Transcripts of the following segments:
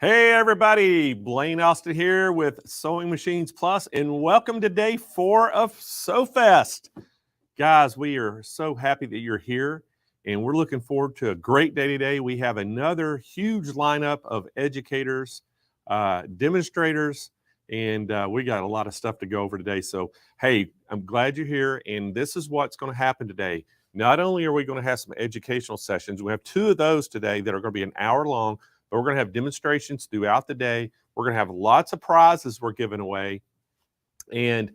Hey everybody, Blaine Austin here with Sewing Machines Plus, and welcome to day 4 of SewFest. Guys, we are so happy that you're here, and we're looking forward to a great day today. We have another huge lineup of educators, demonstrators, and we got a lot of stuff to go over today. So, hey, I'm glad you're here, and this is what's going to happen today. Not only are we going to have some educational sessions, we have 2 of those today that are going to be an hour long. But we're going to have demonstrations throughout the day. We're going to have lots of prizes we're giving away. And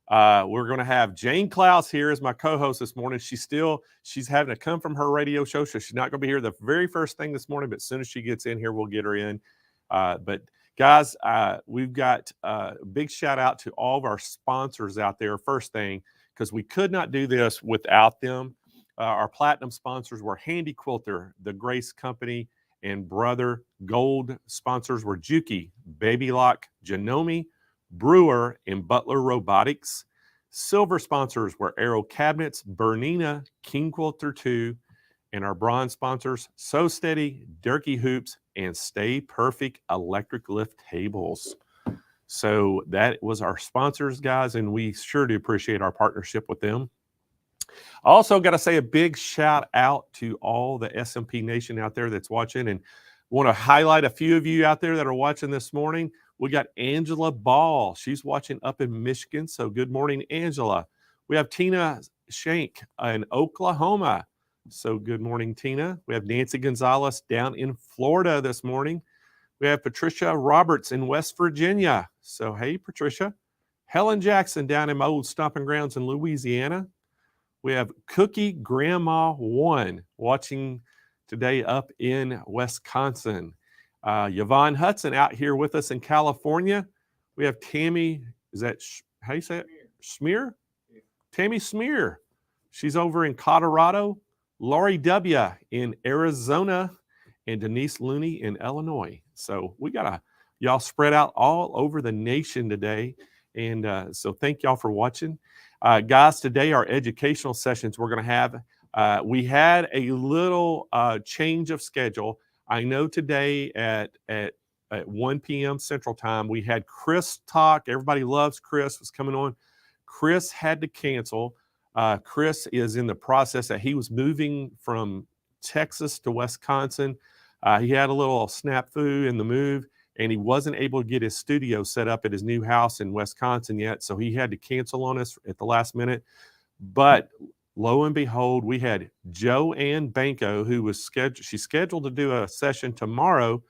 we're going to have Jane Klaus here as my co-host this morning. She's having to come from her radio show, so she's not going to be here the very first thing this morning, but as soon as she gets in here, we'll get her in. But guys, we've got a big shout out to all of our sponsors out there. First thing, because we could not do this without them. Our platinum sponsors were Handy Quilter, the Grace Company, and Brother. Gold sponsors were Juki, Baby Lock, Janome, Brewer, and Butler Robotics. Silver sponsors were Arrow Cabinets, Bernina, King Quilter 2, and our bronze sponsors, Sew Steady, Durkee Hoops, and Stay Perfect Electric Lift Tables. So that was our sponsors, guys, and we sure do appreciate our partnership with them. Also, got to say a big shout out to all the SMP Nation out there that's watching, and want to highlight a few of you out there that are watching this morning. We got Angela Ball. She's watching up in Michigan, so good morning, Angela. We have Tina Shank in Oklahoma, so good morning, Tina. We have Nancy Gonzalez down in Florida this morning. We have Patricia Roberts in West Virginia, so hey, Patricia. Helen Jackson down in my old stomping grounds in Louisiana. We have Cookie Grandma 1 watching today up in Wisconsin. Yvonne Hudson out here with us in California. We have Tammy, is that, how you say it? Smear? Yeah. Tammy Smear. She's over in Colorado. Lori W. in Arizona. And Denise Looney in Illinois. So we got y'all spread out all over the nation today. And so thank y'all for watching. Guys, today our educational sessions we're going to have, we had a little change of schedule. I know today at 1 p.m. Central Time, we had Chris talk. Everybody loves Chris, was coming on. Chris had to cancel. Chris is in the process that he was moving from Texas to Wisconsin. He had a little snafu in the move, and he wasn't able to get his studio set up at his new house in Wisconsin yet, so he had to cancel on us at the last minute. But lo and behold, we had Joanne Banko, who was scheduled to do a session tomorrow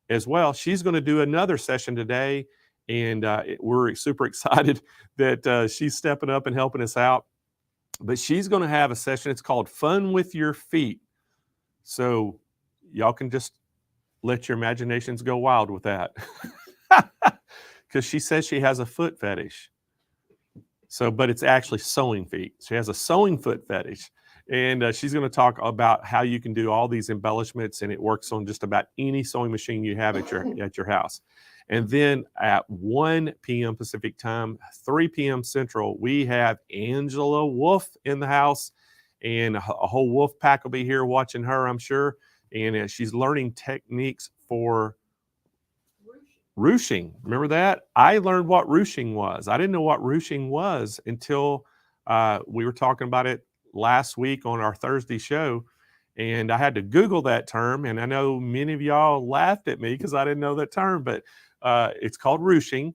as well. She's going to do another session today, and we're super excited that she's stepping up and helping us out. But she's going to have a session. It's called Fun with Your Feet. So y'all can just let your imaginations go wild with that. Because she says she has a foot fetish. So, but it's actually sewing feet. She has a sewing foot fetish. And she's going to talk about how you can do all these embellishments, and it works on just about any sewing machine you have at your house. And then at 1 p.m. Pacific time, 3 p.m. Central, we have Angela Wolf in the house. And a whole wolf pack will be here watching her, I'm sure. And she's learning techniques for ruching. Remember that? I learned what ruching was. I didn't know what ruching was until we were talking about it last week on our Thursday show. And I had to Google that term. And I know many of y'all laughed at me because I didn't know that term, but it's called ruching.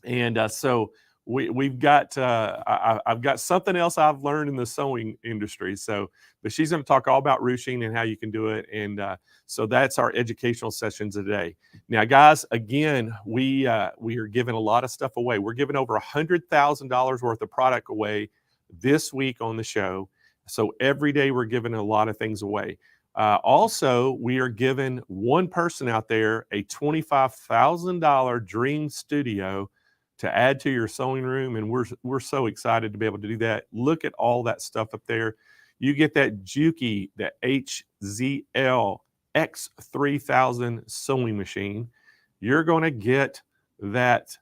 And so we've got, I've got something else I've learned in the sewing industry. So, but she's going to talk all about ruching and how you can do it. And so that's our educational sessions today. Now, guys, again, we are giving a lot of stuff away. We're giving over $100,000 worth of product away this week on the show. So every day we're giving a lot of things away. Also, we are giving one person out there a $25,000 dream studio to add to your sewing room, and we're so excited to be able to do that. Look at all that stuff up there. You get that Juki, the HZL X3000 sewing machine. You're going to get that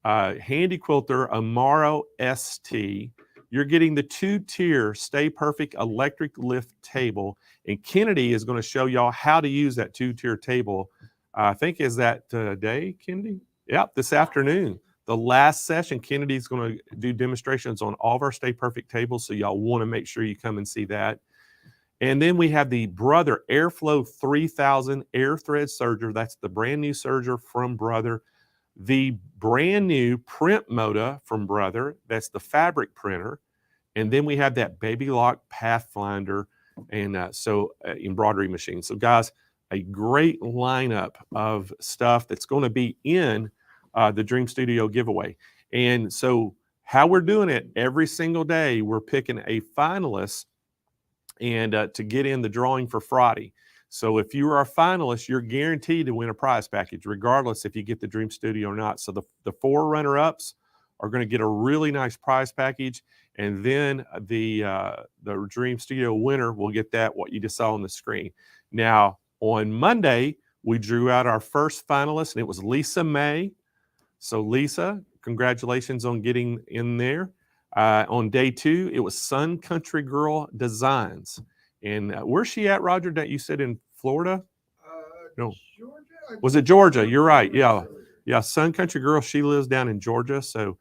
Handy Quilter Amara ST. You're getting the 2-tier Stay Perfect electric lift table, and Kennedy is going to show y'all how to use that 2-tier table I think is that today, Kennedy? Yep, this afternoon. The last session, Kennedy's going to do demonstrations on all of our Stay Perfect tables, so y'all want to make sure you come and see that. And then we have the Brother Airflow 3000 Air Thread Serger. That's the brand new serger from Brother. The brand new print motor from Brother. That's the fabric printer. And then we have that Baby Lock Pathfinder and embroidery machine. So guys, a great lineup of stuff that's going to be in the Dream Studio giveaway. And so how we're doing it every single day, we're picking a finalist and to get in the drawing for Friday. So if you are a finalist, you're guaranteed to win a prize package, regardless if you get the Dream Studio or not. So the 4 runner-ups are going to get a really nice prize package, and then the Dream Studio winner will get what you just saw on the screen. Now, on Monday, we drew out our first finalist, and it was Lisa May. So Lisa, congratulations on getting in there. On day 2, it was Sun Country Girl Designs. And where's she at, Roger? That you said in Florida? No. Georgia? Was it Georgia? You're right. Yeah. Yeah, Sun Country Girl, she lives down in Georgia. So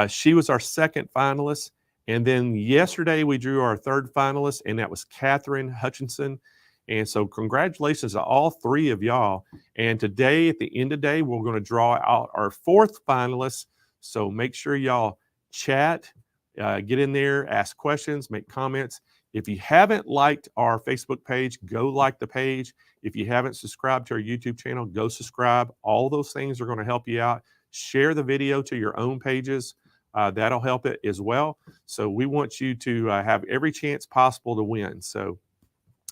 she was our second finalist. And then yesterday we drew our third finalist, and that was Catherine Hutchinson. And so congratulations to all 3 of y'all. And today, at the end of the day, we're going to draw out our 4th finalist. So make sure y'all chat, get in there, ask questions, make comments. If you haven't liked our Facebook page, go like the page. If you haven't subscribed to our YouTube channel, go subscribe. All those things are going to help you out. Share the video to your own pages. That'll help it as well. So we want you to have every chance possible to win. So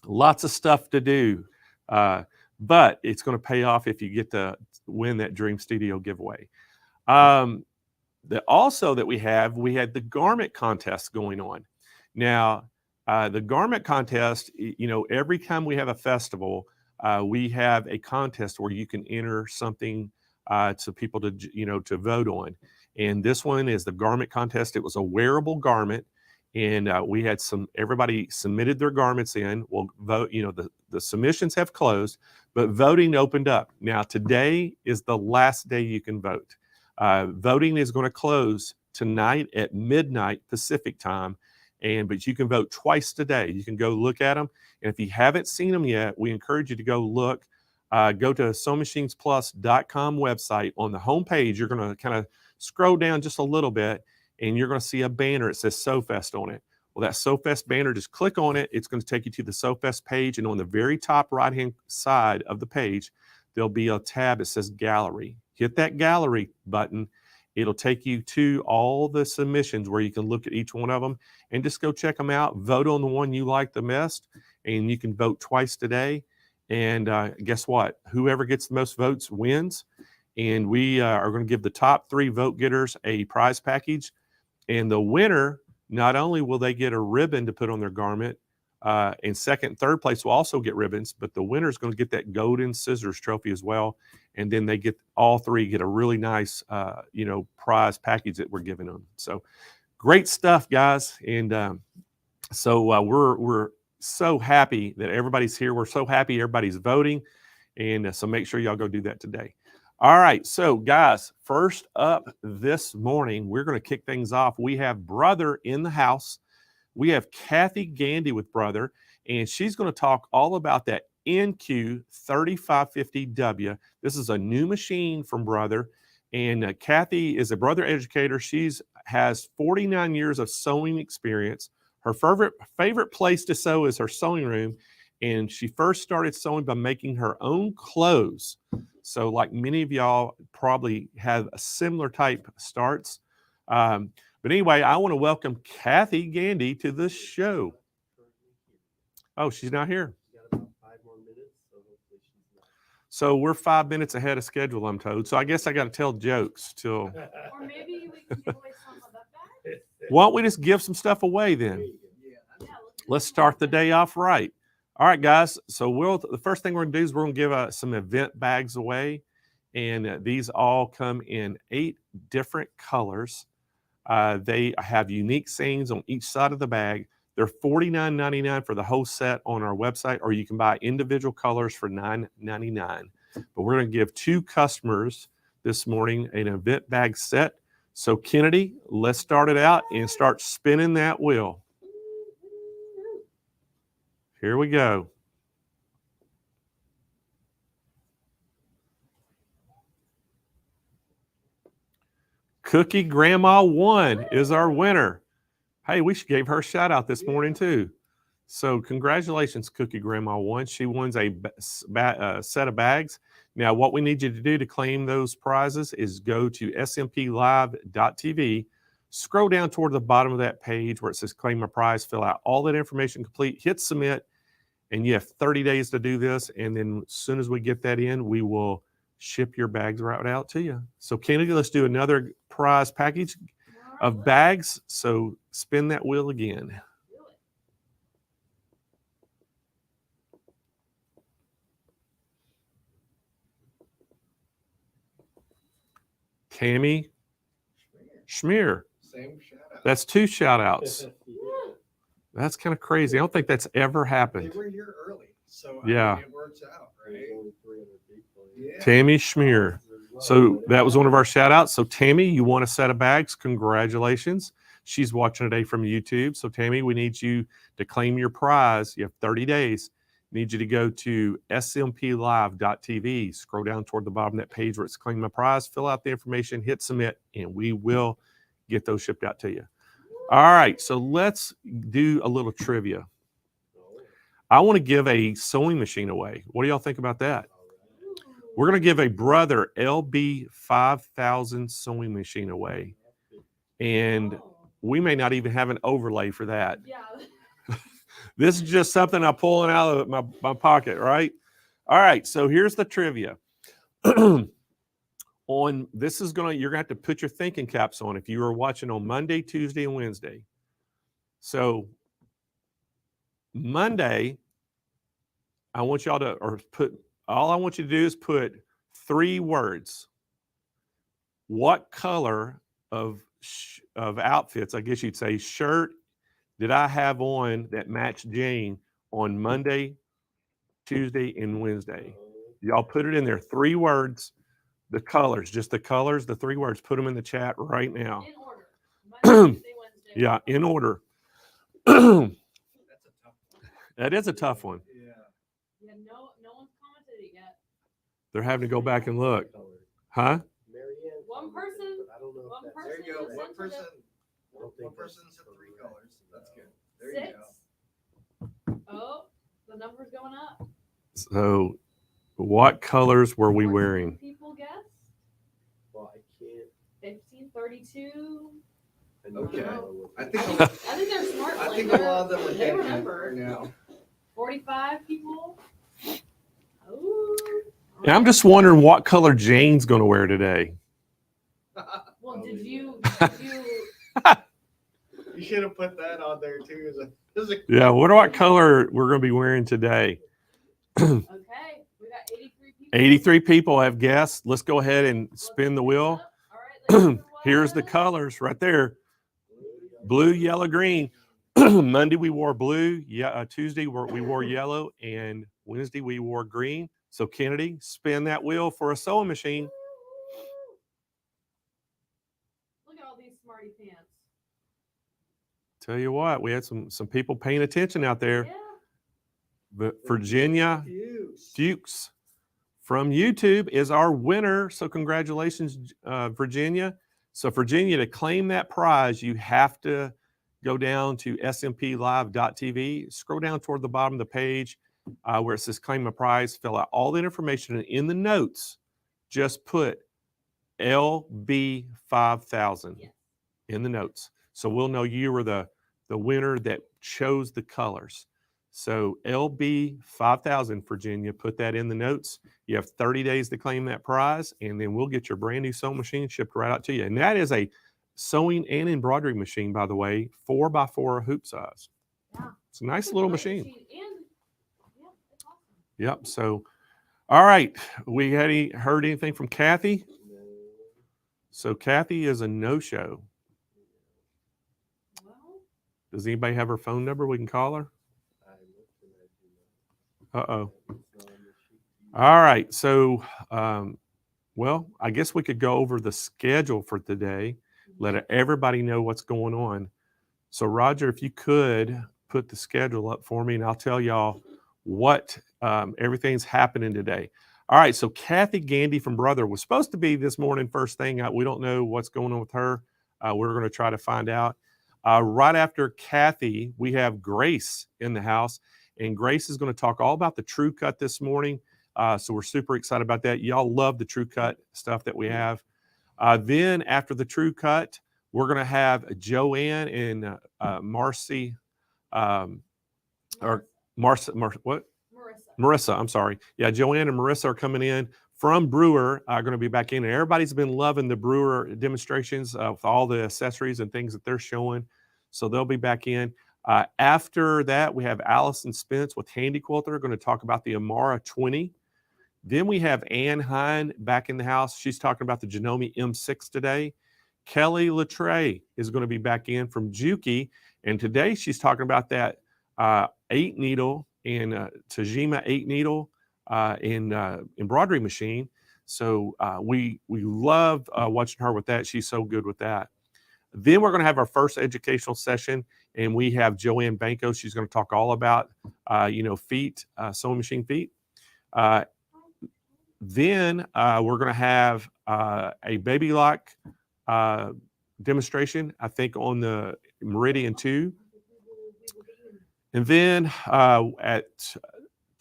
lots of stuff to do, but it's going to pay off if you get to win that Dream Studio giveaway. Also that we had the garment contest going on. Now, the garment contest, every time we have a festival, we have a contest where you can enter something to people to vote on. And this one is the garment contest. It was a wearable garment. And we had everybody submitted their garments in. We'll vote, the submissions have closed, but voting opened up. Now, today is the last day you can vote. Voting is going to close tonight at midnight Pacific time, but you can vote twice today. You can go look at them. And if you haven't seen them yet, we encourage you to go look. Go to SewingMachinesPlus.com website. On the homepage, you're going to kind of scroll down just a little bit, and you're going to see a banner. It says SewFest on it. Well, that SewFest banner, just click on it. It's going to take you to the SewFest page, and on the very top right-hand side of the page, there'll be a tab that says Gallery. Hit that Gallery button. It'll take you to all the submissions where you can look at each one of them and just go check them out. Vote on the one you like the best, and you can vote twice today. And guess what? Whoever gets the most votes wins. And we are going to give the top 3 vote getters a prize package. And the winner, not only will they get a ribbon to put on their garment, and second and third place will also get ribbons, but the winner is going to get that golden scissors trophy as well. And then all 3 get a really nice, prize package that we're giving them. So great stuff, guys. And so we're so happy that everybody's here. We're so happy everybody's voting. And so make sure y'all go do that today. All right, so guys, first up this morning, we're going to kick things off. We have Brother in the house. We have Kathy Gandy with Brother, and she's going to talk all about that NQ3550W. This is a new machine from Brother, and Kathy is a Brother educator. She has 49 years of sewing experience. Her favorite place to sew is her sewing room, and she first started sewing by making her own clothes. So like many of y'all probably have a similar type starts. But anyway, I want to welcome Kathy Gandy to the show. Oh, she's not here. So we're 5 minutes ahead of schedule, I'm told. So I guess I got to tell jokes till. Or maybe we can give away some of that. Why don't we just give some stuff away then? Let's start the day off right. All right, guys. So the first thing we're going to do is we're going to give some event bags away. And these all come in 8 different colors. They have unique sayings on each side of the bag. They're $49.99 for the whole set on our website, or you can buy individual colors for $9.99. but we're going to give 2 customers this morning an event bag set. So Kennedy, let's start it out and start spinning that wheel. Here we go. Cookie Grandma 1 is our winner. Hey, we should give her a shout out this morning too. So congratulations, Cookie Grandma 1. She wins a set of bags. Now, what we need you to do to claim those prizes is go to smplive.tv, scroll down toward the bottom of that page where it says claim a prize, fill out all that information complete, hit submit, and you have 30 days to do this. And then as soon as we get that in, we will ship your bags right out to you. So Kennedy, let's do another prize package of bags. So spin that wheel again. Tammy Schmear. Same shout out. That's 2 shout outs. That's kind of crazy. I don't think that's ever happened. They were here early, so yeah. I mean, it works out, right? Yeah. Tammy Schmear. So that was one of our shout outs. So Tammy, you won a set of bags. Congratulations. She's watching today from YouTube. So Tammy, we need you to claim your prize. You have 30 days. Need you to go to smplive.tv, scroll down toward the bottom of that page where it's claim my prize, fill out the information, hit submit, and we will get those shipped out to you. All right, so let's do a little trivia. I want to give a sewing machine away. What do y'all think about that? We're going to give a Brother LB 5000 sewing machine away, and we may not even have an overlay for that. Yeah. This is just something I'm pulling out of my pocket, right? All right, so here's the trivia. You're gonna have to put your thinking caps on if you are watching on Monday, Tuesday, and Wednesday. So Monday, I want y'all to, all I want you to do is put 3 words. What color of outfits, I guess you'd say, shirt, did I have on that matched Jane on Monday, Tuesday, and Wednesday? Y'all put it in there. 3 words, the colors, just the colors, the 3 words. Put them in the chat right now. In order. Monday, Tuesday, Wednesday. Yeah, in order. That's a tough one. That is a tough one. Yeah. Yeah, no one's commented it yet. They're having to go back and look. Huh? One person. One There you go. person. One person said 3 colors. That's good. There 6. you go. Oh, the number's going up. So what colors were we 14 wearing? People guess. Well, I can't. 15, 32. Okay. I I think think they're smart. I like, think a lot of them are they getting it remember. right now. 45 people. Oh. Yeah, I'm just wondering what color Jane's going to wear today. Well, did you You should have put that on there too. Yeah, what color we're going to be wearing today? Okay, we got 83 people. 83 people have guessed. Let's go ahead and spin the wheel. All right, the answer Here's the was- colors right there. Blue, yellow, green. Monday we wore blue. Yeah, Tuesday we wore yellow, and Wednesday we wore green. So Kennedy, spin that wheel for a sewing machine. Look at all these smarty pants. Tell you what, we had some people paying attention out there. Yeah. But Virginia Dukes from YouTube is our winner. So congratulations, Virginia. So Virginia, to claim that prize, you have to go down to smplive.tv, scroll down toward the bottom of the page where it says claim a prize, fill out all that information, and in the notes, just put LB5000 Yes. in the notes. So we'll know you were the winner that chose the colors. So LB5000, Virginia, put that in the notes. You have 30 days to claim that prize, and then we'll get your brand new sewing machine shipped right out to you. And that is a sewing and embroidery machine, by the way, 4x4 hoop size. Yeah. It's a nice little machine. And yeah, it's awesome. Yep. So, all right. We had heard anything from Kathy? So Kathy is a no-show. Well, Does anybody have her phone number? We can call her. Uh-oh. All right. So, well, I guess we could go over the schedule for today, let everybody know what's going on. So, Roger, if you could put the schedule up for me, and I'll tell y'all what everything's happening today. All right. So, Kathy Gandy from Brother was supposed to be this morning, first thing. We don't know what's going on with her. We're going to try to find out. Right after Kathy, we have Grace in the house, and Grace is going to talk all about the True Cut this morning. So we're super excited about that. Y'all love the True Cut stuff that we have. Then after the True Cut, we're going to have Joanne and Marcy, or what? Marissa, I'm sorry. Yeah, Joanne and Marissa are coming in from Brewer, are going to be back in. And everybody's been loving the Brewer demonstrations with all the accessories and things that they're showing. So they'll be back in. After that, we have Allison Spence with Handy Quilter going to talk about the Amara 20. Then we have Ann Hine back in the house. She's talking about the Janome M6 today. Kelly Latre is going to be back in from Juki. And today she's talking about that 8 needle and Tajima 8 needle in embroidery machine. So we love watching her with that. She's so good with that. Then we're going to have our first educational session, and we have Joanne Banko. She's going to talk all about feet, sewing machine feet. Then we're going to have a baby lock demonstration, I think, on the Meridian 2. And then at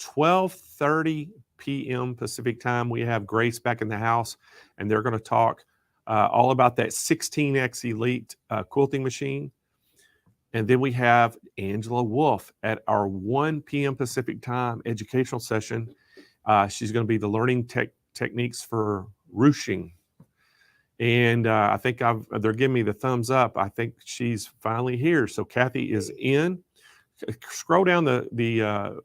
12:30 p.m. Pacific time, we have Grace back in the house, and they're going to talk all about that 16X Elite quilting machine. And then we have Angela Wolf at our 1 p.m. Pacific time educational session. She's going to be the learning techniques for ruching. And I think they're giving me the thumbs up. I think she's finally here. So Kathy is in. Scroll down the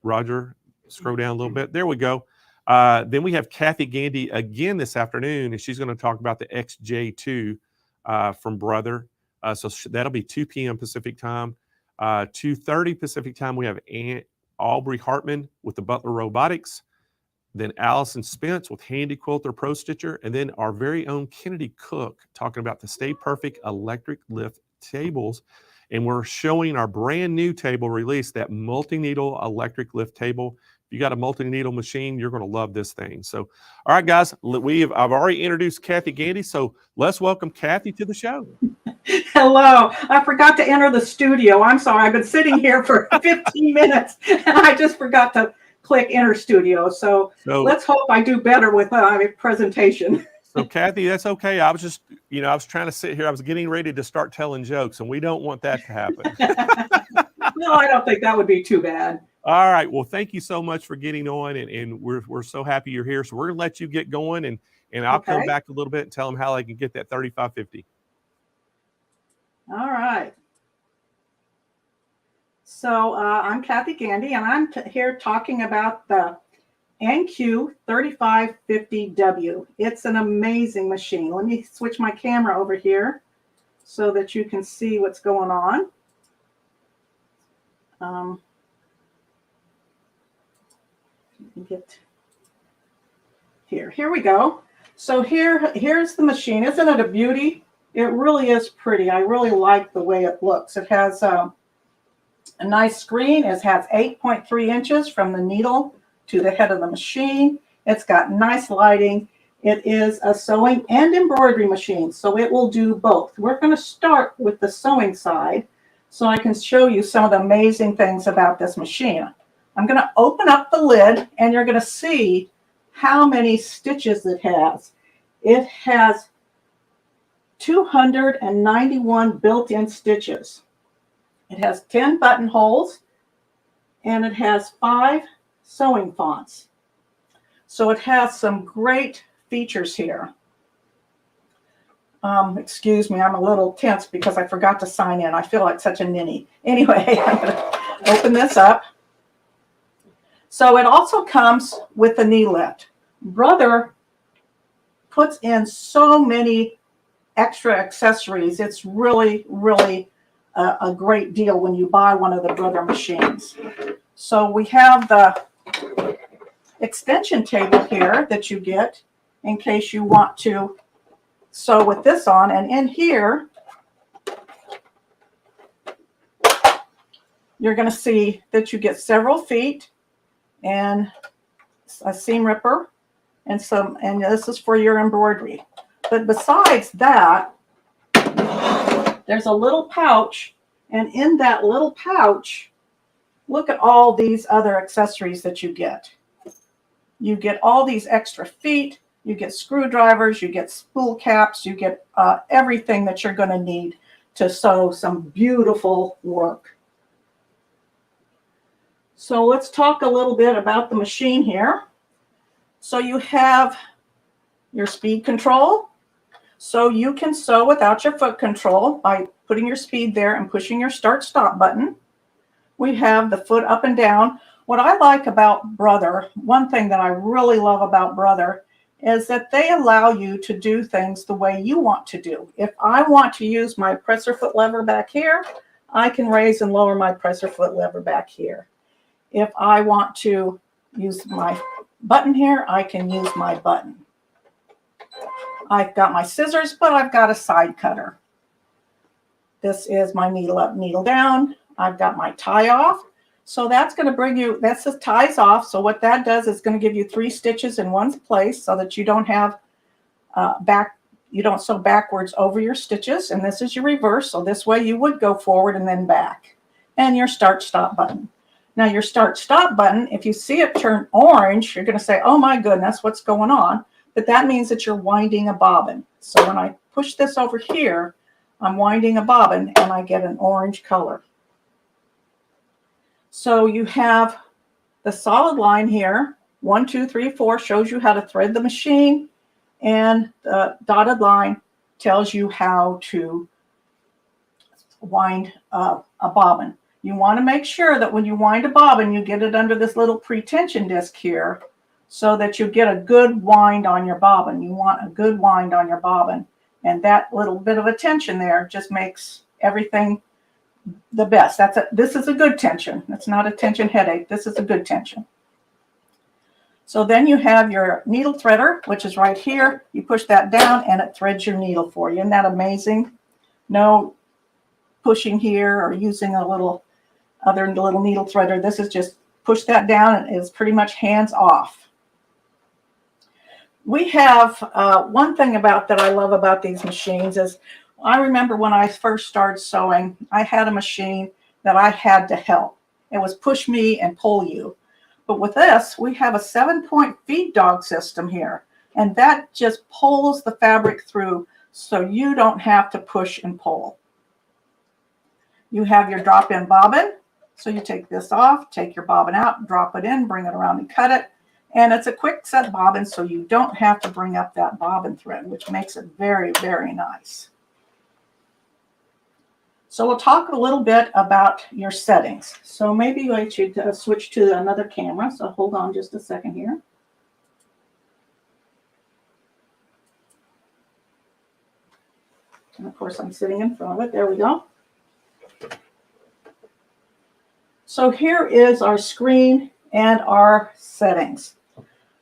Roger, scroll down a little bit. There we go. Then we have Kathy Gandy again this afternoon, and she's going to talk about the XJ2 from Brother. So that'll be 2 p.m. Pacific time. 2:30 Pacific time, we have Aubrey Hartman with the Butler Robotics. Then Allison Spence with Handy Quilter Pro Stitcher. And then our very own Kennedy Cook talking about the Stay Perfect electric lift tables. And we're showing our brand new table release, that multi-needle electric lift table. If you got a multi-needle machine, you're going to love this thing. So, all right, guys, I've already introduced Kathy Gandy. So let's welcome Kathy to the show. Hello. I forgot to enter the studio. I'm sorry. I've been sitting here for 15 minutes and I just forgot to click enter studio. So let's hope I do better with my presentation. So Kathy, that's okay. I was just, I was trying to sit here. I was getting ready to start telling jokes, and we don't want that to happen. No, I don't think that would be too bad. All right. Well, thank you so much for getting on, and we're so happy you're here. So we're gonna let you get going, and I'll come back a little bit and tell them how they can get that 3550. All right. So I'm Kathy Gandy, and I'm here talking about the NQ3550W. It's an amazing machine. Let me switch my camera over here so that you can see what's going on. Get here. Here we go. So here's the machine. Isn't it a beauty? It really is pretty. I really like the way it looks. It has a nice screen. It has 8.3 inches from the needle to the head of the machine. It's got nice lighting. It is a sewing and embroidery machine, so it will do both. We're going to start with the sewing side so I can show you some of the amazing things about this machine. I'm going to open up the lid, and you're going to see how many stitches it has. It has 291 built-in stitches. It has 10 buttonholes, and it has 5 sewing fonts. So it has some great features here. Excuse me, I'm a little tense because I forgot to sign in. I feel like such a ninny. Anyway, I'm going to open this up. So it also comes with a knee lift. Brother puts in so many extra accessories. It's really, really a great deal when you buy one of the Brother machines. So we have the extension table here that you get in case you want to sew with this on. And in here, you're going to see that you get several feet and a seam ripper and this is for your embroidery. But besides that, there's a little pouch, and in that little pouch, look at all these other accessories that you get. You get all these extra feet, you get screwdrivers, you get spool caps, you get everything that you're going to need to sew some beautiful work. So let's talk a little bit about the machine here. So you have your speed control. So you can sew without your foot control by putting your speed there and pushing your start-stop button. We have the foot up and down. What I like about Brother, one thing that I really love about Brother, is that they allow you to do things the way you want to do. If I want to use my presser foot lever back here, I can raise and lower my presser foot lever back here. If I want to use my button here, I can use my button. I've got my scissors, but I've got a side cutter. This is my needle up, needle down. I've got my tie off. So that's going to bring you, that's the ties off. So what that does is going to give you 3 stitches in one place so that you don't have you don't sew backwards over your stitches. And this is your reverse. So this way you would go forward and then back. And your start stop button. Now your start stop button, if you see it turn orange, you're going to say, oh my goodness, what's going on? But that means that you're winding a bobbin. So when I push this over here, I'm winding a bobbin and I get an orange color. So you have the solid line here, 1, 2, 3, 4 shows you how to thread the machine, and the dotted line tells you how to wind a bobbin. You want to make sure that when you wind a bobbin, you get it under this little pre-tension disc here so that you get a good wind on your bobbin. You want a good wind on your bobbin, and that little bit of a tension there just makes everything the best. This is a good tension. It's not a tension headache. This is a good tension. So then you have your needle threader, which is right here. You push that down and it threads your needle for you. Isn't that amazing? No pushing here or using a little needle threader. This is just push that down and it's pretty much hands off. We have one thing that I love about these machines is I remember when I first started sewing, I had a machine that I had to help. It was push me and pull you. But with this, we have a 7-point feed dog system here. And that just pulls the fabric through so you don't have to push and pull. You have your drop-in bobbin. So you take this off, take your bobbin out, drop it in, bring it around and cut it. And it's a quick set bobbin, so you don't have to bring up that bobbin thread, which makes it very, very nice. So we'll talk a little bit about your settings. So maybe I should switch to another camera. So hold on just a second here. And of course, I'm sitting in front of it. There we go. So here is our screen and our settings.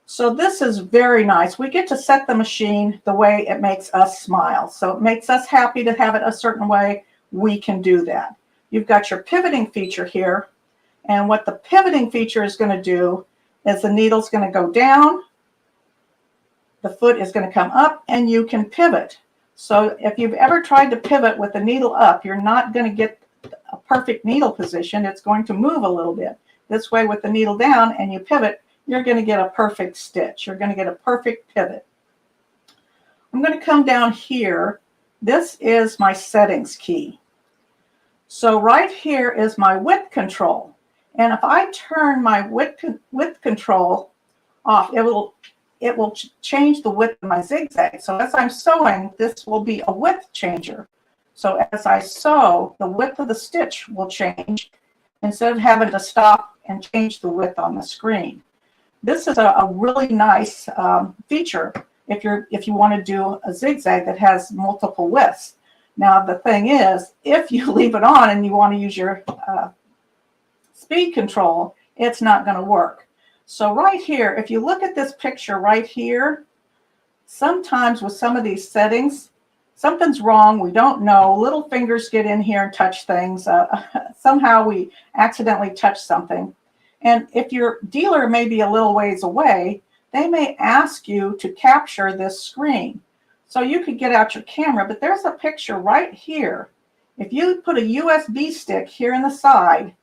So this is very nice. We get to set the machine the way it makes us smile. So it makes us happy to have it a certain way. We can do that. You've got your pivoting feature here. And what the pivoting feature is going to do is the needle's going to go down, the foot is going to come up, and you can pivot. So if you've ever tried to pivot with the needle up, you're not going to get a perfect needle position. It's going to move a little bit. This way with the needle down and you pivot, you're going to get a perfect stitch. You're going to get a perfect pivot. I'm going to come down here. This is my settings key. So right here is my width control. And if I turn my width control off, it will change the width of my zigzag. So as I'm sewing, this will be a width changer. So as I sew, the width of the stitch will change instead of having to stop and change the width on the screen. This is a really nice feature if you want to do a zigzag that has multiple widths. Now the thing is, if you leave it on and you want to use your speed control, it's not going to work. So right here, if you look at this picture right here, sometimes with some of these settings, something's wrong. We don't know. Little fingers get in here and touch things. Somehow we accidentally touch something. And if your dealer may be a little ways away, they may ask you to capture this screen. So you could get out your camera, but there's a picture right here. If you put a USB stick here in the side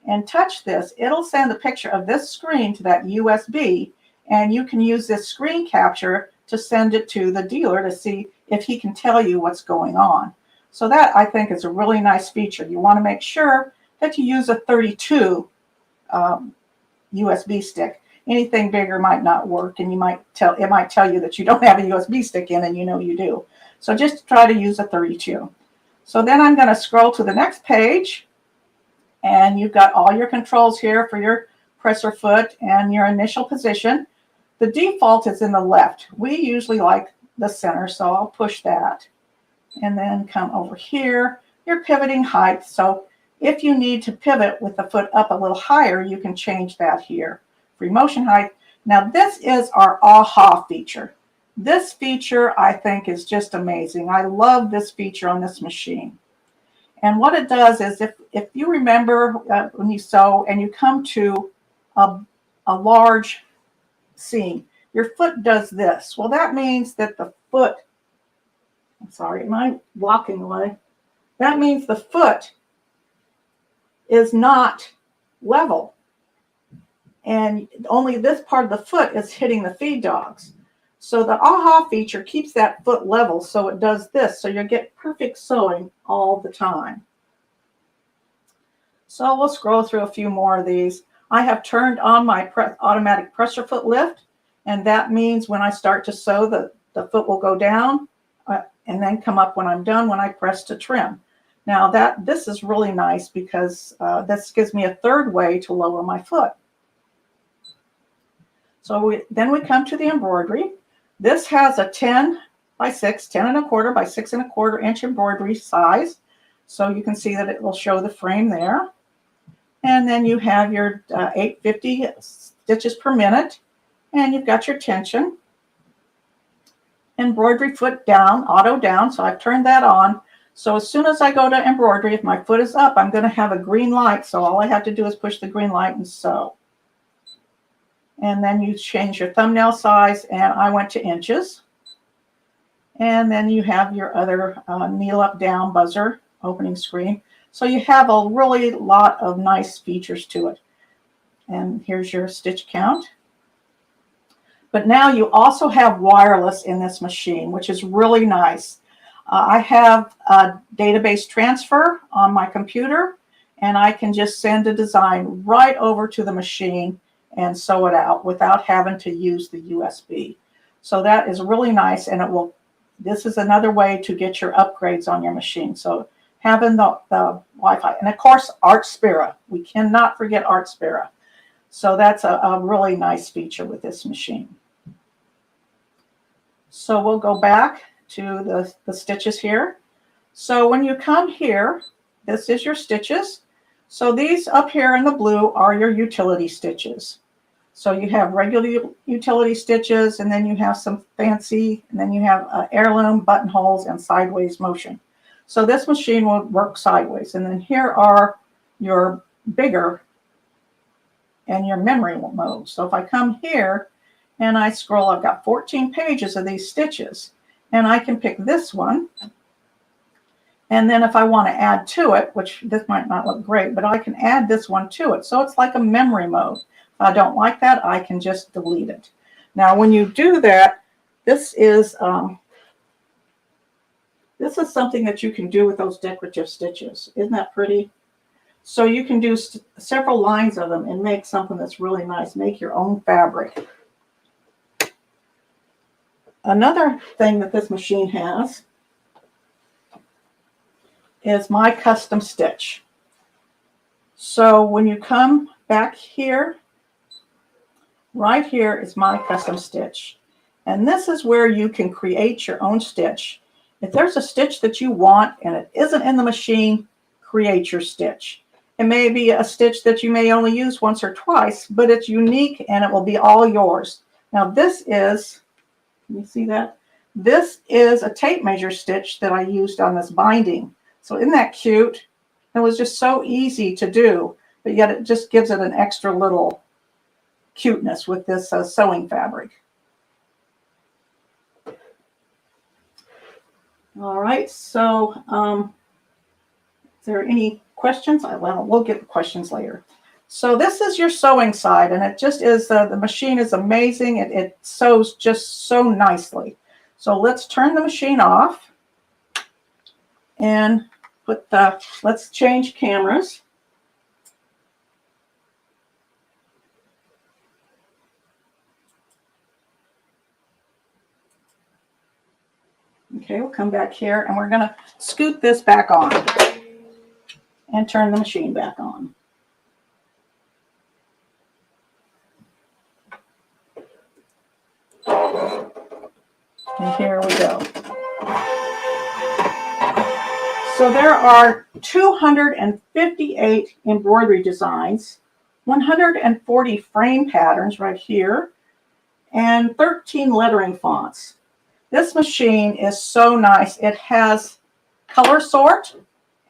and touch this, it'll send a picture of this screen to that USB, and you can use this screen capture to send it to the dealer to see if he can tell you what's going on. So that, I think, is a really nice feature. You want to make sure that you use a 32 USB stick. Anything bigger might not work, and it might tell you that you don't have a USB stick in, and you know you do. So just try to use a 32. So then I'm going to scroll to the next page, and you've got all your controls here for your presser foot and your initial position. The default is in the left. We usually like the center, so I'll push that. And then come over here, your pivoting height. So if you need to pivot with the foot up a little higher, you can change that here. Free motion height. Now this is our AHA feature. This feature, I think, is just amazing. I love this feature on this machine. And what it does is, if you remember when you sew and you come to a large seam, your foot does this. Well, that means that the foot, I'm sorry, am I walking away? That means the foot is not level. And only this part of the foot is hitting the feed dogs. So the AHA feature keeps that foot level, so it does this. So you get perfect sewing all the time. So we'll scroll through a few more of these. I have turned on my automatic presser foot lift, and that means when I start to sew, the foot will go down and then come up when I'm done when I press to trim. Now this is really nice because this gives me a third way to lower my foot. So then we come to the embroidery. This has a 10 by 6, 10 1/4 by 6 1/4 inch embroidery size. So you can see that it will show the frame there. And then you have your 850 stitches per minute. And you've got your tension. Embroidery foot down, auto down. So I've turned that on. So as soon as I go to embroidery, if my foot is up, I'm going to have a green light. So all I have to do is push the green light and sew. And then you change your thumbnail size, and I went to inches. And then you have your other kneel up down buzzer opening screen. So you have a really lot of nice features to it. And here's your stitch count. But now you also have wireless in this machine, which is really nice. I have a database transfer on my computer, and I can just send a design right over to the machine and sew it out without having to use the USB. So that is really nice, and this is another way to get your upgrades on your machine. So having the Wi-Fi, and of course Art Spira. We cannot forget Art Spira. So that's a really nice feature with this machine. So we'll go back to the stitches here. So when you come here, this is your stitches. So these up here in the blue are your utility stitches. So you have regular utility stitches, and then you have some fancy, and then you have heirloom, buttonholes, and sideways motion. So this machine will work sideways. And then here are your bigger and your memory mode. So if I come here and I scroll, I've got 14 pages of these stitches, and I can pick this one. And then if I want to add to it, which this might not look great, but I can add this one to it. So it's like a memory mode. If I don't like that, I can just delete it. Now, when you do that, this is something that you can do with those decorative stitches. Isn't that pretty? So you can do several lines of them and make something that's really nice. Make your own fabric. Another thing that this machine has is my custom stitch. So when you come back here, right here is my custom stitch. And this is where you can create your own stitch. If there's a stitch that you want and it isn't in the machine, create your stitch. It may be a stitch that you may only use once or twice, but it's unique and it will be all yours. Now this is, can you see that? This is a tape measure stitch that I used on this binding. So isn't that cute? It was just so easy to do, but yet it just gives it an extra little cuteness with this sewing fabric. All right, so is there any questions? Well, we'll get the questions later. So this is your sewing side, and it just is, the machine is amazing. It sews just so nicely. So let's turn the machine off and let's change cameras. Okay, we'll come back here and we're gonna scoot this back on and turn the machine back on. And here we go. So there are 258 embroidery designs, 140 frame patterns right here, and 13 lettering fonts. This machine is so nice. It has color sort,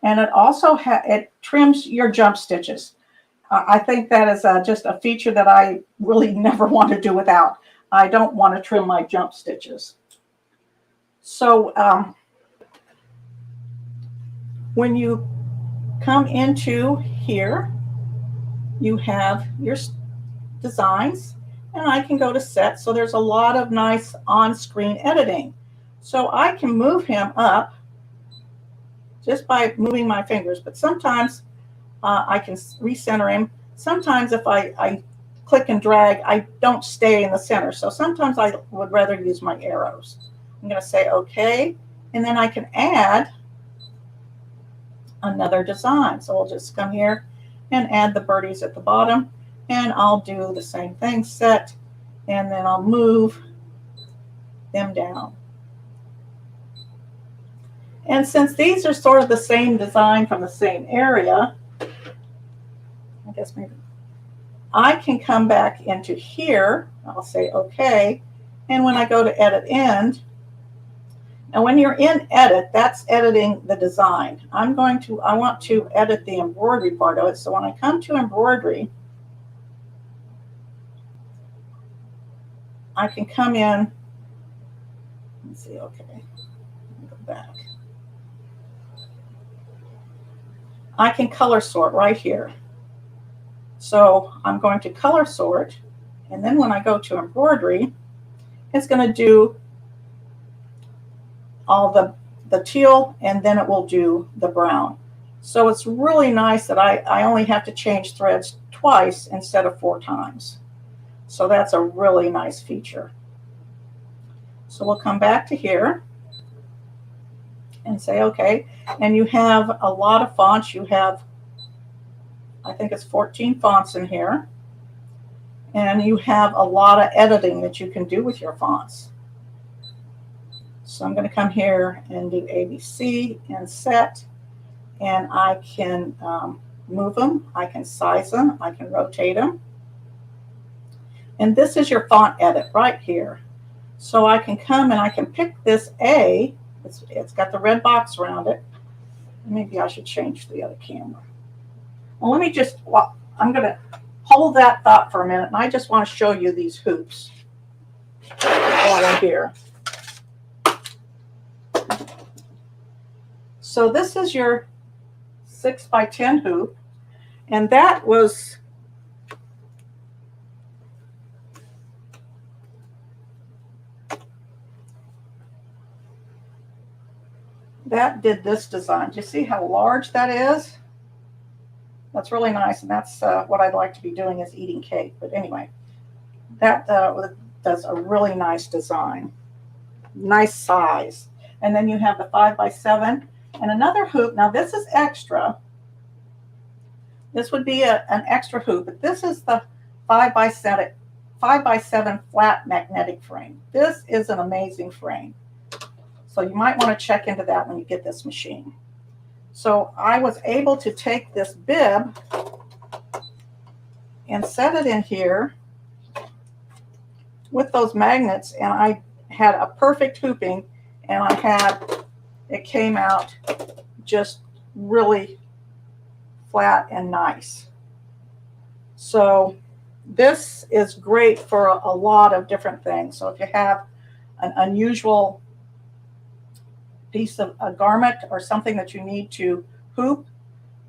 and it also it trims your jump stitches. I think that is just a feature that I really never want to do without. I don't want to trim my jump stitches. So when you come into here, you have your designs, and I can go to set. So there's a lot of nice on-screen editing. So I can move him up just by moving my fingers, but sometimes I can recenter him. Sometimes if I click and drag, I don't stay in the center. So sometimes I would rather use my arrows. I'm going to say okay, and then I can add another design. So we'll just come here and add the birdies at the bottom, and I'll do the same thing, set, and then I'll move them down. And since these are sort of the same design from the same area, I guess maybe I can come back into here. I'll say okay, and when I go to edit end, and when you're in edit, that's editing the design. I want to edit the embroidery part of it. So when I come to embroidery, I can come in, let's see, okay, go back. I can color sort right here. So I'm going to color sort, and then when I go to embroidery, it's going to do all the teal, and then it will do the brown. So it's really nice that I only have to change threads twice instead of 4 times. So that's a really nice feature. So we'll come back to here and say okay, and you have a lot of fonts. You have, I think it's 14 fonts in here, and you have a lot of editing that you can do with your fonts. So I'm going to come here and do ABC and set, and I can move them, I can size them, I can rotate them. And this is your font edit right here. So I can come and I can pick this A. It's got the red box around it. Maybe I should change the other camera. Well, let me just, I'm going to hold that thought for a minute, and I just want to show you these hoops while I'm here. So this is your 6x10 hoop, and that did this design. Do you see how large that is? That's really nice, and that's what I'd like to be doing, is eating cake. But anyway, that does a really nice design, nice size. And then you have the 5x7 and another hoop. Now this is extra. This would be an extra hoop, but this is the 5x7 flat magnetic frame. This is an amazing frame. So you might want to check into that when you get this machine. So I was able to take this bib and set it in here with those magnets, and I had a perfect hooping, and it came out just really flat and nice. So this is great for a lot of different things. So if you have an unusual piece of a garment or something that you need to hoop,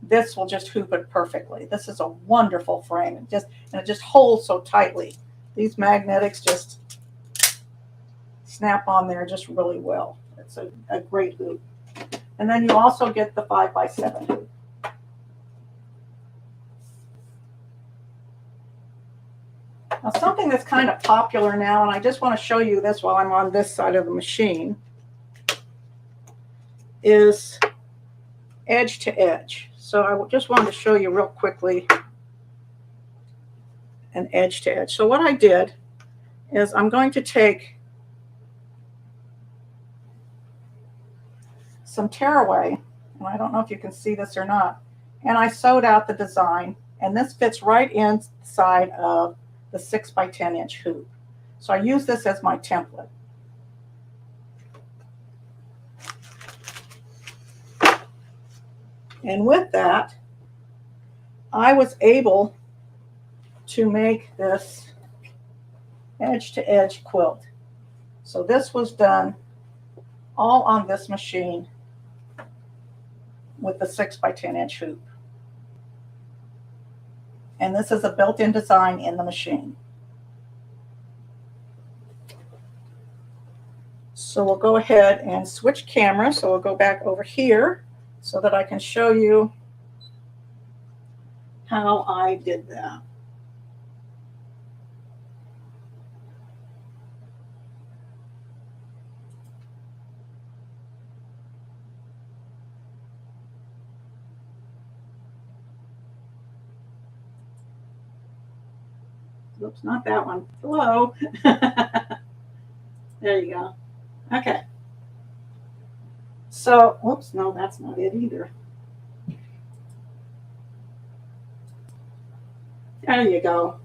this will just hoop it perfectly. This is a wonderful frame. And it just holds so tightly. These magnetics just snap on there just really well. It's a great hoop. And then you also get the 5x7 hoop. Now, something that's kind of popular now, and I just want to show you this while I'm on this side of the machine, is edge to edge. So I just wanted to show you real quickly an edge to edge. So what I did is I'm going to take some tearaway, and I don't know if you can see this or not, and I sewed out the design, and this fits right inside of the 6x10 inch hoop. So I use this as my template. And with that, I was able to make this edge to edge quilt. So this was done all on this machine with the 6x10 inch hoop. And this is a built-in design in the machine. So we'll go ahead and switch cameras. So we'll go back over here so that I can show you how I did that. Oops, not that one. Hello. There you go. Okay. So, oops, no, that's not it either. There you go.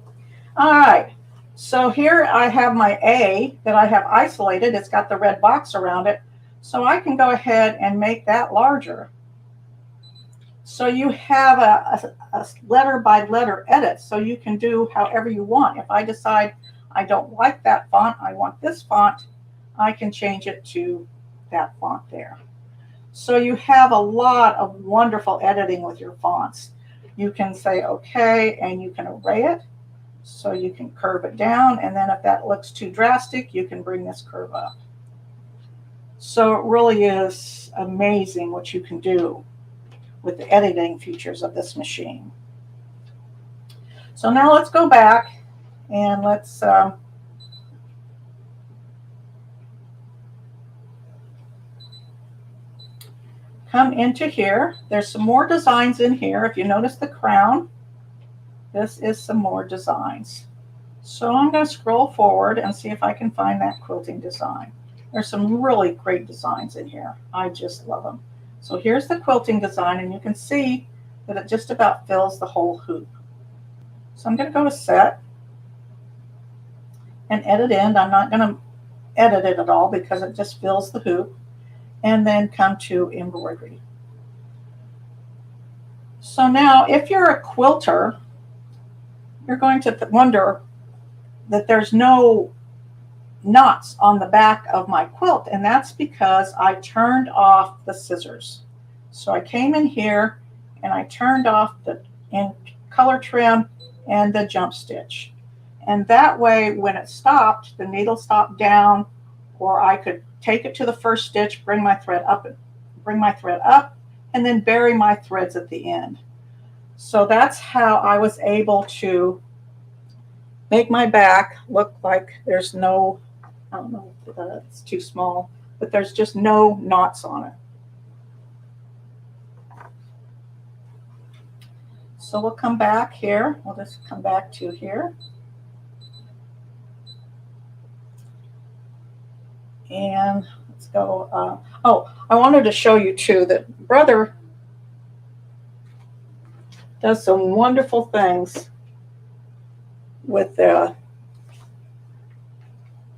All right. So here I have my A that I have isolated. It's got the red box around it. So I can go ahead and make that larger. So you have a letter by letter edit, so you can do however you want. If I decide I don't like that font, I want this font, I can change it to that font there. So you have a lot of wonderful editing with your fonts. You can say okay, and you can array it. So you can curve it down, and then if that looks too drastic, you can bring this curve up. So it really is amazing what you can do with the editing features of this machine. So now let's go back and let's come into here. There's some more designs in here. If you notice the crown, this is some more designs. So I'm going to scroll forward and see if I can find that quilting design. There's some really great designs in here. I just love them. So here's the quilting design, and you can see that it just about fills the whole hoop. So I'm going to go to set and edit end. I'm not going to edit it at all because it just fills the hoop. And then come to embroidery. So now if you're a quilter, you're going to wonder that there's no knots on the back of my quilt, and that's because I turned off the scissors. So I came in here and I turned off the color trim and the jump stitch, and that way when it stopped, the needle stopped down, or I could take it to the first stitch, bring my thread up, and then bury my threads at the end. So that's how I was able to make my back look like there's no, I don't know, it's too small, but there's just no knots on it. So we'll come back here. We'll just come back to here. And let's go. Oh, I wanted to show you too that Brother does some wonderful things with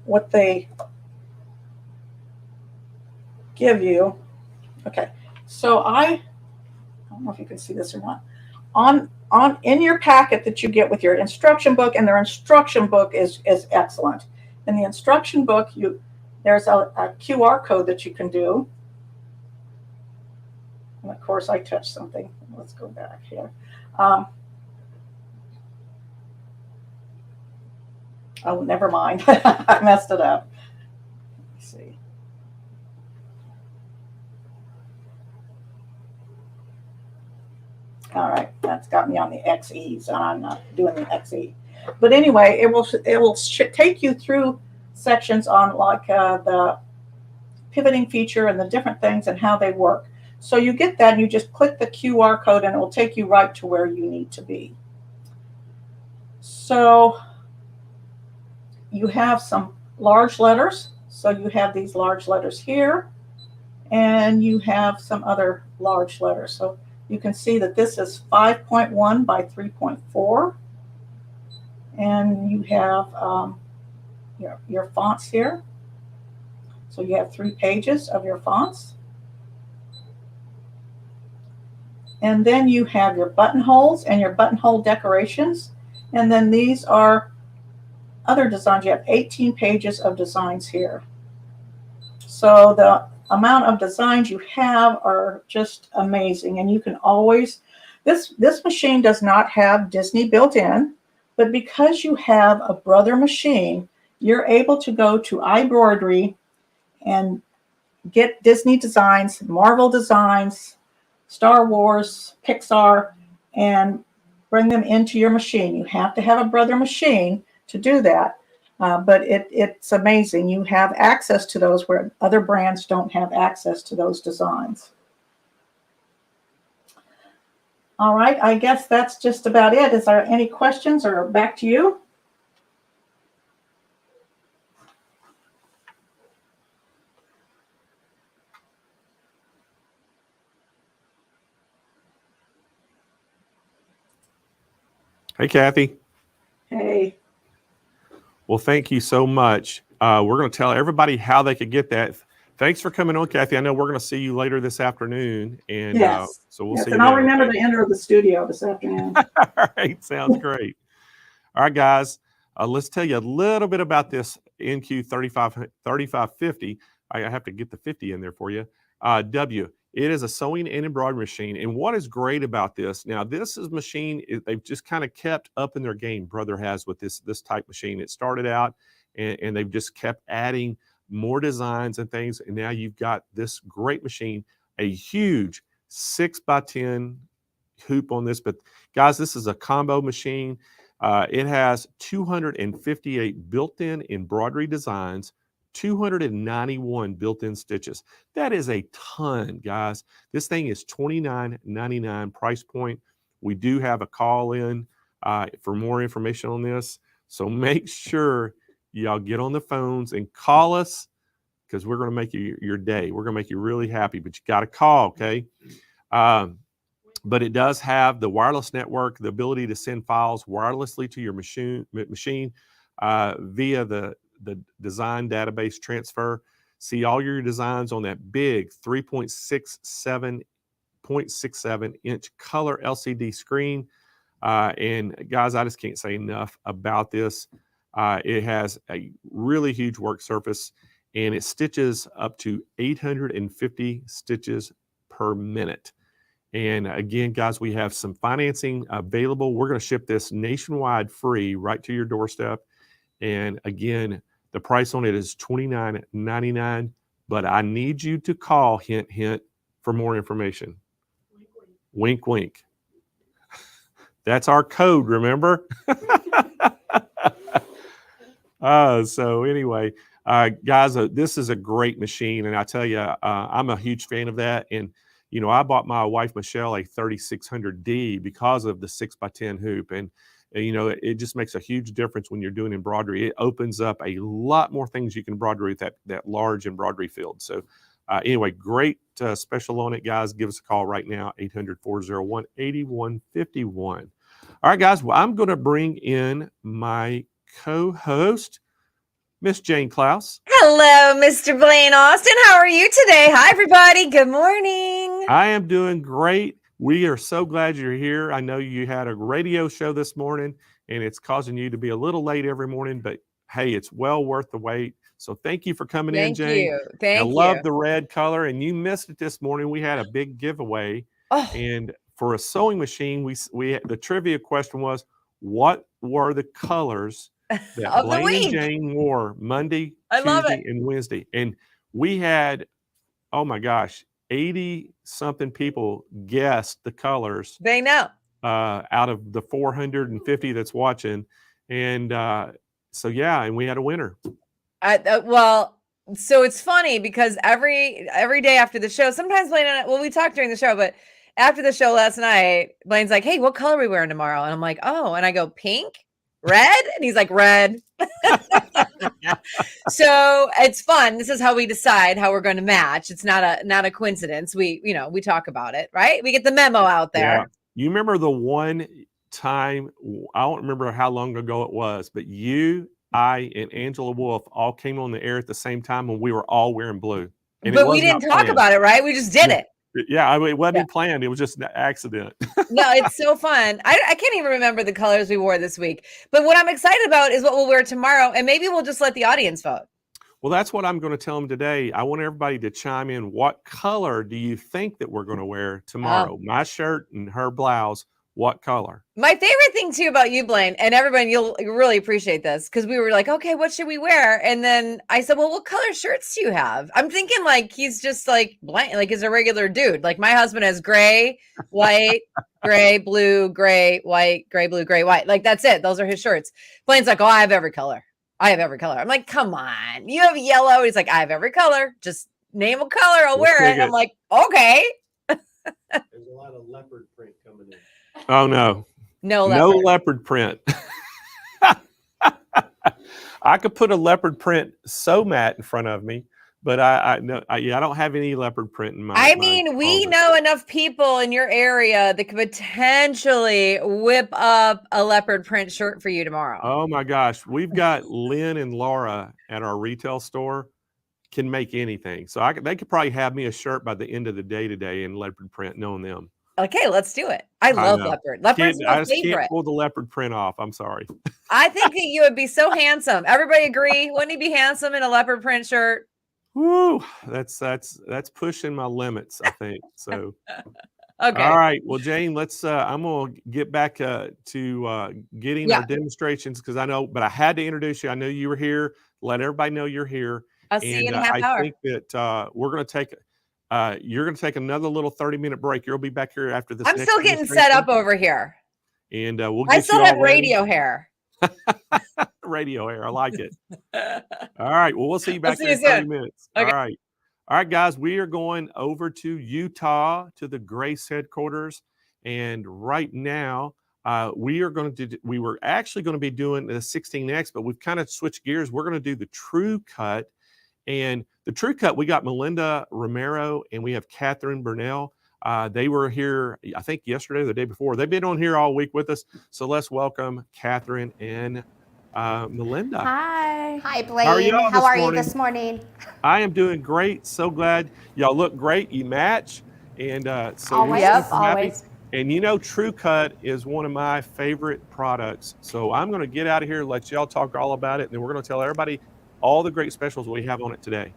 what they give you. Okay, so I don't know if you can see this or not. On in your packet that you get with your instruction book, and their instruction book is excellent. In the instruction book, there's a QR code that you can do. And of course, I touched something. Let's go back here. Oh, never mind. I messed it up. Let's see. All right, that's got me on the XE, so I'm not doing the XE. But anyway, it will take you through sections on like the pivoting feature and the different things and how they work. So you get that, and you just click the QR code, and it will take you right to where you need to be. So you have some large letters. So you have these large letters here, and you have some other large letters. So you can see that this is 5.1 by 3.4. And you have your fonts here. So you have 3 pages of your fonts. And then you have your buttonholes and your buttonhole decorations. And then these are other designs. You have 18 pages of designs here. So the amount of designs you have are just amazing. And you can always, this machine does not have Disney built in, but because you have a brother machine, you're able to go to Embroidery and get Disney designs, Marvel designs, Star Wars, Pixar, and bring them into your machine. You have to have a brother machine to do that, but it's amazing. You have access to those where other brands don't have access to those designs. All right, I guess that's just about it. Is there any questions, or back to you? Hey, Kathy. Hey. Well, thank you so much. We're going to tell everybody how they could get that. Thanks for coming on, Kathy. I know we're going to see you later this afternoon, and Yes. so we'll Yes, see you and I'll then, remember okay? to enter the studio this afternoon. All right, sounds great. All right, guys, let's tell you a little bit about this NQ 3550. I have to get the 50 in there for you. W. It is a sewing and embroidery machine. And what is great about this, now this is machine, they've just kind of kept up in their game, Brother has, with this type machine. It started out and they've just kept adding more designs and things. And now you've got this great machine, a huge 6x10 hoop on this. But guys, this is a combo machine. It has 258 built-in embroidery designs, 291 built-in stitches. That is a ton, guys. This thing is $29.99 price point. We do have a call in for more information on this. So make sure y'all get on the phones and call us, because we're going to make your day. We're going to make you really happy, but you got to call, okay? But it does have the wireless network, the ability to send files wirelessly to your machine via the design database transfer. See all your designs on that big 3.67 inch color LCD screen. And guys, I just can't say enough about this. It has a really huge work surface, and it stitches up to 850 stitches per minute. And again, guys, we have some financing available. We're going to ship this nationwide free right to your doorstep. And again, the price on it is $29.99. But I need you to call, hint, hint, for more information. Wink, wink. Wink, wink. That's our code, remember? So anyway, guys, this is a great machine. And I tell you, I'm a huge fan of that. And you know, I bought my wife, Michelle, a 3600D because of the 6x10 hoop. And, you know, it just makes a huge difference when you're doing embroidery. It opens up a lot more things you can embroider with that large embroidery field. So Anyway, great special on it, guys. Give us a call right now, 800-401-8151. All right, guys. Well, I'm going to bring in my co-host, Miss Jane Klaus. Hello, Mr. Blaine Austin. How are you today? Hi, everybody. Good morning. I am doing great. We are so glad you're here. I know you had a radio show this morning, and it's causing you to be a little late every morning, but hey, it's well worth the wait. So thank you for coming in, Jane. Thank I you. love the red color, and you missed it this morning. We had a big giveaway, and for a sewing machine, we the trivia question was, what were the colors that Blaine and Jane wore Monday, Tuesday, and Wednesday? And we had, oh my gosh, 80-something people guessed the colors. They know. Out of the 450 that's watching. And so, yeah, and we had a winner. Well, so it's funny because every day after the show, sometimes Blaine and I, well, we talked during the show, but after the show last night, Blaine's like, hey, what color are we wearing tomorrow? And I'm like, oh, and I go, pink? Red? And he's like, red. So it's fun. This is how we decide how we're going to match. It's not a coincidence. We talk about it, right? We get the memo out there. Yeah. You remember the one time, I don't remember how long ago it was, but you, I, and Angela Wolf all came on the air at the same time when we were all wearing blue. And but we didn't talk about it, right? We just did it. Yeah, I mean, it wasn't planned. It was just an accident. No, it's so fun. I can't even remember the colors we wore this week. But what I'm excited about is what we'll wear tomorrow. And maybe we'll just let the audience vote. Well, that's what I'm going to tell them today. I want everybody to chime in. What color do you think that we're going to wear tomorrow? My shirt and her blouse. What color? My favorite thing too about you, Blaine, and everyone, you'll really appreciate this, because we were like, okay, what should we wear? And then I said, well, what color shirts do you have? I'm thinking like he's just like Blaine, like he's a regular dude. Like my husband has gray, white, gray, blue, gray, white, gray, blue, gray, white. Like that's it. Those are his shirts. Blaine's like, oh, I have every color. I have every color. I'm like, come on, you have yellow. He's like, I have every color. Just name a color, I'll wear it. I'm like, okay. There's a lot of leopard print coming in. Oh no. No leopard print. I could put a leopard print sew mat in front of me, but I don't have any leopard print in my. I mean, we know enough people in your area that could potentially whip up a leopard print shirt for you tomorrow. Oh my gosh, we've got Lynn and Laura at our retail store. Can make anything, so they could probably have me a shirt by the end of the day today in leopard print, knowing them. Okay, let's do it. I love leopard. Leopard's my I just favorite. can't pull the leopard print off. I'm sorry. I think that you would be so handsome. Everybody agree? Wouldn't he be handsome in a leopard print shirt? Woo! That's pushing my limits, I think. So. Okay. All right. Well, Jane, let's. I'm gonna get back to getting our demonstrations because I know, but I had to introduce you. I know you were here. Let everybody know you're here. I'll see you in a half hour. I think that we're going to take. You're going to take another little 30-minute break. You'll be back here after this. I'm still getting set up over here. And we'll. I still have radio hair. Radio hair. I like it. All right. Well, we'll see you back in 30 minutes. Okay. All right. All right, guys. We are going over to Utah to the Grace headquarters, and right now we were actually going to be doing the 16X, but we've kind of switched gears. We're going to do the True Cut. And the True Cut, we got Melinda Romero and we have Catherine Burnell. They were here, I think, yesterday or the day before. They've been on here all week with us. So let's welcome Catherine and Melinda. Hi. Hi, Blaine. How are you this morning? I am doing great. So glad. Y'all look great. You match. And so always. we're super happy. Always. And you know, True Cut is one of my favorite products. So I'm going to get out of here, let y'all talk all about it. And then we're going to tell everybody all the great specials we have on it today.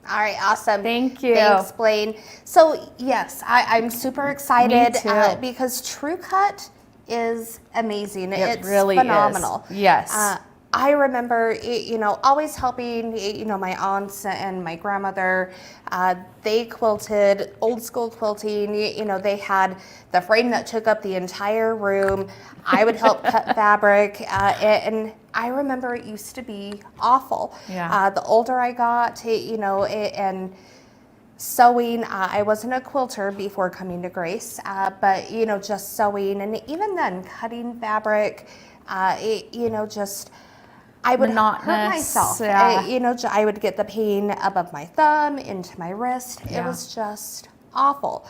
All right, awesome. Thank you. Thanks, Blaine. So yes, I'm super excited because True Cut is amazing. It's really phenomenal. Is. Yes. I remember, always helping, my aunts and my grandmother. They quilted, old school quilting. They had the frame that took up the entire room. I would help cut fabric, and I remember it used to be awful. Yeah. The older I got, and sewing, I wasn't a quilter before coming to Grace, but just sewing, and even then cutting fabric, just I would hurt monotonous. myself. Yeah. You know, I would get the pain above my thumb, into my wrist. It Yeah. was just awful.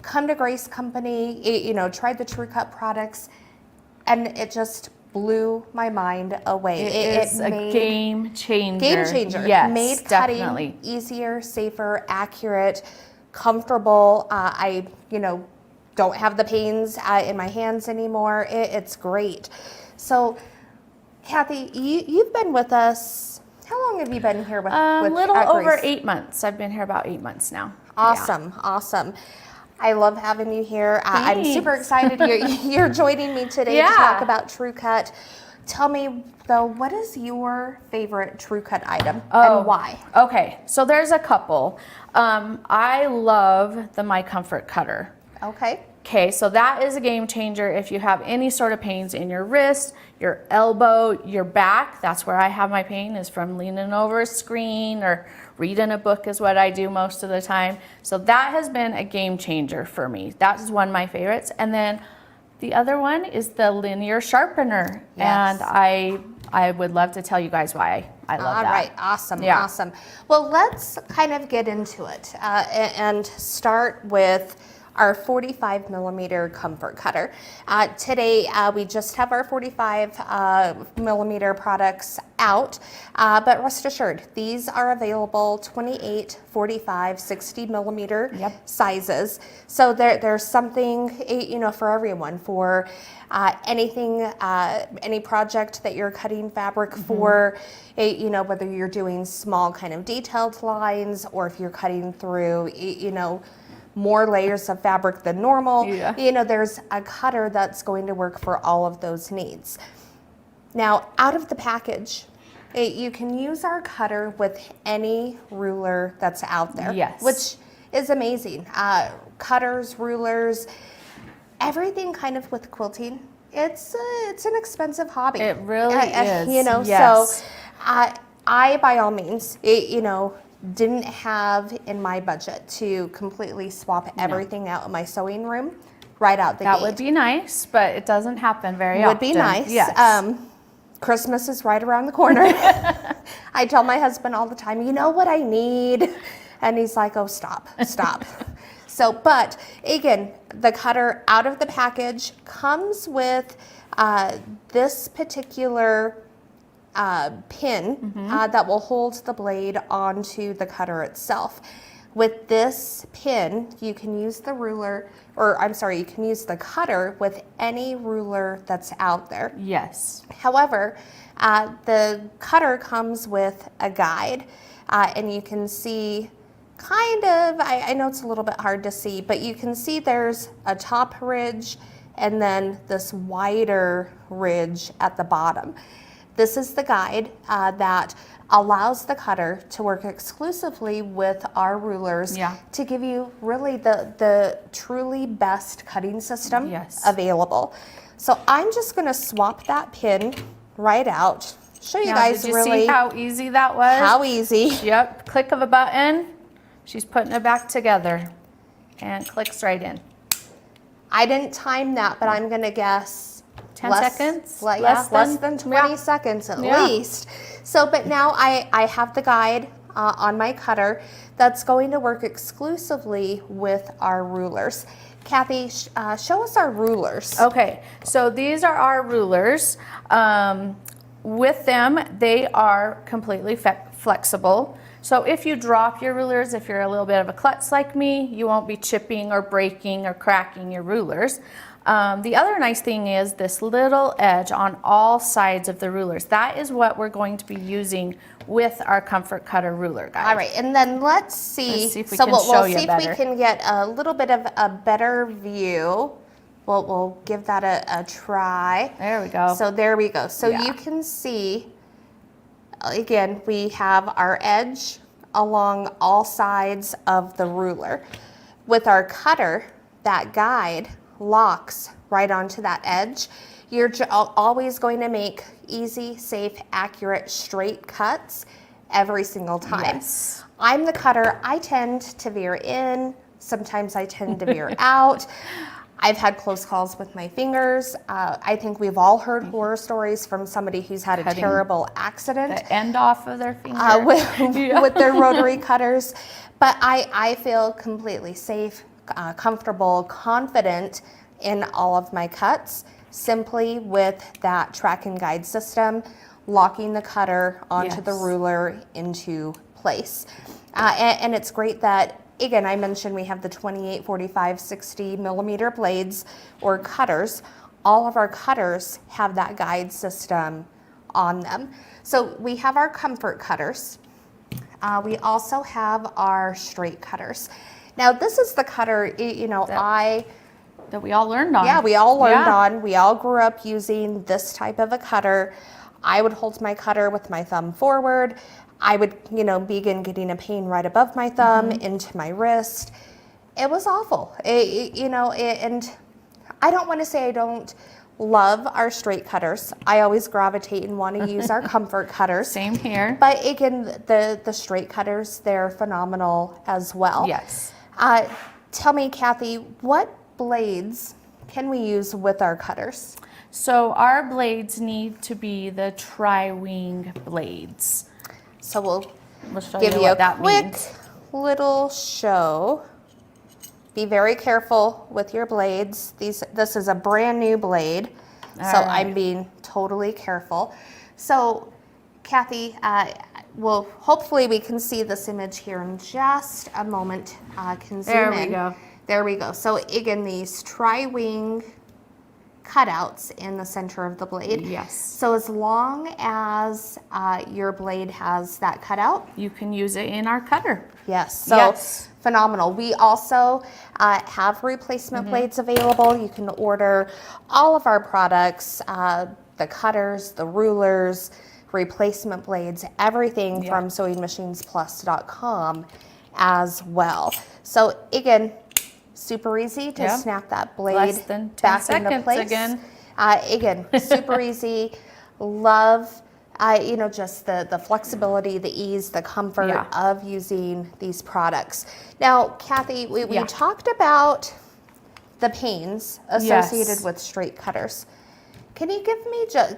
Come to Grace Company, you know, tried the True Cut products, and it just blew my mind away. It is a made- game changer. Game changer. Yes, Made definitely. cutting easier, safer, accurate, comfortable. I, you know, don't have the pains in my hands anymore. It's great. So, Kathy, you've been with us. How long have you been here with A little at over Grace? 8 months. I've been here about 8 months now. Awesome, awesome. I love having you here. I'm super excited you're joining me today to Yeah. talk about True Cut. Tell me though, what is your favorite True Cut item and why? Okay, so there's a couple. I love the My Comfort Cutter. Okay. Okay, so that is a game changer if you have any sort of pains in your wrist, your elbow, your back. That's where I have my pain, is from leaning over a screen or reading a book is what I do most of the time. So that has been a game changer for me. That is one of my favorites. And then the other one is the linear sharpener. Yes. And I would love to tell you guys why I love that. All right, awesome, Yeah. awesome. Well, let's kind of get into it and start with our 45 millimeter comfort cutter. Today, we just have our 45 millimeter products out, but rest assured, these are available 28, 45, 60 millimeter Yep. sizes. So there's something, you know, for everyone, for anything, any project that you're cutting fabric for, you know, whether you're doing small kind of detailed lines or if you're cutting through, you know, more layers of fabric than normal. Yeah. You know, there's a cutter that's going to work for all of those needs. Now, out of the package, you can use our cutter with any ruler that's out there. Yes. Which is amazing. Cutters, rulers, everything kind of with quilting. It's an expensive hobby. It really is. You know, Yes. so I by all means, you know, didn't have in my budget to completely swap everything out in my sewing room right out the That gate. would be nice, but it doesn't happen very often. Would be nice. Yes. Christmas is right around the corner. I tell my husband all the time, you know what I need? And he's like, oh, stop. So, but again, the cutter out of the package comes with this particular pin that will hold the blade onto the cutter itself. With this pin, you can use the ruler, or I'm sorry, you can use the cutter with any ruler that's out there. Yes. However, the cutter comes with a guide, and you can see kind of, I know it's a little bit hard to see, but you can see there's a top ridge and then this wider ridge at the bottom. This is the guide that allows the cutter to work exclusively with our rulers to give you really the truly best cutting system available. So I'm just going to swap that pin right out. Show you guys did you really see how easy that was? how easy. Yep, click of a button. She's putting it back together and clicks right in. I didn't time that, but I'm going to guess 10 seconds? less than 20 seconds at least. So, but now I have the guide on my cutter that's going to work exclusively with our rulers. Kathy, show us our rulers. Okay, so these are our rulers. With them, they are completely flexible. So if you drop your rulers, if you're a little bit of a klutz like me, you won't be chipping or breaking or cracking your rulers. The other nice thing is this little edge on all sides of the rulers. That is what we're going to be using with our Comfort Cutter ruler guide. All right, and then let's see if we so can we'll show see you if better. we can get a little bit of a better view. We'll give that a try. There we go. So there we go. So Yeah. you can see, again, we have our edge along all sides of the ruler. With our cutter, that guide locks right onto that edge. You're always going to make easy, safe, accurate, straight cuts every single time. Yes. I'm the cutter. I tend to veer in. Sometimes I tend to veer out. I've had close calls with my fingers. I think we've all heard horror stories from somebody who's had a Cutting terrible accident The end off of their finger. with their rotary cutters. But I feel completely safe, comfortable, confident in all of my cuts simply with that track and guide system, locking the cutter onto the Yes. ruler into place. And it's great that, again, I mentioned we have the 28, 45, 60 millimeter blades or cutters. All of our cutters have that guide system on them. So we have our comfort cutters. We also have our straight cutters. Now this is the cutter, That we all learned on. yeah, we all learned Yeah. on. We all grew up using this type of a cutter. I would hold my cutter with my thumb forward. I would, begin getting a pain right above my thumb into my wrist. It was awful. And I don't want to say I don't love our straight cutters. I always gravitate and want to use our comfort cutters. Same here. But again, the straight cutters, they're phenomenal as well. Yes. Tell me, Kathy, what blades can we use with our cutters? So our blades need to be the tri-wing blades. So we'll show give you what a that quick means. little show. Be very careful with your blades. This is a brand new blade, so All I'm right. being totally careful. So, Kathy, hopefully we can see this image here in just a moment. Can zoom There we in. go. There we go. So again, these tri-wing cutouts in the center of the blade. Yes. So as long as your blade has that cutout, You can use it in our cutter. yes. So Yes. phenomenal. We also have replacement blades available. You can order all of our products, the cutters, the rulers, replacement blades, everything Yeah. from SewingMachinesPlus.com as well. So again, super easy to Yeah. snap that blade Less than 10 back into seconds place. again. Again, super easy. Love, just the flexibility, the ease, the comfort Yeah. of using these products. Now, Kathy, we Yeah. talked about the pains associated Yes. with straight cutters. Can you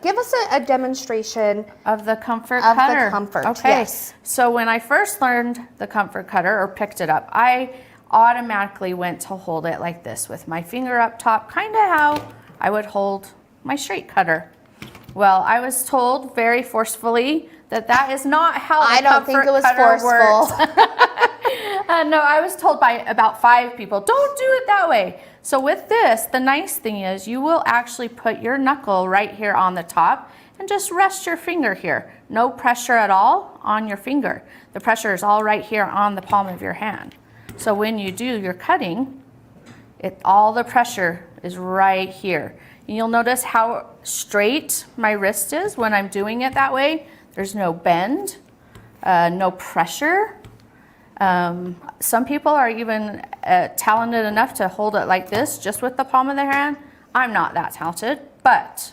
give us a demonstration? Of the comfort Of the cutter. comfort, Okay. yes. So when I first learned the comfort cutter or picked it up, I automatically went to hold it like this with my finger up top, kind of how I would hold my straight cutter. Well, I was told very forcefully that is not how the I don't think comfort it was cutter forceful. works. No, I was told by about 5 people, don't do it that way. So with this, the nice thing is you will actually put your knuckle right here on the top and just rest your finger here. No pressure at all on your finger. The pressure is all right here on the palm of your hand. So when you do your cutting, all the pressure is right here. And you'll notice how straight my wrist is when I'm doing it that way. There's no bend, no pressure. Some people are even talented enough to hold it like this, just with the palm of their hand. I'm not that talented, but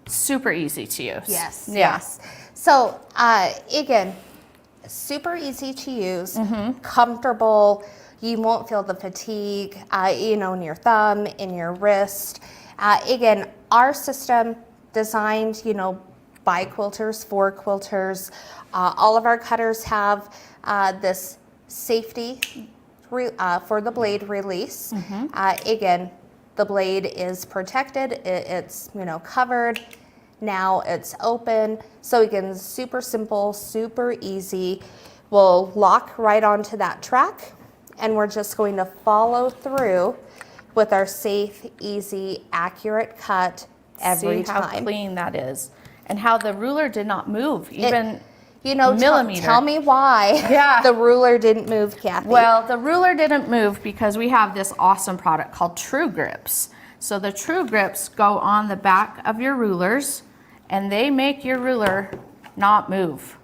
super easy to use. Yes, Yeah. yes. So again, super easy to use, comfortable. You won't feel the fatigue, in your thumb, in your wrist. Again, our system designed, by quilters, for quilters. All of our cutters have this safety for the blade release. Again, the blade is protected. It's covered. Now it's open. So again, super simple, super easy. We'll lock right onto that track, and we're just going to follow through with our safe, easy, accurate cut every See how time. clean that is, and how the ruler did not move, even millimeter. Tell me why Yeah. the ruler didn't move, Kathy. Well, the ruler didn't move because we have this awesome product called True Grips. So the True Grips go on the back of your rulers, and they make your ruler not move.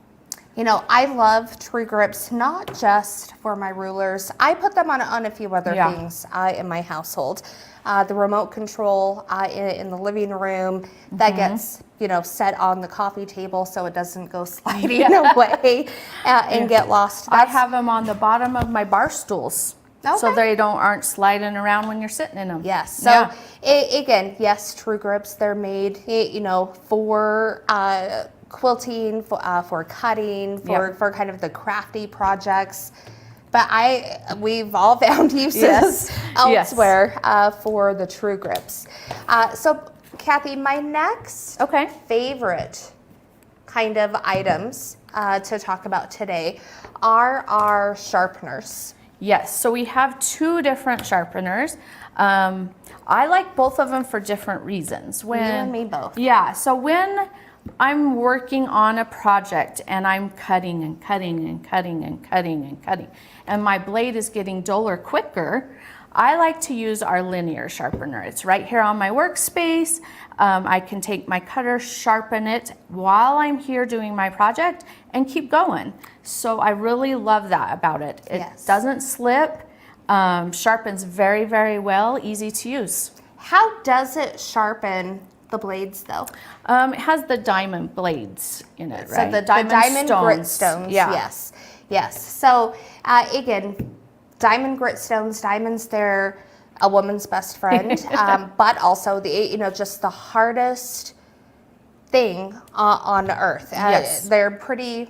I love True Grips, not just for my rulers. I put them on a few other Yeah. things in my household. The remote control in the living room that gets, set on the coffee table so it doesn't go sliding away and get lost. I have them on the bottom of my bar stools. so Okay. they aren't sliding around when you're sitting in them. Yes. So again, yes, true grips. They're made, for quilting, for cutting, for kind of the crafty projects. But we've all found uses Yes. elsewhere for the true grips. So, Kathy, my next Okay. favorite kind of items to talk about today are our sharpeners. Yes, so we have 2 different sharpeners. I like both of them for different reasons. You and me both. Yeah, so when I'm working on a project and I'm cutting and cutting and cutting and cutting and cutting, and my blade is getting duller quicker, I like to use our linear sharpener. It's right here on my workspace. I can take my cutter, sharpen it while I'm here doing my project, and keep going. So I really love that about it. It Yes. doesn't slip, sharpens very, very well, easy to use. How does it sharpen the blades, though? It has the diamond blades in it, right? So the diamond grit stones. Yeah. Yes. Yes. So again, diamond grit stones. Diamonds, they're a woman's best friend, but also just the hardest thing on earth. Yes. They're pretty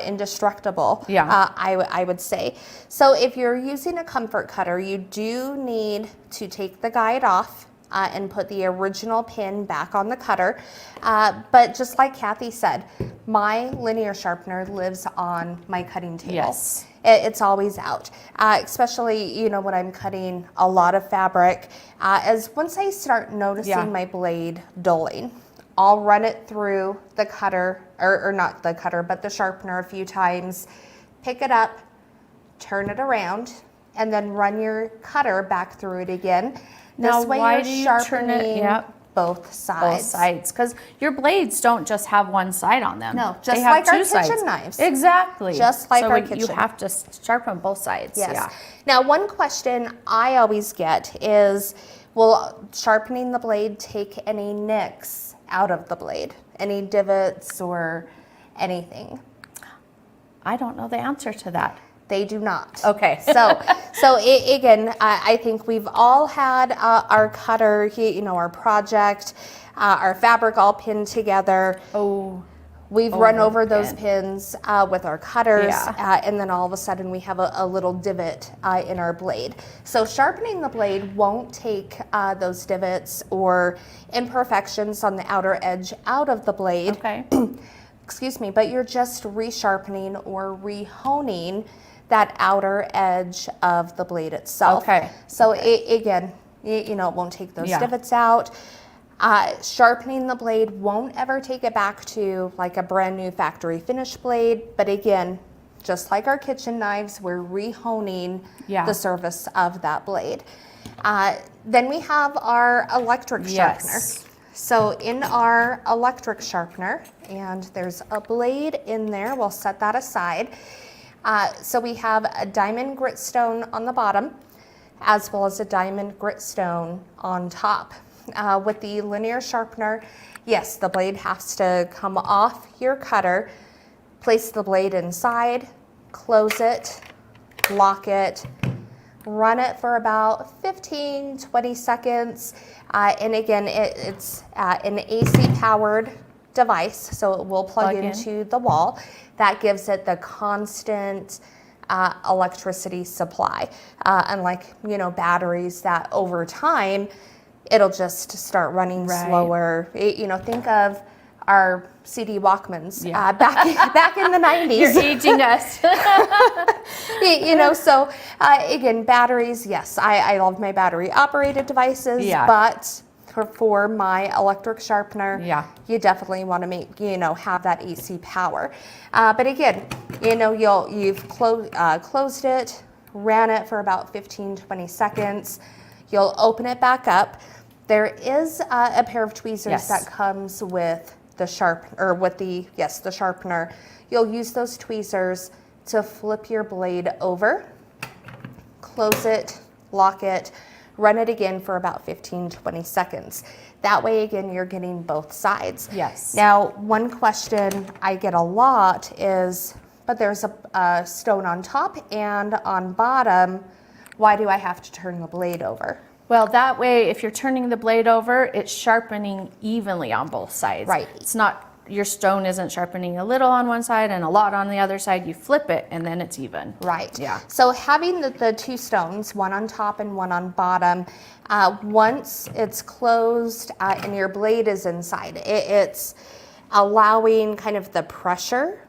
indestructible. Yeah. I would say. So if you're using a comfort cutter, you do need to take the guide off. And put the original pin back on the cutter. But just like Kathy said, my linear sharpener lives on my cutting table. Yes. It's always out, especially, when I'm cutting a lot of fabric. As once I start noticing my blade dulling, I'll run it through the cutter, or not the cutter, but the sharpener a few times, pick it up, turn it around, and then run your cutter back through it again. Now, This way why you're do you turn sharpening it? Yep. both sides. Both sides, because your blades don't just have one side on them. No, They just have like our 2 sides. kitchen knives. Exactly. Just like so our You kitchen. have to sharpen both sides. Yes. Yeah. Now, one question I always get is, will sharpening the blade take any nicks out of the blade? Any divots or anything? I don't know the answer to that. They do not. Okay. Again, I think we've all had our cutter, our project, our fabric all pinned together. Oh. We've run over those pins with our cutters, Yeah. and then all of a sudden we have a little divot in our blade. So sharpening the blade won't take those divots or imperfections on the outer edge out of the blade. Okay. Excuse me, but you're just resharpening or rehoning that outer edge of the blade itself. Okay. So again, it won't take those divots out. Sharpening the blade won't ever take it back to like a brand new factory finished blade. But again, just like our kitchen knives, we're rehoning the surface of that blade. Then we have our electric sharpener. So in our electric sharpener, and there's a blade in there, we'll set that aside. So we have a diamond grit stone on the bottom, as well as a diamond grit stone on top. With the linear sharpener, yes, the blade has to come off your cutter, place the blade inside, close it, lock it, run it for about 15-20 seconds. And again, it's an AC powered device, so it will plug into the wall. That gives it the constant electricity supply. Unlike, batteries that over time, it'll just start running slower. Think of our CD Walkmans back in the 90s. You're aging us. So again, batteries, yes, I love my battery operated devices, but for my electric sharpener, you definitely want to make, have that AC power. But again, you've closed it, ran it for about 15-20 seconds. You'll open it back up. There is a pair of tweezers that comes with the the sharpener. You'll use those tweezers to flip your blade over, close it, lock it, run it again for about 15-20 seconds. That way, again, you're getting both sides. Yes. Now, one question I get a lot is, but there's a stone on top and on bottom. Why do I have to turn the blade over? Well, that way, if you're turning the blade over, it's sharpening evenly on both sides. Right. It's not, your stone isn't sharpening a little on one side and a lot on the other side. You flip it and then it's even. Right. Yeah. So having the two stones, one on top and one on bottom, once it's closed and your blade is inside, it's allowing kind of the pressure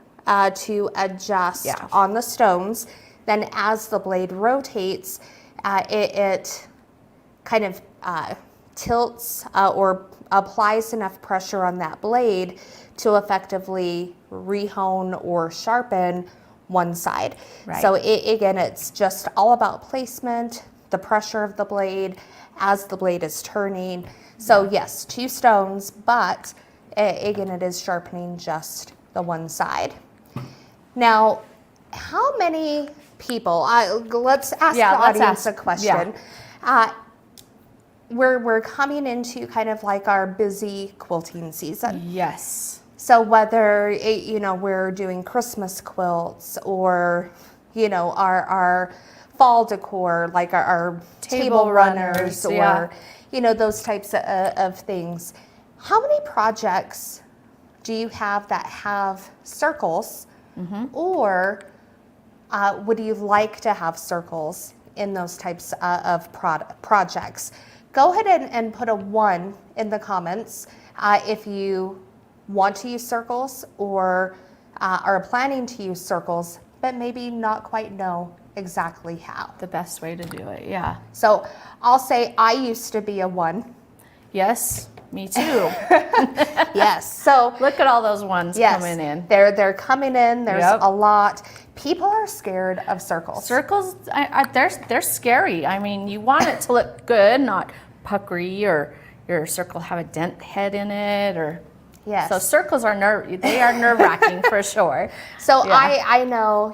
to adjust on the stones. Then as the blade rotates, it kind of tilts or applies enough pressure on that blade to effectively rehone or sharpen one side. Right. So again, it's just all about placement, the pressure of the blade as the blade is turning. So yes, two stones, but again, it is sharpening just the one side. Now, how many people, let's ask the audience a question. We're coming into kind of like our busy quilting season. Yes. So whether we're doing Christmas quilts or our fall decor, like our table runners or those types of things. How many projects do you have that have circles, or would you like to have circles in those types of projects? Go ahead and put a 1 in the comments if you want to use circles or are planning to use circles, but maybe not quite know exactly how. The best way to do it, yeah. So I'll say I used to be a 1. Yes, me too. Yes. So Look at all those ones coming in. They're coming in. There's a lot. People are scared of circles. Circles, they're scary. I mean, you want it to look good, not puckery or your circle have a dent head in it or. Yes. So circles are nerve-wracking for sure. So I know,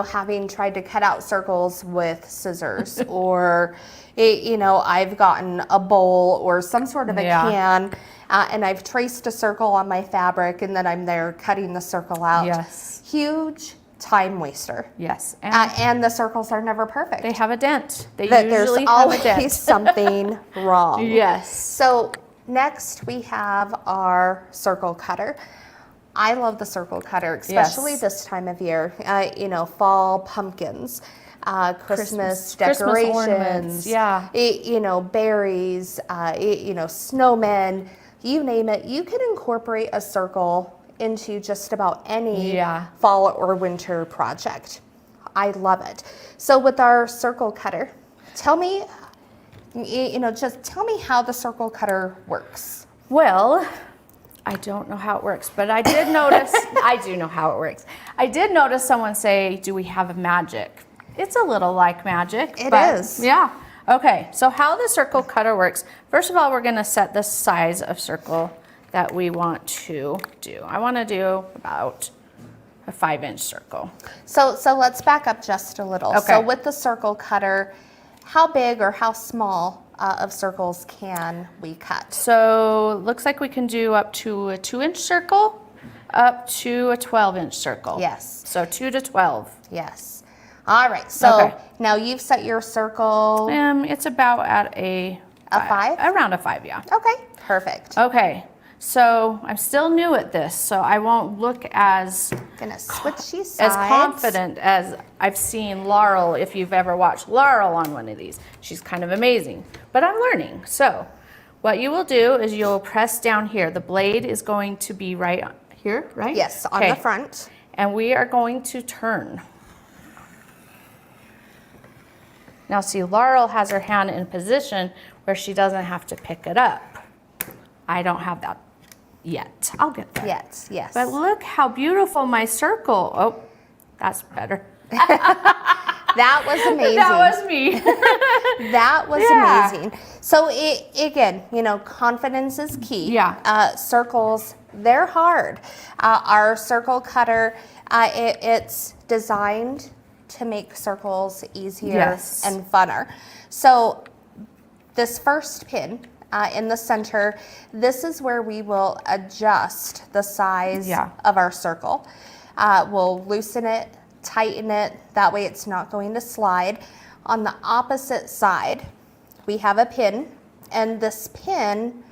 having tried to cut out circles with scissors or, I've gotten a bowl or some sort of a can and I've traced a circle on my fabric and then I'm there cutting the circle out. Yes. Huge time waster. Yes. And the circles are never perfect. They have a dent. They There's usually have always a dent. something wrong. Yes. So next we have our circle cutter. I love the circle cutter, especially this time of year. Fall pumpkins, Christmas decorations, ornaments, berries, snowmen, you name it. You can incorporate a circle into just about any fall or winter project. I love it. So with our circle cutter, tell me, just tell me how the circle cutter works. Well, I don't know how it works, but I did notice, I do know how it works. I did notice someone say, do we have a magic? It's a little like magic. It is. Yeah. Okay, so how the circle cutter works. First of all, we're gonna set the size of circle that we want to do. I wanna do about a 5-inch circle. So let's back up just a little. Okay. So with the circle cutter, how big or how small of circles can we cut? So looks like we can do up to a 2-inch circle, up to a 12-inch circle. Yes. So 2 to 12. Yes. All right. So Okay. now you've set your circle. It's about at a 5? Around a 5, yeah. Okay. Perfect. Okay. So I'm still new at this, so I won't look as Gonna switch these as sides. confident as I've seen Laurel, if you've ever watched Laurel on one of these. She's kind of amazing, but I'm learning. So what you will do is you'll press down here. The blade is going to be right here, right? Yes, on Okay. the front. And we are going to turn. Now see, Laurel has her hand in position where she doesn't have to pick it up. I don't have that yet. I'll get there. Yes. Yes. But look how beautiful my circle. Oh, that's better. That was amazing. That was me. That was Yeah. amazing. So again, confidence is key. Yeah. Circles, they're hard. Our circle cutter, it's designed to make circles easier Yes. and funner. So this first pin in the center, this is where we will adjust the size of our circle. We'll loosen it, tighten it, that way it's not going to slide. On the opposite side, we have a pin, and this pin,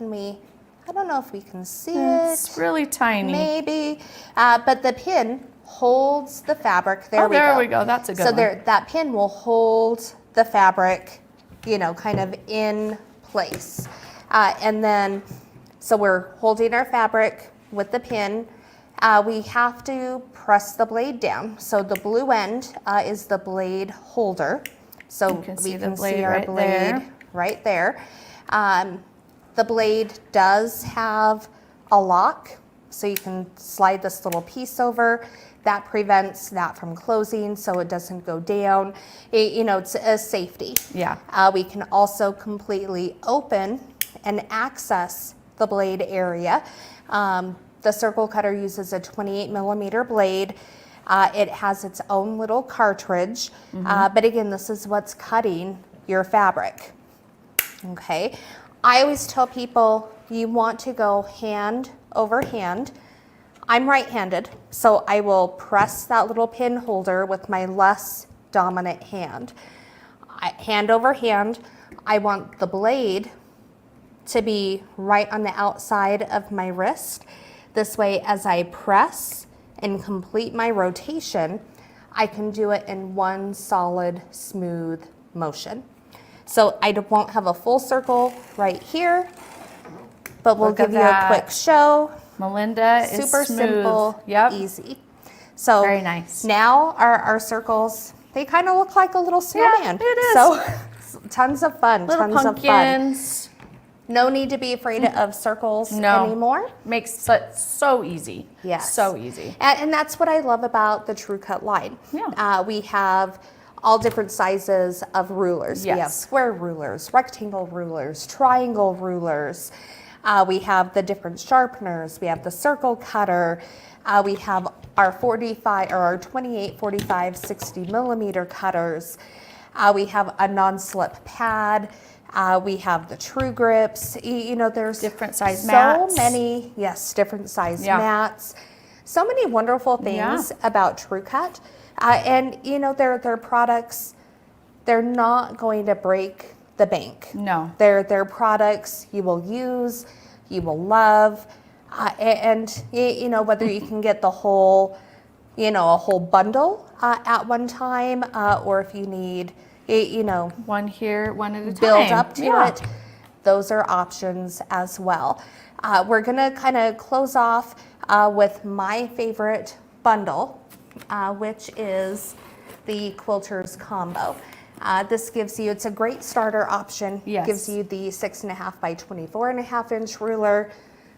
I don't know if we can see It's it. really tiny. Maybe, but the pin holds the fabric. There we go. That's a good So one. that pin will hold the fabric, kind of in place. And then, so we're holding our fabric with the pin. We have to press the blade down. So the blue end is the blade holder. So You can we see the can blade see our right blade there. right there. The blade does have a lock, so you can slide this little piece over. That prevents that from closing, so it doesn't go down. It's a safety. Yeah. We can also completely open and access the blade area. The circle cutter uses a 28 millimeter blade. It has its own little cartridge, but again, this is what's cutting your fabric. Okay, I always tell people you want to go hand over hand. I'm right-handed, so I will press that little pin holder with my less dominant hand. Hand over hand, I want the blade to be right on the outside of my wrist. This way, as I press and complete my rotation, I can do it in one solid, smooth motion. So I won't have a full circle right here, but we'll Look at give you a that. quick show. Melinda is Super smooth. simple, Yep. easy. So Very nice. now our circles, they kind of look like a little snowman. it is. So tons of fun, Little tons of fun. pumpkins. No need to be afraid of circles No. anymore. Makes it so easy. Yes. So easy. And that's what I love about the True Cut line. Yeah. We have all different sizes of rulers. We have Yes. square rulers, rectangle rulers, triangle rulers. We have the different sharpeners. We have the circle cutter. We have our 45 or our 28, 45, 60 millimeter cutters. We have a non-slip pad. We have the True Grips. There's Different size so mats. many, yes, different size Yeah. mats. So many wonderful things about True Cut. And their products, they're not going to break the bank. No. They're products you will use, you will love, and whether you can get the whole, a whole bundle at one time, or if you need, One here, one at a time. build up to Yeah. it, those are options as well. We're gonna kind of close off with my favorite bundle, which is the Quilters Combo. This gives you, it's a great starter option. Yes. Gives you the 6.5 by 24.5 inch ruler,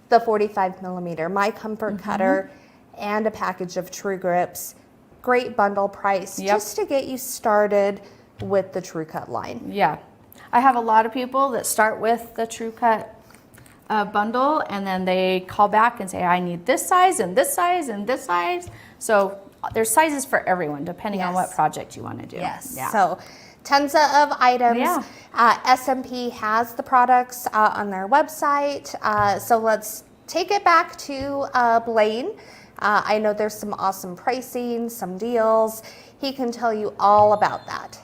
the 45 millimeter My Comfort cutter, and a package of True Grips. Great bundle price, Yep. just to get you started with the True Cut line. Yeah. I have a lot of people that start with the True Cut bundle, and then they call back and say, I need this size and this size and this size. So there's sizes for everyone, depending on what Yes. project you want to do. Yes. Yeah. So tons of items. Yeah. SMP has the products on their website. So let's take it back to Blaine. I know there's some awesome pricing, some deals. He can tell you all about that.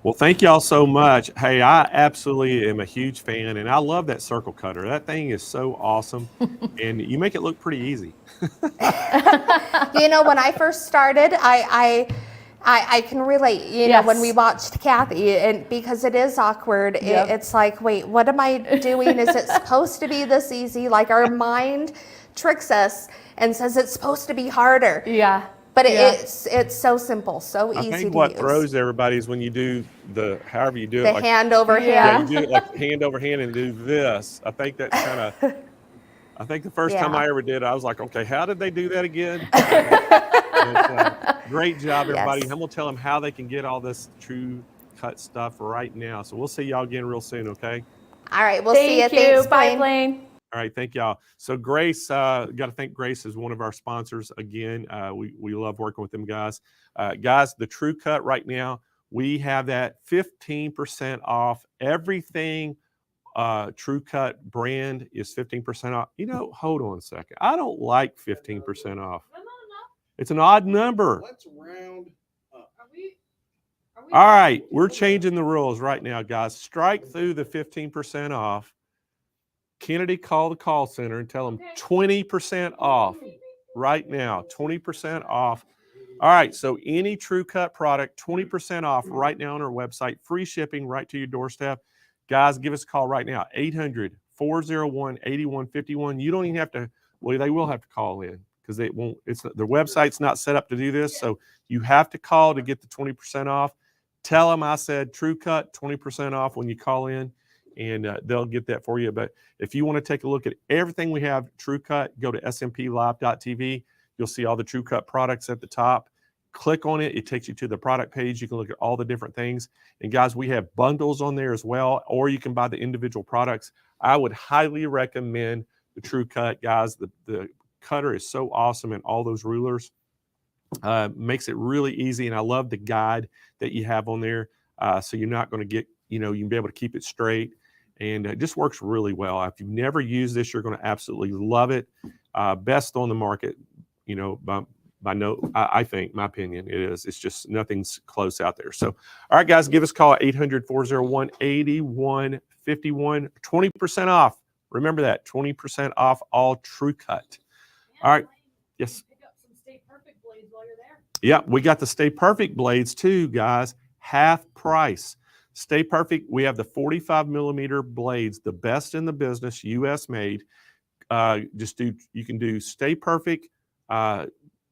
Well, thank y'all so much. Hey, I absolutely am a huge fan, and I love that circle cutter. That thing is so awesome, and you make it look pretty easy. When I first started, I can relate. Yes. When we watched Kathy, and because it is awkward, Yep. it's like, wait, what am I doing? Is it supposed to be this easy? Like our mind tricks us and says it's supposed to be harder. Yeah. But Yeah. it's so simple, so I easy think to what use. throws everybody is when you do however you do The it, like, hand over Yeah. hand. you do it like hand over hand and do this. I think that's kind of. I think the first time Yeah. I ever did, I was like, okay, how did they do that again? But, great job, everybody. Yes. I'm gonna tell them how they can get all this True Cut stuff right now. So we'll see y'all again real soon. Okay. All right, we'll see you. Thank you. Thanks, Bye, Blaine. All Blaine. right, thank y'all. So Grace, got to thank Grace as one of our sponsors again. We love working with them guys. Guys, the True Cut right now, we have that 15% off everything. True Cut brand is 15% off. Hold on a second. I don't like 15% off. No, no, no. It's an odd number. Let's round up. Are we All done? right, we're changing the rules right now, guys. Strike through the 15% off. Kennedy, call the call center and tell them Okay. 20% off right now. 20% off. All right, so any True Cut product, 20% off right now on our website. Free shipping right to your doorstep. Guys, give us a call right now. 800-401-8151. You don't even have to, well, they will have to call in because they won't, their website's not set up to do this. So you have to call to get the 20% off. Tell them I said True Cut, 20% off when you call in, and they'll get that for you. But if you want to take a look at everything we have True Cut, go to smplive.tv. You'll see all the True Cut products at the top. Click on it. It takes you to the product page. You can look at all the different things. And guys, we have bundles on there as well, or you can buy the individual products. I would highly recommend the True Cut, guys. The cutter is so awesome, and all those rulers makes it really easy. And I love the guide that you have on there. So you're not going to get, you can be able to keep it straight. And it just works really well. If you've never used this, you're going to absolutely love it. Best on the market, by no, I think, my opinion, it is. It's just nothing's close out there. So, all right, guys, give us a call at 800-401-8151. 20% off. Remember that, 20% off all True Cut. All right. Yes. Pick up some Stay Perfect blades while you're there. Yeah, we got the Stay Perfect blades too, guys. Half price. Stay Perfect. We have the 45 millimeter blades, the best in the business, U.S. made. You can do Stay Perfect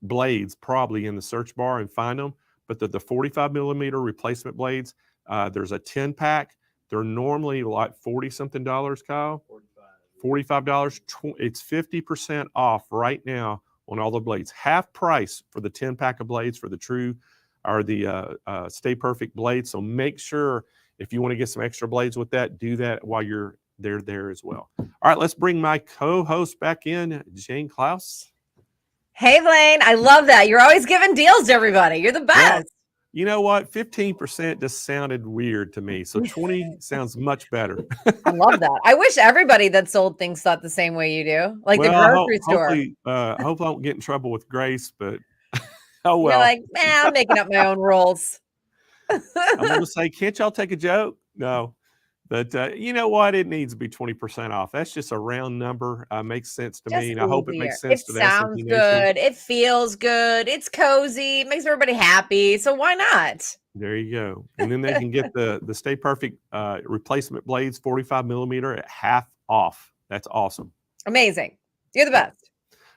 blades probably in the search bar and find them. But the 45 millimeter replacement blades, there's a 10 pack. They're normally like $40 something, Kyle. $45. It's 50% off right now on all the blades. Half price for the 10 pack of blades for the True or the Stay Perfect blades. So make sure if you want to get some extra blades with that, do that while you're there as well. All right, let's bring my co-host back in, Jane Klaus. Hey, Blaine. I love that. You're always giving deals to everybody. You're the best. Well, you know what? 15% just sounded weird to me. So 20 sounds much better. I love that. I wish everybody that sold things thought the same way you do, like the grocery store. Hopefully, I hope I don't get in trouble with Grace, but oh well. You're like, I'm making up my own rules. I'm going to say, can't y'all take a joke? No. But you know what? It needs to be 20% off. That's just a round number. Makes sense to me. And I hope it makes sense to the sounds S&P good. Nation. It feels good. It's cozy. It makes everybody happy. So why not? There you go. And then they can get the Stay Perfect replacement blades, 45 millimeter at half off. That's awesome. Amazing. You're the best.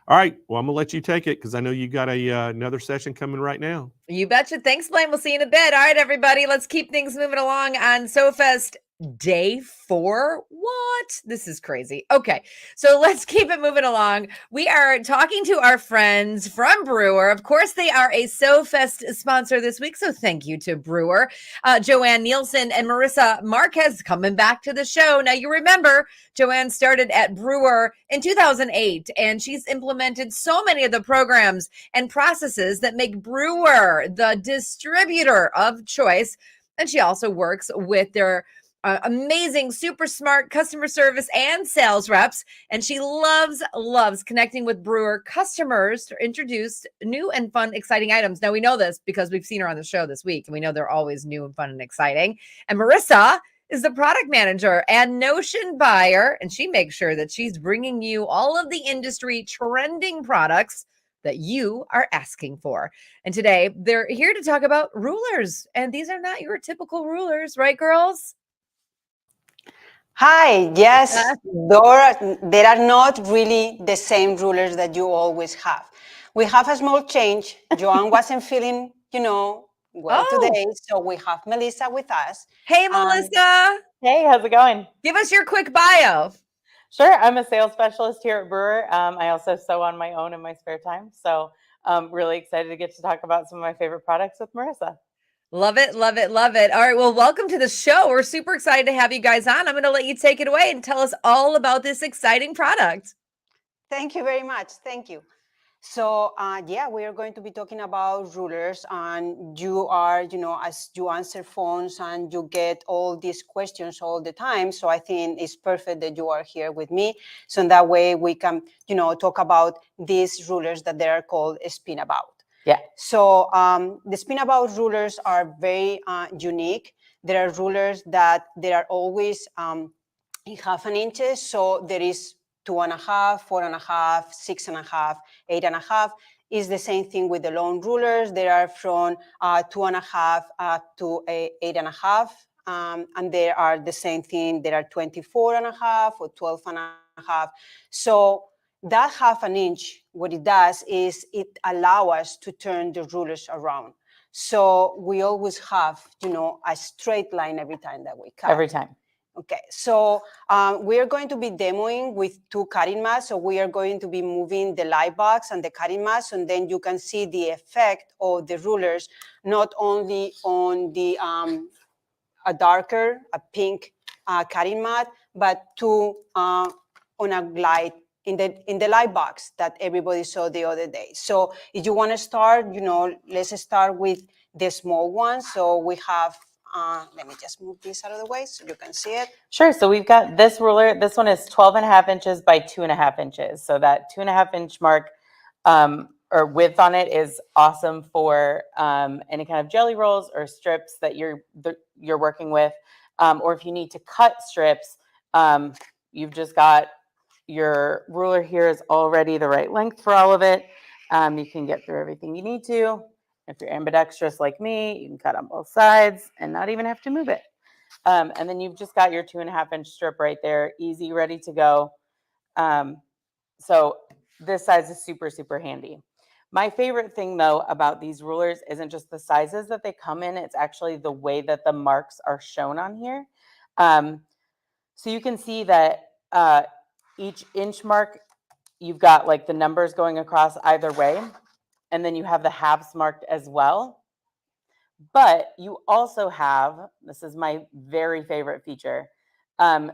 All right. Well, I'm going to let you take it because I know you got another session coming right now. You betcha. Thanks, Blaine. We'll see you in a bit. All right, everybody. Let's keep things moving along on SewFest Day 4. What? This is crazy. Okay, so let's keep it moving along. We are talking to our friends from Brewer. Of course, they are a SewFest sponsor this week, so thank you to Brewer. Joanne Nielsen and Marissa Marquez coming back to the show. Now, you remember Joanne started at Brewer in 2008, and she's implemented so many of the programs and processes that make Brewer the distributor of choice. And she also works with their amazing, super smart customer service and sales reps. And she loves connecting with Brewer customers to introduce new and fun, exciting items. Now, we know this because we've seen her on the show this week, and we know they're always new and fun and exciting. And Marissa is the product manager and Notion buyer, and she makes sure that she's bringing you all of the industry trending products that you are asking for. And today, they're here to talk about rulers. And these are not your typical rulers, right, girls? Hi, yes, there are not really the same rulers that you always have. We have a small change. Joanne wasn't feeling, well today, so we have Melissa with us. Hey, Melissa. Hey, how's it going? Give us your quick bio. Sure, I'm a sales specialist here at Brewer. I also sew on my own in my spare time, so I'm really excited to get to talk about some of my favorite products with Marissa. Love it, love it, love it. All right, well, welcome to the show. We're super excited to have you guys on. I'm going to let you take it away and tell us all about this exciting product. Thank you very much. Thank you. So, we are going to be talking about rulers, and you are, as you answer phones and you get all these questions all the time. So I think it's perfect that you are here with me. So in that way we can, talk about these rulers that they are called spin about. Yeah. So the spin-about rulers are very unique. There are rulers that they are always in 1/2 inches. So there is 2.5, 4.5, 6.5, 8.5. Is the same thing with the long rulers. They are from 2.5 to 8.5. And there are the same thing. There are 24.5 or 12.5. So that 1/2 inch, what it does is it allows us to turn the rulers around. So we always have, a straight line every time that we cut. Every time. Okay, so we are going to be demoing with 2 cutting mats. So we are going to be moving the light box and the cutting mats, and then you can see the effect of the rulers, not only on the a darker, a pink cutting mat, but on a light in the light box that everybody saw the other day. So if you want to start, let's start with the small one. So we have. Let me just move this out of the way so you can see it. Sure. So we've got this ruler. This one is 12.5 inches by 2.5 inches. So that 2.5 inch mark or width on it is awesome for any kind of jelly rolls or strips that you're working with. Or if you need to cut strips, you've just got your ruler here is already the right length for all of it. You can get through everything you need to. If you're ambidextrous like me, you can cut on both sides and not even have to move it. And then you've just got your 2.5 inch strip right there, easy, ready to go. So this size is super, super handy. My favorite thing, though, about these rulers isn't just the sizes that they come in. It's actually the way that the marks are shown on here. So you can see that each inch mark, you've got like the numbers going across either way. And then you have the halves marked as well. But you also have, this is my very favorite feature,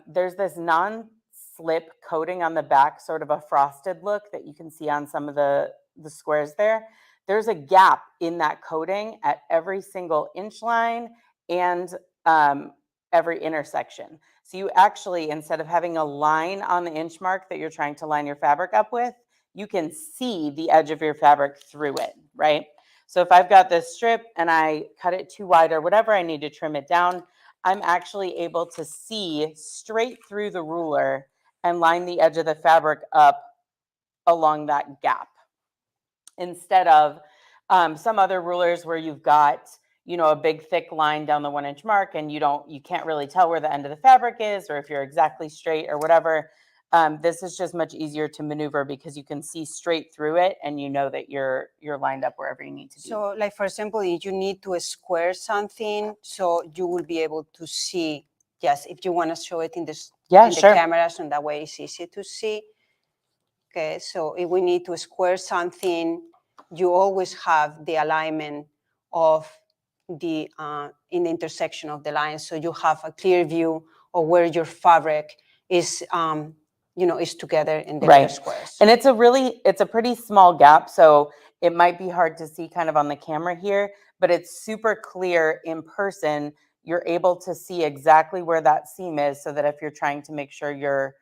there's this non-slip coating on the back, sort of a frosted look that you can see on some of the squares there. There's a gap in that coating at every single inch line and every intersection. So you actually, instead of having a line on the inch mark that you're trying to line your fabric up with, you can see the edge of your fabric through it, right? So if I've got this strip and I cut it too wide or whatever, I need to trim it down, I'm actually able to see straight through the ruler and line the edge of the fabric up along that gap. Instead of some other rulers where you've got, a big thick line down the 1 inch mark and you can't really tell where the end of the fabric is or if you're exactly straight or whatever. This is just much easier to maneuver because you can see straight through it and you know that you're lined up wherever you need to be. So like, for example, if you need to square something, so you will be able to see, yes, if you want to show it in the cameras, and that way it's easy to see. Okay, so if we need to square something, you always have the alignment of the in the intersection of the lines, so you have a clear view of where your fabric is is together in the squares. And it's a pretty small gap, so it might be hard to see kind of on the camera here, but it's super clear in person. You're able to see exactly where that seam is, so that if you're trying to make sure you're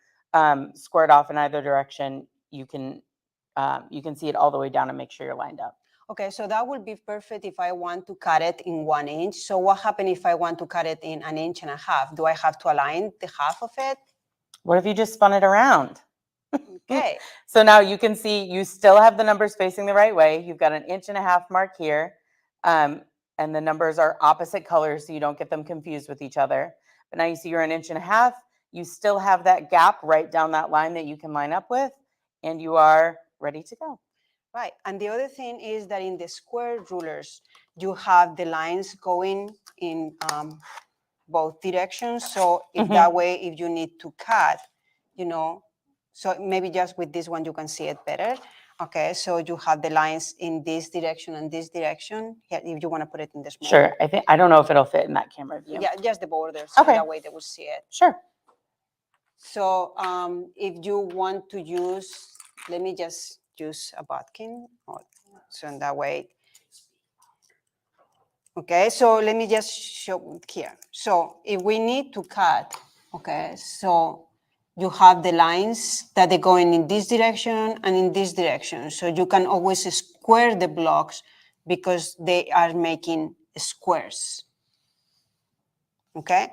squared off in either direction, you can see it all the way down and make sure you're lined up. Okay, so that would be perfect if I want to cut it in 1 inch. So what happens if I want to cut it in 1.5 inches? Do I have to align the half of it? What if you just spun it around? Okay. So now you can see you still have the numbers facing the right way. You've got an 1.5 inch mark here, and the numbers are opposite colors so you don't get them confused with each other. But now you see you're 1.5 inches. You still have that gap right down that line that you can line up with, and you are ready to go. Right, and the other thing is that in the square rulers, you have the lines going in both directions. So if that way, if you need to cut, so maybe just with this one, you can see it better. Okay, so you have the lines in this direction and this direction. Yeah, if you want to put it in the small. Sure, I don't know if it'll fit in that camera view. Yeah, just the borders. So that way they will see it. Sure. So if you want to use, let me just use a bodkin, so in that way. Okay, so let me just show here. So if we need to cut, okay, so you have the lines that are going in this direction and in this direction. So you can always square the blocks because they are making squares. Okay?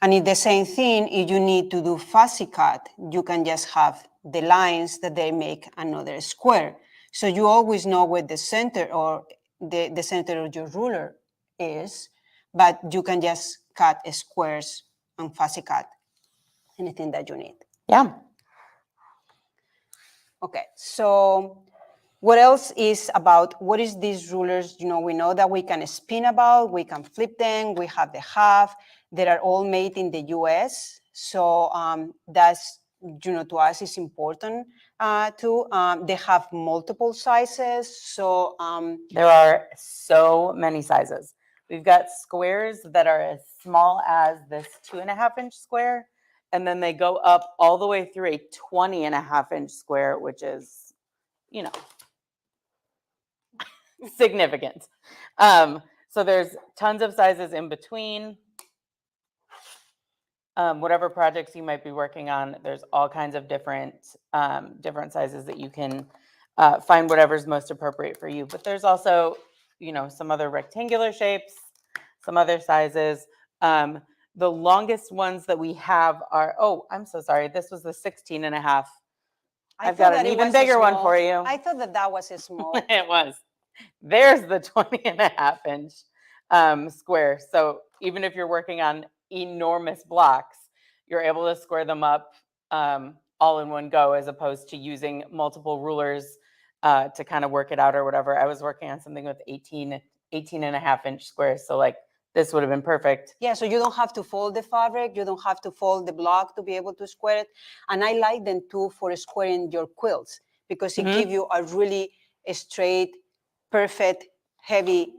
And it's the same thing if you need to do fussy cut, you can just have the lines that they make another square. So you always know where the center or the center of your ruler is, but you can just cut squares and fussy cut anything that you need. Yeah. Okay, so what else is about, what is these rulers? You know, we know that we can spin about, we can flip them, we have the half, they are all made in the US. So that's, you know, to us is important too. They have multiple sizes. So there are so many sizes. We've got squares that are as small as this 2.5-inch square. And then they go up all the way through a 20.5-inch square, which is, you know, significant. So there's tons of sizes in between. Whatever projects you might be working on, there's all kinds of different sizes that you can find whatever's most appropriate for you. But there's also, you know, some other rectangular shapes, some other sizes. The longest ones that we have are, oh, I'm so sorry. This was the 16.5. I've got an even bigger one for you. I thought that that was a small. It was. There's the 20.5-inch square. So even if you're working on enormous blocks, you're able to square them up all in one go, as opposed to using multiple rulers to kind of work it out or whatever. I was working on something with 18.5-inch squares. So like this would have been perfect. Yeah, so you don't have to fold the fabric, you don't have to fold the block to be able to square it. And I like them too for squaring your quilts, because it gives you a really straight, perfect, heavy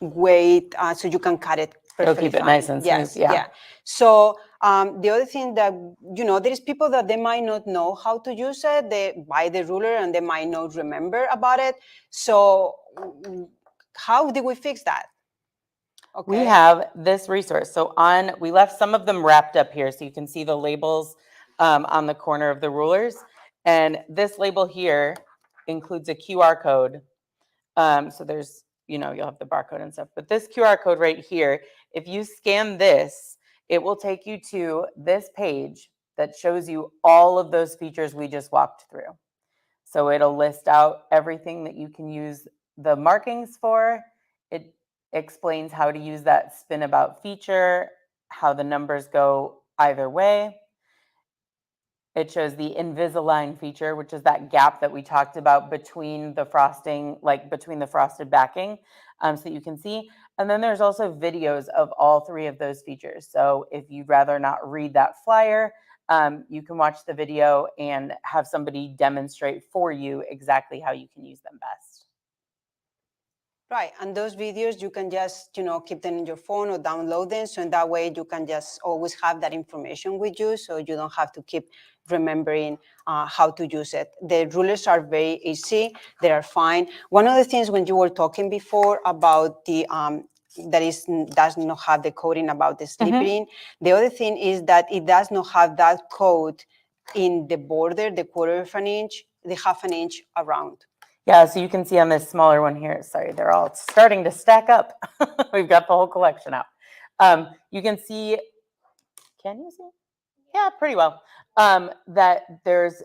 weight, so you can cut it perfectly. It'll keep it nice and smooth. Yeah. So the other thing that, you know, there is people that they might not know how to use it. They buy the ruler and they might not remember about it. So how did we fix that? Okay. We have this resource. So we left some of them wrapped up here, so you can see the labels on the corner of the rulers. And this label here includes a QR code. So there's, you know, you'll have the barcode and stuff. But this QR code right here, if you scan this, it will take you to this page that shows you all of those features we just walked through. So it'll list out everything that you can use the markings for. It explains how to use that spin about feature, how the numbers go either way. It shows the Invisalign feature, which is that gap that we talked about between the frosting, like between the frosted backing, so that you can see. And then there's also videos of all three of those features. So if you'd rather not read that flyer, you can watch the video and have somebody demonstrate for you exactly how you can use them best. Right, and those videos, you can just, you know, keep them in your phone or download them. So in that way, you can just always have that information with you, so you don't have to keep remembering how to use it. The rulers are very easy. They are fine. One of the things when you were talking before about the, does not have the coding about the slipping. The other thing is that it does not have that code in the border, the 1/4 of an inch, the 1/2 inch around. Yeah, so you can see on this smaller one here, sorry, they're all starting to stack up. We've got the whole collection out. You can see, can you see? Yeah, pretty well. That there's,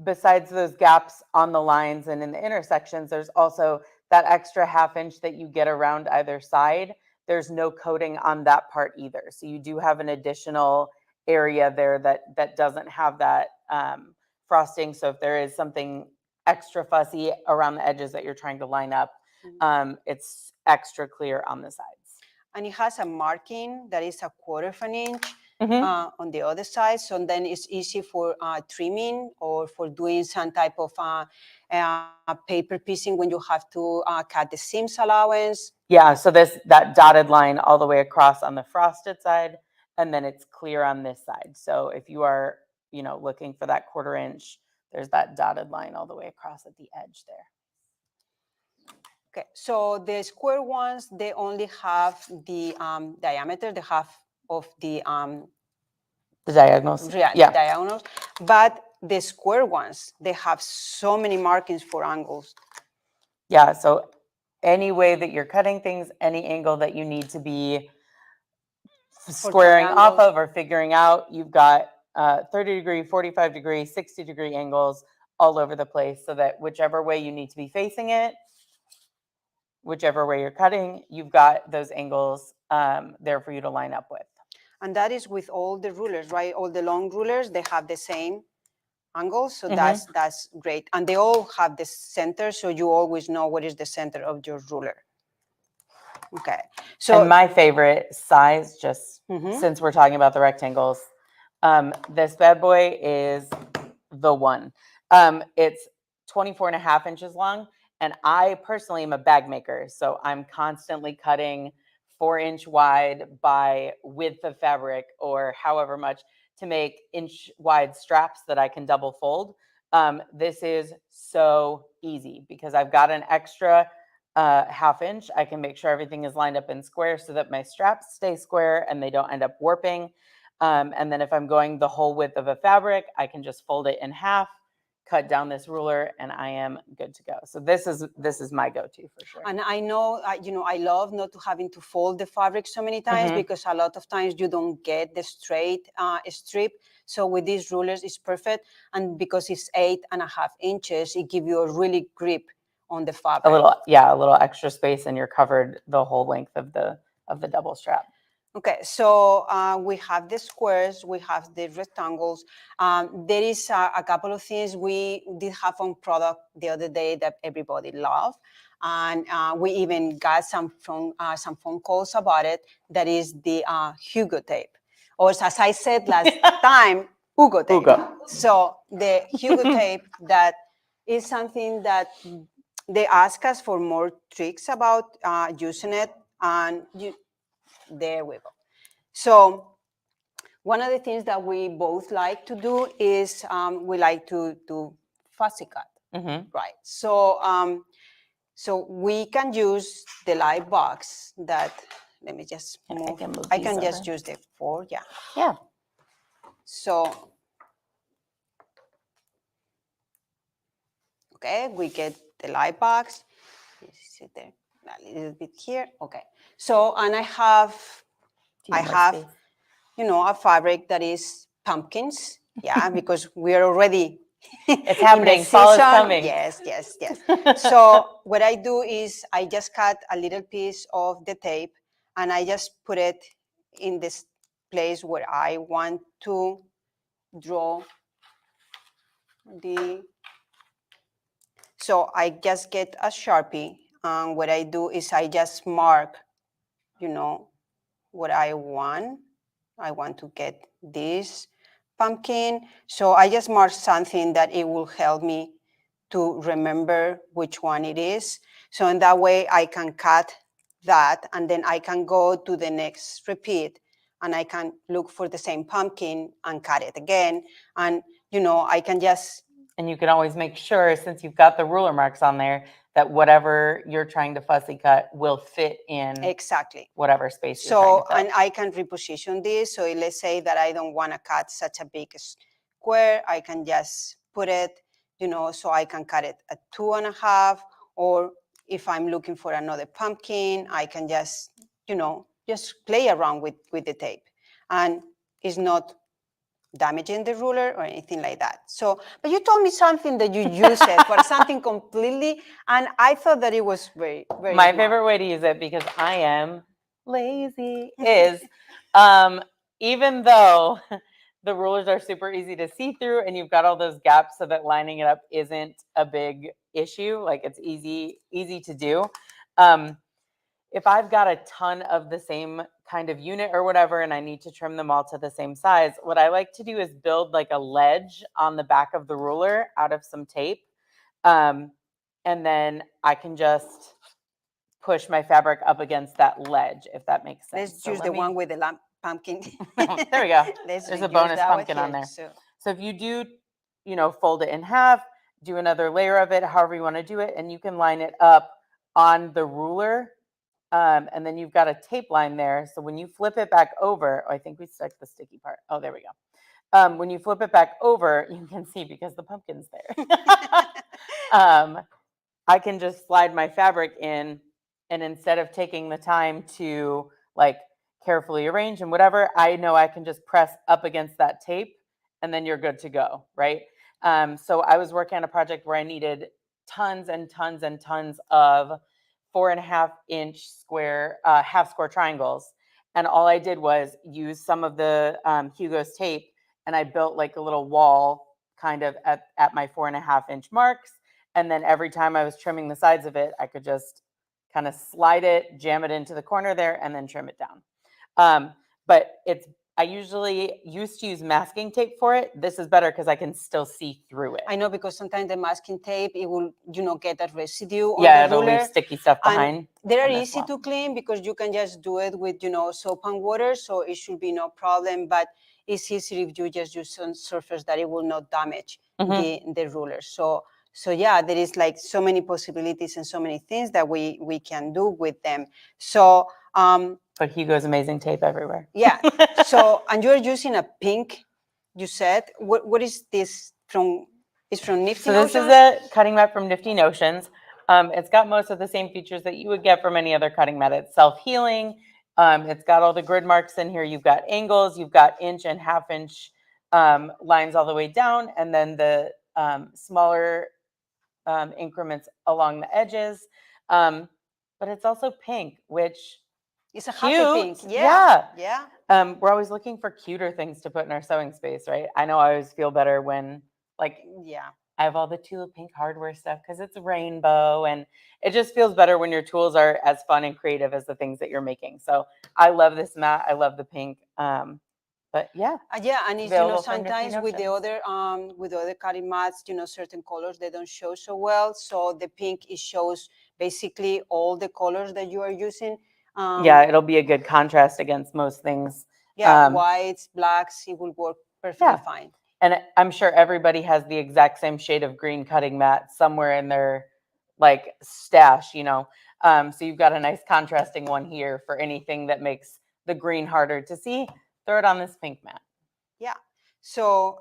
besides those gaps on the lines and in the intersections, there's also that extra 1/2 inch that you get around either side. There's no coating on that part either. So you do have an additional area there that doesn't have that frosting. So if there is something extra fussy around the edges that you're trying to line up, it's extra clear on the sides. And it has a marking that is a 1/4 of an inch on the other side. So then it's easy for trimming or for doing some type of paper piecing when you have to cut the seams allowance. Yeah, so that dotted line all the way across on the frosted side, and then it's clear on this side. So if you are, you know, looking for that 1/4 inch, there's that dotted line all the way across at the edge there. Okay, so the square ones, they only have the diameter, the half of the The diagonals. Yeah, Yeah. the diagonals. But the square ones, they have so many markings for angles. Yeah. So any way that you're cutting things, any angle that you need to be squaring off triangles. of or figuring out, you've got 30-degree, 45-degree, 60-degree angles all over the place, so that whichever way you need to be facing it, whichever way you're cutting, you've got those angles there for you to line up with. And that is with all the rulers, right? All the long rulers, they have the same angles, so Mhm. that's great. And they all have the center, so you always know what is the center of your ruler. Okay, so And my favorite size, just Mhm. since we're talking about the rectangles, this bad boy is the one. It's 24.5 inches long, and I personally am a bag maker, so I'm constantly cutting 4-inch wide by width of fabric or however much to make inch wide straps that I can double fold. This is so easy because I've got an extra half inch. I can make sure everything is lined up in square so that my straps stay square and they don't end up warping. And then if I'm going the whole width of a fabric, I can just fold it in half, cut down this ruler, and I am good to go. So this is my go-to for sure. And I know, I love not having to fold the fabric so many times, Mhm. because a lot of times you don't get the straight strip. So with these rulers, it's perfect. And because it's 8.5 inches, it gives you a really grip on the fabric. A little extra space, and you're covered the whole length of the double strap. Okay, so we have the squares, we have the rectangles. There is a couple of things we did have on product the other day that everybody loved. And we even got some phone calls about it. That is the Hugo tape. Or as I said last time, Hugo tape. Hugo. So the Hugo tape, that is something that they ask us for more tricks about using it. And there we go. So one of the things that we both like to do is we like to do fussy cut, right? So so we can use the light box that, let me just move. I can just use the 4, yeah. Yeah. So, okay, we get the light box. Sit there a little bit here. Okay. So, and I have a fabric that is pumpkins. Yeah, because we are already It's happening. Fall is coming. Yes, yes, yes. So what I do is I just cut a little piece of the tape and I just put it in this place where I want to draw the. So I just get a Sharpie, and what I do is I just mark, what I want. I want to get this pumpkin. So I just mark something that it will help me to remember which one it is. So in that way I can cut that, and then I can go to the next repeat and I can look for the same pumpkin and cut it again. And I can just. And you can always make sure, since you've got the ruler marks on there, that whatever you're trying to fussy cut will fit in Exactly whatever space you're trying to fill. And I can reposition this. So let's say that I don't want to cut such a big square. I can just put it, so I can cut it at 2.5. Or if I'm looking for another pumpkin, I can just, just play around with the tape. And it's not damaging the ruler or anything like that. So, but you told me something that you use it for something completely, and I thought that it was very, very My smart. favorite way to use it, because I am lazy, is even though the rulers are super easy to see through and you've got all those gaps so that lining it up isn't a big issue, like it's easy to do. If I've got a ton of the same kind of unit or whatever, and I need to trim them all to the same size, what I like to do is build like a ledge on the back of the ruler out of some tape. And then I can just push my fabric up against that ledge, if that makes sense. Let's use the one with the pumpkin. There we go. There's a bonus pumpkin on there. So if you do, fold it in half, do another layer of it, however you want to do it, and you can line it up on the ruler. And then you've got a tape line there. So when you flip it back over, I think we stuck the sticky part. Oh, there we go. when you flip it back over, you can see because the pumpkin's there. I can just slide my fabric in, and instead of taking the time to like carefully arrange and whatever, I know I can just press up against that tape and then you're good to go, right? So I was working on a project where I needed tons and tons and tons of 4.5-inch square, half square triangles. And all I did was use some of the Hugo's tape, and I built like a little wall kind of at my 4.5-inch marks. And then every time I was trimming the sides of it, I could just kind of slide it, jam it into the corner there, and then trim it down. But I usually used to use masking tape for it. This is better because I can still see through it. I know, because sometimes the masking tape, it will, get that residue on Yeah, the it'll ruler. leave sticky stuff And behind. they are on this easy one. to clean because you can just do it with, soap and water, so it should be no problem. But it's easier if you just use some surface that it will not damage the ruler. So yeah, there is like so many possibilities and so many things that we can do with them. So but Hugo's amazing tape everywhere. yeah. So, and you're using a pink, you said. What is this from? It's from Nifty So this Notions? is a cutting mat from Nifty Notions. It's got most of the same features that you would get from any other cutting mat. It's self-healing. It's got all the grid marks in here. You've got angles. You've got inch and half-inch lines all the way down, and then the smaller increments along the edges. But it's also pink, which it's a cute. happy pink. Yeah. We're always looking for cuter things to put in our sewing space, right? I know I always feel better when I have all the tulip pink hardware stuff because it's rainbow, and it just feels better when your tools are as fun and creative as the things that you're making. So I love this mat. I love the pink. But yeah, and it's, sometimes with the other cutting mats, certain colors they don't show so well. So the pink, it shows basically all the colors that you are using. Yeah, it'll be a good contrast against most things. Yeah, whites, blacks, it will work perfectly fine. And I'm sure everybody has the exact same shade of green cutting mat somewhere in their like stash, So you've got a nice contrasting one here for anything that makes the green harder to see. Throw it on this pink mat. Yeah. So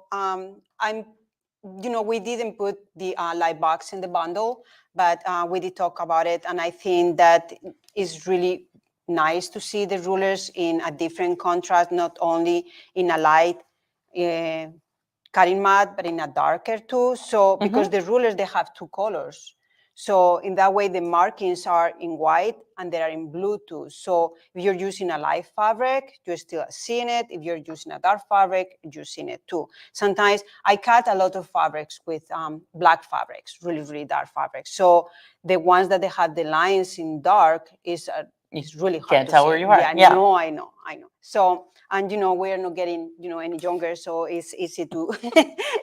we didn't put the light box in the bundle, but we did talk about it. And I think that is really nice to see the rulers in a different contrast, not only in a light cutting mat, but in a darker too. So because the rulers, they have two colors. So in that way, the markings are in white and they are in blue too. So if you're using a light fabric, you're still seeing it. If you're using a dark fabric, you're seeing it too. Sometimes I cut a lot of fabrics with black fabrics, really, really dark fabrics. So the ones that they have the lines in dark is really hard Can't to tell see. where you are. Yeah, Yeah. no, I know. So, and we're not getting, any younger, so it's easy to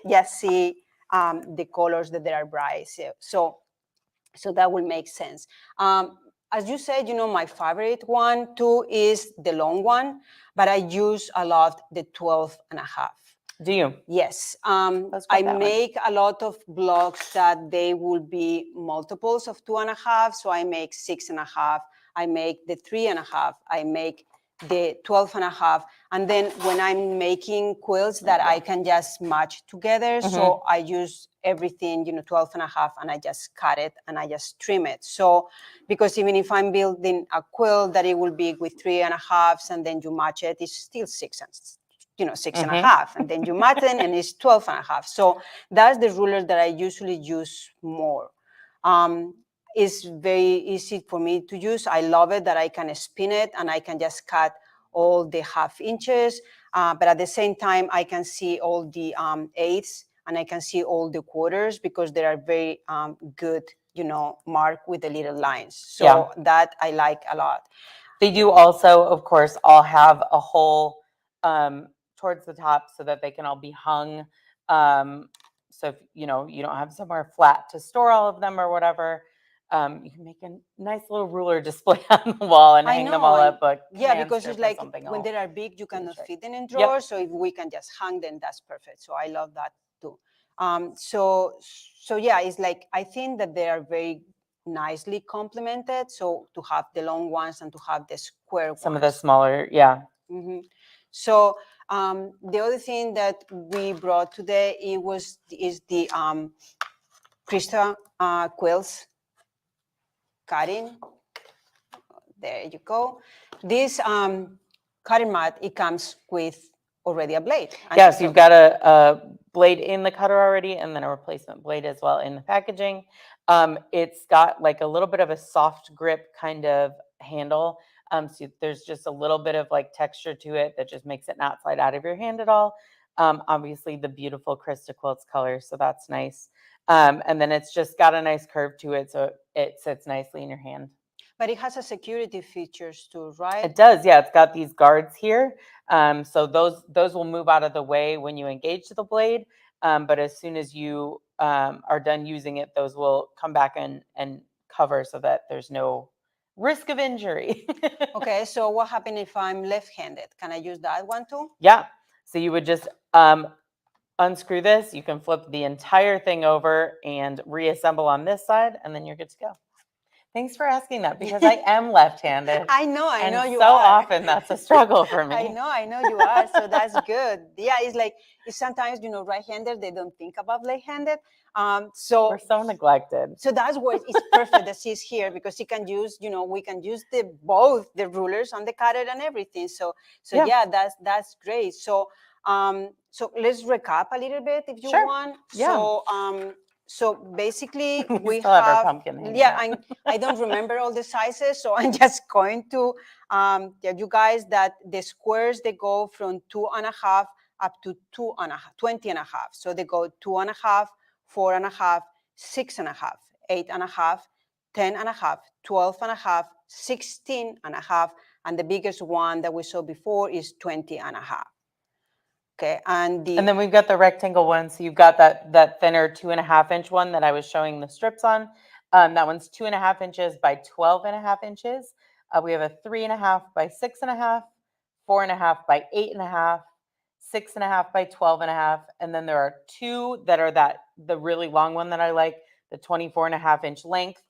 just see the colors that they are bright. So that will make sense. As you said, my favorite one too is the long one, but I use a lot the 12.5. Do you? Yes. I make a lot of blocks that they will be multiples of 2.5. So I make 6.5. I make the 3.5. I make the 12.5. And then when I'm making quilts that I can just match together, so I use everything, 12.5, and I just cut it and I just trim it. So, because even if I'm building a quilt that it will be with 3.5s and then you match it, it's still 6.5, and then you match it and it's 12.5. So that's the ruler that I usually use more. It's very easy for me to use. I love it that I can spin it and I can just cut all the half inches, but at the same time, I can see all the eighths and I can see all the quarters because they are very good, marked with the little lines. So that I like a lot. They do also, of course, all have a hole towards the top so that they can all be hung. So if you don't have somewhere flat to store all of them or whatever, you can make a nice little ruler display on the wall and hang them all up. But because it's like when they are big, you cannot fit them in drawers. So if we can just hang them, that's perfect. So I love that too. So yeah, it's like I think that they are very nicely complemented. So to have the long ones and to have the square ones. Some of the smaller, yeah. So The other thing that we brought today is the crystal quills cutting. There you go. This cutting mat, it comes with already a blade. Yes, you've got a blade in the cutter already, and then a replacement blade as well in the packaging. It's got like a little bit of a soft grip kind of handle. So there's just a little bit of like texture to it that just makes it not slide out of your hand at all. Obviously the beautiful Krista Quilts color, so that's nice. And then it's just got a nice curve to it, so it sits nicely in your hand. But it has a security features too, right? It does, yeah. It's got these guards here. So those will move out of the way when you engage the blade. But as soon as you are done using it, those will come back and cover so that there's no risk of injury. Okay, so what happens if I'm left-handed? Can I use that one too? Yeah. So you would just unscrew this. You can flip the entire thing over and reassemble on this side, and then you're good to go. Thanks for asking that, because I am left-handed. I know you so are. Often that's a struggle for me. I know you are, so that's good. Yeah, it's sometimes, right-handed, they don't think about left-handed. So we're so neglected. So that's why it's perfect that she's here, because she can use, we can use both the rulers and the cutter and everything. So yeah, that's great. So so let's recap a little bit if you want. Yeah. So basically we still have our pumpkin. Yeah, I don't remember all the sizes, so I'm just going to tell you guys that the squares, they go from 2.5 up to 20.5. So they go 2.5, 4.5, 6.5, 8.5, 10.5, 12.5, 16.5, and the biggest one that we saw before is 20.5. Okay, and then we've got the rectangle one. So you've got that thinner 2.5-inch one that I was showing the strips on. That one's 2.5 inches by 12.5 inches. We have a 3.5 by 6.5, 4.5 by 8.5, 6.5 by 12.5, and then there are two that are the really long one that I like, the 24.5-inch length.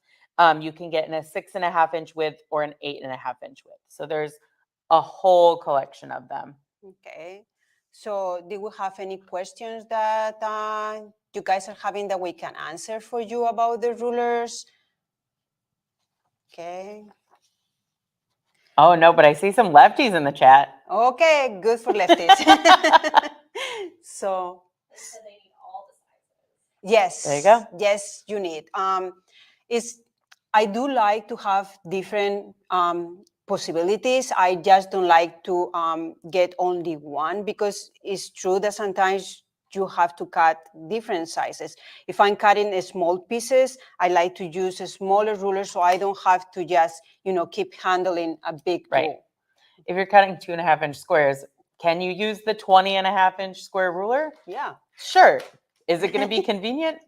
You can get in a 6.5-inch width or an 8.5-inch width. So there's a whole collection of them. Okay. So do we have any questions that you guys are having that we can answer for you about the rulers? Okay. Oh, no, but I see some lefties in the chat. Okay, good for lefties. So they need all the sizes. Yes. There you go. Yes, you need. I do like to have different possibilities. I just don't like to get only one, because it's true that sometimes you have to cut different sizes. If I'm cutting small pieces, I like to use a smaller ruler so I don't have to just, keep handling a big tool. If you're cutting 2.5-inch squares, can you use the 20.5-inch square ruler? Yeah. Sure. Is it going to be convenient?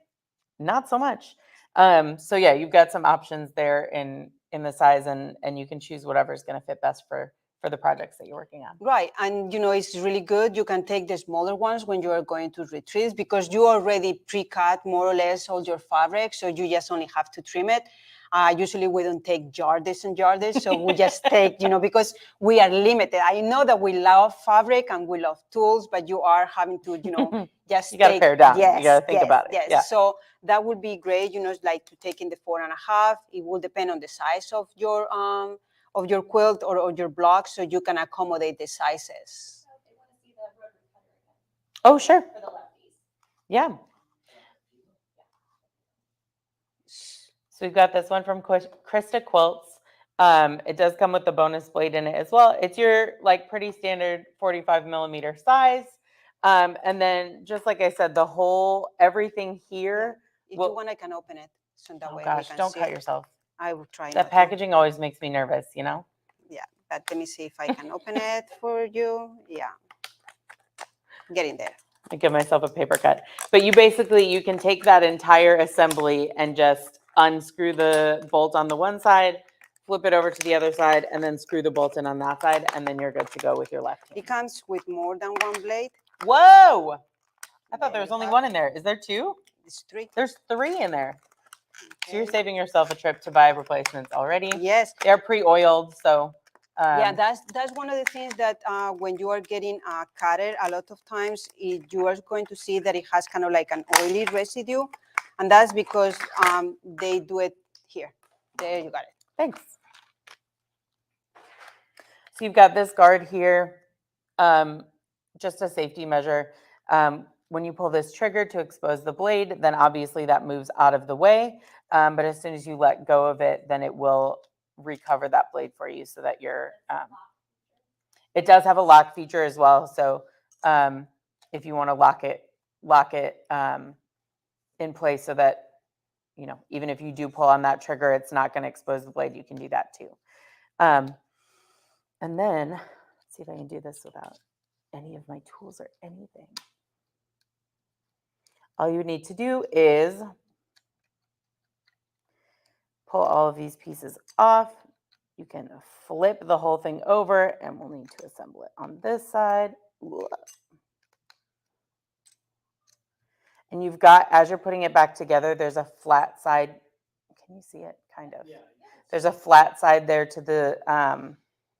Not so much. So yeah, you've got some options there in the size, and you can choose whatever is going to fit best for the projects that you're working on. Right. And, it's really good. You can take the smaller ones when you are going to retreats, because you already pre-cut more or less all your fabric. So you just only have to trim it. Usually we don't take yards and yards. So we just take, because we are limited. I know that we love fabric and we love tools, but you are having to, just you got to pare down. Yes, you got to think about it. Yes. Yeah. So that would be great. Like to take in the 4.5. It will depend on the size of your quilt or your block, so you can accommodate the sizes. They want to see the rotary cutter again Oh, sure. for the lefties. Yeah. So we've got this one from Krista Quilts. It does come with the bonus blade in it as well. It's your pretty standard 45 millimeter size. And then just like I said, everything here. If you want, I can open it. So that way gosh, we can don't see cut it. yourself. I will try. That packaging always makes me nervous, Yeah, but let me see if I can open it for you. Yeah. Get in there. I give myself a paper cut. But you can take that entire assembly and just unscrew the bolt on the one side, flip it over to the other side, and then screw the bolt in on that side, and then you're good to go with your left hand. It comes with more than one blade. Whoa! I thought there was only one in there. Is there two? It's 3. There's 3 in there. Okay. So you're saving yourself a trip to buy replacements already. Yes. They're pre-oiled, so Yeah, that's one of the things that when you are getting a cutter, a lot of times you are going to see that it has kind of like an oily residue, and that's because they do it here. There, you got it. Thanks. So you've got this guard here, just a safety measure. When you pull this trigger to expose the blade, then obviously that moves out of the way. But as soon as you let go of it, then it will recover that blade for you so that you're, it does have a lock feature as well. So if you want to lock it in place so that, you know, even if you do pull on that trigger, it's not going to expose the blade. You can do that too. And then let's see if I can do this without any of my tools or anything. All you need to do is pull all of these pieces off. You can flip the whole thing over, and we'll need to assemble it on this side. And you've got, as you're putting it back together, there's a flat side. Can you see it? Kind of. Yeah. There's a flat side there to the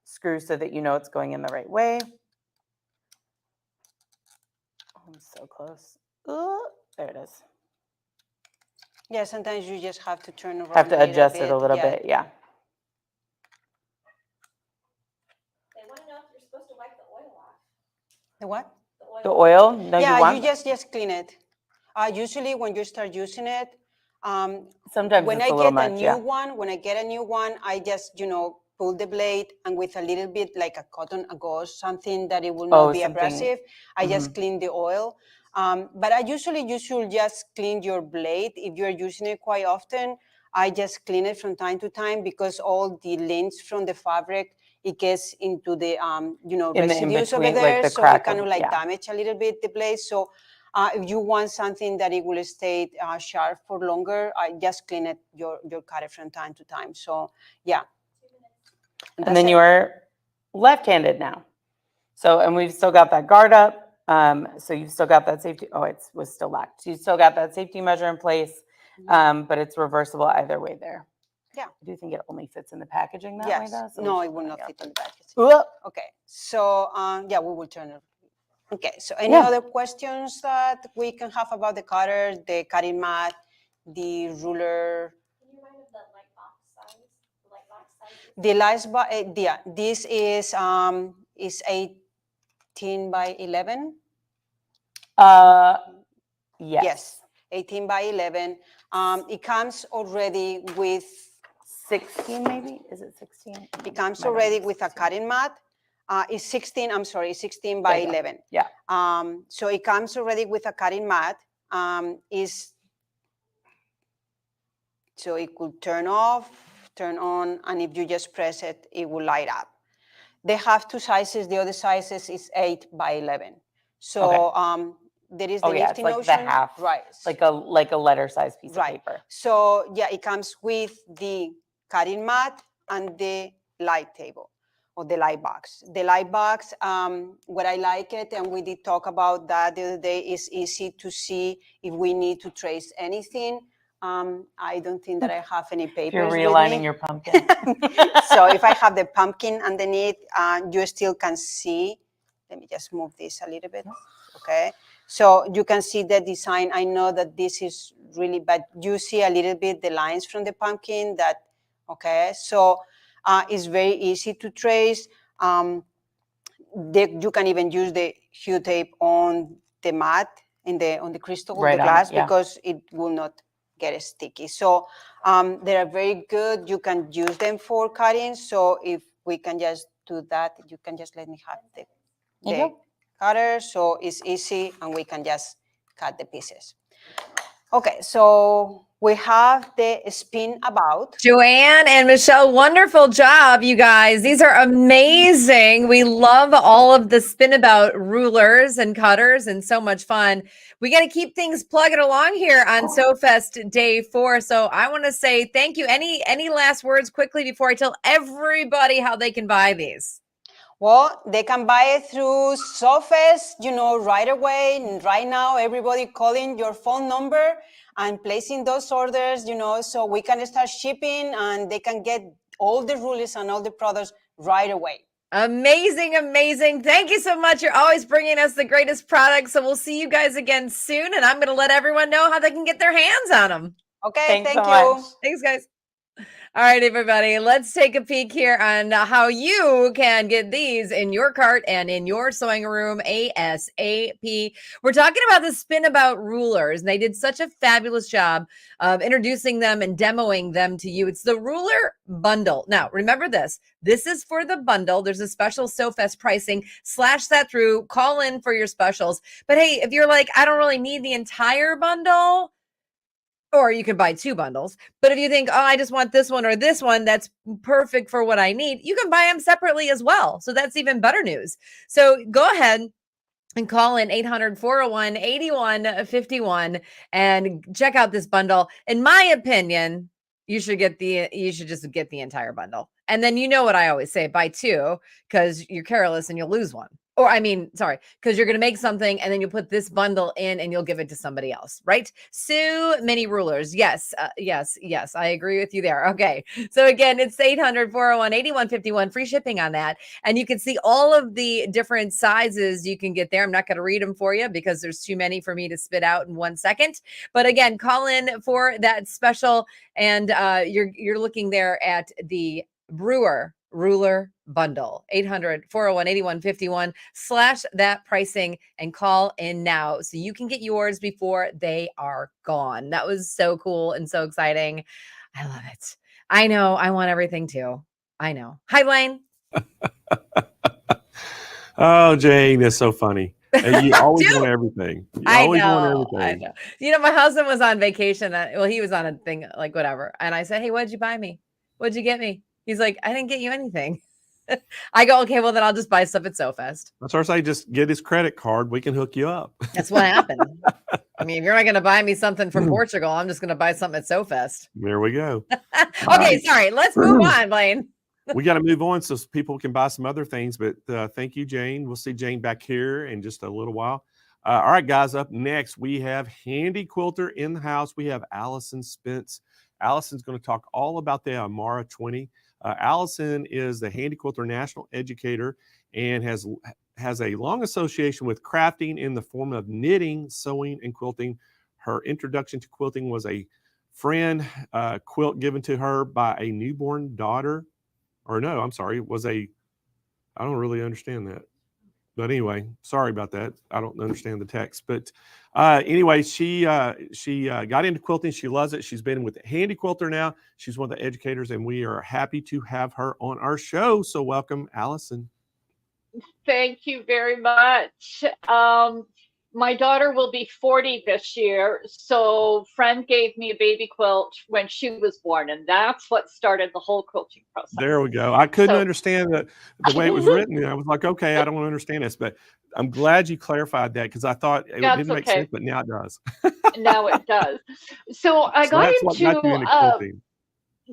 screw so that you know it's going in the right way. Oh, I'm so close. There it is. Yeah, sometimes you just have to turn around. Have to adjust it a little bit, yeah. They want to know if you're supposed to wipe the oil off. The what? The oil? No, yeah, you want? you just clean it. Usually when you start using it, sometimes when it's I a little get much, a new one, when I get a new one, I just, you know, pull the blade and with a little bit like a cotton, a gauze, something that it will not be abrasive, I just clean the oil. But I usually you should just clean your blade. If you're using it quite often, I just clean it from time to time because all the lint from the fabric, it gets into the, you know, residues over there. Like so it kind of like damage a little bit the blade. So if you want something that it will stay sharp for longer, I just clean it, your cutter from time to time. So yeah. And then you are left-handed now. So, and we've still got that guard up. So you've still got that safety. Oh, it was still locked. So you still got that safety measure in place, but it's reversible either way there. Yeah. I do think it only fits in the packaging that way though. So no, it will not fit in the packaging. Okay. So yeah, we will turn it. Okay. So any other questions that we can have about the cutter, the cutting mat, the ruler? Can you remind me of the light box size? The light box size? The last, yeah, this is 18 by 11. Yes, 18 by 11. It comes already with 16, maybe? Is it 16? It comes already with a cutting mat. It's 16, I'm sorry, 16 by 11. Yeah. So it comes already with a cutting mat. So it could turn off, turn on, and if you just press it, it will light up. They have two sizes. The other sizes is 8 by 11. So there is the lifting it's like option. the half, right? Like a letter size piece of paper. So yeah, it comes with the cutting mat and the light table or the light box. The light box, what I like it, and we did talk about that the other day, is easy to see if we need to trace anything. I don't think that I have any papers. You're realigning your pumpkin. So if I have the pumpkin underneath, you still can see. Let me just move this a little bit. Okay. So you can see the design. I know that this is really bad. You see a little bit the lines from the pumpkin that, okay. So it's very easy to trace. You can even use the hue tape on the mat, on the crystal, the glass, because it will not get sticky. So they are very good. You can use them for cutting. So if we can just do that, you can just let me have the cutter. So it's easy and we can just cut the pieces. Okay, so we have the spin about. Joanne and Michelle, wonderful job, you guys. These are amazing. We love all of the spin about rulers and cutters and so much fun. We got to keep things plugging along here on SewFest Day 4. So I want to say thank you. Any last words quickly before I tell everybody how they can buy these? Well, they can buy it through SewFest, right away. And right now, everybody calling your phone number. and placing those orders, you know, so we can start shipping and they can get all the rulers and all the products right away. Amazing, amazing. Thank you so much. You're always bringing us the greatest products. So we'll see you guys again soon. And I'm going to let everyone know how they can get their hands on them. Okay, Thanks thank so you. much. Thanks, guys. All right, everybody, let's take a peek here on how you can get these in your cart and in your sewing room ASAP. We're talking about the spin-about rulers, and they did such a fabulous job of introducing them and demoing them to you. It's the ruler bundle. Now, remember this. This is for the bundle. There's a special SewFest pricing. Slash that through. Call in for your specials. But hey, if you're like, I don't really need the entire bundle, or you can buy 2 bundles. But if you think, oh, I just want this one or this one, that's perfect for what I need, you can buy them separately as well. So that's even better news. So go ahead and call in 800-401-8151 and check out this bundle. In my opinion, you should just get the entire bundle. And then you know what I always say, buy 2 because you're careless and you'll lose one. Or because you're going to make something and then you put this bundle in and you'll give it to somebody else, right? Sew Mini Rulers. Yes, yes. I agree with you there. Okay. So again, it's 800-401-8151, free shipping on that. And you can see all of the different sizes you can get there. I'm not going to read them for you because there's too many for me to spit out in 1 second. But again, call in for that special. And you're looking there at the Brewer ruler bundle. 800-401-8151 slash that pricing and call in now so you can get yours before they are gone. That was so cool and so exciting. I love it. I know. I want everything too. I know. Hi, Blaine. Oh, Jane, that's so funny. And you always want everything. You always want everything. I know. You know, my husband was on vacation. He was on a thing like whatever. And I said, hey, what'd you buy me? What'd you get me? He's like, I didn't get you anything. I go, okay, well, then I'll just buy stuff at SewFest. That's what I say. Just get his credit card. We can hook you up. That's what happened. I mean, if you're not going to buy me something from Portugal, I'm just going to buy something at SewFest. There we go. Okay, sorry. Let's move on, Blaine. We got to move on so people can buy some other things. But thank you, Jane. We'll see Jane back here in just a little while. All right, guys, up next, we have Handy Quilter in the house. We have Allison Spence. Allison's going to talk all about the Amara 20. Allison is the Handy Quilter National Educator and has a long association with crafting in the form of knitting, sewing, and quilting. Her introduction to quilting was a friend quilt given to her by a newborn daughter. Or no, I'm sorry, I don't really understand that. But anyway, sorry about that. I don't understand the text. But anyway, she got into quilting. She loves it. She's been with Handy Quilter now. She's one of the educators, and we are happy to have her on our show. So welcome, Allison. Thank you very much. My daughter will be 40 this year. So friend gave me a baby quilt when she was born, and that's what started the whole quilting process. There we go. I couldn't understand the way it was written. And I was like, okay, I don't understand this, but I'm glad you clarified that because I thought it didn't make sense, but now it does. Now it does. So I got into quilting.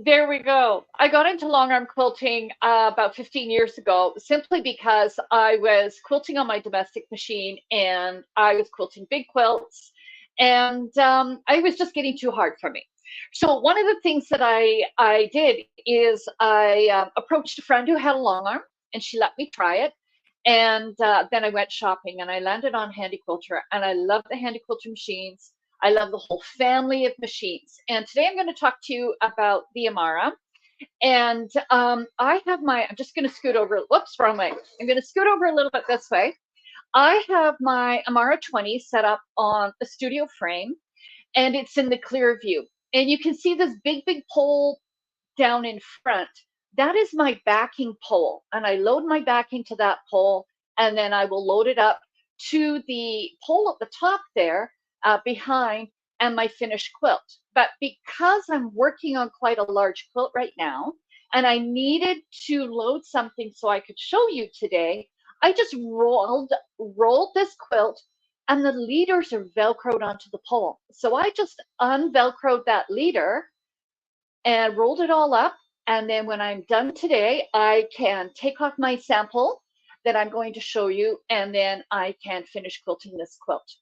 There we go. I got into long arm quilting about 15 years ago, simply because I was quilting on my domestic machine and I was quilting big quilts, and I was just getting too hard for me. So one of the things that I did is I approached a friend who had a long arm, and she let me try it. And then I went shopping and I landed on Handy Quilter, and I love the Handy Quilter machines. I love the whole family of machines. And today I'm going to talk to you about the Amara. And I'm just going to scoot over, whoops, wrong way. I'm going to scoot over a little bit this way. I have my Amara 20 set up on a studio frame, and it's in the clear view. And you can see this big pole down in front. That is my backing pole. And I load my backing to that pole, and then I will load it up to the pole at the top there, behind, and my finished quilt. But because I'm working on quite a large quilt right now, and I needed to load something so I could show you today, I just rolled this quilt, and the leaders are Velcroed onto the pole. So I just unvelcroed that leader and rolled it all up. And then when I'm done today, I can take off my sample that I'm going to show you, and then I can finish quilting this quilt.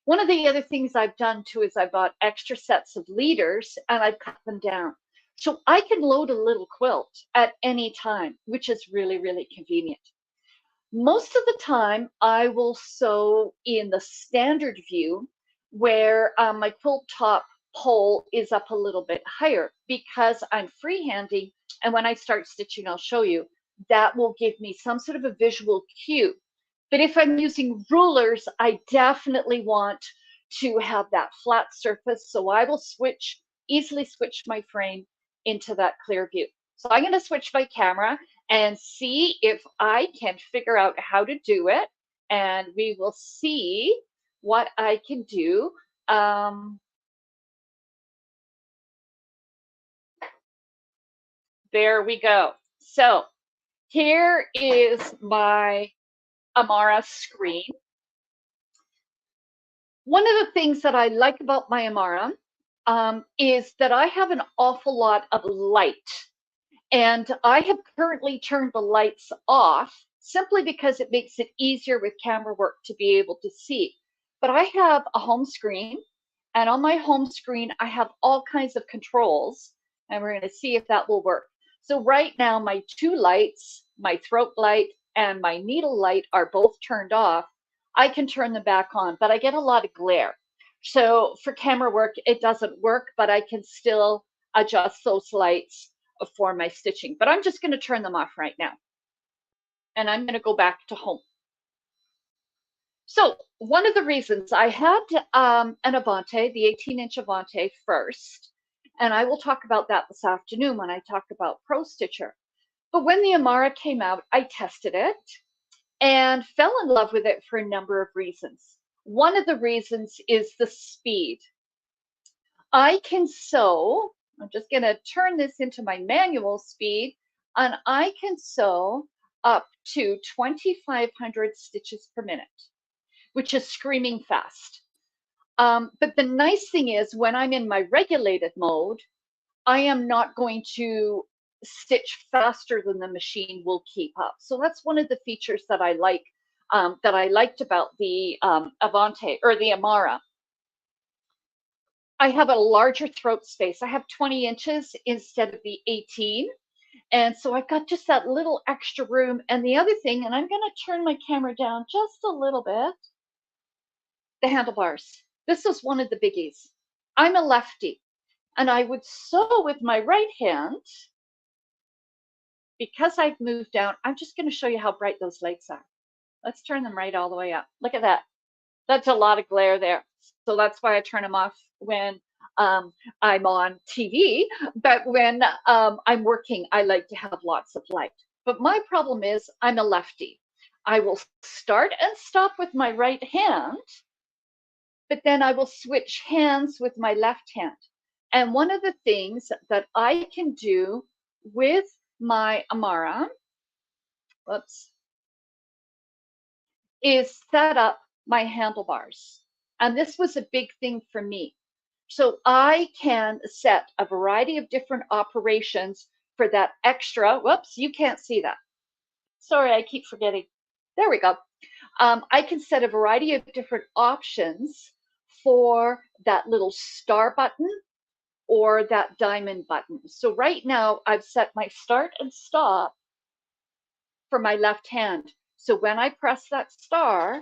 One of the other things I've done too is I bought extra sets of leaders and I've cut them down. So I can load a little quilt at any time, which is really, really convenient. Most of the time, I will sew in the standard view where my quilt top pole is up a little bit higher because I'm freehanding. And when I start stitching, I'll show you, that will give me some sort of a visual cue. But if I'm using rulers, I definitely want to have that flat surface. So I will easily switch my frame into that clear view. So I'm going to switch my camera and see if I can figure out how to do it. And we will see what I can do. There we go. So here is my Amara screen. One of the things that I like about my Amara is that I have an awful lot of light. And I have currently turned the lights off simply because it makes it easier with camera work to be able to see. But I have a home screen, and on my home screen, I have all kinds of controls, and we're going to see if that will work. So right now, my two lights, my throat light and my needle light, are both turned off. I can turn them back on, but I get a lot of glare. So for camera work, it doesn't work, but I can still adjust those lights for my stitching. But I'm just going to turn them off right now. And I'm going to go back to home. So one of the reasons I had an Avante, the 18-inch Avante first, and I will talk about that this afternoon when I talk about Pro Stitcher. But when the Amara came out, I tested it and fell in love with it for a number of reasons. One of the reasons is the speed. I can sew, I'm just going to turn this into my manual speed, and I can sew up to 2,500 stitches per minute, which is screaming fast. But the nice thing is when I'm in my regulated mode, I am not going to stitch faster than the machine will keep up. So that's one of the features that I like, that I liked about the Avante or the Amara. I have a larger throat space. I have 20 inches instead of the 18. And so I've got just that little extra room. And the other thing, and I'm going to turn my camera down just a little bit, the handlebars. This is one of the biggies. I'm a lefty, and I would sew with my right hand. Because I've moved down, I'm just going to show you how bright those lights are. Let's turn them right all the way up. Look at that. That's a lot of glare there. So that's why I turn them off when I'm on TV. But when I'm working, I like to have lots of light. But my problem is I'm a lefty. I will start and stop with my right hand, but then I will switch hands with my left hand. And one of the things that I can do with my Amara, is set up my handlebars. And this was a big thing for me. So I can set a variety of different operations for that extra. Whoops, you can't see that. Sorry, I keep forgetting. There we go. I can set a variety of different options for that little star button or that diamond button. So right now I've set my start and stop for my left hand. So when I press that star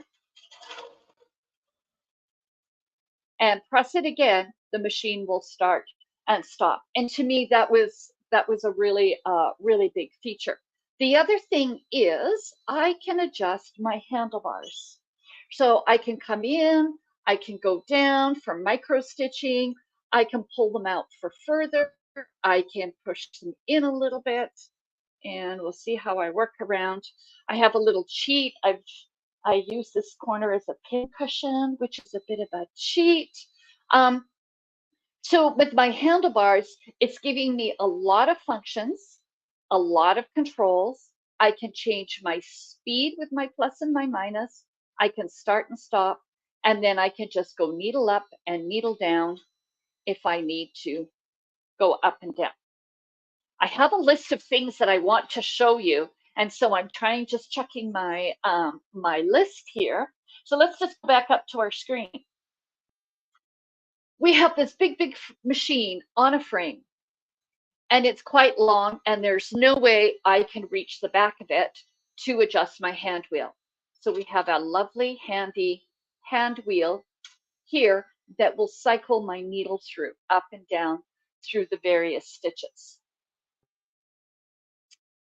and press it again, the machine will start and stop. And to me, that was a really, really big feature. The other thing is I can adjust my handlebars. So I can come in, I can go down for micro stitching, I can pull them out for further, I can push them in a little bit, and we'll see how I work around. I have a little cheat. I use this corner as a pin cushion, which is a bit of a cheat. So with my handlebars, it's giving me a lot of functions, a lot of controls. I can change my speed with my plus and my minus. I can start and stop, and then I can just go needle up and needle down if I need to go up and down. I have a list of things that I want to show you, and so I'm just checking my my list here. So let's just go back up to our screen. we have this big machine on a frame, and it's quite long, and there's no way I can reach the back of it to adjust my hand wheel. So we have a lovely handy hand wheel here that will cycle my needle through, up and down through the various stitches.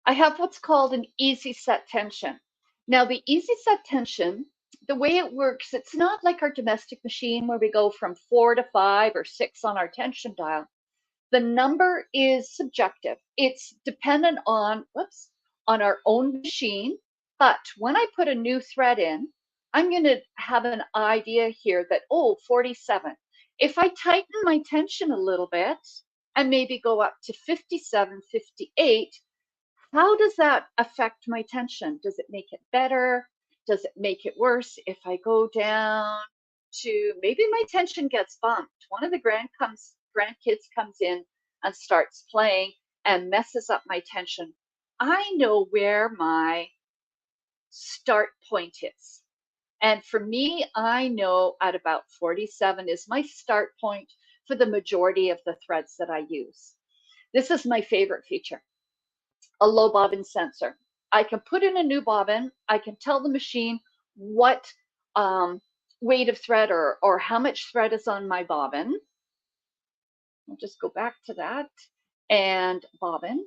I have what's called an easy set tension. Now the easy set tension, the way it works, it's not like our domestic machine where we go from 4 to 5 or 6 on our tension dial. The number is subjective. It's dependent on, on our own machine. But when I put a new thread in, I'm going to have an idea here that, oh, 47. If I tighten my tension a little bit and maybe go up to 57, 58, how does that affect my tension? Does it make it better? Does it make it worse? If I go down to, maybe my tension gets bumped. One of the grandkids comes in and starts playing and messes up my tension. I know where my start point is. And for me, I know at about 47 is my start point for the majority of the threads that I use. This is my favorite feature, a low bobbin sensor. I can put in a new bobbin. I can tell the machine what weight of thread or how much thread is on my bobbin. I'll just go back to that and bobbin.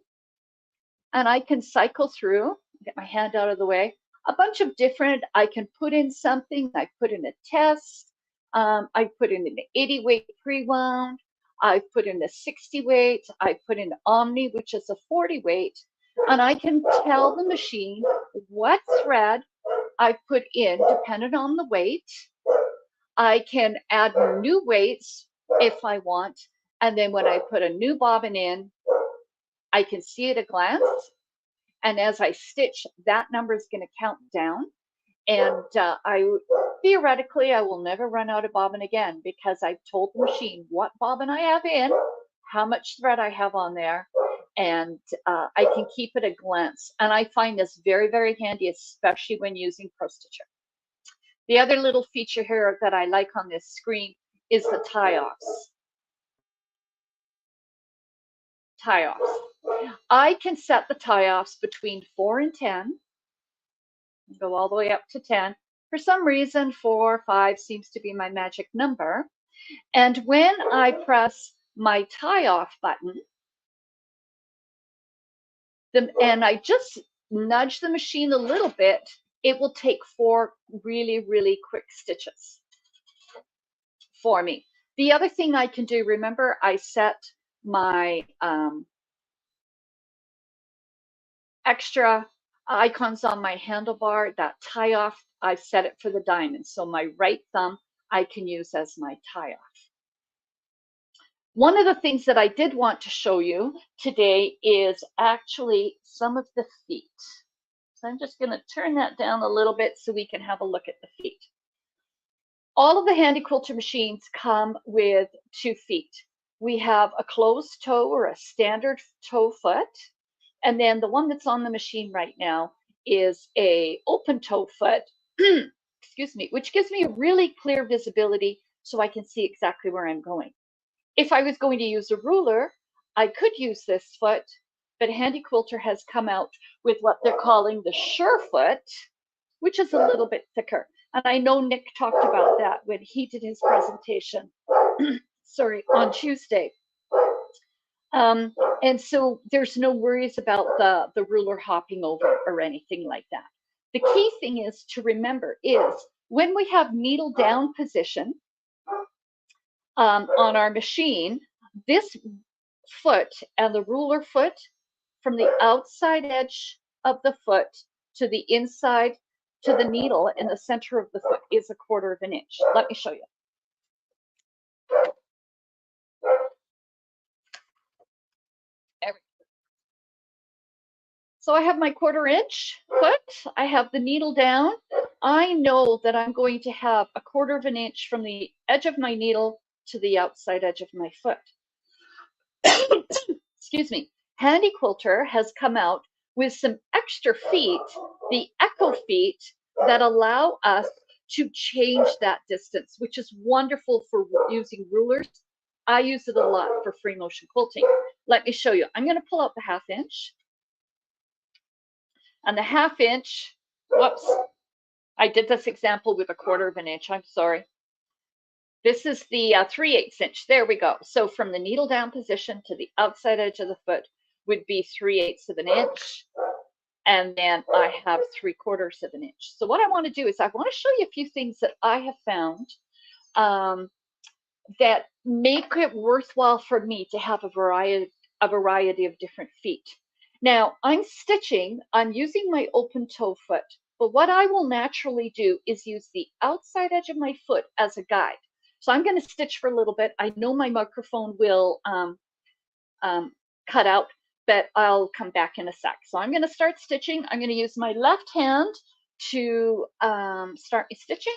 And I can cycle through, get my hand out of the way, a bunch of different, I can put in something, I put in a test, I put in an 80 weight pre-wound, I put in a 60 weight, I put in Omni, which is a 40 weight, and I can tell the machine what thread I put in depending on the weight. I can add new weights if I want, and then when I put a new bobbin in, I can see at a glance. And as I stitch, that number is going to count down. And theoretically, I will never run out of bobbin again because I've told the machine what bobbin I have in, how much thread I have on there, and I can keep at a glance. And I find this very, very handy, especially when using Pro Stitcher. The other little feature here that I like on this screen is the tie-offs. I can set the tie-offs between 4 and 10, go all the way up to 10. For some reason, 4 or 5 seems to be my magic number. And when I press my tie-off button, and I just nudge the machine a little bit, it will take 4 really, really quick stitches for me. The other thing I can do, remember I set my extra icons on my handlebar, that tie off, I've set it for the diamond. So my right thumb I can use as my tie off. One of the things that I did want to show you today is actually some of the feet. So I'm just going to turn that down a little bit so we can have a look at the feet. All of the Handy Quilter machines come with 2 feet. We have a closed toe or a standard toe foot. And then the one that's on the machine right now is a open toe foot, excuse me, which gives me a really clear visibility so I can see exactly where I'm going. If I was going to use a ruler, I could use this foot, but Handy Quilter has come out with what they're calling the sure foot, which is a little bit thicker. And I know Nick talked about that when he did his presentation, sorry, on Tuesday. And so there's no worries about the ruler hopping over or anything like that. The key thing is to remember is when we have needle down position on our machine, this foot and the ruler foot from the outside edge of the foot to the inside to the needle in the center of the foot is 1/4 of an inch. Let me show you. So I have my 1/4 inch foot, I have the needle down. I know that I'm going to have 1/4 of an inch from the edge of my needle to the outside edge of my foot. Excuse me. Handy Quilter has come out with some extra feet, the Echo feet, that allow us to change that distance, which is wonderful for using rulers. I use it a lot for free motion quilting. Let me show you. I'm going to pull out the 1/2 inch. And the 1/2 inch, whoops, I did this example with a 1/4 inch. I'm sorry. This is the 3/8 inch. There we go. So from the needle down position to the outside edge of the foot would be 3/8 inch. And then I have 3/4 inch. So what I want to do is I want to show you a few things that I have found that make it worthwhile for me to have a variety of different feet. Now I'm stitching, I'm using my open toe foot, but what I will naturally do is use the outside edge of my foot as a guide. So I'm going to stitch for a little bit. I know my microphone will cut out, but I'll come back in a sec. So I'm going to start stitching. I'm going to use my left hand to start my stitching.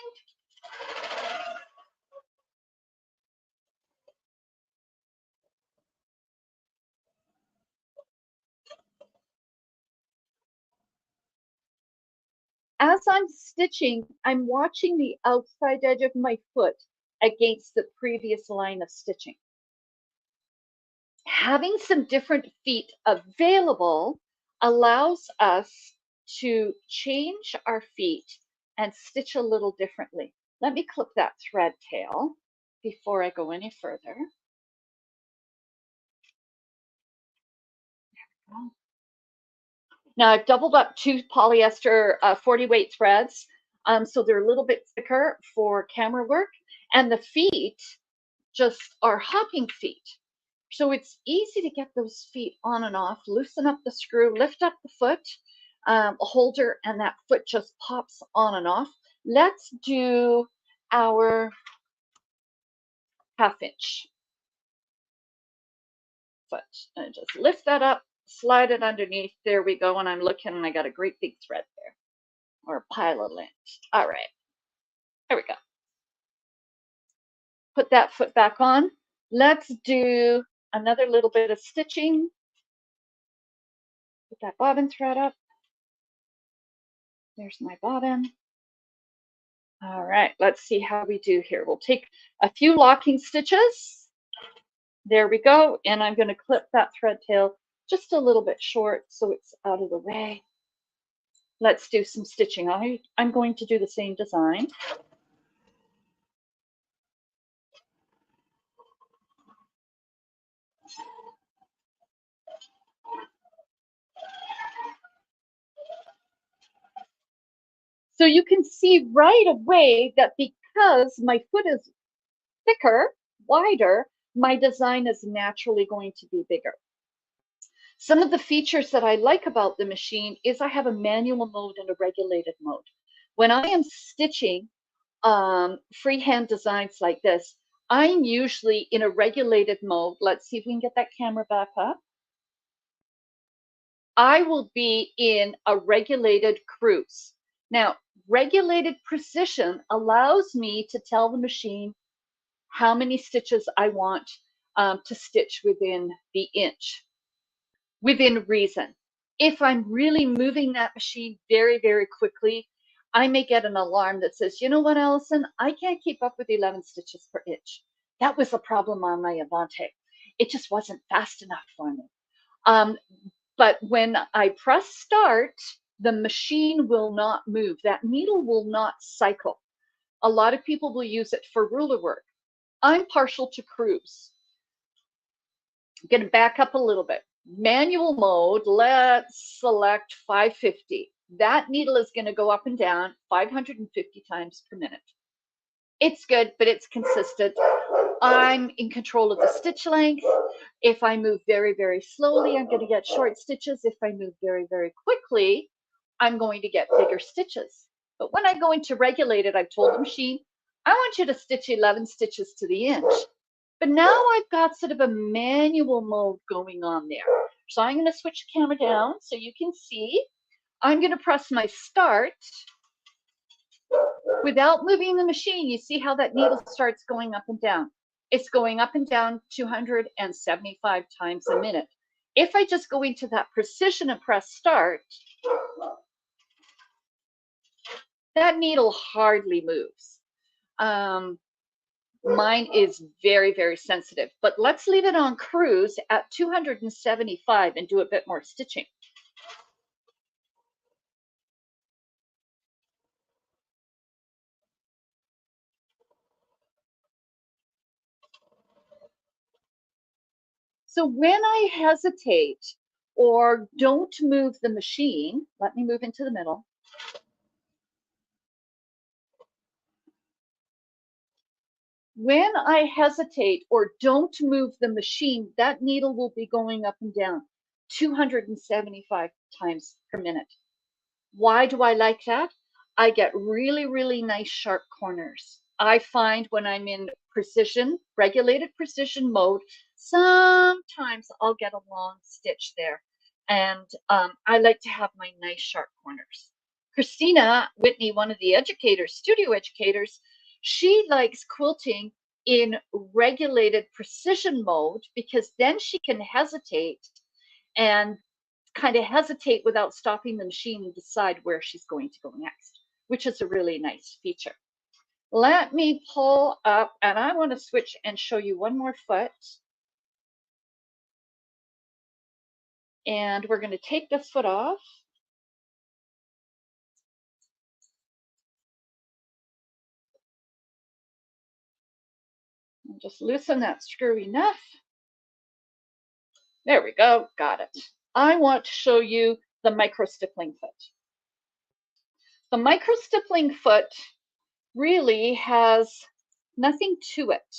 As I'm stitching, I'm watching the outside edge of my foot against the previous line of stitching. Having some different feet available allows us to change our feet and stitch a little differently. Let me clip that thread tail before I go any further. There we go. Now I've doubled up 2 polyester 40 weight threads, so they're a little bit thicker for camera work, and the feet just are hopping feet. So it's easy to get those feet on and off, loosen up the screw, lift up the foot, a holder, and that foot just pops on and off. Let's do our 1/2 inch foot. And just lift that up, slide it underneath. There we go. And I'm looking, and I got a great big thread there, or a pile of lint. All right. There we go. Put that foot back on. Let's do another little bit of stitching. Put that bobbin thread up. There's my bobbin. All right, let's see how we do here. We'll take a few locking stitches. There we go. And I'm going to clip that thread tail just a little bit short so it's out of the way. Let's do some stitching. I'm going to do the same design. So you can see right away that because my foot is thicker, wider, my design is naturally going to be bigger. Some of the features that I like about the machine is I have a manual mode and a regulated mode. When I am stitching freehand designs like this, I'm usually in a regulated mode. Let's see if we can get that camera back up. I will be in a regulated cruise. Now, regulated precision allows me to tell the machine how many stitches I want to stitch within the inch, within reason. If I'm really moving that machine very, very quickly, I may get an alarm that says, you know what, Allison, I can't keep up with 11 stitches per inch. That was a problem on my Avante. It just wasn't fast enough for me. But when I press start, the machine will not move. That needle will not cycle. A lot of people will use it for ruler work. I'm partial to cruise. I'm going to back up a little bit. Manual mode, let's select 550. That needle is going to go up and down 550 times per minute. It's good, but it's consistent. I'm in control of the stitch length. If I move very, very slowly, I'm going to get short stitches. If I move very, very quickly, I'm going to get bigger stitches. But when I go into regulated, I've told the machine, I want you to stitch 11 stitches to the inch. But now I've got sort of a manual mode going on there. So I'm going to switch the camera down so you can see. I'm going to press my start. Without moving the machine, you see how that needle starts going up and down. It's going up and down 275 times a minute. If I just go into that precision and press start, that needle hardly moves. Mine is very, very sensitive, but let's leave it on cruise at 275 and do a bit more stitching. So when I hesitate or don't move the machine, let me move into the middle. When I hesitate or don't move the machine, that needle will be going up and down 275 times per minute. Why do I like that? I get really, really nice sharp corners. I find when I'm in precision, regulated precision mode, sometimes I'll get a long stitch there. And I like to have my nice sharp corners. Christina Whitney, one of the educators, studio educators, she likes quilting in regulated precision mode because then she can hesitate and kind of hesitate without stopping the machine and decide where she's going to go next, which is a really nice feature. Let me pull up, and I want to switch and show you one more foot. And we're going to take this foot off. And just loosen that screw enough. There we go, got it. I want to show you the micro stippling foot. The micro stippling foot really has nothing to it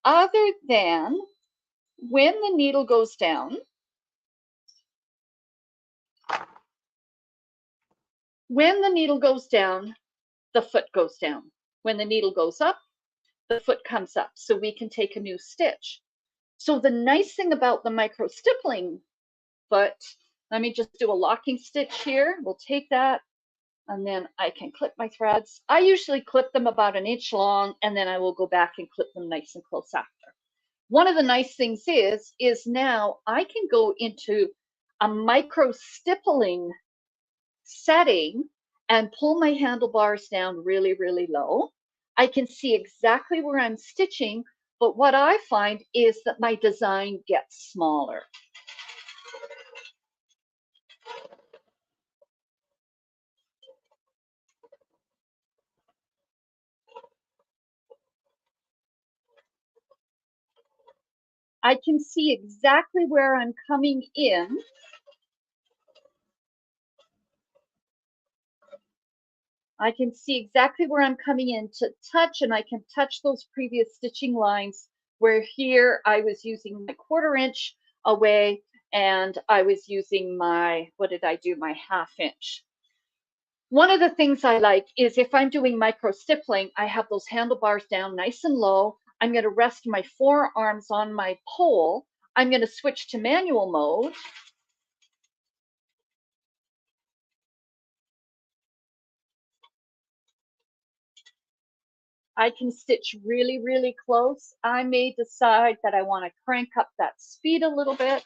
other than when the needle goes down, the foot goes down. When the needle goes up, the foot comes up, so we can take a new stitch. So the nice thing about the micro stippling foot, let me just do a locking stitch here. We'll take that, and then I can clip my threads. I usually clip them about 1 inch long, and then I will go back and clip them nice and close after. One of the nice things is now I can go into a micro stippling setting and pull my handlebars down really, really low. I can see exactly where I'm stitching, but what I find is that my design gets smaller. I can see exactly where I'm coming in. I can see exactly where I'm coming in to touch, and I can touch those previous stitching lines where here I was using my 1/4 inch away and I was using my, what did I do, my 1/2 inch. One of the things I like is if I'm doing micro stippling, I have those handlebars down nice and low. I'm going to rest my forearms on my pole. I'm going to switch to manual mode. I can stitch really, really close. I may decide that I want to crank up that speed a little bit.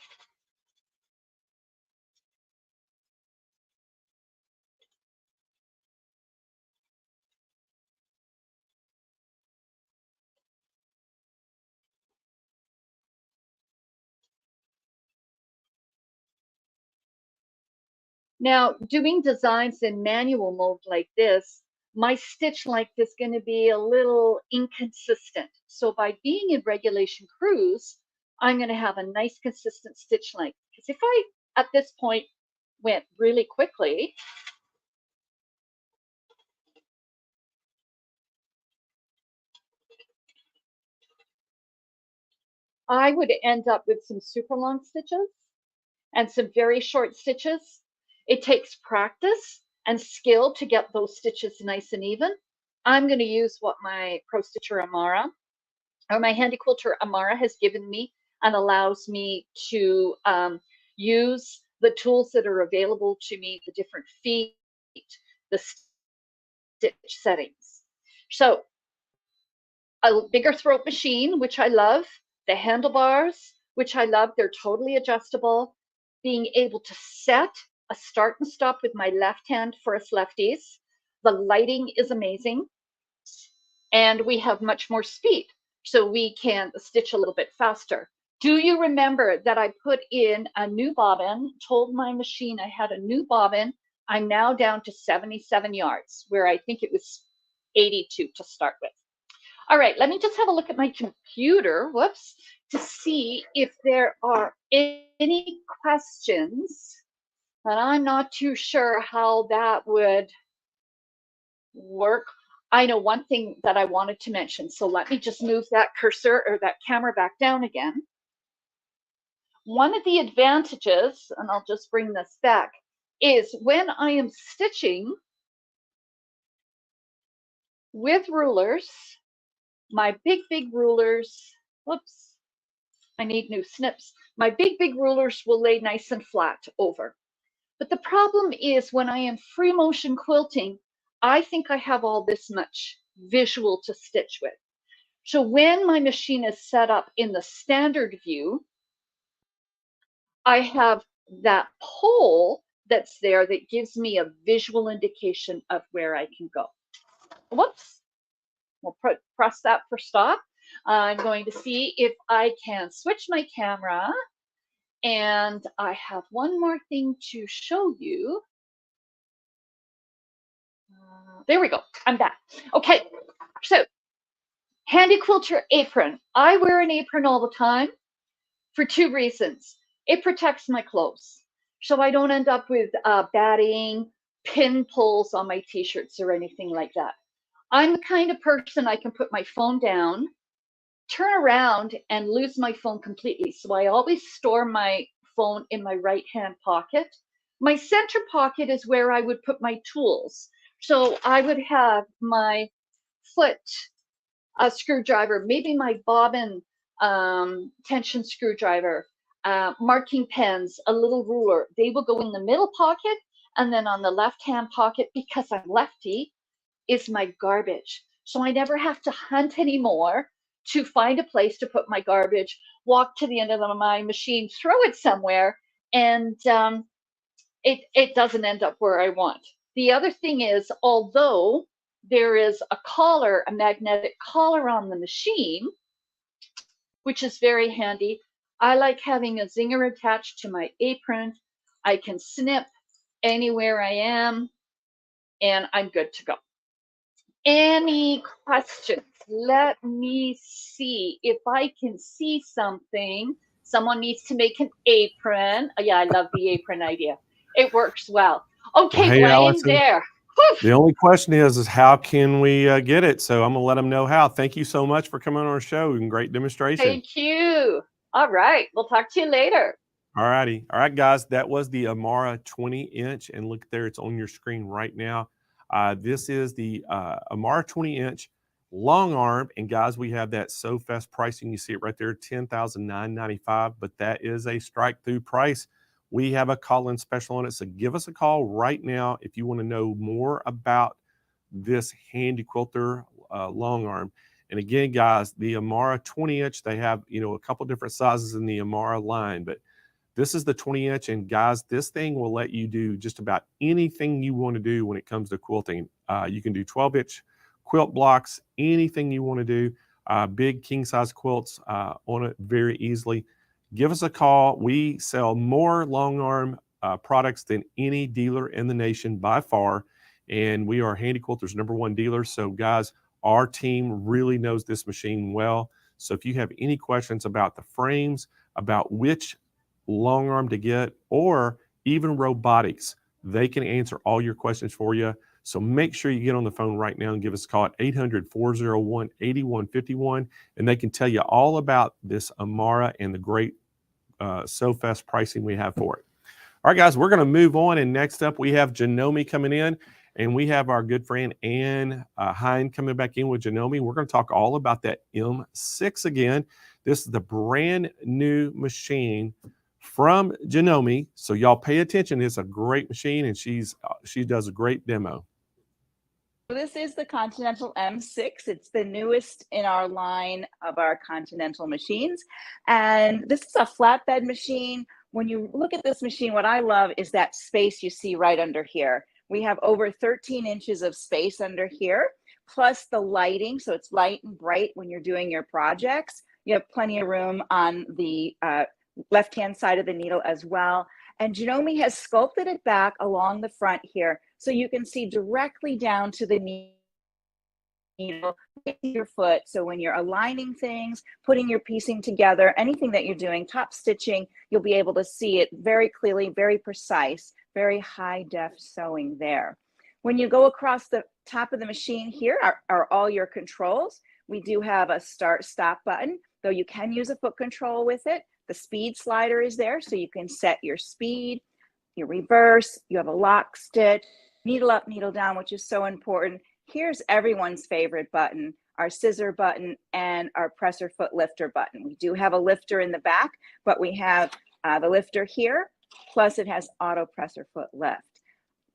Now, doing designs in manual mode like this, my stitch length is going to be a little inconsistent. So by being in regulation cruise, I'm going to have a nice consistent stitch length. Because if I, at this point, went really quickly, I would end up with some super long stitches and some very short stitches. It takes practice and skill to get those stitches nice and even. I'm going to use what my Pro Stitcher Amara, or my Handy Quilter Amara, has given me and allows me to use the tools that are available to me, the different feet, the stitch settings. So a bigger throat machine, which I love, the handlebars, which I love, they're totally adjustable, being able to set a start and stop with my left hand for us lefties. The lighting is amazing, and we have much more speed, so we can stitch a little bit faster. Do you remember that I put in a new bobbin, told my machine I had a new bobbin? I'm now down to 77 yards, where I think it was 82 to start with. All right, let me just have a look at my computer, whoops, to see if there are any questions. And I'm not too sure how that would work. I know one thing that I wanted to mention, so let me just move that cursor or that camera back down again. One of the advantages, and I'll just bring this back, is when I am stitching with rulers, my big rulers, whoops, I need new snips. My big rulers will lay nice and flat over. But the problem is when I am free motion quilting, I think I have all this much visual to stitch with. So when my machine is set up in the standard view, I have that pole that's there that gives me a visual indication of where I can go. Whoops, we'll press that for stop. I'm going to see if I can switch my camera. And I have one more thing to show you. There we go, I'm back. Okay, so handy quilter apron. I wear an apron all the time for two reasons. It protects my clothes, so I don't end up with batting, pin pulls on my t-shirts or anything like that. I'm the kind of person I can put my phone down, turn around and lose my phone completely. So I always store my phone in my right hand pocket. My center pocket is where I would put my tools. So I would have my foot screwdriver, maybe my bobbin tension screwdriver, marking pens, a little ruler. They will go in the middle pocket, and then on the left hand pocket, because I'm lefty, is my garbage. So I never have to hunt anymore to find a place to put my garbage, walk to the end of my machine, throw it somewhere, and it doesn't end up where I want. The other thing is, although there is a collar, a magnetic collar on the machine, which is very handy, I like having a zinger attached to my apron. I can snip anywhere I am, and I'm good to go. Any questions? Let me see if I can see something. Someone needs to make an apron. Oh, yeah, I love the apron idea. It works well. Okay, Hey, Blaine, Allison, there. the only question is how can we get it? So I'm going to let them know how. Thank you so much for coming on our show and great demonstration. Thank you. All right, we'll talk to you later. All righty. All right, guys, that was the Amara 20-inch. And look there, it's on your screen right now. This is the Amara 20-inch long arm. And guys, we have that SewFest pricing. You see it right there, $10,995. But that is a strike through price. We have a call-in special on it. So give us a call right now if you want to know more about this handy quilter long arm. And again, guys, the Amara 20-inch, they have, a couple different sizes in the Amara line, but this is the 20-inch, and guys, this thing will let you do just about anything you want to do when it comes to quilting. You can do 12-inch quilt blocks, anything you want to do, big king-size quilts on it very easily. Give us a call. We sell more long arm products than any dealer in the nation by far, and we are Handy Quilter's #1 dealer. So, guys, our team really knows this machine well. So if you have any questions about the frames, about which long arm to get, or even robotics, they can answer all your questions for you. So make sure you get on the phone right now and give us a call at 800-401-8151, and they can tell you all about this Amara and the great SewFest pricing we have for it. All right, guys, we're going to move on, and next up we have Janome coming in, and we have our good friend Ann Hine coming back in with Janome. We're going to talk all about that M6 again. This is the brand new machine from Janome, so y'all pay attention. It's a great machine, and she does a great demo. This is the Continental M6. It's the newest in our line of our Continental machines, and this is a flatbed machine. When you look at this machine, what I love is that space you see right under here. We have over 13 inches of space under here, plus the lighting. So it's light and bright when you're doing your projects. You have plenty of room on the left-hand side of the needle as well. And Janome has sculpted it back along the front here so you can see directly down to the needle, your foot. So when you're aligning things, putting your piecing together, anything that you're doing, top stitching, you'll be able to see it very clearly, very precise, very high def sewing there. When you go across the top of the machine here are all your controls. We do have a start stop button, though you can use a foot control with it. The speed slider is there, so you can set your speed, your reverse, you have a lock stitch, needle up, needle down, which is so important. Here's everyone's favorite button, our scissor button and our presser foot lifter button. We do have a lifter in the back, but we have the lifter here, plus it has auto presser foot lift.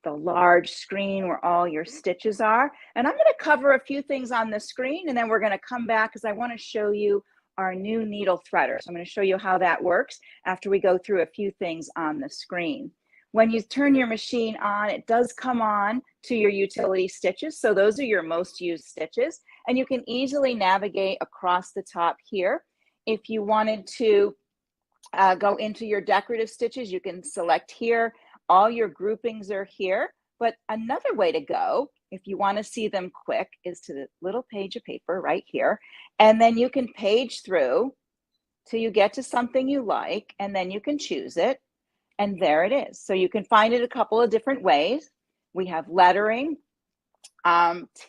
The large screen where all your stitches are. And I'm going to cover a few things on the screen, and then we're going to come back because I want to show you our new needle threader. So I'm going to show you how that works after we go through a few things on the screen. When you turn your machine on, it does come on to your utility stitches. So those are your most used stitches, and you can easily navigate across the top here. If you wanted to go into your decorative stitches, you can select here. All your groupings are here, but another way to go, if you want to see them quick, is to the little page of paper right here. And then you can page through till you get to something you like, and then you can choose it. And there it is. So you can find it a couple of different ways. We have lettering,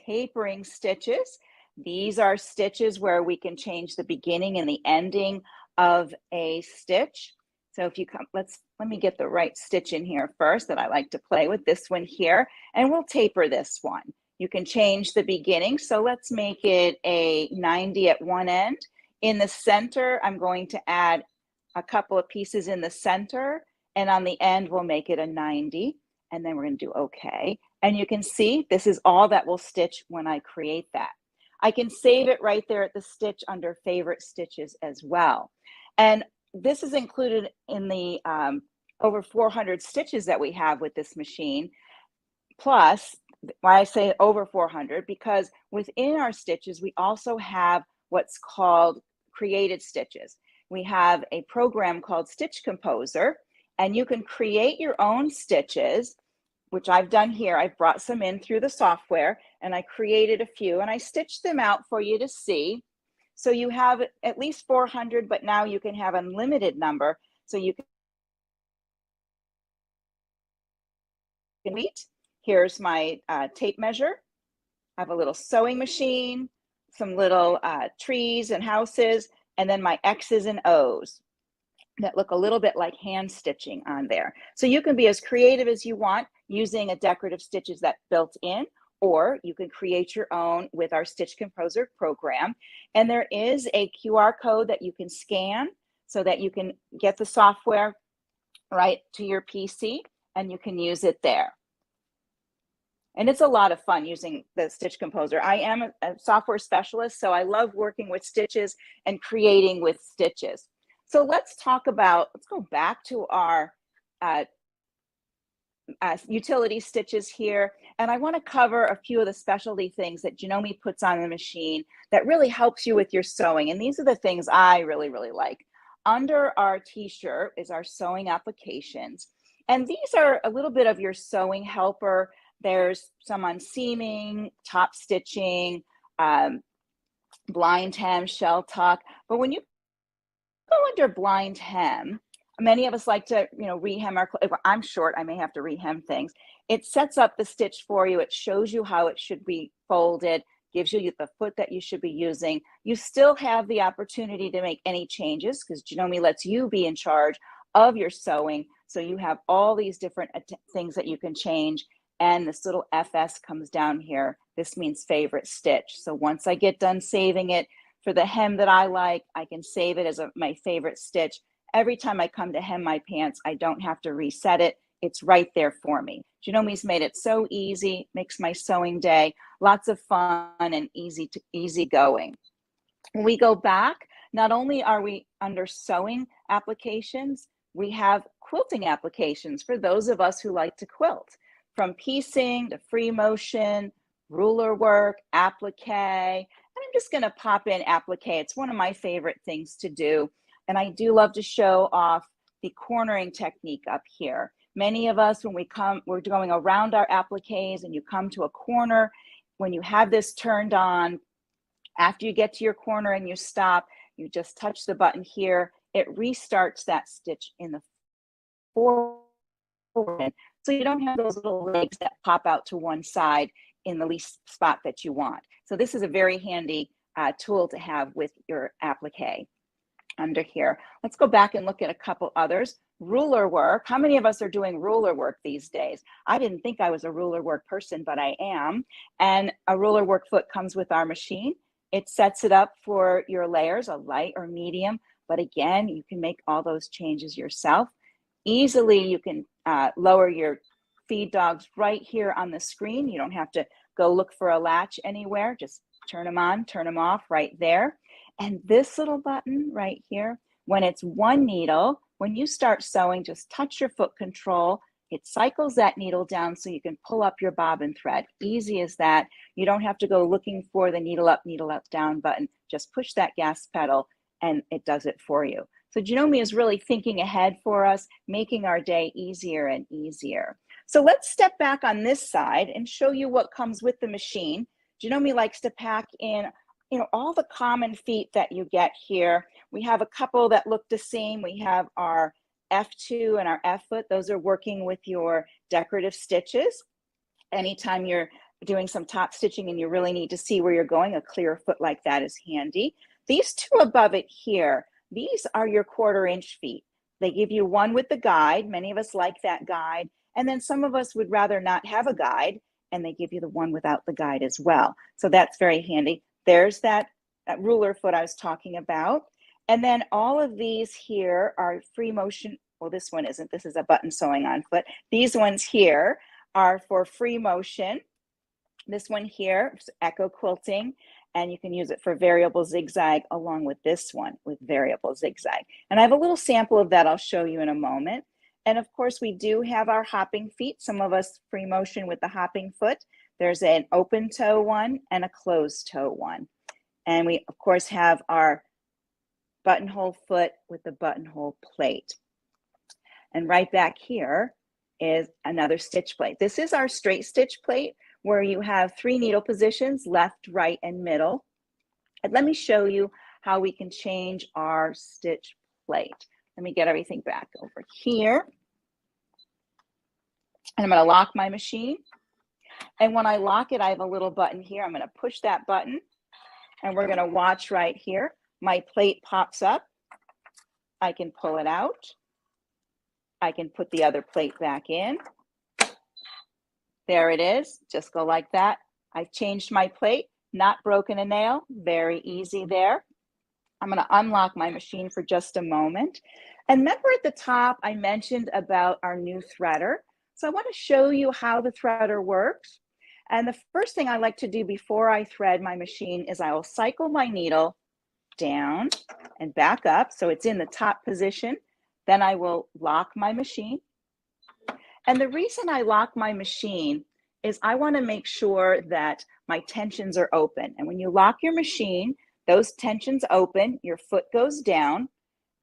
tapering stitches. These are stitches where we can change the beginning and the ending of a stitch. So if you come, let me get the right stitch in here first that I like to play with, this one here, and we'll taper this one. You can change the beginning. So let's make it a 90 at one end. In the center, I'm going to add a couple of pieces in the center, and on the end, we'll make it a 90, and then we're going to do okay. And you can see this is all that will stitch when I create that. I can save it right there at the stitch under favorite stitches as well. And this is included in the over 400 stitches that we have with this machine. Plus, why I say over 400, because within our stitches, we also have what's called created stitches. We have a program called Stitch Composer, and you can create your own stitches, which I've done here. I've brought some in through the software, and I created a few, and I stitched them out for you to see. So you have at least 400, but now you can have an unlimited number. So you can meet. Here's my tape measure. I have a little sewing machine, some little trees and houses, and then my X's and O's that look a little bit like hand stitching on there. So you can be as creative as you want using a decorative stitches that's built in, or you can create your own with our Stitch Composer program. And there is a QR code that you can scan so that you can get the software right to your PC and you can use it there. And it's a lot of fun using the Stitch Composer. I am a software specialist, so I love working with stitches and creating with stitches. So let's go back to our utility stitches here. And I want to cover a few of the specialty things that Janome puts on the machine that really helps you with your sewing. And these are the things I really, really like. Under our t-shirt is our sewing applications. And these are a little bit of your sewing helper. There's some on seaming, top stitching, blind hem, shell tuck. But when you go under blind hem, many of us like to, rehem our clothes. If I'm short, I may have to rehem things. It sets up the stitch for you. It shows you how it should be folded, gives you the foot that you should be using. You still have the opportunity to make any changes because Janome lets you be in charge of your sewing. So you have all these different things that you can change. And this little FS comes down here. This means favorite stitch. So once I get done saving it for the hem that I like, I can save it as my favorite stitch. Every time I come to hem my pants, I don't have to reset it. It's right there for me. Janome's made it so easy, makes my sewing day lots of fun and easy going. When we go back, not only are we under sewing applications, we have quilting applications for those of us who like to quilt. from piecing to free motion, ruler work, applique. And I'm just going to pop in applique. It's one of my favorite things to do. And I do love to show off the cornering technique up here. Many of us, when we're going around our appliques and you come to a corner, when you have this turned on, after you get to your corner and you stop, you just touch the button here. It restarts that stitch in the forward. So you don't have those little legs that pop out to one side in the least spot that you want. So this is a very handy tool to have with your applique under here. Let's go back and look at a couple others. Ruler work. How many of us are doing ruler work these days? I didn't think I was a ruler work person, but I am. And a ruler work foot comes with our machine. It sets it up for your layers, a light or medium. But again, you can make all those changes yourself. Easily, you can lower your feed dogs right here on the screen. You don't have to go look for a latch anywhere. Just turn them on, turn them off right there. And this little button right here, when it's one needle, when you start sewing, just touch your foot control. It cycles that needle down so you can pull up your bobbin thread. Easy as that. You don't have to go looking for the needle up, down button. Just push that gas pedal and it does it for you. So Janome is really thinking ahead for us, making our day easier and easier. So let's step back on this side and show you what comes with the machine. Janome likes to pack in, all the common feet that you get here. We have a couple that look the same. We have our F2 and our F foot. Those are working with your decorative stitches. Anytime you're doing some top stitching and you really need to see where you're going, a clear foot like that is handy. These two above it here, these are your 1/4 inch feet. They give you one with the guide. Many of us like that guide. And then some of us would rather not have a guide, and they give you the one without the guide as well. So that's very handy. There's that ruler foot I was talking about. And then all of these here are free motion. Well, this one isn't. This is a button sewing on foot. These ones here are for free motion. This one here is echo quilting, and you can use it for variable zigzag along with this one with variable zigzag. And I have a little sample of that I'll show you in a moment. And of course, we do have our hopping feet. Some of us free motion with the hopping foot. There's an open toe one and a closed toe one. And we, of course, have our buttonhole foot with the buttonhole plate. And right back here is another stitch plate. This is our straight stitch plate where you have 3 needle positions, left, right, and middle. And let me show you how we can change our stitch plate. Let me get everything back over here. And I'm going to lock my machine. And when I lock it, I have a little button here. I'm going to push that button and we're going to watch right here. My plate pops up. I can pull it out. I can put the other plate back in. There it is. Just go like that. I've changed my plate, not broken a nail. Very easy there. I'm going to unlock my machine for just a moment. And remember at the top, I mentioned about our new threader. So I want to show you how the threader works. And the first thing I like to do before I thread my machine is I will cycle my needle down and back up so it's in the top position. Then I will lock my machine. And the reason I lock my machine is I want to make sure that my tensions are open. And when you lock your machine, those tensions open, your foot goes down,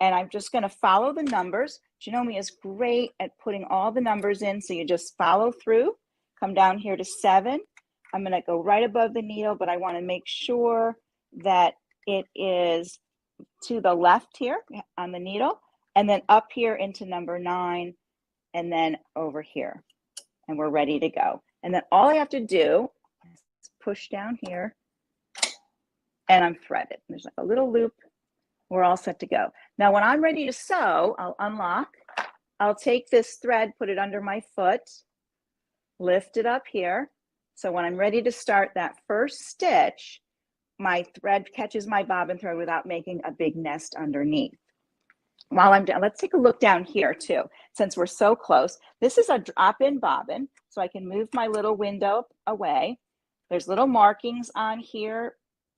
and I'm just going to follow the numbers. Janome is great at putting all the numbers in, so you just follow through. Come down here to 7. I'm going to go right above the needle, but I want to make sure that it is to the left here on the needle, and then up here into number 9, and then over here. And we're ready to go. And then all I have to do is push down here, and I'm threaded. There's like a little loop. We're all set to go. Now, when I'm ready to sew, I'll unlock. I'll take this thread, put it under my foot, lift it up here. So when I'm ready to start that first stitch, my thread catches my bobbin thread without making a big nest underneath. While I'm down, let's take a look down here too, since we're so close. This is a drop-in bobbin, so I can move my little window away. There's little markings on here.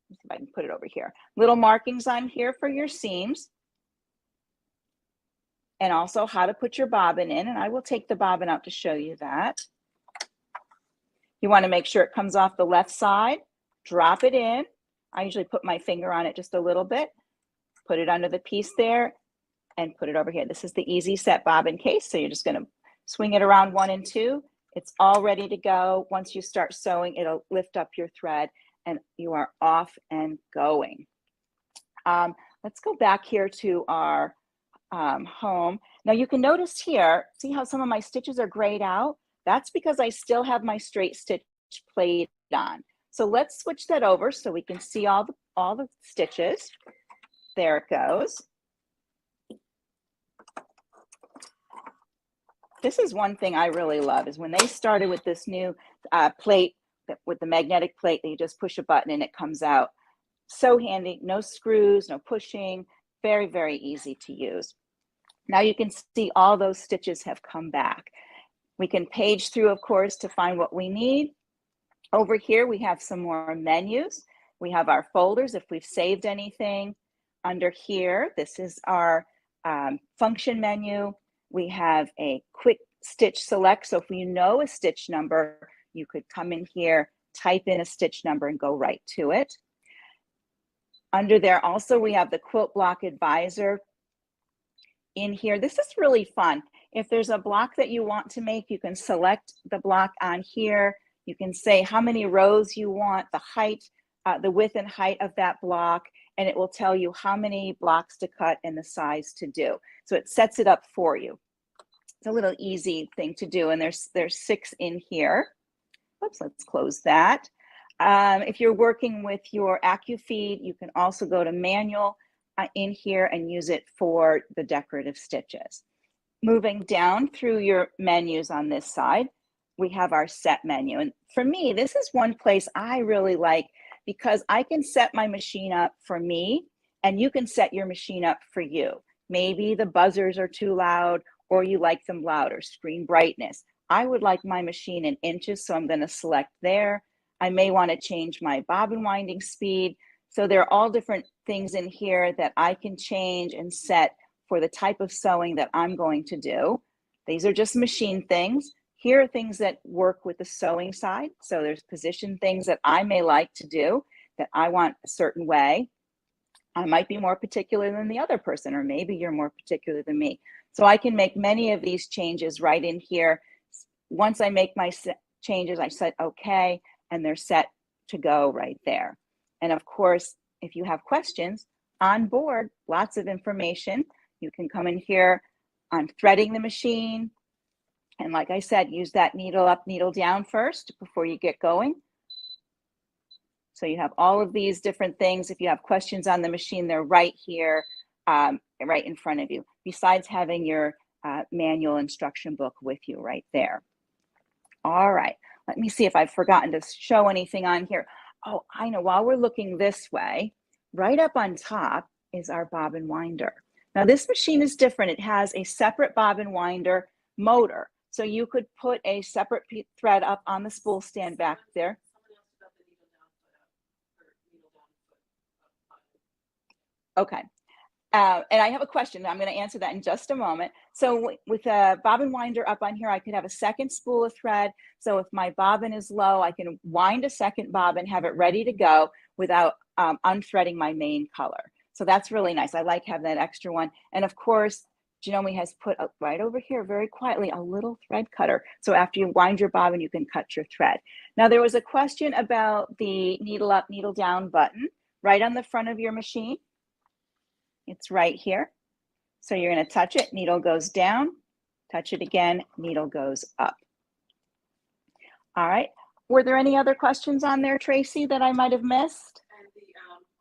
Let's see if I can put it over here. Little markings on here for your seams. And also how to put your bobbin in. And I will take the bobbin out to show you that. You want to make sure it comes off the left side, drop it in. I usually put my finger on it just a little bit, put it under the piece there, and put it over here. This is the easy set bobbin case. So you're just going to swing it around 1 and 2. It's all ready to go. Once you start sewing, it'll lift up your thread and you are off and going. Let's go back here to our home. Now you can notice here, see how some of my stitches are grayed out? That's because I still have my straight stitch plate on. So let's switch that over so we can see all the stitches. There it goes. This is one thing I really love, is when they started with this new plate with the magnetic plate that you just push a button and it comes out. So handy, no screws, no pushing, very, very easy to use. Now you can see all those stitches have come back. We can page through, of course, to find what we need. Over here, we have some more menus. We have our folders if we've saved anything. Under here, this is our function menu. We have a quick stitch select. So if you know a stitch number, you could come in here, type in a stitch number and go right to it. Under there also, we have the quilt block advisor in here. This is really fun. If there's a block that you want to make, you can select the block on here. You can say how many rows you want, the height, the width and height of that block, and it will tell you how many blocks to cut and the size to do. So it sets it up for you. It's a little easy thing to do, and there's 6 in here. Oops, let's close that. If you're working with your AccuFeed, you can also go to manual in here and use it for the decorative stitches. Moving down through your menus on this side, we have our set menu. And for me, this is one place I really like because I can set my machine up for me and you can set your machine up for you. Maybe the buzzers are too loud or you like them louder, screen brightness. I would like my machine in inches, so I'm going to select there. I may want to change my bobbin winding speed. So there are all different things in here that I can change and set for the type of sewing that I'm going to do. These are just machine things. Here are things that work with the sewing side. So there's position things that I may like to do that I want a certain way. I might be more particular than the other person, or maybe you're more particular than me. So I can make many of these changes right in here. Once I make my changes, I set okay, and they're set to go right there. And of course, if you have questions on board, lots of information. You can come in here on threading the machine. And like I said, use that needle up, needle down first before you get going. So you have all of these different things. If you have questions on the machine, they're right here, right in front of you, besides having your manual instruction book with you right there. All right, let me see if I've forgotten to show anything on here. Oh, I know, while we're looking this way, right up on top is our bobbin winder. Now this machine is different. It has a separate bobbin winder motor. So you could put a separate thread up on the spool stand back there. Okay. And I have a question. I'm going to answer that in just a moment. So with a bobbin winder up on here, I could have a second spool of thread. So if my bobbin is low, I can wind a second bobbin, have it ready to go without unthreading my main color. So that's really nice. I like having that extra one. And of course, Janome has put right over here very quietly a little thread cutter. So after you wind your bobbin, you can cut your thread. Now there was a question about the needle up, needle down button right on the front of your machine. It's right here. So you're going to touch it, needle goes down, touch it again, needle goes up. All right. Were there any other questions on there, Tracy, that I might have missed? And the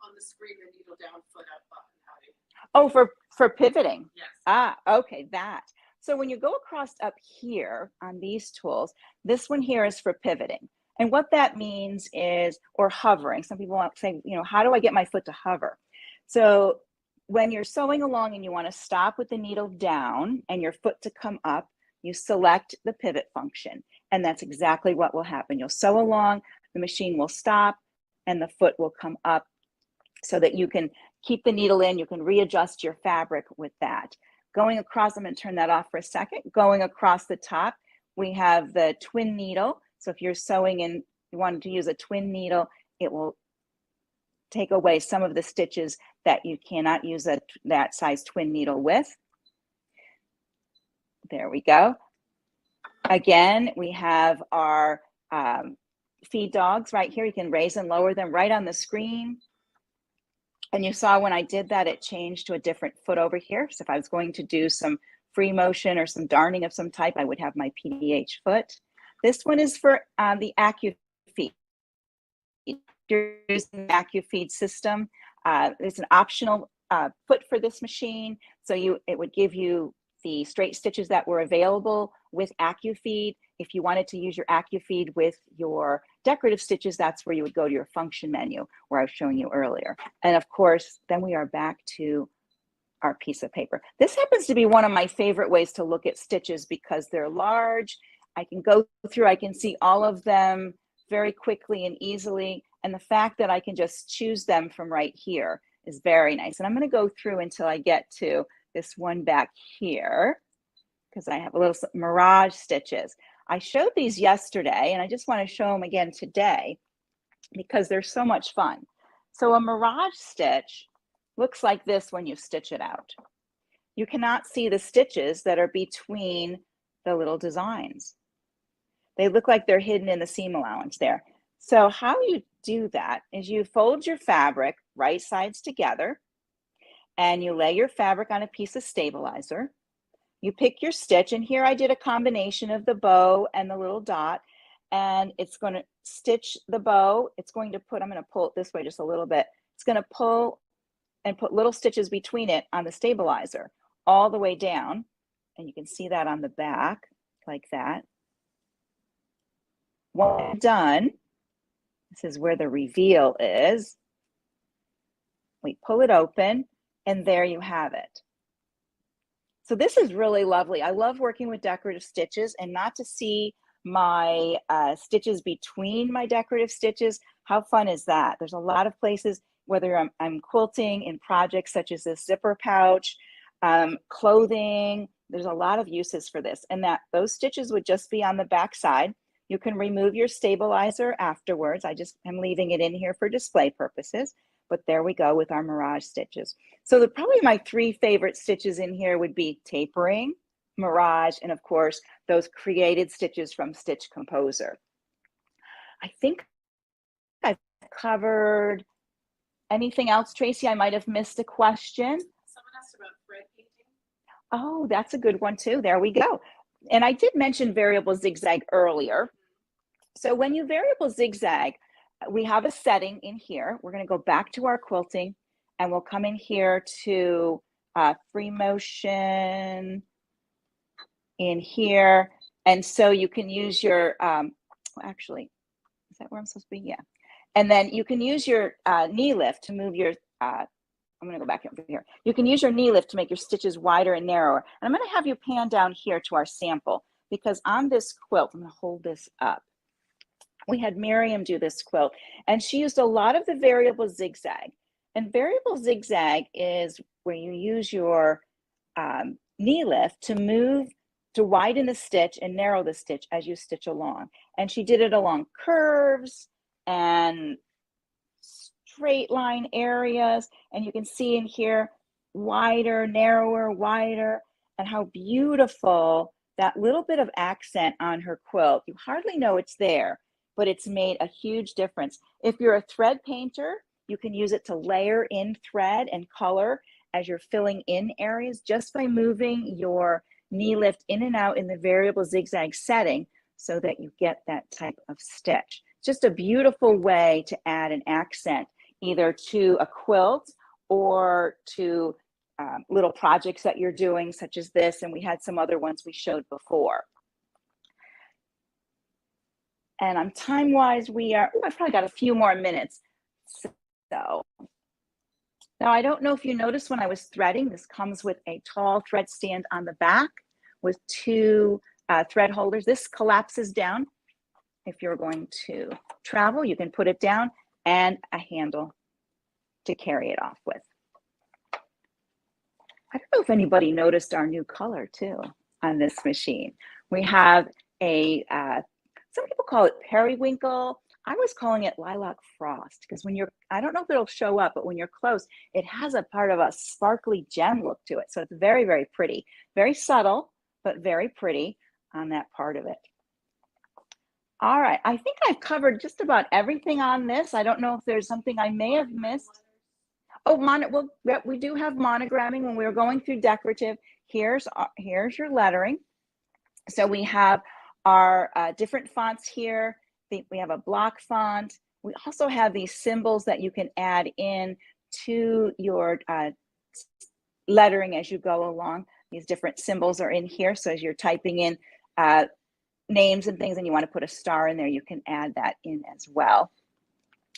on the screen, the needle down, foot up button. How do you... Oh, for pivoting. Yes. Ah, okay, that. So when you go across up here on these tools, this one here is for pivoting. And what that means is, or hovering. Some people want to say, you know, how do I get my foot to hover? So when you're sewing along and you want to stop with the needle down and your foot to come up, you select the pivot function. And that's exactly what will happen. You'll sew along, the machine will stop, and the foot will come up so that you can keep the needle in. You can readjust your fabric with that. Going across, I'm going to turn that off for a second. Going across the top, we have the twin needle. So if you're sewing and you wanted to use a twin needle, it will take away some of the stitches that you cannot use that size twin needle with. There we go. Again, we have our feed dogs right here. You can raise and lower them right on the screen. And you saw when I did that, it changed to a different foot over here. So if I was going to do some free motion or some darning of some type, I would have my PDH foot. This one is for the AccuFeed. You're using the AccuFeed system. It's an optional foot for this machine. So it would give you the straight stitches that were available with AccuFeed. If you wanted to use your AccuFeed with your decorative stitches, that's where you would go to your function menu where I was showing you earlier. And of course, then we are back to our piece of paper. This happens to be one of my favorite ways to look at stitches because they're large. I can go through, I can see all of them very quickly and easily. And the fact that I can just choose them from right here is very nice. And I'm going to go through until I get to this one back here because I have a little mirage stitches. I showed these yesterday and I just want to show them again today because they're so much fun. So a mirage stitch looks like this when you stitch it out. You cannot see the stitches that are between the little designs. They look like they're hidden in the seam allowance there. So how you do that is you fold your fabric right sides together and you lay your fabric on a piece of stabilizer. You pick your stitch, and here I did a combination of the bow and the little dot, and it's going to stitch the bow. It's going to put, I'm going to pull it this way just a little bit. It's going to pull and put little stitches between it on the stabilizer all the way down. And you can see that on the back like that. When done, this is where the reveal is. We pull it open, and there you have it. So this is really lovely. I love working with decorative stitches and not to see my stitches between my decorative stitches. How fun is that? There's a lot of places, whether I'm quilting in projects such as this zipper pouch, clothing, there's a lot of uses for this. And that those stitches would just be on the back side. You can remove your stabilizer afterwards. I just am leaving it in here for display purposes. But there we go with our mirage stitches. So probably my three favorite stitches in here would be tapering, mirage, and of course, those created stitches from Stitch Composer. I think I've covered anything else, Tracy. I might have missed a question. Someone asked about thread painting. Oh, that's a good one too. There we go. And I did mention variable zigzag earlier. So when you variable zigzag, we have a setting in here. We're going to go back to our quilting and we'll come in here to free motion in here. And so you can use your, actually, is that where I'm supposed to be? Yeah. And then you can use your knee lift to move your, I'm going to go back over here. You can use your knee lift to make your stitches wider and narrower. And I'm going to have you pan down here to our sample because on this quilt, I'm going to hold this up. We had Miriam do this quilt and she used a lot of the variable zigzag. And variable zigzag is where you use your knee lift to move, to widen the stitch and narrow the stitch as you stitch along. And she did it along curves and straight line areas. And you can see in here, wider, narrower, wider, and how beautiful that little bit of accent on her quilt. You hardly know it's there, but it's made a huge difference. If you're a thread painter, you can use it to layer in thread and color as you're filling in areas just by moving your knee lift in and out in the variable zigzag setting so that you get that type of stitch. Just a beautiful way to add an accent either to a quilt or to little projects that you're doing such as this. And we had some other ones we showed before. And I'm time-wise, I've probably got a few more minutes. So now I don't know if you noticed when I was threading, this comes with a tall thread stand on the back with two thread holders. This collapses down. If you're going to travel, you can put it down and a handle to carry it off with. I don't know if anybody noticed our new color too on this machine. We have a Some people call it periwinkle. I was calling it lilac frost because when you're, I don't know if it'll show up, but when you're close, it has a part of a sparkly gem look to it. So it's very, very pretty, very subtle, but very pretty on that part of it. All right, I think I've covered just about everything on this. I don't know if there's something I may have missed. Oh, well, we do have monogramming when we were going through decorative. Here's your lettering. So we have our different fonts here. We have a block font. We also have these symbols that you can add in to your lettering as you go along. These different symbols are in here. So as you're typing in names and things and you want to put a star in there, you can add that in as well.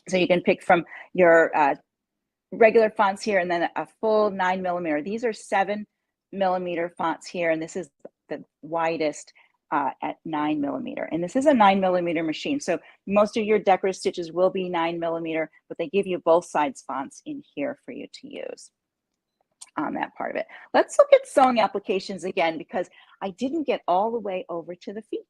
So you can pick from your regular fonts here and then a full 9mm. These are 7mm fonts here, and this is the widest at 9mm. And this is a 9mm machine. So most of your decorative stitches will be 9mm, but they give you both sides fonts in here for you to use on that part of it. Let's look at sewing applications again, because I didn't get all the way over to the feet.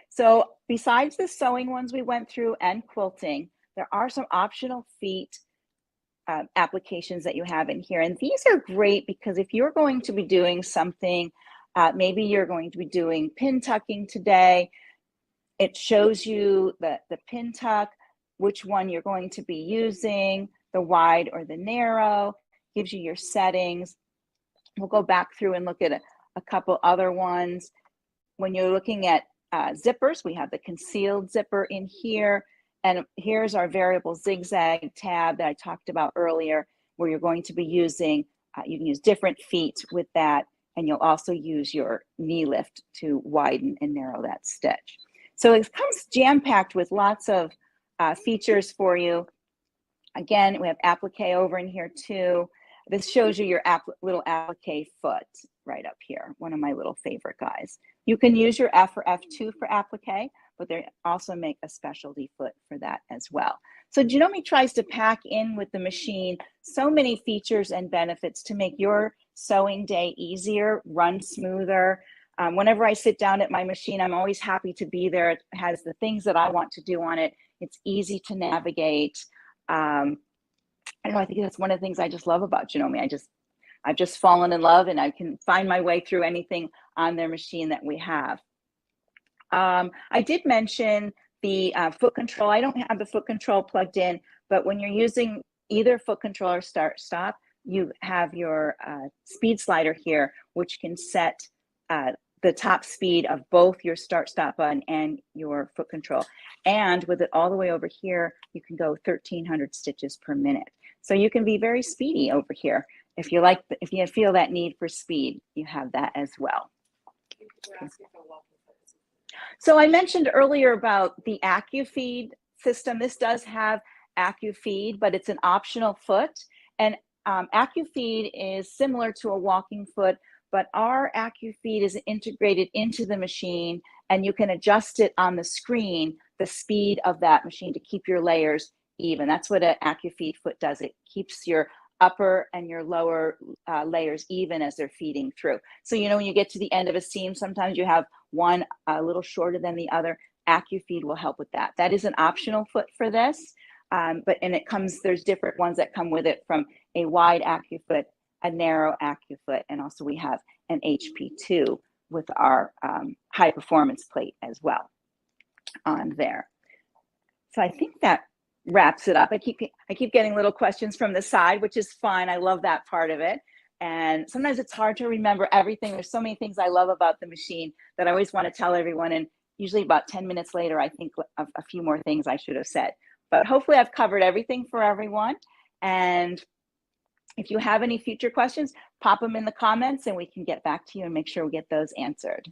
So besides the sewing ones we went through and quilting, there are some optional feet applications that you have in here. And these are great because if you're going to be doing something, maybe you're going to be doing pin tucking today, it shows you the pin tuck, which one you're going to be using, the wide or the narrow, gives you your settings. We'll go back through and look at a couple other ones. When you're looking at zippers, we have the concealed zipper in here. And here's our variable zigzag tab that I talked about earlier, where you're going to be using, you can use different feet with that, and you'll also use your knee lift to widen and narrow that stitch. So it comes jam-packed with lots of features for you. Again, we have applique over in here too. This shows you your little applique foot right up here, one of my little favorite guys. You can use your F or F2 for applique, but they also make a specialty foot for that as well. So Janome tries to pack in with the machine so many features and benefits to make your sewing day easier, run smoother. Whenever I sit down at my machine, I'm always happy to be there. It has the things that I want to do on it. It's easy to navigate. I don't know, I think that's one of the things I just love about Janome. I've just fallen in love, and I can find my way through anything on their machine that we have. I did mention the foot control. I don't have the foot control plugged in, but when you're using either foot control or start stop, you have your speed slider here, which can set the top speed of both your start stop button and your foot control. And with it all the way over here, you can go 1,300 stitches per minute. So you can be very speedy over here. If you like, if you feel that need for speed, you have that as well. So I mentioned earlier about the AccuFeed system. This does have AccuFeed, but it's an optional foot. And AccuFeed is similar to a walking foot, but our AccuFeed is integrated into the machine, and you can adjust it on the screen, the speed of that machine, to keep your layers even. That's what an AccuFeed foot does. It keeps your upper and your lower layers even as they're feeding through. So, you know, when you get to the end of a seam, sometimes you have one a little shorter than the other. AccuFeed will help with that. That is an optional foot for this, and it comes, there's different ones that come with it, from a wide AccuFoot, a narrow AccuFoot, and also we have an HP2 with our high performance plate as well on there. So I think that wraps it up. I keep getting little questions from the side, which is fine. I love that part of it. And sometimes it's hard to remember everything. There's so many things I love about the machine that I always want to tell everyone. And usually about 10 minutes later, I think of a few more things I should have said. But hopefully I've covered everything for everyone. And if you have any future questions, pop them in the comments and we can get back to you and make sure we get those answered.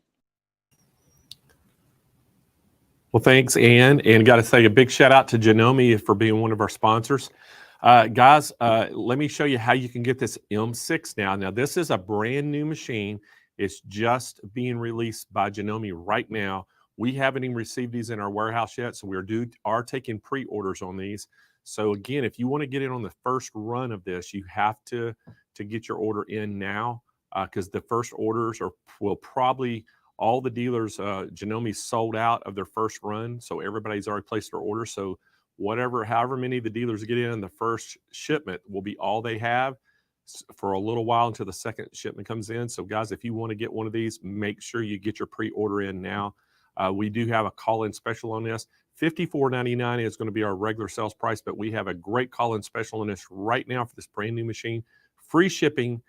Well, thanks, Ann. And got to say a big shout out to Janome for being one of our sponsors. Guys, let me show you how you can get this M6 now. Now, this is a brand new machine. It's just being released by Janome right now. We haven't even received these in our warehouse yet, so we are taking pre-orders on these. So again, if you want to get in on the first run of this, you have to get your order in now, because the first orders will probably all the dealers, Janome sold out of their first run, so everybody's already placed their order. So however many the dealers get in the first shipment will be all they have for a little while until the second shipment comes in. So guys, if you want to get one of these, make sure you get your pre-order in now. We do have a call-in special on this. $54.99 is going to be our regular sales price, but we have a great call-in special on this right now for this brand new machine. Free shipping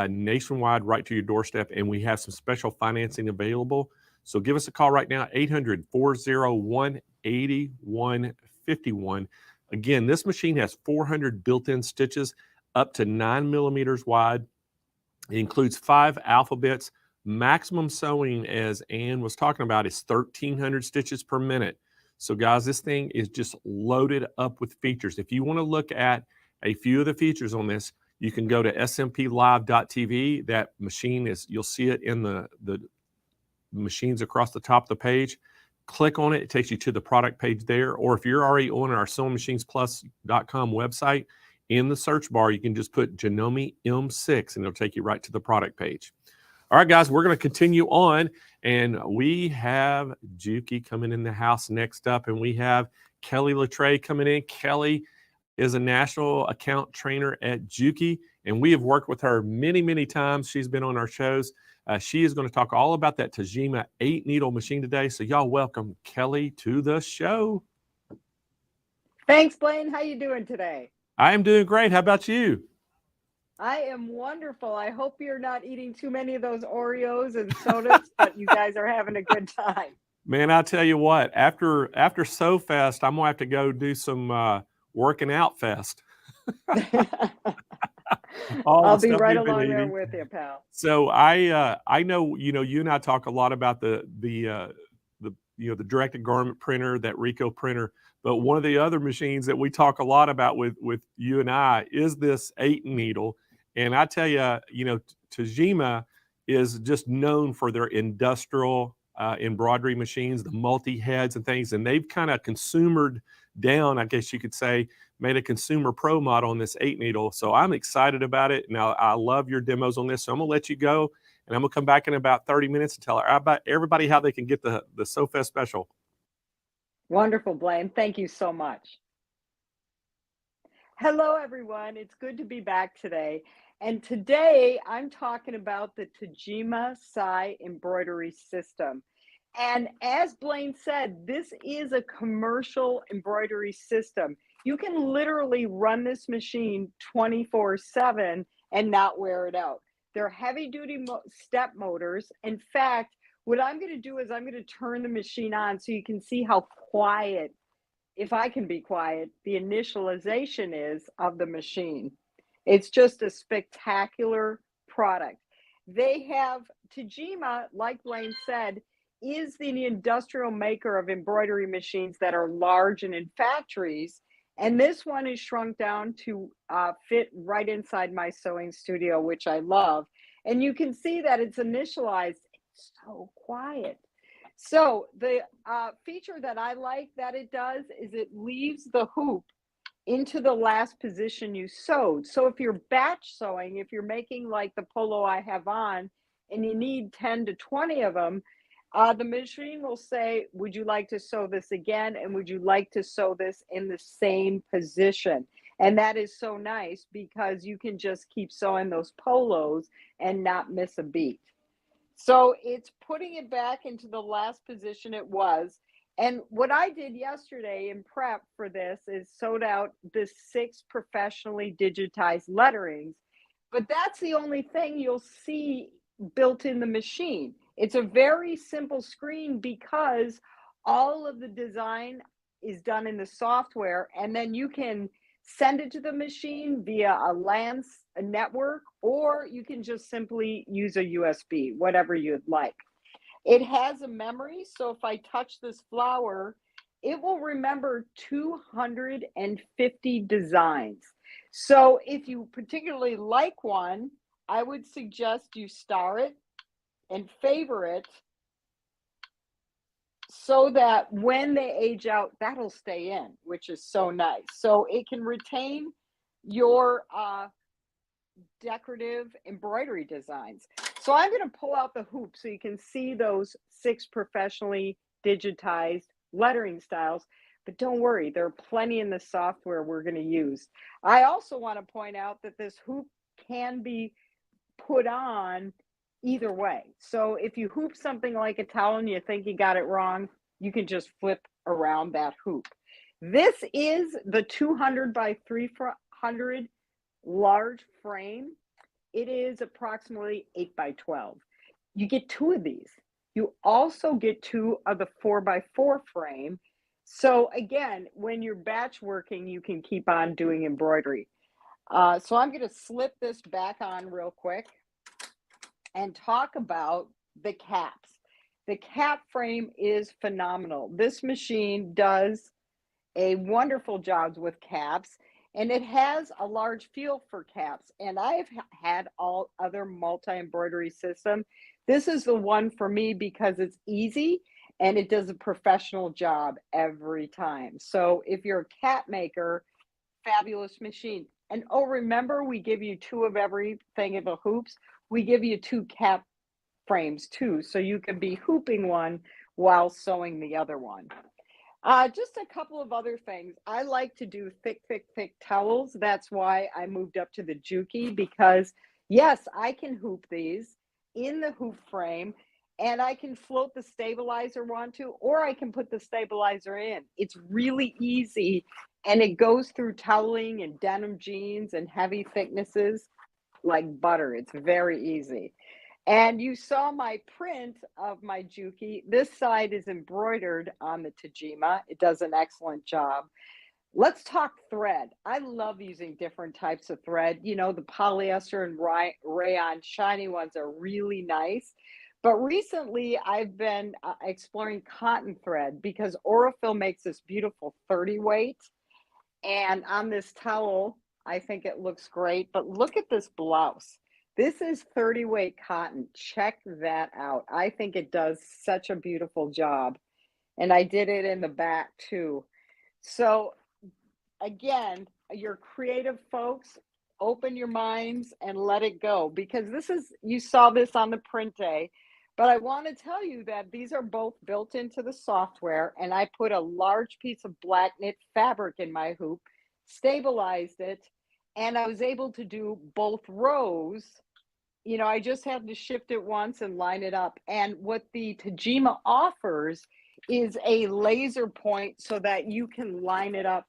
nationwide right to your doorstep, and we have some special financing available. So give us a call right now, 800-401-8151. Again, this machine has 400 built-in stitches up to 9 millimeters wide. It includes 5 alphabets. Maximum sewing, as Ann was talking about, is 1,300 stitches per minute. So guys, this thing is just loaded up with features. If you want to look at a few of the features on this, you can go to smplive.tv. That machine is, you'll see it in the machines across the top of the page. Click on it. It takes you to the product page there. Or if you're already on our SewingMachinesPlus.com website, in the search bar, you can just put Janome M6 and it'll take you right to the product page. All right, guys, we're going to continue on, and we have Juki coming in the house next up, and we have Kelly Latre coming in. Kelly is a national account trainer at Juki, and we have worked with her many, many times. She's been on our shows. She is going to talk all about that Tajima 8-needle machine today. So y'all welcome Kelly to the show. Thanks, Blaine. How you doing today? I am doing great. How about you? I am wonderful. I hope you're not eating too many of those Oreos and sodas, but you guys are having a good time. Man, I tell you what, after SewFest, I'm going to have to go do some working out fest. I'll be right along there with you, pal. So I know, you and I talk a lot about the directed garment printer, that Ricoh printer. But one of the other machines that we talk a lot about with you and I is this 8-needle. And I tell you, Tajima is just known for their industrial embroidery machines, the multi-heads and things. And they've kind of consumered down, I guess you could say, made a consumer pro model on this 8-needle. So I'm excited about it. Now, I love your demos on this. So I'm going to let you go. And I'm going to come back in about 30 minutes and tell everybody how they can get the SewFest special. Wonderful, Blaine. Thank you so much. Hello, everyone. It's good to be back today. And today I'm talking about the Tajima embroidery system. And as Blaine said, this is a commercial embroidery system. You can literally run this machine 24/7 and not wear it out. They're heavy-duty step motors. In fact, what I'm going to do is I'm going to turn the machine on so you can see how quiet, if I can be quiet, the initialization is of the machine. It's just a spectacular product. They have, Tajima, like Blaine said, is the industrial maker of embroidery machines that are large and in factories. And this one is shrunk down to fit right inside my sewing studio, which I love. And you can see that it's initialized. It's so quiet. So the feature that I like that it does is it leaves the hoop into the last position you sewed. So if you're batch sewing, if you're making like the polo I have on and you need 10 to 20 of them, the machine will say, would you like to sew this again? And would you like to sew this in the same position? And that is so nice because you can just keep sewing those polos and not miss a beat. So it's putting it back into the last position it was. And what I did yesterday in prep for this is sewed out the 6 professionally digitized letterings. But that's the only thing you'll see built in the machine. It's a very simple screen because all of the design is done in the software, and then you can send it to the machine via a LAN network, or you can just simply use a USB, whatever you'd like. It has a memory, so if I touch this flower, it will remember 250 designs. So if you particularly like one, I would suggest you star it and favorite so that when they age out, that'll stay in, which is so nice. So it can retain your decorative embroidery designs. So I'm going to pull out the hoop so you can see those 6 professionally digitized lettering styles. But don't worry, there are plenty in the software we're going to use. I also want to point out that this hoop can be put on either way. So if you hoop something like a towel and you think you got it wrong, you can just flip around that hoop. This is the 200 by 300 large frame. It is approximately 8 by 12. You get 2 of these. You also get 2 of the 4 by 4 frame. So again, when you're batch working, you can keep on doing embroidery. So I'm going to slip this back on real quick and talk about the caps. The cap frame is phenomenal. This machine does a wonderful job with caps, and it has a large feel for caps. And I've had all other multi-embroidery system. This is the one for me because it's easy and it does a professional job every time. So if you're a cap maker, fabulous machine. And oh, remember, we give you 2 of everything in the hoops. We give you 2 cap frames too, so you can be hooping one while sewing the other one. Just a couple of other things. I like to do thick towels. That's why I moved up to the Juki, because yes, I can hoop these in the hoop frame, and I can float the stabilizer onto, or I can put the stabilizer in. It's really easy, and it goes through toweling and denim jeans and heavy thicknesses like butter. It's very easy. And you saw my print of my Juki. This side is embroidered on the Tajima. It does an excellent job. Let's talk thread. I love using different types of thread. You know, the polyester and rayon shiny ones are really nice. But recently I've been exploring cotton thread because Aurifil makes this beautiful 30 weight. And on this towel, I think it looks great. But look at this blouse. This is 30 weight cotton. Check that out. I think it does such a beautiful job. And I did it in the back too. So again, your creative folks, open your minds and let it go, because this is, you saw this on the print day, but I want to tell you that these are both built into the software, and I put a large piece of black knit fabric in my hoop, stabilized it, and I was able to do both rows. You know, I just had to shift it once and line it up. And what the Tajima offers is a laser point so that you can line it up.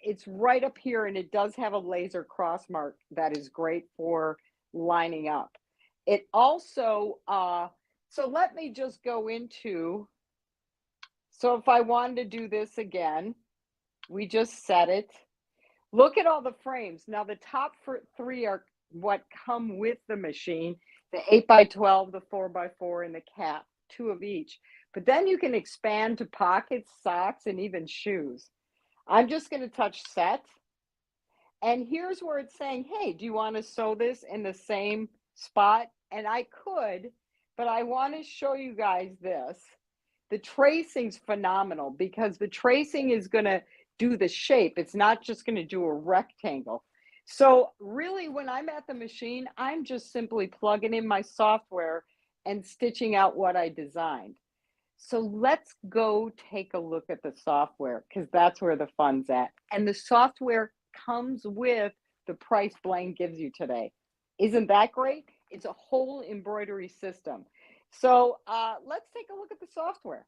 It's right up here, and it does have a laser cross mark that is great for lining up. It also, so let me just go into, so if I wanted to do this again, we just set it. Look at all the frames. Now the top 3 are what come with the machine, the 8 by 12, the 4 by 4, and the cap, 2 of each. But then you can expand to pockets, socks, and even shoes. I'm just going to touch set. And here's where it's saying, hey, do you want to sew this in the same spot? And I could, but I want to show you guys this. The tracing's phenomenal because the tracing is going to do the shape. It's not just going to do a rectangle. So really, when I'm at the machine, I'm just simply plugging in my software and stitching out what I designed. So let's go take a look at the software, because that's where the fun's at. And the software comes with the price Blaine gives you today. Isn't that great? It's a whole embroidery system. So let's take a look at the software.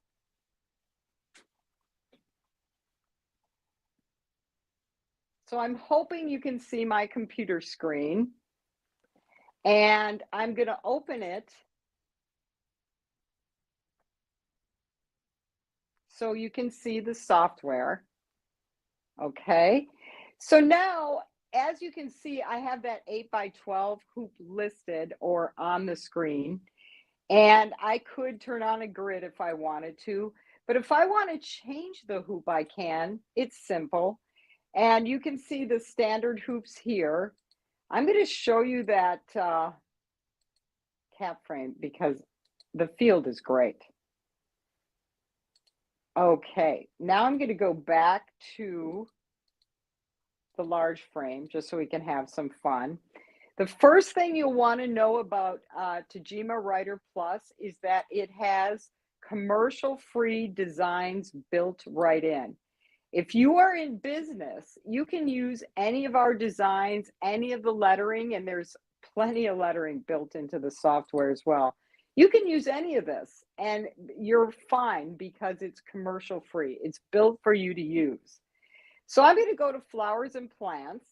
So I'm hoping you can see my computer screen, and I'm going to open it so you can see the software. Okay. So now, as you can see, I have that 8 by 12 hoop listed or on the screen, and I could turn on a grid if I wanted to, but if I want to change the hoop, I can. It's simple. And you can see the standard hoops here. I'm going to show you that cap frame because the field is great. Okay, now I'm going to go back to the large frame just so we can have some fun. The first thing you'll want to know about Tajima Writer Plus is that it has commercial-free designs built right in. If you are in business, you can use any of our designs, any of the lettering, and there's plenty of lettering built into the software as well. You can use any of this and you're fine because it's commercial free. It's built for you to use. So I'm going to go to flowers and plants,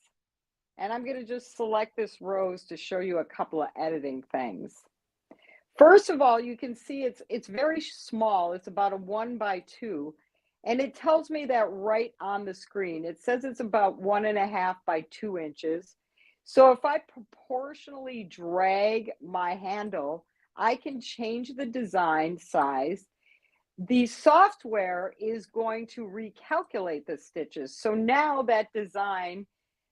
and I'm going to just select this rose to show you a couple of editing things. First of all, you can see it's very small. It's about a 1x2, and it tells me that right on the screen. It says it's about 1.5 by 2 inches. So if I proportionally drag my handle, I can change the design size. The software is going to recalculate the stitches. So now that design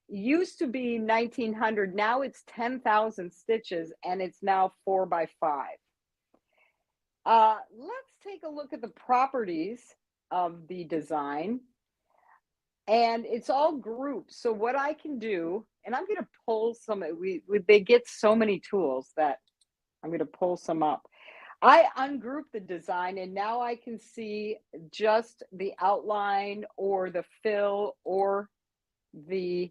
used to be 1900, now it's 10,000 stitches, and it's now 4x5. Let's take a look at the properties of the design, and it's all grouped. So what I can do, and I'm going to pull some, they get so many tools that I'm going to pull some up. I ungroup the design, and now I can see just the outline or the fill or the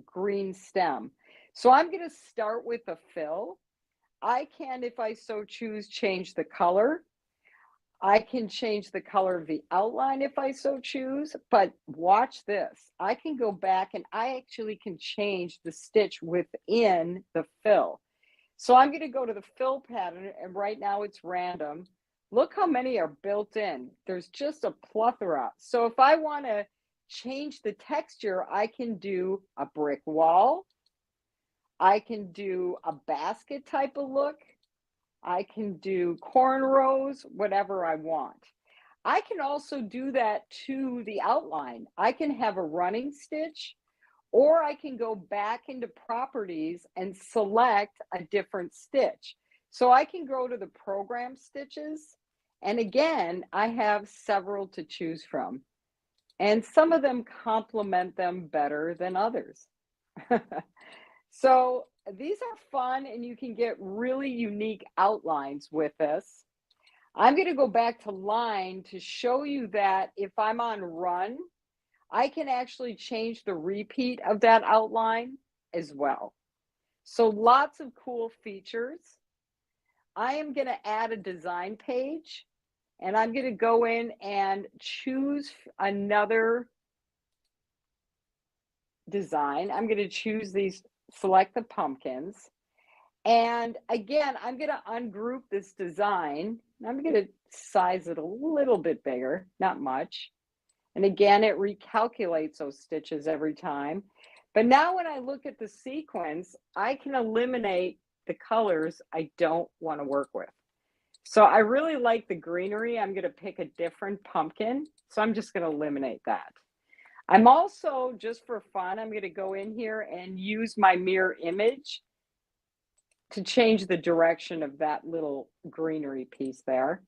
green stem. So I'm going to start with a fill. I can, if I so choose, change the color. I can change the color of the outline if I so choose, but watch this. I can go back and I actually can change the stitch within the fill. So I'm going to go to the fill pattern, and right now it's random. Look how many are built in. There's just a plethora. So if I want to change the texture, I can do a brick wall. I can do a basket type of look. I can do cornrows, whatever I want. I can also do that to the outline. I can have a running stitch, or I can go back into properties and select a different stitch. So I can go to the program stitches. And again, I have several to choose from. And some of them complement them better than others. So these are fun, and you can get really unique outlines with this. I'm going to go back to line to show you that if I'm on run, I can actually change the repeat of that outline as well. So lots of cool features. I am going to add a design page, and I'm going to go in and choose another design. I'm going to choose these, select the pumpkins. And again, I'm going to ungroup this design. I'm going to size it a little bit bigger, not much. And again, it recalculates those stitches every time. But now when I look at the sequence, I can eliminate the colors I don't want to work with. So I really like the greenery. I'm going to pick a different pumpkin. So I'm just going to eliminate that. I'm also, just for fun, I'm going to go in here and use my mirror image to change the direction of that little greenery piece there.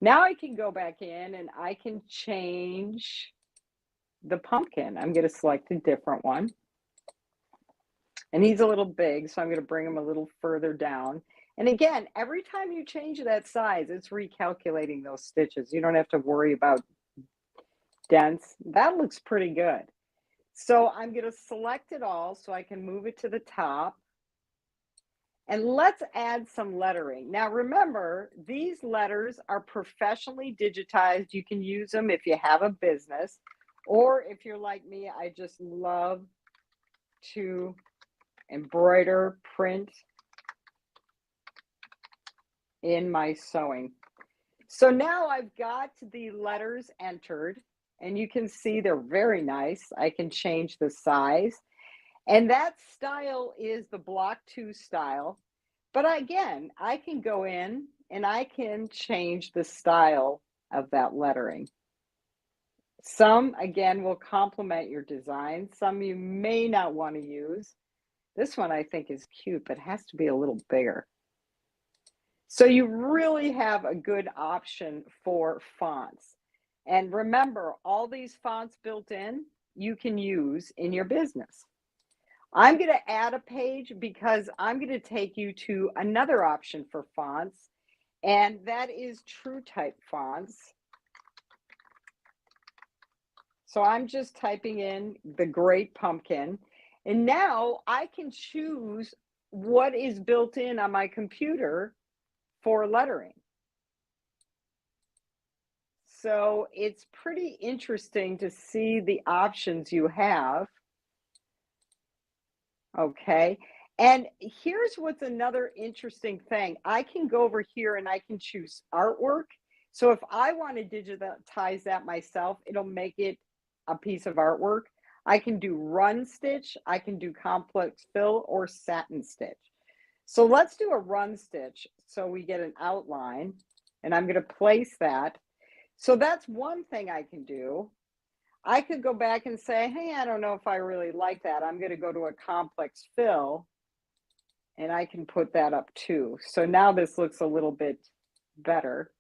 Now I can go back in and I can change the pumpkin. I'm going to select a different one. And he's a little big, so I'm going to bring him a little further down. And again, every time you change that size, it's recalculating those stitches. You don't have to worry about dents. That looks pretty good. So I'm going to select it all so I can move it to the top. And let's add some lettering. Now remember, these letters are professionally digitized. You can use them if you have a business, or if you're like me, I just love to embroider, print in my sewing. So now I've got the letters entered, and you can see they're very nice. I can change the size. And that style is the block 2 style. But again, I can go in and I can change the style of that lettering. Some, again, will complement your design. Some you may not want to use. This one I think is cute, but it has to be a little bigger. So you really have a good option for fonts. And remember, all these fonts built in, you can use in your business. I'm going to add a page because I'm going to take you to another option for fonts, and that is TrueType fonts. So I'm just typing in the Great Pumpkin, and now I can choose what is built in on my computer for lettering. So it's pretty interesting to see the options you have. Okay, and here's what's another interesting thing. I can go over here and I can choose artwork. So if I want to digitize that myself, it'll make it a piece of artwork. I can do run stitch, I can do complex fill, or satin stitch. So let's do a run stitch so we get an outline, and I'm going to place that. So that's one thing I can do. I could go back and say, hey, I don't know if I really like that. I'm going to go to a complex fill, and I can put that up too. So now this looks a little bit better.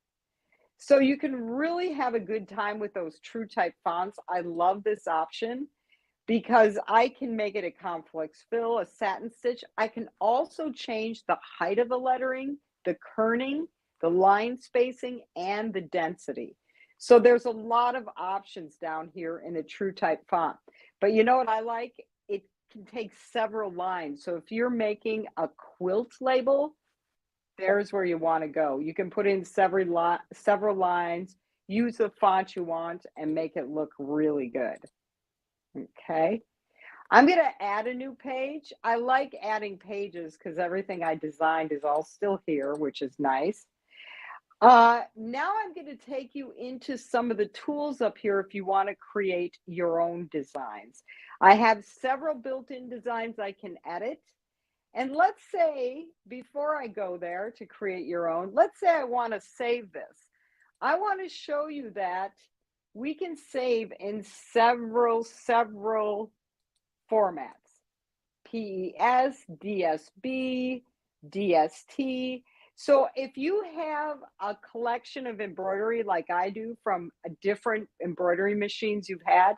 So you can really have a good time with those TrueType fonts. I love this option because I can make it a complex fill, a satin stitch. I can also change the height of the lettering, the kerning, the line spacing, and the density. So there's a lot of options down here in a TrueType font. But you know what I like? It can take several lines. So if you're making a quilt label, there's where you want to go. You can put in several lines, use the font you want, and make it look really good. Okay. I'm going to add a new page. I like adding pages because everything I designed is all still here, which is nice. Now I'm going to take you into some of the tools up here if you want to create your own designs. I have several built-in designs I can edit. And let's say, before I go there to create your own, let's say I want to save this. I want to show you that we can save in several formats. PES, DSB, DST. So if you have a collection of embroidery like I do from different embroidery machines you've had,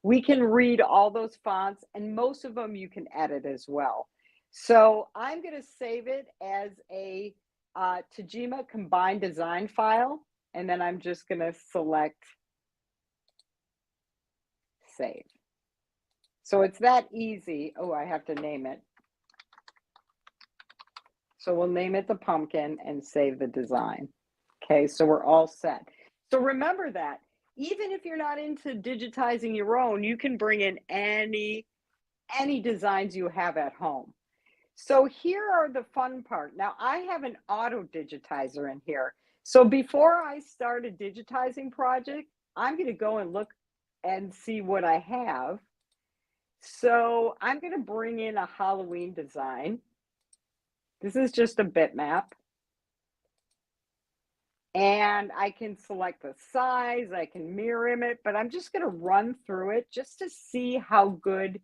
we can read all those fonts, and most of them you can edit as well. So I'm going to save it as a Tajima combined design file, and then I'm just going to select save. So it's that easy. Oh, I have to name it. So we'll name it the pumpkin and save the design. Okay, so we're all set. So remember that even if you're not into digitizing your own, you can bring in any designs you have at home. So here are the fun part. Now I have an auto digitizer in here. So before I start a digitizing project, I'm going to go and look and see what I have. So I'm going to bring in a Halloween design. This is just a bitmap. And I can select the size, I can mirror image, but I'm just going to run through it just to see how good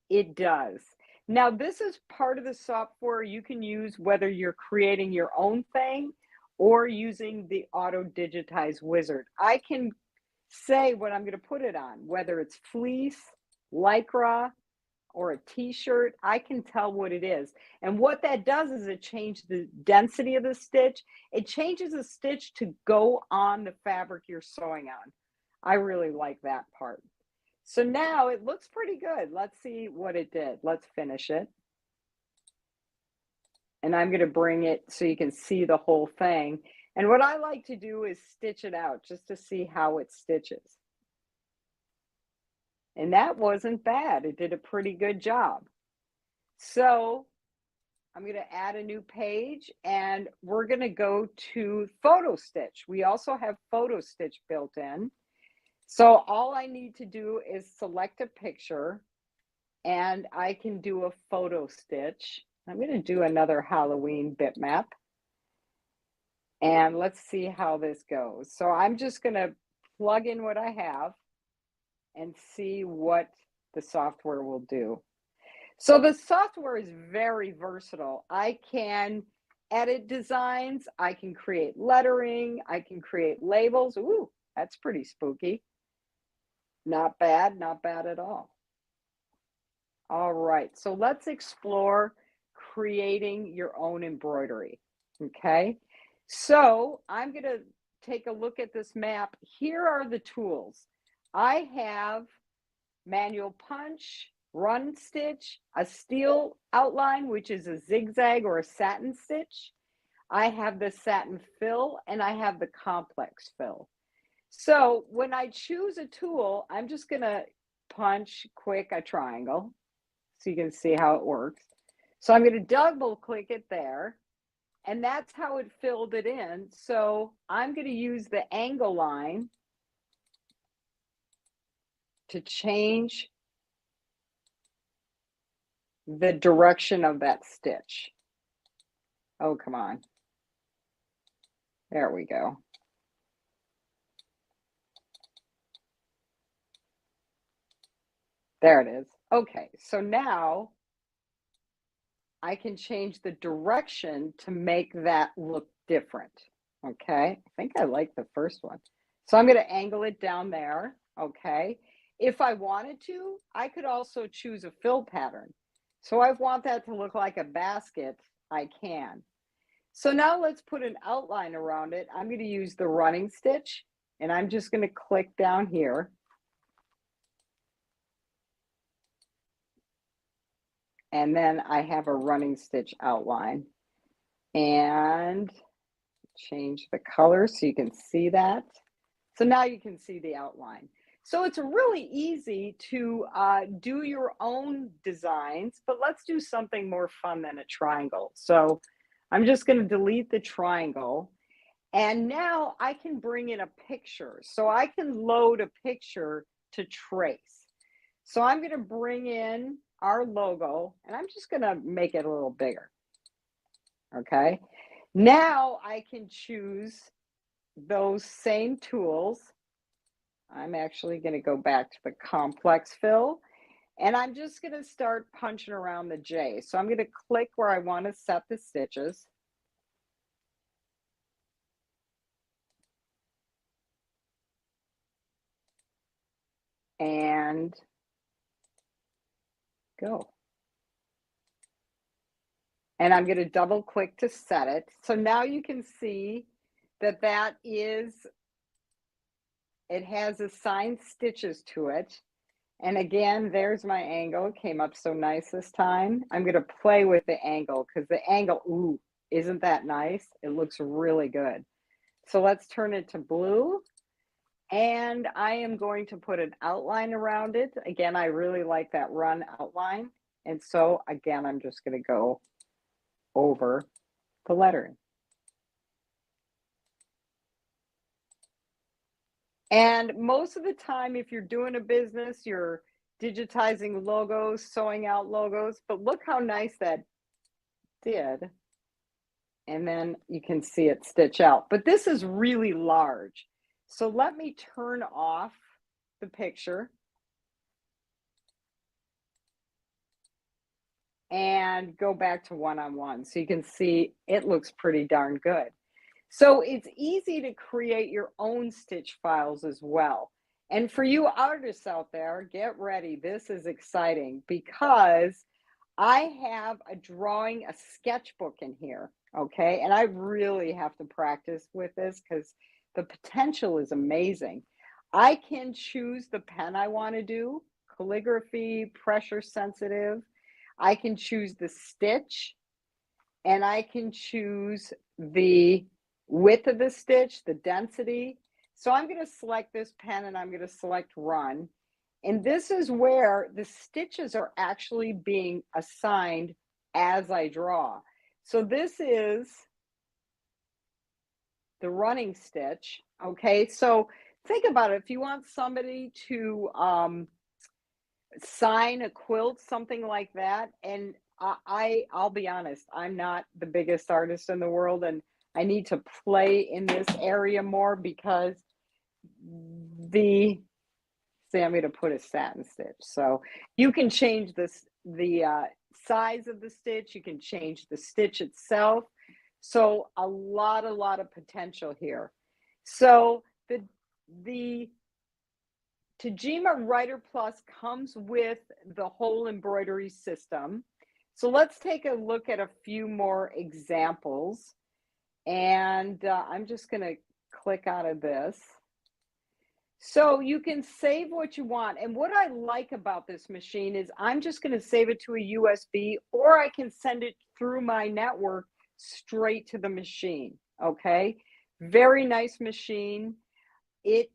it does. Now, this is part of the software you can use whether you're creating your own thing or using the auto digitize wizard. I can say what I'm going to put it on, whether it's fleece, lycra, or a t-shirt. I can tell what it is. And what that does is it changes the density of the stitch. It changes the stitch to go on the fabric you're sewing on. I really like that part. So now it looks pretty good. Let's see what it did. Let's finish it. And I'm going to bring it so you can see the whole thing. And what I like to do is stitch it out just to see how it stitches. And that wasn't bad. It did a pretty good job. So I'm going to add a new page and we're going to go to photo stitch. We also have photo stitch built in. So all I need to do is select a picture and I can do a photo stitch. I'm going to do another Halloween bitmap. And let's see how this goes. So I'm just going to plug in what I have and see what the software will do. So the software is very versatile. I can edit designs, I can create lettering, I can create labels. Ooh, that's pretty spooky. Not bad at all. All right, so let's explore creating your own embroidery, okay? So I'm gonna take a look at this map. Here are the tools. I have manual punch, run stitch, a steel outline, which is a zigzag or a satin stitch. I have the satin fill, and I have the complex fill. So when I choose a tool, I'm just gonna punch quick a triangle so you can see how it works. So I'm gonna double click it there, and that's how it filled it in. So I'm gonna use the angle line to change the direction of that stitch. Oh, come on. There we go. There it is. Okay, so now I can change the direction to make that look different. Okay, I think I like the first one. So I'm going to angle it down there. Okay, if I wanted to, I could also choose a fill pattern. So I want that to look like a basket, I can. So now let's put an outline around it. I'm going to use the running stitch, and I'm just going to click down here. And then I have a running stitch outline, and change the color so you can see that. So now you can see the outline. So it's really easy to do your own designs, but let's do something more fun than a triangle. So I'm just going to delete the triangle, and now I can bring in a picture. So I can load a picture to trace. So I'm going to bring in our logo, and I'm just going to make it a little bigger. Okay. Now I can choose those same tools. I'm actually going to go back to the complex fill, and I'm just going to start punching around the J. So I'm going to click where I want to set the stitches. And go. And I'm going to double click to set it. So now you can see that it has assigned stitches to it. And again, there's my angle. It came up so nice this time. I'm going to play with the angle because the angle, ooh, isn't that nice? It looks really good. So let's turn it to blue. And I am going to put an outline around it. Again, I really like that run outline. And so again, I'm just going to go over the lettering. And most of the time, if you're doing a business, you're digitizing logos, sewing out logos, but look how nice that did. And then you can see it stitch out. But this is really large. So let me turn off the picture and go back to one-on-one. So you can see it looks pretty darn good. So it's easy to create your own stitch files as well. And for you artists out there, get ready. This is exciting because I have a sketchbook in here, okay? And I really have to practice with this because the potential is amazing. I can choose the pen I want to do, calligraphy, pressure sensitive. I can choose the stitch, and I can choose the width of the stitch, the density. So I'm going to select this pen, and I'm going to select run. And this is where the stitches are actually being assigned as I draw. So this is the running stitch. Okay, so think about it. If you want somebody to sign a quilt, something like that, and I'll be honest, I'm not the biggest artist in the world, and I need to play in this area more because see, I'm going to put a satin stitch. So you can change the size of the stitch. You can change the stitch itself. So a lot of potential here. So the Tajima Writer Plus comes with the whole embroidery system. So let's take a look at a few more examples. And I'm just going to click out of this. So you can save what you want. And what I like about this machine is I'm just going to save it to a USB, or I can send it through my network straight to the machine. Okay. Very nice machine. It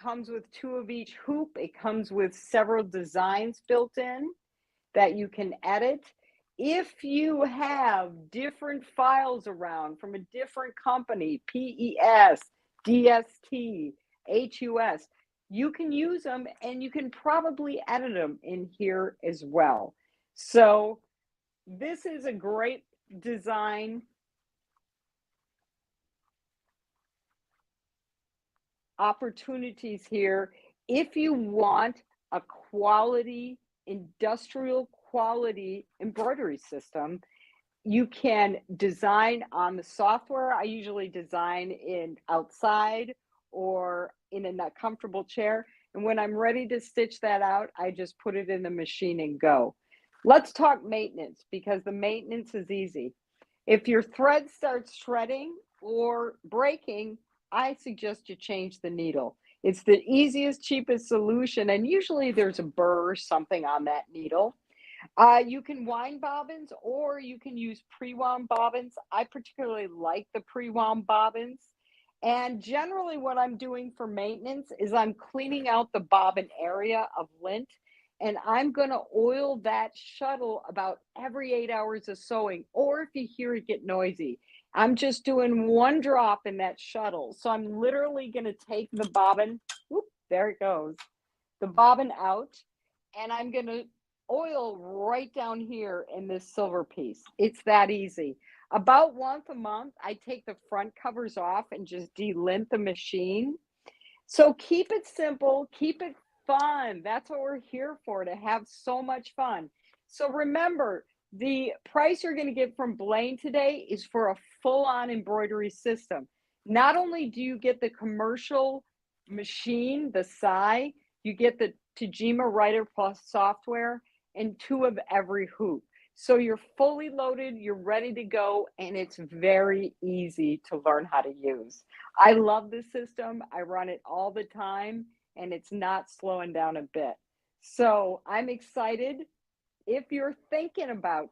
comes with 2 of each hoop. It comes with several designs built in that you can edit. If you have different files around from a different company, PES, DST, HUS, you can use them and you can probably edit them in here as well. So this is a great design. Opportunities here. If you want a quality, industrial quality embroidery system, you can design on the software. I usually design in outside or in a comfortable chair. And when I'm ready to stitch that out, I just put it in the machine and go. Let's talk maintenance, because the maintenance is easy. If your thread starts shredding or breaking, I suggest you change the needle. It's the easiest, cheapest solution, and usually there's a burr or something on that needle. You can wind bobbins, or you can use pre-wound bobbins. I particularly like the pre-wound bobbins. And generally what I'm doing for maintenance is I'm cleaning out the bobbin area of lint, and I'm going to oil that shuttle about every 8 hours of sewing, or if you hear it get noisy. I'm just doing 1 drop in that shuttle. So I'm literally going to take the bobbin, whoop, there it goes, the bobbin out, and I'm going to oil right down here in this silver piece. It's that easy. About once a month, I take the front covers off and just delint the machine. So keep it simple, keep it fun. That's what we're here for, to have so much fun. So remember, the price you're going to get from Blaine today is for a full-on embroidery system. Not only do you get the commercial machine, the SAI, you get the Tajima Writer Plus software and 2 of every hoop. So you're fully loaded, you're ready to go, and it's very easy to learn how to use. I love this system. I run it all the time, and it's not slowing down a bit. So I'm excited. If you're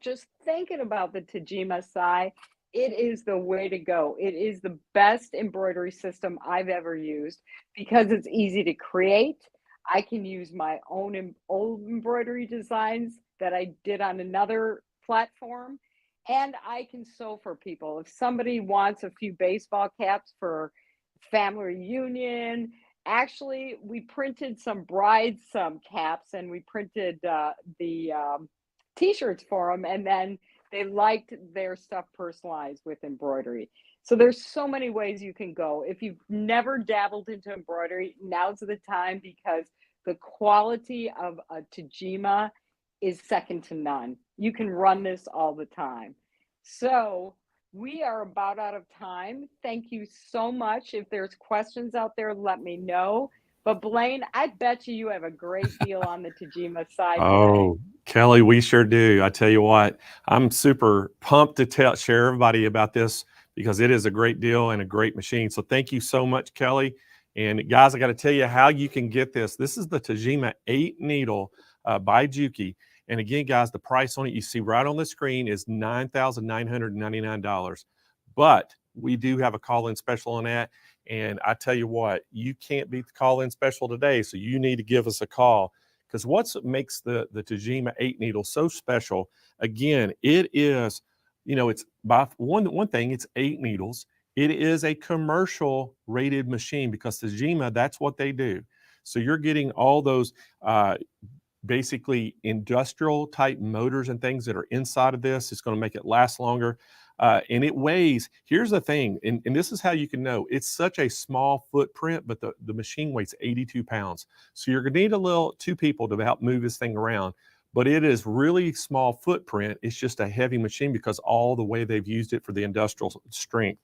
just thinking about the Tajima SAI, it is the way to go. It is the best embroidery system I've ever used because it's easy to create. I can use my own old embroidery designs that I did on another platform, and I can sew for people. If somebody wants a few baseball caps for family reunion, actually, we printed some brides caps, and we printed the t-shirts for them, and then they liked their stuff personalized with embroidery. So there's so many ways you can go. If you've never dabbled into embroidery, now's the time, because the quality of a Tajima is second to none. You can run this all the time. So we are about out of time. Thank you so much. If there's questions out there, let me know. But Blaine, I bet you have a great deal on the Tajima side Oh, today. Kelly, we sure do. I tell you what, I'm super pumped to share everybody about this, because it is a great deal and a great machine. So thank you so much, Kelly. And guys, I got to tell you how you can get this. This is the Tajima 8 needle by Juki. And again, guys, the price on it, you see right on the screen, is $9,999. But we do have a call-in special on that. And I tell you what, you can't beat the call-in special today. So you need to give us a call, because what makes the Tajima 8 needle so special, again, it is, it's by one thing, it's 8 needles. It is a commercial rated machine, because Tajima, that's what they do. So you're getting all those basically industrial type motors and things that are inside of this. It's going to make it last longer. And it weighs, here's the thing, and this is how you can know, it's such a small footprint, but the machine weighs 82 pounds. So you're going to need 2 people to help move this thing around. But it is really small footprint. It's just a heavy machine because all the way they've used it for the industrial strength.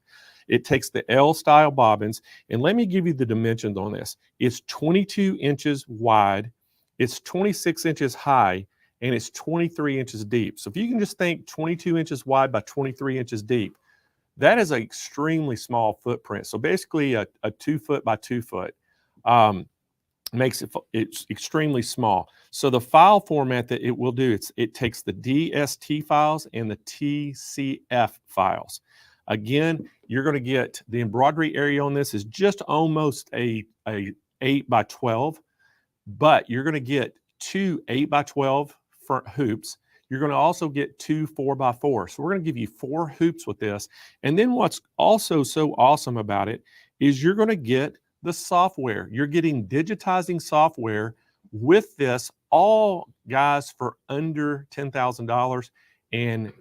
It takes the L style bobbins, and let me give you the dimensions on this. It's 22 inches wide, it's 26 inches high, and it's 23 inches deep. So if you can just think 22 inches wide by 23 inches deep, that is an extremely small footprint. So basically a 2 foot by 2 foot. Makes it's extremely small. So the file format that it will do, it takes the DST files and the TCF files. Again, you're going to get the embroidery area on this is just almost a 8 by 12, but you're going to get 2 8 by 12 front hoops. You're going to also get 2 4 by 4. So we're going to give you 4 hoops with this. And then what's also so awesome about it is you're going to get the software. You're getting digitizing software with this, all guys, for under $10,000. And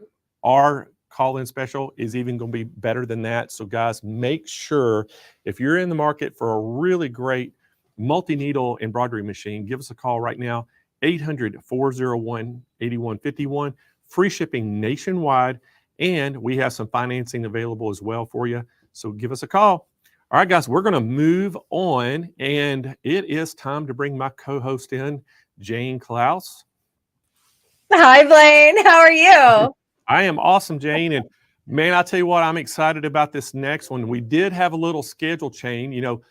our call-in special is even going to be better than that. So guys, make sure if you're in the market for a really great multi-needle embroidery machine, give us a call right now, 800-401-8151, free shipping nationwide. And we have some financing available as well for you. So give us a call. All right, guys, we're going to move on, and it is time to bring my co-host in, Jane Klaus. Hi, Blaine. How are you? I am awesome, Jane. And man, I'll tell you what, I'm excited about this next one. We did have a little schedule change. You know,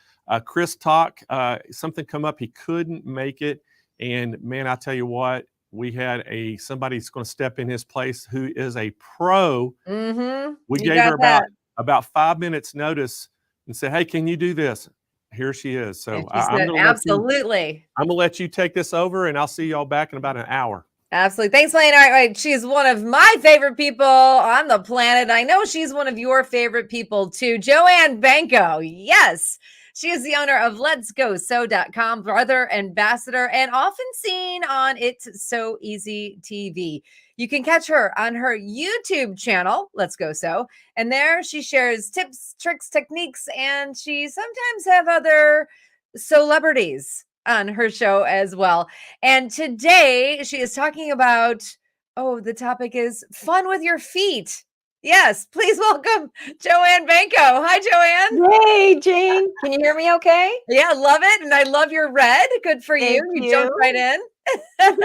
Chris talked, something come up. He couldn't make it. And man, I tell you what, we had somebody who's going to step in his place who is a pro. Mm-hmm. We gave her about 5 minutes notice and said, hey, can you do this? Here she is. So I'm going to let you take this over, and I'll see y'all back in about an hour. Absolutely. Thanks, Lane. All right. She's one of my favorite people on the planet. I know she's one of your favorite people too. Joanne Banko. Yes. She is the owner of Let'sGoSew.com, brother ambassador, and often seen on It's So Easy TV. You can catch her on her YouTube channel, Let's Go Sew. And there she shares tips, tricks, techniques, and she sometimes have other celebrities on her show as well. And today she is talking about, the topic is fun with your feet. Yes, please welcome Joanne Banko. Hi, Joanne. Hey, Jane. Can you hear me okay? Yeah, love it. And I love your red. Good for you. You jumped right in. So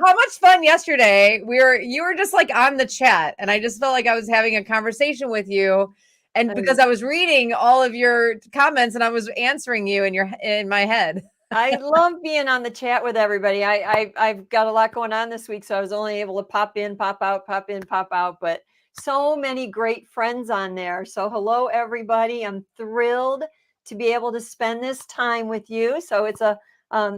how much fun yesterday? You were just like on the chat, and I just felt like I was having a conversation with you. And because I was reading all of your comments and I was answering you in my head. I love being on the chat with everybody. I've got a lot going on this week, so I was only able to pop in, pop out, pop in, pop out, but so many great friends on there. So hello, everybody. I'm thrilled to be able to spend this time with you. So it's a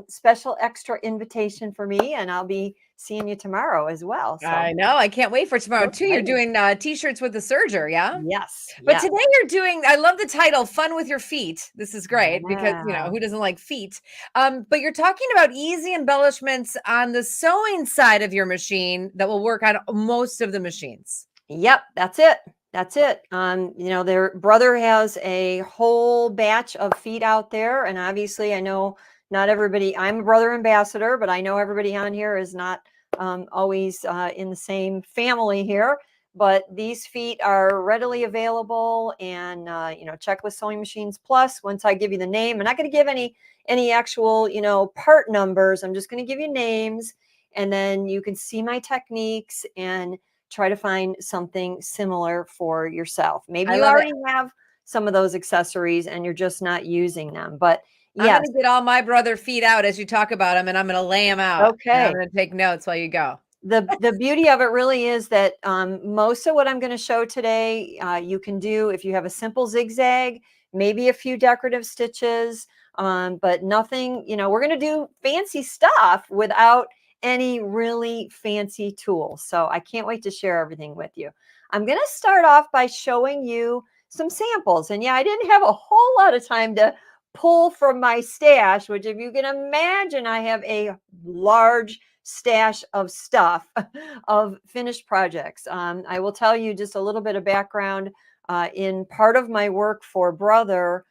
special extra invitation for me, and I'll be seeing you tomorrow as well. So. I know. I can't wait for tomorrow too. You're doing t-shirts with the Serger, yeah? Yes. But today you're doing, I love the title, Fun with Your Feet. This is great because, who doesn't like feet? But you're talking about easy embellishments on the sewing side of your machine that will work on most of the machines. Yep, that's it. That's it. Their brother has a whole batch of feet out there. And obviously I know not everybody, I'm a brother ambassador, but I know everybody on here is not always in the same family here. But these feet are readily available, and check with Sewing Machines Plus. Once I give you the name, I'm not going to give any actual part numbers. I'm just going to give you names, and then you can see my techniques and try to find something similar for yourself. Maybe you already have some of those accessories and you're just not using them, but I'm going to get all my brother feet out as you talk about them, and I'm going to lay them out. Okay. I'm going to take notes while you go. The beauty of it really is that most of what I'm going to show today, you can do if you have a simple zigzag, maybe a few decorative stitches, but nothing, we're going to do fancy stuff without any really fancy tools. So I can't wait to share everything with you. I'm going to start off by showing you some samples. And yeah, I didn't have a whole lot of time to pull from my stash, which if you can imagine, I have a large stash of stuff of finished projects. I will tell you just a little bit of background in part of my work for Brother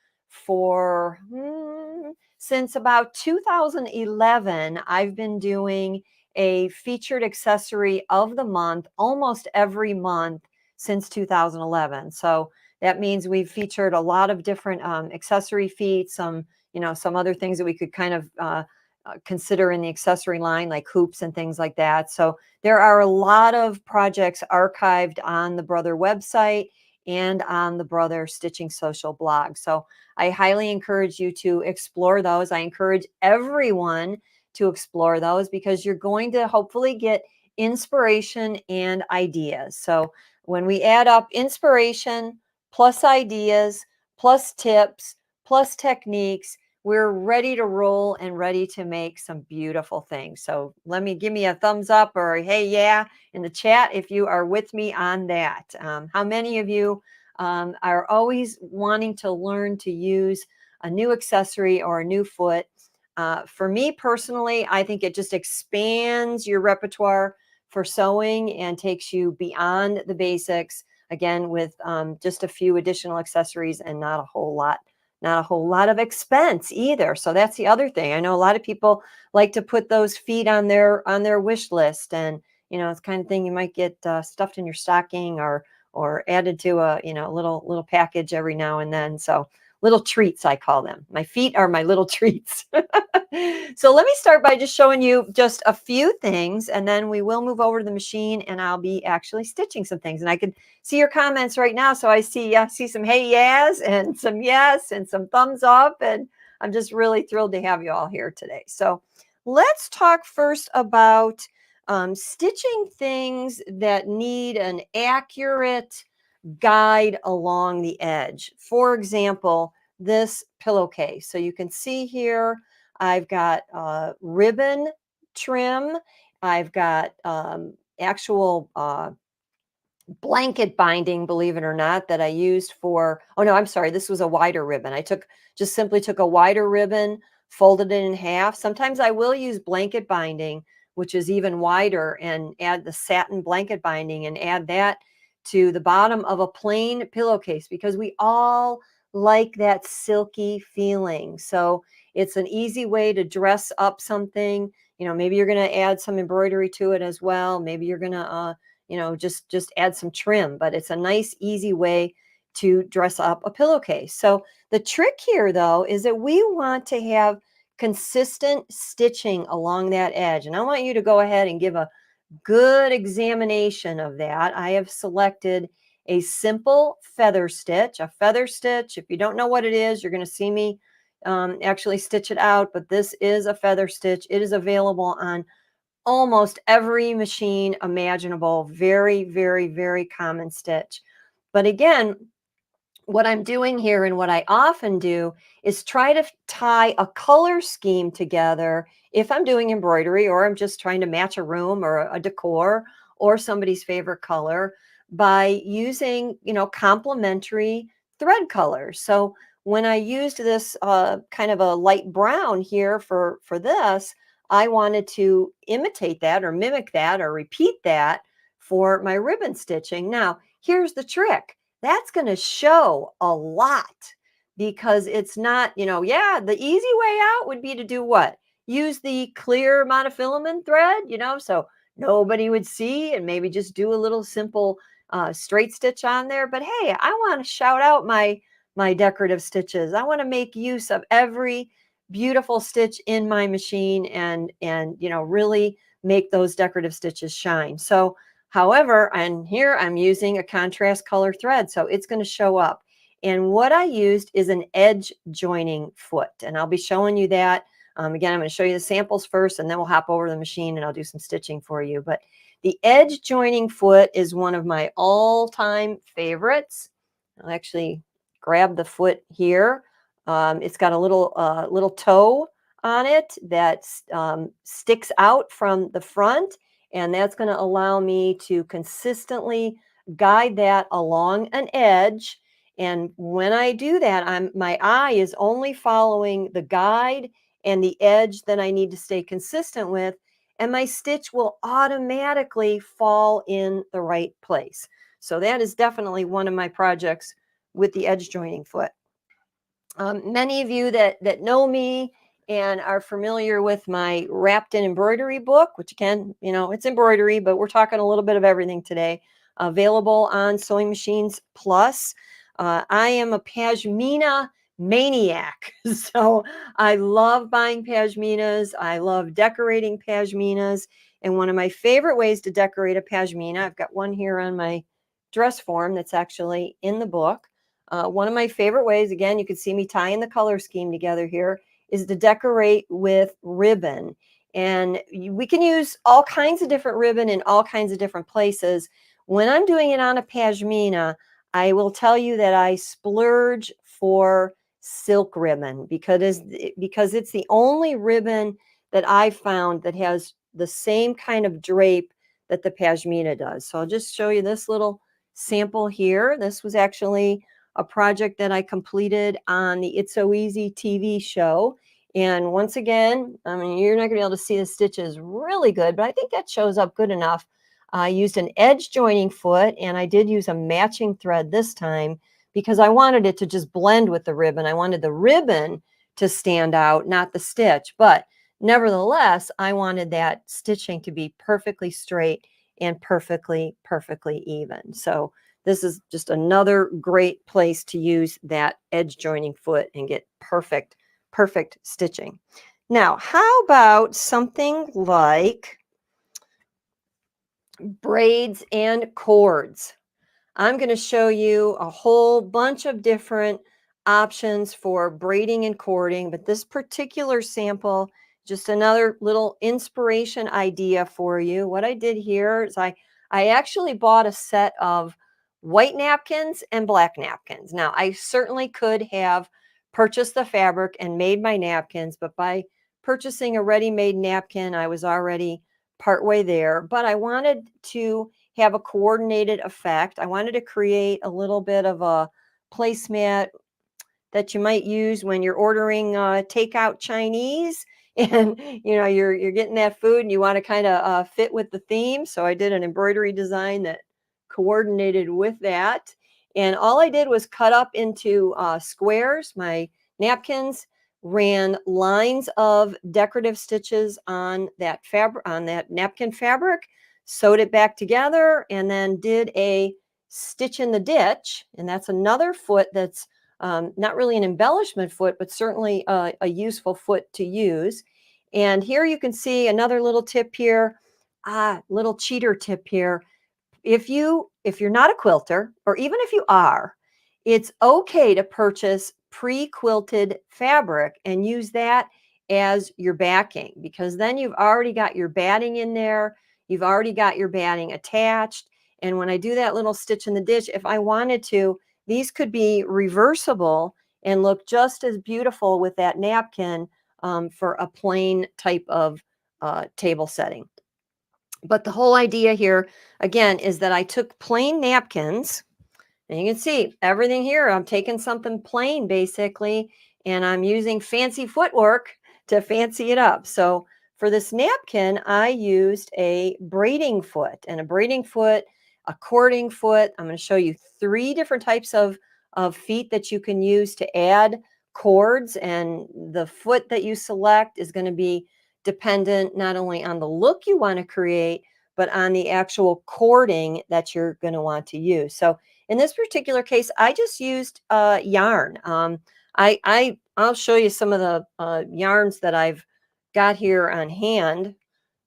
since about 2011. I've been doing a featured accessory of the month almost every month since 2011. So that means we've featured a lot of different accessory feet, some other things that we could kind of consider in the accessory line, like hoops and things like that. So there are a lot of projects archived on the Brother website and on the Brother Stitching Social blog. So I highly encourage you to explore those. I encourage everyone to explore those because you're going to hopefully get inspiration and ideas. So when we add up inspiration plus ideas plus tips plus techniques, we're ready to roll and ready to make some beautiful things. So give me a thumbs up or a hey, yeah, in the chat if you are with me on that. How many of you are always wanting to learn to use a new accessory or a new foot? For me personally, I think it just expands your repertoire for sewing and takes you beyond the basics, again, with just a few additional accessories and not a whole lot of expense either. So that's the other thing. I know a lot of people like to put those feet on their wish list, and it's the kind of thing you might get stuffed in your stocking or added to a little package every now and then. So little treats, I call them. My feet are my little treats. So let me start by just showing you just a few things, and then we will move over to the machine and I'll be actually stitching some things. And I can see your comments right now. So I see some hey yes and some yes and some thumbs up. And I'm just really thrilled to have you all here today. So let's talk first about stitching things that need an accurate guide along the edge. For example, this pillowcase. So you can see here, I've got ribbon trim. I've got actual blanket binding, believe it or not, that I used for, oh no, I'm sorry, this was a wider ribbon. I just simply took a wider ribbon, folded it in half. Sometimes I will use blanket binding, which is even wider, and add the satin blanket binding and add that to the bottom of a plain pillowcase because we all like that silky feeling. So it's an easy way to dress up something. Maybe you're going to add some embroidery to it as well. Maybe you're going to just add some trim, but it's a nice, easy way to dress up a pillowcase. So the trick here, though, is that we want to have consistent stitching along that edge. And I want you to go ahead and give a good examination of that. I have selected a simple feather stitch. A feather stitch, if you don't know what it is, you're going to see me actually stitch it out, but this is a feather stitch. It is available on almost every machine imaginable. Very, very, very common stitch. But again, what I'm doing here and what I often do is try to tie a color scheme together if I'm doing embroidery or I'm just trying to match a room or a decor or somebody's favorite color by using, complementary thread colors. So when I used this kind of a light brown here for this, I wanted to imitate that or mimic that or repeat that for my ribbon stitching. Now, here's the trick. That's going to show a lot because it's not, the easy way out would be to do what? Use the clear monofilament thread, so nobody would see, and maybe just do a little simple straight stitch on there. But hey, I want to shout out my decorative stitches. I want to make use of every beautiful stitch in my machine and really make those decorative stitches shine. So however, and here I'm using a contrast color thread, so it's going to show up. And what I used is an edge joining foot, and I'll be showing you that. Again, I'm going to show you the samples first, and then we'll hop over to the machine and I'll do some stitching for you. But the edge joining foot is one of my all-time favorites. I'll actually grab the foot here. It's got a little toe on it that sticks out from the front, and that's going to allow me to consistently guide that along an edge. And when I do that, my eye is only following the guide and the edge that I need to stay consistent with, and my stitch will automatically fall in the right place. So that is definitely one of my projects with the edge joining foot. Many of you that know me and are familiar with my Wrapped in Embroidery book, which again, it's embroidery, but we're talking a little bit of everything today. available on Sewing Machines Plus. I am a pashmina maniac. So I love buying pashminas. I love decorating pashminas. And one of my favorite ways to decorate a pashmina, I've got one here on my dress form that's actually in the book. One of my favorite ways, again, you can see me tying the color scheme together here, is to decorate with ribbon. And we can use all kinds of different ribbon in all kinds of different places. When I'm doing it on a pashmina, I will tell you that I splurge for silk ribbon because it's the only ribbon that I've found that has the same kind of drape that the pashmina does. So I'll just show you this little sample here. This was actually a project that I completed on the It's So Easy TV show. And once again, I mean, you're not going to be able to see the stitches really good, but I think that shows up good enough. I used an edge joining foot, and I did use a matching thread this time because I wanted it to just blend with the ribbon. I wanted the ribbon to stand out, not the stitch. But nevertheless, I wanted that stitching to be perfectly straight and perfectly even. So this is just another great place to use that edge joining foot and get perfect stitching. Now, how about something like braids and cords? I'm going to show you a whole bunch of different options for braiding and cording, but this particular sample, just another little inspiration idea for you. What I did here is I actually bought a set of white napkins and black napkins. Now, I certainly could have purchased the fabric and made my napkins, but by purchasing a ready-made napkin, I was already partway there. But I wanted to have a coordinated effect. I wanted to create a little bit of a placemat that you might use when you're ordering takeout Chinese and you're getting that food and you want to kind of fit with the theme. So I did an embroidery design that coordinated with that. And all I did was cut up into squares. My napkins ran lines of decorative stitches on that fabric, on that napkin fabric, sewed it back together, and then did a stitch in the ditch. And that's another foot that's not really an embellishment foot, but certainly a useful foot to use. And here you can see another little tip here, little cheater tip here. If you're not a quilter, or even if you are, it's okay to purchase pre-quilted fabric and use that as your backing, because then you've already got your batting in there. You've already got your batting attached. And when I do that little stitch in the ditch, if I wanted to, these could be reversible and look just as beautiful with that napkin for a plain type of table setting. But the whole idea here, again, is that I took plain napkins, and you can see everything here. I'm taking something plain, basically, and I'm using fancy footwork to fancy it up. So for this napkin, I used a braiding foot, and a braiding foot, a cording foot. I'm going to show you 3 different types of feet that you can use to add cords, and the foot that you select is going to be dependent not only on the look you want to create, but on the actual cording that you're going to want to use. So in this particular case, I just used yarn. I'll show you some of the yarns that I've got here on hand.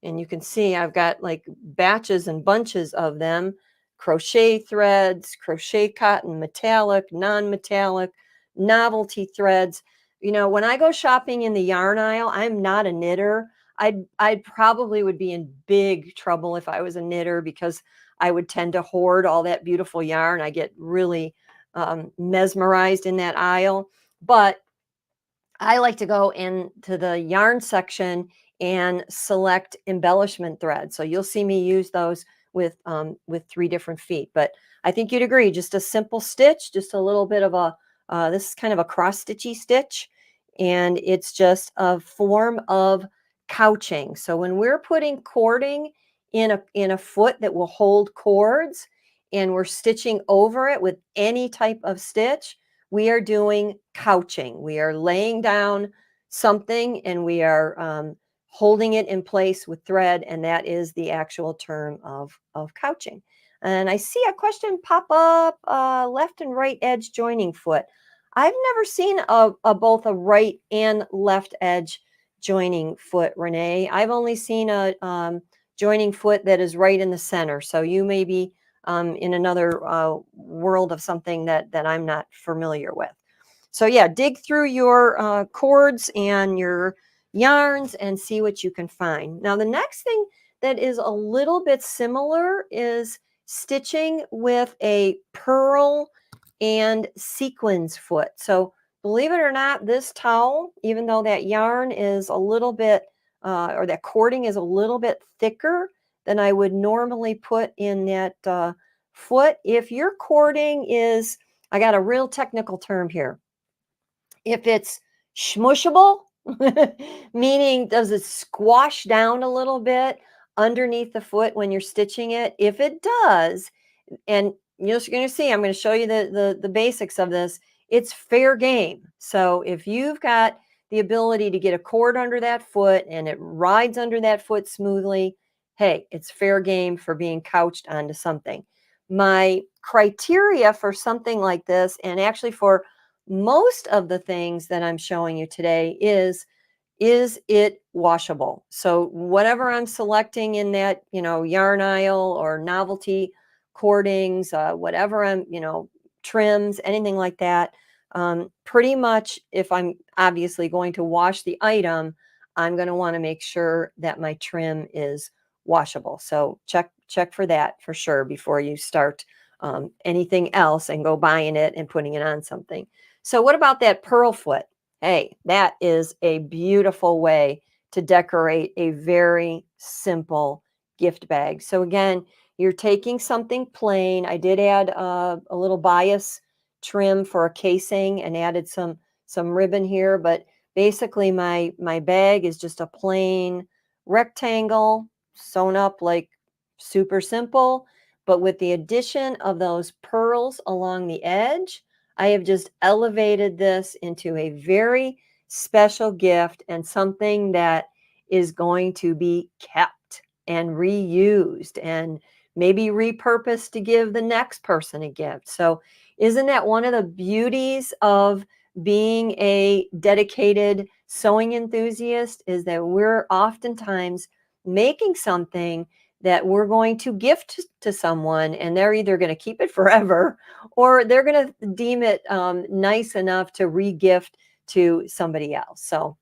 And you can see I've got like batches and bunches of them. Crochet threads, crochet cotton, metallic, non-metallic, novelty threads. When I go shopping in the yarn aisle, I'm not a knitter. I probably would be in big trouble if I was a knitter, because I would tend to hoard all that beautiful yarn. I get really mesmerized in that aisle. But I like to go into the yarn section and select embellishment threads. So you'll see me use those with 3 different feet. But I think you'd agree, just a simple stitch, just a little bit of a, this is kind of a cross-stitchy stitch, and it's just a form of couching. So when we're putting cording in a foot that will hold cords, and we're stitching over it with any type of stitch, we are doing couching. We are laying down something and we are holding it in place with thread, and that is the actual term of couching. And I see a question pop up, left and right edge joining foot. I've never seen both a right and left edge joining foot, Renee. I've only seen a joining foot that is right in the center. So you may be in another world of something that I'm not familiar with. So yeah, dig through your cords and your yarns and see what you can find. Now the next thing that is a little bit similar is stitching with a pearl and sequins foot. So believe it or not, this towel, even though that yarn is a little bit, or that cording is a little bit thicker than I would normally put in that foot, if your cording is, I got a real technical term here, if it's smushable, meaning does it squash down a little bit underneath the foot when you're stitching it? If it does, and you're going to see, I'm going to show you the basics of this, it's fair game. So if you've got the ability to get a cord under that foot and it rides under that foot smoothly, hey, it's fair game for being couched onto something. My criteria for something like this, and actually for most of the things that I'm showing you today, is it washable? So whatever I'm selecting in that, yarn aisle or novelty cordings, whatever I'm, trims, anything like that, pretty much if I'm obviously going to wash the item, I'm going to want to make sure that my trim is washable. So check for that for sure before you start anything else and go buying it and putting it on something. So what about that pearl foot? Hey, that is a beautiful way to decorate a very simple gift bag. So again, you're taking something plain. I did add a little bias trim for a casing and added some ribbon here, but basically my bag is just a plain rectangle sewn up, like super simple, but with the addition of those pearls along the edge, I have just elevated this into a very special gift and something that is going to be kept and reused and maybe repurposed to give the next person a gift. So isn't that one of the beauties of being a dedicated sewing enthusiast, is that we're oftentimes making something that we're going to gift to someone, and they're either going to keep it forever or they're going to deem it nice enough to re-gift to somebody else. So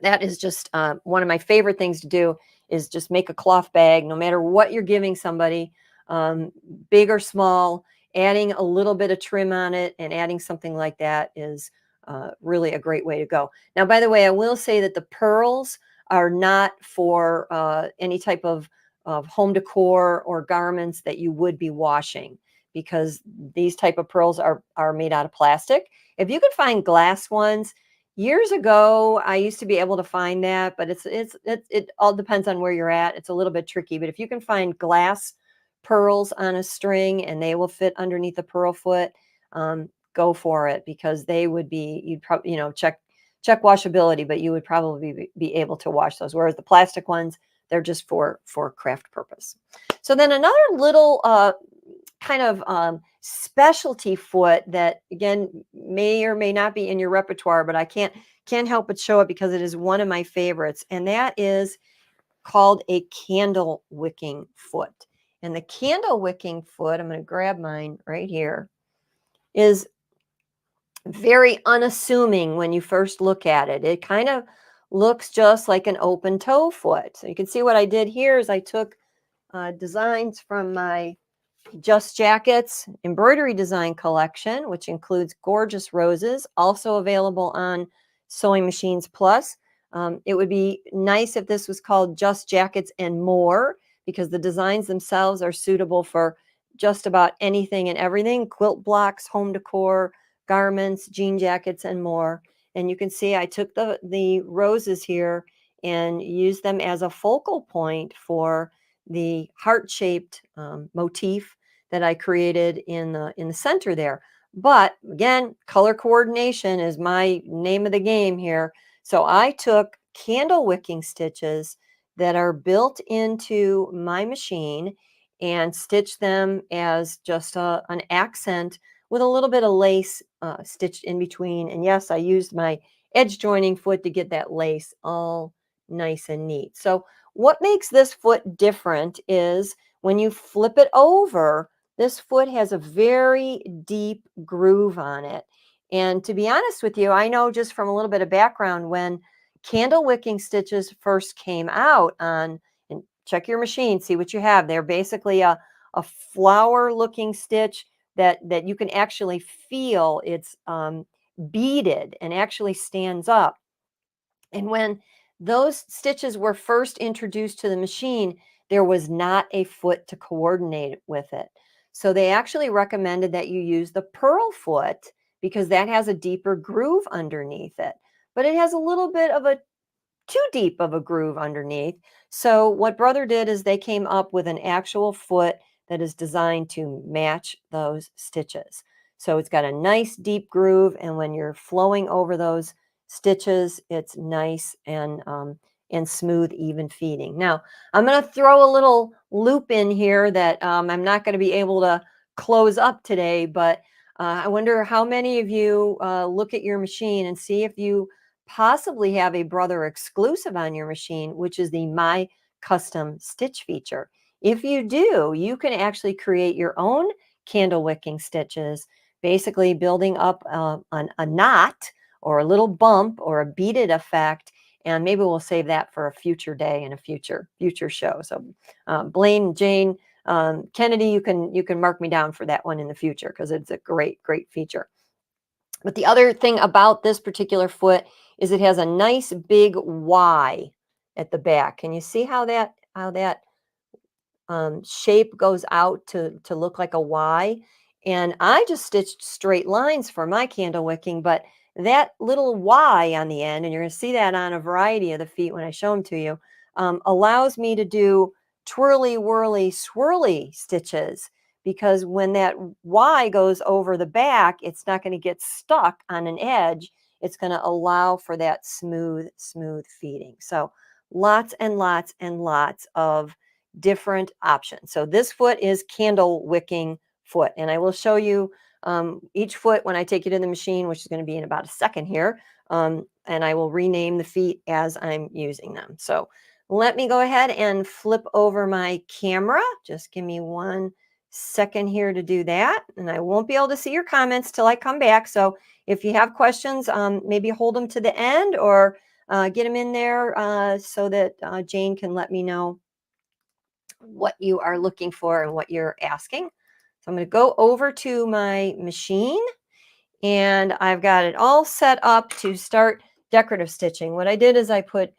that is just one of my favorite things to do, is just make a cloth bag, no matter what you're giving somebody, big or small. Adding a little bit of trim on it and adding something like that is really a great way to go. Now, by the way, I will say that the pearls are not for any type of home decor or garments that you would be washing, because these type of pearls are made out of plastic. If you could find glass ones, years ago, I used to be able to find that, but it all depends on where you're at. It's a little bit tricky, but if you can find glass pearls on a string and they will fit underneath the pearl foot, go for it, because they would be, you'd probably, check washability, but you would probably be able to wash those. Whereas the plastic ones, they're just for craft purpose. So then another little kind of specialty foot that, again, may or may not be in your repertoire, but I can't help but show it because it is one of my favorites, and that is called a candle wicking foot. And the candle wicking foot, I'm going to grab mine right here, is very unassuming when you first look at it. It kind of looks just like an open toe foot. So you can see what I did here is I took designs from my Just Jackets embroidery design collection, which includes gorgeous roses, also available on Sewing Machines Plus. It would be nice if this was called Just Jackets and More, because the designs themselves are suitable for just about anything and everything: quilt blocks, home decor, garments, jean jackets, and more. And you can see I took the roses here and used them as a focal point for the heart-shaped motif that I created in the center there. But again, color coordination is my name of the game here. So I took candle wicking stitches that are built into my machine, and stitch them as just an accent with a little bit of lace stitched in between. And yes, I used my edge joining foot to get that lace all nice and neat. So what makes this foot different is when you flip it over, this foot has a very deep groove on it. And to be honest with you, I know just from a little bit of background, when candle wicking stitches first came out and check your machine, see what you have. They're basically a flower looking stitch that you can actually feel it's beaded and actually stands up. And when those stitches were first introduced to the machine, there was not a foot to coordinate with it. So they actually recommended that you use the purl foot because that has a deeper groove underneath it. But it has a little bit of a too deep of a groove underneath. So what Brother did is they came up with an actual foot that is designed to match those stitches. So it's got a nice deep groove, and when you're flowing over those stitches, it's nice and smooth, even feeding. Now, I'm going to throw a little loop in here that I'm not going to be able to close up today, but I wonder how many of you look at your machine and see if you possibly have a Brother exclusive on your machine, which is the My Custom Stitch feature. If you do, you can actually create your own candle wicking stitches, basically building up a knot or a little bump or a beaded effect. And maybe we'll save that for a future day and a future show. So Blaine, Jane, Kennedy, you can mark me down for that one in the future because it's a great feature. But the other thing about this particular foot is it has a nice big Y at the back. Can you see how that shape goes out to look like a Y? And I just stitched straight lines for my candle wicking, but that little Y on the end, and you're going to see that on a variety of the feet when I show them to you, allows me to do twirly, whirly, swirly stitches, because when that Y goes over the back, it's not going to get stuck on an edge. It's going to allow for that smooth feeding. So lots and lots and lots of different options. So this foot is candle wicking foot, and I will show you each foot when I take it in the machine, which is going to be in about a second here, and I will rename the feet as I'm using them. So let me go ahead and flip over my camera. Just give me 1 second here to do that, and I won't be able to see your comments till I come back. So if you have questions, maybe hold them to the end or get them in there so that Jane can let me know what you are looking for and what you're asking. So I'm going to go over to my machine, and I've got it all set up to start decorative stitching. What I did is I put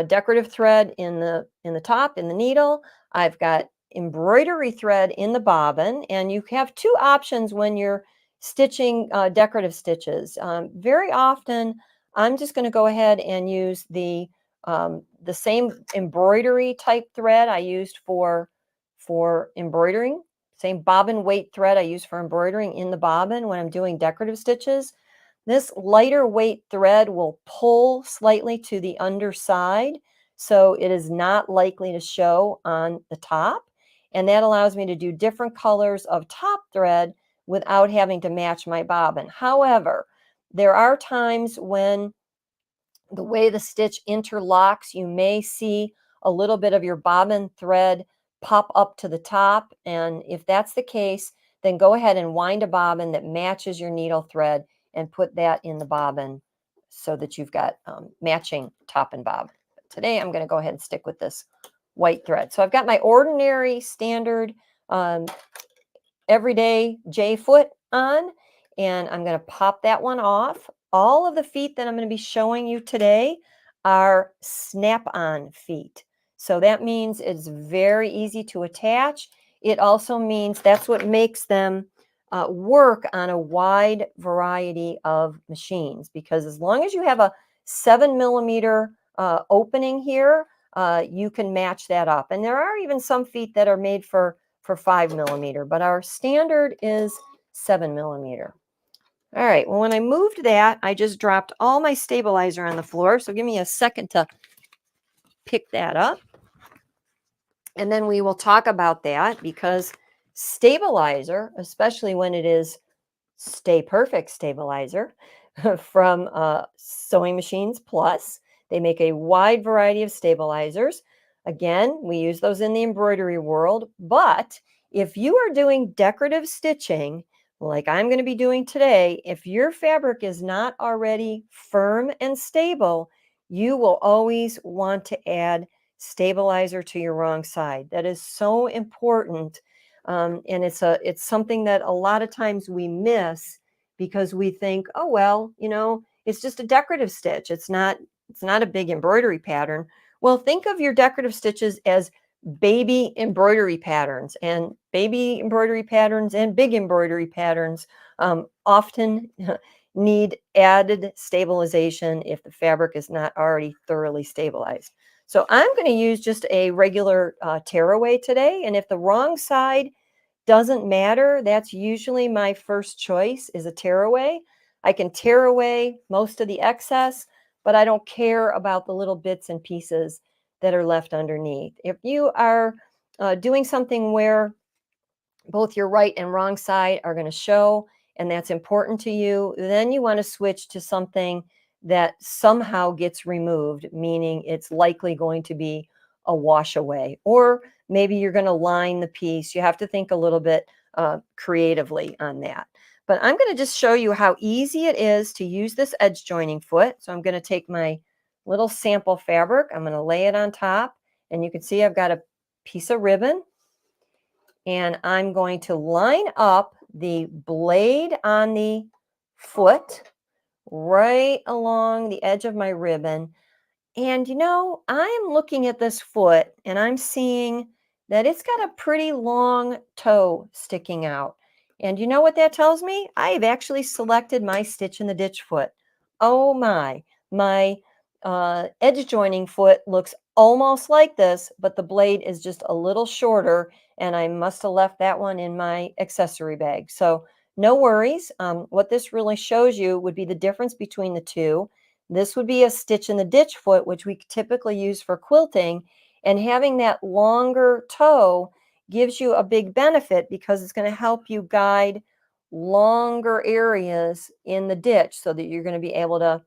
decorative thread in the top, in the needle. I've got embroidery thread in the bobbin, and you have two options when you're stitching decorative stitches. Very often, I'm just going to go ahead and use the same embroidery type thread I used for embroidering. Same bobbin weight thread I use for embroidering in the bobbin when I'm doing decorative stitches. This lighter weight thread will pull slightly to the underside, so it is not likely to show on the top. And that allows me to do different colors of top thread without having to match my bobbin. However, there are times when the way the stitch interlocks, you may see a little bit of your bobbin thread pop up to the top. And if that's the case, then go ahead and wind a bobbin that matches your needle thread and put that in the bobbin so that you've got matching top and bobbin. But today I'm going to go ahead and stick with this white thread. So I've got my ordinary standard everyday J foot on, and I'm going to pop that one off. All of the feet that I'm going to be showing you today are snap-on feet. So that means it's very easy to attach. It also means that's what makes them work on a wide variety of machines, because as long as you have a 7mm opening here, you can match that up. And there are even some feet that are made for 5mm, but our standard is 7mm. All right, well, when I moved that, I just dropped all my stabilizer on the floor. So give me a second to pick that up. And then we will talk about that because stabilizer, especially when it is Stay Perfect stabilizer from Sewing Machines Plus, they make a wide variety of stabilizers. Again, we use those in the embroidery world, but if you are doing decorative stitching, like I'm going to be doing today, if your fabric is not already firm and stable, you will always want to add stabilizer to your wrong side. That is so important. And it's something that a lot of times we miss because we think, oh, well, it's just a decorative stitch. It's not a big embroidery pattern. Well, think of your decorative stitches as baby embroidery patterns, and baby embroidery patterns and big embroidery patterns often need added stabilization if the fabric is not already thoroughly stabilized. So I'm going to use just a regular tearaway today, and if the wrong side doesn't matter, that's usually my first choice is a tearaway. I can tear away most of the excess, but I don't care about the little bits and pieces that are left underneath. If you are doing something where both your right and wrong side are going to show, and that's important to you, then you want to switch to something that somehow gets removed, meaning it's likely going to be a wash away, or maybe you're going to line the piece. You have to think a little bit creatively on that. But I'm going to just show you how easy it is to use this edge joining foot. So I'm going to take my little sample fabric. I'm going to lay it on top, and you can see I've got a piece of ribbon, and I'm going to line up the blade on the foot right along the edge of my ribbon. And I'm looking at this foot and I'm seeing that it's got a pretty long toe sticking out. And you know what that tells me? I've actually selected my stitch in the ditch foot. Oh my edge joining foot looks almost like this, but the blade is just a little shorter, and I must have left that one in my accessory bag. So no worries. What this really shows you would be the difference between the two. This would be a stitch in the ditch foot, which we typically use for quilting, and having that longer toe gives you a big benefit because it's going to help you guide longer areas in the ditch so that you're going to be able to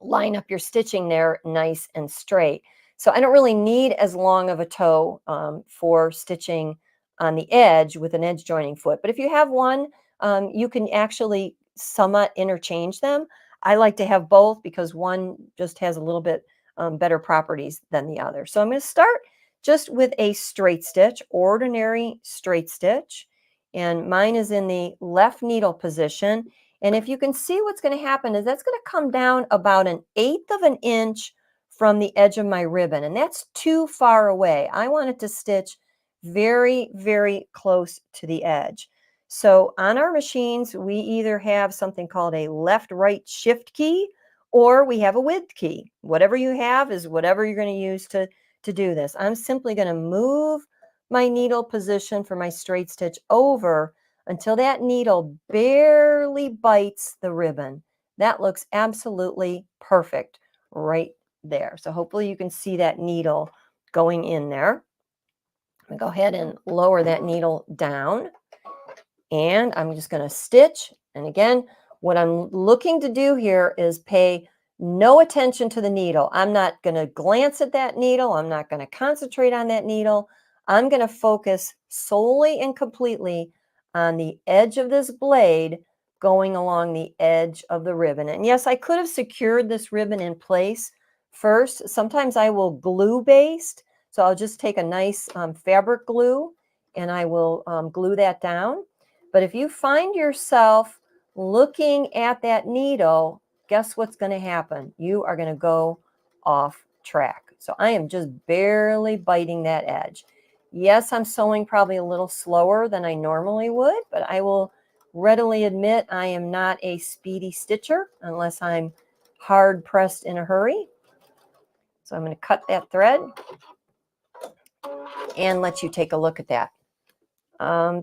line up your stitching there nice and straight. So I don't really need as long of a toe for stitching on the edge with an edge joining foot. But if you have one, you can actually somewhat interchange them. I like to have both because one just has a little bit better properties than the other. So I'm going to start just with a straight stitch, ordinary straight stitch. And mine is in the left needle position. And if you can see, what's going to happen is that's going to come down about 1/8 of an inch from the edge of my ribbon. And that's too far away. I want it to stitch very, very close to the edge. So on our machines, we either have something called a left-right shift key, or we have a width key. Whatever you have is whatever you're going to use to do this. I'm simply going to move my needle position for my straight stitch over until that needle barely bites the ribbon. That looks absolutely perfect right there. So hopefully you can see that needle going in there. I'm going to go ahead and lower that needle down. And I'm just going to stitch. And again, what I'm looking to do here is pay no attention to the needle. I'm not going to glance at that needle. I'm not going to concentrate on that needle. I'm going to focus solely and completely on the edge of this blade going along the edge of the ribbon. And yes, I could have secured this ribbon in place first. Sometimes I will glue based. So I'll just take a nice fabric glue and I will glue that down. But if you find yourself looking at that needle, guess what's going to happen? You are going to go off track. So I am just barely biting that edge. Yes, I'm sewing probably a little slower than I normally would, but I will readily admit I am not a speedy stitcher unless I'm hard pressed in a hurry. So I'm going to cut that thread and let you take a look at that.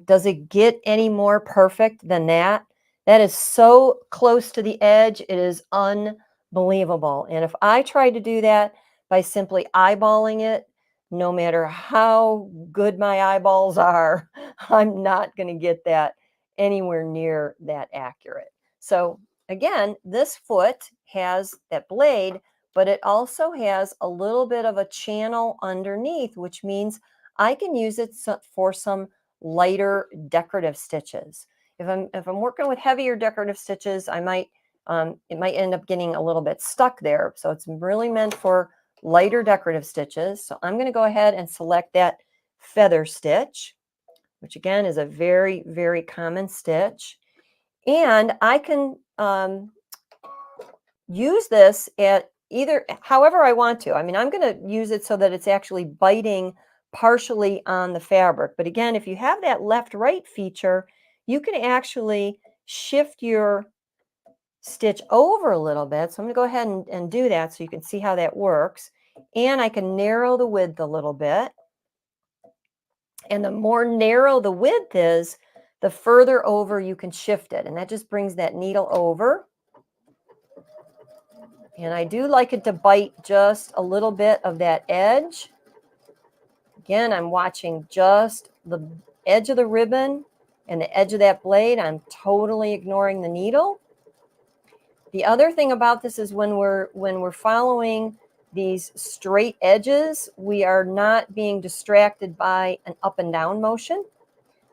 Does it get any more perfect than that? That is so close to the edge. It is unbelievable. And if I tried to do that by simply eyeballing it, no matter how good my eyeballs are, I'm not going to get that anywhere near that accurate. So again, this foot has that blade, but it also has a little bit of a channel underneath, which means I can use it for some lighter decorative stitches. If I'm working with heavier decorative stitches, I might it might end up getting a little bit stuck there. So it's really meant for lighter decorative stitches. So I'm going to go ahead and select that feather stitch, which again is a very, very common stitch. And I can use this at either, however I want to. I mean, I'm going to use it so that it's actually biting partially on the fabric. But again, if you have that left-right feature, you can actually shift your stitch over a little bit. So I'm going to go ahead and do that so you can see how that works. And I can narrow the width a little bit. And the more narrow the width is, the further over you can shift it. And that just brings that needle over. And I do like it to bite just a little bit of that edge. Again, I'm watching just the edge of the ribbon and the edge of that blade. I'm totally ignoring the needle. The other thing about this is when we're following these straight edges, we are not being distracted by an up and down motion.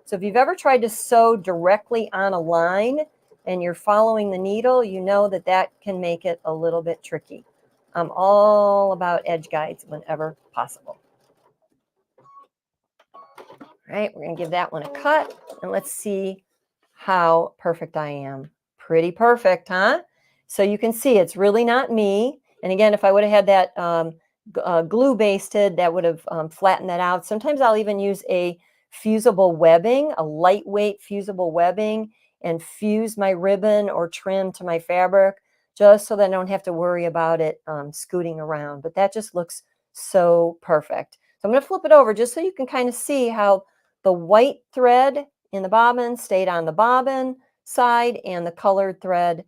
So if you've ever tried to sew directly on a line and you're following the needle, you know that that can make it a little bit tricky. I'm all about edge guides whenever possible. All right, we're going to give that one a cut, and let's see how perfect I am. Pretty perfect, huh? So you can see it's really not me. And again, if I would have had that glue basted, that would have flattened that out. Sometimes I'll even use a fusible webbing, a lightweight fusible webbing, and fuse my ribbon or trim to my fabric just so that I don't have to worry about it scooting around. But that just looks so perfect. So I'm going to flip it over just so you can kind of see how the white thread in the bobbin stayed on the bobbin side and the colored thread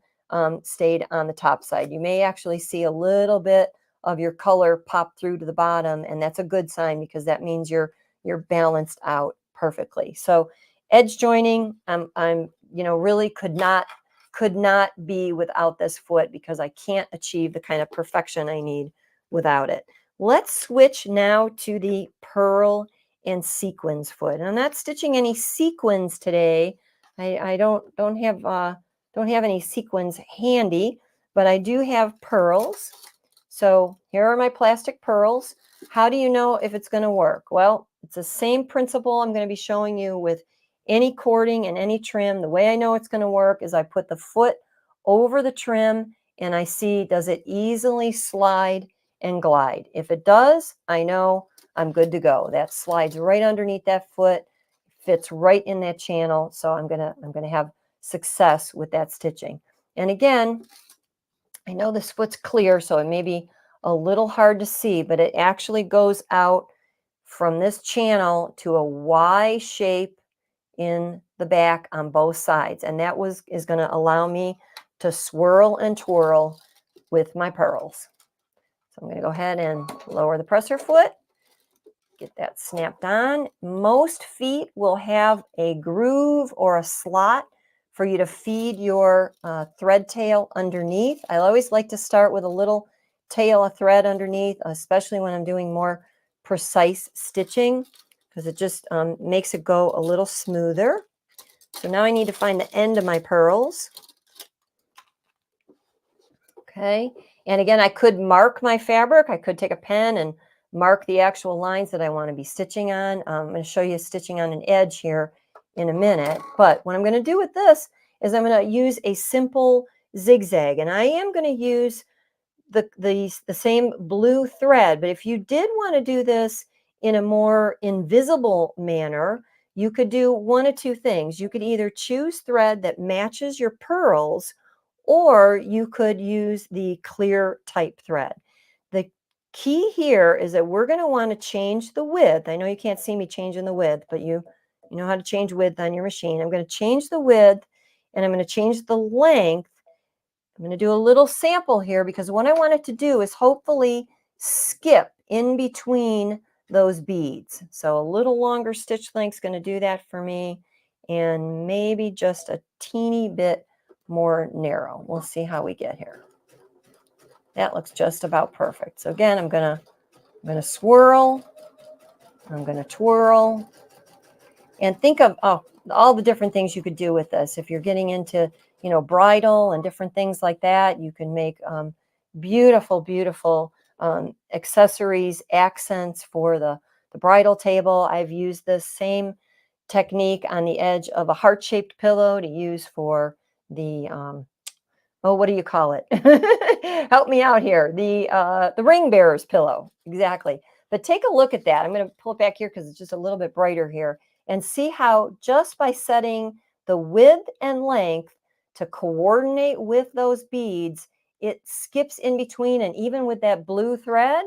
stayed on the top side. You may actually see a little bit of your color pop through to the bottom, and that's a good sign because that means you're balanced out perfectly. So edge joining, I'm really could not be without this foot because I can't achieve the kind of perfection I need without it. Let's switch now to the pearl and sequins foot. And I'm not stitching any sequins today. I don't have any sequins handy, but I do have pearls. So here are my plastic pearls. How do you know if it's going to work? Well, it's the same principle I'm going to be showing you with any cording and any trim. The way I know it's going to work is I put the foot over the trim and I see, does it easily slide and glide? If it does, I know I'm good to go. That slides right underneath that foot, fits right in that channel. So I'm gonna have success with that stitching. And again, I know this foot's clear, so it may be a little hard to see, but it actually goes out from this channel to a Y shape in the back on both sides. And that is going to allow me to swirl and twirl with my pearls. So I'm going to go ahead and lower the presser foot, get that snapped on. Most feet will have a groove or a slot for you to feed your thread tail underneath. I always like to start with a little tail of thread underneath, especially when I'm doing more precise stitching, because it just makes it go a little smoother. So now I need to find the end of my pearls. Okay, and again, I could mark my fabric. I could take a pen and mark the actual lines that I want to be stitching on. I'm going to show you stitching on an edge here in a minute. But what I'm going to do with this is I'm going to use a simple zigzag, and I am going to use the same blue thread. But if you did want to do this in a more invisible manner, you could do one of two things. You could either choose thread that matches your pearls, or you could use the clear type thread. The key here is that we're going to want to change the width. I know you can't see me changing the width, but you know how to change width on your machine. I'm going to change the width, and I'm going to change the length. I'm going to do a little sample here because what I want it to do is hopefully skip in between those beads. So a little longer stitch length is going to do that for me, and maybe just a teeny bit more narrow. We'll see how we get here. That looks just about perfect. So again, I'm going to swirl, I'm going to twirl, and think of all the different things you could do with this. If you're getting into, you know, bridal and different things like that, you can make beautiful, beautiful accessories, accents for the bridal table. I've used this same technique on the edge of a heart-shaped pillow to use for the what do you call it? Help me out here. The ring bearer's pillow. Exactly. But take a look at that. I'm going to pull it back here because it's just a little bit brighter here, and see how just by setting the width and length to coordinate with those beads, it skips in between. And even with that blue thread,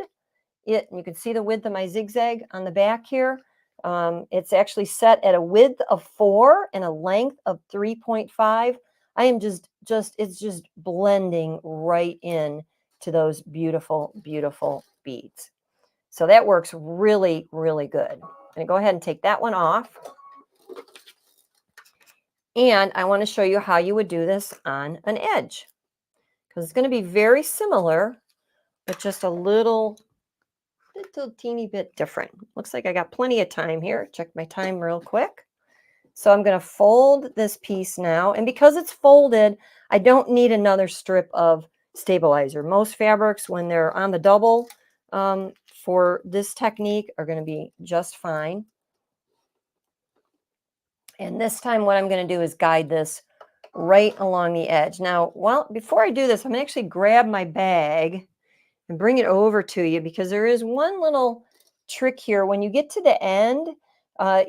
you can see the width of my zigzag on the back here. It's actually set at a width of 4 and a length of 3.5. I am it's just blending right in to those beautiful, beautiful beads. So that works really, really good. I'm going to go ahead and take that one off. And I want to show you how you would do this on an edge, because it's going to be very similar, but just a little teeny bit different. Looks like I got plenty of time here. Check my time real quick. So I'm going to fold this piece now. And because it's folded, I don't need another strip of stabilizer. Most fabrics, when they're on the double for this technique, are going to be just fine. And this time what I'm going to do is guide this right along the edge. Now, well, before I do this, I'm going to actually grab my bag and bring it over to you, because there is one little trick here. When you get to the end,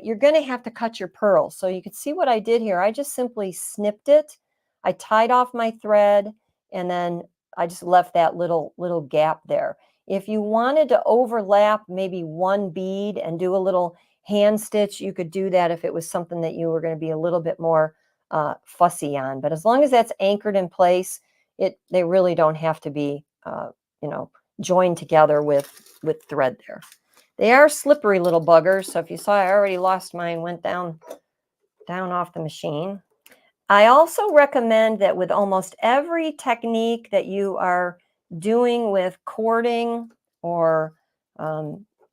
you're going to have to cut your pearl. So you can see what I did here. I just simply snipped it. I tied off my thread, and then I just left that little gap there. If you wanted to overlap maybe one bead and do a little hand stitch, you could do that if it was something that you were going to be a little bit more fussy on. But as long as that's anchored in place, they really don't have to be joined together with thread there. They are slippery little buggers. So if you saw, I already lost mine, went down off the machine. I also recommend that with almost every technique that you are doing with cording or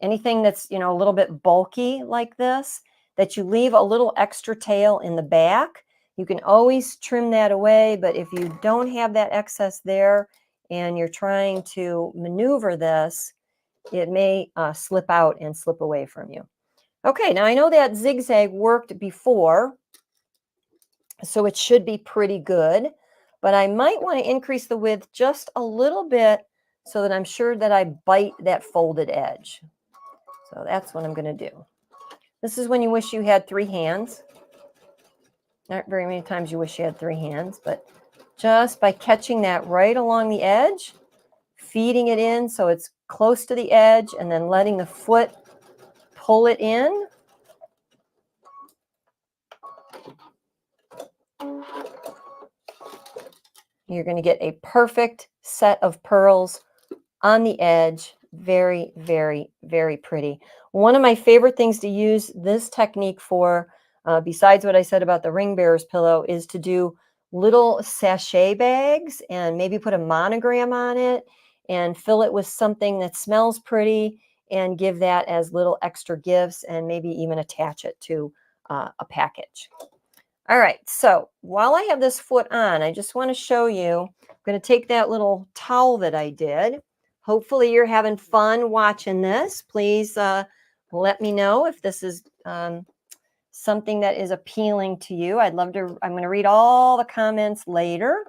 anything that's, a little bit bulky like this, that you leave a little extra tail in the back. You can always trim that away, but if you don't have that excess there and you're trying to maneuver this, it may slip out and slip away from you. Okay, now I know that zigzag worked before, so it should be pretty good, but I might want to increase the width just a little bit so that I'm sure that I bite that folded edge. So that's what I'm going to do. This is when you wish you had 3 hands. Not very many times you wish you had 3 hands, but just by catching that right along the edge, feeding it in so it's close to the edge, and then letting the foot pull it in. You're going to get a perfect set of pearls on the edge. Very, very, very pretty. One of my favorite things to use this technique for, besides what I said about the ring bearer's pillow, is to do little sachet bags and maybe put a monogram on it and fill it with something that smells pretty and give that as little extra gifts, and maybe even attach it to a package. All right, so while I have this foot on, I just want to show you, I'm going to take that little towel that I did. Hopefully you're having fun watching this. Please let me know if this is something that is appealing to you. I'm going to read all the comments later.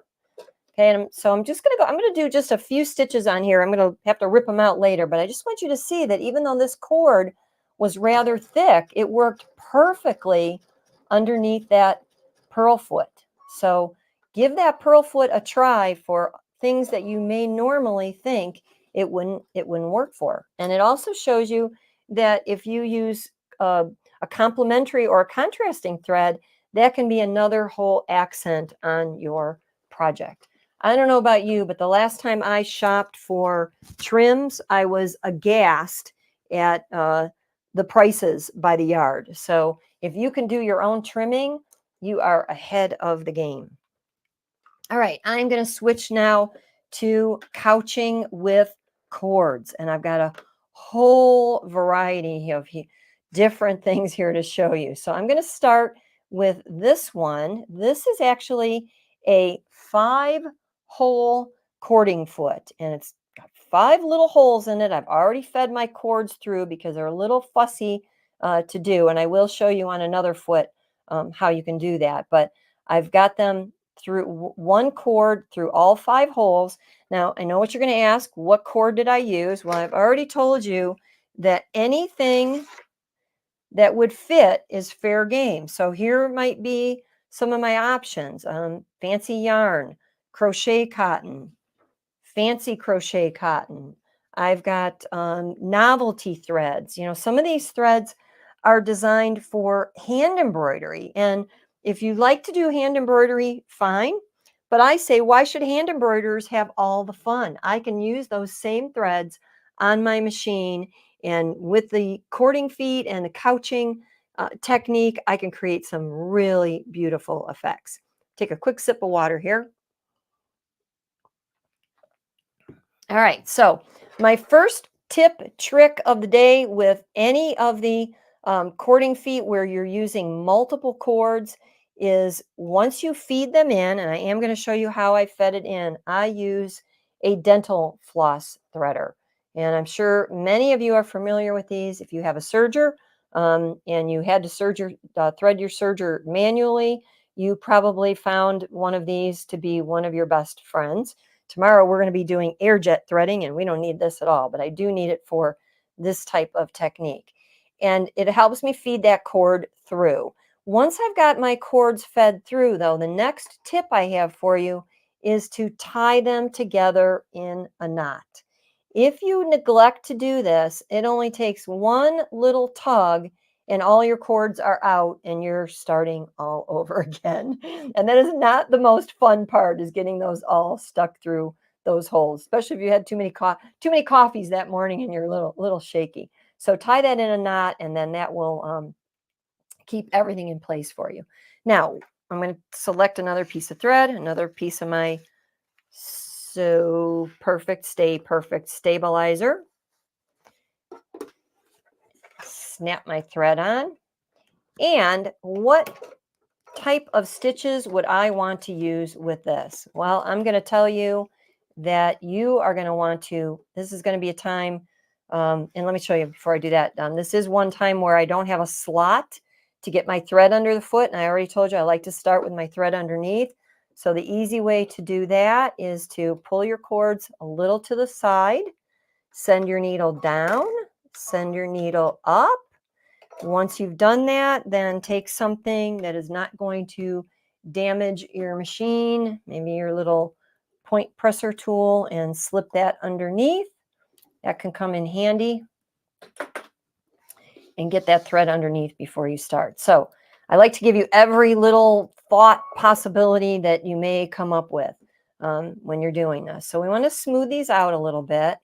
Okay, and so I'm just going to I'm going to do just a few stitches on here. I'm going to have to rip them out later, but I just want you to see that even though this cord was rather thick, it worked perfectly underneath that purl foot. So give that purl foot a try for things that you may normally think it wouldn't work for. And it also shows you that if you use a complementary or a contrasting thread, that can be another whole accent on your project. I don't know about you, but the last time I shopped for trims, I was aghast at the prices by the yard. So if you can do your own trimming, you are ahead of the game. All right, I'm going to switch now to couching with cords, and I've got a whole variety of different things here to show you. So I'm going to start with this one. This is actually a 5-hole cording foot, and it's got 5 little holes in it. I've already fed my cords through because they're a little fussy to do, and I will show you on another foot how you can do that. But I've got them through one cord through all 5 holes. Now, I know what you're going to ask. What cord did I use? Well, I've already told you that anything that would fit is fair game. So here might be some of my options. Fancy yarn, crochet cotton, fancy crochet cotton. I've got novelty threads. You know, some of these threads are designed for hand embroidery. And if you like to do hand embroidery, fine. But I say, why should hand embroiderers have all the fun? I can use those same threads on my machine. And with the cording feet and the couching technique, I can create some really beautiful effects. Take a quick sip of water here. All right, so my first tip, trick of the day with any of the cording feet where you're using multiple cords is once you feed them in, and I am going to show you how I fed it in, I use a dental floss threader. And I'm sure many of you are familiar with these. If you have a serger and you had to thread your serger manually, you probably found one of these to be one of your best friends. Tomorrow we're going to be doing air jet threading, and we don't need this at all, but I do need it for this type of technique. And it helps me feed that cord through. Once I've got my cords fed through, though, the next tip I have for you is to tie them together in a knot. If you neglect to do this, it only takes one little tug and all your cords are out and you're starting all over again. And that is not the most fun part, is getting those all stuck through those holes, especially if you had too many coffees that morning and you're a little shaky. So tie that in a knot, and then that will keep everything in place for you. Now, I'm going to select another piece of thread, another piece of my Sew Perfect Stay Perfect stabilizer. Snap my thread on. And what type of stitches would I want to use with this? Well, I'm going to tell you that you are going to want to, this is going to be a time, and let me show you before I do that. This is one time where I don't have a slot to get my thread under the foot, and I already told you I like to start with my thread underneath. So the easy way to do that is to pull your cords a little to the side, send your needle down, send your needle up. Once you've done that, then take something that is not going to damage your machine, maybe your little point presser tool, and slip that underneath. That can come in handy. And get that thread underneath before you start. So I like to give you every little thought possibility that you may come up with when you're doing this. So we want to smooth these out a little bit,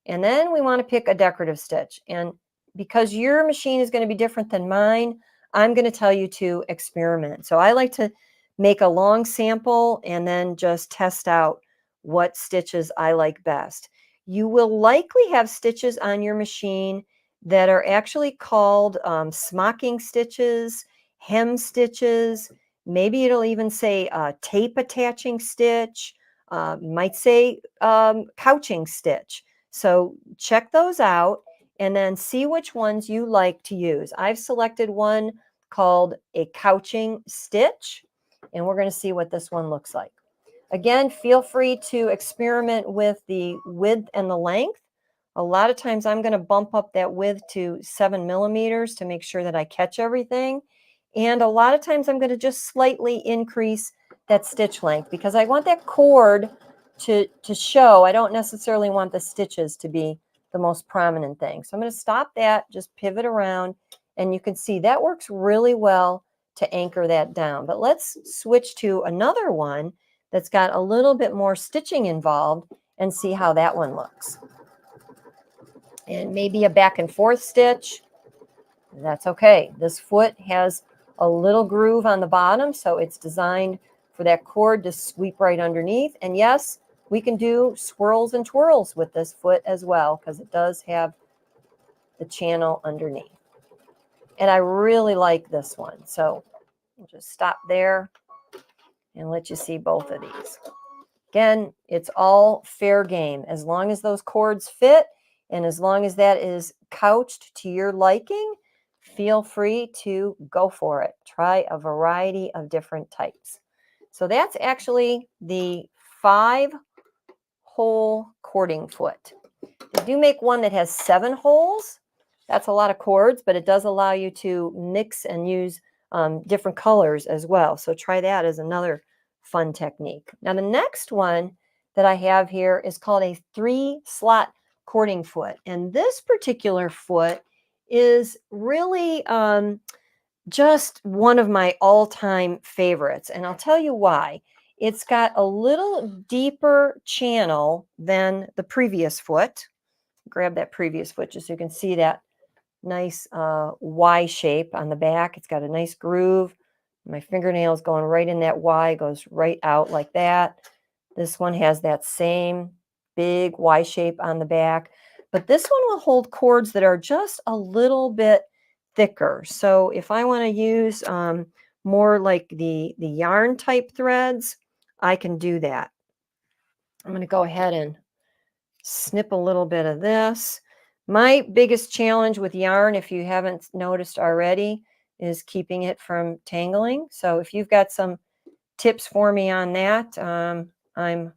and then we want to pick a decorative stitch. And because your machine is going to be different than mine, I'm going to tell you to experiment. So I like to make a long sample and then just test out what stitches I like best. You will likely have stitches on your machine that are actually called smocking stitches, hem stitches. Maybe it'll even say tape attaching stitch, might say couching stitch. So check those out and then see which ones you like to use. I've selected one called a couching stitch, and we're going to see what this one looks like. Again, feel free to experiment with the width and the length. A lot of times I'm going to bump up that width to 7 millimeters to make sure that I catch everything. And a lot of times I'm going to just slightly increase that stitch length because I want that cord to show. I don't necessarily want the stitches to be the most prominent thing. So I'm going to stop that, just pivot around, and you can see that works really well to anchor that down. But let's switch to another one that's got a little bit more stitching involved and see how that one looks. and maybe a back and forth stitch, that's okay. This foot has a little groove on the bottom, so it's designed for that cord to sweep right underneath. And yes, we can do swirls and twirls with this foot as well, because it does have the channel underneath. And I really like this one. So we'll just stop there and let you see both of these. Again, it's all fair game. As long as those cords fit and as long as that is couched to your liking, feel free to go for it. Try a variety of different types. So that's actually the 5-hole cording foot. They do make one that has 7 holes. That's a lot of cords, but it does allow you to mix and use different colors as well. So try that as another fun technique. Now the next one that I have here is called a 3-slot cording foot. And this particular foot is really just one of my all-time favorites. And I'll tell you why. It's got a little deeper channel than the previous foot. Grab that previous foot just so you can see that nice Y shape on the back. It's got a nice groove. My fingernails going right in that Y, goes right out like that. This one has that same big Y shape on the back. But this one will hold cords that are just a little bit thicker. So if I want to use more like the yarn type threads, I can do that. I'm going to go ahead and snip a little bit of this. My biggest challenge with yarn, if you haven't noticed already, is keeping it from tangling. So if you've got some tips for me on that, I'm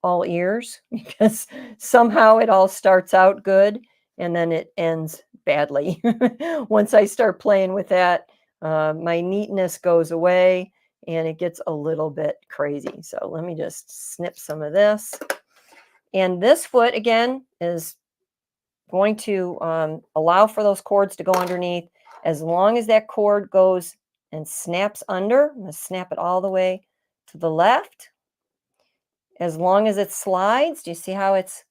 all ears, because somehow it all starts out good and then it ends badly. Once I start playing with that, my neatness goes away and it gets a little bit crazy. So let me just snip some of this. And this foot, again, is going to allow for those cords to go underneath. As long as that cord goes and snaps under, I'm going to snap it all the way to the left. As long as it slides, do you see how it's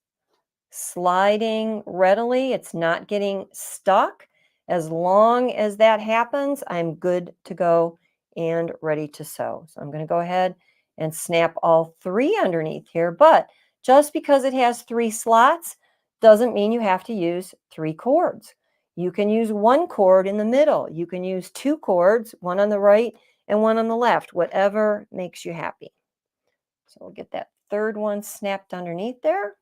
sliding readily? It's not getting stuck. As long as that happens, I'm good to go and ready to sew. So I'm going to go ahead and snap all 3 underneath here. But just because it has 3 slots doesn't mean you have to use 3 cords. You can use 1 cord in the middle. You can use 2 cords, one on the right and one on the left, whatever makes you happy. So we'll get that 3rd one snapped underneath there.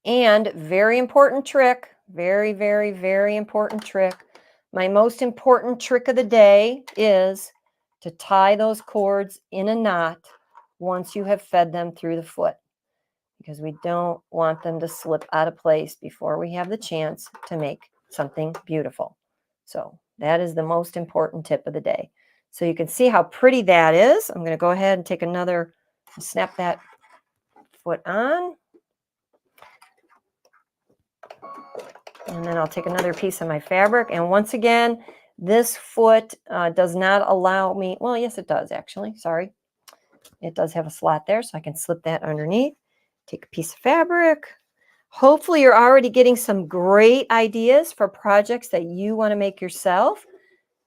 And very important trick, very, very, very important trick. My most important trick of the day is to tie those cords in a knot once you have fed them through the foot, because we don't want them to slip out of place before we have the chance to make something beautiful. So that is the most important tip of the day. So you can see how pretty that is. I'm going to go ahead and take another, snap that foot on. And then I'll take another piece of my fabric. And once again, this foot does not allow me, well, yes, it does actually, sorry. It does have a slot there, so I can slip that underneath. Take a piece of fabric. Hopefully you're already getting some great ideas for projects that you want to make yourself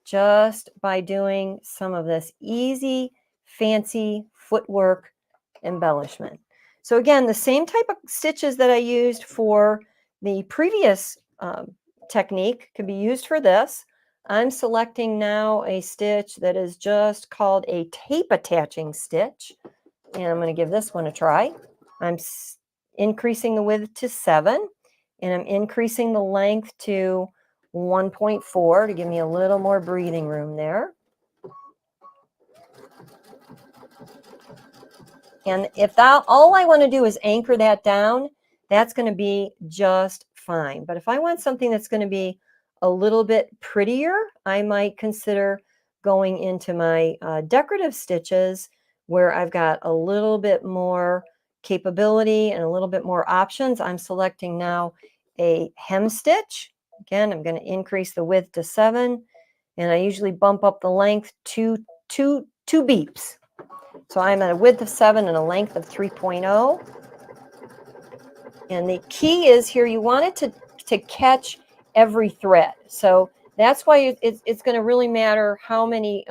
just by doing some of this easy, fancy footwork embellishment. So again, the same type of stitches that I used for the previous technique can be used for this. I'm selecting now a stitch that is just called a tape attaching stitch, and I'm going to give this one a try. I'm increasing the width to 7, and I'm increasing the length to 1.4 to give me a little more breathing room there. And if all I want to do is anchor that down, that's going to be just fine. But if I want something that's going to be a little bit prettier, I might consider going into my decorative stitches where I've got a little bit more capability and a little bit more options. I'm selecting now a hem stitch. Again, I'm going to increase the width to 7, and I usually bump up the length to 2 beeps. So I'm at a width of 7 and a length of 3.0. And the key is here, you want it to catch every thread. So that's why it's going to really matter how many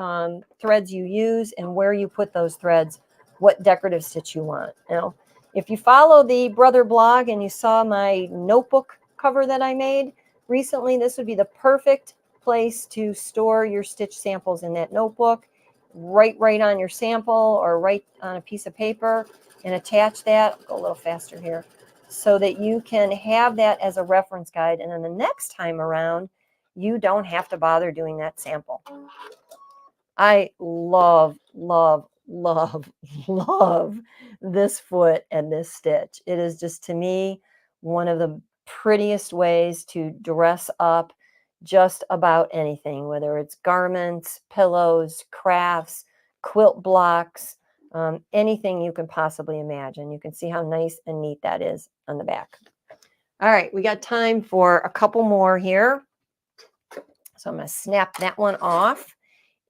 threads you use and where you put those threads, what decorative stitch you want. Now, if you follow the Brother blog and you saw my notebook cover that I made recently, this would be the perfect place to store your stitch samples in that notebook. Right on your sample or right on a piece of paper and attach that. I'll go a little faster here, so that you can have that as a reference guide. And then the next time around, you don't have to bother doing that sample. I love, love, love, love this foot and this stitch. It is just, to me, one of the prettiest ways to dress up just about anything, whether it's garments, pillows, crafts, quilt blocks, anything you can possibly imagine. You can see how nice and neat that is on the back. All right, we got time for a couple more here. So I'm going to snap that one off.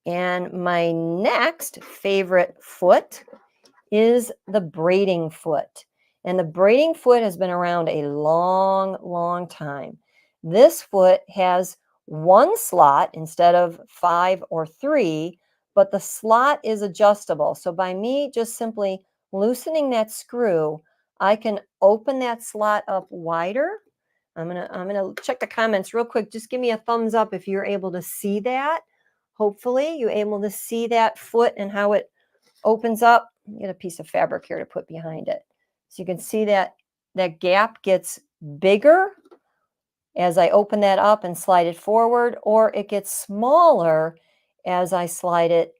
And my next favorite foot is the braiding foot. And the braiding foot has been around a long, long time. This foot has one slot instead of 5 or 3, but the slot is adjustable. So by me just simply loosening that screw, I can open that slot up wider. I'm gonna check the comments real quick. Just give me a thumbs up if you're able to see that. Hopefully you're able to see that foot and how it opens up. Get a piece of fabric here to put behind it. So you can see that that gap gets bigger as I open that up and slide it forward, or it gets smaller as I slide it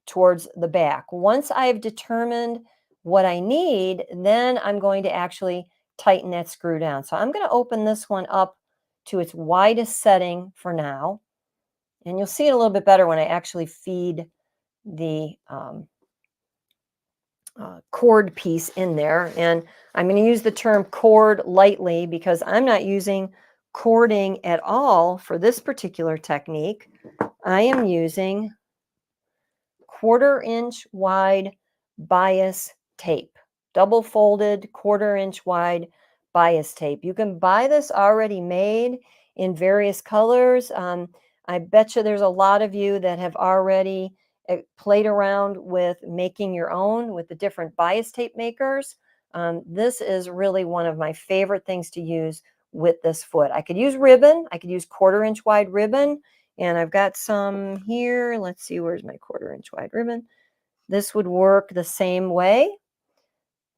towards the back. Once I've determined what I need, then I'm going to actually tighten that screw down. So I'm going to open this one up to its widest setting for now. And you'll see it a little bit better when I actually feed the cord piece in there. And I'm going to use the term cord lightly because I'm not using cording at all for this particular technique. I am using 1/4 inch wide bias tape, double folded 1/4 inch wide bias tape. You can buy this already made in various colors. I bet you there's a lot of you that have already played around with making your own with the different bias tape makers. This is really one of my favorite things to use with this foot. I could use ribbon. I could use 1/4 inch wide ribbon. And I've got some here. Let's see, where's my 1/4 inch wide ribbon? This would work the same way,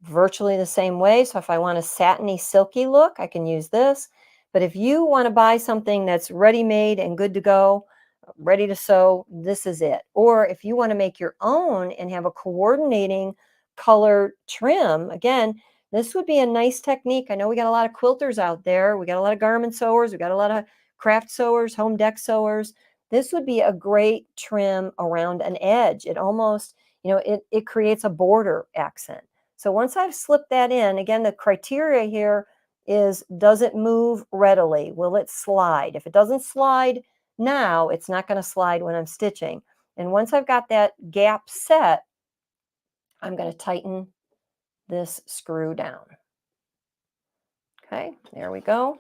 virtually the same way. So if I want a satiny, silky look, I can use this. But if you want to buy something that's ready-made and good to go, ready to sew, this is it. Or if you want to make your own and have a coordinating color trim, again, this would be a nice technique. I know we got a lot of quilters out there. We got a lot of garment sewers. We got a lot of craft sewers, home deck sewers. This would be a great trim around an edge. It almost, it creates a border accent. So once I've slipped that in, again, the criteria here is, does it move readily? Will it slide? If it doesn't slide now, it's not going to slide when I'm stitching. And once I've got that gap set, I'm going to tighten this screw down. Okay, there we go.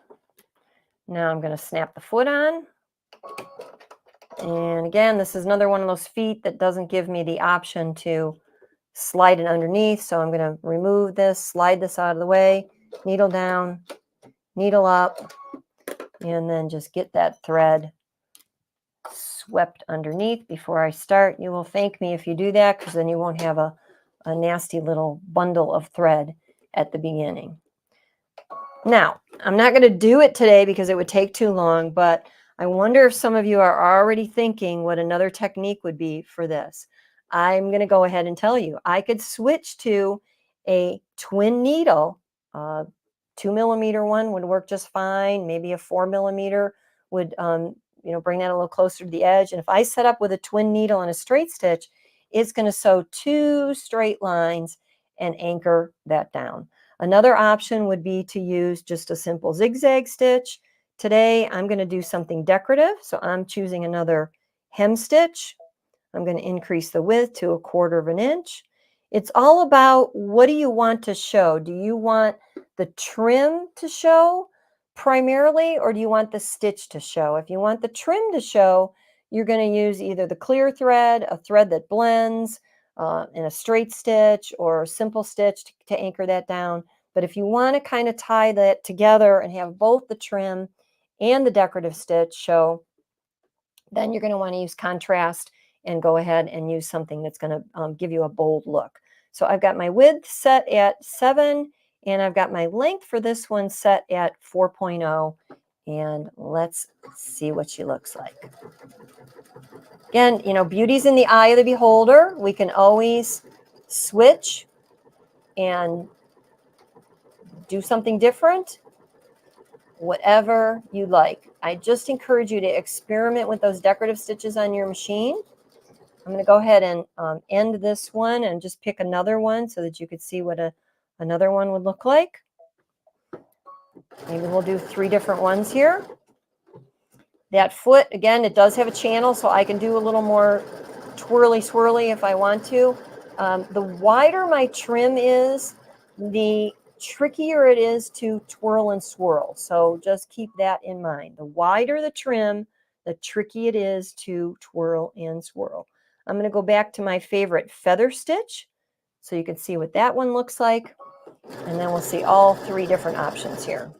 Now I'm going to snap the foot on. And again, this is another one of those feet that doesn't give me the option to slide it underneath. So I'm going to remove this, slide this out of the way, needle down, needle up, and then just get that thread swept underneath before I start. You will thank me if you do that, because then you won't have a nasty little bundle of thread at the beginning. Now, I'm not going to do it today because it would take too long, but I wonder if some of you are already thinking what another technique would be for this. I'm going to go ahead and tell you. I could switch to a twin needle. 2mm one would work just fine. Maybe a 4mm would bring that a little closer to the edge. And if I set up with a twin needle and a straight stitch, it's going to sew 2 straight lines and anchor that down. Another option would be to use just a simple zigzag stitch. Today, I'm going to do something decorative. So I'm choosing another hem stitch. I'm going to increase the width to 1/4 inch. It's all about, what do you want to show? Do you want the trim to show primarily, or do you want the stitch to show? If you want the trim to show, you're going to use either the clear thread, a thread that blends in a straight stitch, or a simple stitch to anchor that down. But if you want to kind of tie that together and have both the trim and the decorative stitch show, then you're going to want to use contrast and go ahead and use something that's going to give you a bold look. So I've got my width set at 7, and I've got my length for this one set at 4.0. And let's see what she looks like. Again, you know, beauty's in the eye of the beholder. We can always switch and do something different, whatever you like. I just encourage you to experiment with those decorative stitches on your machine. I'm going to go ahead and end this one and just pick another one so that you could see what another one would look like. Maybe we'll do 3 different ones here. That foot, again, it does have a channel, so I can do a little more twirly swirly if I want to. The wider my trim is, the trickier it is to twirl and swirl. So just keep that in mind. The wider the trim, the trickier it is to twirl and swirl. I'm going to go back to my favorite feather stitch so you can see what that one looks like. And then we'll see all 3 different options here.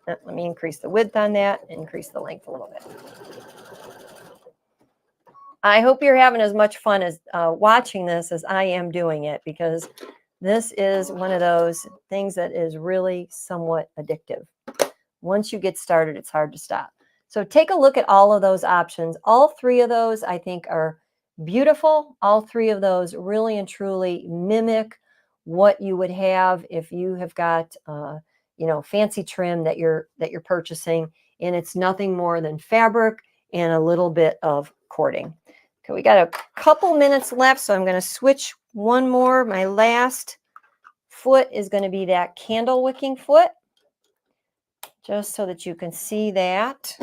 Let me increase the width on that, increase the length a little bit. I hope you're having as much fun as watching this as I am doing it, because this is one of those things that is really somewhat addictive. Once you get started, it's hard to stop. So take a look at all of those options. All 3 of those I think are beautiful. All 3 of those really and truly mimic what you would have if you have got you know, fancy trim that you're purchasing, and it's nothing more than fabric and a little bit of cording. Okay, we got a couple minutes left, so I'm going to switch one more. My last foot is going to be that candle wicking foot, just so that you can see that.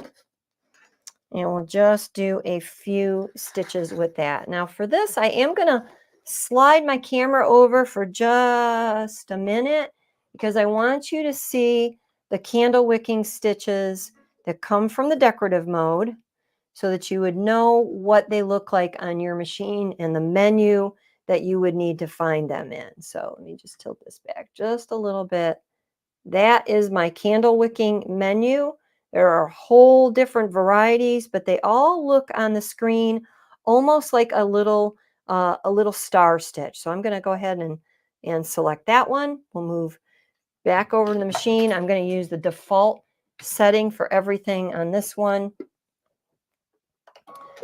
And we'll just do a few stitches with that. Now for this, I am going to slide my camera over for just a minute, because I want you to see the candle wicking stitches that come from the decorative mode, so that you would know what they look like on your machine and the menu that you would need to find them in. So let me just tilt this back just a little bit. That is my candle wicking menu. There are whole different varieties, but they all look on the screen almost like a little star stitch. So I'm going to go ahead and select that one. We'll move back over to the machine. I'm going to use the default setting for everything on this one.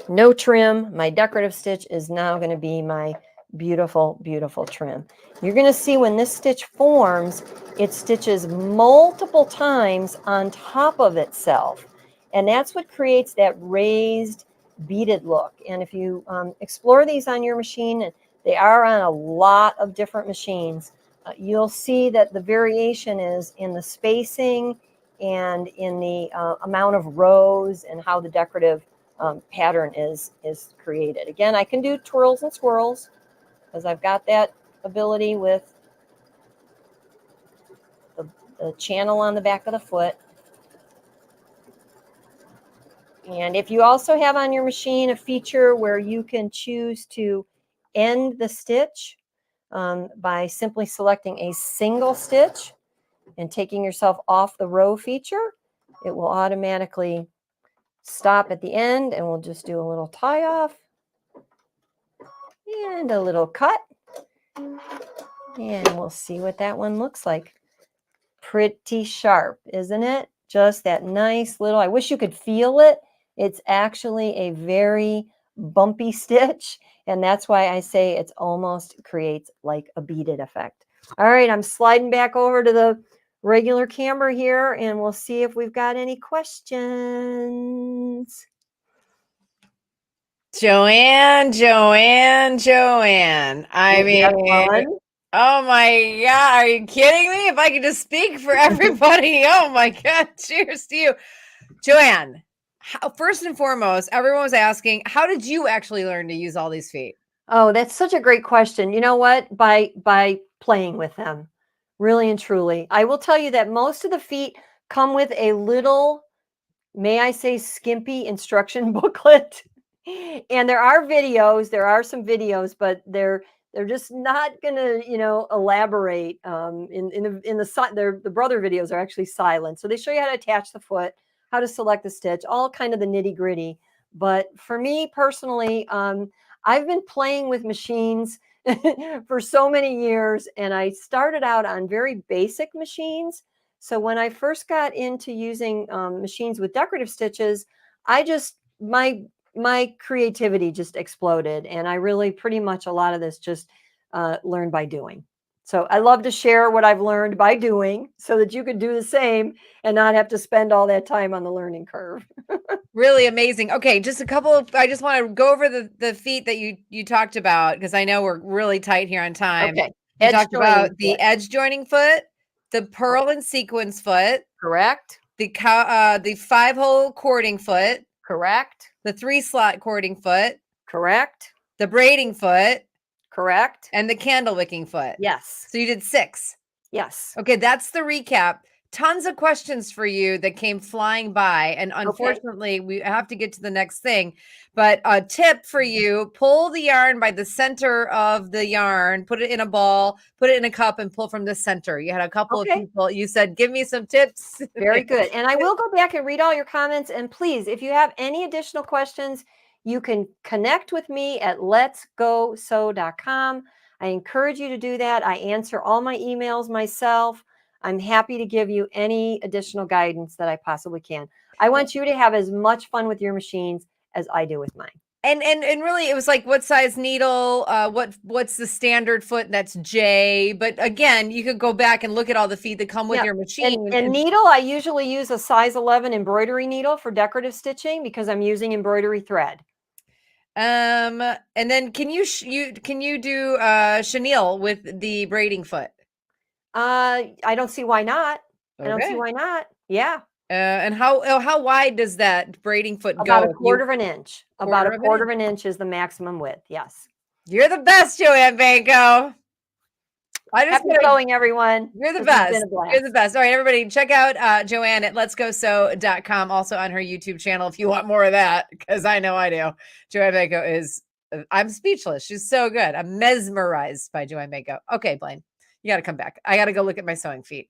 No trim. My decorative stitch is now going to be my beautiful, beautiful trim. You're going to see when this stitch forms, it stitches multiple times on top of itself. And that's what creates that raised, beaded look. And if you explore these on your machine, they are on a lot of different machines, you'll see that the variation is in the spacing and in the amount of rows and how the decorative pattern is created. Again, I can do twirls and swirls because I've got that ability with the channel on the back of the foot. And if you also have on your machine a feature where you can choose to end the stitch by simply selecting a single stitch and taking yourself off the row feature, it will automatically stop at the end, and we'll just do a little tie off and a little cut, and we'll see what that one looks like. Pretty sharp, isn't it? Just that nice little, I wish you could feel it. It's actually a very bumpy stitch, and that's why I say it's almost creates like a beaded effect. All right, I'm sliding back over to the regular camera here, and we'll see if we've got any questions. Joanne. I mean, oh my God, are you kidding me? If I could just speak for everybody, oh my God, cheers to you. Joanne, first and foremost, everyone was asking, how did you actually learn to use all these feet? Oh, that's such a great question. You know what? By playing with them. really and truly. I will tell you that most of the feet come with a little, may I say, skimpy instruction booklet. And there are videos, there are some videos, but they're just not gonna, elaborate. The brother videos are actually silent, so they show you how to attach the foot, how to select the stitch, all kind of the nitty gritty. But for me personally, I've been playing with machines for so many years, and I started out on very basic machines. So when I first got into using machines with decorative stitches, my creativity just exploded, and I really pretty much a lot of this just learned by doing. So I love to share what I've learned by doing so that you could do the same and not have to spend all that time on the learning curve. Really amazing. Okay, just a couple of, I just want to go over the feet that you talked about, because I know we're really tight here on time. Okay. You talked about the edge joining foot, the pearl and sequins foot. Correct. The 5-hole cording foot. Correct. The 3-slot cording foot. Correct. The braiding foot. Correct. And the candle wicking foot. Yes. So you did 6. Yes. Okay, that's the recap. Tons of questions for you that came flying by. And unfortunately, we have to get to the next thing. But a tip for you, pull the yarn by the center of the yarn, put it in a ball, put it in a cup, and pull from the center. You had a couple of people, you said, give me some tips. Very good. And I will go back and read all your comments. And please, if you have any additional questions, you can connect with me at letsgosew.com. I encourage you to do that. I answer all my emails myself. I'm happy to give you any additional guidance that I possibly can. I want you to have as much fun with your machines as I do with mine. And really, it was like, what size needle? What's the standard foot? That's J. But again, you could go back and look at all the feet that come with your machine. And needle, I usually use a size 11 embroidery needle for decorative stitching because I'm using embroidery thread. And then can you do chenille with the braiding foot? I don't see why not. I don't see why not. Yeah. And how wide does that braiding foot go? About a quarter of an inch. About a quarter of an inch is the maximum width. Yes. You're the best, Joanne Banko. Happy sewing, everyone. You're the best. You're the best. All right, everybody, check out Joanne at letsgosew.com, also on her YouTube channel if you want more of that, because I know I do. Joanne Banko is, I'm speechless. She's so good. I'm mesmerized by Joanne Banko. Okay, Blaine, you got to come back. I got to go look at my sewing feet.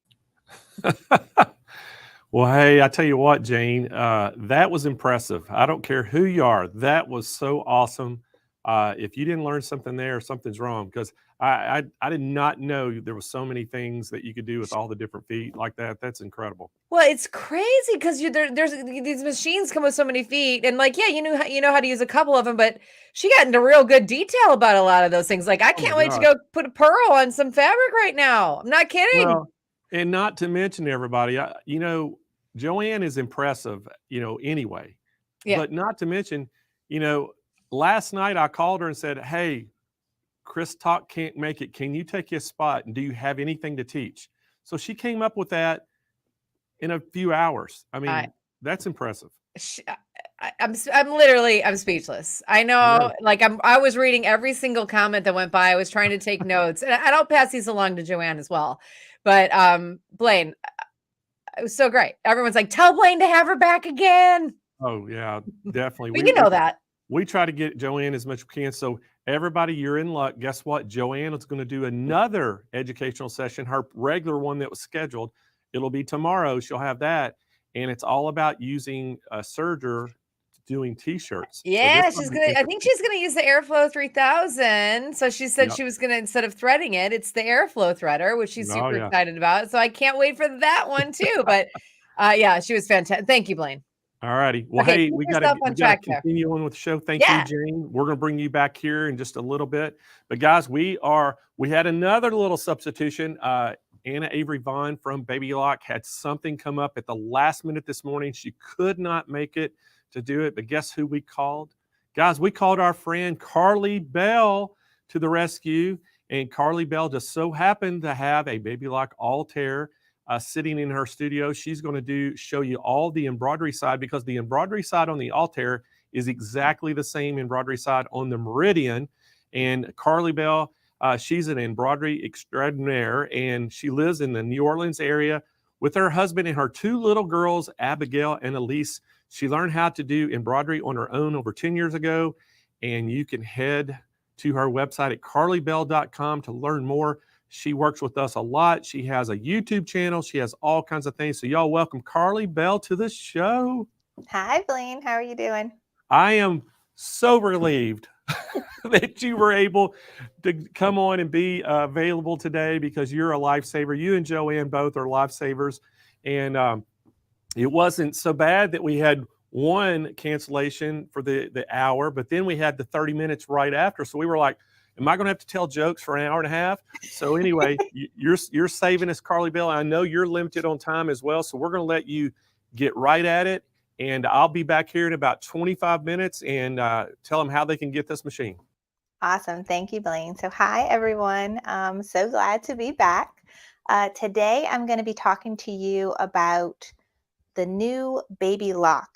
Well, hey, I tell you what, Jane, that was impressive. I don't care who you are. That was so awesome. If you didn't learn something there, something's wrong, because I did not know there was so many things that you could do with all the different feet like that. That's incredible. Well, it's crazy because there's these machines come with so many feet, and like, yeah, you know how to use a couple of them, but she got into real good detail about a lot of those things. Like, I can't wait to go put a pearl on some fabric right now. I'm not kidding. Well, and not to mention, everybody, Joanne is impressive, anyway. Yeah. But not to mention, last night I called her and said, hey, Chris Talk can't make it. Can you take his spot? And do you have anything to teach? So she came up with that in a few hours. I mean, that's impressive. I'm speechless. I know, like I was reading every single comment that went by. I was trying to take notes, and I'll pass these along to Joanne as well. But Blaine, it was so great. Everyone's like, tell Blaine to have her back again. Oh yeah, definitely. We know that. We try to get Joanne as much as we can. So everybody, you're in luck. Guess what? Joanne is going to do another educational session, her regular one that was scheduled. It'll be tomorrow. She'll have that. And it's all about using a serger doing t-shirts. Yeah, so I think she's gonna use the Airflow 3000. So she said she was gonna, instead of threading it, it's the Airflow threader, which she's super excited about. So I can't wait for that one too. But yeah, she was fantastic. Thank you, Blaine. All righty. Well, hey, we got to continue on with the show. Thank you, Jane. We're going to bring you back here in just a little bit. But guys, we had another little substitution. Anna Avery Vaughn from Baby Lock had something come up at the last minute this morning. She could not make it to do it, but guess who we called? Guys, we called our friend Carly Bell to the rescue, and Carly Bell just so happened to have a Baby Lock Altair sitting in her studio. She's going to show you all the embroidery side, because the embroidery side on the Altair is exactly the same embroidery side on the Meridian. And Carly Bell, She's an embroidery extraordinaire, and she lives in the New Orleans area with her husband and her 2 little girls, Abigail and Elise. She learned how to do embroidery on her own over 10 years ago, and you can head to her website at carlybell.com to learn more. She works with us a lot. She has a YouTube channel. She has all kinds of things. So y'all welcome Carly Bell to the show. Hi, Blaine. How are you doing? I am so relieved that you were able to come on and be available today, because you're a lifesaver. You and Joanne both are lifesavers. And it wasn't so bad that we had one cancellation for the hour, but then we had the 30 minutes right after. So we were like, am I going to have to tell jokes for an hour and a half? So anyway, you're saving us, Carly Bell. I know you're limited on time as well. So we're going to let you get right at it. And I'll be back here in about 25 minutes and tell them how they can get this machine. Awesome. Thank you, Blaine. So hi, everyone. I'm so glad to be back. Today, I'm going to be talking to you about the new Baby Lock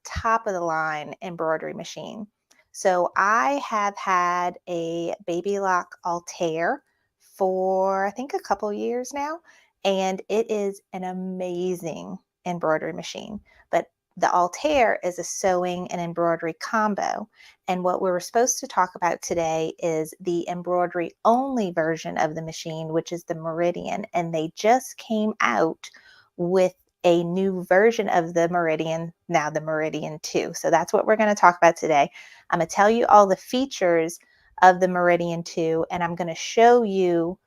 top of the line embroidery machine. So I have had a Baby Lock Altair for I think a couple years now, and it is an amazing embroidery machine. But the Altair is a sewing and embroidery combo. And what we're supposed to talk about today is the embroidery only version of the machine, which is the Meridian. And they just came out with a new version of the Meridian, now the Meridian 2. So that's what we're going to talk about today. I'm going to tell you all the features of the Meridian 2, and I'm going to show you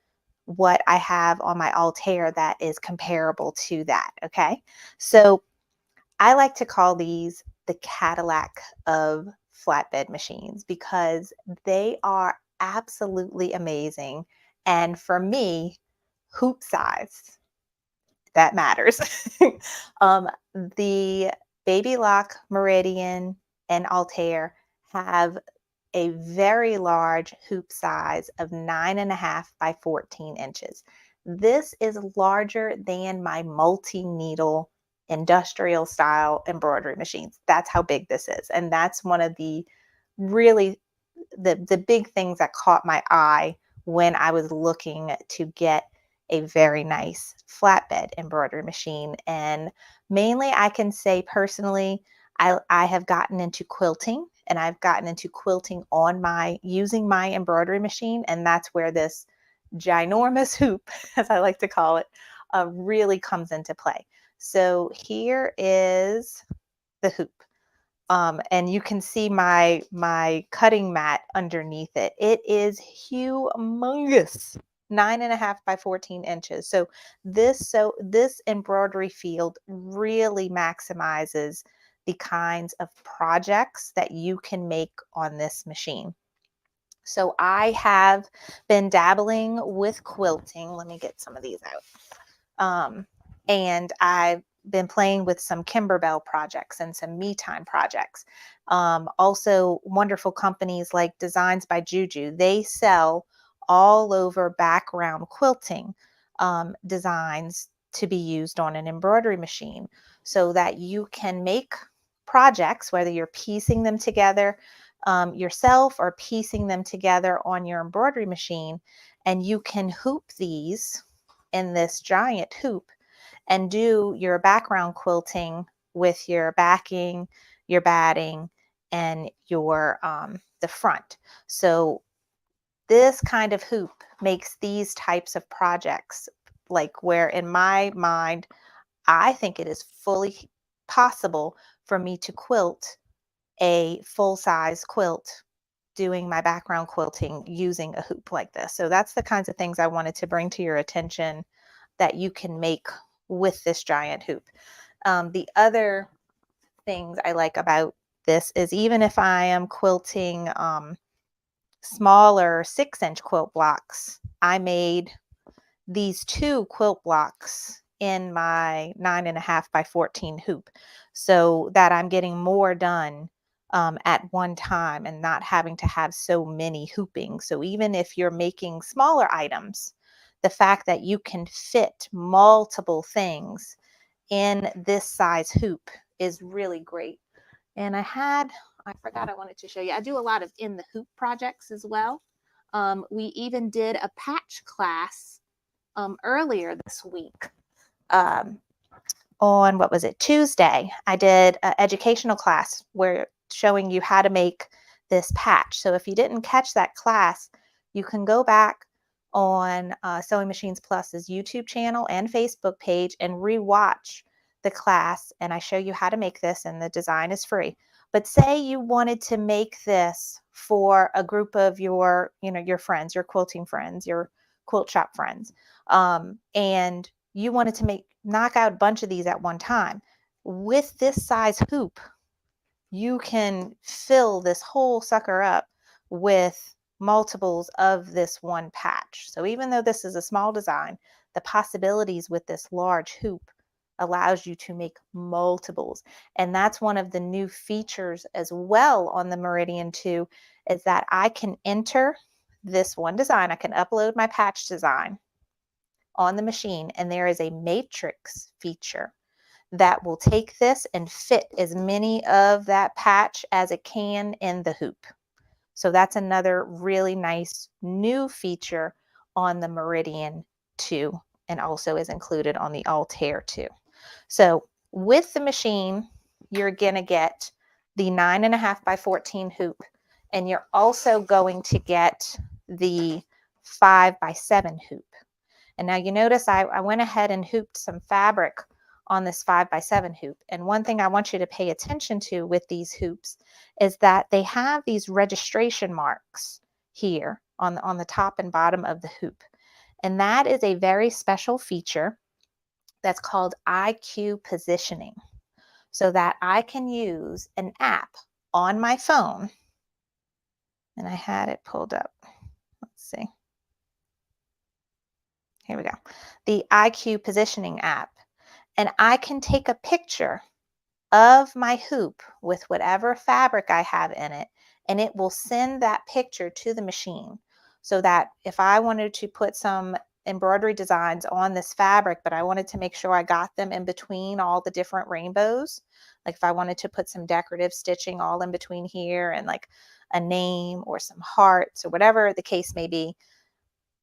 what I have on my Altair that is comparable to that. Okay. So I like to call these the Cadillac of flatbed machines because they are absolutely amazing. And for me, hoop size, that matters. The Baby Lock, Meridian, and Altair have a very large hoop size of 9.5 by 14 inches. This is larger than my multi-needle industrial style embroidery machines. That's how big this is. And that's one of the really the big things that caught my eye when I was looking to get a very nice flatbed embroidery machine. And mainly I can say personally, I have gotten into quilting, and I've gotten into quilting on using my embroidery machine. And that's where this ginormous hoop, as I like to call it, really comes into play. So here is the hoop. And you can see my cutting mat underneath it. It is humongous, 9.5 by 14 inches. So this embroidery field really maximizes the kinds of projects that you can make on this machine. So I have been dabbling with quilting. Let me get some of these out. And I've been playing with some Kimberbell projects and some Me Time projects. Also wonderful companies like Designs by Juju. They sell all over background quilting designs to be used on an embroidery machine so that you can make projects, whether you're piecing them together yourself or piecing them together on your embroidery machine, and you can hoop these in this giant hoop and do your background quilting with your backing, your batting, and your the front. So this kind of hoop makes these types of projects, like where in my mind, I think it is fully possible for me to quilt a full-size quilt doing my background quilting using a hoop like this. So that's the kinds of things I wanted to bring to your attention that you can make with this giant hoop. The other things I like about this is even if I am quilting smaller 6-inch quilt blocks, I made these 2 quilt blocks in my 9.5 by 14 hoop so that I'm getting more done at one time and not having to have so many hooping. So even if you're making smaller items, the fact that you can fit multiple things in this size hoop is really great. And I forgot I wanted to show you, I do a lot of in the hoop projects as well. We even did a patch class earlier this week. On, what was it, Tuesday, I did an educational class where showing you how to make this patch. So if you didn't catch that class, you can go back on Sewing Machines Plus's YouTube channel and Facebook page and rewatch the class. And I show you how to make this, and the design is free. But say you wanted to make this for a group of your, your friends, your quilting friends, your quilt shop friends, and you wanted to knock out a bunch of these at one time. With this size hoop, you can fill this whole sucker up with multiples of this one patch. So even though this is a small design, the possibilities with this large hoop allows you to make multiples. And that's one of the new features as well on the Meridian 2, is that I can enter this one design. I can upload my patch design on the machine, and there is a matrix feature that will take this and fit as many of that patch as it can in the hoop. So that's another really nice new feature on the Meridian 2, and also is included on the Altair 2. So with the machine, you're gonna get the 9.5 by 14 hoop, and you're also going to get the 5 by 7 hoop. And now you notice I went ahead and hooped some fabric on this 5 by 7 hoop. And one thing I want you to pay attention to with these hoops is that they have these registration marks here on the top and bottom of the hoop. And that is a very special feature that's called IQ positioning, so that I can use an app on my phone. And I had it pulled up. Let's see. Here we go. The IQ positioning app. And I can take a picture of my hoop with whatever fabric I have in it, and it will send that picture to the machine, so that if I wanted to put some embroidery designs on this fabric, but I wanted to make sure I got them in between all the different rainbows, like if I wanted to put some decorative stitching all in between here and like a name or some hearts or whatever the case may be,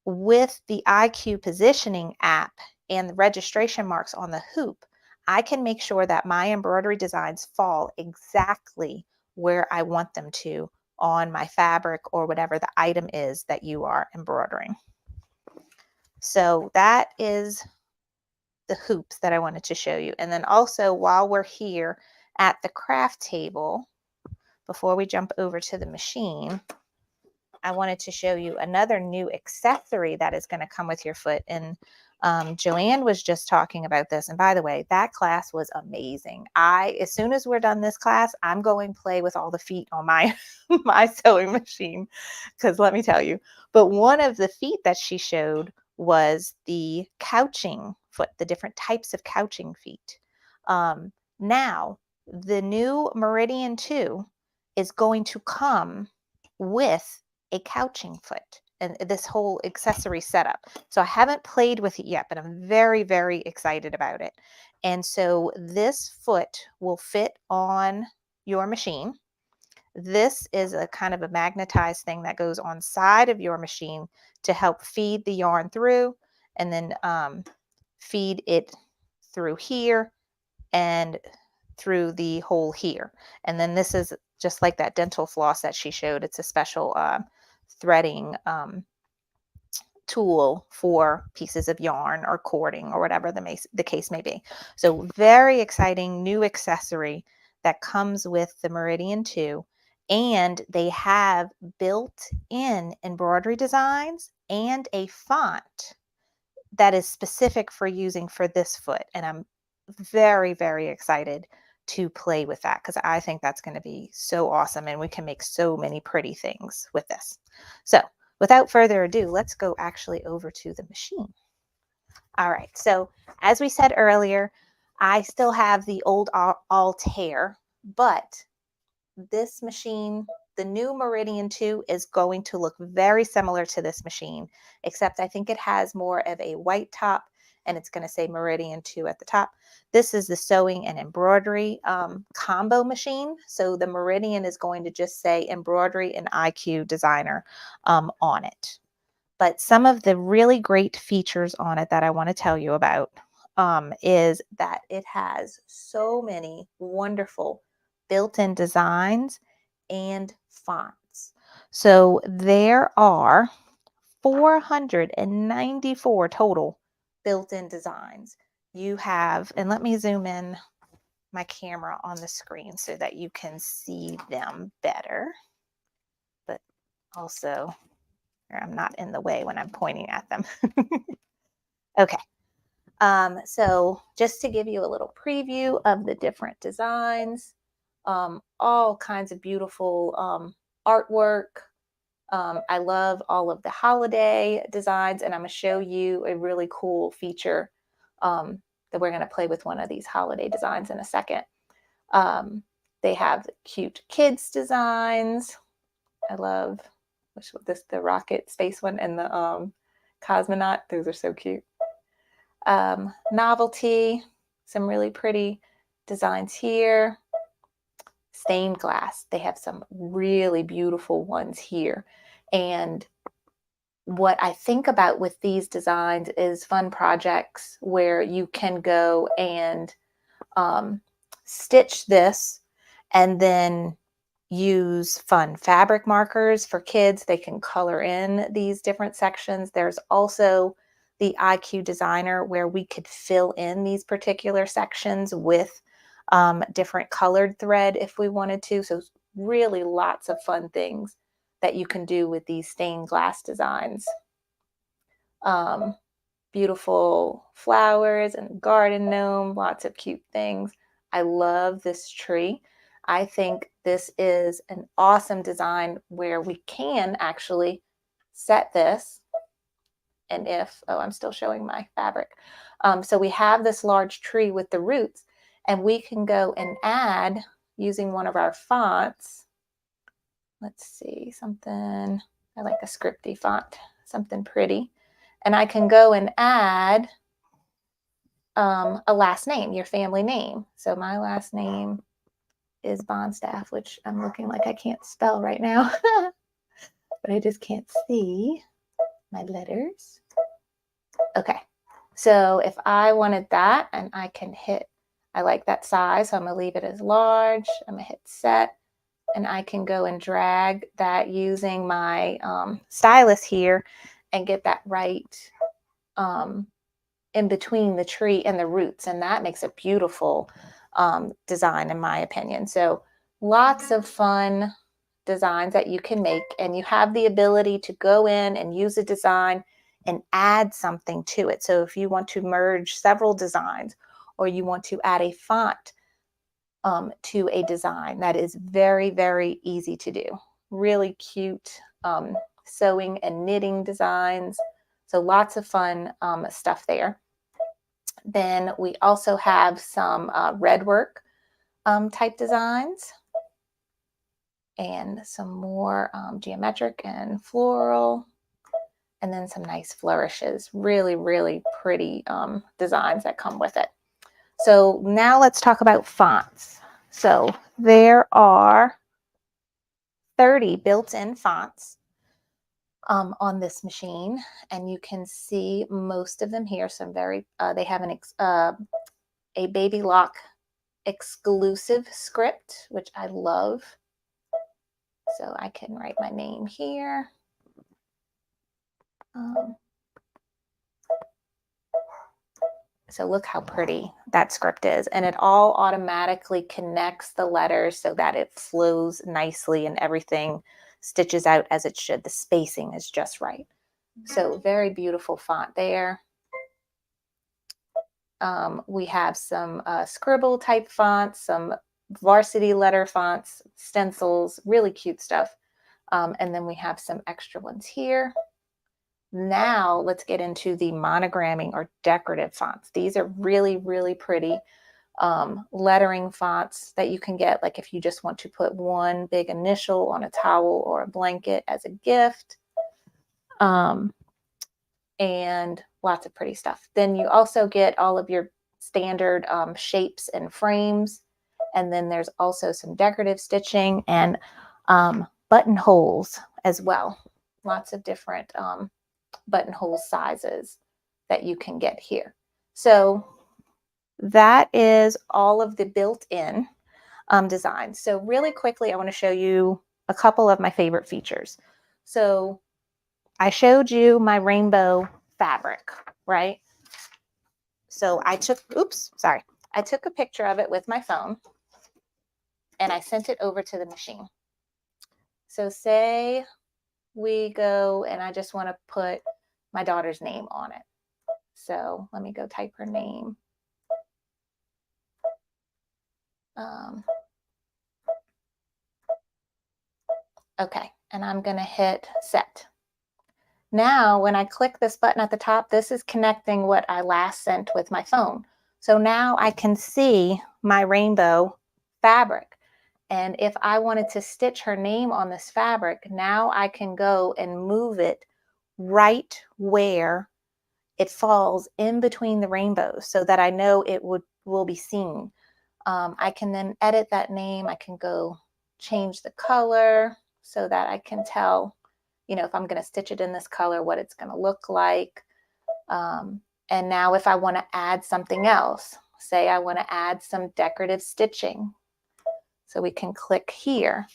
with the IQ positioning app and the registration marks on the hoop, I can make sure that my embroidery designs fall exactly where I want them to on my fabric or whatever the item is that you are embroidering. So that is the hoops that I wanted to show you. And then also, while we're here at the craft table, before we jump over to the machine, I wanted to show you another new accessory that is going to come with your foot. And Joanne was just talking about this. And by the way, that class was amazing. As soon as we're done this class, I'm going to play with all the feet on my, my sewing machine, because let me tell you. But one of the feet that she showed was the couching foot, the different types of couching feet. Now, the new Meridian 2 is going to come with a couching foot and this whole accessory setup. So I haven't played with it yet, but I'm very, very excited about it. And so this foot will fit on your machine. This is a kind of a magnetized thing that goes on side of your machine to help feed the yarn through, and then feed it through here and through the hole here. And then this is just like that dental floss that she showed. It's a special threading tool for pieces of yarn or cording or whatever the case may be. So very exciting new accessory that comes with the Meridian 2. And they have built-in embroidery designs and a font that is specific for using for this foot. And I'm very, very excited to play with that, because I think that's going to be so awesome, and we can make so many pretty things with this. So without further ado, let's go actually over to the machine. All right, so as we said earlier, I still have the old Altair, but this machine, the new Meridian 2, is going to look very similar to this machine, except I think it has more of a white top and it's going to say Meridian 2 at the top. This is the sewing and embroidery combo machine. So the Meridian is going to just say embroidery and IQ designer on it. But some of the really great features on it that I want to tell you about is that it has so many wonderful built-in designs and fonts. So there are 494 total built-in designs. You have, and let me zoom in my camera on the screen so that you can see them better, but also I'm not in the way when I'm pointing at them. Okay. So just to give you a little preview of the different designs, all kinds of beautiful artwork. I love all of the holiday designs, and I'm going to show you a really cool feature that we're going to play with one of these holiday designs in a second. They have cute kids designs. I love the rocket space one and the cosmonaut. Those are so cute. Novelty, some really pretty designs here. Stained glass, they have some really beautiful ones here. And what I think about with these designs is fun projects where you can go and stitch this and then use fun fabric markers for kids. They can color in these different sections. There's also the IQ designer where we could fill in these particular sections with different colored thread if we wanted to. So really lots of fun things that you can do with these stained glass designs. Beautiful flowers and garden gnome, lots of cute things. I love this tree. I think this is an awesome design where we can actually set this. And I'm still showing my fabric. So we have this large tree with the roots, and we can go and add using one of our fonts. Let's see, something, I like a scripty font, something pretty. And I can go and add a last name, your family name. So my last name is Bonstaff, which I'm looking like I can't spell right now, but I just can't see my letters. Okay, so if I wanted that, and I can hit, I like that size, so I'm gonna leave it as large. I'm gonna hit set, and I can go and drag that using my stylus here and get that right in between the tree and the roots, and that makes a beautiful design in my opinion. So lots of fun designs that you can make, and you have the ability to go in and use a design and add something to it. So if you want to merge several designs, or you want to add a font to a design, that is very, very easy to do. Really cute sewing and knitting designs. So lots of fun stuff there. Then we also have some red work type designs, and some more geometric and floral, and then some nice flourishes. Really, really pretty designs that come with it. So now let's talk about fonts. So there are 30 built-in fonts on this machine, and you can see most of them here. Some very, they have a baby lock exclusive script, which I love. So I can write my name here. So look how pretty that script is, and it all automatically connects the letters so that it flows nicely and everything stitches out as it should. The spacing is just right. So very beautiful font there. We have some scribble type fonts, some varsity letter fonts, stencils, really cute stuff. And then we have some extra ones here. Now let's get into the monogramming or decorative fonts. These are really, really pretty lettering fonts that you can get, like if you just want to put one big initial on a towel or a blanket as a gift. And lots of pretty stuff. Then you also get all of your standard shapes and frames. And then there's also some decorative stitching and buttonholes as well. Lots of different buttonhole sizes that you can get here. So that is all of the built-in designs. So really quickly, I want to show you a couple of my favorite features. So I showed you my rainbow fabric, right? So I took a picture of it with my phone and I sent it over to the machine. So say we go and I just want to put my daughter's name on it. So let me go type her name. Okay, and I'm going to hit set. Now, when I click this button at the top, this is connecting what I last sent with my phone. So now I can see my rainbow fabric. And if I wanted to stitch her name on this fabric, now I can go and move it right where it falls in between the rainbows so that I know it will be seen. I can then edit that name. I can go change the color so that I can tell, you know, if I'm going to stitch it in this color, what it's going to look like. And now if I want to add something else, say I want to add some decorative stitching. So we can click here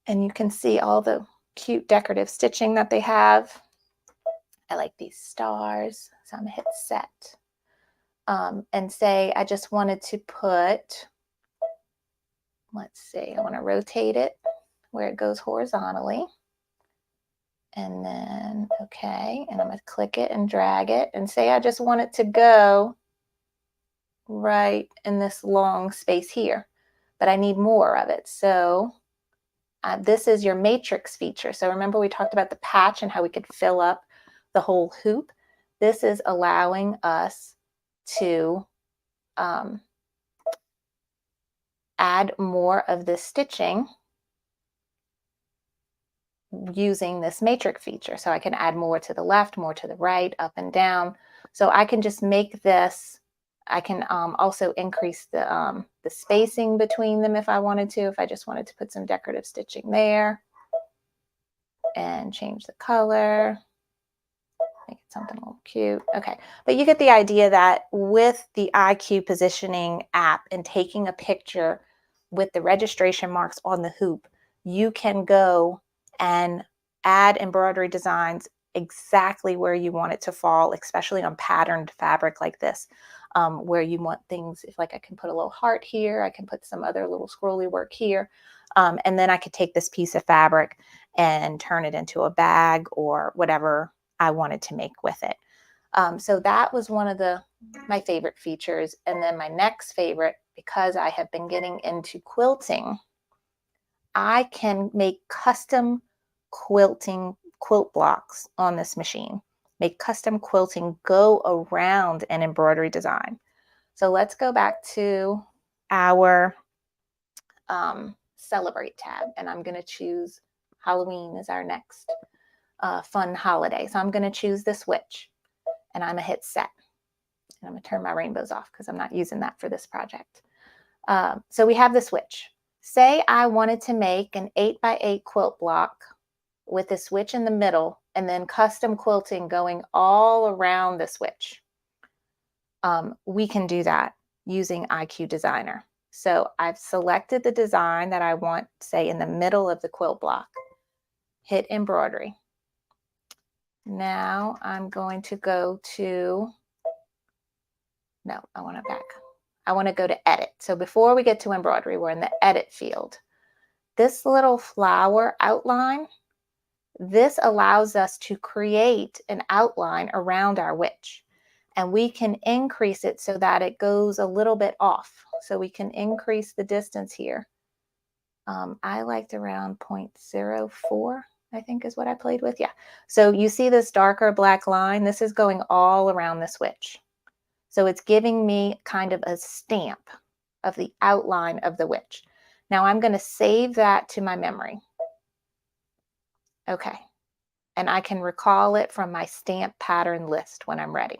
and you can see all the cute decorative stitching that they have. I like these stars, so I'm going to hit set. And say I just wanted to put, let's see, I want to rotate it where it goes horizontally. And then, okay, and I'm going to click it and drag it and say I just want it to go right in this long space here, but I need more of it. So this is your matrix feature. So remember we talked about the patch and how we could fill up the whole hoop. This is allowing us to add more of this stitching using this matrix feature. So I can add more to the left, more to the right, up and down. So I can just make this, I can also increase the spacing between them if I wanted to, if I just wanted to put some decorative stitching there and change the color, make it something a little cute. Okay, but you get the idea that with the IQ positioning app and taking a picture with the registration marks on the hoop, you can go and add embroidery designs exactly where you want it to fall, especially on patterned fabric like this, where you want things, if like I can put a little heart here, I can put some other little scrolly work here, and then I could take this piece of fabric and turn it into a bag or whatever I wanted to make with it. So that was one of my favorite features. And then my next favorite, because I have been getting into quilting, I can make custom quilting quilt blocks on this machine, make custom quilting go around an embroidery design. So let's go back to our Celebrate tab, and I'm going to choose Halloween as our next fun holiday. So I'm going to choose this witch, and I'm going to hit set. And I'm going to turn my rainbows off because I'm not using that for this project. So we have this witch. Say I wanted to make an 8x8 quilt block with this witch in the middle and then custom quilting going all around this witch. We can do that using IQ Designer. So I've selected the design that I want, say, in the middle of the quilt block. Hit embroidery. Now I'm going to go to, no, I want to back. I want to go to edit. So before we get to embroidery, we're in the edit field. This little flower outline, this allows us to create an outline around our witch. And we can increase it so that it goes a little bit off. So we can increase the distance here. I liked around 0.04, I think is what I played with. Yeah. So you see this darker black line? This is going all around this witch. So it's giving me kind of a stamp of the outline of the witch. Now I'm going to save that to my memory. Okay. and I can recall it from my stamp pattern list when I'm ready.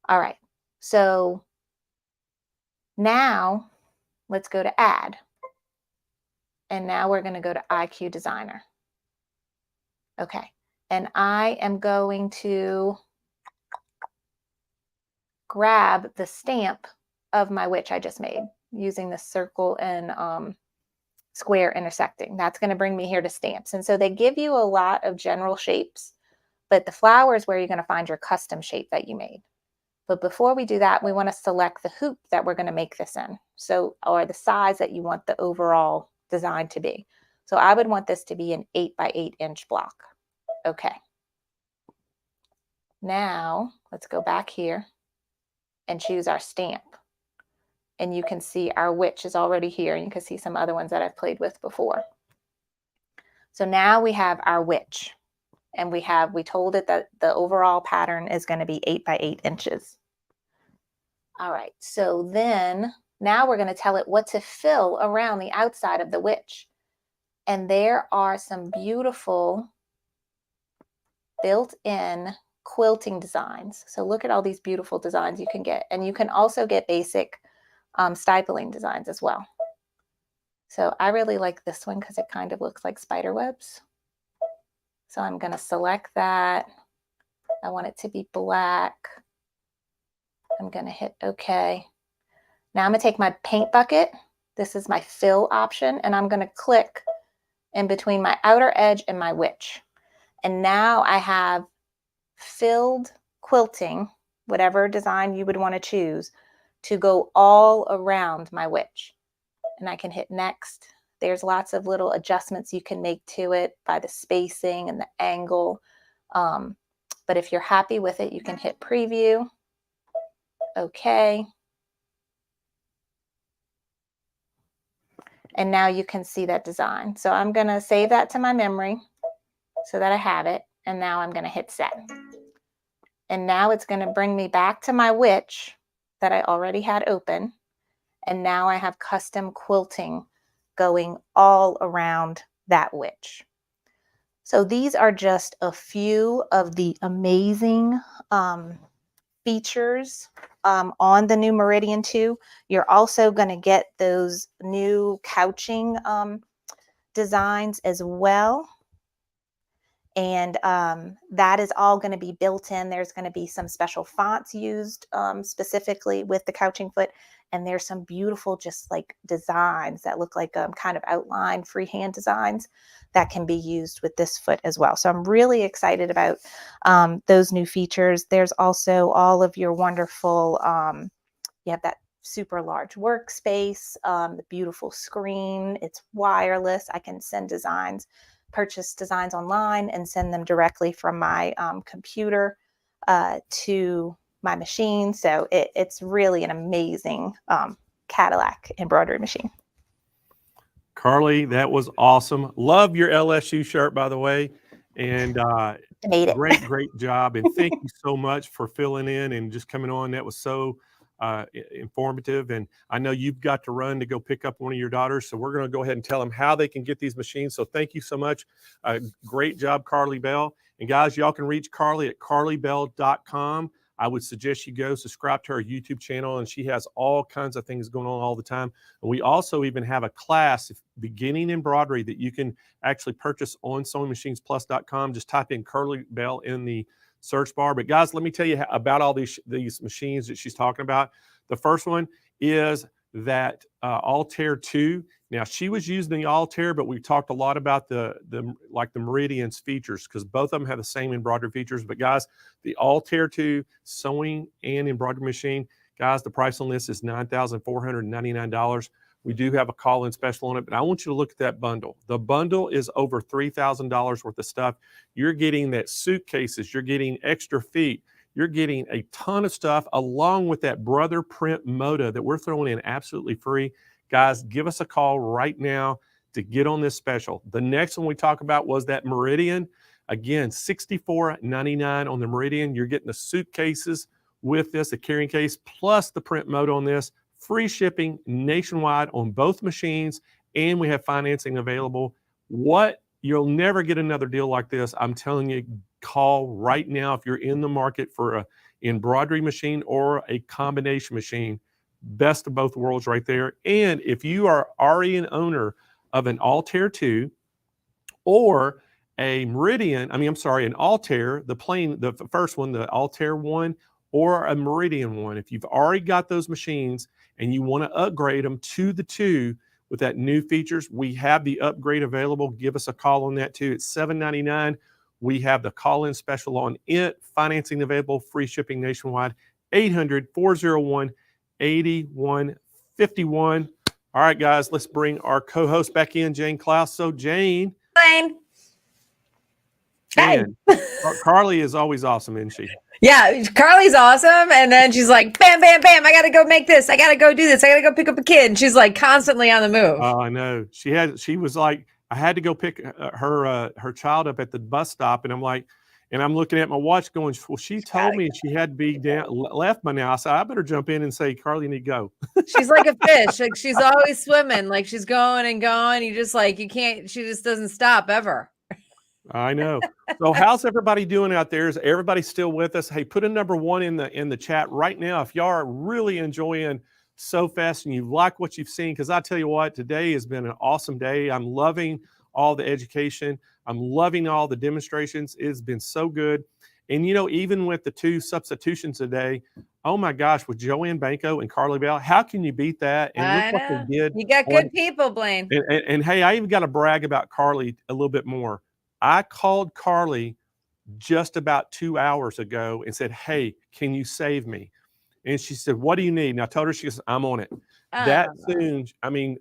All right, so now let's go to add. And now we're going to go to IQ Designer. Okay, and I am going to grab the stamp of my witch I just made using the circle and square intersecting. That's going to bring me here to stamps. And so they give you a lot of general shapes, but the flower is where you're going to find your custom shape that you made. But before we do that, we want to select the hoop that we're going to make this in. So, or the size that you want the overall design to be. So I would want this to be an 8 by 8 inch block. Okay. Now let's go back here and choose our stamp. And you can see our witch is already here. And you can see some other ones that I've played with before. So now we have our witch. And we told it that the overall pattern is going to be 8 by 8 inches. All right, so then now we're going to tell it what to fill around the outside of the witch. And there are some beautiful built-in quilting designs. So look at all these beautiful designs you can get. And you can also get basic stippling designs as well. So I really like this one because it kind of looks like spider webs. So I'm going to select that. I want it to be black. I'm going to hit OK. Now I'm going to take my paint bucket. This is my fill option, and I'm going to click in between my outer edge and my witch. And now I have filled quilting, whatever design you would want to choose, to go all around my witch. And I can hit next. There's lots of little adjustments you can make to it by the spacing and the angle. But if you're happy with it, you can hit preview. Okay. And now you can see that design. So I'm going to save that to my memory so that I have it. And now I'm going to hit set. And now it's going to bring me back to my witch that I already had open. And now I have custom quilting going all around that witch. So these are just a few of the amazing features on the new Meridian 2. You're also going to get those new couching designs as well. And that is all going to be built in. There's going to be some special fonts used specifically with the couching foot. And there's some beautiful just like designs that look like kind of outline freehand designs that can be used with this foot as well. So I'm really excited about those new features. There's also all of your wonderful, you have that super large workspace, the beautiful screen. It's wireless. I can send designs, purchase designs online and send them directly from my computer to my machine. So it's really an amazing Cadillac embroidery machine. Carly, that was awesome. Love your LSU shirt, by the way. And made it. Great job. And thank you so much for filling in and just coming on. That was so informative. And I know you've got to run to go pick up one of your daughters. So we're going to go ahead and tell them how they can get these machines. So thank you so much. Great job, Carly Bell. And guys, y'all can reach Carly at carlybell.com. I would suggest you go subscribe to her YouTube channel, and she has all kinds of things going on all the time. And we also even have a class, beginning embroidery, that you can actually purchase on SewingMachinesPlus.com. Just type in Carly Bell in the search bar. But guys, let me tell you about all these machines that she's talking about. The first one is that Altair 2. Now, she was using the Altair, but we talked a lot about the Meridian's features, because both of them have the same embroidery features. But guys, the Altair 2 sewing and embroidery machine, guys, the price on this is $9,499. We do have a call-in special on it, but I want you to look at that bundle. The bundle is over $3,000 worth of stuff. You're getting that suitcases, you're getting extra feet, you're getting a ton of stuff along with that Brother Print Moda that we're throwing in absolutely free. Guys, give us a call right now to get on this special. The next one we talked about was that Meridian. Again, $64.99 on the Meridian. You're getting the suitcases with this, the carrying case, plus the print mode on this. Free shipping nationwide on both machines, and we have financing available. What You'll never get another deal like this. I'm telling you, call right now if you're in the market for a embroidery machine or a combination machine. Best of both worlds right there. And if you are already an owner of an Altair 2 or a Meridian, an Altair, the first one, the Altair 1 or a Meridian 1, if you've already got those machines and you want to upgrade them to the 2 with that new features, we have the upgrade available. Give us a call on that too. It's $7.99. We have the call-in special on it. Financing available, free shipping nationwide. 800-401-8151. All right, guys, let's bring our co-host back in, Jane Klaus. So, Jane. Blaine. Man, Carly is always awesome, isn't she? Yeah, Carly's awesome. And then she's like, bam, bam, bam. I got to go make this. I got to go do this. I got to go pick up a kid. And she's like constantly on the move. Oh, I know. She was like, I had to go pick her child up at the bus stop. And I'm like, and I'm looking at my watch going, well, she told me she had to be left by now. I said, I better jump in and say, Carly, you need to go. She's like a fish. Like she's always swimming. Like she's going and going. You just like, you can't, she just doesn't stop ever. I know. So how's everybody doing out there? Is everybody still with us? Hey, put a number 1 in the chat right now if y'all are really enjoying SewFest and you like what you've seen, because I tell you what, today has been an awesome day. I'm loving all the education. I'm loving all the demonstrations. It's been so good. And even with the 2 substitutions today, oh my gosh, with Joanne Banko and Carly Bell, how can you beat that? And look what they did. You got good people, Blaine. And hey, I even got to brag about Carly a little bit more. I called Carly just about 2 hours ago and said, hey, can you save me? And she said, what do you need? And I told her, she goes, I'm on it. That soon,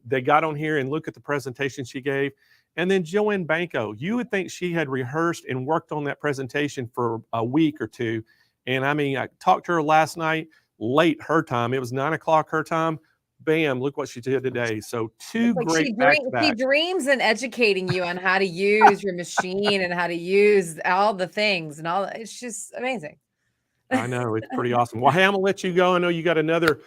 they got on here and look at the presentation she gave. And then Joanne Banko, you would think she had rehearsed and worked on that presentation for a week or 2. And I talked to her last night, late her time. It was 9 o'clock her time. Bam, look what she did today. So 2 great back-to-back. She dreams in educating you on how to use your machine and how to use all the things and all. It's just amazing. I know, it's pretty awesome. Well, hey, I'm gonna let you go. I know you got another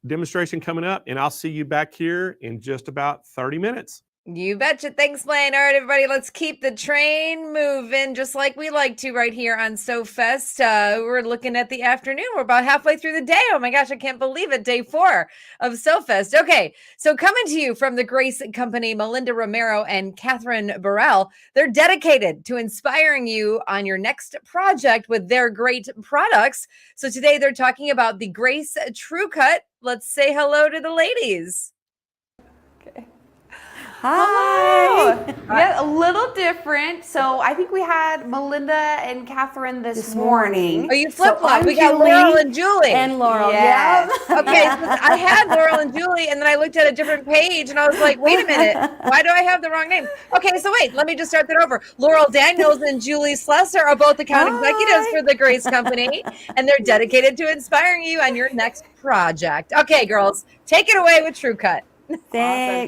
demonstration coming up, and I'll see you back here in just about 30 minutes. You betcha. Thanks, Blaine. All right, everybody, let's keep the train moving just like we like to right here on SewFest. We're looking at the afternoon. We're about halfway through the day. Oh my gosh, I can't believe it. Day 4 of SewFest. Okay, so coming to you from the Grace Company, Melinda Romero and Catherine Burrell. They're dedicated to inspiring you on your next project with their great products. So today they're talking about the Grace True Cut. Let's say hello to the ladies. Hi. Yeah, a little different. So I think we had Melinda and Catherine this morning. Oh, you flip-flop. We got Laurel and Julie. And Laurel, yeah. Okay, so I had Laurel and Julie, and then I looked at a different page, and I was like, wait a minute. Why do I have the wrong name? Okay, so wait, let me just start that over. Laurel Daniels and Julie Slesser are both account executives for the Grace Company, and they're dedicated to inspiring you on your next project. Okay, girls, take it away with True Cut. Awesome.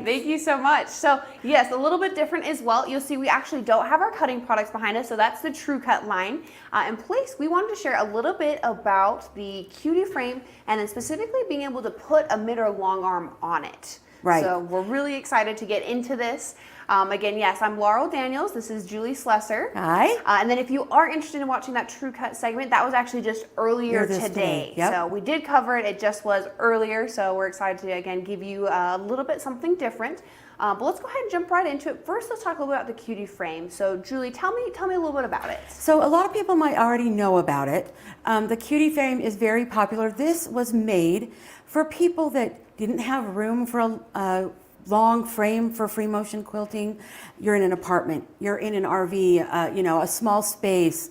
Thank you so much. So yes, a little bit different as well. You'll see we actually don't have our cutting products behind us, so that's the True Cut line. In place, we wanted to share a little bit about the cutie frame and then specifically being able to put a mid or long arm on it. Right. So we're really excited to get into this. Again, yes, I'm Laurel Daniels. This is Julie Slesser. Hi. And then if you are interested in watching that True Cut segment, that was actually just earlier today. Yep. So we did cover it. It just was earlier. So we're excited to, again, give you a little bit something different. But let's go ahead and jump right into it. First, let's talk a little bit about the cutie frame. So Julie, tell me a little bit about it. So a lot of people might already know about it. The cutie frame is very popular. This was made for people that didn't have room for a long frame for free motion quilting. You're in an apartment, you're in an RV, a small space.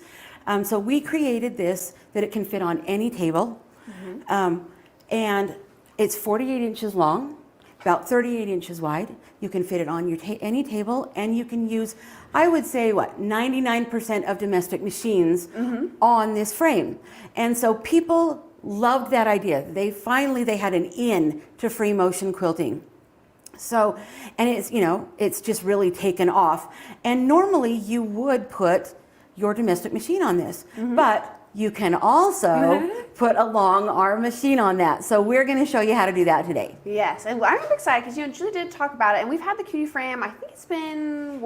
So we created this that it can fit on any table. And it's 48 inches long, about 38 inches wide. You can fit it on your any table, and you can use, I would say, 99% of domestic machines on this frame. And so people loved that idea. They had an in to free motion quilting. So, and it's just really taken off. And normally you would put your domestic machine on this, but you can also put a long arm machine on that. So we're going to show you how to do that today. Yes, and I'm excited because Julie did talk about it, and we've had the cutie frame. I think it's been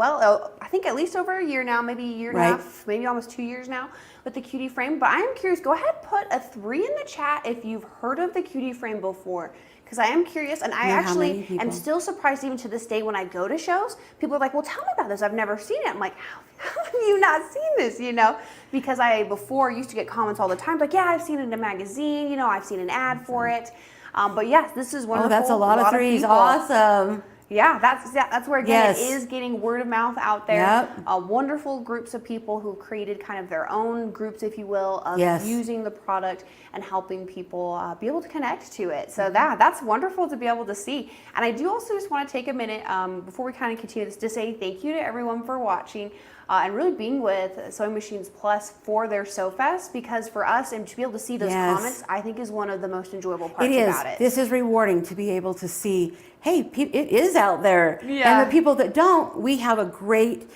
I think at least over a year now, maybe a year and a half, maybe almost 2 years now with the Cutie frame. But I am curious, go ahead, put a 3 in the chat if you've heard of the Cutie frame before. Because I am curious, and I actually am still surprised even to this day when I go to shows. People are like, well, tell me about this. I've never seen it. I'm like, how have you not seen this, you know? Because I before used to get comments all the time, like, yeah, I've seen it in a magazine, you know, I've seen an ad for it. But yes, this is wonderful. Oh, that's a lot of 3s. people. Awesome. Yeah, that's where again it is getting word of mouth out there. Wonderful groups of people who created kind of their own groups, if you will, of using the product and helping people be able to connect to it. So that's wonderful to be able to see. And I do also just want to take a minute before we kind of continue this to say thank you to everyone for watching. And really being with Sewing Machines Plus for their SewFest, because for us and to be able to see those comments, I think is one of the most enjoyable parts about it. This is rewarding to be able to see, hey, it is out there. Yeah. And the people that don't, we have a great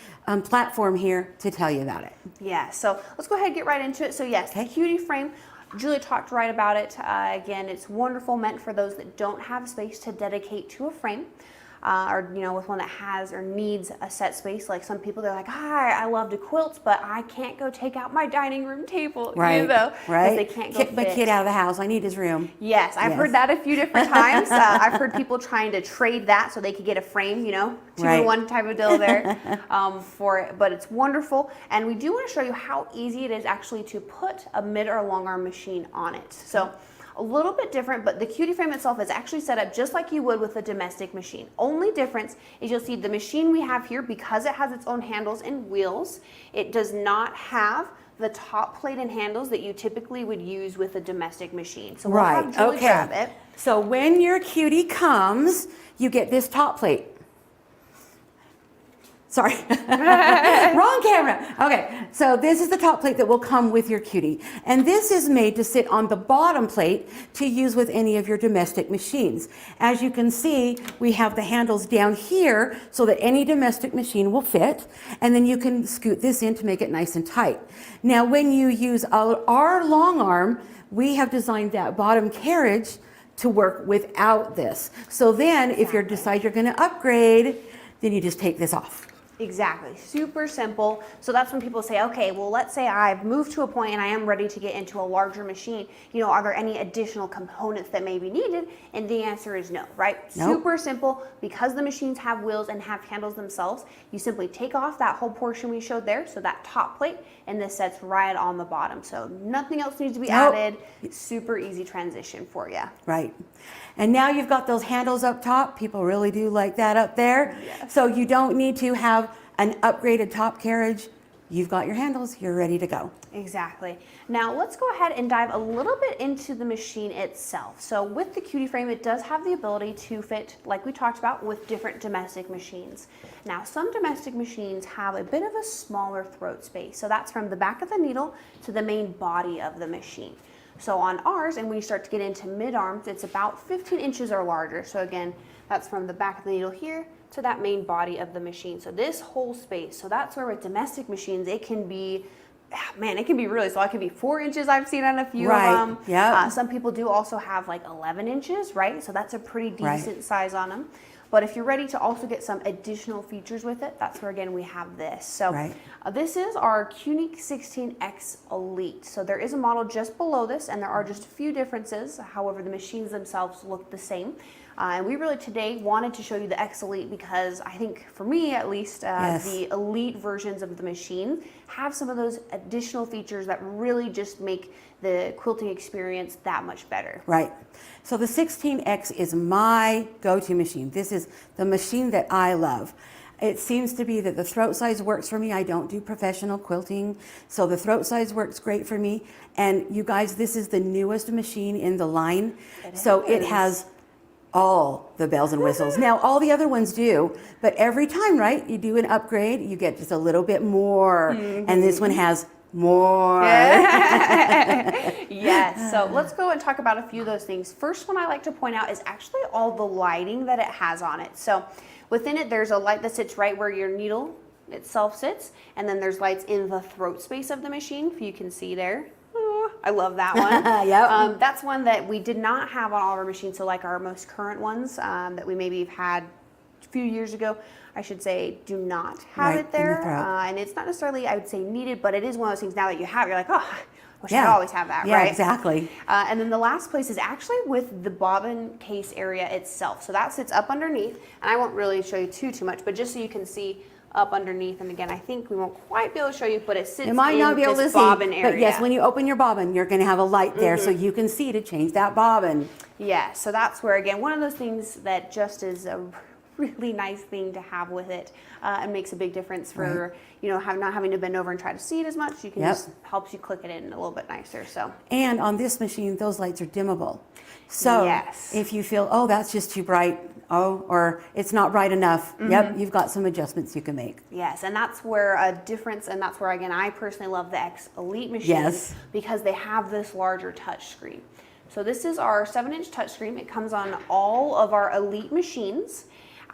platform here to tell you about it. Yeah, so let's go ahead and get right into it. So yes, the Cutie frame, Julia talked right about it. Again, it's wonderful, meant for those that don't have space to dedicate to a frame. Or you know, with one that has or needs a set space. Like some people, they're like, hi, I love to quilt, but I can't go take out my dining room table, you know, because they can't go Kick my kid out of the house. I need his room. Yes, I've heard that a few different times. I've heard people trying to trade that so they could get a frame, you know, 2-in-1 type of deal there for it. But it's wonderful, and we do want to show you how easy it is actually to put a mid or long arm machine on it. So. A little bit different, but the Cutie frame itself is actually set up just like you would with a domestic machine. Only difference is you'll see the machine we have here, because it has its own handles and wheels, it does not have the top plate and handles that you typically would use with a domestic machine. So we'll have Julie grab it. So when your Cutie comes, you get this top plate. Sorry, wrong camera. Okay, so this is the top plate that will come with your Cutie. And this is made to sit on the bottom plate to use with any of your domestic machines. As you can see, we have the handles down here so that any domestic machine will fit. And then you can scoot this in to make it nice and tight. Now, when you use our long arm, we have designed that bottom carriage to work without this. So then if you decide you're gonna upgrade, then you just take this off. Exactly, super simple. So that's when people say, okay, well, let's say I've moved to a point and I am ready to get into a larger machine. You know, are there any additional components that may be needed? And the answer is no, right? Nope. Super simple. Because the machines have wheels and have handles themselves, you simply take off that whole portion we showed there, so that top plate, and this sets right on the bottom. So nothing else needs to be added. Super easy transition for you. Right. And now you've got those handles up top. People really do like that up there. Yes. So you don't need to have an upgraded top carriage. You've got your handles, you're ready to go. Exactly. Now let's go ahead and dive a little bit into the machine itself. So with the Cutie frame, it does have the ability to fit, like we talked about, with different domestic machines. Now some domestic machines have a bit of a smaller throat space. So that's from the back of the needle to the main body of the machine. So on ours, and when you start to get into mid-arms, it's about 15 inches or larger. So again, that's from the back of the needle here to that main body of the machine. So this whole space, so that's where with domestic machines, it can be, man, it can be really small. It can be 4 inches, I've seen on a few of them. Yeah. Some people do also have like 11 inches, right? So that's a pretty decent size on them. But if you're ready to also get some additional features with it, that's where again we have this. So this is our Cunique 16X Elite. So there is a model just below this, and there are just a few differences. However, the machines themselves look the same. And we really today wanted to show you the X Elite because I think, for me at least, the Elite versions of the machine have some of those additional features that really just make the quilting experience that much better. Right. So the 16X is my go-to machine. This is the machine that I love. It seems to be that the throat size works for me. I don't do professional quilting, so the throat size works great for me. And you guys, this is the newest machine in the line. It has all the bells and whistles. Now, all the other ones do, but every time, right, you do an upgrade, you get just a little bit more. And this one has more. Yes, so let's go and talk about a few of those things. First one I like to point out is actually all the lighting that it has on it. So within it, there's a light that sits right where your needle itself sits, and then there's lights in the throat space of the machine, if you can see there. I love that one. That's one that we did not have on all of our machines, so like our most current ones that we maybe have had few years ago, I should say, do not have Right, it in the there. throat. And it's not necessarily, I would say, needed, but it is one of those things now that you have, you're like, oh, I wish I Yeah. could always have that, Yeah, right? exactly. And then the last place is actually with the bobbin case area itself. So that sits up underneath, and I won't really show you too much, but just so you can see up underneath. And again, I think we won't quite be able to show you, but it sits You might not in be able to this see, bobbin area. but yes, when you open your bobbin, you're going to have a light there so you can see to change that bobbin. Yeah, so that's where, again, one of those things that just is a really nice thing to have with it, and makes a big difference for, you know, not having to bend over and try to see it as much. You can just, helps you click it in a little bit nicer, so. And on this machine, those lights are dimmable. So Yes. if you feel, oh, that's just too bright, or it's not bright enough, yep, you've got some adjustments you can make. Yes, and that's where a difference, and that's where, again, I personally love the X Elite machines Yes. because they have this larger touch screen. So this is our 7-inch touchscreen. It comes on all of our Elite machines.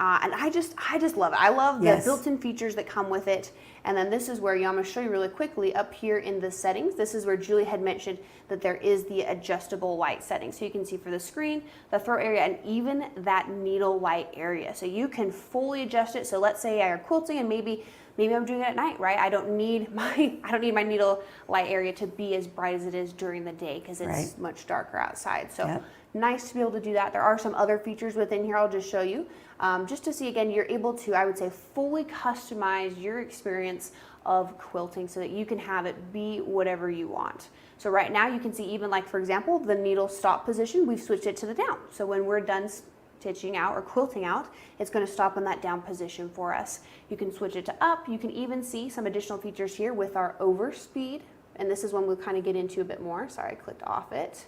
And I just love it. I love the built-in features that come with it. And then this is where I'm going to show you really quickly up here in the settings. This is where Julie had mentioned that there is the adjustable light setting. So you can see for the screen, the throw area, and even that needle light area. So you can fully adjust it. So let's say I'm quilting and maybe I'm doing it at night, right? I don't need my needle light area to be as bright as it is during the day because it's much darker outside. So nice to be able to do that. There are some other features within here I'll just show you. Just to see, again, you're able to, I would say, fully customize your experience of quilting so that you can have it be whatever you want. So right now you can see even like, for example, the needle stop position, we've switched it to the down. So when we're done stitching out or quilting out, it's going to stop in that down position for us. You can switch it to up. You can even see some additional features here with our overspeed. And this is one we'll kind of get into a bit more. Sorry, I clicked off it.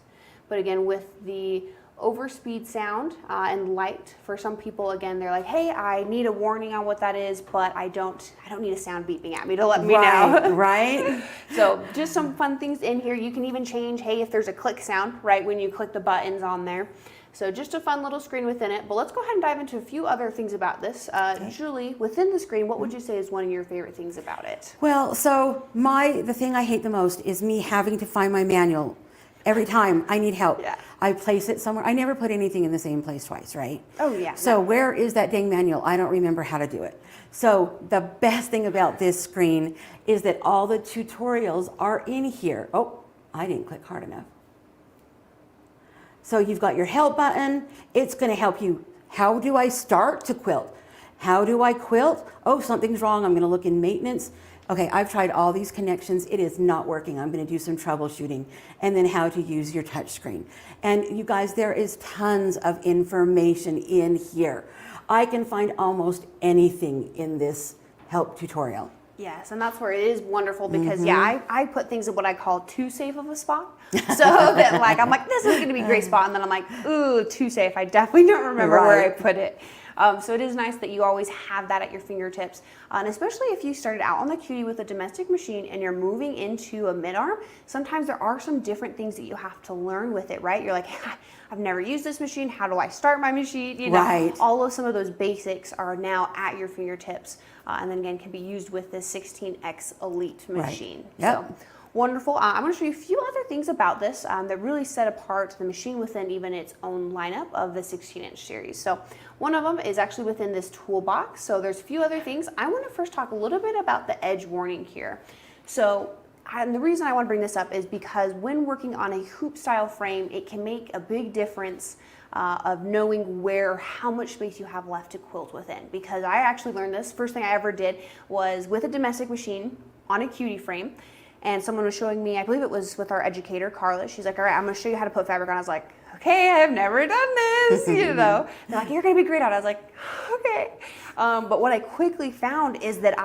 But again, with the overspeed sound and light, for some people, again, they're like, hey, I need a warning on what that is, but I don't need a sound beeping at me to let me know. Right. So just some fun things in here. You can even change, hey, if there's a click sound, right, when you click the buttons on there. So just a fun little screen within it. But let's go ahead and dive into a few other things about this. Julie, within the screen, what would you say is one of your favorite things about it? Well, so the thing I hate the most is me having to find my manual every time I need help. I place it somewhere. I never put anything in the same place twice, right? Oh, yeah. So where is that dang manual? I don't remember how to do it. So the best thing about this screen is that all the tutorials are in here. Oh, I didn't click hard enough. So you've got your help button. It's going to help you. How do I start to quilt? How do I quilt? Oh, something's wrong. I'm going to look in maintenance. Okay, I've tried all these connections. It is not working. I'm going to do some troubleshooting. And then how to use your touch screen. And you guys, there is tons of information in here. I can find almost anything in this help tutorial. Yes, and that's where it is wonderful because, I put things in what I call too safe of a spot. So that, like, I'm like, this is going to be a great spot. And then I'm like, ooh, too safe. I definitely don't remember where I put it. So it is nice that you always have that at your fingertips. And especially if you started out on the cutie with a domestic machine and you're moving into a mid-arm, sometimes there are some different things that you have to learn with it, right? You're like, I've never used this machine. How do I start my machine? You know, all of some of those basics are now at your fingertips. And then again, can be used with this 16X Elite machine. So wonderful. I'm going to show you a few other things about this that really set apart the machine within even its own lineup of the 16-inch series. So one of them is actually within this toolbox. So there's a few other things. I want to first talk a little bit about the edge warning here. So and the reason I want to bring this up is because when working on a hoop style frame, it can make a big difference of knowing how much space you have left to quilt within. Because I actually learned this, first thing I ever did was with a domestic machine on a cutie frame, and someone was showing me, I believe it was with our educator, Carla, she's like, all right, I'm gonna show you how to put fabric on. I was like, okay, I've never done this, you know. They're like, you're gonna be great at it. I was like, okay. But what I quickly found is that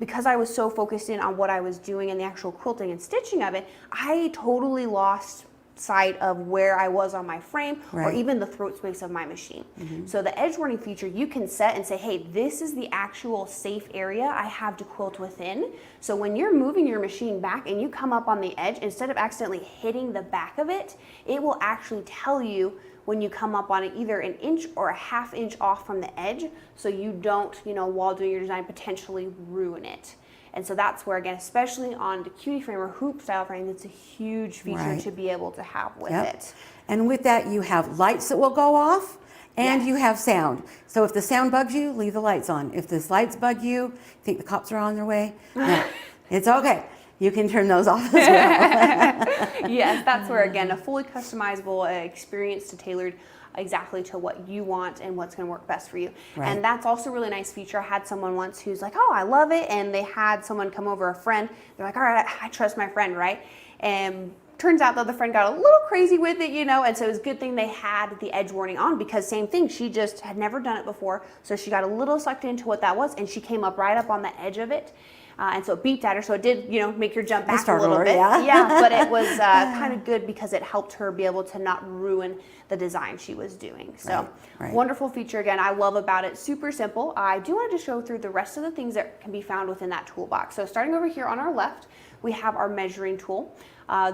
because I was so focused in on what I was doing and the actual quilting and stitching of it, I totally lost sight of where I was on my frame or even the throat space of my machine. So the edge warning feature, you can set and say, hey, this is the actual safe area I have to quilt within. So when you're moving your machine back and you come up on the edge, instead of accidentally hitting the back of it, it will actually tell you when you come up on it either an inch or a ½ inch off from the edge, so you don't, while doing your design, potentially ruin it. And so that's where, again, especially on the cutie frame or hoop style frame, it's a huge feature to be able to have with it. And with that, you have lights that will go off and you have sound. So if the sound bugs you, leave the lights on. If the lights bug you, think the cops are on their way, no, it's okay. You can turn those off as well. Yes, that's where, again, a fully customizable experience to tailored exactly to what you want and what's going to work best for you. Right. And that's also a really nice feature. I had someone once who's like, oh, I love it. And they had someone come over, a friend. They're like, all right, I trust my friend, right? And turns out that the friend got a little crazy with it, you know, and so it was a good thing they had the edge warning on, because same thing, she just had never done it before. So she got a little sucked into what that was, and she came up right up on the edge of it. And so it beeped at her, so it did, you know, make her jump back a little bit. Yeah, but it was kind of good because it helped her be able to not ruin the design she was doing. So wonderful feature again, I love about it. Super simple. I do want to just show through the rest of the things that can be found within that toolbox. So starting over here on our left, we have our measuring tool.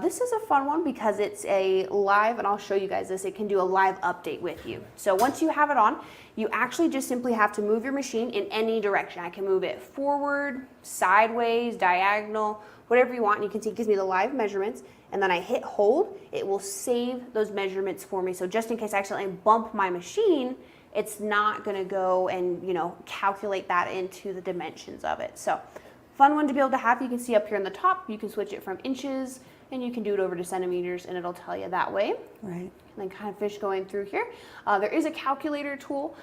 This is a fun one because it's a live, and I'll show you guys this, it can do a live update with you. So once you have it on, you actually just simply have to move your machine in any direction. I can move it forward, sideways, diagonal, whatever you want. And you can see it gives me the live measurements, and then I hit hold, it will save those measurements for me. So just in case I accidentally bump my machine, it's not gonna go and, you know, calculate that into the dimensions of it. So fun one to be able to have. You can see up here on the top, you can switch it from inches, and you can do it over to centimeters, and it'll tell you that way. Right. And then kind of fish going through here. There is a calculator tool.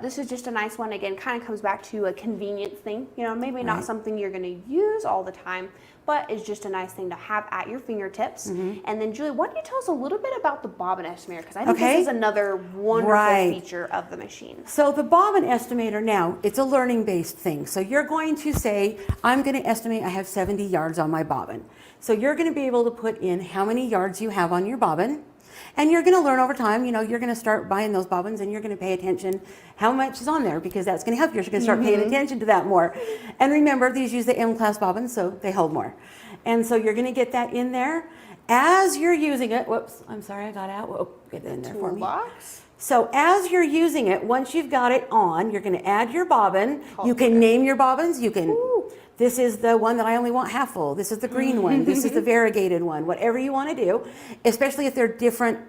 This is just a nice one. Again, kind of comes back to a convenience thing. You know, maybe not something you're going to use all the time, but it's just a nice thing to have at your fingertips. And then Julie, why don't you tell us a little bit about the bobbin estimator? Because I think this is another wonderful feature of the machine. So the bobbin estimator now, it's a learning-based thing. So you're going to say, I'm going to estimate I have 70 yards on my bobbin. So you're going to be able to put in how many yards you have on your bobbin. And you're going to learn over time, you know, you're going to start buying those bobbins, and you're going to pay attention how much is on there, because that's going to help you. You're going to start paying attention to that more. And remember, these use the M-class bobbins, so they hold more. And so you're going to get that in there. As you're using it, whoops, I'm sorry, I got out. Whoa, get it in there for me. So as you're using it, once you've got it on, you're going to add your bobbin. You can name your bobbins. You can, this is the one that I only want half full. This is the green one. This is the variegated one. Whatever you want to do, especially if they're different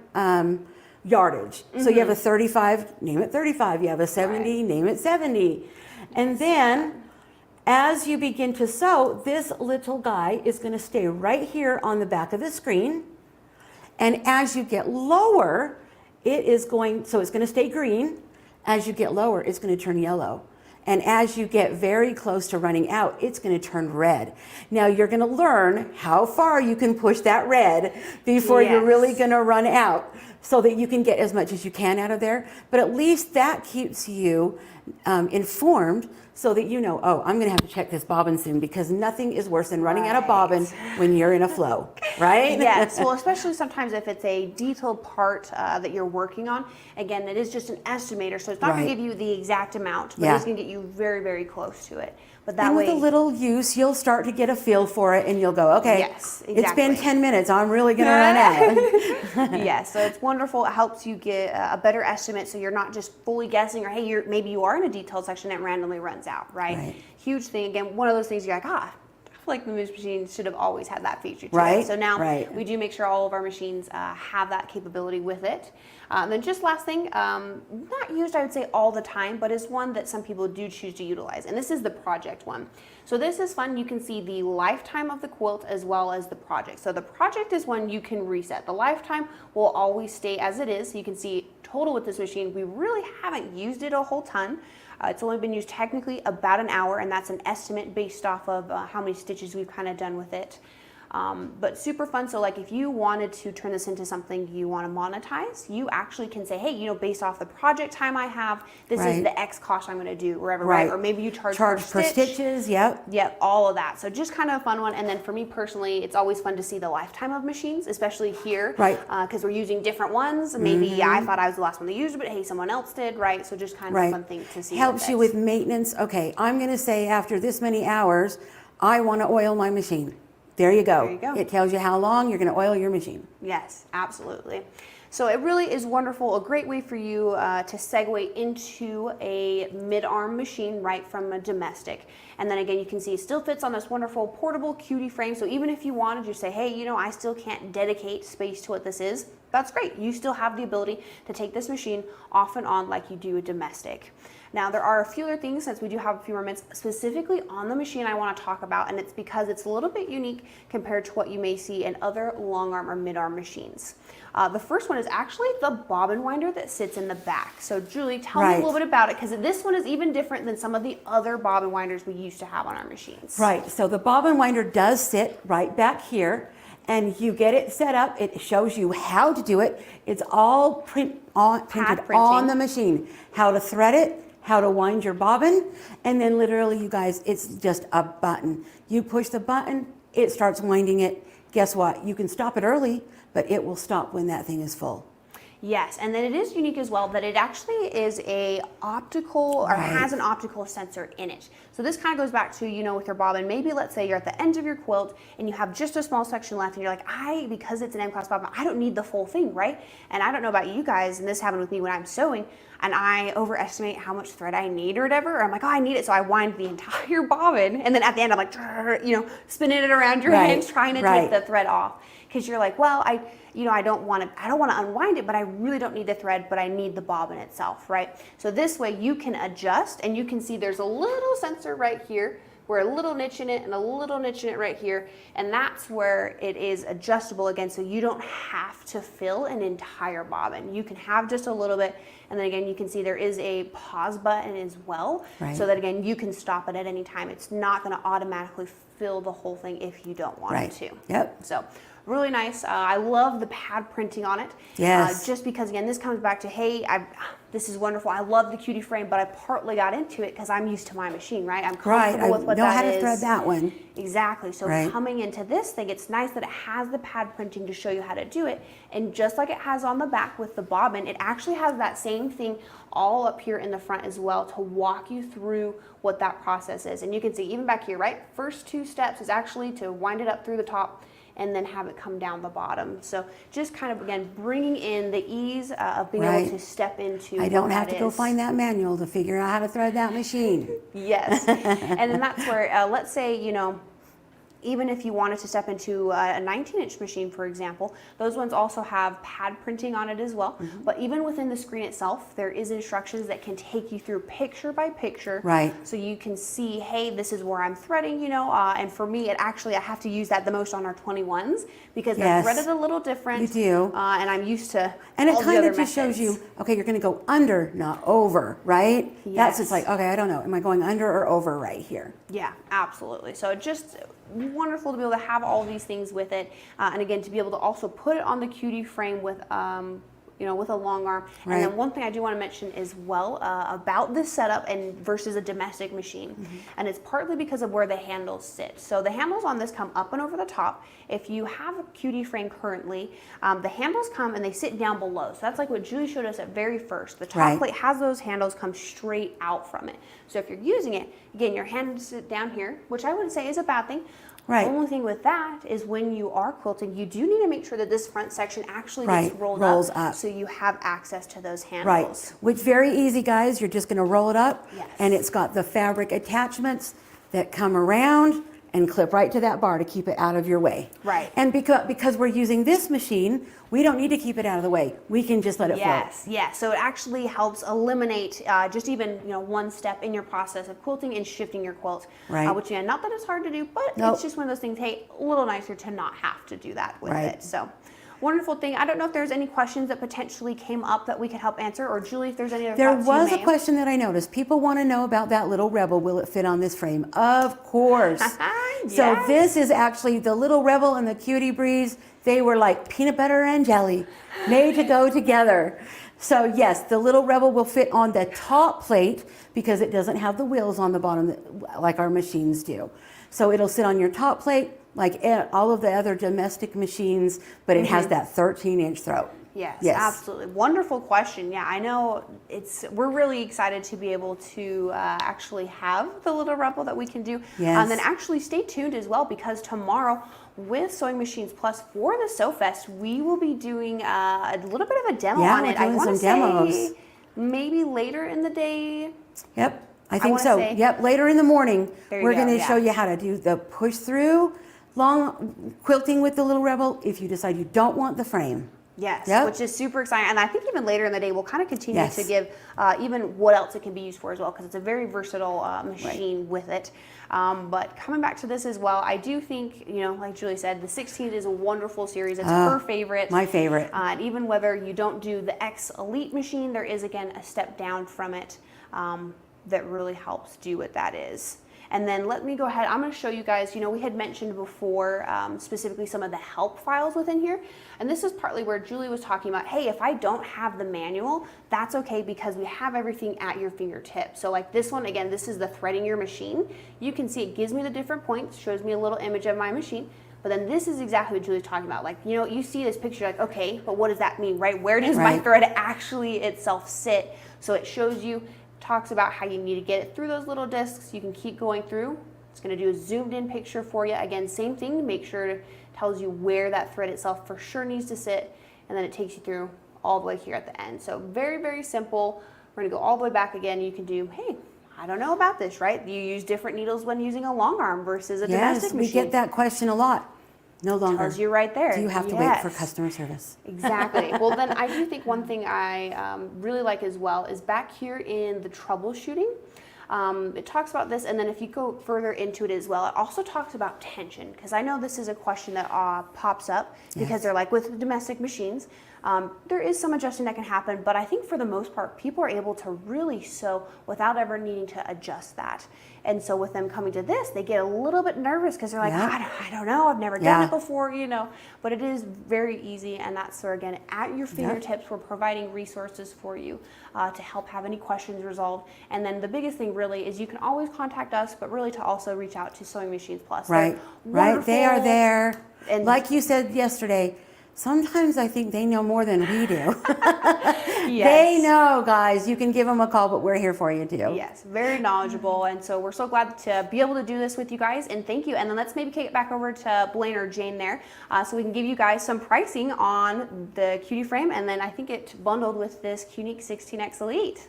yardage. So you have a 35, name it 35. You have a 70, name it 70. And then as you begin to sew, this little guy is going to stay right here on the back of the screen. And as you get lower, it is going, so it's going to stay green. As you get lower, it's going to turn yellow. And as you get very close to running out, it's going to turn red. Now you're going to learn how far you can push that red before you're really going to run out, so that you can get as much as you can out of there. But at least that keeps you informed, so that you know, oh, I'm going to have to check this bobbin soon, because nothing is worse than running out of bobbin when you're in a flow, right? Yes, well, especially sometimes if it's a detailed part that you're working on. Again, it is just an estimator, so it's not going to give you the exact amount, but it's going to get you very, very close to it. But that way, with a little use, you'll start to get a feel for it, and you'll go, okay, yes, exactly. It's been 10 minutes. I'm really going to run out. Yes, so it's wonderful. It helps you get a better estimate, so you're not just fully guessing, or hey, maybe you are in a detailed section that randomly runs out, right? Huge thing. Again, one of those things you're like, I feel like the Moose machine should have always had that feature to it. So now we do make sure all of our machines have that capability with it. Then just last thing, not used I would say all the time, but is one that some people do choose to utilize, and this is the project one. So this is fun. You can see the lifetime of the quilt as well as the project. So the project is one you can reset. The lifetime will always stay as it is. You can see total with this machine, we really haven't used it a whole ton. It's only been used technically about an hour, and that's an estimate based off of how many stitches we've kind of done with it. But super fun. So like if you wanted to turn this into something you want to monetize, you actually can say, hey, you know, based off the project time I have, this is the X cost I'm going to do wherever, Or maybe you charge per stitches, Yep, all of that. So just kind of a fun one. And then for me personally, it's always fun to see the lifetime of machines, especially here, because we're using different ones. Maybe I thought I was the last one to use it, but hey, someone else did, right? So just kind of a fun thing to see. Helps you with maintenance. Okay, I'm going to say after this many hours, I want to oil my machine. There you go. There you go. It tells you how long you're going to oil your machine. Yes, absolutely. So it really is wonderful, a great way for you to segue into a mid-arm machine right from a domestic. And then again, you can see it still fits on this wonderful portable cutie frame. So even if you wanted to say, hey, you know, I still can't dedicate space to what this is, that's great. You still have the ability to take this machine off and on like you do a domestic. Now, there are a few other things, since we do have a few more minutes, specifically on the machine I want to talk about, and it's because it's a little bit unique compared to what you may see in other long arm or mid arm machines. The first one is actually the bobbin winder that sits in the back. So Julie, tell me a little bit about it, because this one is even different than some of the other bobbin winders we used to have on our machines. Right, so the bobbin winder does sit right back here, and you get it set up. It shows you how to do it. It's all printed on the machine, how to thread it, how to wind your bobbin, and then literally, you guys, it's just a button. You push the button, it starts winding it. Guess what? You can stop it early, but it will stop when that thing is full. Yes, and then it is unique as well that it actually is a optical, or has an optical sensor in it. So this kind of goes back to, you know, with your bobbin, maybe let's say you're at the end of your quilt and you have just a small section left and you're like, because it's an M-class bobbin, I don't need the full thing, right? And I don't know about you guys, and this happened with me when I'm sewing, and I overestimate how much thread I need or whatever, or I'm like, oh, I need it, so I wind the entire bobbin, and then at the end I'm like, you know, spinning it around your hands, trying to take the thread off, because you're like, well, I don't want to unwind it, but I really don't need the thread, but I need the bobbin itself, right? So this way you can adjust, and you can see there's a little sensor right here, where a little niche in it and a little niche in it right here, and that's where it is adjustable again, so you don't have to fill an entire bobbin. You can have just a little bit, and then again, you can see there is a pause button as well, so that again, you can stop it at any time. It's not gonna automatically fill the whole thing if you don't want it to. Yep. So really nice. I love the pad printing on it. Yes. Just because, again, this comes back to, hey, this is wonderful. I love the cutie frame, but I partly got into it because I'm used to my machine, right? I'm comfortable with what that is. I know how to thread that one. Exactly. So coming into this thing, it's nice that it has the pad printing to show you how to do it. And just like it has on the back with the bobbin, it actually has that same thing all up here in the front as well to walk you through what that process is. And you can see even back here, right? First two steps is actually to wind it up through the top and then have it come down the bottom. So just kind of, again, bringing in the ease of being able to step into I don't have to go find that manual to figure out how to thread that machine. Yes, and then that's where, let's say, you know, even if you wanted to step into a 19-inch machine, for example, those ones also have pad printing on it as well. But even within the screen itself, there is instructions that can take you through picture by picture. So you can see, hey, this is where I'm threading, you know, and for me, I have to use that the most on our 21s because they're threaded a little different. You do. And I'm used to And it all the kind other of just methods. shows you, okay, you're going to go under, not over, right? That's just like, okay, I don't know. Am I going under or over right here? Yeah, absolutely. So just wonderful to be able to have all these things with it, and again to be able to also put it on the cutie frame with you know, with a long arm. And then one thing I do want to mention as well about this setup and versus a domestic machine, and it's partly because of where the handles sit. So the handles on this come up and over the top. If you have a cutie frame currently, the handles come and they sit down below. So that's like what Julie showed us at very first. The top plate has those handles come straight out from it. So if you're using it, again, your hands sit down here, which I wouldn't say is a bad thing. The only thing with that is when you are quilting, you do need to make sure that this front section actually gets rolls up so you have access to those handles. Which very easy, guys. You're just going to roll it up, and it's got the fabric attachments that come around and clip right to that bar to keep it out of your way. And because we're using this machine, we don't need to keep it out of the way. We can just let it float. Yes. So it actually helps eliminate just even one step in your process of quilting and shifting your quilt. Which, yeah, not that it's hard to do, but it's just one of those things. Hey, a little nicer to not have to do that with it. So. Wonderful thing. I don't know if there's any questions that potentially came up that we could help answer, or Julie, if there's any other There thoughts was you a may. question that I noticed. People want to know about that little Rebel. Will it fit on this frame? Of course. So this is actually the little Rebel and the Cutie Breeze. They were like peanut butter and jelly, made to go together. So yes, the little Rebel will fit on the top plate because it doesn't have the wheels on the bottom like our machines do. So it'll sit on your top plate like all of the other domestic machines, but it has that 13-inch throat. Yes, absolutely. Wonderful question. Yeah, I know we're really excited to be able to actually have the little Rebel that we can do. And then actually stay tuned as well, because tomorrow with Sewing Machines Plus for the Sew Fest, we will be doing a little bit of a demo on it. I want to say maybe later in the day. I think so. Later in the morning, we're going to show you how to do the push through long quilting with the little Rebel if you decide you don't want the frame. Yes, Yep. which is super exciting. And I think even later in the day, we'll kind of continue Yes. to give even what else it can be used for as well, because it's a very versatile machine with it. But coming back to this as well, I do think, you know, like Julie said, the 16 is a wonderful series. It's her favorite. My favorite. And even whether you don't do the X Elite machine, there is, again, a step down from it that really helps do what that is. And then let me go ahead, I'm going to show you guys, you know, we had mentioned before specifically some of the help files within here. And this is partly where Julie was talking about, hey, if I don't have the manual, that's okay because we have everything at your fingertips. So like this one, again, this is the threading your machine. You can see it gives me the different points, shows me a little image of my machine. But then this is exactly what Julie's talking about. Like, you know, you see this picture like, okay, but what does that mean, right? Where does my thread actually itself sit? So it shows you, talks about how you need to get it through those little discs. You can keep going through. It's going to do a zoomed in picture for you. Again, same thing, make sure it tells you where that thread itself for sure needs to sit, and then it takes you through all the way here at the end. So very, very simple. We're going to go all the way back again. You can do, hey, I don't know about this, right? You use different needles when using a long arm versus a domestic machine. Yes, we get that question a lot. No longer. Tells you right there. Do you have to wait for customer service? Exactly. Well, then I do think one thing I really like as well is back here in the troubleshooting. It talks about this, and then if you go further into it as well, it also talks about tension, because I know this is a question that pops up because they're like with domestic machines. There is some adjusting that can happen, but I think for the most part, people are able to really sew without ever needing to adjust that. And so with them coming to this, they get a little bit nervous because they're like, I don't know, I've never done it before, you know, but it is very easy. And that's where, again, at your fingertips, we're providing resources for you to help have any questions resolved. And then the biggest thing really is you can always contact us, but really to also reach out to Sewing Machines Plus. Right, right. They are there. And like you said yesterday, sometimes I think they know more than we do. They know, guys. You can give them a call, but we're here for you too. Yes, very knowledgeable. And so we're so glad to be able to do this with you guys. And thank you. And then let's maybe kick it back over to Blaine or Jane there so we can give you guys some pricing on the Cutie frame. And then I think it's bundled with this Cunique 16X Elite.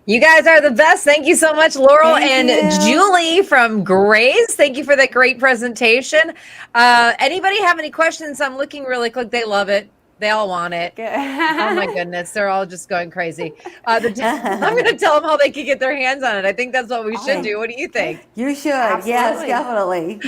You guys are the best. Thank you so much, Laurel and Julie from Grace. Thank you for that great presentation. Anybody have any questions? I'm looking really quick. They love it. They all want it. Oh my goodness. They're all just going crazy. I'm going to tell them how they can get their hands on it. I think that's what we should do. What do you think? You should. Absolutely. Yes, definitely.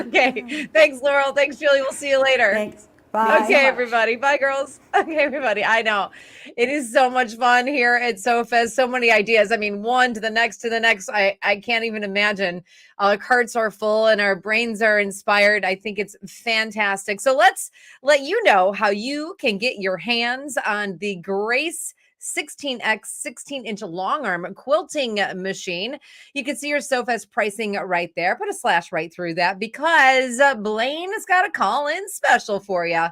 Okay. Thanks, Laurel. Thanks, Julie. We'll see you later. Thanks. Bye. Okay, everybody. Bye, girls. Okay, everybody. I know it is so much fun here at SewFest. So many ideas. I mean, one to the next to the next. I can't even imagine. Our hearts are full and our brains are inspired. I think it's fantastic. So let's let you know how you can get your hands on the Grace 16X 16-inch long arm quilting machine. You can see your SewFest pricing right there. Put a slash right through that because Blaine has got a call-in special for you.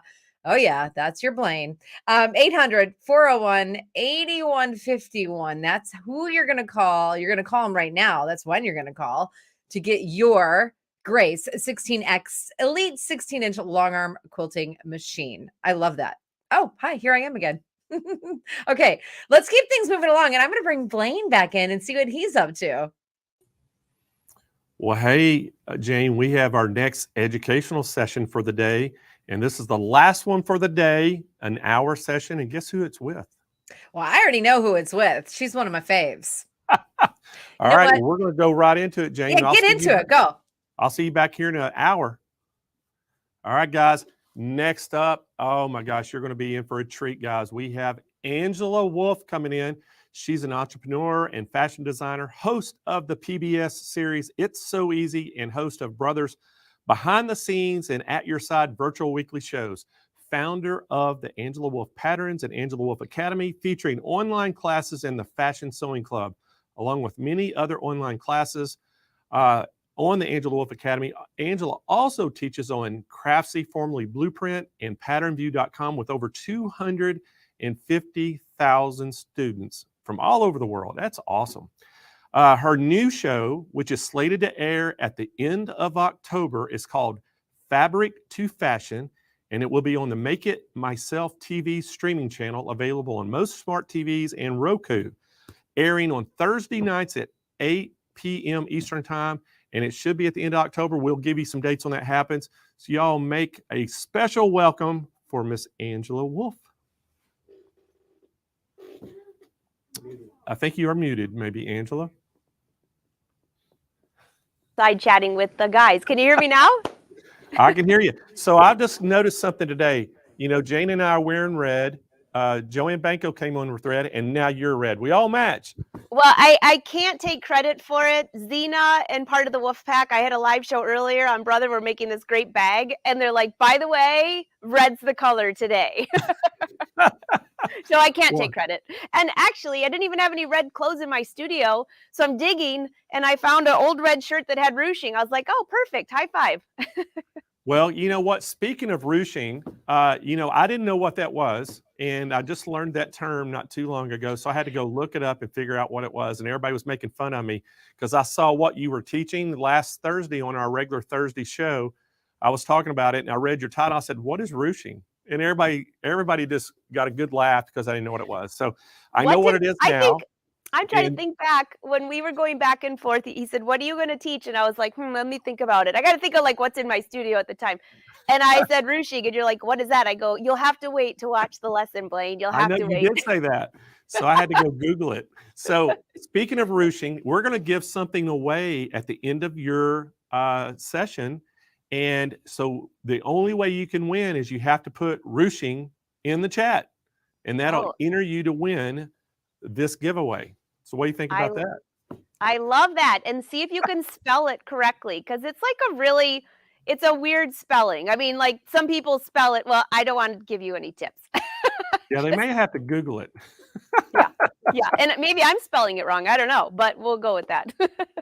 Oh yeah, that's your Blaine. 800-401-8151. That's who you're going to call. You're going to call him right now. That's when you're going to call to get your Grace 16X Elite 16-inch long arm quilting machine. I love that. Oh, hi, here I am again. Okay, let's keep things moving along, and I'm going to bring Blaine back in and see what he's up to. Well, hey, Jane, we have our next educational session for the day, and this is the last one for the day, an hour session, and guess who it's with? Well, I already know who it's with. She's one of my faves. All right, well, we're going to go right into it, Jane. Yeah, get into it. Go. I'll see you back here in an hour. All right, guys. Next up, oh my gosh, you're going to be in for a treat, guys. We have Angela Wolf coming in. She's an entrepreneur and fashion designer, host of the PBS series It's So Easy, and host of Brothers Behind the Scenes and At Your Side virtual weekly shows. Founder of the Angela Wolf Patterns and Angela Wolf Academy, featuring online classes in the Fashion Sewing Club, along with many other online classes. On the Angela Wolf Academy, Angela also teaches on Craftsy, formerly Blueprint, and PatternView.com with over 250,000 students from all over the world. That's awesome. Her new show, which is slated to air at the end of October, is called Fabric to Fashion, and it will be on the Make It Myself TV streaming channel, available on most smart TVs and Roku, airing on Thursday nights at 8 p.m. Eastern Time. And it should be at the end of October. We'll give you some dates when that happens. So y'all make a special welcome for Miss Angela Wolf. I think you are muted, maybe Angela. Side chatting with the guys. Can you hear me now? I can hear you. So I've just noticed something today. You know, Jane and I are wearing red. Joanne Banko came on with red, and now you're red. We all match. Well, I can't take credit for it. Xena and part of the Wolf Pack, I had a live show earlier on Brother. We're making this great bag, and they're like, by the way, red's the color today. So I can't take credit. And actually, I didn't even have any red clothes in my studio. So I'm digging, and I found an old red shirt that had ruching. I was like, oh, perfect. High five. Well, you know what? Speaking of ruching, you know, I didn't know what that was. And I just learned that term not too long ago. So I had to go look it up and figure out what it was. And everybody was making fun of me because I saw what you were teaching last Thursday on our regular Thursday show. I was talking about it, and I read your title. I said, what is ruching? And everybody just got a good laugh because I didn't know what it was. So I know what it is now. I'm trying to think back when we were going back and forth. He said, what are you going to teach? And I was like, let me think about it. I got to think of like what's in my studio at the time. And I said, ruching. And you're like, what is that? I go, you'll have to wait to watch the lesson, Blaine. You'll have to wait. You did say that. So I had to go Google it. So speaking of ruching, we're going to give something away at the end of your session. And so the only way you can win is you have to put ruching in the chat, and that'll enter you to win this giveaway. So what do you think about that? I love that. And see if you can spell it correctly, because it's like it's a weird spelling. I mean, like some people spell it. Well, I don't want to give you any tips. Yeah, they may have to Google it. Yeah. And maybe I'm spelling it wrong. I don't know, but we'll go with that.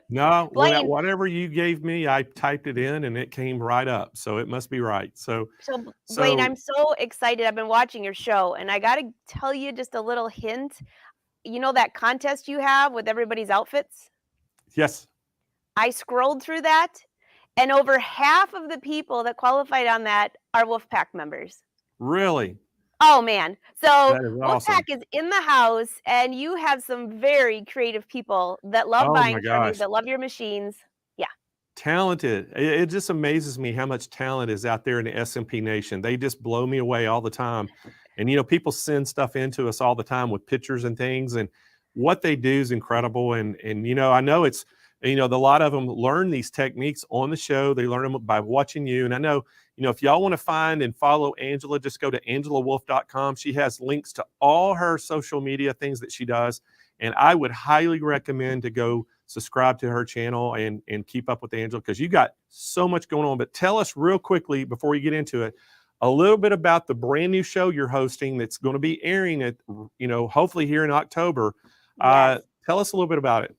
No, Blaine, whatever you gave me, I typed it in and it came right up. So it must be right. So Blaine, I'm so excited. I've been watching your show, and I got to tell you just a little hint. You know that contest you have with everybody's outfits? Yes. I scrolled through that, and over half of the people that qualified on that are Wolfpack members. Really? Oh, man. So Wolfpack awesome. Is in the house, and you have some very creative people that love buying from you, that love your machines. Yeah. Talented. It just amazes me how much talent is out there in the SMP Nation. They just blow me away all the time. And, you know, people send stuff into us all the time with pictures and things, and what they do is incredible. And you know, I know it's, you know, a lot of them learn these techniques on the show. They learn them by watching you. And I know, you know, if y'all want to find and follow Angela, just go to angelawolf.com. She has links to all her social media things that she does. And I would highly recommend to go subscribe to her channel and keep up with Angela, because you got so much going on. But tell us real quickly before we get into it, a little bit about the brand new show you're hosting that's going to be airing at, you know, hopefully here in October. Yes. Tell us a little bit about it.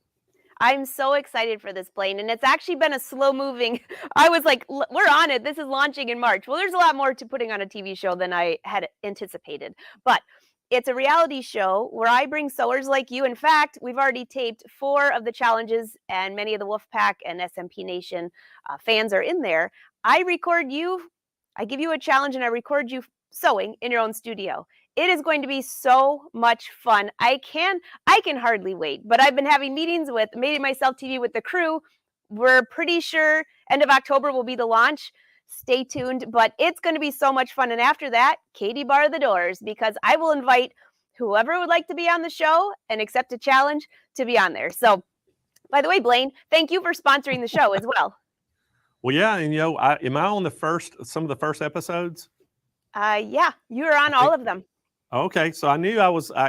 I'm so excited for this, Blaine, and it's actually been a slow moving. I was like, we're on it. This is launching in March. Well, there's a lot more to putting on a TV show than I had anticipated, but it's a reality show where I bring sewers like you. In fact, we've already taped 4 of the challenges, and many of the Wolfpack and SMP Nation fans are in there. I record you. I give you a challenge, and I record you sewing in your own studio. It is going to be so much fun. I can hardly wait, but I've been having meetings with Made It Myself TV with the crew. We're pretty sure end of October will be the launch. Stay tuned, but it's going to be so much fun. And after that, Katie bar the doors, because I will invite whoever would like to be on the show and accept a challenge to be on there. So, by the way, Blaine, thank you for sponsoring the show as well. Well, yeah, and you know, am I on some of the first episodes? Yeah, you're on all of them. Okay, so I knew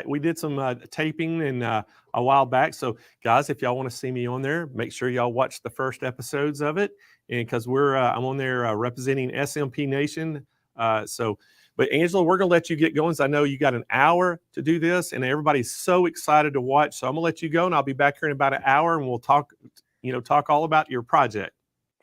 we did some taping and a while back. So guys, if y'all want to see me on there, make sure y'all watch the first episodes of it. And because I'm on there representing SMP Nation. But Angela, we're gonna let you get going. So I know you got an hour to do this, and everybody's so excited to watch. So I'm gonna let you go, and I'll be back here in about an hour, and we'll talk all about your project.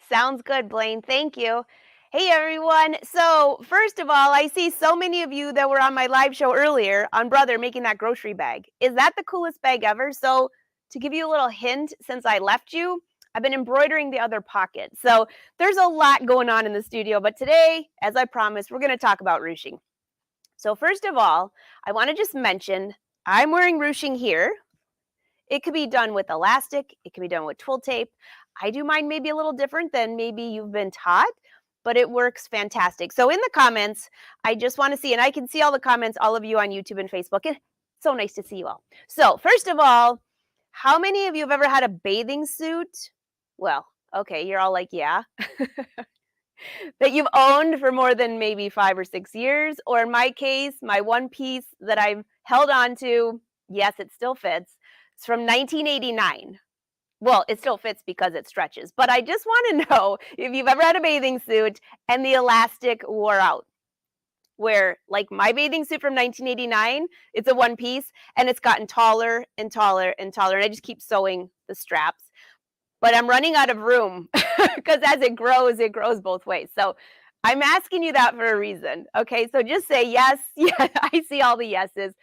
Sounds good, Blaine. Thank you. Hey, everyone. So first of all, I see so many of you that were on my live show earlier on Brother making that grocery bag. Is that the coolest bag ever? So to give you a little hint, since I left you, I've been embroidering the other pocket. So there's a lot going on in the studio. But today, as I promised, we're going to talk about ruching. So first of all, I want to just mention I'm wearing ruching here. It could be done with elastic. It can be done with twill tape. I do mine maybe a little different than maybe you've been taught, but it works fantastic. So in the comments, I just want to see, and I can see all the comments, all of you on YouTube and Facebook. And So nice to see you all. So first of all, how many of you have ever had a bathing suit? Well, okay, you're all like, yeah. That you've owned for more than maybe 5 or 6 years, or in my case, my one piece that I've held on to, yes, it still fits. It's from 1989. Well, it still fits because it stretches, but I just want to know if you've ever had a bathing suit and the elastic wore out. Where, like my bathing suit from 1989, it's a one piece and it's gotten taller and taller and taller, and I just keep sewing the straps. But I'm running out of room because as it grows both ways. So I'm asking you that for a reason. Okay, so just say yes. Yeah, I see all the yeses.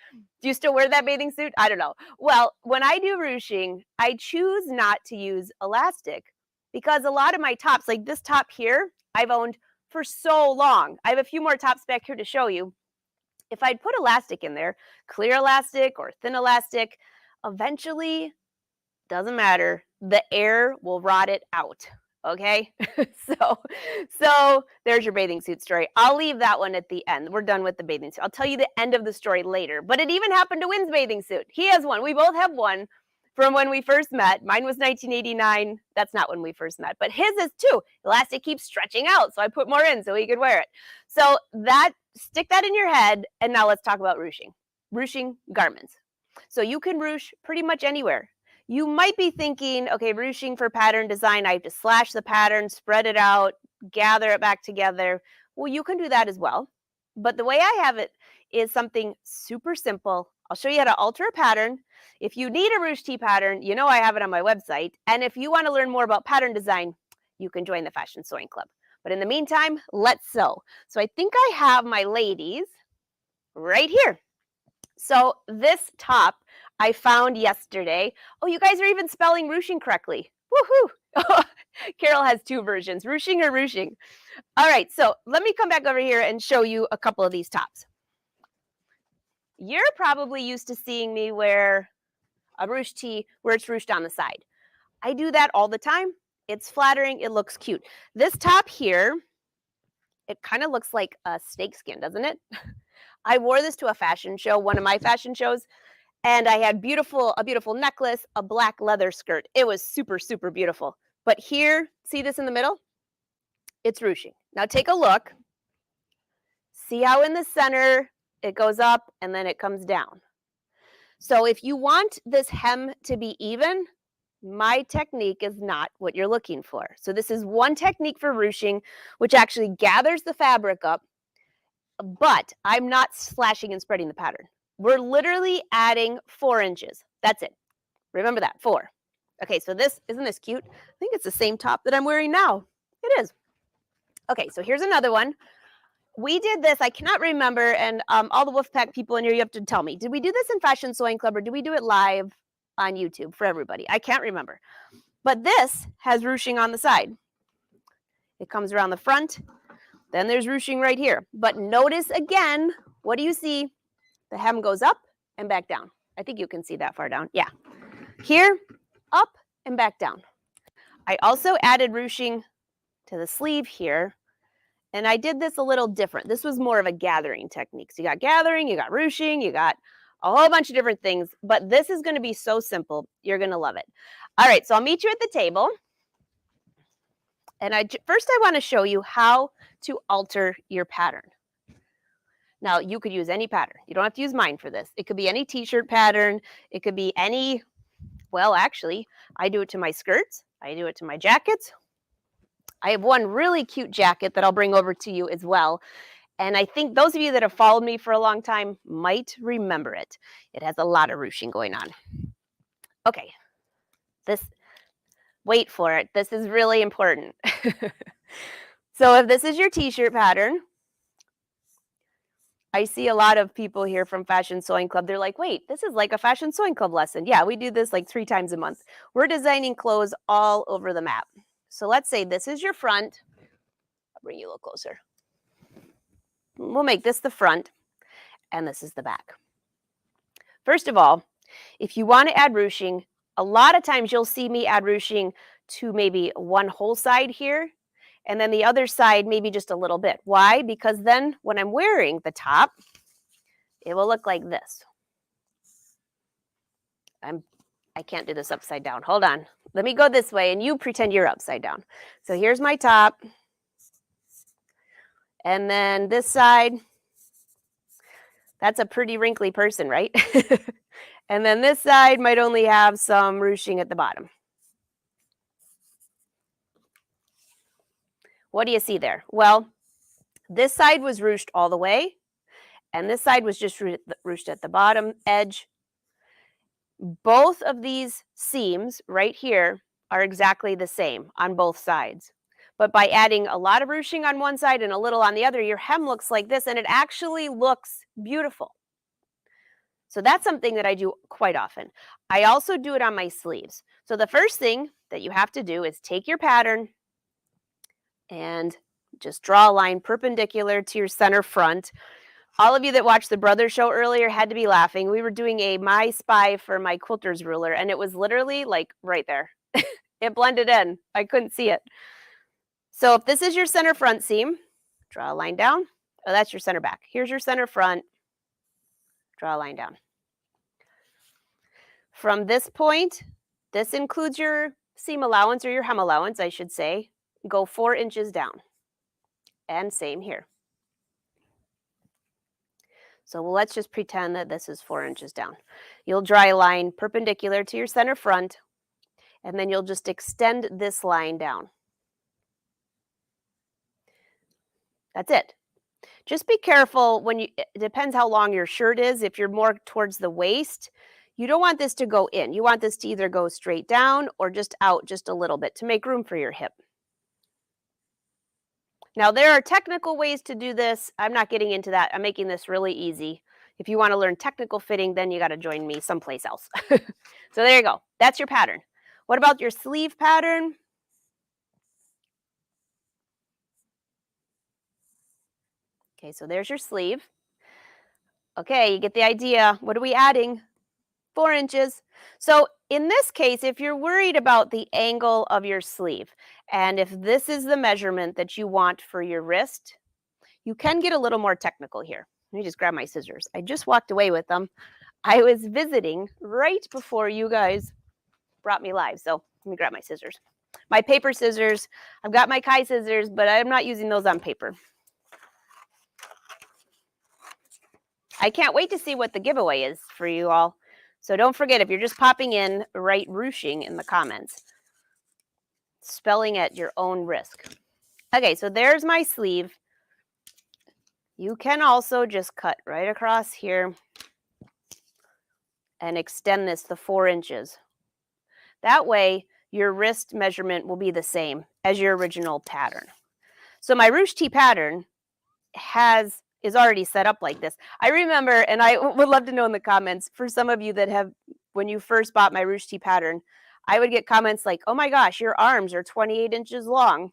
Do you still wear that bathing suit? I don't know. Well, when I do ruching, I choose not to use elastic because a lot of my tops, like this top here, I've owned for so long. I have a few more tops back here to show you. If I'd put elastic in there, clear elastic or thin elastic, eventually, doesn't matter, the air will rot it out. Okay, so there's your bathing suit story. I'll leave that one at the end. We're done with the bathing suit. I'll tell you the end of the story later. But it even happened to Wynn's bathing suit. He has one. We both have one from when we first met. Mine was 1989. That's not when we first met, but his is too. Elastic keeps stretching out, so I put more in so he could wear it. So stick that in your head, and now let's talk about ruching. Ruching garments. So you can ruch pretty much anywhere. You might be thinking, okay, ruching for pattern design, I have to slash the pattern, spread it out, gather it back together. Well, you can do that as well. But the way I have it is something super simple. I'll show you how to alter a pattern. If you need a ruch tee pattern, you know I have it on my website. And if you want to learn more about pattern design, you can join the Fashion Sewing Club. But in the meantime, let's sew. So I think I have my ladies right here. So this top I found yesterday. Oh, you guys are even spelling ruching correctly. Woohoo! Carol has 2 versions, ruching or ruching. All right, so let me come back over here and show you a couple of these tops. You're probably used to seeing me wear a ruch tee where it's ruched on the side. I do that all the time. It's flattering. It looks cute. This top here, it kind of looks like a snakeskin, doesn't it? I wore this to a fashion show, one of my fashion shows, and I had a beautiful necklace, a black leather skirt. It was super, super beautiful. But here, see this in the middle? It's ruching. Now take a look. See how in the center it goes up and then it comes down. So if you want this hem to be even, my technique is not what you're looking for. So this is one technique for ruching, which actually gathers the fabric up, but I'm not slashing and spreading the pattern. We're literally adding 4 inches. That's it. Remember that, 4. Okay, so isn't this cute? I think it's the same top that I'm wearing now. It is. Okay, so here's another one. We did this, I cannot remember, and all the Wolfpack people in here, you have to tell me. Did we do this in Fashion Sewing Club or did we do it live on YouTube for everybody? I can't remember. But this has ruching on the side. It comes around the front. Then there's ruching right here. But notice again, what do you see? The hem goes up and back down. I think you can see that far down. Yeah. Here, up and back down. I also added ruching to the sleeve here. And I did this a little different. This was more of a gathering technique. So you got gathering, you got ruching, you got a whole bunch of different things. But this is going to be so simple. You're going to love it. All right, so I'll meet you at the table. And first I want to show you how to alter your pattern. Now, you could use any pattern. You don't have to use mine for this. It could be any t-shirt pattern. It could be any, well, actually, I do it to my skirts. I do it to my jackets. I have one really cute jacket that I'll bring over to you as well. And I think those of you that have followed me for a long time might remember it. It has a lot of ruching going on. Okay, wait for it. This is really important. So if this is your t-shirt pattern, I see a lot of people here from Fashion Sewing Club. They're like, wait, this is like a Fashion Sewing Club lesson. Yeah, we do this like 3 times a month. We're designing clothes all over the map. So let's say this is your front. I'll bring you a little closer. We'll make this the front, and this is the back. First of all, if you want to add ruching, a lot of times you'll see me add ruching to maybe one whole side here, and then the other side maybe just a little bit. Why? Because then when I'm wearing the top, it will look like this. I can't do this upside down. Hold on. Let me go this way and you pretend you're upside down. So here's my top. And then this side, that's a pretty wrinkly person, right? And then this side might only have some ruching at the bottom. What do you see there? Well, this side was ruched all the way, and this side was just ruched at the bottom edge. Both of these seams right here are exactly the same on both sides. But by adding a lot of ruching on one side and a little on the other, your hem looks like this, and it actually looks beautiful. So that's something that I do quite often. I also do it on my sleeves. So the first thing that you have to do is take your pattern and just draw a line perpendicular to your center front. All of you that watched the Brothers show earlier had to be laughing. We were doing a My Spy for my quilter's ruler, and it was literally like right there. It blended in. I couldn't see it. So if this is your center front seam, draw a line down. Oh, that's your center back. Here's your center front. Draw a line down. From this point, this includes your seam allowance or your hem allowance, I should say. Go 4 inches down. And same here. So let's just pretend that this is 4 inches down. You'll draw a line perpendicular to your center front, and then you'll just extend this line down. That's it. Just be careful when it depends how long your shirt is. If you're more towards the waist, you don't want this to go in. You want this to either go straight down or just out just a little bit to make room for your hip. Now, there are technical ways to do this. I'm not getting into that. I'm making this really easy. If you want to learn technical fitting, then you got to join me someplace else. So there you go. That's your pattern. What about your sleeve pattern? Okay, so there's your sleeve. Okay, you get the idea. What are we adding? 4 inches. So in this case, if you're worried about the angle of your sleeve, and if this is the measurement that you want for your wrist, you can get a little more technical here. Let me just grab my scissors. I just walked away with them. I was visiting right before you guys brought me live. So let me grab my scissors. My paper scissors. I've got my Kai scissors, but I'm not using those on paper. I can't wait to see what the giveaway is for you all. So don't forget, if you're just popping in, write ruching in the comments. Spelling at your own risk. Okay, so there's my sleeve. You can also just cut right across here and extend this to 4 inches. That way, your wrist measurement will be the same as your original pattern. So my ruche tee pattern is already set up like this. I remember, and I would love to know in the comments, for some of you that have, when you first bought my ruche tee pattern, I would get comments like, oh my gosh, your arms are 28 inches long.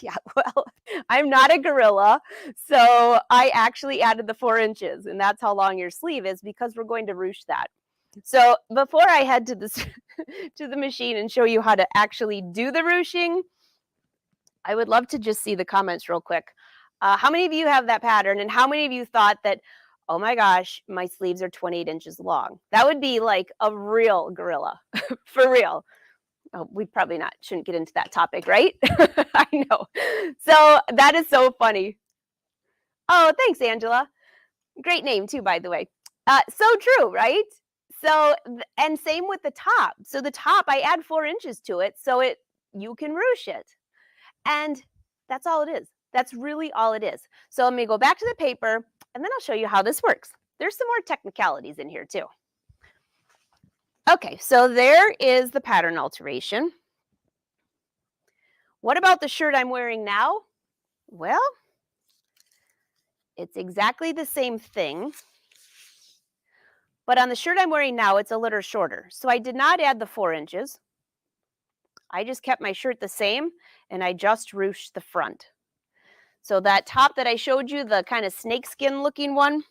Yeah, well, I'm not a gorilla, so I actually added the 4 inches, and that's how long your sleeve is because we're going to ruche that. So before I head to this to the machine and show you how to actually do the ruching, I would love to just see the comments real quick. How many of you have that pattern, and how many of you thought that, oh my gosh, my sleeves are 28 inches long? That would be like a real gorilla, for real. Oh, we probably shouldn't get into that topic, right? I know. So that is so funny. Oh, thanks, Angela. Great name too, by the way. So true, right? So, and same with the top. So the top, I add 4 inches to it so you can ruche it. And that's all it is. That's really all it is. So let me go back to the paper, and then I'll show you how this works. There's some more technicalities in here too. Okay, so there is the pattern alteration. What about the shirt I'm wearing now? Well, it's exactly the same thing, but on the shirt I'm wearing now, it's a little shorter. So I did not add the 4 inches. I just kept my shirt the same, and I just ruched the front. So that top that I showed you, the kind of snakeskin looking one,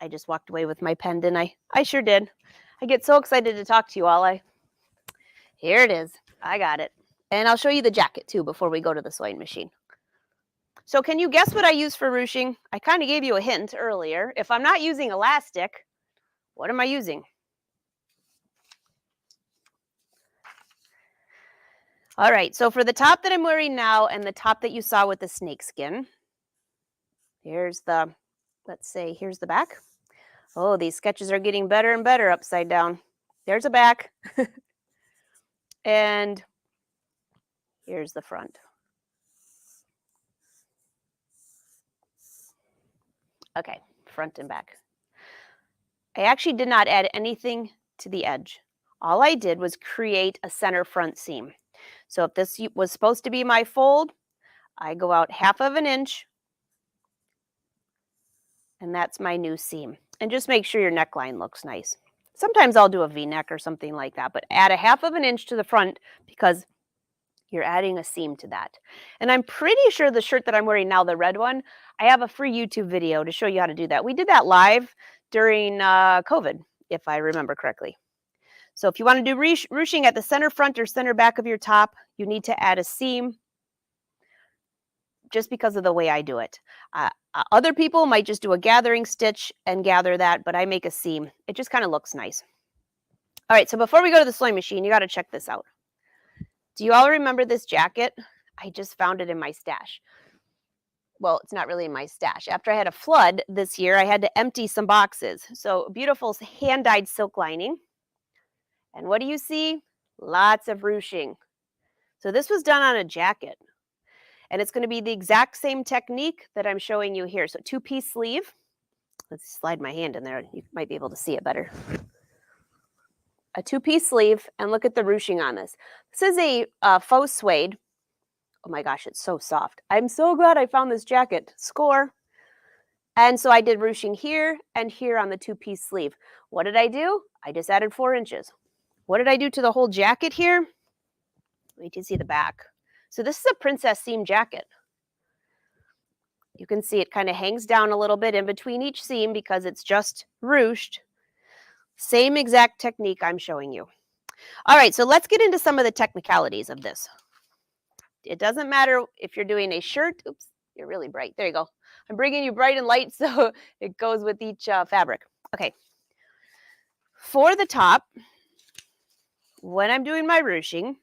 I just walked away with my pen, didn't I? I sure did. I get so excited to talk to you all. Here it is. I got it. And I'll show you the jacket too before we go to the sewing machine. So can you guess what I use for ruching? I kind of gave you a hint earlier. If I'm not using elastic, What am I using? All right, so for the top that I'm wearing now and the top that you saw with the snake skin, here's the, let's say, here's the back. Oh, these sketches are getting better and better upside down. There's a back. And here's the front. Okay, front and back. I actually did not add anything to the edge. All I did was create a center front seam. So if this was supposed to be my fold, I go out 1/2 of an inch, and that's my new seam. And just make sure your neckline looks nice. Sometimes I'll do a V-neck or something like that, but add 1/2 of an inch to the front because you're adding a seam to that. And I'm pretty sure the shirt that I'm wearing now, the red one, I have a free YouTube video to show you how to do that. We did that live during COVID, if I remember correctly. So if you want to do ruching at the center front or center back of your top, you need to add a seam just because of the way I do it. Other people might just do a gathering stitch and gather that, but I make a seam. It just kind of looks nice. All right, so before we go to the sewing machine, you got to check this out. Do you all remember this jacket? I just found it in my stash. Well, it's not really in my stash. After I had a flood this year, I had to empty some boxes. So beautiful hand-dyed silk lining. And what do you see? Lots of ruching. So this was done on a jacket. And it's going to be the exact same technique that I'm showing you here. So 2-piece sleeve. Let's slide my hand in there. You might be able to see it better. A 2-piece sleeve, and look at the ruching on this. This is a faux suede. Oh my gosh, it's so soft. I'm so glad I found this jacket. Score. And so I did ruching here and here on the 2-piece sleeve. What did I do? I just added 4 inches. What did I do to the whole jacket here? Wait till you see the back. So this is a princess seam jacket. You can see it kind of hangs down a little bit in between each seam because it's just ruched. Same exact technique I'm showing you. All right, so let's get into some of the technicalities of this. It doesn't matter if you're doing a shirt. Oops, you're really bright. There you go. I'm bringing you bright and light so it goes with each fabric. Okay. For the top, when I'm doing my ruching,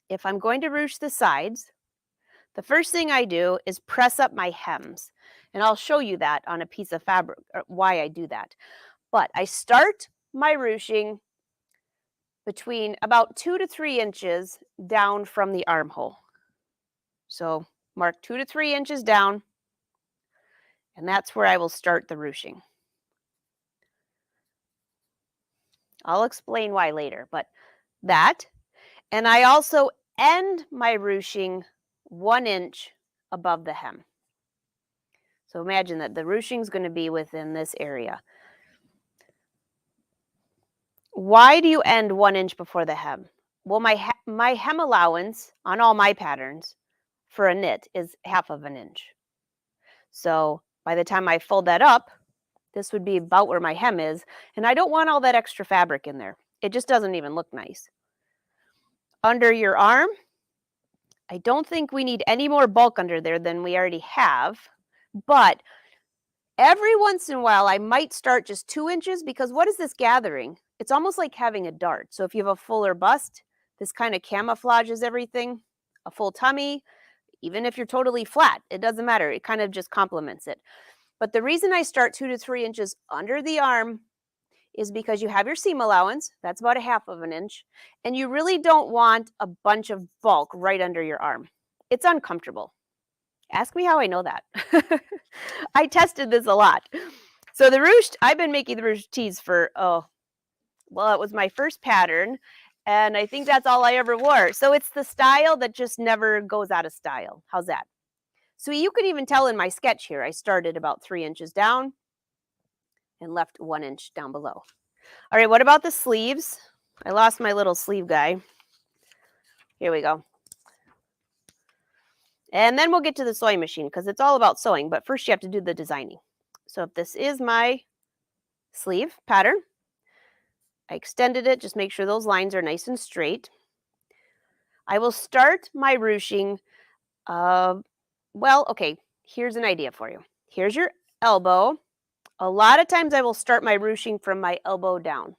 if I'm going to ruche the sides, the first thing I do is press up my hems. And I'll show you that on a piece of fabric, why I do that. But I start my ruching between about 2 to 3 inches down from the armhole. So mark 2 to 3 inches down, and that's where I will start the ruching. I'll explain why later, but that. And I also end my ruching 1 inch above the hem. So imagine that the ruching is going to be within this area. Why do you end 1 inch before the hem? Well, my hem allowance on all my patterns for a knit is 1/2 of an inch. So by the time I fold that up, this would be about where my hem is, and I don't want all that extra fabric in there. It just doesn't even look nice. Under your arm, I don't think we need any more bulk under there than we already have, but every once in a while, I might start just 2 inches because what is this gathering? It's almost like having a dart. So if you have a fuller bust, this kind of camouflages everything. A full tummy, even if you're totally flat, it doesn't matter. It kind of just complements it. But the reason I start 2 to 3 inches under the arm is because you have your seam allowance. That's about 1/2 of an inch. And you really don't want a bunch of bulk right under your arm. It's uncomfortable. Ask me how I know that. I tested this a lot. So the ruched, I've been making the ruched tees for, it was my first pattern, and I think that's all I ever wore. So it's the style that just never goes out of style. How's that? So you could even tell in my sketch here, I started about 3 inches down and left 1 inch down below. All right, what about the sleeves? I lost my little sleeve guy. Here we go. And then we'll get to the sewing machine because it's all about sewing, but first you have to do the designing. So if this is my sleeve pattern, I extended it, just make sure those lines are nice and straight. I will start my ruching, okay, here's an idea for you. Here's your elbow A lot of times I will start my ruching from my elbow down.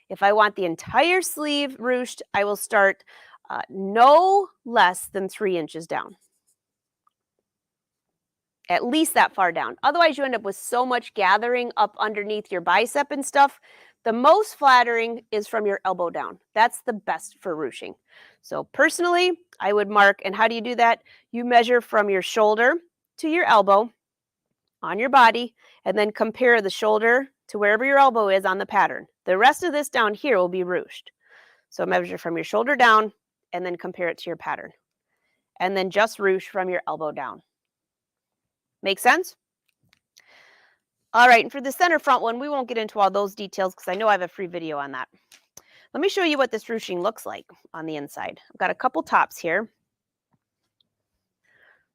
If I want the entire sleeve ruched, I will start no less than 3 inches down. At least that far down. Otherwise, you end up with so much gathering up underneath your bicep and stuff. The most flattering is from your elbow down. That's the best for ruching. So personally, I would mark, and how do you do that? You measure from your shoulder to your elbow on your body, and then compare the shoulder to wherever your elbow is on the pattern. The rest of this down here will be ruched. So measure from your shoulder down, and then compare it to your pattern. And then just ruche from your elbow down. Make sense? All right, and for the center front one, we won't get into all those details because I know I have a free video on that. Let me show you what this ruching looks like on the inside. I've got a couple tops here.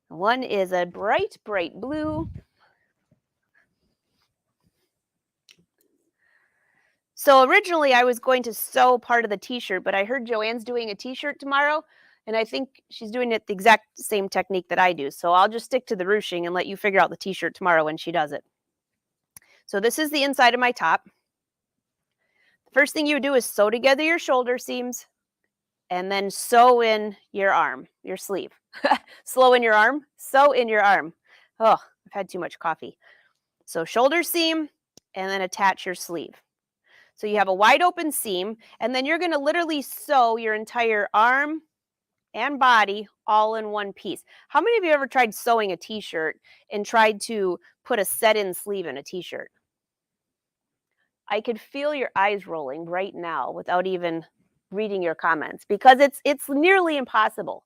One is a bright, bright blue. So originally I was going to sew part of the t-shirt, but I heard Joanne's doing a t-shirt tomorrow, and I think she's doing it the exact same technique that I do. So I'll just stick to the ruching and let you figure out the t-shirt tomorrow when she does it. So this is the inside of my top. The first thing you would do is sew together your shoulder seams and then sew in your arm, your sleeve. Sew in your arm, sew in your arm. Oh, I've had too much coffee. So shoulder seam and then attach your sleeve. So you have a wide open seam, and then you're going to literally sew your entire arm and body all in one piece. How many of you ever tried sewing a t-shirt and tried to put a set-in sleeve in a t-shirt? I could feel your eyes rolling right now without even reading your comments because it's nearly impossible.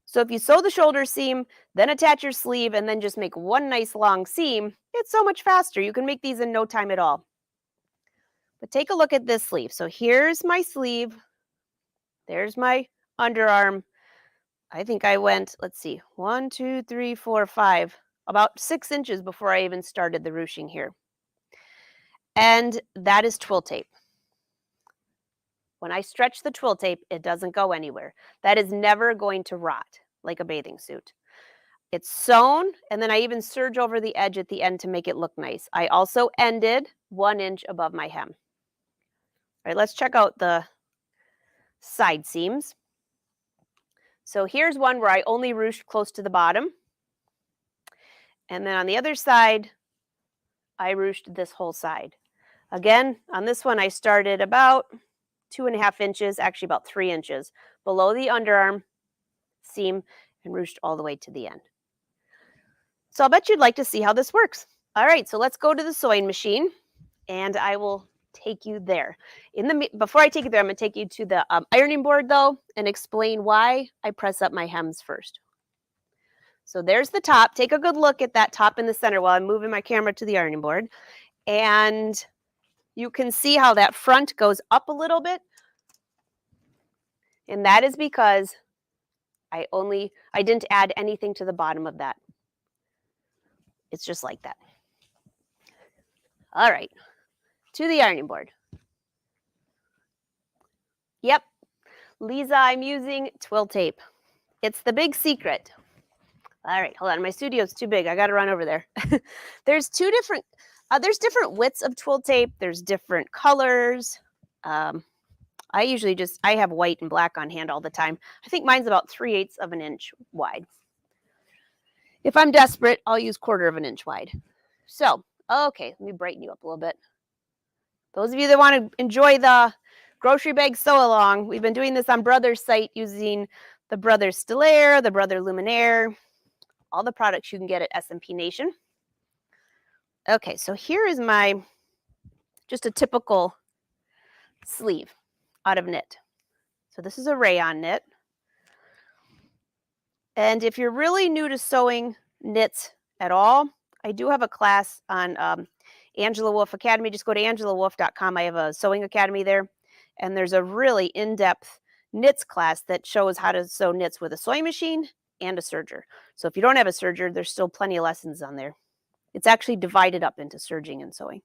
So if you sew the shoulder seam, then attach your sleeve, and then just make one nice long seam, it's so much faster. You can make these in no time at all. But take a look at this sleeve. So here's my sleeve. There's my underarm. I think I went, let's see, 1, 2, 3, 4, 5, about 6 inches before I even started the ruching here. And that is twill tape. When I stretch the twill tape, it doesn't go anywhere. That is never going to rot like a bathing suit. It's sewn, and then I even serge over the edge at the end to make it look nice. I also ended 1 inch above my hem. All right, let's check out the side seams. So here's one where I only ruched close to the bottom. And then on the other side, I ruched this whole side. Again, on this one, I started about 2.5 inches, actually about 3 inches below the underarm seam and ruched all the way to the end. So I'll bet you'd like to see how this works. All right, so let's go to the sewing machine and I will take you there. Before I take you there, I'm going to take you to the ironing board though and explain why I press up my hems first. So there's the top. Take a good look at that top in the center while I'm moving my camera to the ironing board. And you can see how that front goes up a little bit. And that is because I didn't add anything to the bottom of that. It's just like that. All right, to the ironing board. Yep, Lisa, I'm using twill tape. It's the big secret. All right, hold on, my studio's too big. I got to run over there. There's different widths of twill tape. There's different colors. I have white and black on hand all the time. I think mine's about 3/8 of an inch wide. If I'm desperate, I'll use 1/4 of an inch wide. So, okay, let me brighten you up a little bit. Those of you that want to enjoy the grocery bag sew along, we've been doing this on Brother's site using the Brother Stellaire, the Brother Luminaire, all the products you can get at S&P Nation. Okay, so here is just a typical sleeve out of knit. So this is a rayon knit. And if you're really new to sewing knits at all, I do have a class on Angela Wolf Academy. Just go to angelawolf.com. I have a sewing academy there. And there's a really in-depth knits class that shows how to sew knits with a sewing machine and a serger. So if you don't have a serger, there's still plenty of lessons on there. It's actually divided up into serging and sewing.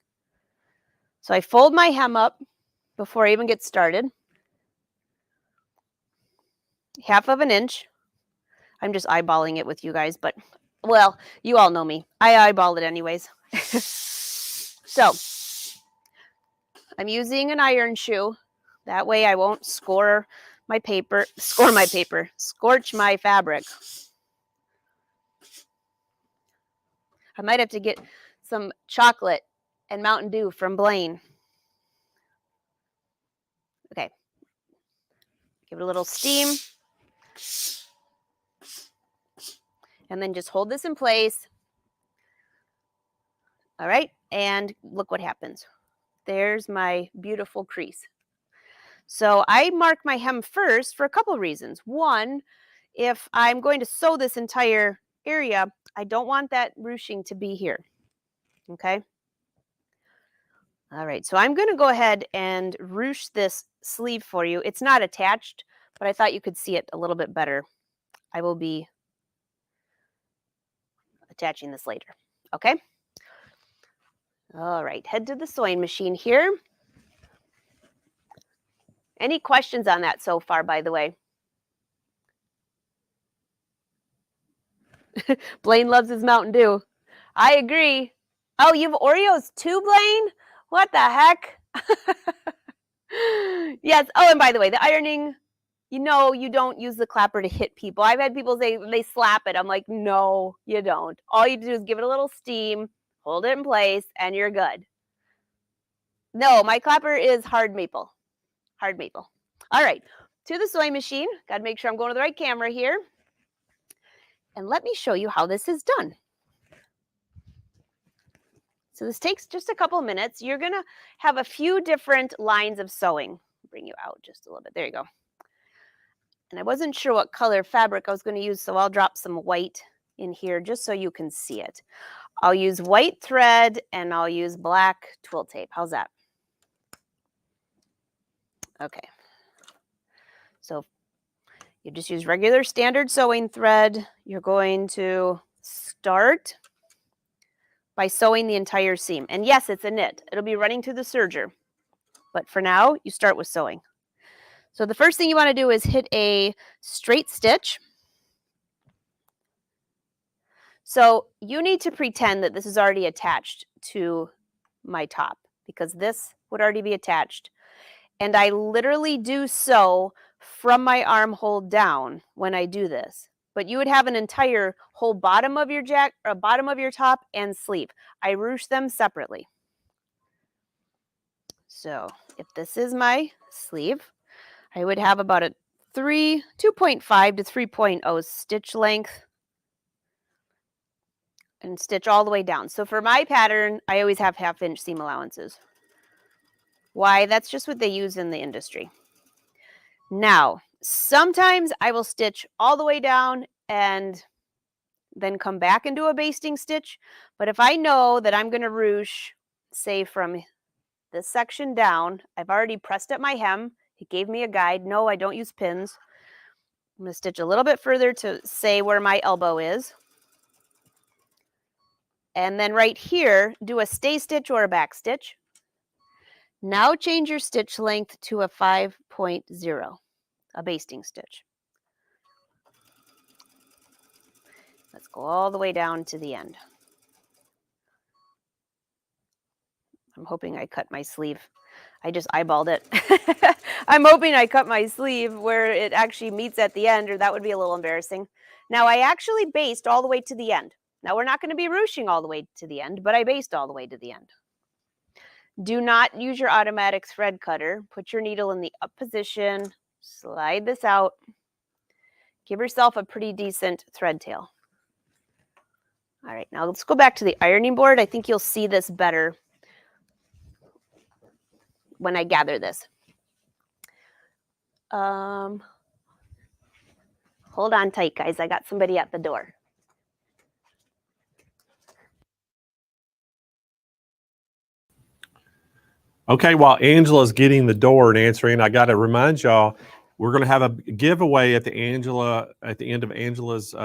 So I fold my hem up before I even get started. 1/2 of an inch. I'm just eyeballing it with you guys, but, well, you all know me. I eyeball it anyways. So I'm using an iron shoe. That way I won't scorch my fabric. I might have to get some chocolate and Mountain Dew from Blaine. Okay. Give it a little steam. And then just hold this in place. All right, and look what happens. There's my beautiful crease. So I mark my hem first for a couple of reasons. One, if I'm going to sew this entire area, I don't want that ruching to be here. Okay. All right, so I'm going to go ahead and ruche this sleeve for you. It's not attached, but I thought you could see it a little bit better. I will be attaching this later. Okay. All right, head to the sewing machine here. Any questions on that so far, by the way? Blaine loves his Mountain Dew. I agree. Oh, you have Oreos too, Blaine? What the heck? Yes. Oh, and by the way, the ironing, you know, you don't use the clapper to hit people. I've had people say they slap it. I'm like, no, you don't. All you do is give it a little steam, hold it in place, and you're good. No, my clapper is hard maple. Hard maple. All right, to the sewing machine. Got to make sure I'm going to the right camera here. And let me show you how this is done. So this takes just a couple of minutes. You're going to have a few different lines of sewing. Bring you out just a little bit. There you go. And I wasn't sure what color fabric I was going to use, so I'll drop some white in here just so you can see it. I'll use white thread and I'll use black twill tape. How's that? Okay. So you just use regular standard sewing thread. You're going to start by sewing the entire seam. And yes, it's a knit. It'll be running through the serger. But for now, you start with sewing. So the first thing you want to do is hit a straight stitch. So you need to pretend that this is already attached to my top because this would already be attached. And I literally do sew from my armhole down when I do this. But you would have an entire whole bottom of your bottom of your top and sleeve. I ruche them separately. So if this is my sleeve, I would have about a 2.5 to 3.0 stitch length and stitch all the way down. So for my pattern, I always have 1/2 inch seam allowances. Why? That's just what they use in the industry. Now, sometimes I will stitch all the way down and then come back and do a basting stitch. But if I know that I'm going to ruche, say from this section down, I've already pressed at my hem. It gave me a guide. No, I don't use pins. I'm going to stitch a little bit further to say where my elbow is. And then right here, do a stay stitch or a back stitch. Now change your stitch length to a 5.0, a basting stitch. Let's go all the way down to the end. I'm hoping I cut my sleeve. I just eyeballed it. I'm hoping I cut my sleeve where it actually meets at the end, or that would be a little embarrassing. Now I actually based all the way to the end. Now we're not going to be ruching all the way to the end, but I based all the way to the end. Do not use your automatic thread cutter. Put your needle in the up position, slide this out. Give yourself a pretty decent thread tail. All right, now let's go back to the ironing board. I think you'll see this better when I gather this. Hold on tight, guys. I got somebody at the door. Okay, while Angela's getting the door and answering, I got to remind y'all, we're going to have a giveaway at the end of Angela's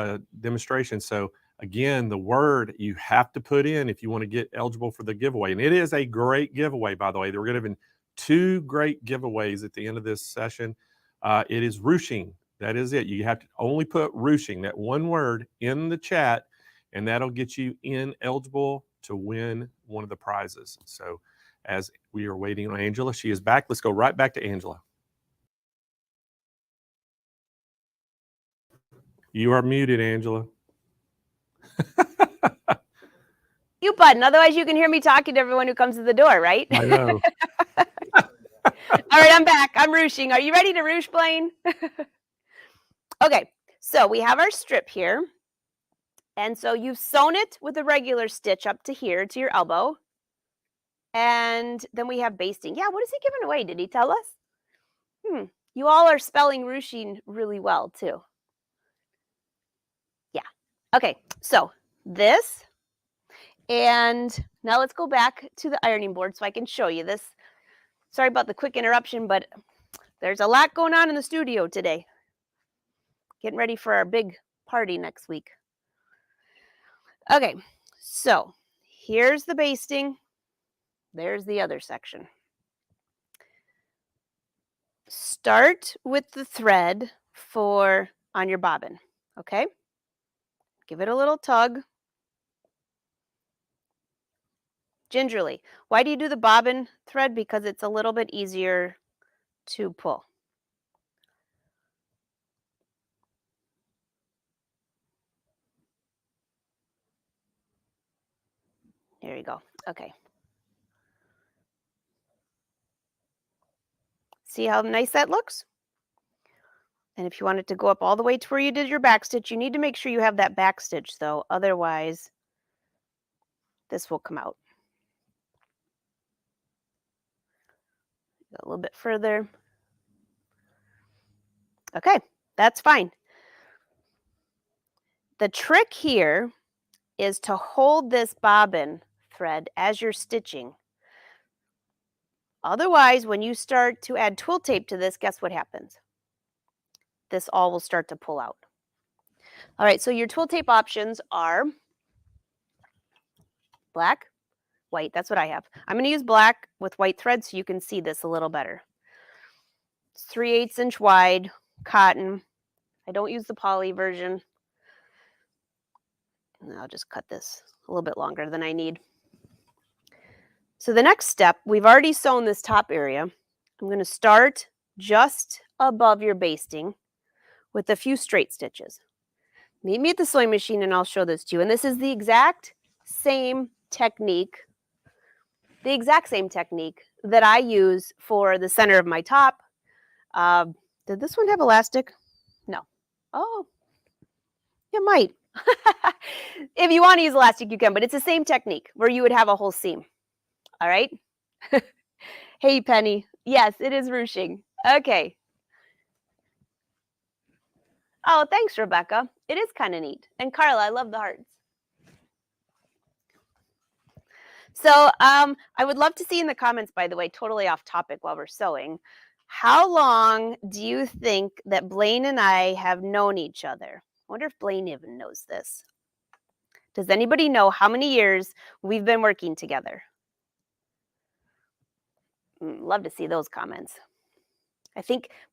demonstration. So again, the word you have to put in if you want to get eligible for the giveaway. And it is a great giveaway, by the way. We're going to have 2 great giveaways at the end of this session. It is ruching. That is it. You have to only put ruching, that one word, in the chat, and that'll get you eligible to win one of the prizes. So as we are waiting on Angela, she is back. Let's go right back to Angela. You are muted, Angela. You button, otherwise you can hear me talking to everyone who comes to the door, right? I know. All right, I'm back. I'm ruching. Are you ready to ruche, Blaine? Okay, so we have our strip here. And so you've sewn it with a regular stitch up to here, to your elbow. And then we have basting. Yeah, what is he giving away? Did he tell us? You all are spelling ruching really well, too. Yeah. Okay, so this. And now let's go back to the ironing board so I can show you this. Sorry about the quick interruption, but there's a lot going on in the studio today. Getting ready for our big party next week. Okay, so here's the basting. There's the other section. Start with the thread on your bobbin, okay? Give it a little tug. Gingerly. Why do you do the bobbin thread? Because it's a little bit easier to pull. There you go. Okay. See how nice that looks? And if you want it to go up all the way to where you did your back stitch, you need to make sure you have that back stitch though. Otherwise, this will come out. Go a little bit further. Okay, that's fine. The trick here is to hold this bobbin thread as you're stitching. Otherwise, when you start to add twill tape to this, guess what happens? This all will start to pull out. All right, so your twill tape options are black, white. That's what I have. I'm going to use black with white thread so you can see this a little better. It's 3/8 inch wide, cotton. I don't use the poly version. And I'll just cut this a little bit longer than I need. So the next step, we've already sewn this top area. I'm going to start just above your basting with a few straight stitches. Meet me at the sewing machine and I'll show this to you. And this is the exact same technique that I use for the center of my top. Did this one have elastic? No. Oh, it might. If you want to use elastic, you can, but it's the same technique where you would have a whole seam. All right. Hey, Penny. Yes, it is ruching. Okay. Oh, thanks, Rebecca. It is kind of neat. And Carla, I love the hearts. So I would love to see in the comments, by the way, totally off topic while we're sewing, how long do you think that Blaine and I have known each other? I wonder if Blaine even knows this. Does anybody know how many years we've been working together? Love to see those comments.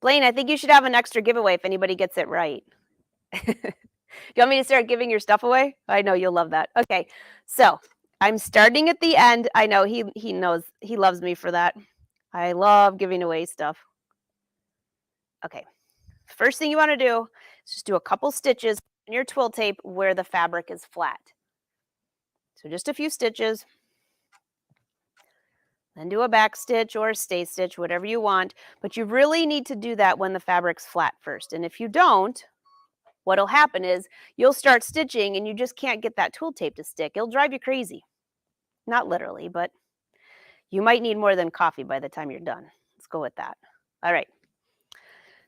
Blaine, I think you should have an extra giveaway if anybody gets it right. Do you want me to start giving your stuff away? I know you'll love that. Okay, so I'm starting at the end. I know he knows, he loves me for that. I love giving away stuff. Okay, first thing you want to do is just do a couple stitches in your twill tape where the fabric is flat. So just a few stitches. Then do a back stitch or a stay stitch, whatever you want. But you really need to do that when the fabric's flat first. And if you don't, what'll happen is you'll start stitching and you just can't get that twill tape to stick. It'll drive you crazy. Not literally, but you might need more than coffee by the time you're done. Let's go with that. All right.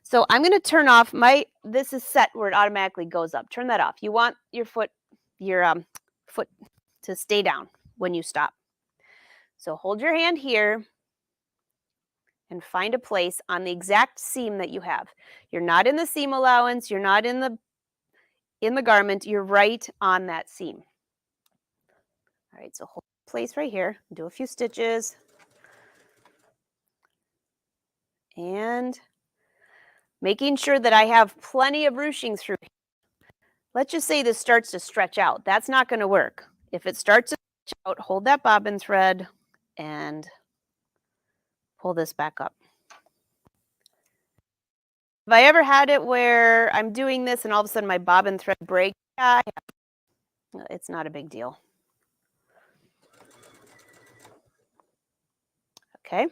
So I'm going to turn off this is set where it automatically goes up. Turn that off. You want your foot to stay down when you stop. So hold your hand here and find a place on the exact seam that you have. You're not in the seam allowance. You're not in the garment. You're right on that seam. All right, so hold place right here. Do a few stitches. And making sure that I have plenty of ruching through here. Let's just say this starts to stretch out. That's not going to work. If it starts to stretch stitch out, hold that bobbin thread, and pull this back up. Have I ever had it where I'm doing this and all of a sudden my bobbin thread breaks? Yeah, it's not a big deal. Okay.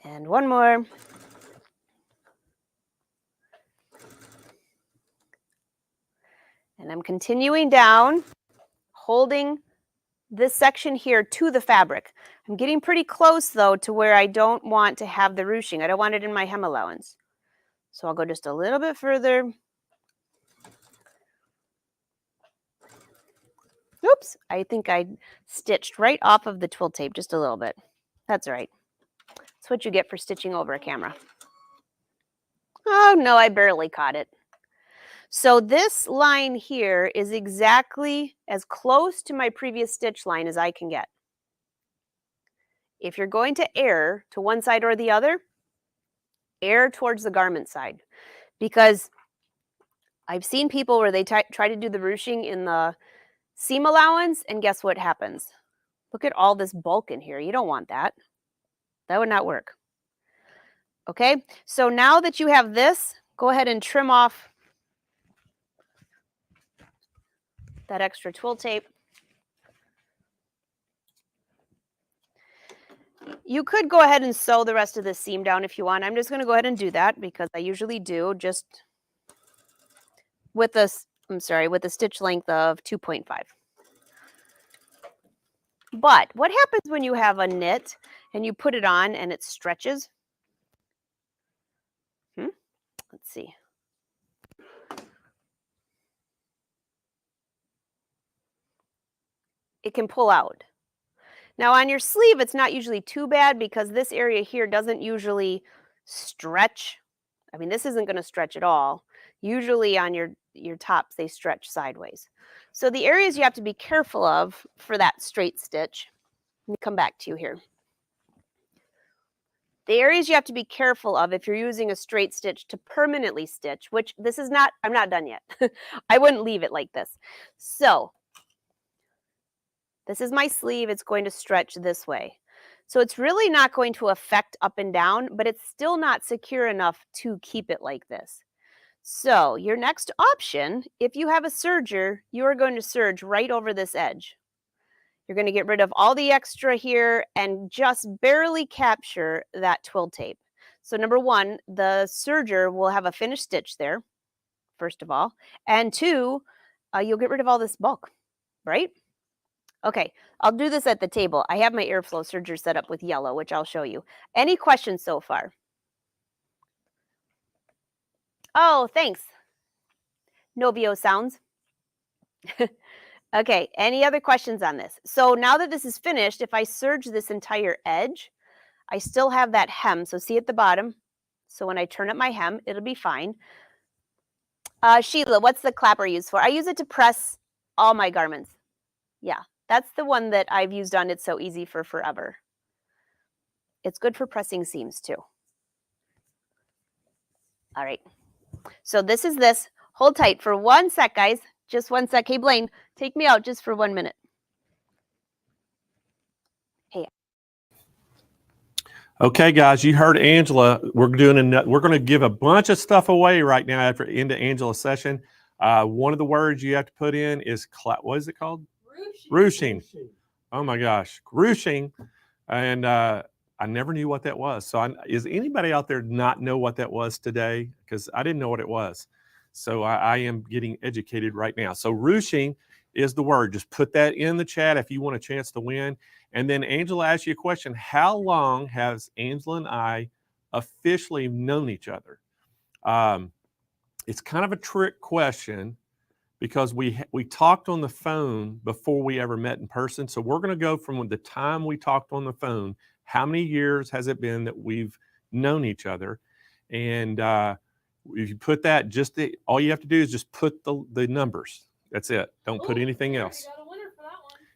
And one more. And I'm continuing down, holding this section here to the fabric. I'm getting pretty close though to where I don't want to have the ruching. I don't want it in my hem allowance. So I'll go just a little bit further. Oops, I think I stitched right off of the twill tape just a little bit. That's all right. That's what you get for stitching over a camera. Oh no, I barely caught it. So this line here is exactly as close to my previous stitch line as I can get. If you're going to err to one side or the other, err towards the garment side, because I've seen people where they try to do the ruching in the seam allowance, and guess what happens? Look at all this bulk in here. You don't want that. That would not work. Okay, so now that you have this, go ahead and trim off that extra twill tape. You could go ahead and sew the rest of the seam down if you want. I'm just going to go ahead and do that because I usually do just with this, with a stitch length of 2.5. But what happens when you have a knit and you put it on and it stretches? Let's see. It can pull out. Now on your sleeve, it's not usually too bad because this area here doesn't usually stretch. I mean, this isn't going to stretch at all. Usually on your tops, they stretch sideways. So the areas you have to be careful of for that straight stitch, let me come back to you here. The areas you have to be careful of if you're using a straight stitch to permanently stitch, which this is not, I'm not done yet. I wouldn't leave it like this. So this is my sleeve. It's going to stretch this way. So it's really not going to affect up and down, but it's still not secure enough to keep it like this. So your next option, if you have a serger, you are going to serge right over this edge. You're going to get rid of all the extra here and just barely capture that twill tape. So number one, the serger will have a finished stitch there, first of all. And two, you'll get rid of all this bulk, right? Okay, I'll do this at the table. I have my airflow serger set up with yellow, which I'll show you. Any questions so far? Oh, thanks. Novio sounds. Okay, any other questions on this? So now that this is finished, if I serge this entire edge, I still have that hem. So see at the bottom. So when I turn up my hem, it'll be fine. Sheila, what's the clapper used for? I use it to press all my garments. Yeah, that's the one that I've used on It's So Easy for forever. It's good for pressing seams too. All right. So this is this. Hold tight for 1 sec, guys. Just 1 sec. Hey, Blaine, take me out just for 1 minute. Hey. Okay, guys, you heard Angela. We're going to give a bunch of stuff away right now after into Angela's session. One of the words you have to put in is what is it called? Ruching. Oh my gosh, ruching. And I never knew what that was. So is anybody out there not know what that was today? Because I didn't know what it was. So I am getting educated right now. So ruching is the word. Just put that in the chat if you want a chance to win. And then Angela asked you a question. How long has Angela and I officially known each other? It's kind of a trick question because we talked on the phone before we ever met in person. So we're going to go from the time we talked on the phone. How many years has it been that we've known each other? And if you put that, all you have to do is just put the numbers. That's it. Don't put anything else.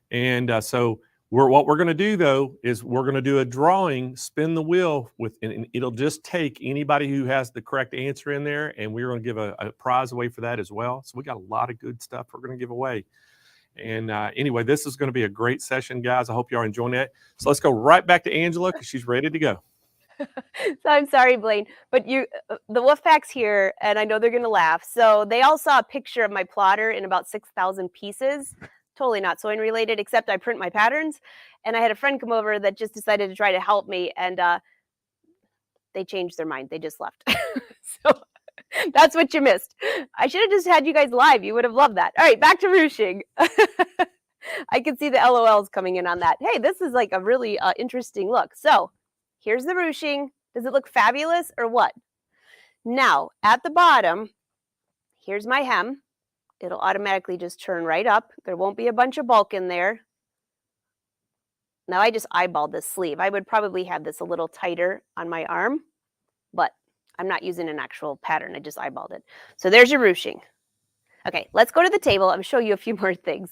And so What we're going to do though is we're going to do a drawing, spin the wheel and it'll just take anybody who has the correct answer in there, and we're going to give a prize away for that as well. So we got a lot of good stuff we're going to give away. And anyway, this is going to be a great session, guys. I hope you are enjoying it. So let's go right back to Angela because she's ready to go. So I'm sorry, Blaine, but the Wolfpack's here, and I know they're going to laugh. So they all saw a picture of my plotter in about 6,000 pieces. Totally not sewing related, except I print my patterns. And I had a friend come over that just decided to try to help me, and they changed their mind. They just left. So that's what you missed. I should have just had you guys live. You would have loved that. All right, back to ruching. I can see the LOLs coming in on that. Hey, this is like a really interesting look. So here's the ruching. Does it look fabulous or what? Now, at the bottom, here's my hem. It'll automatically just turn right up. There won't be a bunch of bulk in there. Now, I just eyeballed this sleeve. I would probably have this a little tighter on my arm, but I'm not using an actual pattern. I just eyeballed it. So there's your ruching. Okay, let's go to the table. I'm show you a few more things.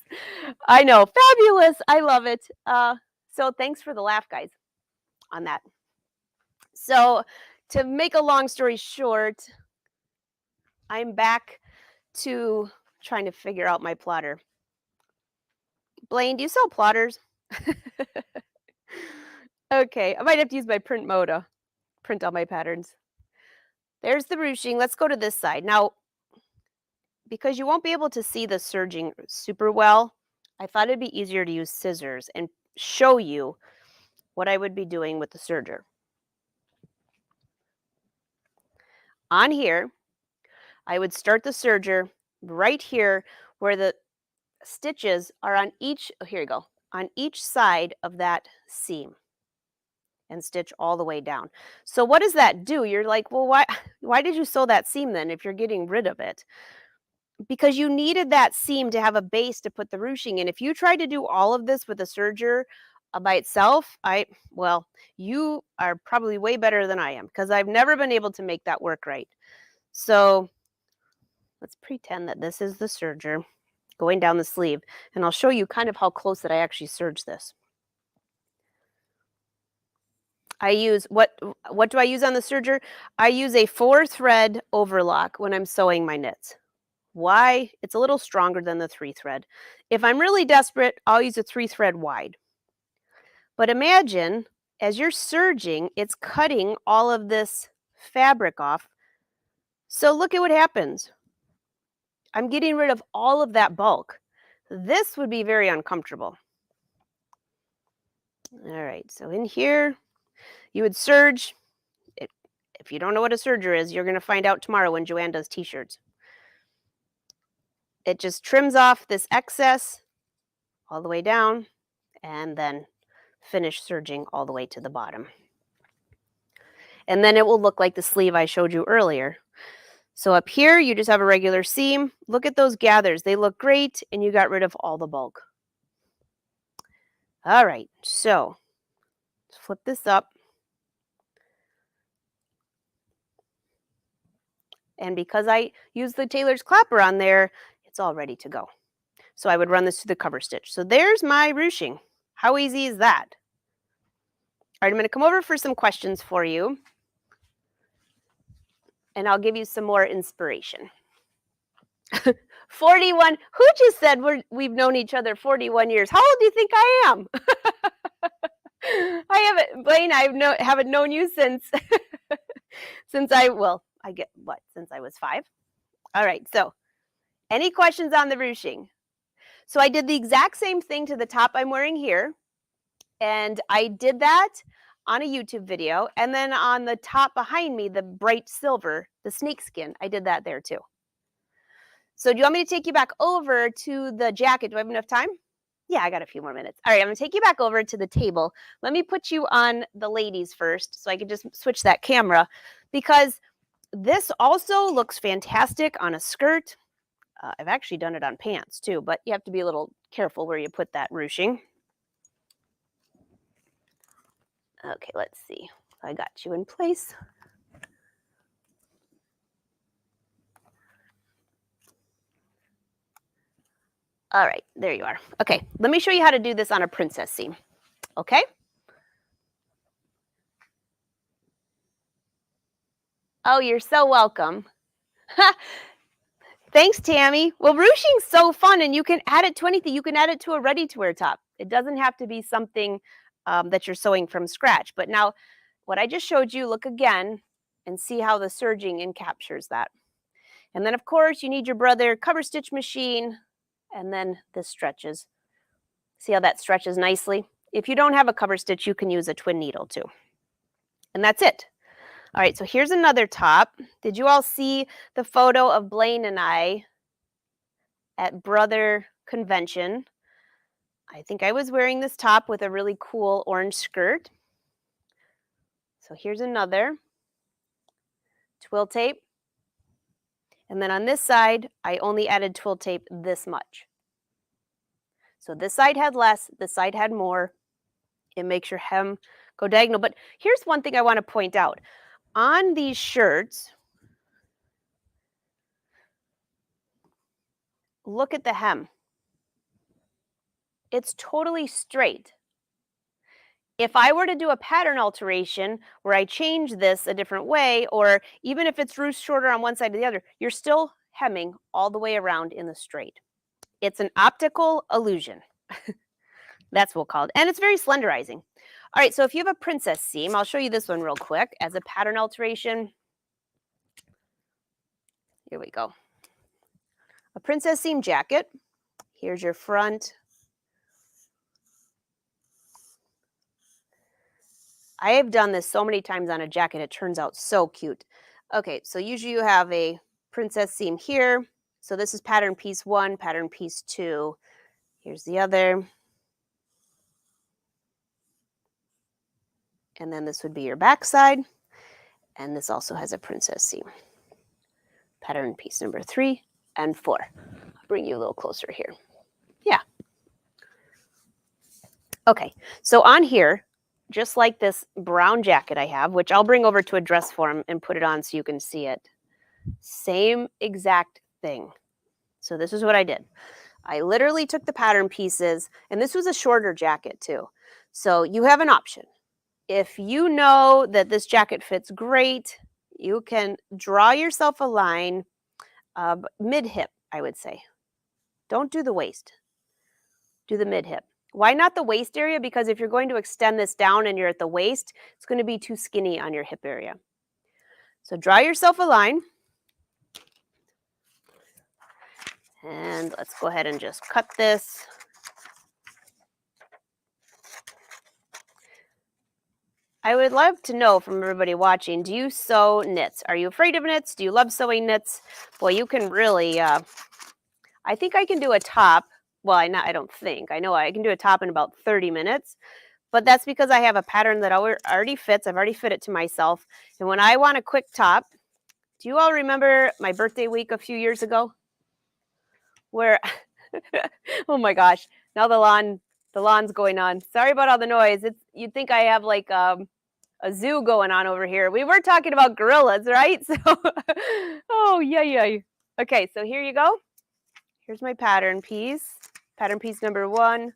I know, fabulous. I love it. So thanks for the laugh, guys, on that. So to make a long story short, I'm back to trying to figure out my plotter. Blaine, do you sell plotters? Okay, I might have to use my print mode to print all my patterns. There's the ruching. Let's go to this side. Now, because you won't be able to see the serging super well, I thought it'd be easier to use scissors and show you what I would be doing with the serger. On here, I would start the serger right here where the stitches are on each, oh, here you go, on each side of that seam, and stitch all the way down. So what does that do? You're like, well, why did you sew that seam then if you're getting rid of it? Because you needed that seam to have a base to put the ruching in. If you try to do all of this with a serger by itself, well, you are probably way better than I am, because I've never been able to make that work right. So let's pretend that this is the serger going down the sleeve, and I'll show you kind of how close that I actually serge this. I use, what do I use on the serger? I use a 4-thread overlock when I'm sewing my knits. Why? It's a little stronger than the 3-thread. If I'm really desperate, I'll use a 3-thread wide. But imagine, as you're serging, it's cutting all of this fabric off. So look at what happens. I'm getting rid of all of that bulk. This would be very uncomfortable. All right, so in here, you would serge. If you don't know what a serger is, you're going to find out tomorrow when Joanne does t-shirts. It just trims off this excess all the way down, and then finish serging all the way to the bottom. And then it will look like the sleeve I showed you earlier. So up here, you just have a regular seam. Look at those gathers. They look great, and you got rid of all the bulk. All right, so let's flip this up. And because I used the tailor's clapper on there, it's all ready to go. So I would run this through the cover stitch. So there's my ruching. How easy is that? All right, I'm going to come over for some questions for you, and I'll give you some more inspiration. 41. Who just said we've known each other 41 years? How old do you think I am? I haven't, Blaine, haven't known you since since I was 5. All right, so any questions on the ruching? So I did the exact same thing to the top I'm wearing here, and I did that on a YouTube video, and then on the top behind me, the bright silver, the snakeskin, I did that there too. So do you want me to take you back over to the jacket? Do I have enough time? Yeah, I got a few more minutes. All right, I'm going to take you back over to the table. Let me put you on the ladies first so I can just switch that camera, because this also looks fantastic on a skirt. I've actually done it on pants too, but you have to be a little careful where you put that ruching. Okay, let's see. I got you in place. All right, there you are. Okay, let me show you how to do this on a princess seam. Okay? Oh, you're so welcome. Thanks, Tammy. Well, ruching's so fun, and you can add it to anything. You can add it to a ready-to-wear top. It doesn't have to be something that you're sewing from scratch. But now, what I just showed you, look again and see how the serging encaptures that. And then, of course, you need your Brother cover stitch machine, and then this stretches. See how that stretches nicely? If you don't have a cover stitch, you can use a twin needle too. And that's it. All right, so here's another top. Did you all see the photo of Blaine and I at Brother Convention? I think I was wearing this top with a really cool orange skirt. So here's another. Twill tape. And then on this side, I only added twill tape this much. So this side had less, this side had more. It makes your hem go diagonal. But here's one thing I want to point out. On these shirts, look at the hem. It's totally straight. If I were to do a pattern alteration where I change this a different way, or even if it's ruched shorter on one side or the other, you're still hemming all the way around in the straight. It's an optical illusion. That's what we'll call it. And it's very slenderizing. All right, so if you have a princess seam, I'll show you this one real quick as a pattern alteration. Here we go. A princess seam jacket. Here's your front. I have done this so many times on a jacket. It turns out so cute. Okay, so usually you have a princess seam here. So this is pattern piece 1, pattern piece 2. Here's the other. And then this would be your back side. And this also has a princess seam. Pattern piece number 3 and 4. I'll bring you a little closer here. Yeah. Okay, so on here, just like this brown jacket I have, which I'll bring over to a dress form and put it on so you can see it. Same exact thing. So this is what I did. I literally took the pattern pieces, and this was a shorter jacket too. So you have an option. If you know that this jacket fits great, you can draw yourself a line mid-hip, I would say. Don't do the waist. Do the mid-hip. Why not the waist area? Because if you're going to extend this down and you're at the waist, it's going to be too skinny on your hip area. So draw yourself a line. And let's go ahead and just cut this. I would love to know from everybody watching, do you sew knits? Are you afraid of knits? Do you love sewing knits? Boy, you can really, I think I can do a top. Well, I don't think. I know I can do a top in about 30 minutes. But that's because I have a pattern that already fits. I've already fit it to myself. And when I want a quick top, do you all remember my birthday week a few years ago? Where, oh my gosh, now the lawn's going on. Sorry about all the noise. You'd think I have like a zoo going on over here. We were talking about gorillas, right? So, oh, yeah. Okay, so here you go. Here's my pattern piece number 1.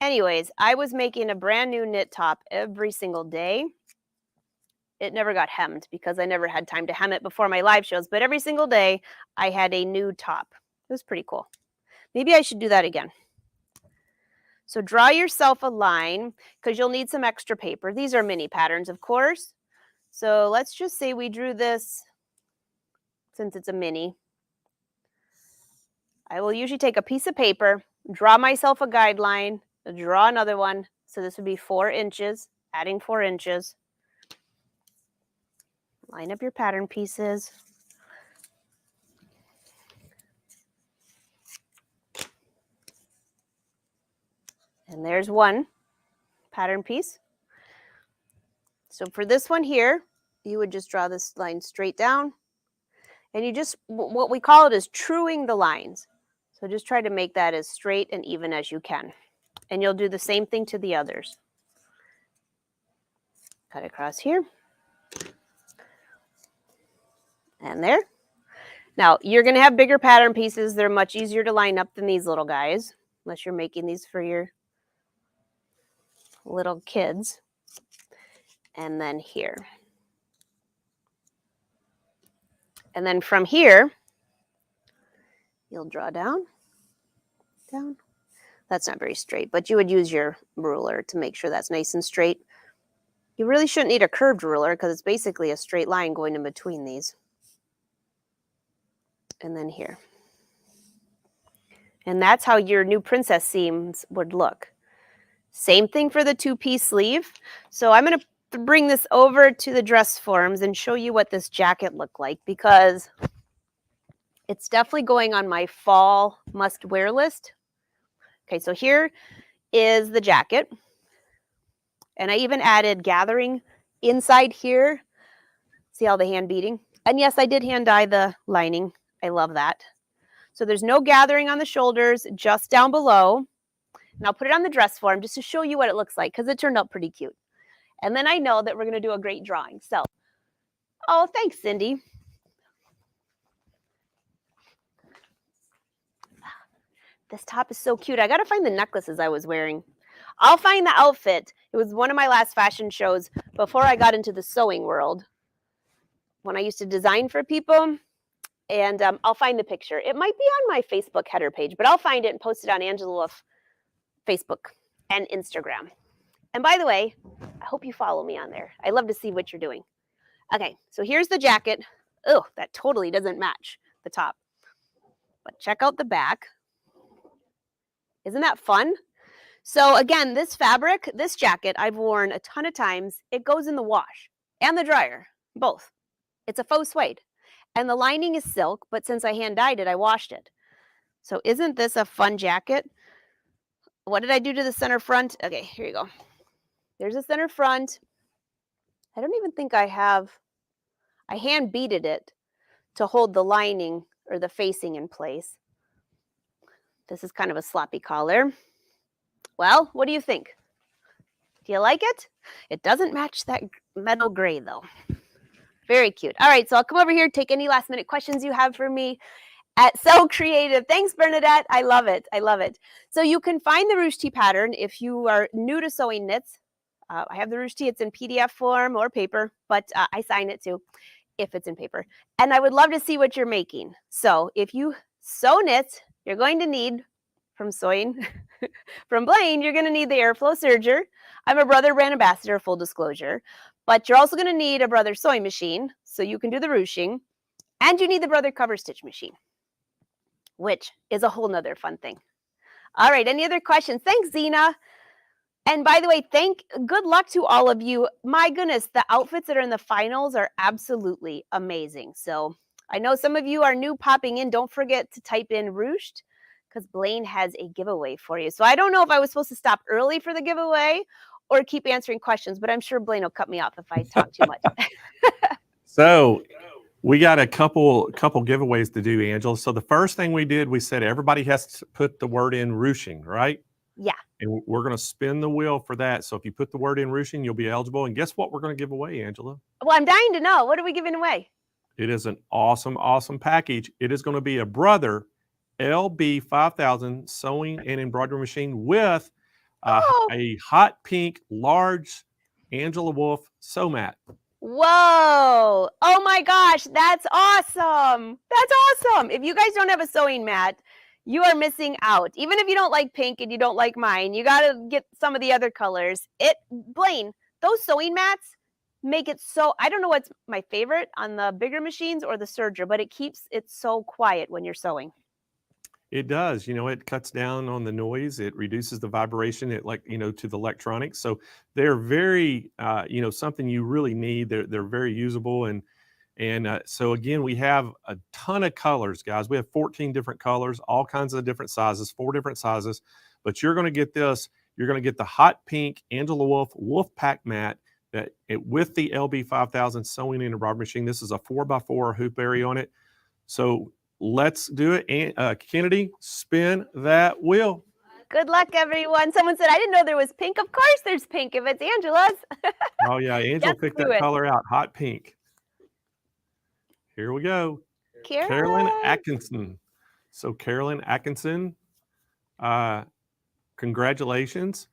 Anyways, I was making a brand new knit top every single day. It never got hemmed because I never had time to hem it before my live shows, but every single day I had a new top. It was pretty cool. Maybe I should do that again. So draw yourself a line because you'll need some extra paper. These are mini patterns, of course. So let's just say we drew this, since it's a mini. I will usually take a piece of paper, draw myself a guideline, draw another one. So this would be 4 inches, adding 4 inches. Line up your pattern pieces. And there's one pattern piece. So for this one here, you would just draw this line straight down. And you just, what we call it is truing the lines. So just try to make that as straight and even as you can. And you'll do the same thing to the others. Cut across here. And there. Now, you're going to have bigger pattern pieces. They're much easier to line up than these little guys, unless you're making these for your little kids. And then here. And then from here, you'll draw down, down. That's not very straight, but you would use your ruler to make sure that's nice and straight. You really shouldn't need a curved ruler because it's basically a straight line going in between these. And then here. And that's how your new princess seams would look. Same thing for the two-piece sleeve. So I'm going to bring this over to the dress forms and show you what this jacket looked like, because it's definitely going on my fall must-wear list. Okay, so here is the jacket. And I even added gathering inside here. See all the hand beading? And yes, I did hand dye the lining. I love that. So there's no gathering on the shoulders, just down below. And I'll put it on the dress form just to show you what it looks like, because it turned out pretty cute. And then I know that we're going to do a great drawing. So, oh, thanks, Cindy. This top is so cute. I got to find the necklaces I was wearing. I'll find the outfit. It was one of my last fashion shows before I got into the sewing world, when I used to design for people. And I'll find the picture. It might be on my Facebook header page, but I'll find it and post it on Angela Wolf Facebook and Instagram. And by the way, I hope you follow me on there. I love to see what you're doing. Okay, so here's the jacket. Oh, that totally doesn't match the top. But check out the back. Isn't that fun? So again, this fabric, this jacket, I've worn a ton of times. It goes in the wash and the dryer, both. It's a faux suede. And the lining is silk, but since I hand dyed it, I washed it. So isn't this a fun jacket? What did I do to the center front? Okay, here you go. There's the center front. I don't even think I hand beaded it to hold the lining or the facing in place. This is kind of a sloppy collar. Well, what do you think? Do you like it? It doesn't match that metal gray though. Very cute. All right, so I'll come over here, take any last minute questions you have for me at So Creative. Thanks, Bernadette. I love it. I love it. So you can find the ruche tee pattern if you are new to sewing knits. I have the ruche tee. It's in PDF form or paper, but I sign it too if it's in paper. And I would love to see what you're making. So if you sew knits, you're going to need, from sewing, from Blaine, you're going to need the Airflow Serger. I'm a Brother brand ambassador, full disclosure. But you're also going to need a Brother sewing machine, so you can do the ruching. And you need the Brother cover stitch machine, which is a whole nother fun thing. All right, any other questions? Thanks, Zena. And by the way, good luck to all of you. My goodness, the outfits that are in the finals are absolutely amazing. So I know some of you are new popping in. Don't forget to type in ruched, because Blaine has a giveaway for you. So I don't know if I was supposed to stop early for the giveaway or keep answering questions, but I'm sure Blaine will cut me off if I talk too much. So we got a couple giveaways to do, Angela. So the first thing we did, we said everybody has to put the word in ruching, right? Yeah. And we're going to spin the wheel for that. So if you put the word in ruching, you'll be eligible. And guess what we're going to give away, Angela? Well, I'm dying to know. What are we giving away? It is an awesome, awesome package. It is going to be a Brother LB5000 sewing and embroidery machine with a hot pink large Angela Wolf sew mat. Whoa. Oh my gosh, that's awesome. That's awesome. If you guys don't have a sewing mat, you are missing out. Even if you don't like pink and you don't like mine, you got to get some of the other colors. Blaine, those sewing mats make it so, I don't know what's my favorite on the bigger machines or the Serger, but it keeps it so quiet when you're sewing. It does. It cuts down on the noise. It reduces the vibration, to the electronics. So they're very, something you really need. They're very usable. And so again, we have a ton of colors, guys. We have 14 different colors, all kinds of different sizes, 4 different sizes. But you're going to get this. You're going to get the hot pink Angela Wolf Pack mat with the LB5000 sewing and embroidery machine. This is a 4x4 hoop area on it. So let's do it. And Kennedy, spin that wheel. Good luck, everyone. Someone said, I didn't know there was pink. Of course there's pink if it's Angela's. Oh, yeah. Angela picked that color out, hot pink. Here we go. Carolyn Atkinson. So Carolyn Atkinson, congratulations.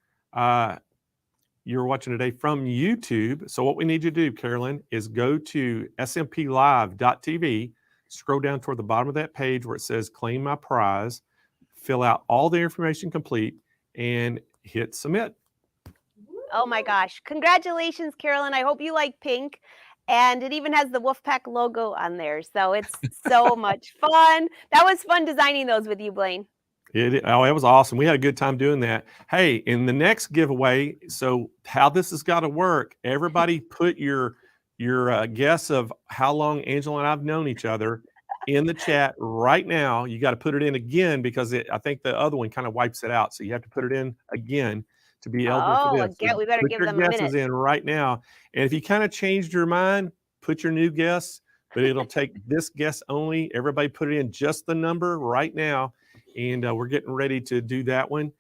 you're watching today from YouTube. So what we need you to do, Carolyn, is go to smplive.tv, scroll down toward the bottom of that page where it says claim my prize, fill out all the information complete, and hit submit. Oh my gosh. Congratulations, Carolyn. I hope you like pink. And it even has the Wolfpack logo on there. So it's so much fun. That was fun designing those with you, Blaine. It was awesome. We had a good time doing that. Hey, in the next giveaway, so how this has got to work, everybody put your guess of how long Angela and I've known each other in the chat right now. You got to put it in again because I think the other one kind of wipes it out. So you have to put it in again to be eligible for this. So we better put give your them a guesses minute. in right now. And if you kind of changed your mind, put your new guess, but it'll take this guess only. Everybody put it in just the number right now. And we're getting ready to do that one.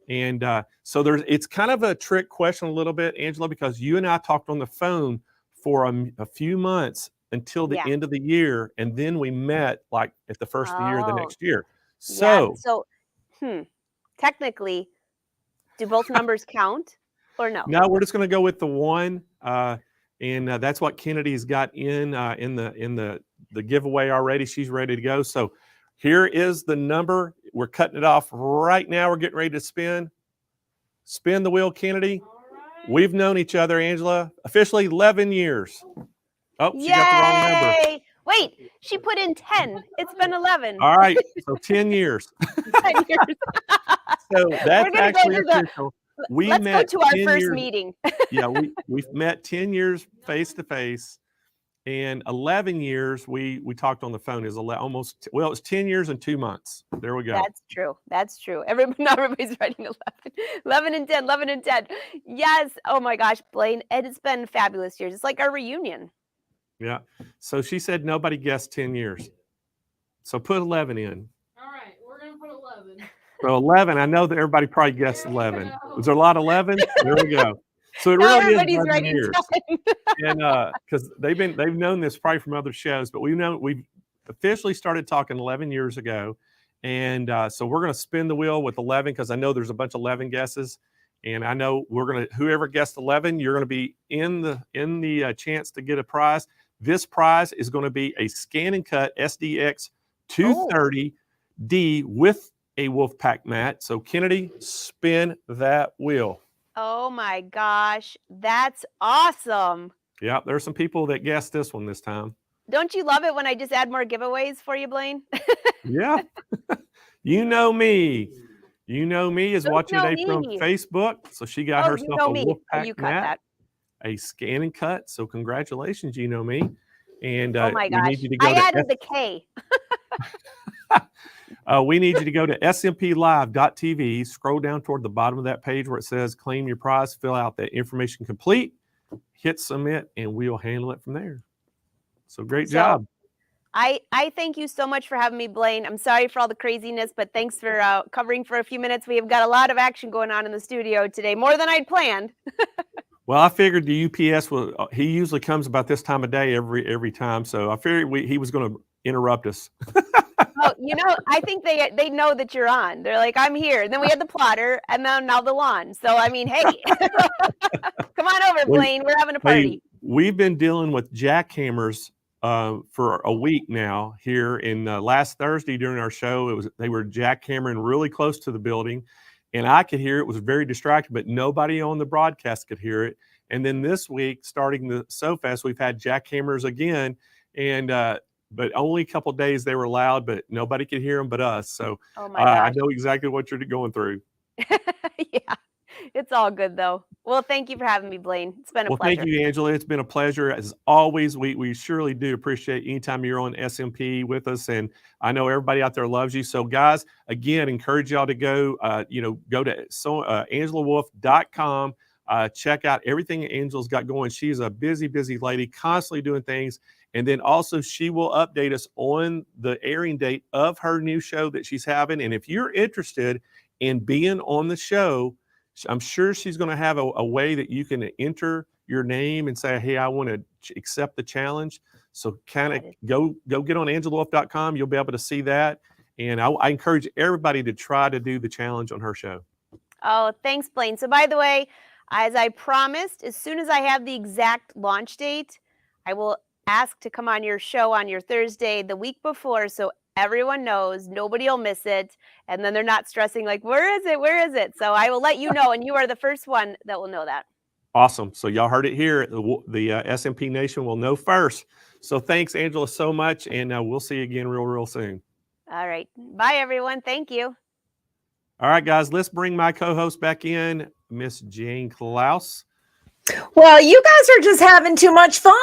And so it's kind of a trick question a little bit, Angela, because you and I talked on the phone for a few months until the end of the year. And then we met like at the first of the year, the next year. So, Technically, do both numbers count or no? No, we're just going to go with the one. And that's what Kennedy's got in the giveaway already. She's ready to go. So here is the number. We're cutting it off right now. We're getting ready to spin. Spin the wheel, Kennedy. Right. We've known each other, Angela, officially 11 years. Oh, she got the wrong number. Wait, she put in 10. It's been 11. All right, so 10 years. 10 years. So that's actually official. Let's go to our first meeting. Yeah, we've met 10 years face to face, and 11 years we talked on the phone is almost, well, it's 10 years and 2 months. There we go. That's true. That's true. Not everybody's writing 11. 11 and 10, 11 and 10. Yes. Oh my gosh, Blaine, it's been fabulous years. It's like our reunion. Yeah. So she said nobody guessed 10 years. So put 11 in. All right, we're going to put 11. So 11, I know that everybody probably guessed 11. Was there a lot of 11? There we go. So it really is 11 years. And because they've known this probably from other shows, but we've officially started talking 11 years ago. And so we're going to spin the wheel with 11 because I know there's a bunch of 11 guesses. And I know whoever guessed 11, you're going to be in the chance to get a prize. This prize is going to be a scan and cut SDX 230D with a Wolfpack mat. So Kennedy, spin that wheel. Oh my gosh, that's awesome. Yeah, there's some people that guessed this one this time. Don't you love it when I just add more giveaways for you, Blaine? Yeah. You know me. You know me is watching today from Facebook. So she got herself a Wolfpack mat, a scan and cut. So congratulations, you know me. And oh my gosh, we need you to go I added the K. We need you to go to smplive.tv, scroll down toward the bottom of that page where it says claim your prize, fill out that information complete, hit submit, and we'll handle it from there. So great job. I thank you so much for having me, Blaine. I'm sorry for all the craziness, but thanks for covering for a few minutes. We have got a lot of action going on in the studio today, more than I'd planned. Well, I figured the UPS he usually comes about this time of day every time, so I figured he was going to interrupt us. Well, I think they know that you're on. They're like, I'm here. And then we had the plotter, and then now the lawn. So I mean, hey, come on over, Blaine. We're having a party. Hey, we've been dealing with jackhammers for a week now here. In last Thursday during our show, they were jackhammering really close to the building, and I could hear it. It was very distracting, but nobody on the broadcast could hear it. And then this week, starting the SoFest, we've had jackhammers again, and but only a couple of days they were loud, but nobody could hear them but us. So I know exactly what you're going through. Yeah, it's all good though. Well, thank you for having me, Blaine. It's been a pleasure. Thank you, Angela. It's been a pleasure as always. We surely do appreciate anytime you're on SMP with us, and I know everybody out there loves you. So, guys, again, encourage y'all to go to AngelaWolf.com. Check out everything Angela's got going. She's a busy lady, constantly doing things. And then also she will update us on the airing date of her new show that she's having. And if you're interested in being on the show, I'm sure she's going to have a way that you can enter your name and say, hey, I want to accept the challenge. So kind of go get on AngelaWolf.com. You'll be able to see that. And I encourage everybody to try to do the challenge on her show. Oh, thanks, Blaine. So by the way, As I promised, as soon as I have the exact launch date, I will ask to come on your show on your Thursday the week before so everyone knows, nobody will miss it, and then they're not stressing like, where is it? Where is it? So I will let you know, and you are the first one that will know that. Awesome. So y'all heard it here. The SMP Nation will know first. So thanks, Angela, so much, and we'll see you again real soon. All right. Bye, everyone. Thank you. All right, guys, let's bring my co-host back in, Miss Jane Klaus. Well, you guys are just having too much fun.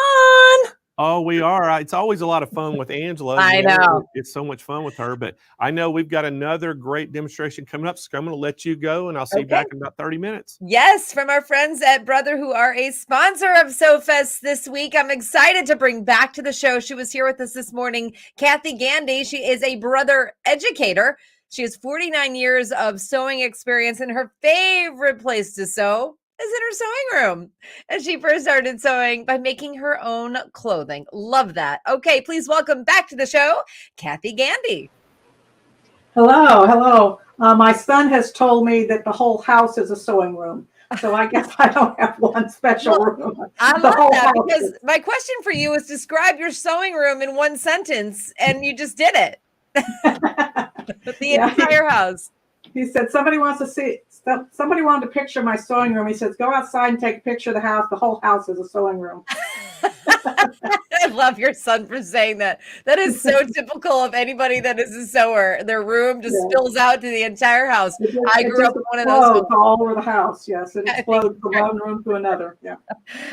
Oh, we are. It's always a lot of fun with Angela. I know. It's so much fun with her, but I know we've got another great demonstration coming up, so I'm going to let you go, and I'll see you back in about 30 minutes. Yes, from our friends at Brother, who are a sponsor of SewFest this week. I'm excited to bring back to the show. She was here with us this morning, Kathy Gandy. She is a Brother educator. She has 49 years of sewing experience, and her favorite place to sew is in her sewing room. And she first started sewing by making her own clothing. Love that. Okay, please welcome back to the show, Kathy Gandy. Hello. My son has told me that the whole house is a sewing room. So I guess I don't have one special room. I love that, because my question for you is describe your sewing room in one sentence, and you just did it. The entire house. He said, somebody wanted to picture my sewing room. He says, go outside and take a picture of the house. The whole house is a sewing room. I love your son for saying that. That is so typical of anybody that is a sewer. Their room just spills out to the entire house. I grew up in one of those. All over the house. Yes, it explodes from one room to another. Yeah.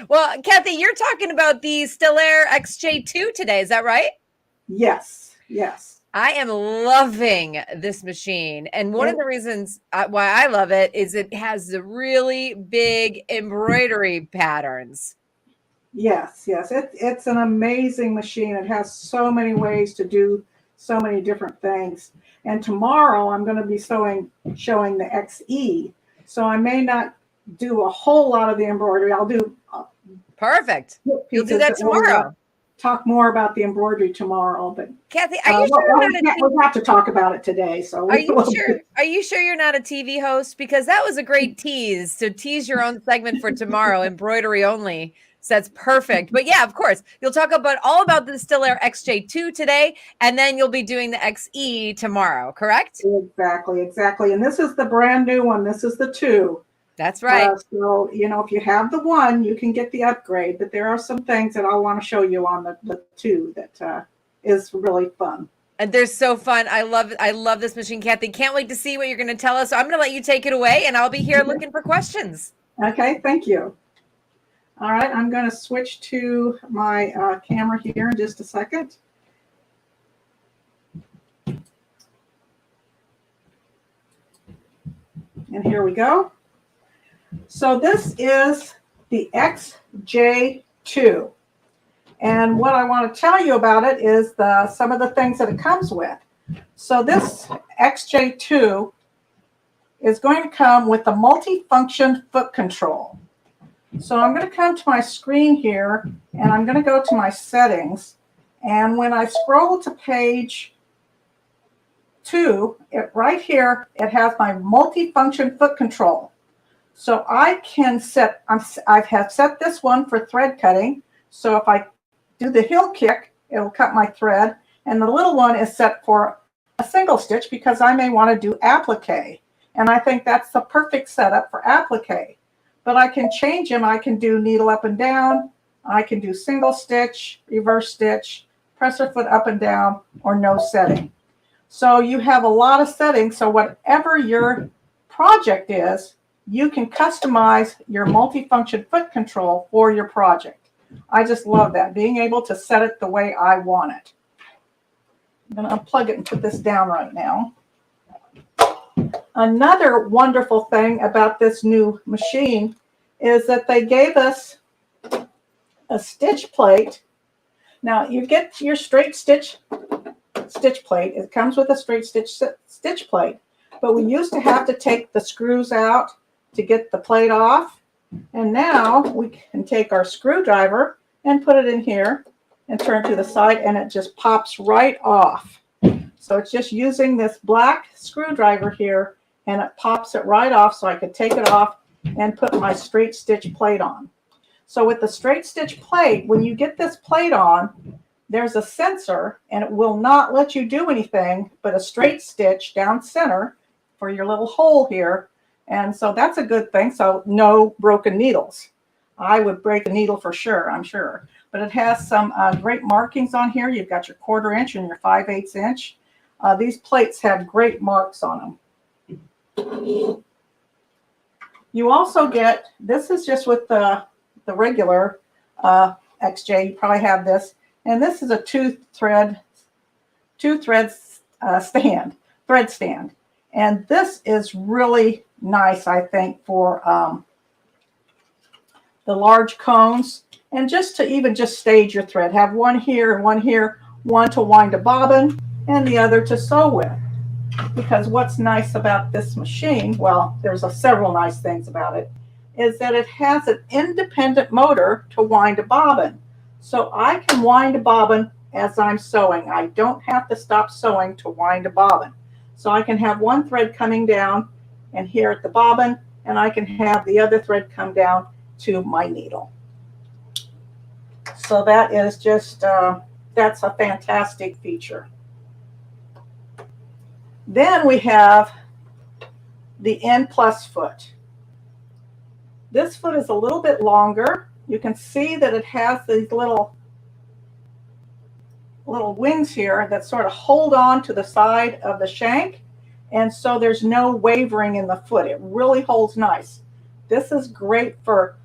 Well, Kathy, you're talking about the Stellaire XJ2 today. Is that right? Yes. I am loving this machine. And one of the reasons why I love it is it has the really big embroidery patterns. Yes. It's an amazing machine. It has so many ways to do so many different things. And tomorrow I'm going to be showing the XE. So I may not do a whole lot of the embroidery. I'll do perfect. You'll do that tomorrow. Talk more about the embroidery tomorrow, but Kathy, are you sure we'll have to talk about it today? So are you sure you're not a TV host? Because that was a great tease to tease your own segment for tomorrow, embroidery only. So that's perfect. But yeah, of course, you'll talk about all about the Stellaire XJ2 today, and then you'll be doing the XE tomorrow, correct? Exactly. And this is the brand new one. This is the 2. That's right. So, if you have the 1, you can get the upgrade, but there are some things that I want to show you on the 2 that is really fun. And they're so fun. I love this machine, Kathy. Can't wait to see what you're going to tell us. So I'm going to let you take it away, and I'll be here looking for questions. Okay, thank you. All right, I'm going to switch to my camera here in just a second. And here we go. So this is the XJ2. And what I want to tell you about it is some of the things that it comes with. So this XJ2 is going to come with a multi-function foot control. So I'm going to come to my screen here, and I'm going to go to my settings. And when I scroll to page 2, right here, it has my multi-function foot control. So I can I have set this one for thread cutting. So if I do the heel kick, it'll cut my thread. And the little one is set for a single stitch because I may want to do applique. And I think that's the perfect setup for applique. But I can change them. I can do needle up and down. I can do single stitch, reverse stitch, presser foot up and down, or no setting. So you have a lot of settings. So whatever your project is, you can customize your multifunction foot control for your project. I just love that, being able to set it the way I want it. I'm going to unplug it and put this down right now. Another wonderful thing about this new machine is that they gave us a stitch plate. Now you get your straight stitch plate. It comes with a straight stitch plate, but we used to have to take the screws out to get the plate off. And now we can take our screwdriver and put it in here and turn to the side, and it just pops right off. So it's just using this black screwdriver here, and it pops it right off, so I can take it off and put my straight stitch plate on. So with the straight stitch plate, when you get this plate on, there's a sensor and it will not let you do anything but a straight stitch down center for your little hole here. And so that's a good thing. So no broken needles. I would break a needle for sure, I'm sure. But it has some great markings on here. You've got your 1/4 inch and your 5/8 inch. These plates have great marks on them. You also get, this is just with the regular XJ, you probably have this. And this is a thread stand. And this is really nice, I think, for the large cones. And just to even just stage your thread. Have one here and one here, one to wind a bobbin and the other to sew with. Because what's nice about this machine, well, there's several nice things about it, is that it has an independent motor to wind a bobbin. So I can wind a bobbin as I'm sewing. I don't have to stop sewing to wind a bobbin. So I can have one thread coming down and here at the bobbin, and I can have the other thread come down to my needle. So that is just, that's a fantastic feature. Then we have the N+ foot. This foot is a little bit longer. You can see that it has these little wings here that sort of hold on to the side of the shank. And so there's no wavering in the foot. It really holds nice. This is great for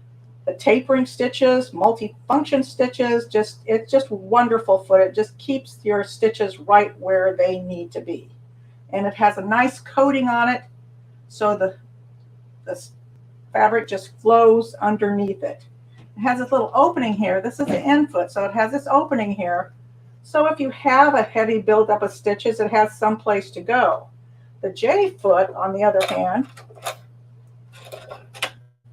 the tapering stitches, multi-function stitches. It's just wonderful foot. It just keeps your stitches right where they need to be. And it has a nice coating on it, so the fabric just flows underneath it. It has this little opening here. This is the end foot, so it has this opening here. So if you have a heavy buildup of stitches, it has some place to go. The J foot, on the other hand,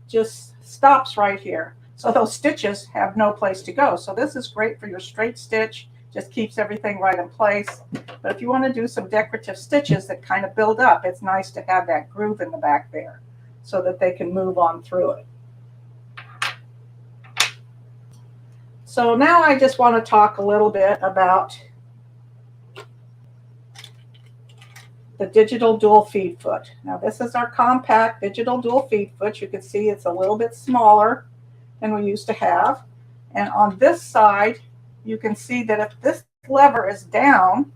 just stops right here. So those stitches have no place to go. So this is great for your straight stitch, just keeps everything right in place. But if you want to do some decorative stitches that kind of build up, it's nice to have that groove in the back there so that they can move on through it. So now I just want to talk a little bit about the digital dual feed foot. Now this is our compact digital dual feed foot. You can see it's a little bit smaller than we used to have. And on this side, you can see that if this lever is down,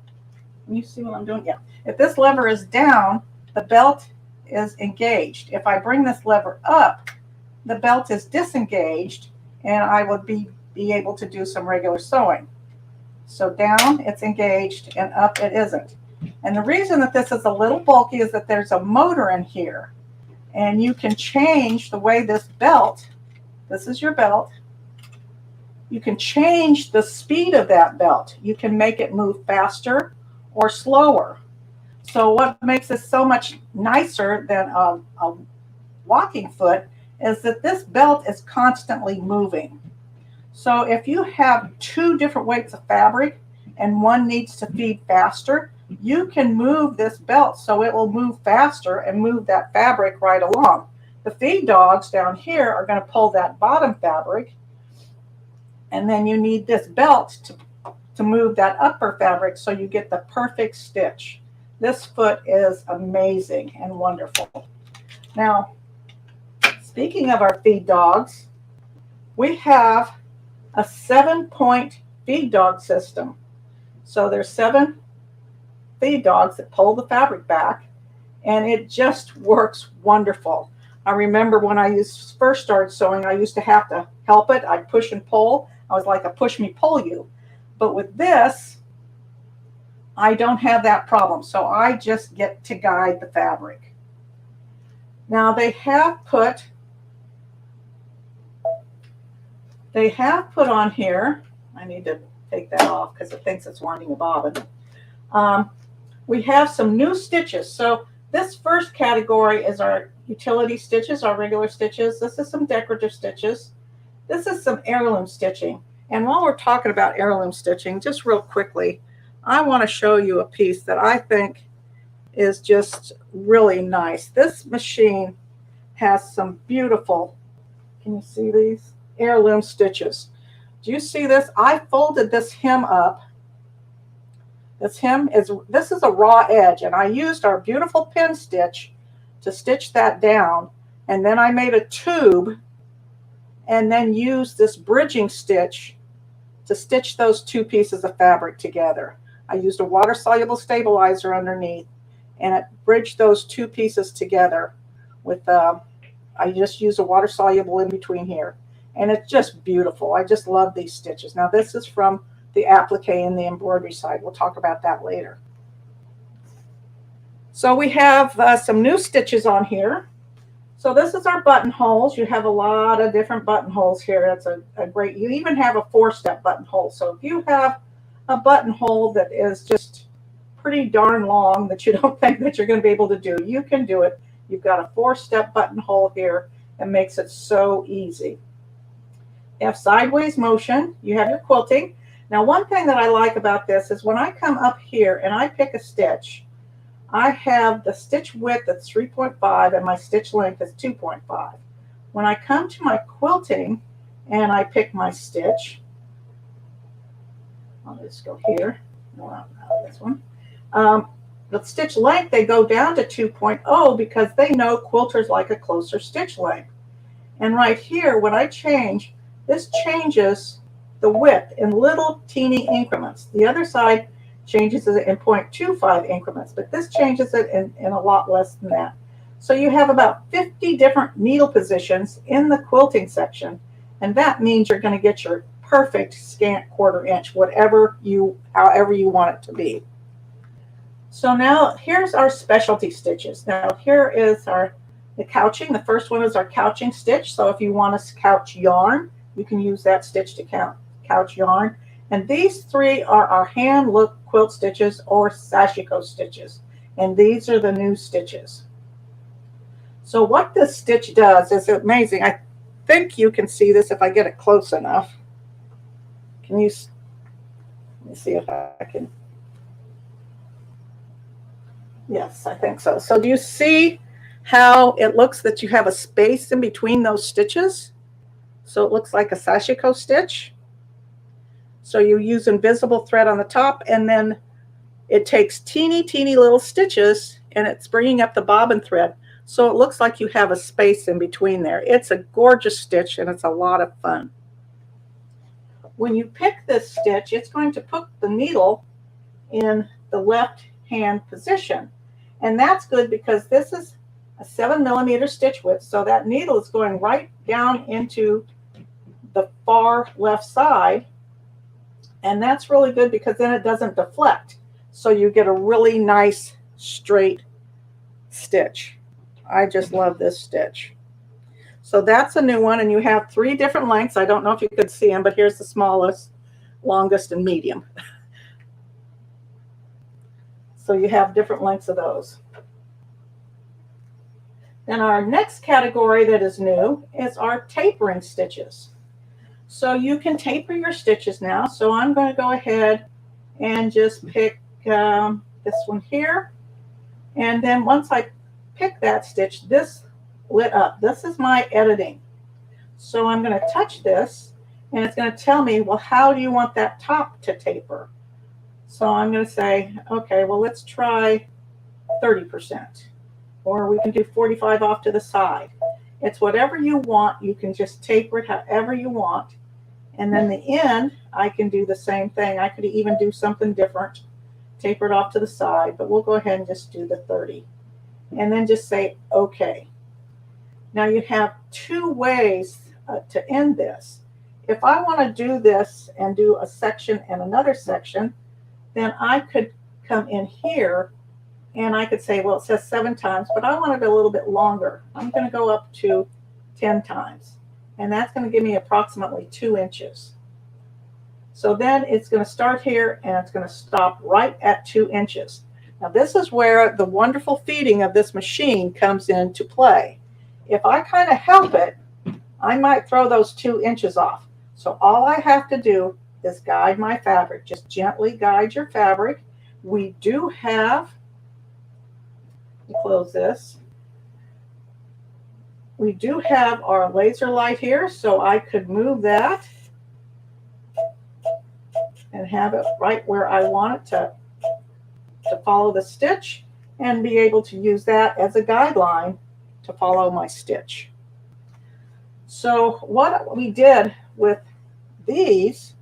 can you see what I'm doing? Yeah. If this lever is down, the belt is engaged. If I bring this lever up, the belt is disengaged and I would be able to do some regular sewing. So down, it's engaged, and up, it isn't. And the reason that this is a little bulky is that there's a motor in here. And you can change the way this belt, this is your belt, you can change the speed of that belt. You can make it move faster or slower. So what makes this so much nicer than a walking foot is that this belt is constantly moving. So if you have two different weights of fabric and one needs to feed faster, you can move this belt so it will move faster and move that fabric right along. The feed dogs down here are going to pull that bottom fabric, and then you need this belt to move that upper fabric so you get the perfect stitch. This foot is amazing and wonderful. Now, speaking of our feed dogs, we have a 7-point feed dog system. So there's 7 feed dogs that pull the fabric back, and it just works wonderful. I remember when I first started sewing, I used to have to help it. I'd push and pull. I was like a push me, pull you. But with this, I don't have that problem. So I just get to guide the fabric. Now they have put on here, I need to take that off because it thinks it's winding a bobbin. We have some new stitches. So this first category is our utility stitches, our regular stitches. This is some decorative stitches. This is some heirloom stitching. And while we're talking about heirloom stitching, just real quickly, I want to show you a piece that I think is just really nice. This machine has some beautiful, can you see these? Heirloom stitches. Do you see this? I folded this hem up. This is a raw edge, and I used our beautiful pin stitch to stitch that down, and then I made a tube and then used this bridging stitch to stitch those two pieces of fabric together. I used a water-soluble stabilizer underneath, and it bridged those two pieces together with, I just used a water-soluble in between here. And it's just beautiful. I just love these stitches. Now this is from the applique and the embroidery side. We'll talk about that later. So we have some new stitches on here. So this is our buttonholes. You have a lot of different buttonholes here. That's a great, you even have a 4-step buttonhole. So if you have a buttonhole that is just pretty darn long that you don't think that you're going to be able to do, you can do it. You've got a 4-step buttonhole here and makes it so easy. You have sideways motion. You have your quilting. Now, one thing that I like about this is when I come up here and I pick a stitch, I have the stitch width that's 3.5 and my stitch length is 2.5. When I come to my quilting and I pick my stitch, I'll just go here. No, not this one. The stitch length, they go down to 2.0 because they know quilters like a closer stitch length. And right here, when I change, this changes the width in little teeny increments. The other side changes it in 0.25 increments, but this changes it in a lot less than that. So you have about 50 different needle positions in the quilting section, and that means you're going to get your perfect scant 1/4 inch, however you want it to be. So now here's our specialty stitches. Now here is the couching. The first one is our couching stitch. So if you want to couch yarn, you can use that stitch to couch yarn. And these 3 are our hand look quilt stitches or sashiko stitches. And these are the new stitches. So what this stitch does is amazing. I think you can see this if I get it close enough. Can you, let me see if I can. Yes, I think so. So do you see how it looks that you have a space in between those stitches? So it looks like a sashiko stitch. So you use invisible thread on the top, and then it takes teeny little stitches and it's bringing up the bobbin thread. So it looks like you have a space in between there. It's a gorgeous stitch and it's a lot of fun. When you pick this stitch, it's going to put the needle in the left hand position. And that's good because this is a 7mm stitch width. So that needle is going right down into the far left side. And that's really good because then it doesn't deflect. So you get a really nice straight stitch. I just love this stitch. So that's a new one, and you have 3 different lengths. I don't know if you could see them, but here's the smallest, longest, and medium. So you have different lengths of those. Then our next category that is new is our tapering stitches. So you can taper your stitches now. So I'm going to go ahead and just pick this one here. And then once I pick that stitch, this lit up. This is my editing. So I'm going to touch this and it's going to tell me, well, how do you want that top to taper? So I'm going to say, okay, well, let's try 30%, or we can do 45 off to the side. It's whatever you want. You can just taper it however you want. And then the end, I can do the same thing. I could even do something different, taper it off to the side, but we'll go ahead and just do the 30. And then just say, okay. Now you have 2 ways to end this. If I want to do this and do a section and another section, then I could come in here and I could say, well, it says 7 times, but I want it a little bit longer. I'm going to go up to 10 times. And that's going to give me approximately 2 inches. So then it's going to start here and it's going to stop right at 2 inches. Now this is where the wonderful feeding of this machine comes into play. If I kind of help it, I might throw those 2 inches off. So all I have to do is guide my fabric. Just gently guide your fabric. We do have, close this. we do have our laser light here, so I could move that and have it right where I want it to follow the stitch and be able to use that as a guideline to follow my stitch. So what we did with these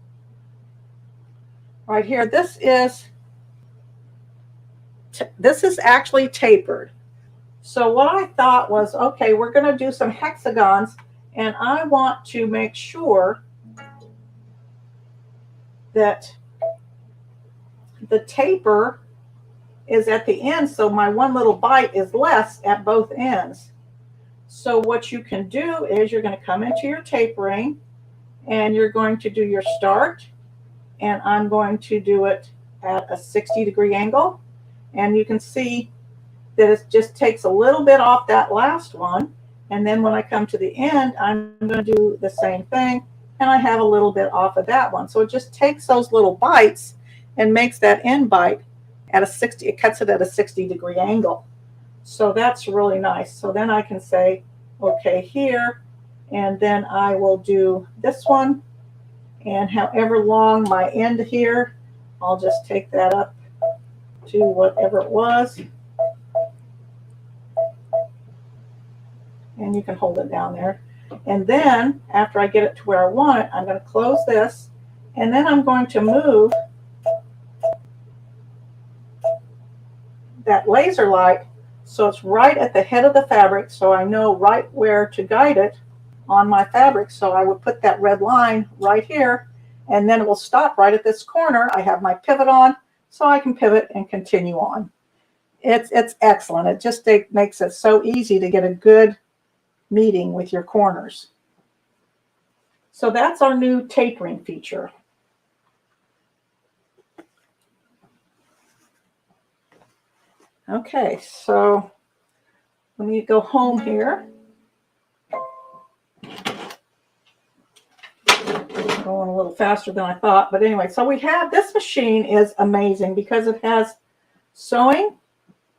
right here, this is actually tapered. So what I thought was, okay, we're going to do some hexagons, and I want to make sure that the taper is at the end, so my one little bite is less at both ends. So what you can do is you're going to come into your tapering, and you're going to do your start, and I'm going to do it at a 60-degree angle, and you can see that it just takes a little bit off that last one, and then when I come to the end, I'm going to do the same thing, and I have a little bit off of that one. So it just takes those little bites and makes that end bite at a 60, it cuts it at a 60-degree angle. So that's really nice. So then I can say, okay, here, and then I will do this one, and however long my end here, I'll just take that up to whatever it was. And you can hold it down there. And then after I get it to where I want it, I'm going to close this, and then I'm going to move that laser light so it's right at the head of the fabric, so I know right where to guide it on my fabric. So I would put that red line right here, and then it will stop right at this corner. I have my pivot on, so I can pivot and continue on. It's excellent. It just makes it so easy to get a good meeting with your corners. So that's our new tapering feature. Okay, so let me go home here. Going a little faster than I thought, but anyway, so we have, this machine is amazing because it has sewing,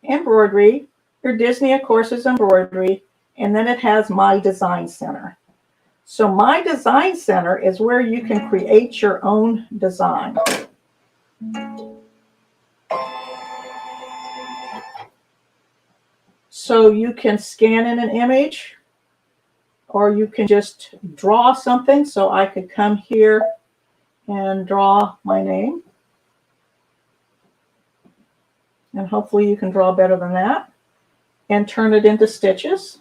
embroidery, your Disney, of course, is embroidery, and then it has My Design Center. So My Design Center is where you can create your own design. So you can scan in an image, or you can just draw something. So I could come here and draw my name. And hopefully you can draw better than that. And turn it into stitches.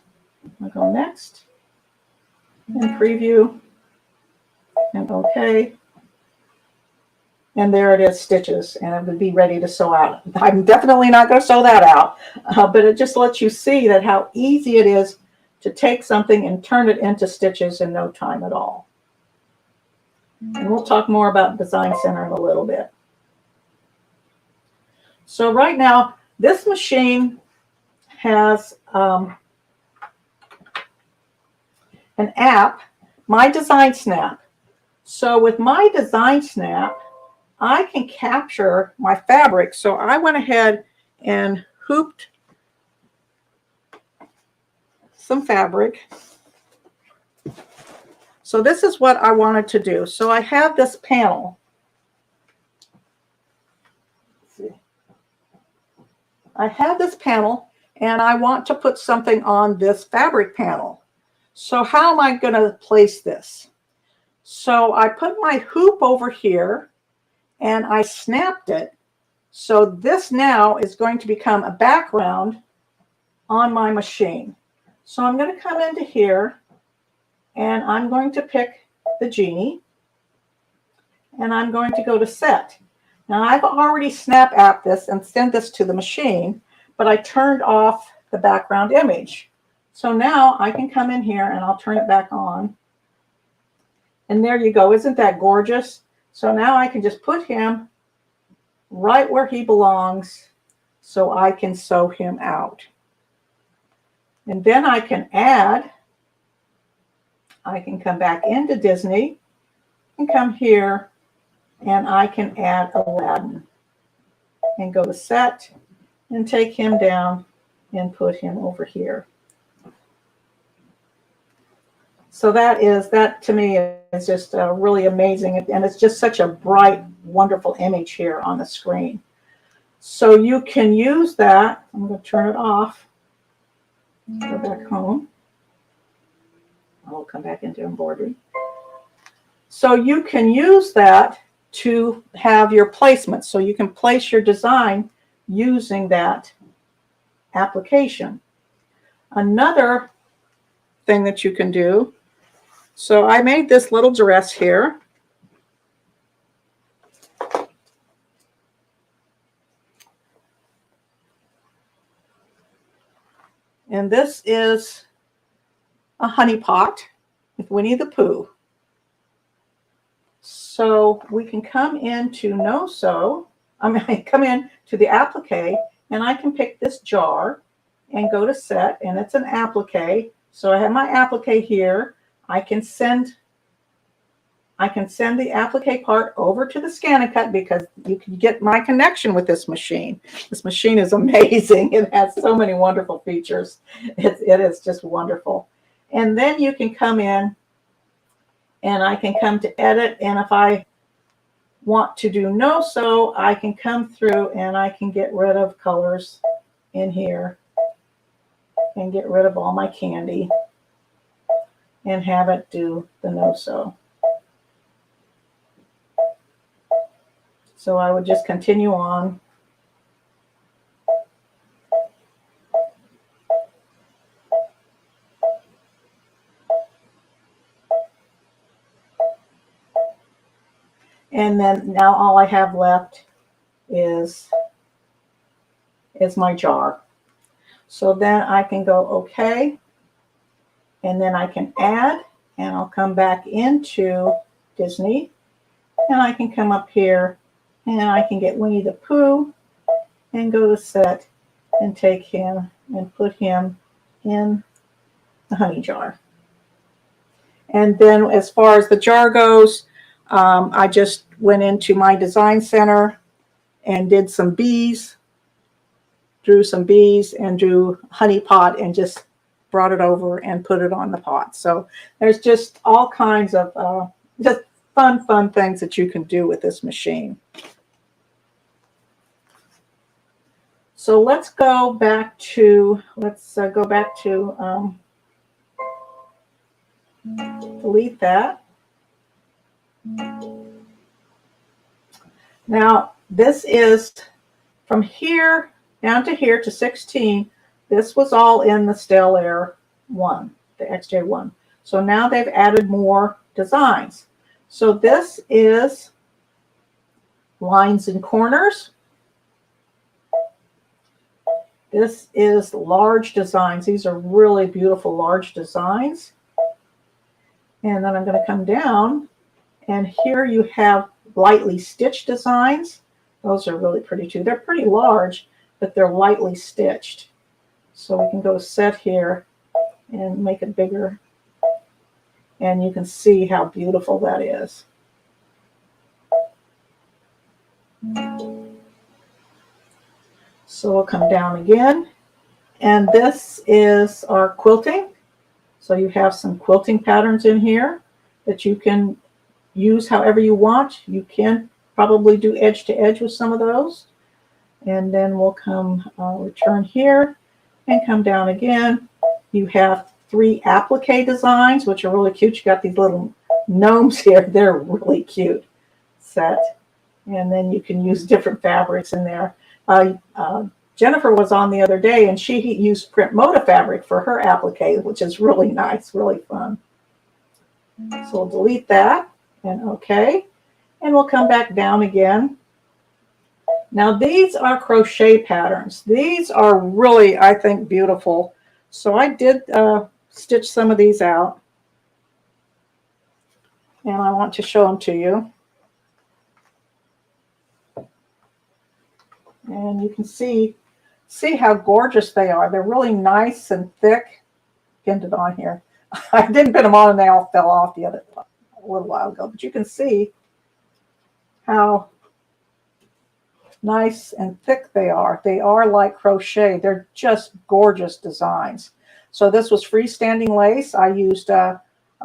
I'll go next. And preview. And OK. And there it is, stitches, and it would be ready to sew out. I'm definitely not going to sew that out, but it just lets you see that how easy it is to take something and turn it into stitches in no time at all. And we'll talk more about Design Center in a little bit. So right now, this machine has an app, My Design Snap. So with My Design Snap, I can capture my fabric. So I went ahead and hooped some fabric. So this is what I wanted to do. So I have this panel. Let's see. I have this panel, and I want to put something on this fabric panel. So how am I going to place this? So I put my hoop over here, and I snapped it. So this now is going to become a background on my machine. So I'm going to come into here, and I'm going to pick the genie, and I'm going to go to set. Now I've already snap apped this and sent this to the machine, but I turned off the background image. So now I can come in here and I'll turn it back on. And there you go. Isn't that gorgeous? So now I can just put him right where he belongs so I can sew him out. And then I can add, I can come back into Disney and come here, and I can add Aladdin and go to set and take him down and put him over here. So that to me is just really amazing. And it's just such a bright, wonderful image here on the screen. So you can use that. I'm going to turn it off. Go back home. I'll come back into embroidery. So you can use that to have your placement. So you can place your design using that application. Another thing that you can do, so I made this little dress here. And this is a honey pot with Winnie the Pooh. So we can come into come in to the applique, and I can pick this jar and go to set, and it's an applique. So I have my applique here. I can send the applique part over to the Scan and Cut because you can get my connection with this machine. This machine is amazing. It has so many wonderful features. It is just wonderful. And then you can come in and I can come to edit. And if I want to do no sew, I can come through and I can get rid of colors in here and get rid of all my candy and have it do the no sew. So I would just continue on. And then now all I have left is my jar. So then I can go okay. And then I can add, and I'll come back into Disney. And I can come up here and I can get Winnie the Pooh and go to set and take him and put him in the honey jar. And then as far as the jar goes, I just went into my design center and did some bees, drew some bees and drew honey pot and just brought it over and put it on the pot. So there's just all kinds of just fun things that you can do with this machine. So let's go back to, delete that. Now this is from here down to here to 16. This was all in the Stellaire 1, the XJ1. So now they've added more designs. So this is lines and corners. This is large designs. These are really beautiful large designs. And then I'm going to come down, and here you have lightly stitched designs. Those are really pretty too. They're pretty large, but they're lightly stitched. So we can go set here and make it bigger. And you can see how beautiful that is. So we'll come down again. And this is our quilting. So you have some quilting patterns in here that you can use however you want. You can probably do edge to edge with some of those. And then we'll come return here and come down again. You have 3 applique designs, which are really cute. You got these little gnomes here. They're really cute. Set. And then you can use different fabrics in there. Jennifer was on the other day, and she used print moda fabric for her applique, which is really nice, really fun. So we'll delete that and okay. And we'll come back down again. Now these are crochet patterns. These are really, I think, beautiful. So I did stitch some of these out. And I want to show them to you. And you can see how gorgeous they are. They're really nice and thick. Pinned it on here. I didn't pin them on and they all fell off a little while ago. But you can see how nice and thick they are. They are like crochet. They're just gorgeous designs. So this was freestanding lace. I used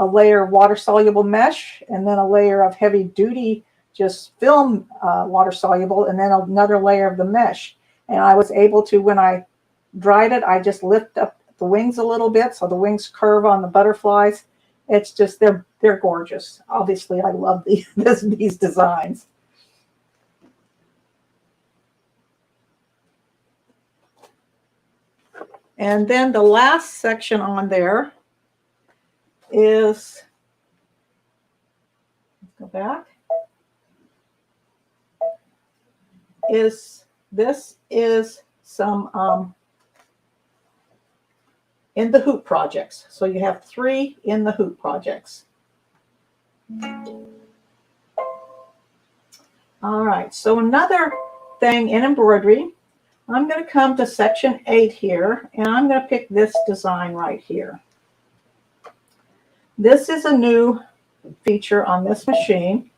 a layer of water-soluble mesh, and then a layer of heavy-duty just film water-soluble, and then another layer of the mesh. And I was able to, when I dried it, I just lift up the wings a little bit so the wings curve on the butterflies. It's just, they're gorgeous. Obviously, I love these designs. And then the last section on there is, let's go back, this is some in the hoop projects. So you have 3 in the hoop projects. All right, so another thing in embroidery, I'm going to come to section 8 here, and I'm going to pick this design right here. This is a new feature on this machine,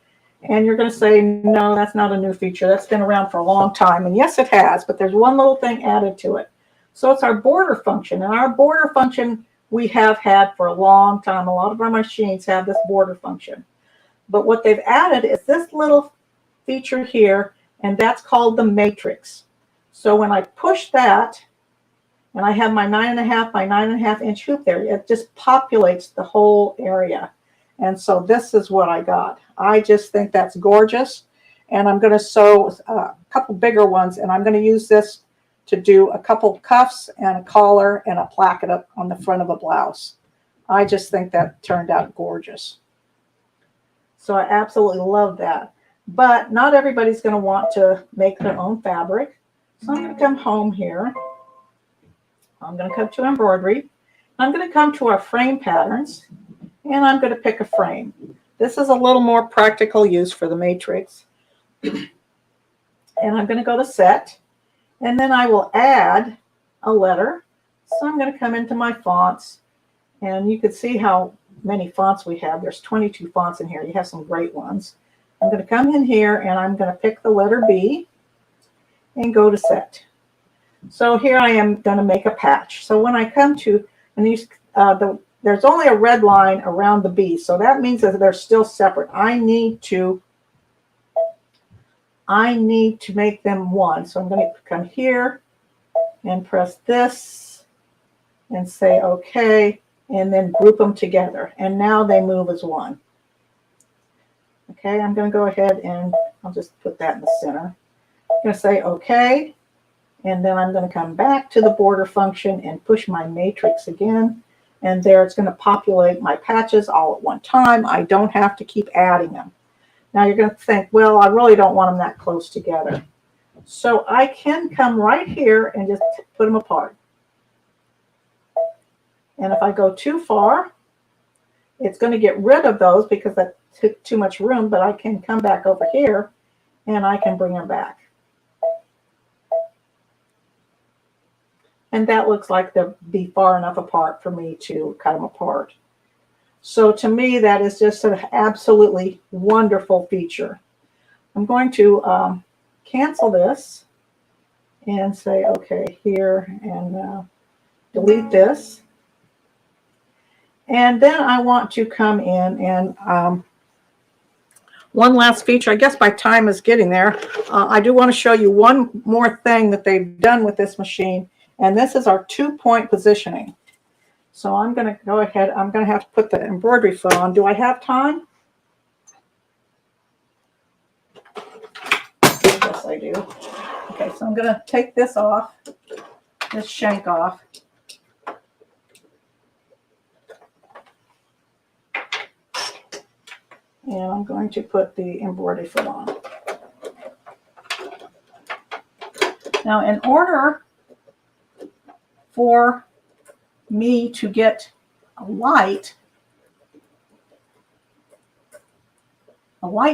and you're going to say, no, that's not a new feature. That's been around for a long time, and yes, it has, but there's one little thing added to it. So it's our border function, and our border function we have had for a long time. A lot of our machines have this border function, but what they've added is this little feature here, and that's called the matrix. So when I push that, and I have my 9.5 by 9.5 inch hoop there, it just populates the whole area. And so this is what I got. I just think that's gorgeous. And I'm going to sew a couple bigger ones, and I'm going to use this to do a couple cuffs and a collar and a placket up on the front of a blouse. I just think that turned out gorgeous. So I absolutely love that. But not everybody's going to want to make their own fabric. So I'm going to come home here. I'm going to come to embroidery. I'm going to come to our frame patterns, and I'm going to pick a frame. This is a little more practical use for the matrix. And I'm going to go to set, and then I will add a letter. So I'm going to come into my fonts, and you can see how many fonts we have. There's 22 fonts in here. You have some great ones. I'm going to come in here, and I'm going to pick the letter B and go to set. So here I am going to make a patch. So when I come to, and these, there's only a red line around the B, so that means that they're still separate. I need to make them one. So I'm going to come here and press this and say okay, and then group them together. And now they move as one. Okay, I'm going to go ahead and I'll just put that in the center. I'm going to say okay, and then I'm going to come back to the border function and push my matrix again, and there it's going to populate my patches all at one time. I don't have to keep adding them. Now you're going to think, well, I really don't want them that close together. So I can come right here and just put them apart. And if I go too far, it's going to get rid of those because that took too much room, but I can come back over here and I can bring them back. And that looks like they'll be far enough apart for me to cut them apart. So to me, that is just an absolutely wonderful feature. I'm going to cancel this and say, okay, here, and delete this. And then I want to come in and one last feature, I guess my time is getting there. I do want to show you one more thing that they've done with this machine, and this is our 2-point positioning. So I'm going to go ahead, I'm going to have to put the embroidery foot on. Do I have time? Yes, I do. Okay, so I'm going to take this off, this shank off. And I'm going to put the embroidery foot on. Now, in order for me to get a light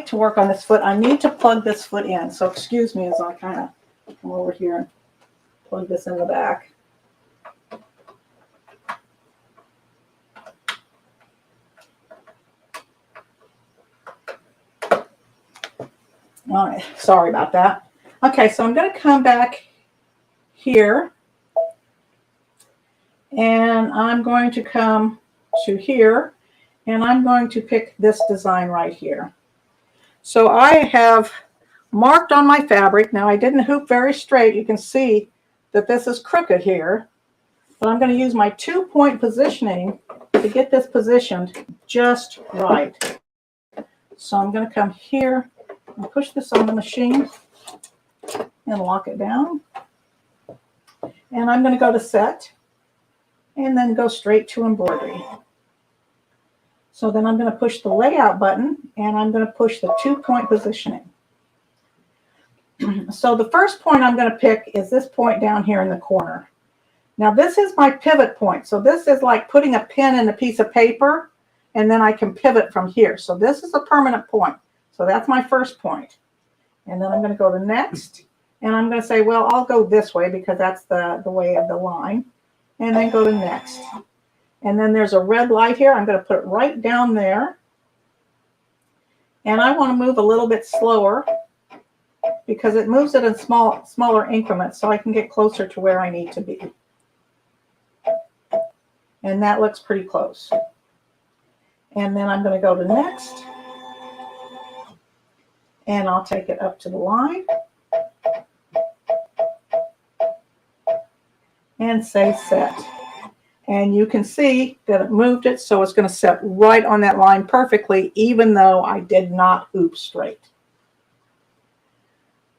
to work on this foot, I need to plug this foot in. So excuse me as I kind of come over here and plug this in the back. All right, sorry about that. Okay, so I'm going to come back here, and I'm going to come to here, And I'm going to pick this design right here. So I have marked on my fabric. Now I didn't hoop very straight. You can see that this is crooked here, but I'm going to use my 2-point positioning to get this positioned just right. So I'm going to come here and push this on the machine and lock it down. And I'm going to go to set and then go straight to embroidery. So then I'm going to push the layout button and I'm going to push the 2-point positioning. So the first point I'm going to pick is this point down here in the corner. Now this is my pivot point. So this is like putting a pin in a piece of paper and then I can pivot from here. So this is a permanent point. So that's my first point. And then I'm going to go to next. And I'm going to say, well, I'll go this way because that's the way of the line. And then go to next. And then there's a red light here. I'm going to put it right down there. And I want to move a little bit slower because it moves it in smaller increments so I can get closer to where I need to be. And that looks pretty close. And then I'm going to go to next. And I'll take it up to the line. And say set. And you can see that it moved it, so it's going to set right on that line perfectly, even though I did not hoop straight.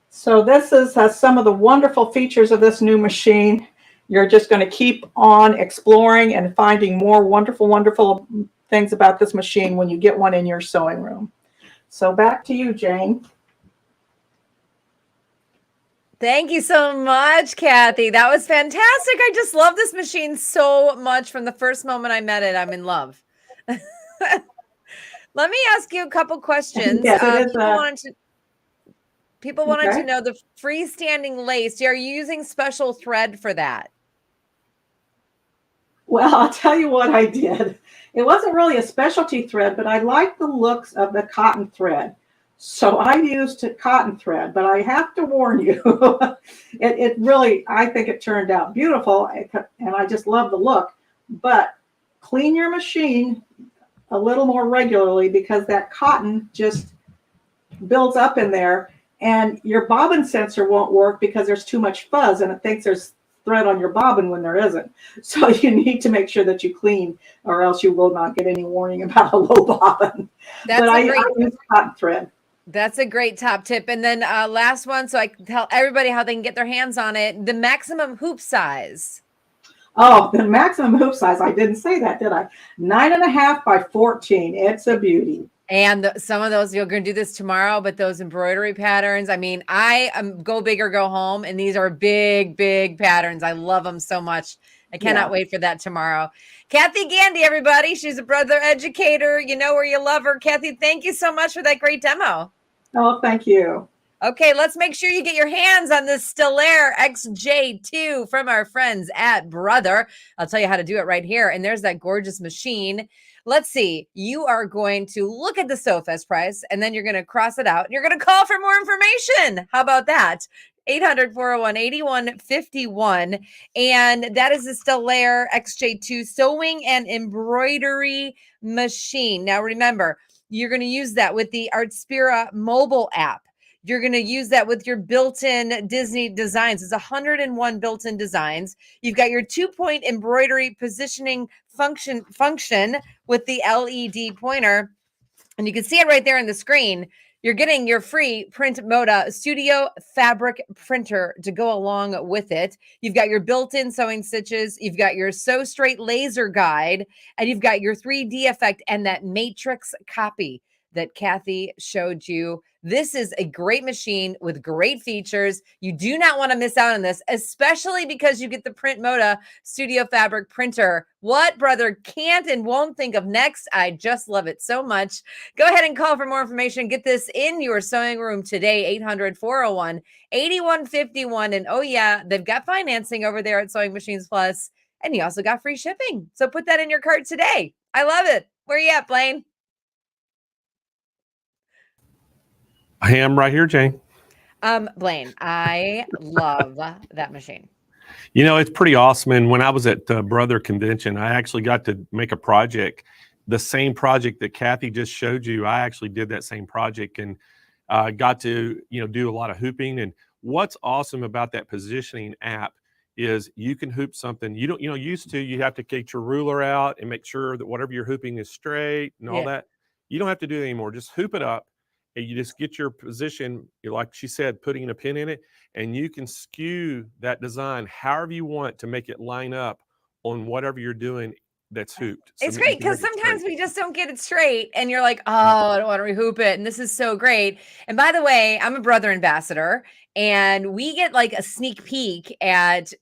So this is some of the wonderful features of this new machine. You're just going to keep on exploring and finding more wonderful, wonderful things about this machine when you get one in your sewing room. So back to you, Jane. Thank you so much, Kathy. That was fantastic. I just love this machine so much. From the first moment I met it, I'm in love. Let me ask you a couple questions. Yes, it is, people wanted okay. to know the freestanding lace. Are you using special thread for that? Well, I'll tell you what I did. It wasn't really a specialty thread, but I liked the looks of the cotton thread. So I used cotton thread, but I have to warn you, it really, I think it turned out beautiful, and I just love the look. But clean your machine a little more regularly because that cotton just builds up in there, and your bobbin sensor won't work because there's too much fuzz, and it thinks there's thread on your bobbin when there isn't. So you need to make sure that you clean, or else you will not get any warning about a low bobbin. But I use cotton thread. That's a great top tip. And then last one, so I can tell everybody how they can get their hands on it, the maximum hoop size. Oh, the maximum hoop size. I didn't say that, did I? 9.5 by 14. It's a beauty. And some of those, you're going to do this tomorrow, but those embroidery patterns, I mean, I am go big or go home. And these are big, big patterns. I love them so much. I cannot wait for that tomorrow. Kathy Gandy, everybody. She's a brother educator. You know where you love her. Kathy, thank you so much for that great demo. Oh, thank you. Okay, let's make sure you get your hands on this Stellaire XJ2 from our friends at Brother. I'll tell you how to do it right here. And there's that gorgeous machine. Let's see. You are going to look at the SewFest price, and then you're going to cross it out. And you're going to call for more information. How about that? 800-401-8151. And that is the Stellaire XJ2 sewing and embroidery machine. Now, remember, you're going to use that with the Artspira mobile app. You're going to use that with your built-in Disney designs. It's 101 built-in designs. You've got your 2-point embroidery positioning function with the LED pointer. And you can see it right there on the screen. You're getting your free Print Moda Studio Fabric Printer to go along with it. You've got your built-in sewing stitches. You've got your Sew Straight laser guide. And you've got your 3D effect and that matrix copy that Kathy showed you. This is a great machine with great features. You do not want to miss out on this, especially because you get the Print Moda Studio Fabric Printer. What brother can't and won't think of next? I just love it so much. Go ahead and call for more information. Get this in your sewing room today, 800-401-8151. And oh yeah, they've got financing over there at Sewing Machines Plus. And you also got free shipping. So put that in your cart today. I love it. Where you at, Blaine? I am right here, Jane. Blaine, I love that machine. You know, it's pretty awesome. And when I was at the Brother Convention, I actually got to make a project the same project that Kathy just showed you. I actually did that same project and got to, do a lot of hooping. And what's awesome about that positioning app is you can hoop something you don't, used to, you have to get your ruler out and make sure that whatever you're hooping is straight and all that. You don't have to do it anymore. Just hoop it up and you just get your position, like she said, putting a pin in it, and you can skew that design however you want to make it line up on whatever you're doing that's hooped. It's great because sometimes we just don't get it straight and you're like, oh, I don't want to rehoop it. And this is so great. And by the way, I'm a brother ambassador and we get like a sneak peek at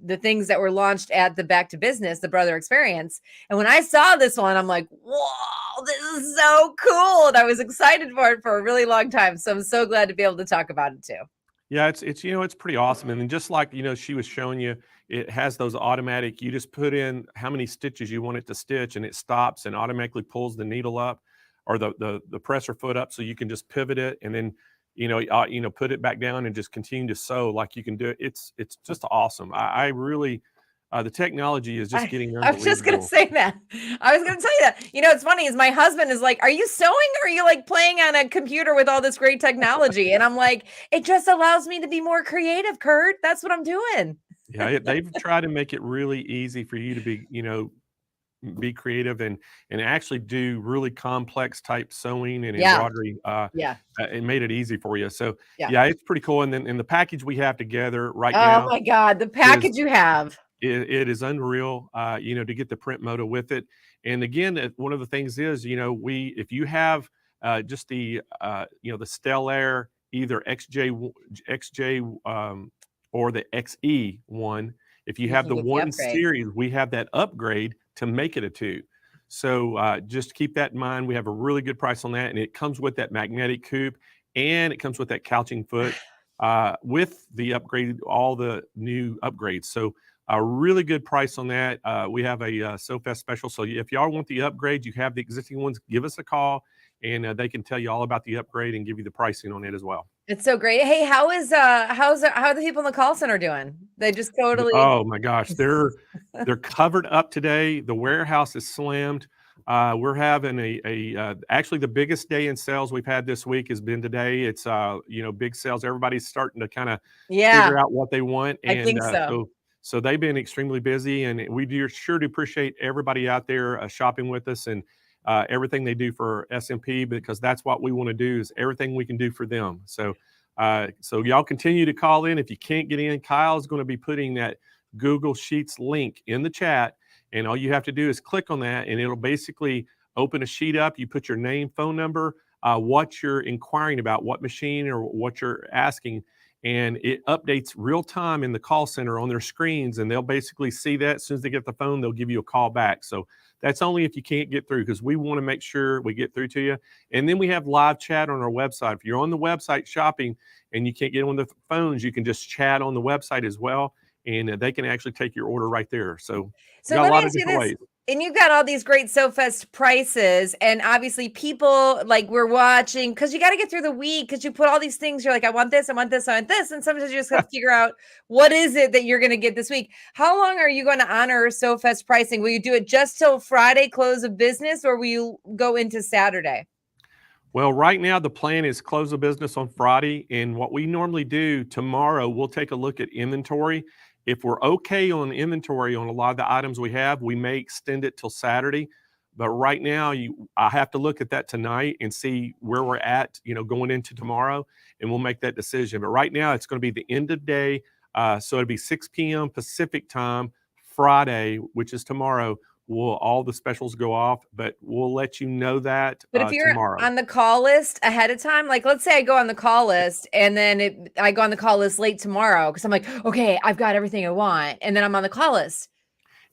the things that were launched at the Back to Business, the Brother Experience. And when I saw this one, I'm like, whoa, this is so cool. And I was excited for it for a really long time. So I'm so glad to be able to talk about it too. Yeah, it's pretty awesome. And then just like, she was showing you, it has those automatic, you just put in how many stitches you want it to stitch and it stops and automatically pulls the needle up or the presser foot up so you can just pivot it and then, put it back down and just continue to sew like you can do it. It's just awesome. I really, the technology is just getting unbelievable. I was just going to say that. I was going to tell you that. It's funny is my husband is like, are you sewing or are you like playing on a computer with all this great technology? And I'm like, it just allows me to be more creative, Kurt. That's what I'm doing. Yeah, they've tried to make it really easy for you to be, be creative and actually do really complex type sewing and embroidery. It made it easy for you. So yeah, it's pretty cool. And then in the package we have together right now. Oh my God, the package you have. It is unreal, to get the print motor with it. And again, one of the things is, if you have just the Stellaire, either XJ or the XE one, if you have the 1 series, we have that upgrade to make it a 2. So just keep that in mind. We have a really good price on that. And it comes with that magnetic hoop and it comes with that couching foot with the upgrade, all the new upgrades. So a really good price on that. We have a SewFest special. So if y'all want the upgrade, you have the existing ones, give us a call and they can tell you all about the upgrade and give you the pricing on it as well. It's so great. Hey, how are the people in the call center doing? They just totally. Oh my gosh, they're covered up today. The warehouse is slammed. We're having actually the biggest day in sales we've had this week has been today. It's big sales. Everybody's starting to kind of figure out what they want. And, I think so. So they've been extremely busy, and we sure do appreciate everybody out there shopping with us and everything they do for SMP, because that's what we want to do is everything we can do for them. So y'all continue to call in. If you can't get in, Kyle's going to be putting that Google Sheets link in the chat, and all you have to do is click on that, and it'll basically open a sheet up. You put your name, phone number, what you're inquiring about, what machine or what you're asking, and it updates real time in the call center on their screens, and they'll basically see that. As soon as they get the phone, they'll give you a call back. So that's only if you can't get through, because we want to make sure we get through to you. And then we have live chat on our website. If you're on the website shopping and you can't get on the phones, you can just chat on the website as well, and they can actually take your order right there. So let me ask you this. And you've got all these great SewFest prices, and obviously people like we're watching because you got to get through the week because you put all these things. You're like, I want this, I want this, I want this, and sometimes you just got to figure out what is it that you're going to get this week. How long are you going to honor SewFest pricing? Will you do it just till Friday close of business, or will you go into Saturday? Well, right now the plan is close of business on Friday, and what we normally do tomorrow, we'll take a look at inventory. If we're okay on inventory on a lot of the items we have, we may extend it till Saturday. But right now, I have to look at that tonight and see where we're at, going into tomorrow, and we'll make that decision. But right now, it's going to be the end of day. So it'll be 6 p.m. Pacific time, Friday, which is tomorrow. All the specials go off, but we'll let you know that But if you're tomorrow. on the call list ahead of time, like let's say I go on the call list and then I go on the call list late tomorrow because I'm like, okay, I've got everything I want, and then I'm on the call list.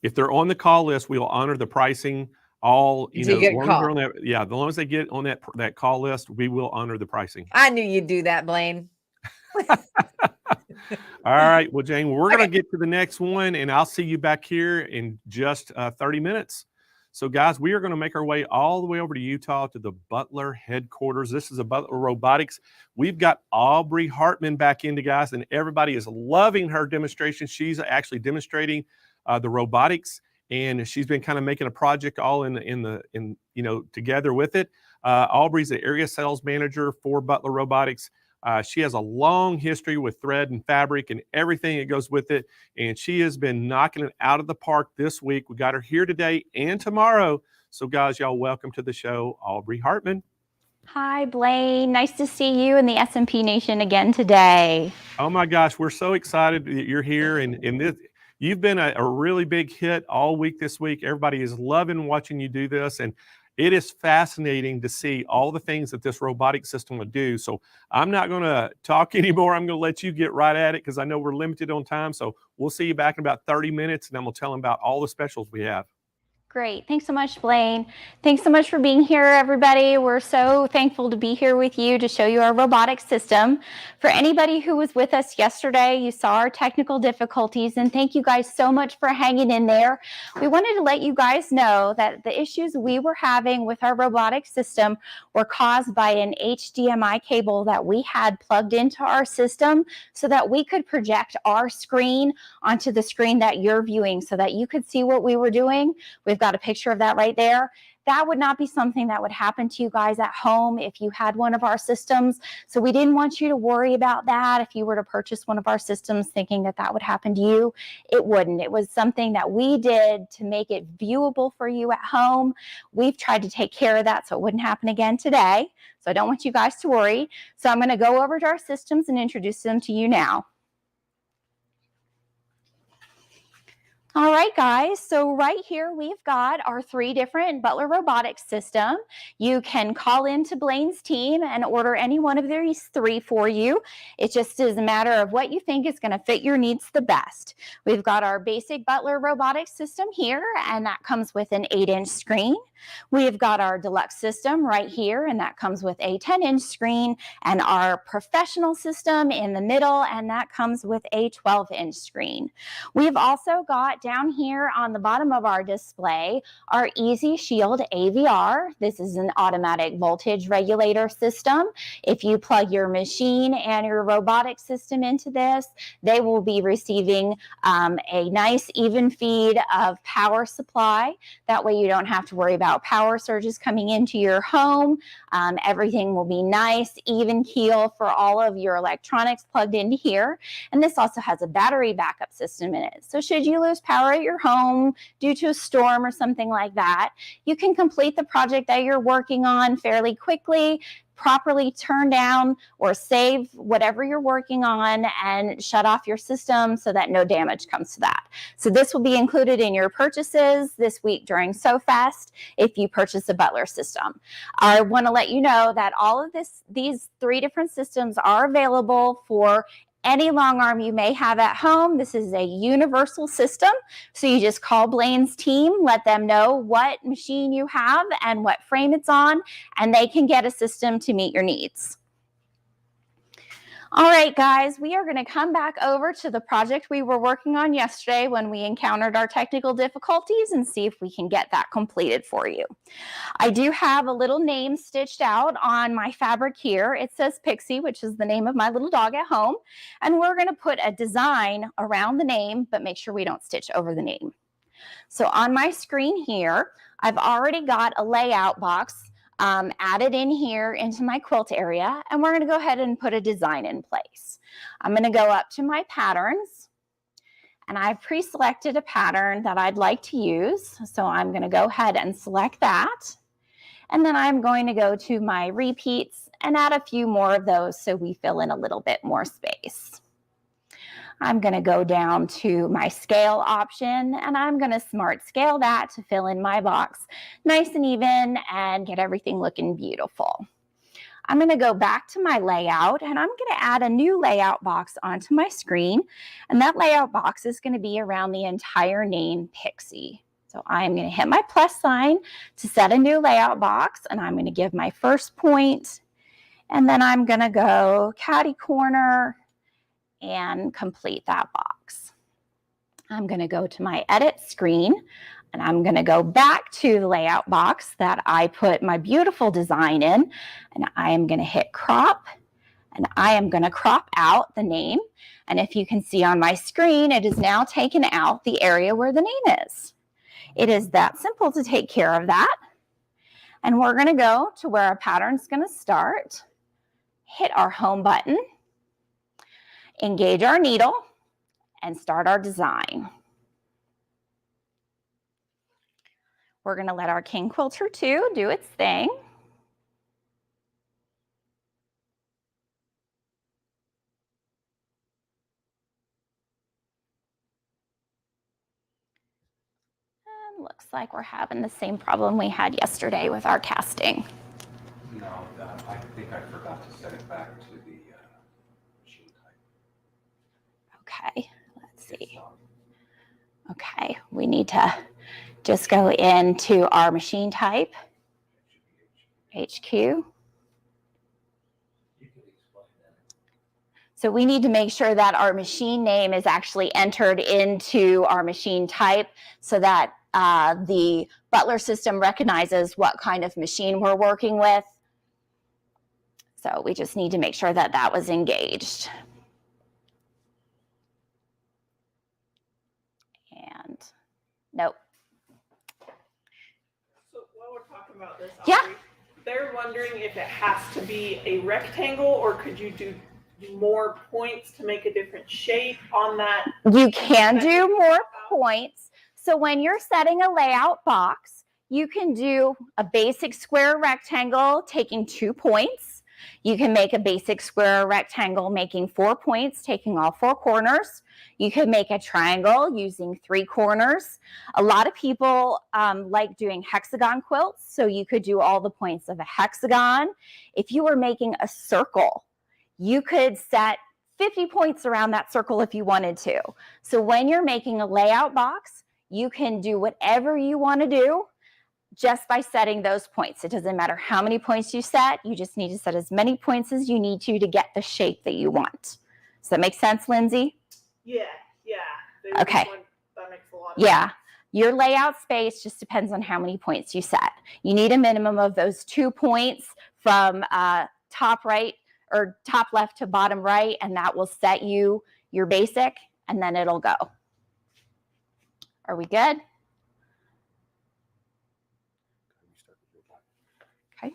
If they're on the call list, we will honor the pricing. All as long as they get on that call list, we will honor the pricing. I knew you'd do that, Blaine. All right. Well, Jane, we're going to get to the next one, and I'll see you back here in just 30 minutes. So, guys, we are going to make our way all the way over to Utah to the Butler headquarters. This is a Butler Robotics. We've got Aubrey Hartman back in, guys, and everybody is loving her demonstration. She's actually demonstrating the robotics, and she's been kind of making a project all in together with it. Aubrey's the area sales manager for Butler Robotics. She has a long history with thread and fabric and everything that goes with it, and she has been knocking it out of the park this week. We got her here today and tomorrow. So guys, y'all, welcome to the show, Aubrey Hartman. Hi, Blaine. Nice to see you in the SMP Nation again today. Oh my gosh, we're so excited that you're here, and this, you've been a really big hit all week this week. Everybody is loving watching you do this, and it is fascinating to see all the things that this robotic system will do. So I'm not going to talk anymore. I'm going to let you get right at it because I know we're limited on time. So we'll see you back in about 30 minutes, and then we'll tell them about all the specials we have. Great. Thanks so much, Blaine. Thanks so much for being here, everybody. We're so thankful to be here with you to show you our robotic system. For anybody who was with us yesterday, you saw our technical difficulties, and thank you guys so much for hanging in there. We wanted to let you guys know that the issues we were having with our robotic system were caused by an HDMI cable that we had plugged into our system so that we could project our screen onto the screen that you're viewing so that you could see what we were doing. We've got a picture of that right there. That would not be something that would happen to you guys at home if you had one of our systems. So we didn't want you to worry about that. If you were to purchase one of our systems thinking that that would happen to you, it wouldn't. It was something that we did to make it viewable for you at home. We've tried to take care of that so it wouldn't happen again today. So I don't want you guys to worry. So I'm going to go over to our systems and introduce them to you now. All right, guys, so right here we've got our 3 different Butler Robotics system. You can call into Blaine's team and order any one of these 3 for you. It just is a matter of what you think is going to fit your needs the best. We've got our basic Butler Robotics system here, and that comes with an 8-inch screen. We've got our deluxe system right here, and that comes with a 10-inch screen, and our professional system in the middle, and that comes with a 12-inch screen. We've also got down here on the bottom of our display our Easy Shield AVR. This is an automatic voltage regulator system. If you plug your machine and your robotic system into this, they will be receiving a nice even feed of power supply. That way you don't have to worry about power surges coming into your home. Everything will be nice, even keel for all of your electronics plugged into here. And this also has a battery backup system in it. So should you lose power at your home due to a storm or something like that, you can complete the project that you're working on fairly quickly, properly turn down or save whatever you're working on and shut off your system so that no damage comes to that. So this will be included in your purchases this week during SewFest if you purchase a Butler system. I want to let you know that all of these 3 different systems are available for any long arm you may have at home. This is a universal system. So you just call Blaine's team, let them know what machine you have and what frame it's on, and they can get a system to meet your needs. All right, guys, we are going to come back over to the project we were working on yesterday when we encountered our technical difficulties and see if we can get that completed for you. I do have a little name stitched out on my fabric here. It says Pixie, which is the name of my little dog at home. And we're going to put a design around the name, but make sure we don't stitch over the name. So on my screen here, I've already got a layout box added in here into my quilt area, and we're going to go ahead and put a design in place. I'm going to go up to my patterns, and I've pre-selected a pattern that I'd like to use, so I'm going to go ahead and select that, and then I'm going to go to my repeats and add a few more of those so we fill in a little bit more space. I'm going to go down to my scale option, and I'm going to smart scale that to fill in my box nice and even and get everything looking beautiful. I'm going to go back to my layout, and I'm going to add a new layout box onto my screen, and that layout box is going to be around the entire name Pixie. So I'm going to hit my plus sign to set a new layout box, and I'm going to give my first point, and then I'm going to go catty corner and complete that box. I'm going to go to my edit screen, and I'm going to go back to the layout box that I put my beautiful design in, and I am going to hit crop, and I am going to crop out the name. And if you can see on my screen, it is now taken out the area where the name is. It is that simple to take care of that. And we're going to go to where our pattern's going to start, hit our home button, engage our needle, and start our design. We're going to let our King Quilter 2 do its thing. And looks like we're having the same problem we had yesterday with our casting. No, I think I forgot to set it back to the machine type. Okay, let's see. Okay, we need to just go into our machine type, HQ. So we need to make sure that our machine name is actually entered into our machine type so that the Butler system recognizes what kind of machine we're working with. So we just need to make sure that that was engaged. And nope. So while we're talking about this, Yeah. Audrey, they're wondering if it has to be a rectangle or could you do more points to make a different shape on that? You can do more points. So when you're setting a layout box, you can do a basic square rectangle taking 2 points. You can make a basic square rectangle making 4 points, taking all 4 corners. You can make a triangle using 3 corners. A lot of people like doing hexagon quilts, so you could do all the points of a hexagon. If you were making a circle, you could set 50 points around that circle if you wanted to. So when you're making a layout box, you can do whatever you want to do just by setting those points. It doesn't matter how many points you set. You just need to set as many points as you need to get the shape that you want. Does that make sense, Lindsay? Yeah. Okay. That makes a lot of Yeah. sense. Your layout space just depends on how many points you set. You need a minimum of those 2 points from top right or top left to bottom right, and that will set you your basic, and then it'll go. Are we good? Okay.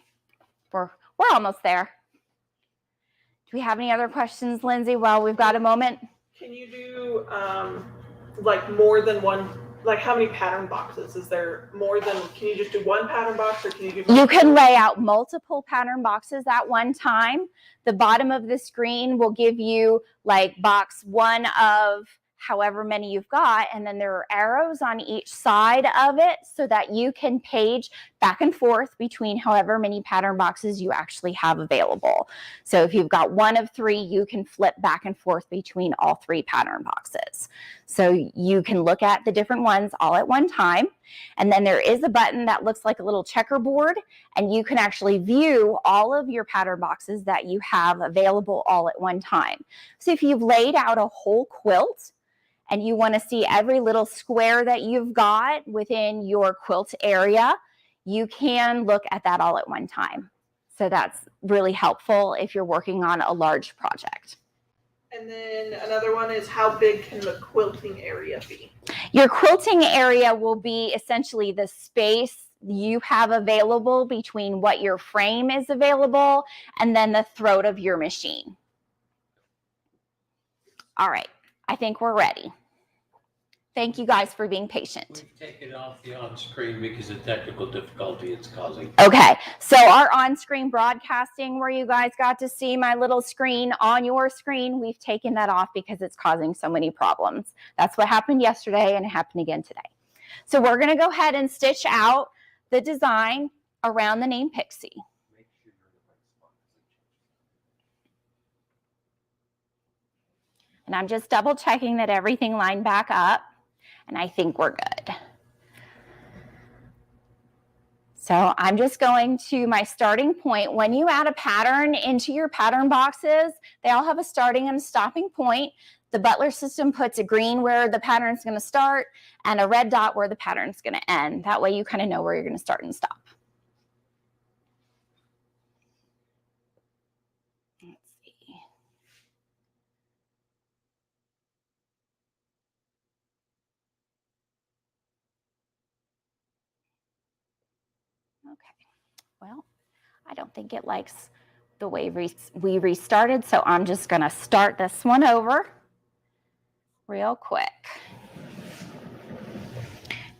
We're almost there. Do we have any other questions, Lindsay, while we've got a moment? Can you do like more than one? Like how many pattern boxes? Is there more than? Can you just do one pattern box, or can you do? You can lay out multiple pattern boxes at one time. The bottom of the screen will give you like box 1 of however many you've got, and then there are arrows on each side of it so that you can page back and forth between however many pattern boxes you actually have available. So if you've got 1 of 3, you can flip back and forth between all 3 pattern boxes. So you can look at the different ones all at one time. And then there is a button that looks like a little checkerboard, and you can actually view all of your pattern boxes that you have available all at one time. So if you've laid out a whole quilt and you want to see every little square that you've got within your quilt area, you can look at that all at one time. So that's really helpful if you're working on a large project. And then another one is how big can the quilting area be? Your quilting area will be essentially the space you have available between what your frame is available and then the throat of your machine. All right, I think we're ready. Thank you guys for being patient. Take it off the on-screen because of technical difficulty it's causing. Okay, so our on-screen broadcasting where you guys got to see my little screen on your screen, we've taken that off because it's causing so many problems. That's what happened yesterday and it happened again today. So we're gonna go ahead and stitch out the design around the name Pixie. And I'm just double checking that everything lined back up, and I think we're good. So I'm just going to my starting point. When you add a pattern into your pattern boxes, they all have a starting and a stopping point. The Butler system puts a green where the pattern is going to start and a red dot where the pattern is going to end. That way you kind of know where you're going to start and stop. Let's see. Well, I don't think it likes the way we restarted, so I'm just going to start this one over real quick.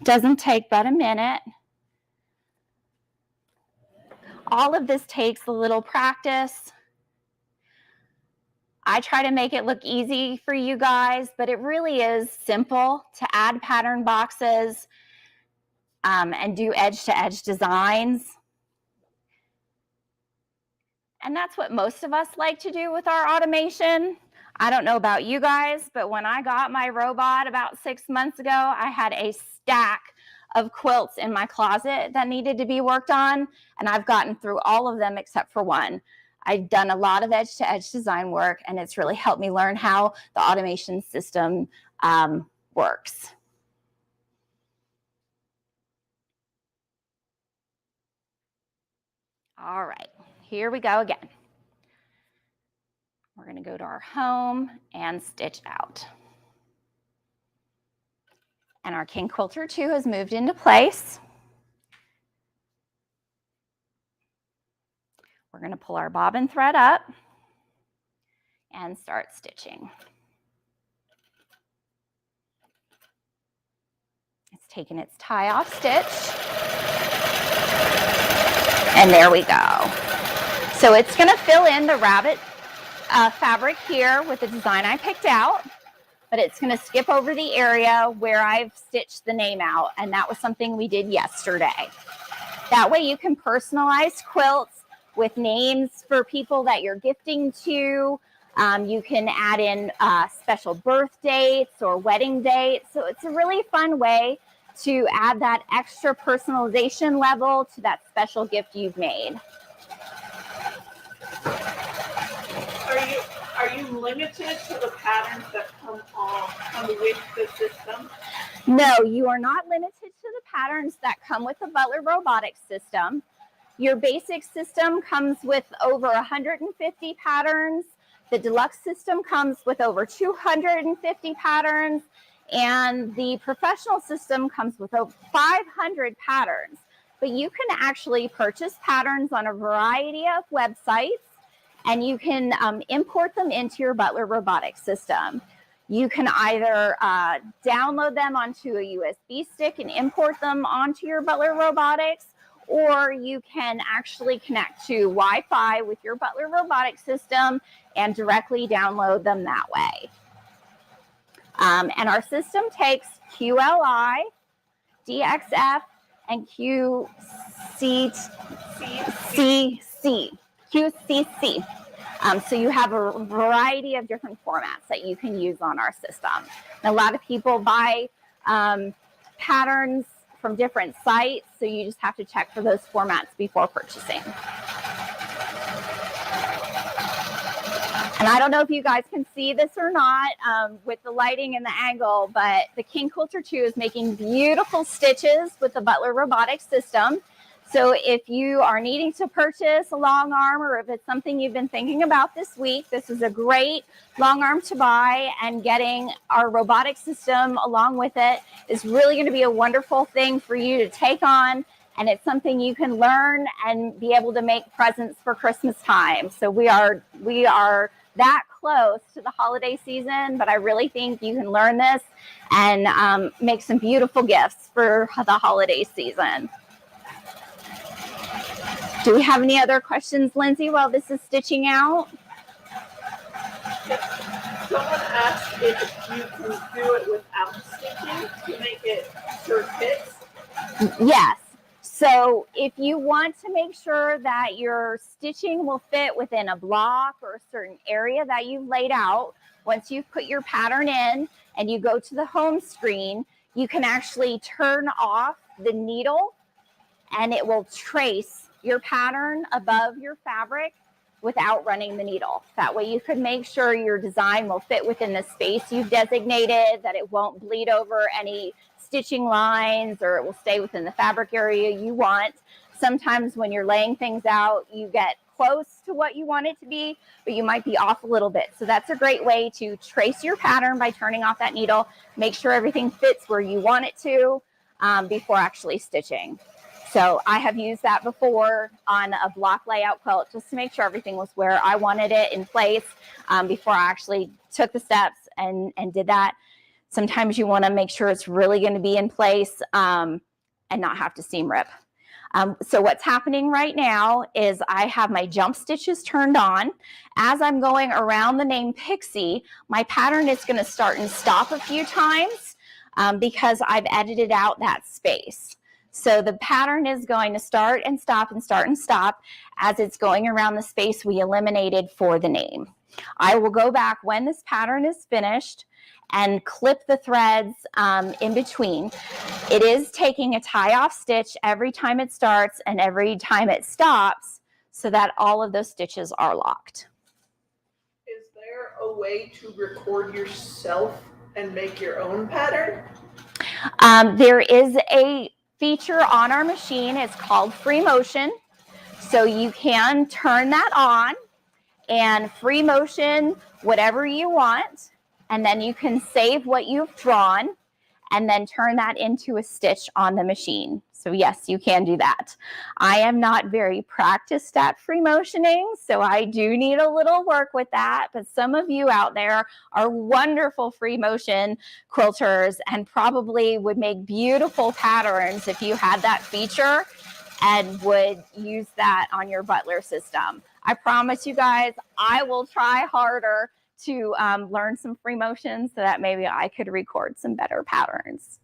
Doesn't take but a minute. All of this takes a little practice. I try to make it look easy for you guys, but it really is simple to add pattern boxes and do edge-to-edge designs. And that's what most of us like to do with our automation. I don't know about you guys, but when I got my robot about 6 months ago, I had a stack of quilts in my closet that needed to be worked on, and I've gotten through all of them except for one. I've done a lot of edge-to-edge design work, and it's really helped me learn how the automation system works. All right, here we go again. We're going to go to our home and stitch out. And our King Quilter 2 has moved into place. We're going to pull our bobbin thread up and start stitching. It's taken its tie off stitch. And there we go. So it's going to fill in the rabbit fabric here with the design I picked out, but it's going to skip over the area where I've stitched the name out, and that was something we did yesterday. That way you can personalize quilts with names for people that you're gifting to. You can add in special birth dates or wedding dates. So it's a really fun way to add that extra personalization level to that special gift you've made. Are you limited to the patterns that come with the system? No, you are not limited to the patterns that come with the Butler Robotics system. Your basic system comes with over 150 patterns. The deluxe system comes with over 250 patterns. And the professional system comes with over 500 patterns. But you can actually purchase patterns on a variety of websites, and you can import them into your Butler Robotics system. You can either download them onto a USB stick and import them onto your Butler Robotics, or you can actually connect to Wi-Fi with your Butler Robotics system and directly download them that way. And our system takes QLI, DXF, and QCC. So you have a variety of different formats that you can use on our system. And a lot of people buy patterns from different sites, so you just have to check for those formats before purchasing. And I don't know if you guys can see this or not with the lighting and the angle, but the King Quilter 2 is making beautiful stitches with the Butler Robotics system. So if you are needing to purchase a long arm, or if it's something you've been thinking about this week, this is a great long arm to buy, and getting our robotic system along with it is really going to be a wonderful thing for you to take on. And it's something you can learn and be able to make presents for Christmas time. So we are that close to the holiday season, but I really think you can learn this and make some beautiful gifts for the holiday season. Do we have any other questions, Lindsay, while this is stitching out? Someone asked if you can do it without stitching to make it sure it fits. Yes. So if you want to make sure that your stitching will fit within a block or a certain area that you've laid out, once you've put your pattern in and you go to the home screen, you can actually turn off the needle and it will trace your pattern above your fabric without running the needle. That way you can make sure your design will fit within the space you've designated, that it won't bleed over any stitching lines, or it will stay within the fabric area you want. Sometimes when you're laying things out, you get close to what you want it to be, but you might be off a little bit. So that's a great way to trace your pattern by turning off that needle, make sure everything fits where you want it to before actually stitching. So I have used that before on a block layout quilt just to make sure everything was where I wanted it in place before I actually took the steps and did that. Sometimes you want to make sure it's really going to be in place and not have to seam rip. So what's happening right now is I have my jump stitches turned on. As I'm going around the name Pixie, my pattern is going to start and stop a few times because I've edited out that space. So the pattern is going to start and stop and start and stop as it's going around the space we eliminated for the name. I will go back when this pattern is finished and clip the threads in between. It is taking a tie-off stitch every time it starts and every time it stops so that all of those stitches are locked. Is there a way to record yourself and make your own pattern? There is a feature on our machine. It's called free motion. So you can turn that on and free motion whatever you want. And then you can save what you've drawn and then turn that into a stitch on the machine. So yes, you can do that. I am not very practiced at free motioning, so I do need a little work with that. But some of you out there are wonderful free motion quilters and probably would make beautiful patterns if you had that feature and would use that on your Butler system. I promise you guys, I will try harder to learn some free motion so that maybe I could record some better patterns.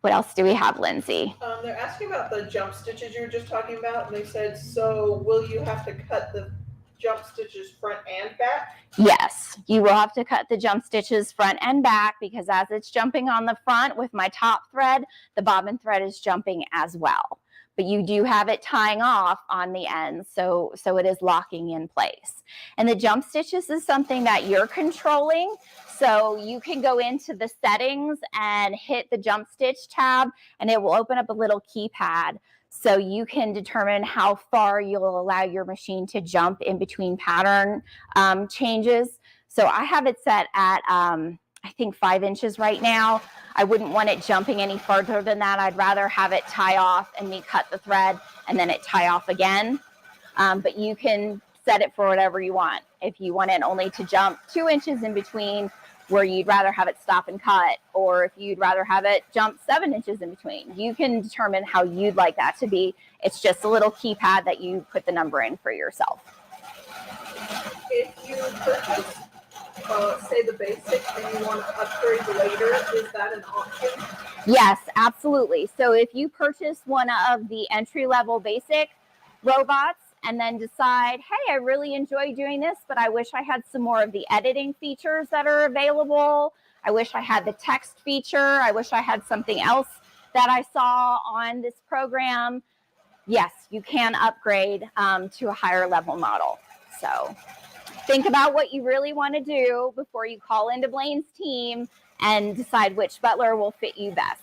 What else do we have, Lindsay? They're asking about the jump stitches you were just talking about, and they said, so will you have to cut the jump stitches front and back? Yes, you will have to cut the jump stitches front and back because as it's jumping on the front with my top thread, the bobbin thread is jumping as well. But you do have it tying off on the ends, so it is locking in place. And the jump stitches is something that you're controlling, so you can go into the settings and hit the jump stitch tab, and it will open up a little keypad. So you can determine how far you'll allow your machine to jump in between pattern changes. So I have it set at, I think 5 inches right now. I wouldn't want it jumping any further than that. I'd rather have it tie off and me cut the thread and then it tie off again. But you can set it for whatever you want. If you want it only to jump 2 inches in between where you'd rather have it stop and cut, or if you'd rather have it jump 7 inches in between, you can determine how you'd like that to be. It's just a little keypad that you put the number in for yourself. If you purchase say the basic and you want to upgrade later, is that an option? Yes, absolutely. So if you purchase one of the entry-level basic robots and then decide, hey, I really enjoy doing this, but I wish I had some more of the editing features that are available. I wish I had the text feature. I wish I had something else that I saw on this program. Yes, you can upgrade to a higher level model. So think about what you really want to do before you call into Blaine's team and decide which Butler will fit you best.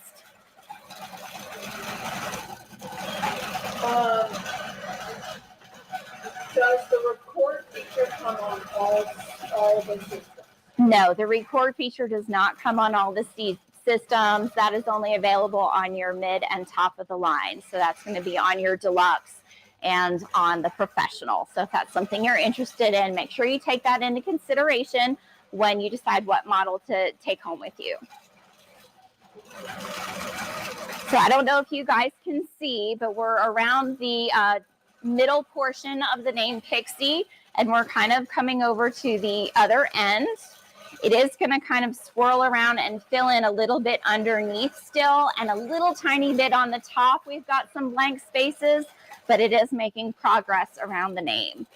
Does the record feature come on all the systems? No, the record feature does not come on all the systems. That is only available on your mid and top of the line. So that's going to be on your deluxe and on the professional. So if that's something you're interested in, make sure you take that into consideration when you decide what model to take home with you. So I don't know if you guys can see, but we're around the middle portion of the name Pixie, and we're kind of coming over to the other end. It is going to kind of swirl around and fill in a little bit underneath still, and a little tiny bit on the top. We've got some blank spaces, but it is making progress around the name.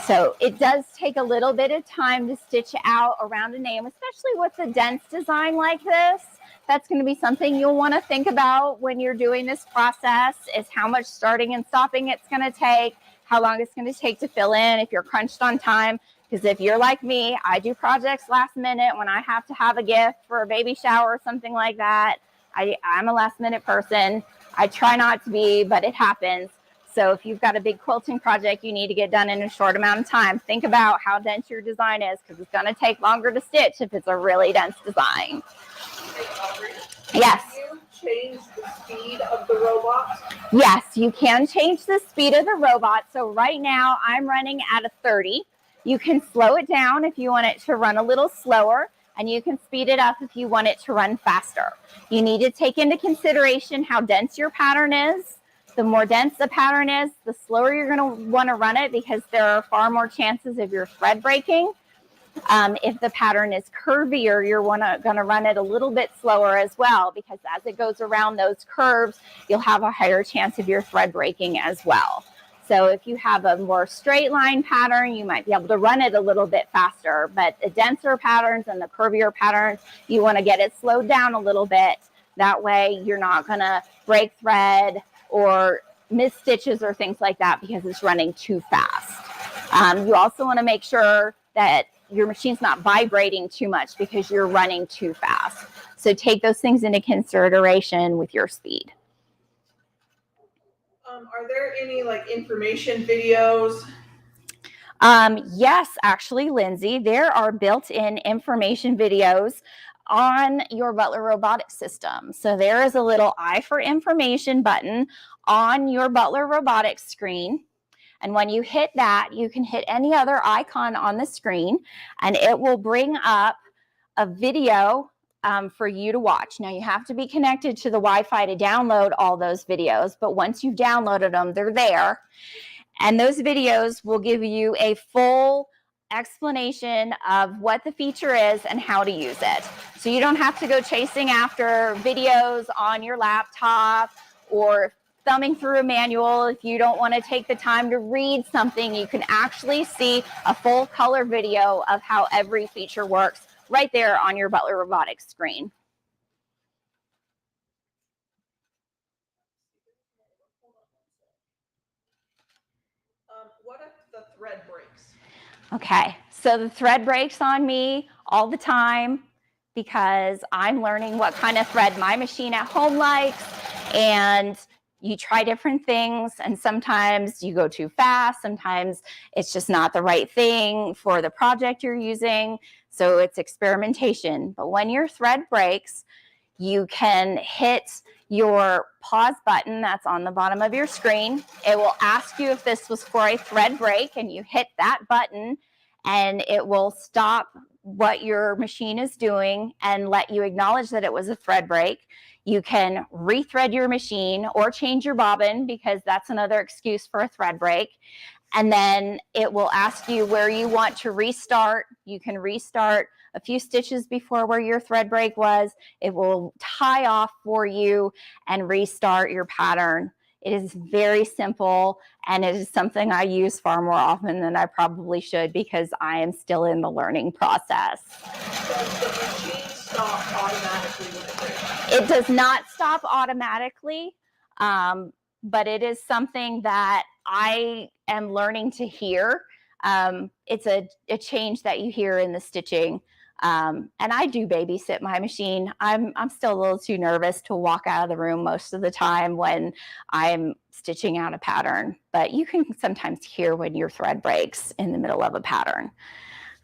So it does take a little bit of time to stitch out around a name, especially with a dense design like this. That's going to be something you'll want to think about when you're doing this process, is how much starting and stopping it's going to take, how long it's going to take to fill in, if you're crunched on time. Because if you're like me, I do projects last minute when I have to have a gift for a baby shower or something like that. I'm a last minute person. I try not to be, but it happens. So if you've got a big quilting project you need to get done in a short amount of time, think about how dense your design is, because it's going to take longer to stitch if it's a really dense design. Hey, Aubrey, Yes. Can you change the speed of the robot? Yes, you can change the speed of the robot. So right now I'm running at a 30. You can slow it down if you want it to run a little slower, and you can speed it up if you want it to run faster. You need to take into consideration how dense your pattern is. The more dense the pattern is, the slower you're going to want to run it, because there are far more chances of your thread breaking. If the pattern is curvier, you're going to run it a little bit slower as well, because as it goes around those curves, you'll have a higher chance of your thread breaking as well. So if you have a more straight line pattern, you might be able to run it a little bit faster, but the denser patterns and the curvier patterns, you want to get it slowed down a little bit. That way you're not going to break thread or miss stitches or things like that because it's running too fast. You also want to make sure that your machine's not vibrating too much because you're running too fast. So take those things into consideration with your speed. Are there any like information videos? Yes, actually, Lindsay, there are built-in information videos on your Butler Robotics system. So there is a little I for information button on your Butler Robotics screen. And when you hit that, you can hit any other icon on the screen, and it will bring up a video for you to watch. Now, you have to be connected to the Wi-Fi to download all those videos, but once you've downloaded them, they're there. And those videos will give you a full explanation of what the feature is and how to use it. So you don't have to go chasing after videos on your laptop or thumbing through a manual. If you don't want to take the time to read something, you can actually see a full color video of how every feature works right there on your Butler Robotics screen. What if the thread breaks? Okay, so the thread breaks on me all the time because I'm learning what kind of thread my machine at home likes, and you try different things, and sometimes you go too fast, sometimes it's just not the right thing for the project you're using, so it's experimentation. But when your thread breaks, you can hit your pause button that's on the bottom of your screen. It will ask you if this was for a thread break, and you hit that button and it will stop what your machine is doing and let you acknowledge that it was a thread break. You can rethread your machine or change your bobbin, because that's another excuse for a thread break. And then it will ask you where you want to restart. You can restart a few stitches before where your thread break was. It will tie off for you and restart your pattern. It is very simple, and it is something I use far more often than I probably should because I am still in the learning process. Does the machine stop automatically when it breaks? It does not stop automatically, but it is something that I am learning to hear. It's a change that you hear in the stitching. And I do babysit my machine. I'm still a little too nervous to walk out of the room most of the time when I'm stitching out a pattern, but you can sometimes hear when your thread breaks in the middle of a pattern.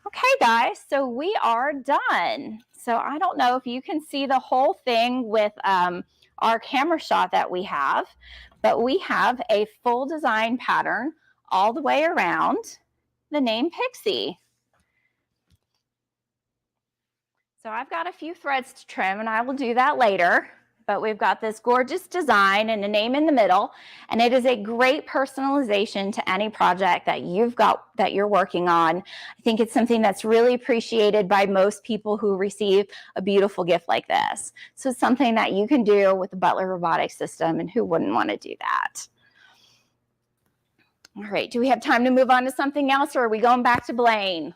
Okay, guys, so we are done. So I don't know if you can see the whole thing with our camera shot that we have, but we have a full design pattern all the way around the name Pixie. So I've got a few threads to trim, and I will do that later, but we've got this gorgeous design and a name in the middle, and it is a great personalization to any project that you've got that you're working on. I think it's something that's really appreciated by most people who receive a beautiful gift like this. So it's something that you can do with the Butler Robotics system, and who wouldn't want to do that? All right, do we have time to move on to something else, or are we going back to Blaine?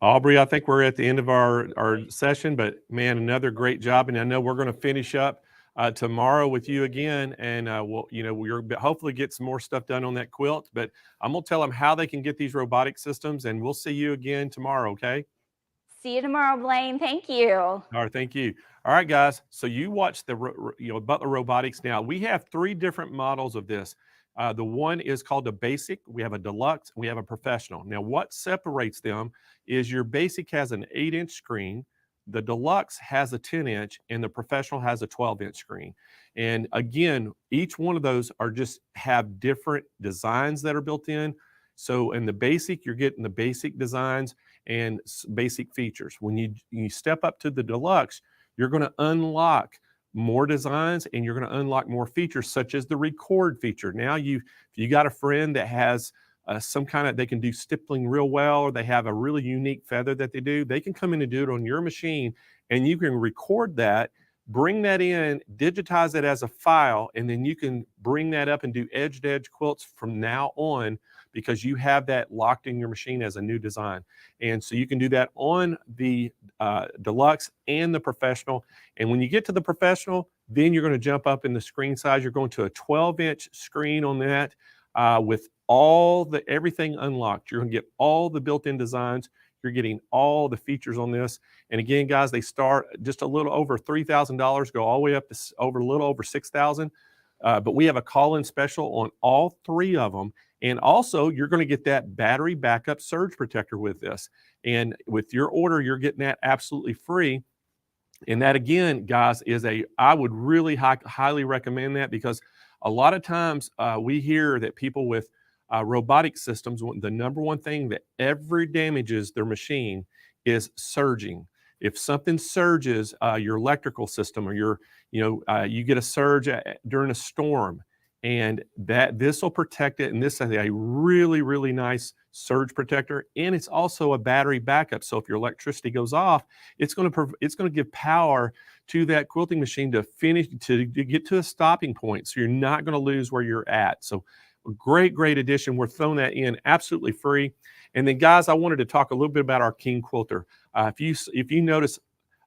Aubrey, I think we're at the end of our session, but man, another great job. And I know we're going to finish up tomorrow with you again, and we'll hopefully get some more stuff done on that quilt. But I'm going to tell them how they can get these robotic systems, and we'll see you again tomorrow, okay? See you tomorrow, Blaine. Thank you. All right, thank you. All right, guys. So you watch the Butler Robotics now. We have 3 different models of this. The one is called a basic, we have a deluxe, and we have a professional. Now, what separates them is your basic has an 8-inch screen, the Deluxe has a 10-inch and the Professional has a 12-inch screen. And again, each one of those are just have different designs that are built in. So in the basic, you're getting the basic designs and basic features. When you step up to the Deluxe, you're going to unlock more designs and you're going to unlock more features, such as the record feature. Now if you got a friend that has some kind of, they can do stippling real well, or they have a really unique feather that they do, they can come in and do it on your machine, and you can record that, bring that in, digitize it as a file, and then you can bring that up and do edge-to-edge quilts from now on, because you have that locked in your machine as a new design. And so you can do that on the Deluxe and the Professional. And when you get to the Professional, then you're going to jump up in the screen size. You're going to a 12-inch screen on that with everything unlocked. You're going to get all the built-in designs. You're getting all the features on this. And again, guys, they start just a little over $3,000, go all the way up to a little over $6,000. But we have a call-in special on all three of them. And also, you're going to get that battery backup surge protector with this. And with your order, you're getting that absolutely free. And that, again, guys, I would really highly recommend that, because a lot of times we hear that people with robotic systems, the number one thing that ever damages their machine is surging. If something surges, your electrical system, or you get a surge during a storm, and this will protect it. And this is a really, really nice surge protector, and it's also a battery backup. So if your electricity goes off, it's going to give power to that quilting machine to get to a stopping point. So you're not going to lose where you're at. So a great addition. We're throwing that in absolutely free. And then, guys, I wanted to talk a little bit about our King Quilter. If you notice,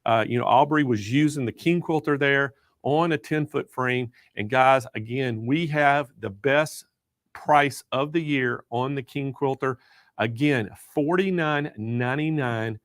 Aubrey was using the King Quilter there on a 10-foot frame. And guys, again, we have the best price of the year on the King Quilter. Again, $49.99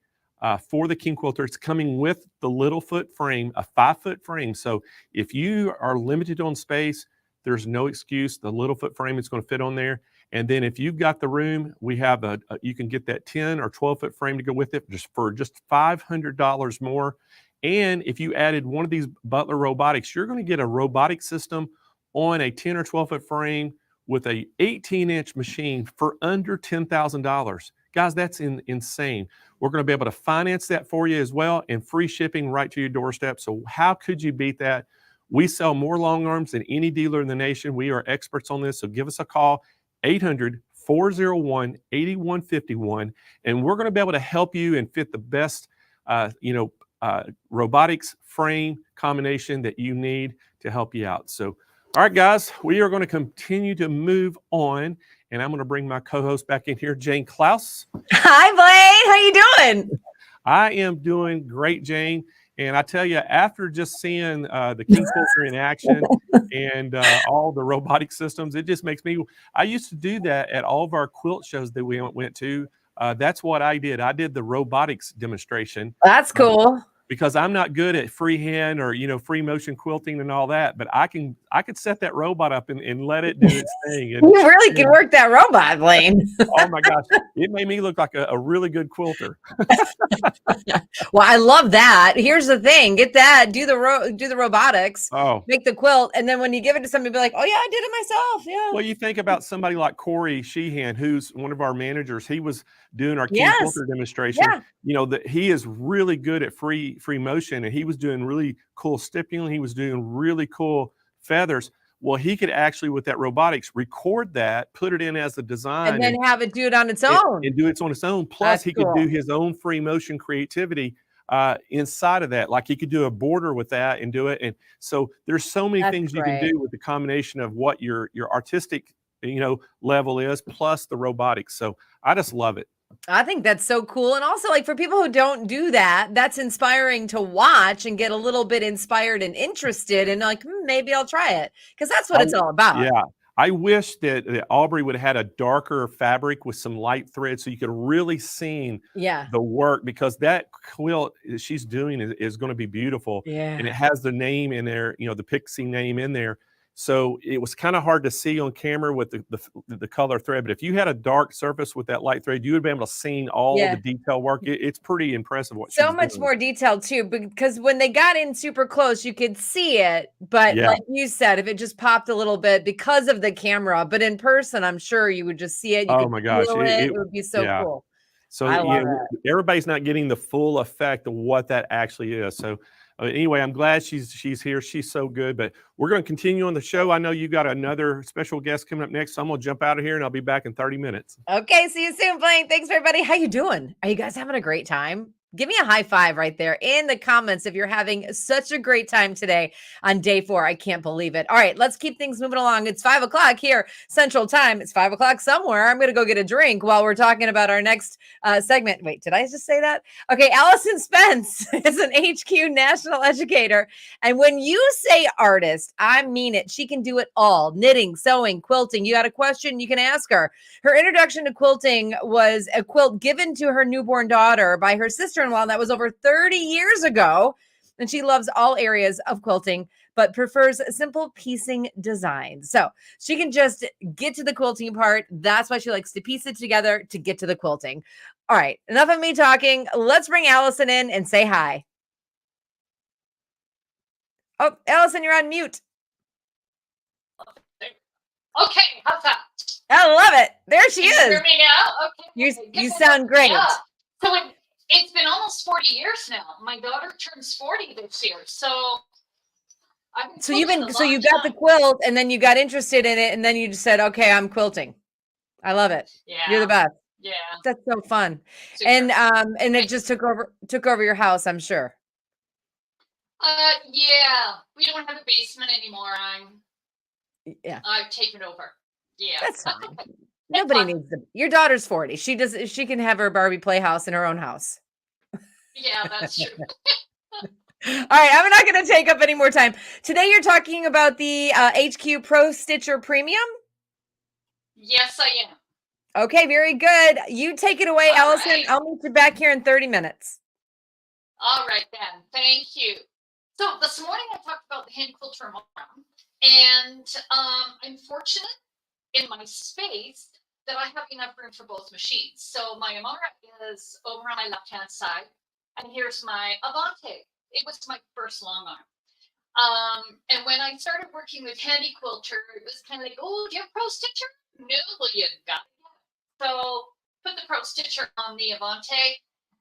for the King Quilter. It's coming with the little foot frame, a 5-foot frame. So if you are limited on space, there's no excuse. The little foot frame is going to fit on there. And then if you've got the room, we have you can get that 10 or 12-foot frame to go with it for just $500 more. And if you added one of these Butler Robotics, you're going to get a robotic system on a 10 or 12-foot frame with a 18-inch machine for under $10,000. Guys, that's insane. We're going to be able to finance that for you as well, and free shipping right to your doorstep. So how could you beat that? We sell more long arms than any dealer in the nation. We are experts on this. So give us a call, 800-401-8151, and we're going to be able to help you and fit the best, robotics frame combination that you need to help you out. So, all right, guys, we are going to continue to move on, and I'm going to bring my co-host back in here, Jane Klaus. Hi, Blaine. How you doing? I am doing great, Jane. And I tell you, after just seeing the King Quilter in action and all the robotic systems, it just makes me. I used to do that at all of our quilt shows that we went to. That's what I did. I did the robotics demonstration. That's cool. Because I'm not good at freehand or free motion quilting and all that, but I could set that robot up and let it do its thing. And, you really can work that robot, Blaine. Oh my gosh, it made me look like a really good quilter. Well, I love that. Here's the thing: get that, do the robotics, make the quilt, and then when you give it to somebody, be like, "Oh yeah, I did it myself." Yeah. Well, you think about somebody like Corey Sheehan, who's one of our managers. He was doing our King Quilter demonstration. Yeah. That he is really good at free motion, and he was doing really cool stippling. He was doing really cool feathers. Well, he could actually, with that robotics, record that, put it in as a design, and then have it do it on its own. And do it on its own. Plus, he could do his own free motion creativity inside of that. Like he could do a border with that and do it. And so there's so many things you can do with the combination of what your artistic level is, plus the robotics. So I just love it. I think that's so cool. And also, like, for people who don't do that, that's inspiring to watch and get a little bit inspired and interested, and like, maybe I'll try it, because that's what it's all about. Yeah. I wish that Aubrey would have had a darker fabric with some light thread so you could really see the work, because that quilt she's doing is going to be beautiful. Yeah. And it has the name in there, the Pixie name in there. So it was kind of hard to see on camera with the color thread. But if you had a dark surface with that light thread, you would be able to see all the detail work. It's pretty impressive what So she's much doing. more detailed too, because when they got in super close, you could see it. But Yeah. like you said, if it just popped a little bit because of the camera, but in person, I'm sure you would just see it. You Oh could my gosh. feel it. It would be so cool. So I love everybody's not getting the full effect of what that actually is. So anyway, I'm glad she's here. She's so good. But we're going to continue on the show. I know you got another special guest coming up next. So I'm going to jump out of here and I'll be back in 30 minutes. Okay, see you soon, Blaine. Thanks, everybody. How you doing? Are you guys having a great time? Give me a high five right there in the comments if you're having such a great time today on day 4. I can't believe it. All right, let's keep things moving along. It's 5 o'clock here, Central Time. It's 5 o'clock somewhere. I'm going to go get a drink while we're talking about our next segment. Wait, did I just say that? Okay, Allison Spence is an HQ national educator. And when you say artist, I mean it. She can do it all. Knitting, sewing, quilting. You got a question, you can ask her. Her introduction to quilting was a quilt given to her newborn daughter by her sister-in-law. That was over 30 years ago. And she loves all areas of quilting, but prefers simple piecing designs. So she can just get to the quilting part. That's why she likes to piece it together to get to the quilting. All right, enough of me talking. Let's bring Allison in and say hi. Oh, Allison, you're on mute. Okay, how's that? I love it. There she Can is. you hear me now? Okay. You sound great. Yeah. So it's been almost 40 years now. My daughter turns 40 this year. So I've been So you quilting a long got the time. quilt and then you got interested in it and then you just said, okay, I'm quilting. I love it. Yeah. You're the best. Yeah. That's so fun. Super. And it just took over your house, I'm sure. Yeah. We don't have a basement anymore. I've taken over. Yeah. That's fine. Nobody needs your daughter's 40. She can have her Barbie playhouse in her own house. Yeah, that's true. All right, I'm not going to take up any more time. Today you're talking about the HQ Pro Stitcher Premium? Yes, I am. Okay, very good. You take it away, All Allison. right. I'll meet you back here in 30 minutes. All right, then. Thank you. So this morning I talked about the hand quilter Amara, and I'm fortunate in my space that I have enough room for both machines. So my Amara is over on my left-hand side, and here's my Avante. It was my first long arm. And when I started working with Handy Quilter, it was kind of like, oh, do you have Pro Stitcher? No, well, you got it. So put the Pro Stitcher on the Avante,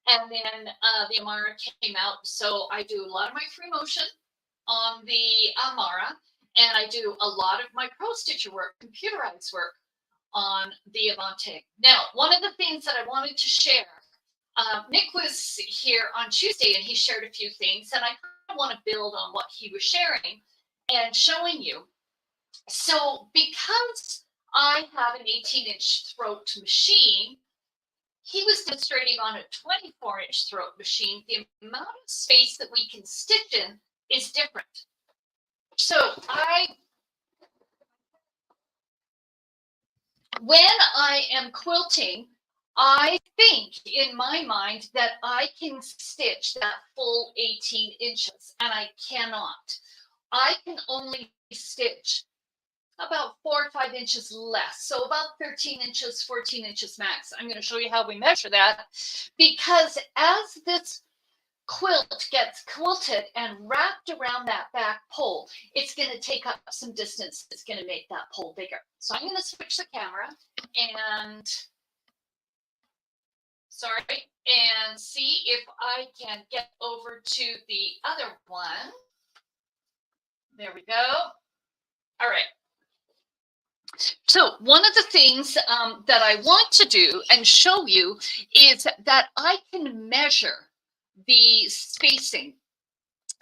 and then the Amara came out. So I do a lot of my free motion on the Amara, and I do a lot of my Pro Stitcher work, computerized work, on the Avante. Now, one of the things that I wanted to share, Nick was here on Tuesday and he shared a few things, and I kind of want to build on what he was sharing and showing you. So because I have an 18-inch throat machine, he was demonstrating on a 24-inch throat machine. The amount of space that we can stitch in is different. So when I am quilting, I think in my mind that I can stitch that full 18 inches, and I cannot. I can only stitch about 4 or 5 inches less. So about 13 inches, 14 inches max. I'm going to show you how we measure that, because as this quilt gets quilted and wrapped around that back pole, it's going to take up some distance. It's going to make that pole bigger. So I'm going to switch the camera and see if I can get over to the other one. There we go. All right. So one of the things that I want to do and show you is that I can measure the spacing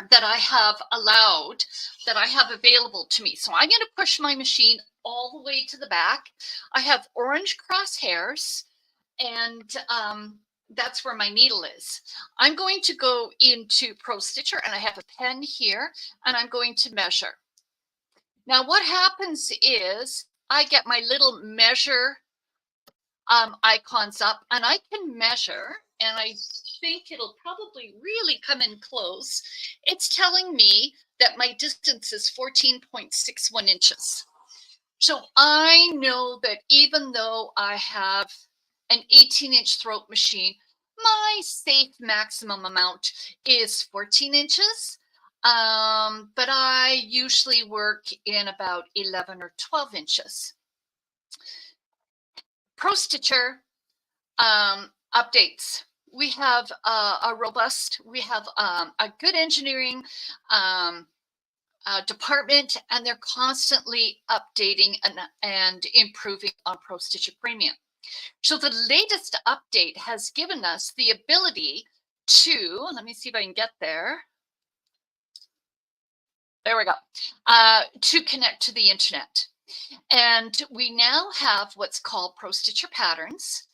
that I have allowed, that I have available to me. So I'm going to push my machine all the way to the back. I have orange crosshairs, and that's where my needle is. I'm going to go into Pro Stitcher, and I have a pen here, and I'm going to measure. Now what happens is I get my little measure icons up, and I can measure, and I think it'll probably really come in close. It's telling me that my distance is 14.61 inches. So I know that even though I have an 18-inch throat machine, my safe maximum amount is 14 inches. But I usually work in about 11 or 12 inches. Pro Stitcher updates. We have a robust, we have a good engineering department, and they're constantly updating and improving on Pro Stitcher Premium. So the latest update has given us the ability to, let me see if I can get there. There we go. To connect to the internet. And we now have what's called Pro Stitcher Patterns.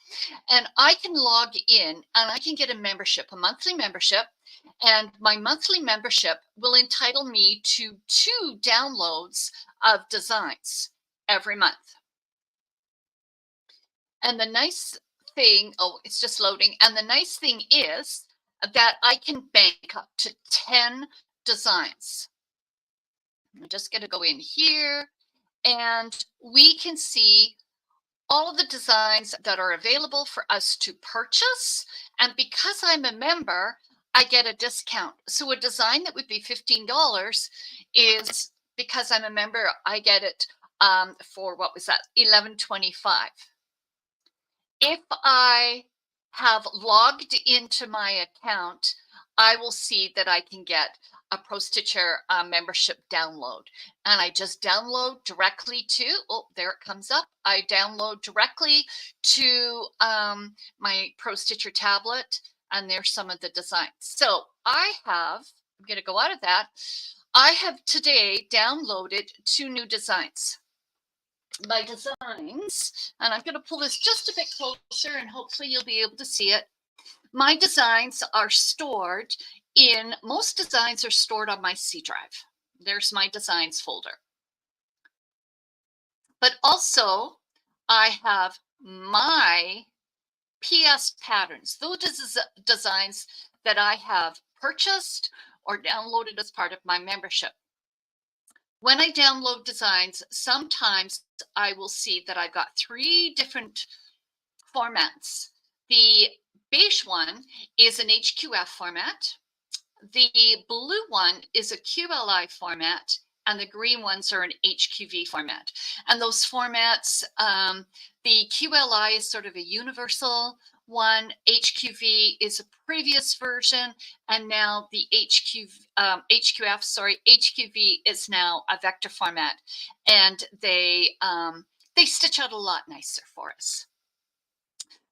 And I can log in and I can get a membership, a monthly membership. And my monthly membership will entitle me to 2 downloads of designs every month. And the nice thing, oh, it's just loading. And the nice thing is that I can bank up to 10 designs. I'm just going to go in here and we can see all of the designs that are available for us to purchase. And because I'm a member, I get a discount. So a design that would be $15 is, because I'm a member, I get it for, what was that, $11.25. If I have logged into my account, I will see that I can get a Pro Stitcher membership download. And I just download directly to, oh, there it comes up. I download directly to my Pro Stitcher tablet, and there's some of the designs. So I have, I'm going to go out of that. I have today downloaded 2 new designs. My designs, and I'm going to pull this just a bit closer and hopefully you'll be able to see it. My designs are stored in, most designs are stored on my C drive. There's my designs folder. But also I have my PS patterns. Those are designs that I have purchased or downloaded as part of my membership. When I download designs, sometimes I will see that I've got 3 different formats. The beige one is an HQF format. The blue one is a QLI format, and the green ones are an HQV format. And those formats, the QLI is sort of a universal one, HQV is a previous version, and now the HQV is now a vector format, and they stitch out a lot nicer for us.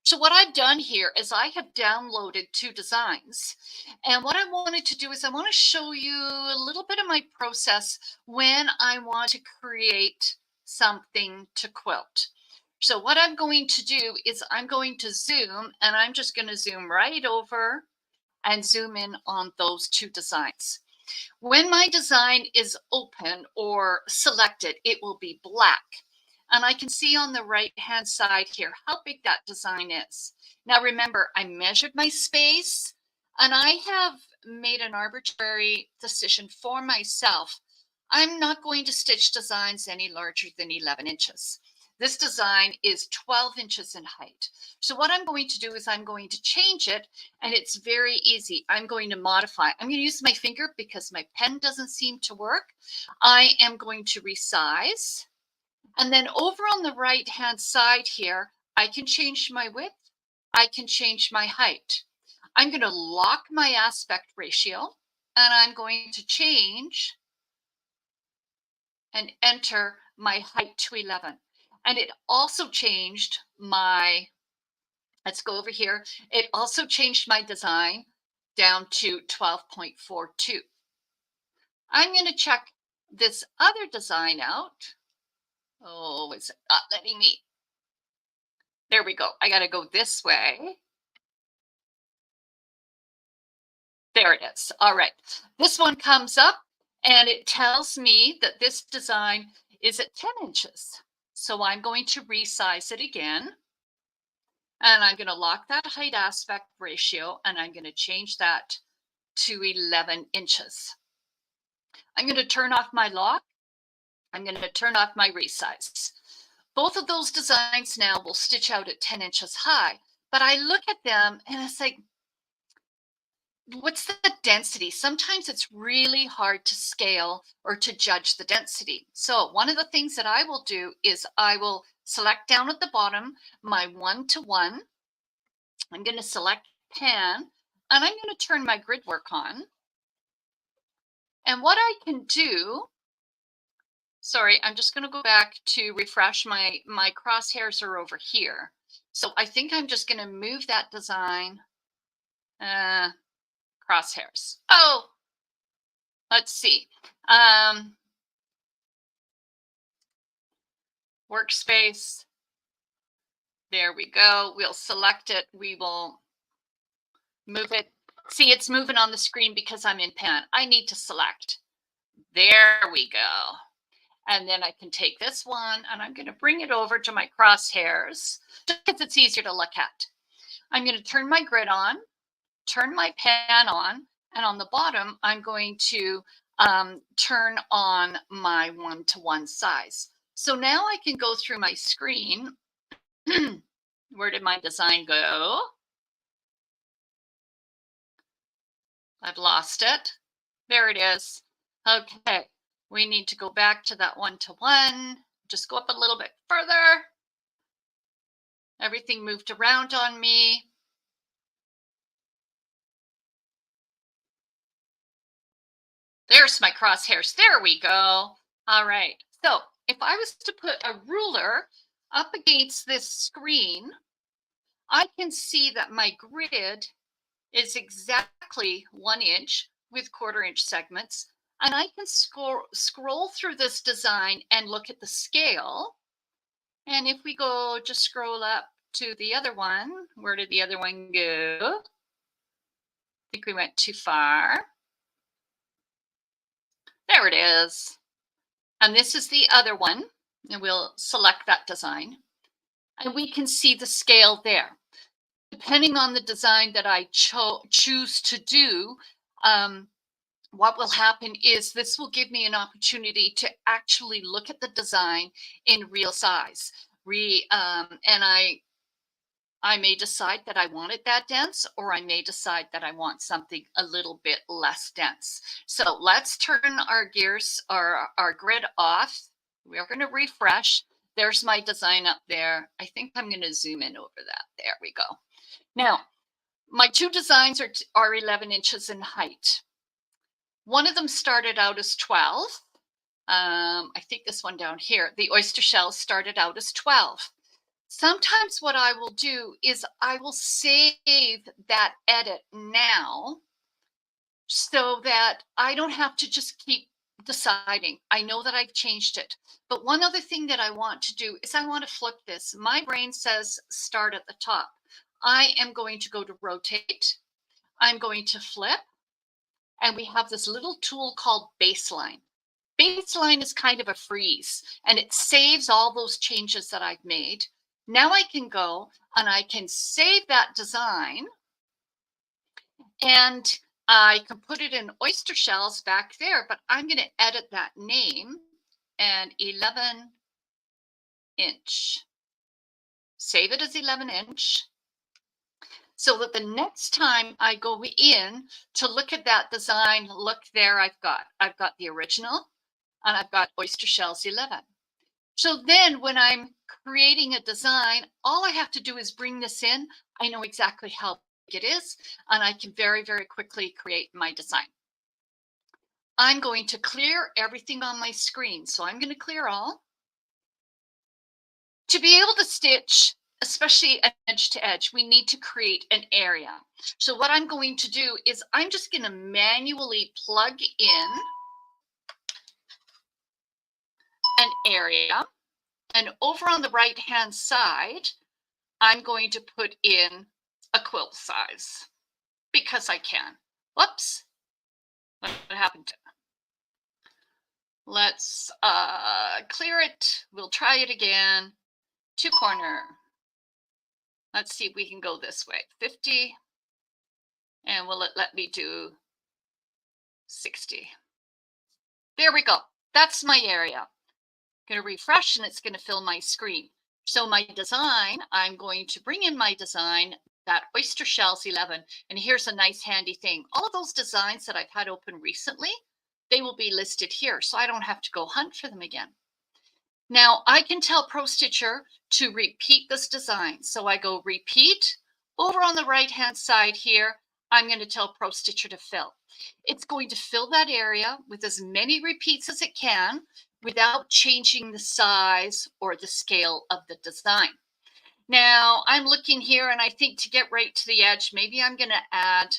So what I've done here is I have downloaded 2 designs, and what I wanted to do is I want to show you a little bit of my process when I want to create something to quilt. So what I'm going to do is I'm going to zoom, and I'm just going to zoom right over and zoom in on those 2 designs. When my design is open or selected, it will be black. And I can see on the right-hand side here how big that design is. Now remember, I measured my space, and I have made an arbitrary decision for myself. I'm not going to stitch designs any larger than 11 inches. This design is 12 inches in height. So what I'm going to do is I'm going to change it, and it's very easy. I'm going to modify. I'm going to use my finger because my pen doesn't seem to work. I am going to resize. And then over on the right-hand side here, I can change my width. I can change my height. I'm going to lock my aspect ratio, and I'm going to change and enter my height to 11. And it also changed my, let's go over here. It also changed my design down to 12.42. I'm going to check this other design out. Oh, is it not letting me? There we go. I got to go this way. There it is. All right. This one comes up and it tells me that this design is at 10 inches. So I'm going to resize it again. And I'm going to lock that height aspect ratio, and I'm going to change that to 11 inches. I'm going to turn off my lock. I'm going to turn off my resize. Both of those designs now will stitch out at 10 inches high, but I look at them and it's like, what's the density? Sometimes it's really hard to scale or to judge the density. So one of the things that I will do is I will select down at the bottom my 1-to-1. I'm going to select pan, and I'm going to turn my grid work on. And what I can do, sorry, I'm just going to go back to refresh. My crosshairs are over here. So I think I'm just going to move that design. Crosshairs. Oh, let's see. Workspace. There we go. We'll select it. We will move it. See, it's moving on the screen because I'm in pan. I need to select. There we go. And then I can take this one and I'm going to bring it over to my crosshairs just because it's easier to look at. I'm going to turn my grid on, turn my pan on, and on the bottom, I'm going to turn on my 1-to-1 size. So now I can go through my screen. Where did my design go? I've lost it. There it is. Okay, we need to go back to that 1-to-1. Just go up a little bit further. Everything moved around on me. There's my crosshairs. There we go. All right. So if I was to put a ruler up against this screen, I can see that my grid is exactly 1 inch with 1/4 inch segments. And I can scroll through this design and look at the scale. And if we go, just scroll up to the other one, where did the other one go? I think we went too far. There it is. And this is the other one. And we'll select that design. And we can see the scale there. Depending on the design that I choose to do, what will happen is this will give me an opportunity to actually look at the design in real size. And I may decide that I want it that dense, or I may decide that I want something a little bit less dense. So let's turn our gears, our grid off. We're going to refresh. There's my design up there. I think I'm going to zoom in over that. There we go. Now, my two designs are 11 inches in height. One of them started out as 12. I think this one down here, the oyster shells, started out as 12. Sometimes what I will do is I will save that edit now so that I don't have to just keep deciding. I know that I've changed it. But one other thing that I want to do is I want to flip this. My brain says start at the top. I am going to go to rotate. I'm going to flip. And we have this little tool called baseline. Baseline is kind of a freeze, and it saves all those changes that I've made. Now I can go and I can save that design, and I can put it in oyster shells back there, but I'm going to edit that name and 11 inch. Save it as 11 inch. So that the next time I go in to look at that design, look there, I've got the original and I've got oyster shells 11. So then when I'm creating a design, all I have to do is bring this in. I know exactly how big it is, and I can very, very quickly create my design. I'm going to clear everything on my screen. So I'm going to clear all. To be able to stitch, especially edge to edge, we need to create an area. So what I'm going to do is I'm just going to manually plug in an area. And over on the right hand side, I'm going to put in a quilt size because I can. Whoops. What happened to it? Let's clear it. We'll try it again. 2 corner. Let's see if we can go this way. 50. And will it let me do 60? There we go. That's my area. I'm going to refresh and it's going to fill my screen. So my design, I'm going to bring in my design, that oyster shells 11. And here's a nice handy thing. All of those designs that I've had open recently, they will be listed here. So I don't have to go hunt for them again. Now I can tell Pro Stitcher to repeat this design. So I go repeat. Over on the right hand side here, I'm going to tell Pro Stitcher to fill. It's going to fill that area with as many repeats as it can without changing the size or the scale of the design. Now I'm looking here and I think to get right to the edge, maybe I'm going to add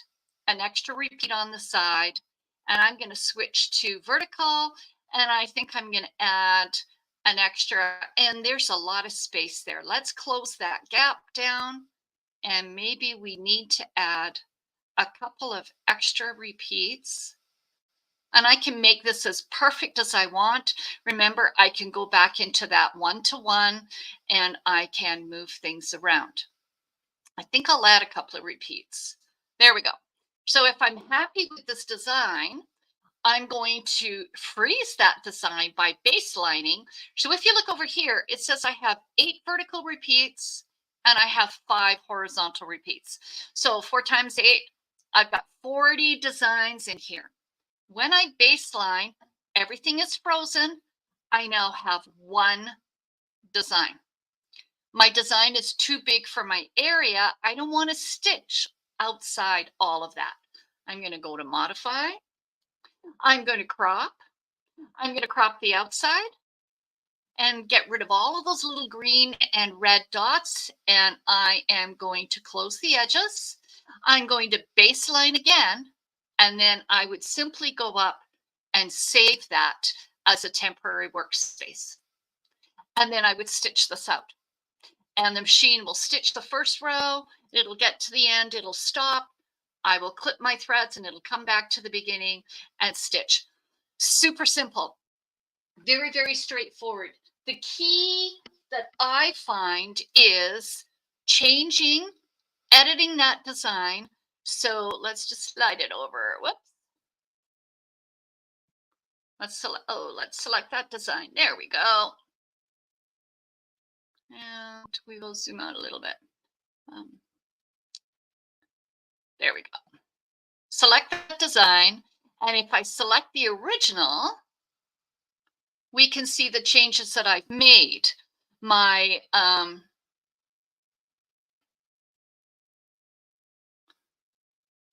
an extra repeat on the side and I'm going to switch to vertical and I think I'm going to add an extra, and there's a lot of space there. Let's close that gap down and maybe we need to add a couple of extra repeats. And I can make this as perfect as I want. Remember, I can go back into that 1-to-1 and I can move things around. I think I'll add a couple of repeats. There we go. So if I'm happy with this design, I'm going to freeze that design by baselining. So if you look over here, it says I have 8 vertical repeats and I have 5 horizontal repeats. So 4 times 8, I've got 40 designs in here. When I baseline, everything is frozen. I now have 1 design. My design is too big for my area. I don't want to stitch outside all of that. I'm going to go to modify. I'm going to crop. I'm going to crop the outside and get rid of all of those little green and red dots. And I am going to close the edges. I'm going to baseline again. And then I would simply go up and save that as a temporary workspace. And then I would stitch this out. And the machine will stitch the first row. It'll get to the end. It'll stop. I will clip my threads and it'll come back to the beginning and stitch. Super simple. Very, very straightforward. The key that I find is changing, editing that design. So let's just slide it over. Whoops. Let's select that design. There we go. And we will zoom out a little bit. There we go. Select that design. And if I select the original, we can see the changes that I've made. My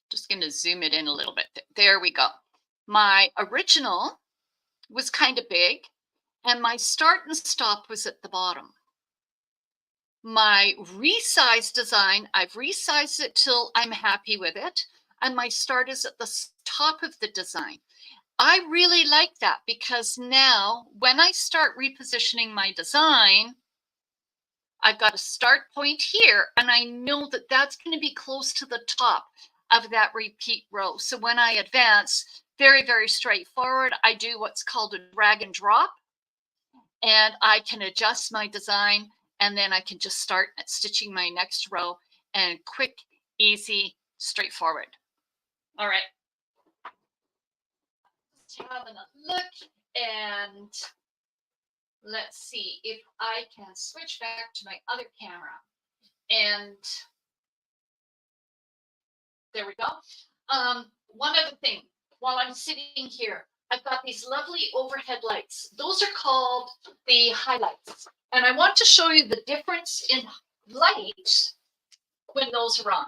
just going to zoom it in a little bit. There we go. My original was kind of big and my start and stop was at the bottom. My resized design, I've resized it till I'm happy with it. And my start is at the top of the design. I really like that because now when I start repositioning my design, I've got a start point here and I know that that's going to be close to the top of that repeat row. So when I advance, very, very straightforward. I do what's called a drag and drop and I can adjust my design and then I can just start stitching my next row and quick, easy, straightforward. All right. Let's have a look and let's see if I can switch back to my other camera. And there we go. One other thing, while I'm sitting here, I've got these lovely overhead lights. Those are called the highlights. And I want to show you the difference in light when those are on.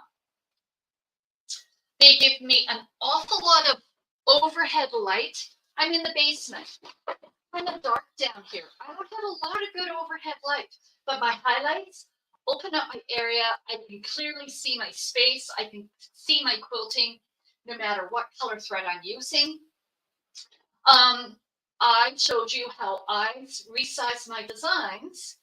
They give me an awful lot of overhead light. I'm in the basement. Kind of dark down here. I don't have a lot of good overhead light, but my highlights open up my area. I can clearly see my space. I can see my quilting no matter what color thread I'm using. I showed you how I resize my designs.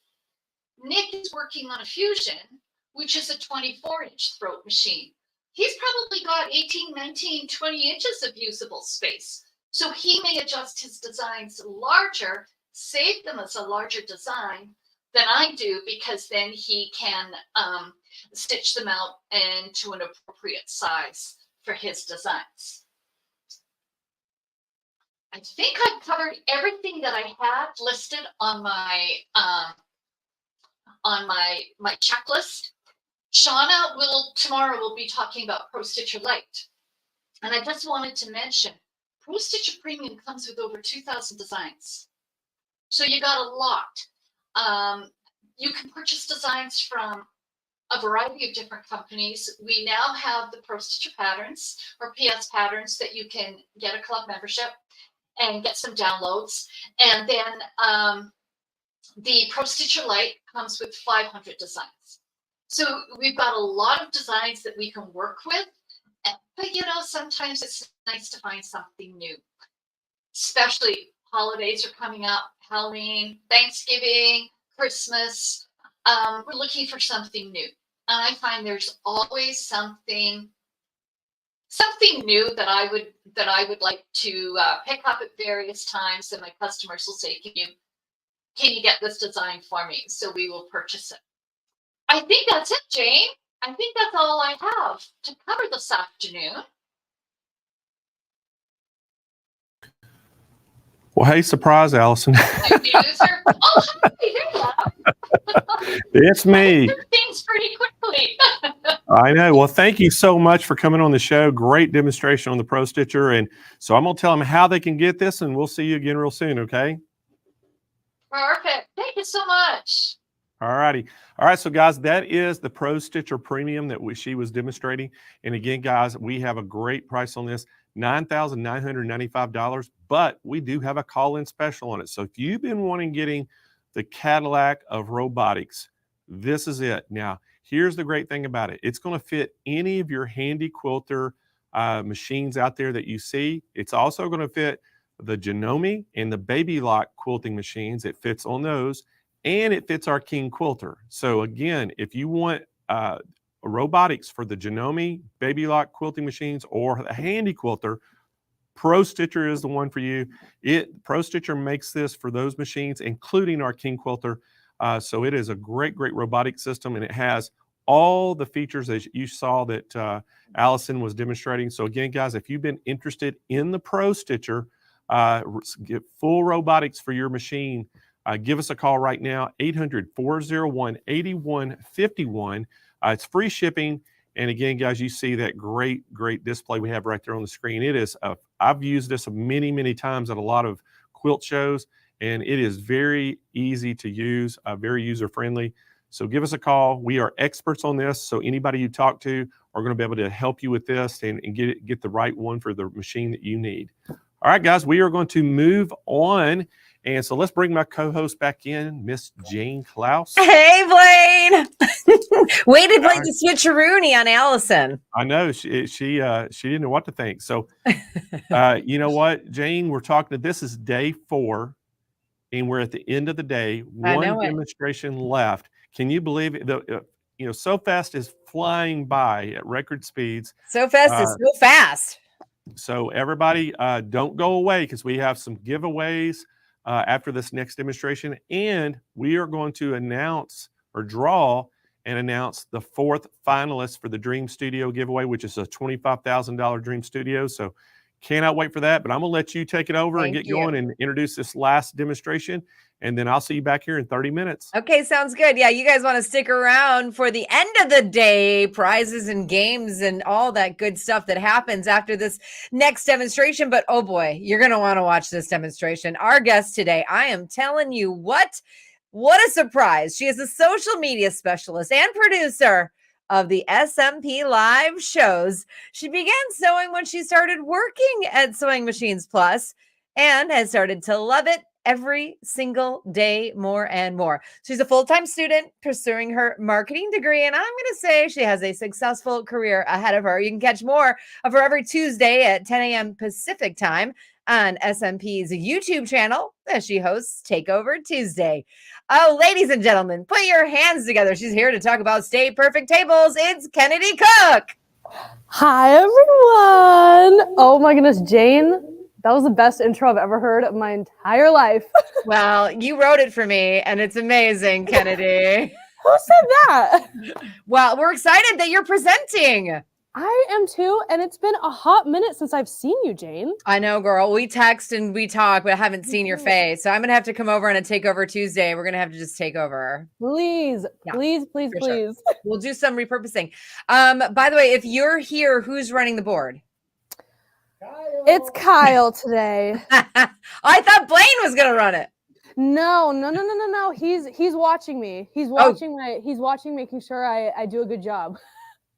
Nick is working on a Fusion, which is a 24-inch throat machine. He's probably got 18, 19, 20 inches of usable space. So he may adjust his designs larger, save them as a larger design than I do, because then he can stitch them out into an appropriate size for his designs. I think I've covered everything that I had listed on my checklist. Shauna tomorrow will be talking about Pro Stitcher Lite. And I just wanted to mention, Pro Stitcher Premium comes with over 2,000 designs. So you got a lot. You can purchase designs from a variety of different companies. We now have the Pro Stitcher patterns, or PS patterns, that you can get a club membership and get some downloads. And then the Pro Stitcher Lite comes with 500 designs. So we've got a lot of designs that we can work with, but you know, sometimes it's nice to find something new, especially holidays are coming up, Halloween, Thanksgiving, Christmas. We're looking for something new. And I find there's always something new that I would like to pick up at various times, and my customers will say, can you get this design for me? So we will purchase it. I think that's it, Jane. I think that's all I have to cover this afternoon. Well, hey, surprise, Allison. Oh, hi, there you are. It's me. Things pretty quickly. I know. Well, thank you so much for coming on the show. Great demonstration on the Pro Stitcher. And so I'm going to tell them how they can get this, and we'll see you again real soon, okay? Perfect. Thank you so much. All righty. All right. So, guys, that is the Pro Stitcher Premium that she was demonstrating. And again, guys, we have a great price on this, $9,995. But we do have a call-in special on it. So if you've been wanting getting the Cadillac of robotics, this is it. Now, here's the great thing about it. It's going to fit any of your handy quilter machines out there that you see. It's also going to fit the Janome and the Baby Lock quilting machines. It fits on those, and it fits our King quilter. So again, if you want robotics for the Janome, Baby Lock quilting machines, or a handy quilter, Pro Stitcher is the one for you. Pro Stitcher makes this for those machines, including our King quilter. So it is a great, great robotic system, and it has all the features that you saw that Allison was demonstrating. So again, guys, if you've been interested in the Pro Stitcher, get full robotics for your machine, give us a call right now, 800-401-8151. It's free shipping. And again, guys, you see that great, great display we have right there on the screen. It is, I've used this many, many times at a lot of quilt shows, and it is very easy to use, very user-friendly. So give us a call. We are experts on this, so anybody you talk to are going to be able to help you with this and get the right one for the machine that you need. All right, guys, we are going to move on. And so let's bring my co-host back in, Miss Jane Klaus. Hey, Blaine. Way to play the switcheroony on Allison. I know she didn't know what to think. So, you know what, Jane, we're talking. This is day 4, and we're at the end of the day. One demonstration left. Can you believe it? So fast is flying by at record speeds. So fast is so fast. So everybody, don't go away, because we have some giveaways after this next demonstration, and we are going to announce or draw and announce the 4th finalist for the Dream Studio giveaway, which is a $25,000 Dream Studio. So cannot wait for that, but I'm gonna let you take it over and get going and introduce this last demonstration, and then I'll see you back here in 30 minutes. Okay, sounds good. Yeah, you guys want to stick around for the end of the day, prizes and games and all that good stuff that happens after this next demonstration. But oh boy, you're going to want to watch this demonstration. Our guest today, I am telling you what a surprise. She is a social media specialist and producer of the SMP live shows. She began sewing when she started working at Sewing Machines Plus and has started to love it every single day more and more. She's a full-time student pursuing her marketing degree, and I'm going to say she has a successful career ahead of her. You can catch more of her every Tuesday at 10 a.m. Pacific time on SMP's YouTube channel as she hosts Takeover Tuesday. Oh, ladies and gentlemen, put your hands together. She's here to talk about Stay Perfect tables. It's Kennedy Cook. Hi, everyone. Oh my goodness, Jane. That was the best intro I've ever heard of my entire life. Well, you wrote it for me, and it's amazing, Kennedy. Who said that? Well, we're excited that you're presenting. I am too, and it's been a hot minute since I've seen you, Jane. I know, girl. We text and we talk, but I haven't seen your face. So I'm going to have to come over on a takeover Tuesday. We're going to have to just take over. Please, please, please, please. Sure. We'll do some repurposing. By the way, if you're here, who's running the board? It's Kyle today. I thought Blaine was going to run it. No. He's watching me. He's watching making sure I do a good job.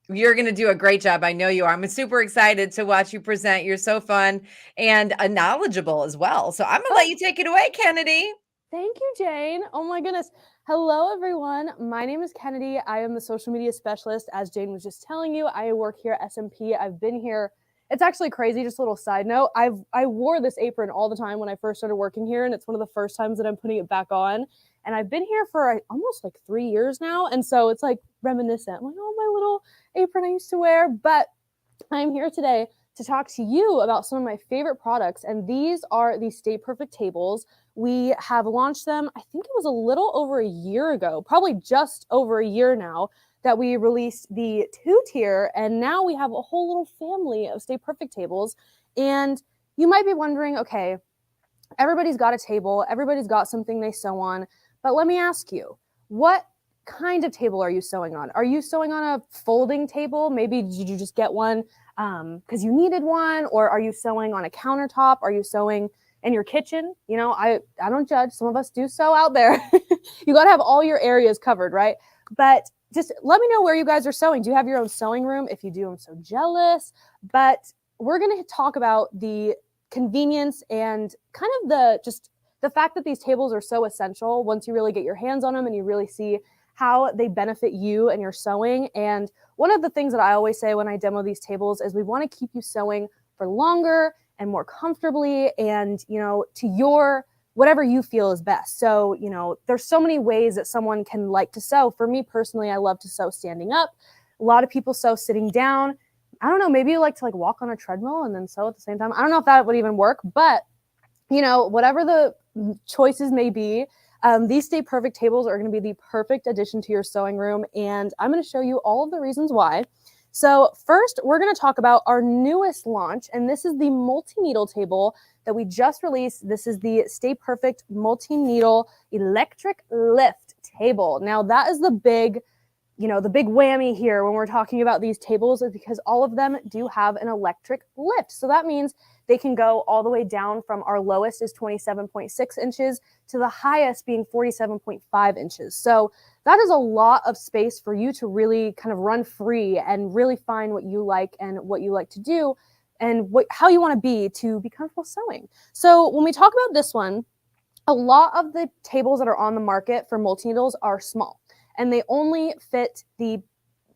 You're going to do a great job. I know you are. I'm super excited to watch you present. You're so fun and knowledgeable as well. So I'm going to let you take it away, Kennedy. Thank you, Jane. Oh my goodness. Hello, everyone. My name is Kennedy. I am the social media specialist. As Jane was just telling you, I work here at SMP. I've been here. It's actually crazy. Just a little side note. I wore this apron all the time when I first started working here, and it's one of the first times that I'm putting it back on. And I've been here for almost like 3 years now. And so it's like reminiscent. I'm like, oh, my little apron I used to wear. But I'm here today to talk to you about some of my favorite products. And these are the Stay Perfect tables. We have launched them, I think it was a little over a year ago, probably just over a year now, that we released the 2-tier. And now we have a whole little family of Stay Perfect tables. And you might be wondering, okay, everybody's got a table. Everybody's got something they sew on. But let me ask you, what kind of table are you sewing on? Are you sewing on a folding table? Maybe did you just get one because you needed one? Or are you sewing on a countertop? Are you sewing in your kitchen? You know, I don't judge. Some of us do sew out there. You got to have all your areas covered, right? But just let me know where you guys are sewing. Do you have your own sewing room? If you do, I'm so jealous. But we're going to talk about the convenience and kind of the fact that these tables are so essential once you really get your hands on them and you really see how they benefit you and your sewing. And one of the things that I always say when I demo these tables is we want to keep you sewing for longer and more comfortably and, you know, to your whatever you feel is best. So, you know, there's so many ways that someone can like to sew. For me personally, I love to sew standing up. A lot of people sew sitting down. I don't know, maybe you like to walk on a treadmill and then sew at the same time. I don't know if that would even work, but you know, whatever the choices may be, these Stay Perfect tables are going to be the perfect addition to your sewing room. And I'm going to show you all of the reasons why. So first, we're going to talk about our newest launch. And this is the multi-needle table that we just released. This is the Stay Perfect multi-needle electric lift table. Now that is the big whammy here when we're talking about these tables is because all of them do have an electric lift. So that means they can go all the way down from our lowest is 27.6 inches to the highest being 47.5 inches. So that is a lot of space for you to really kind of run free and really find what you like and what you like to do and how you want to be comfortable sewing. So when we talk about this one, a lot of the tables that are on the market for multi-needles are small and they only fit the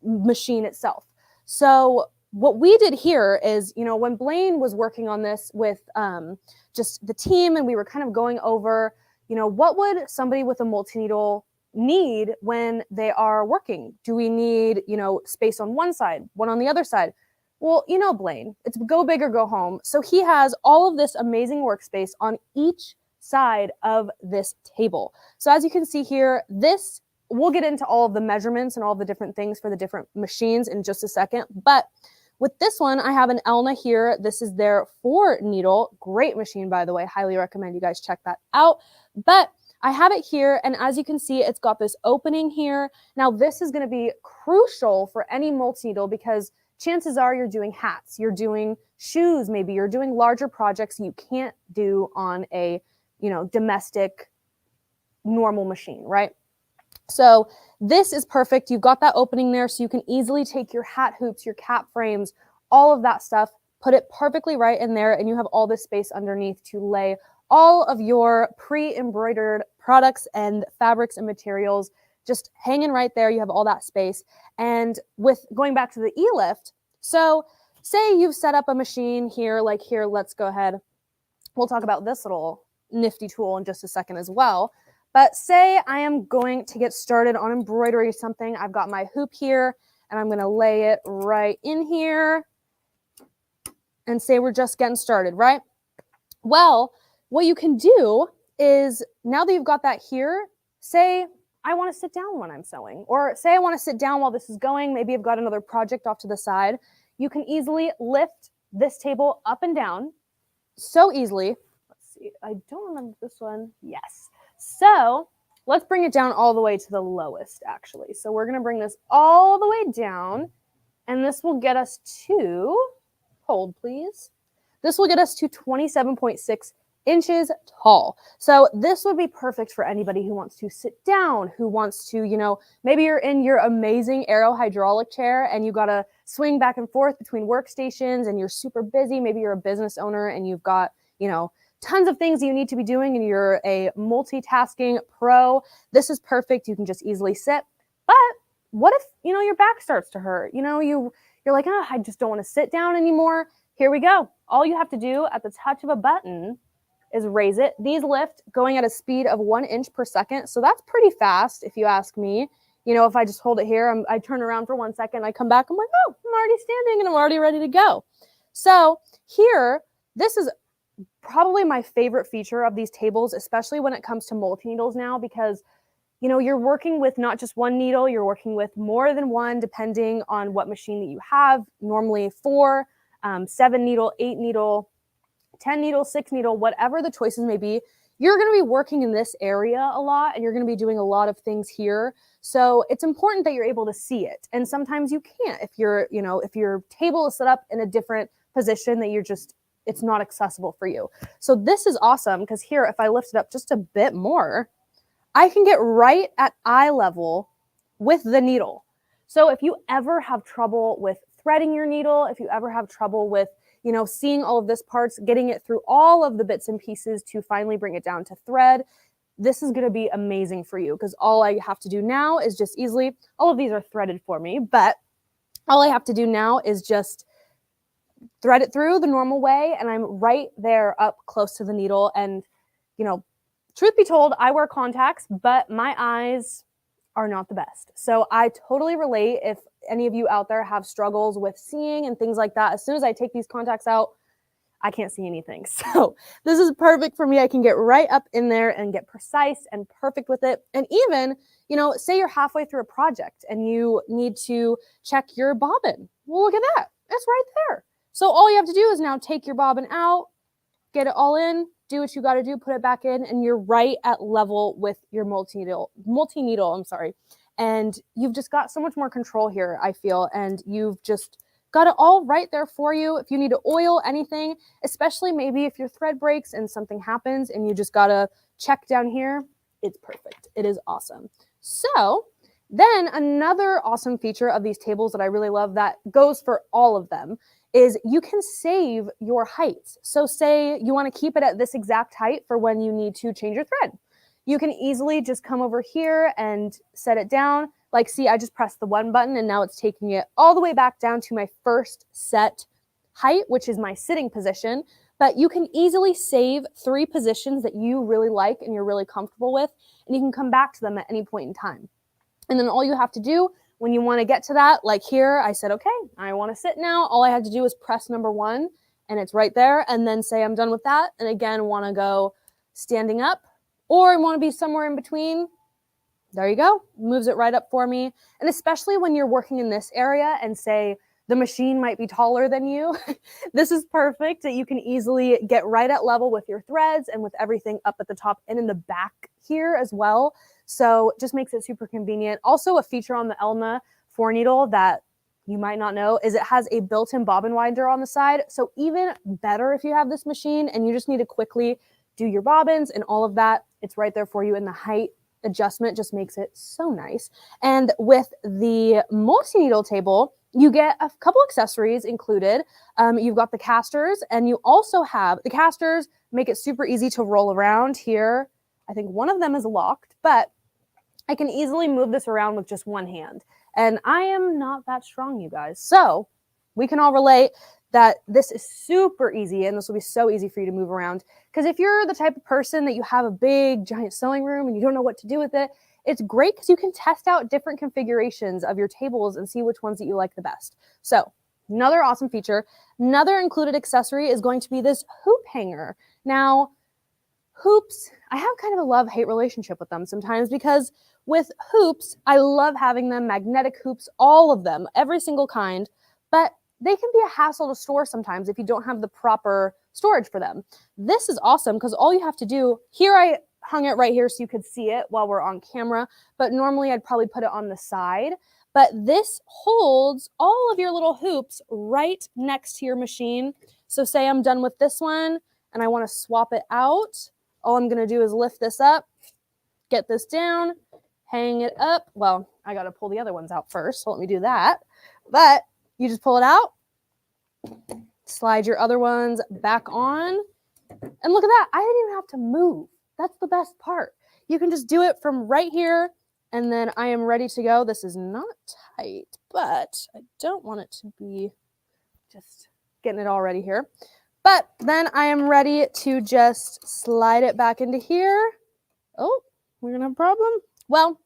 machine itself. So what we did here is, you know, when Blaine was working on this with just the team and we were kind of going over, you know, what would somebody with a multi-needle need when they are working? Do we need, you know, space on one side, one on the other side? Well, you know, Blaine, it's go big or go home. So he has all of this amazing workspace on each side of this table. So as you can see here, we'll get into all of the measurements and all the different things for the different machines in just a second. But with this one, I have an Elna here. This is their 4-needle. Great machine, by the way. Highly recommend you guys check that out. But I have it here, and as you can see, it's got this opening here. Now, this is going to be crucial for any multi-needle because chances are you're doing hats, you're doing shoes, maybe you're doing larger projects you can't do on a, you know, domestic normal machine, right? So this is perfect. You've got that opening there so you can easily take your hat hoops, your cap frames, all of that stuff, put it perfectly right in there, and you have all this space underneath to lay all of your pre-embroidered products and fabrics and materials just hanging right there. You have all that space. And with going back to the e-lift, so say you've set up a machine here, like here, let's go ahead. We'll talk about this little nifty tool in just a second as well. But say I am going to get started on embroidery something. I've got my hoop here and I'm going to lay it right in here and say we're just getting started, right? Well, what you can do is, now that you've got that here, say, I want to sit down when I'm sewing, or say I want to sit down while this is going. Maybe I've got another project off to the side. You can easily lift this table up and down so easily. Let's see, I don't remember this one. Yes. So let's bring it down all the way to the lowest, actually. So we're going to bring this all the way down, and this will get us to, hold please. This will get us to 27.6 inches tall. So this would be perfect for anybody who wants to sit down, who wants to, you know, maybe you're in your amazing Aero hydraulic chair and you got to swing back and forth between workstations and you're super busy. Maybe you're a business owner and you've got, you know, tons of things you need to be doing and you're a multitasking pro. This is perfect. You can just easily sit. But what if, you know, your back starts to hurt? You know, you're like, oh, I just don't want to sit down anymore. Here we go. All you have to do at the touch of a button is raise it. These lift going at a speed of 1 inch per second. So that's pretty fast if you ask me. You know, if I just hold it here, I turn around for 1 second, I come back, I'm like, oh, I'm already standing and I'm already ready to go. So here, this is probably my favorite feature of these tables, especially when it comes to multi-needles now, because, you know, you're working with not just one needle, you're working with more than one, depending on what machine that you have. Normally 4, 7 needle, 8 needle, 10 needle, 6 needle, whatever the choices may be, you're going to be working in this area a lot and you're going to be doing a lot of things here. So it's important that you're able to see it. And sometimes you can't if you're, you know, if your table is set up in a different position that you're just, it's not accessible for you. So this is awesome because here, if I lift it up just a bit more, I can get right at eye level with the needle. So if you ever have trouble with threading your needle, if you ever have trouble with, you know, seeing all of this parts, getting it through all of the bits and pieces to finally bring it down to thread, this is going to be amazing for you because all I have to do now is just easily, all of these are threaded for me, but all I have to do now is just thread it through the normal way and I'm right there up close to the needle. And, you know, truth be told, I wear contacts, but my eyes are not the best. So I totally relate if any of you out there have struggles with seeing and things like that. As soon as I take these contacts out, I can't see anything. So this is perfect for me. I can get right up in there and get precise and perfect with it. And even, you know, say you're halfway through a project and you need to check your bobbin. Well, look at that. It's right there. So all you have to do is now take your bobbin out, get it all in, do what you got to do, put it back in, and you're right at level with your multi-needle, and you've just got so much more control here, I feel, and you've just got it all right there for you. If you need to oil anything, especially maybe if your thread breaks and something happens and you just got to check down here, it's perfect. It is awesome. So then another awesome feature of these tables that I really love that goes for all of them is you can save your heights. So say you want to keep it at this exact height for when you need to change your thread. You can easily just come over here and set it down. Like, see, I just pressed the 1 button and now it's taking it all the way back down to my first set height, which is my sitting position. But you can easily save 3 positions that you really like and you're really comfortable with, and you can come back to them at any point in time. And then all you have to do when you want to get to that, like here, I said, okay, I want to sit now. All I have to do is press number 1 and it's right there. And then say I'm done with that. And again, want to go standing up or I want to be somewhere in between. There you go. Moves it right up for me. And especially when you're working in this area and say the machine might be taller than you, this is perfect that you can easily get right at level with your threads and with everything up at the top and in the back here as well. So just makes it super convenient. Also a feature on the Elna 4 needle that you might not know is it has a built-in bobbin winder on the side. So even better if you have this machine and you just need to quickly do your bobbins and all of that, it's right there for you. And the height adjustment just makes it so nice. And with the multi-needle table, you get a couple accessories included. You've got the casters and you also have the casters make it super easy to roll around here. I think one of them is locked, but I can easily move this around with just one hand. And I am not that strong, you guys. So we can all relate that this is super easy and this will be so easy for you to move around. Because if you're the type of person that you have a big giant sewing room and you don't know what to do with it, it's great because you can test out different configurations of your tables and see which ones that you like the best. So another awesome feature, another included accessory is going to be this hoop hanger. Now, hoops, I have kind of a love-hate relationship with them sometimes because with hoops, I love having them, magnetic hoops, all of them, every single kind, but they can be a hassle to store sometimes if you don't have the proper storage for them. This is awesome because all you have to do, here I hung it right here so you could see it while we're on camera, but normally I'd probably put it on the side. But this holds all of your little hoops right next to your machine. So say I'm done with this one and I want to swap it out. All I'm going to do is lift this up, get this down, hang it up. Well, I got to pull the other ones out first, so let me do that. But you just pull it out, slide your other ones back on, and look at that. I didn't even have to move. That's the best part. You can just do it from right here, and then I am ready to go. This is not tight, but I don't want it to be just getting it all ready here. But then I am ready to just slide it back into here. Oh, we're gonna have a problem. Well,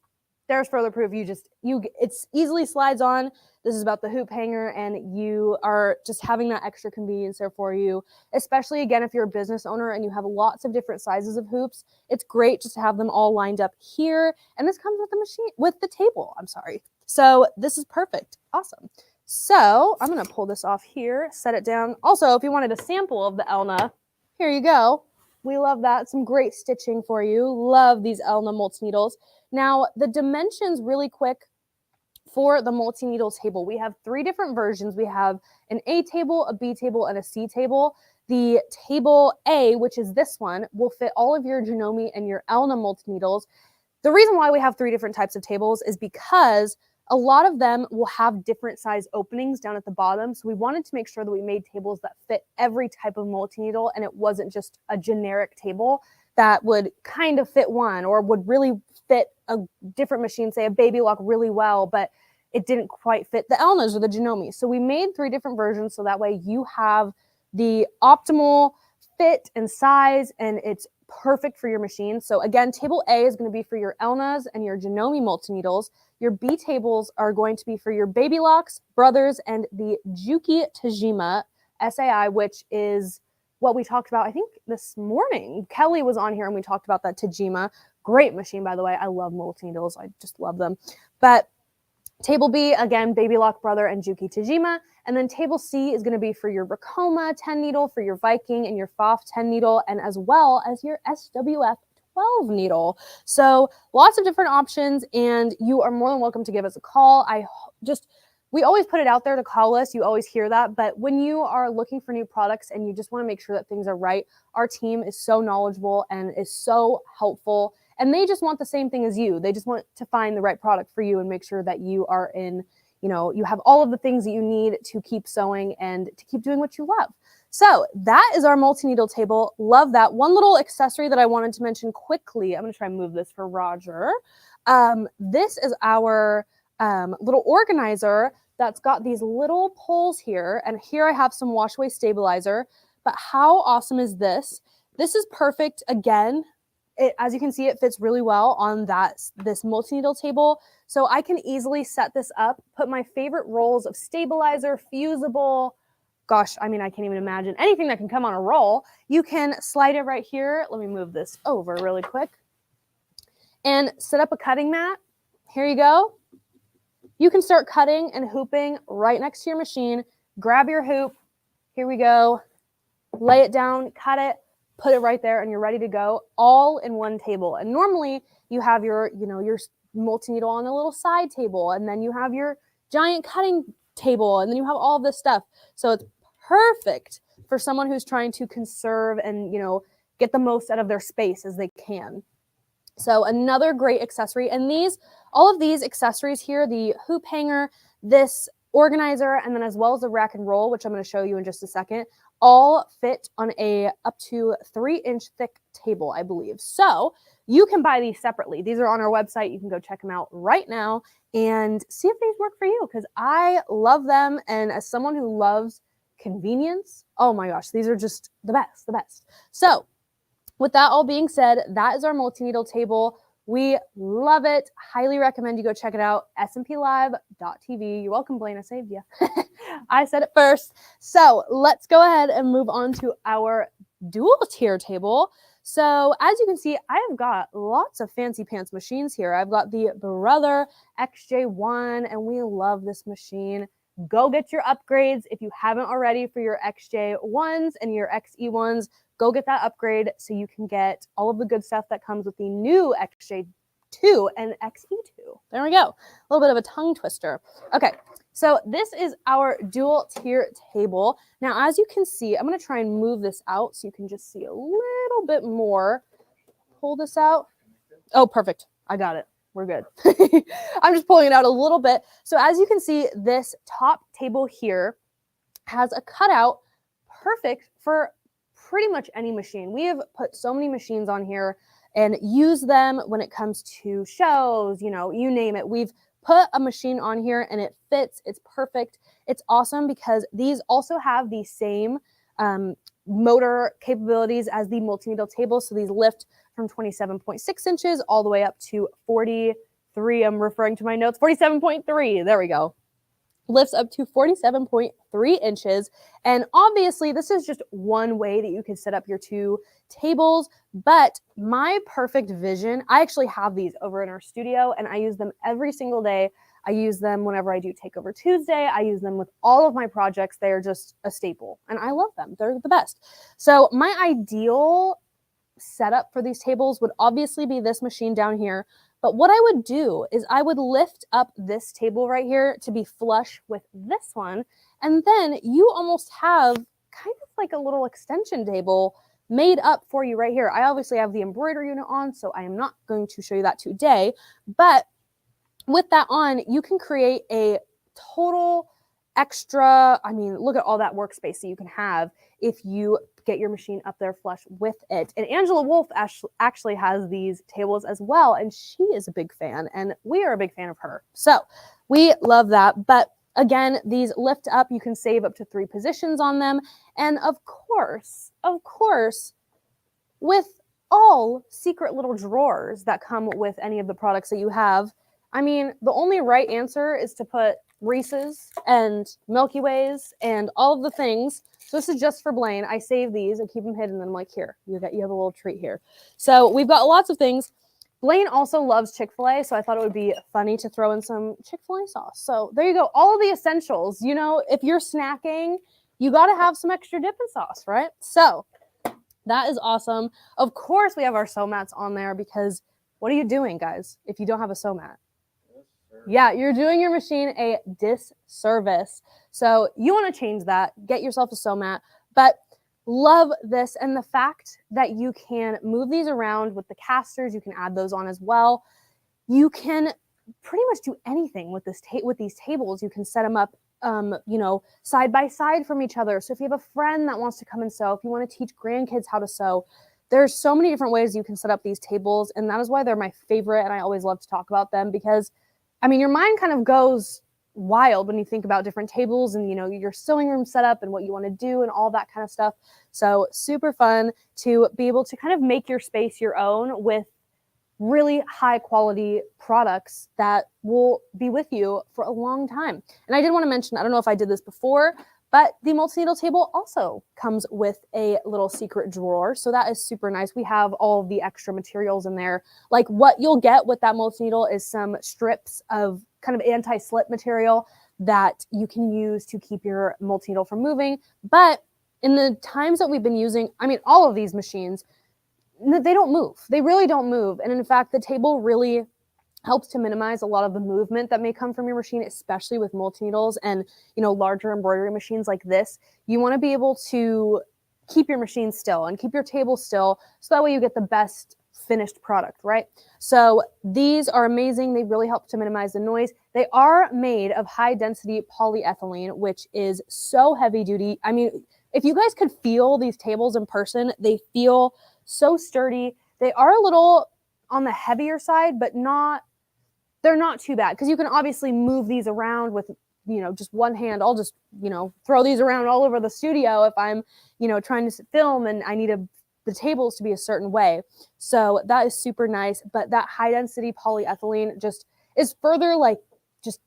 there's further proof. It's easily slides on. This is about the hoop hanger, and you are just having that extra convenience there for you, especially again, if you're a business owner and you have lots of different sizes of hoops. It's great just to have them all lined up here. And this comes with the machine, with the table, I'm sorry. So this is perfect. Awesome. So I'm going to pull this off here, set it down. Also, if you wanted a sample of the Elna, here you go. We love that. Some great stitching for you. Love these Elna multi-needles. Now, the dimensions really quick for the multi-needle table. We have 3 different versions. We have an A table, a B table, and a C table. The table A, which is this one, will fit all of your Janome and your Elna multi-needles. The reason why we have 3 different types of tables is because a lot of them will have different size openings down at the bottom. So we wanted to make sure that we made tables that fit every type of multi-needle, and it wasn't just a generic table that would kind of fit one or would really fit a different machine, say a baby lock, really well, but it didn't quite fit the Elnas or the Janome. So we made 3 different versions so that way you have the optimal fit and size, and it's perfect for your machine. So again, table A is going to be for your Elnas and your Janome multi-needles. Your B tables are going to be for your baby locks, brothers, and the Juki Tajima SAI, which is what we talked about, I think, this morning. Kelly was on here and we talked about that Tajima. Great machine, by the way. I love multi-needles. I just love them. But table B, again, baby lock, brother, and Juki Tajima. And then table C is going to be for your Racoma 10 needle, for your Viking and your FOF 10 needle, and as well as your SWF 12 needle. So lots of different options, and you are more than welcome to give us a call. We always put it out there to call us. You always hear that. But when you are looking for new products and you just want to make sure that things are right, our team is so knowledgeable and is so helpful. And they just want the same thing as you. They just want to find the right product for you and make sure that you are in, you have all of the things that you need to keep sewing and to keep doing what you love. So that is our multi-needle table. Love that. One little accessory that I wanted to mention quickly. I'm going to try and move this for Roger. This is our little organizer that's got these little poles here. And here I have some wash away stabilizer. But how awesome is this? This is perfect. Again, as you can see, it fits really well on this multi-needle table. So I can easily set this up, put my favorite rolls of stabilizer, fusible. Gosh, I mean, I can't even imagine anything that can come on a roll. You can slide it right here. Let me move this over really quick. And set up a cutting mat. Here you go. You can start cutting and hooping right next to your machine. Grab your hoop. Here we go. Lay it down, cut it, put it right there, and you're ready to go, all in one table. And normally you have your multi-needle on a little side table, and then you have your giant cutting table, and then you have all this stuff. So it's perfect for someone who's trying to conserve and, get the most out of their space as they can. So another great accessory, and all of these accessories here, the hoop hanger, this organizer, and then as well as the rack and roll, which I'm going to show you in just a second, all fit on a up to 3-inch thick table, I believe. So you can buy these separately. These are on our website. You can go check them out right now and see if these work for you, because I love them. And as someone who loves convenience, oh my gosh, these are just the best. So with that all being said, that is our multi-needle table. We love it. Highly recommend you go check it out. smplive.tv. You're welcome, Blaine. I saved you. I said it first. So let's go ahead and move on to our dual tier table. So as you can see, I have got lots of fancy pants machines here. I've got the Butler XJ1, and we love this machine. Go get your upgrades if you haven't already for your XJ1s and your XE1s. Go get that upgrade so you can get all of the good stuff that comes with the new XJ2 and XE2. There we go. A little bit of a tongue twister. Okay, so this is our dual tier table. Now, as you can see, I'm going to try and move this out so you can just see a little bit more. Pull this out. Oh, perfect. I got it. We're good. I'm just pulling it out a little bit. So as you can see, this top table here has a cutout perfect for pretty much any machine. We have put so many machines on here and use them when it comes to shows, you know, you name it. We've put a machine on here and it fits. It's perfect. It's awesome because these also have the same motor capabilities as the multi-needle table. So these lift from 27.6 inches all the way up to 43. I'm referring to my notes, 47.3. There we go. Lifts up to 47.3 inches. And obviously this is just one way that you can set up your two tables, but my perfect vision, I actually have these over in our studio and I use them every single day. I use them whenever I do Takeover Tuesday. I use them with all of my projects. They are just a staple and I love them. They're the best. So my ideal setup for these tables would obviously be this machine down here. But what I would do is I would lift up this table right here to be flush with this one. And then you almost have kind of like a little extension table made up for you right here. I obviously have the embroidery unit on, so I am not going to show you that today. But with that on, you can create a total extra, I mean, look at all that workspace that you can have if you get your machine up there flush with it. And Angela Wolf actually has these tables as well, and she is a big fan, and we are a big fan of her. So we love that. But again, these lift up, you can save up to 3 positions on them. And of course, with all secret little drawers that come with any of the products that you have, I mean, the only right answer is to put Reese's and Milky Ways and all of the things. So this is just for Blaine. I save these, I keep them hidden, and I'm like, here, you have a little treat here. So we've got lots of things. Blaine also loves Chick-fil-A, so I thought it would be funny to throw in some Chick-fil-A sauce. So there you go, all of the essentials. You know, if you're snacking, you got to have some extra dipping sauce, right? So that is awesome. Of course, we have our sew mats on there because what are you doing, guys, if you don't have a sew mat? Yeah, you're doing your machine a disservice. So you want to change that. Get yourself a sew mat. But love this. And the fact that you can move these around with the casters, you can add those on as well. You can pretty much do anything with this with these tables. You can set them up, you know, side by side from each other. So if you have a friend that wants to come and sew, if you want to teach grandkids how to sew, there's so many different ways you can set up these tables. And that is why they're my favorite. And I always love to talk about them because, I mean, your mind kind of goes wild when you think about different tables and, you know, your sewing room setup and what you want to do and all that kind of stuff. So super fun to be able to kind of make your space your own with really high quality products that will be with you for a long time. And I did want to mention, I don't know if I did this before, but the multi-needle table also comes with a little secret drawer. So that is super nice. We have all of the extra materials in there. Like what you'll get with that multi-needle is some strips of kind of anti-slip material that you can use to keep your multi-needle from moving. But in the times that we've been using, I mean, all of these machines, they don't move. They really don't move. And in fact, the table really helps to minimize a lot of the movement that may come from your machine, especially with multi-needles and, you know, larger embroidery machines like this. You want to be able to keep your machine still and keep your table still so that way you get the best finished product, right? So these are amazing. They really help to minimize the noise. They are made of high density polyethylene, which is so heavy duty. I mean, if you guys could feel these tables in person, they feel so sturdy. They are a little on the heavier side, but they're not too bad because you can obviously move these around with, you know, just one hand. I'll just, you know, throw these around all over the studio if I'm, you know, trying to film and I need the tables to be a certain way. So that is super nice. But that high density polyethylene just is further like just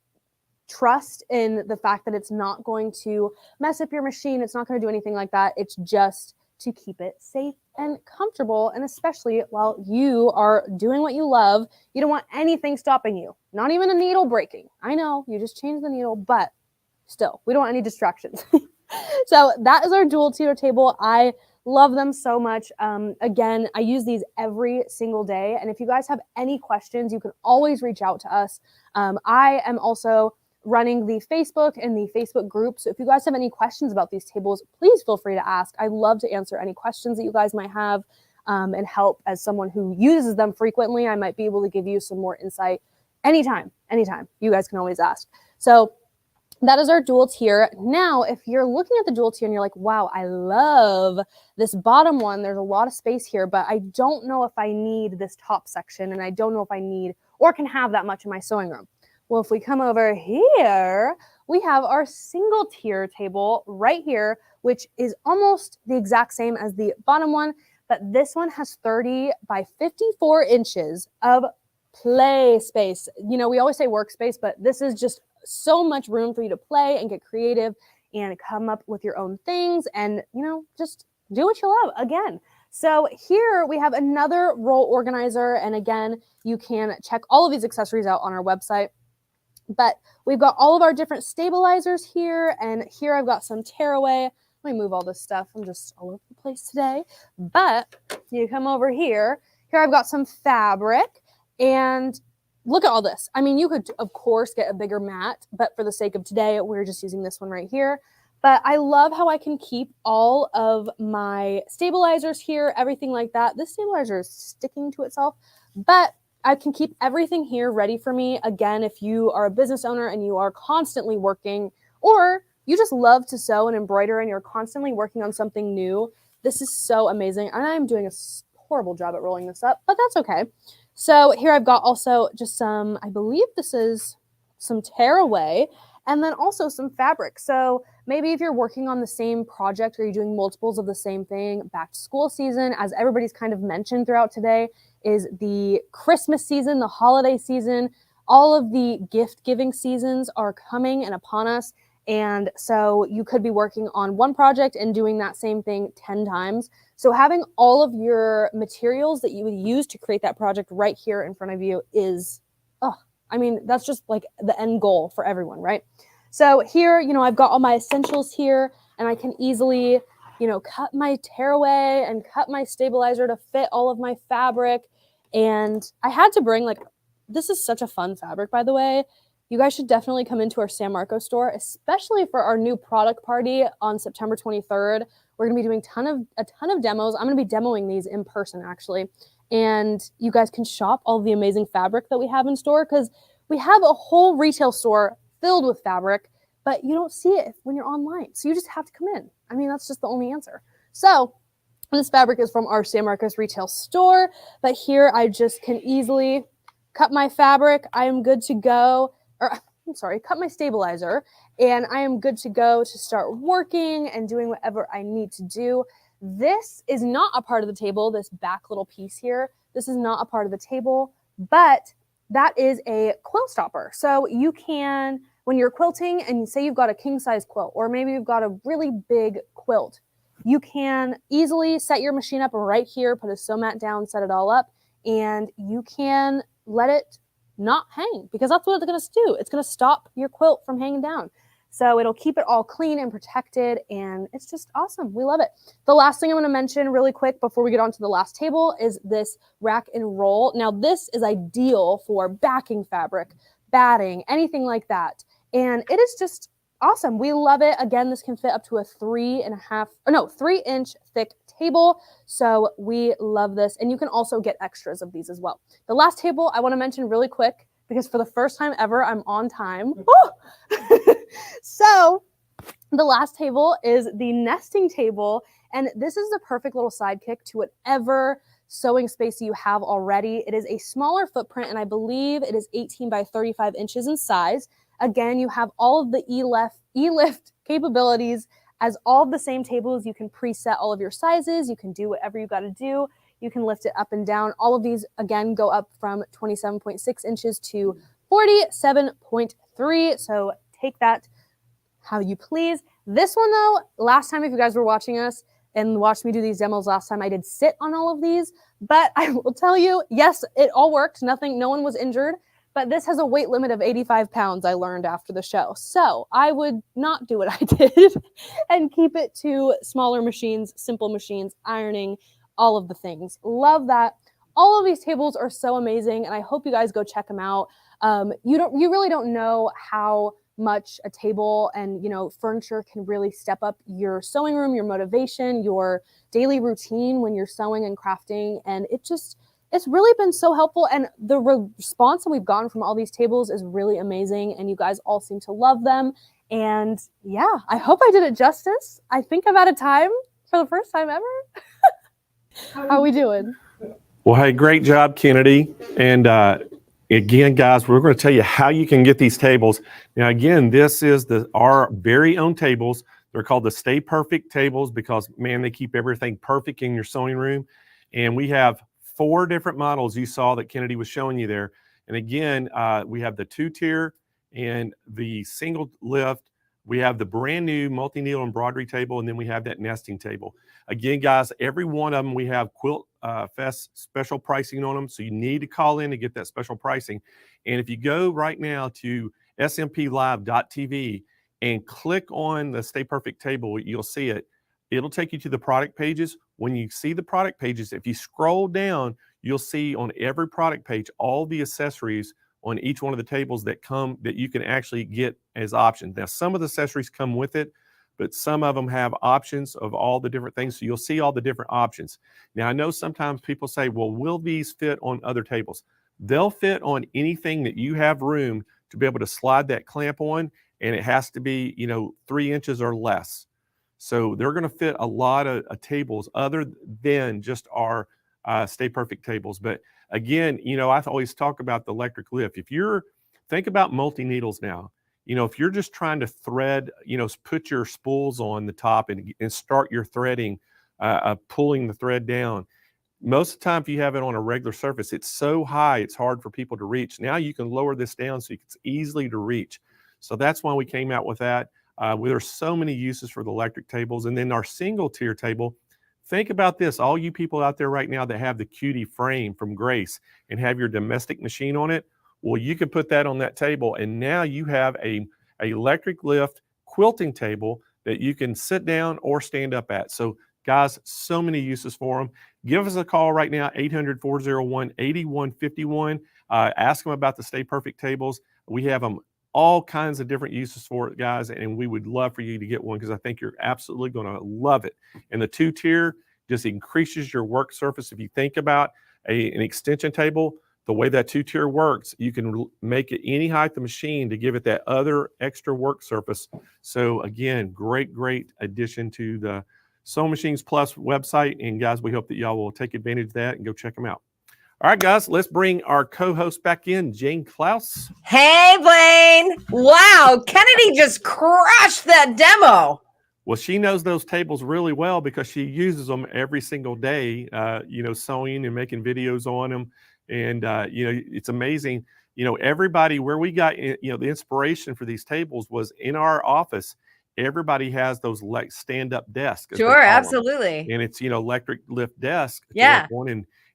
trust in the fact that it's not going to mess up your machine. It's not going to do anything like that. It's just to keep it safe and comfortable. And especially while you are doing what you love, you don't want anything stopping you, not even a needle breaking. I know you just changed the needle, but still, we don't want any distractions. So that is our dual tier table. I love them so much. Again, I use these every single day. And if you guys have any questions, you can always reach out to us. I am also running the Facebook and the Facebook group. So if you guys have any questions about these tables, please feel free to ask. I love to answer any questions that you guys might have and help. As someone who uses them frequently, I might be able to give you some more insight anytime. You guys can always ask. So that is our dual tier. Now, if you're looking at the dual tier and you're like, wow, I love this bottom one. There's a lot of space here, but I don't know if I need this top section, and I don't know if I need or can have that much in my sewing room. Well, if we come over here, we have our single tier table right here, which is almost the exact same as the bottom one, but this one has 30 by 54 inches of play space. You know, we always say workspace, but this is just so much room for you to play and get creative and come up with your own things and, you know, just do what you love again. So here we have another roll organizer. And again, you can check all of these accessories out on our website. But we've got all of our different stabilizers here. And here I've got some tearaway. Let me move all this stuff. I'm just all over the place today. But you come over here. Here I've got some fabric. And look at all this. I mean, you could, of course, get a bigger mat, but for the sake of today, we're just using this one right here. But I love how I can keep all of my stabilizers here, everything like that. This stabilizer is sticking to itself, but I can keep everything here ready for me. Again, if you are a business owner and you are constantly working, or you just love to sew and embroider and you're constantly working on something new, this is so amazing. And I'm doing a horrible job at rolling this up, but that's okay. So here I've got also just some, I believe this is some tearaway, and then also some fabric. So maybe if you're working on the same project or you're doing multiples of the same thing, back to school season, as everybody's kind of mentioned throughout today, is the Christmas season, the holiday season. All of the gift giving seasons are coming and upon us. And so you could be working on one project and doing that same thing 10 times. So having all of your materials that you would use to create that project right here in front of you is, I mean, that's just like the end goal for everyone, right? So here, you know, I've got all my essentials here, and I can easily, you know, cut my tearaway and cut my stabilizer to fit all of my fabric. And I had to bring, like, this is such a fun fabric, by the way. You guys should definitely come into our San Marcos store, especially for our new product party on September 23rd. We're going to be doing a ton of demos. I'm going to be demoing these in person, actually. And you guys can shop all the amazing fabric that we have in store, because we have a whole retail store filled with fabric, but you don't see it when you're online. So you just have to come in. I mean, that's just the only answer. So this fabric is from our San Marcos retail store, but here I just can easily cut my fabric. I am good to go. Or I'm sorry, cut my stabilizer, and I am good to go to start working and doing whatever I need to do. This is not a part of the table, this back little piece here. This is not a part of the table, but that is a quilt stopper. So you can, when you're quilting and you say you've got a king size quilt, or maybe you've got a really big quilt, you can easily set your machine up right here, put a sew mat down, set it all up, and you can let it not hang, because that's what it's going to do. It's going to stop your quilt from hanging down. So it'll keep it all clean and protected, and it's just awesome. We love it. The last thing I'm going to mention really quick before we get on to the last table is this rack and roll. Now this is ideal for backing fabric, batting, anything like that. And it is just awesome. We love it. Again, this can fit up to a 3-inch thick table. So we love this. And you can also get extras of these as well. The last table I want to mention really quick, because for the first time ever, I'm on time. So the last table is the nesting table. And this is the perfect little sidekick to whatever sewing space you have already. It is a smaller footprint, and I believe it is 18 by 35 inches in size. Again, you have all of the e-lift capabilities as all of the same tables. You can preset all of your sizes. You can do whatever you got to do. You can lift it up and down. All of these, again, go up from 27.6 inches to 47.3. So take that how you please. This one, though, last time, if you guys were watching us, and watched me do these demos last time, I did sit on all of these, but I will tell you, yes, it all worked. No one was injured, but this has a weight limit of 85 pounds, I learned after the show. So I would not do what I did and keep it to smaller machines, simple machines, ironing, all of the things. Love that. All of these tables are so amazing, and I hope you guys go check them out. You really don't know how much a table and furniture can really step up your sewing room, your motivation, your daily routine when you're sewing and crafting, and it's really been so helpful. And the response that we've gotten from all these tables is really amazing, and you guys all seem to love them. And yeah, I hope I did it justice. I think I'm out of time for the first time ever. How are we doing? Well, hey, great job, Kennedy. And again, guys, we're going to tell you how you can get these tables. Now, again, this is our very own tables. They're called the Stay Perfect tables because, man, they keep everything perfect in your sewing room. And we have 4 different models you saw that Kennedy was showing you there. And again, we have the 2-tier and the single lift. We have the brand new multi-needle embroidery table, and then we have that nesting table. Again, guys, every one of them, we have Quilt Fest special pricing on them, so you need to call in to get that special pricing. And if you go right now to smplive.tv and click on the Stay Perfect table, you'll see it. It'll take you to the product pages. When you see the product pages, if you scroll down, you'll see on every product page all the accessories on each one of the tables that you can actually get as options. Now, some of the accessories come with it, but some of them have options of all the different things. So you'll see all the different options. Now, I know sometimes people say, well, will these fit on other tables? They'll fit on anything that you have room to be able to slide that clamp on, and it has to be, 3 inches or less. So they're going to fit a lot of tables other than just our Stay Perfect tables. But again, I always talk about the electric lift. Think about multi-needles now. If you're just trying to thread, put your spools on the top and start your threading, pulling the thread down. Most of the time, if you have it on a regular surface, it's so high, it's hard for people to reach. Now you can lower this down so it's easily to reach. So that's why we came out with that. There's so many uses for the electric tables. And then our single tier table, think about this. All you people out there right now that have the Cutie frame from Grace and have your domestic machine on it, well, you can put that on that table, and now you have a electric lift quilting table that you can sit down or stand up at. So, guys, so many uses for them. Give us a call right now, 800-401-8151. Ask them about the Stay Perfect tables. We have them all kinds of different uses for it, guys, and we would love for you to get one because I think you're absolutely going to love it. And the 2-tier just increases your work surface. If you think about an extension table, the way that 2-tier works, you can make it any height of the machine to give it that other extra work surface. So again, great addition to the Sewing Machines Plus website. And guys, we hope that y'all will take advantage of that and go check them out. All right, guys, let's bring our co-host back in, Jane Klaus. Hey, Blaine. Wow, Kennedy just crushed that demo. Well, she knows those tables really well because she uses them every single day, sewing and making videos on them. And, it's amazing, everybody where we got, the inspiration for these tables was in our office. Everybody has those like stand-up desks. Sure, absolutely. And it's, electric lift desk. Yeah.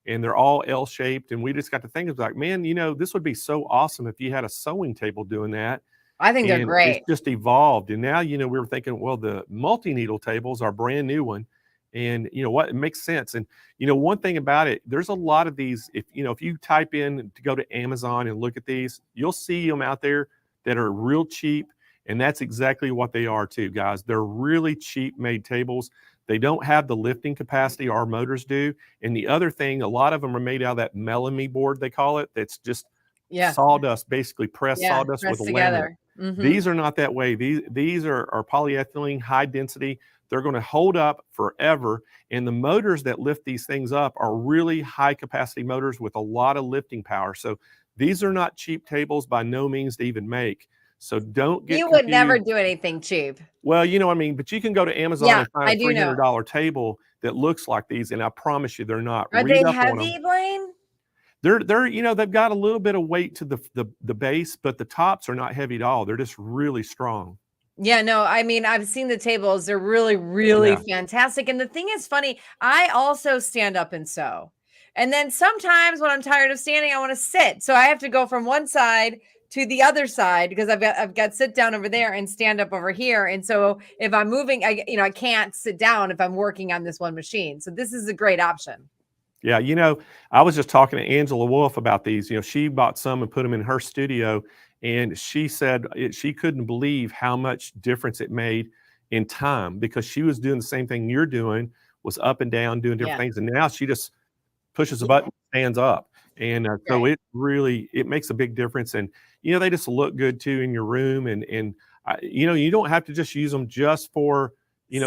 And they're all L-shaped. And we just got to think of like, man, this would be so awesome if you had a sewing table doing that. I think they're great. It's just evolved. And now, we were thinking, well, the multi-needle tables are a brand new one. And you know what? It makes sense. And one thing about it, there's a lot of these. If you type in to go to Amazon and look at these, you'll see them out there that are real cheap. And that's exactly what they are too, guys. They're really cheap made tables. They don't have the lifting capacity our motors do. And the other thing, a lot of them are made out of that melamine board, they call it. That's just sawdust, basically pressed sawdust with a laminate. Mm-hmm. These are not that way. These are polyethylene, high density. They're going to hold up forever. And the motors that lift these things up are really high capacity motors with a lot of lifting power. So these are not cheap tables by no means to even make. So don't get You confused. would never do anything cheap. Well, but you can go to Amazon and find a $300 table that looks like these. And I promise you, they're not. Are Read they up on them. heavy, Blaine? They're they've got a little bit of weight to the base, but the tops are not heavy at all. They're just really strong. Yeah, no, I mean, I've seen the tables. They're really, really Yeah. fantastic. And the thing is funny, I also stand up and sew. And then sometimes when I'm tired of standing, I want to sit. So I have to go from one side to the other side because I've got sit down over there and stand up over here. And so if I'm moving, I can't sit down if I'm working on this one machine. So this is a great option. Yeah, I was just talking to Angela Wolf about these. She bought some and put them in her studio, and she said she couldn't believe how much difference it made in time because she was doing the same thing you're doing, was up and down doing different things, and now she just pushes a button, stands up, and so it makes a big difference. And they just look good too in your room, and you don't have to just use them just for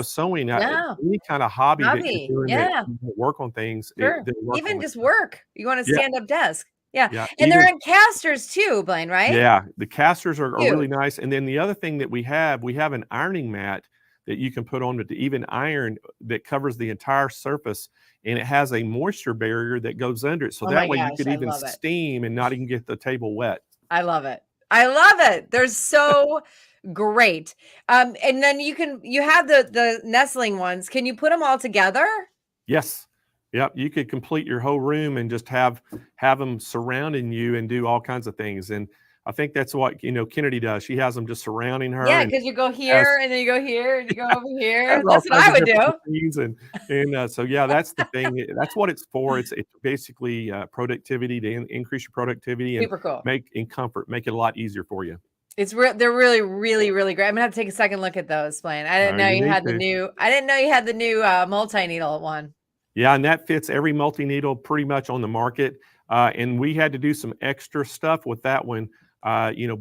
sewing. Any kind of hobby that you're doing that you work on things. Sure. Even just work. You want a stand-up desk. Yeah. And they're in casters too, Blaine, right? Yeah, the casters are really nice. And then the other thing that we have an ironing mat that you can put on to even iron that covers the entire surface, and it has a moisture barrier that goes under it. So that way you could even steam and not even get the table wet. I love it. I love it. They're so great. And then you have the nestling ones. Can you put them all together? Yes. Yep. You could complete your whole room and just have them surrounding you and do all kinds of things. And I think that's what Kennedy does. She has them just surrounding her. Yeah, because you go here and then you go here and you go over here. That's what I would do. And so that's the thing. That's what it's for. It's basically productivity to increase your productivity and super cool. Make it a lot easier for you. They're really, really, really great. I'm gonna have to take a second look at those, Blaine. I didn't know you had the new multi-needle one. Yeah, and that fits every multi-needle pretty much on the market. And we had to do some extra stuff with that one.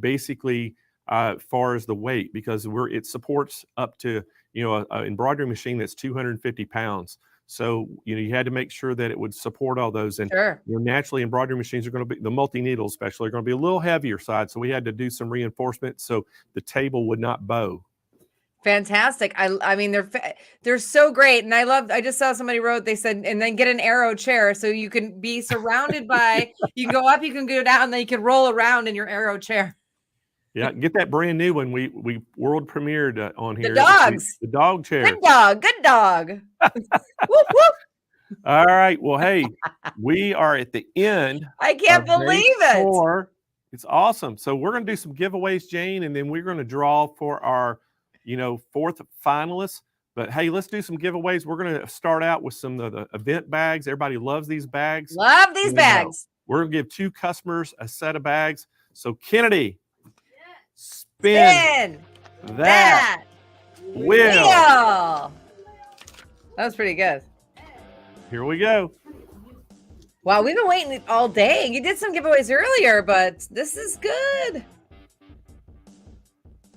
Basically, as far as the weight, because it supports up to an embroidery machine that's 250 pounds. So you had to make sure that it would support all those. And naturally, embroidery machines are going to be, the multi-needles especially, are going to be a little heavier side. So we had to do some reinforcement so the table would not bow. Fantastic. I mean, they're so great. And I just saw somebody wrote, they said, and then get an arrow chair so you can be surrounded by, you can go up, you can go down, and then you can roll around in your arrow chair. Yeah, get that brand new one. We world premiered on here. The dogs. The dog chair. Good dog. Whoop, whoop. All right. Well, hey, we are at the end. I can't believe it. It's awesome. So we're going to do some giveaways, Jane, and then we're going to draw for our fourth finalists. But hey, let's do some giveaways. We're going to start out with some of the event bags. Everybody loves these bags. Love these bags. We're going to give 2 customers a set of bags. So Kennedy, spin that wheel. That was pretty good. Here we go. Wow, we've been waiting all day. You did some giveaways earlier, but this is good.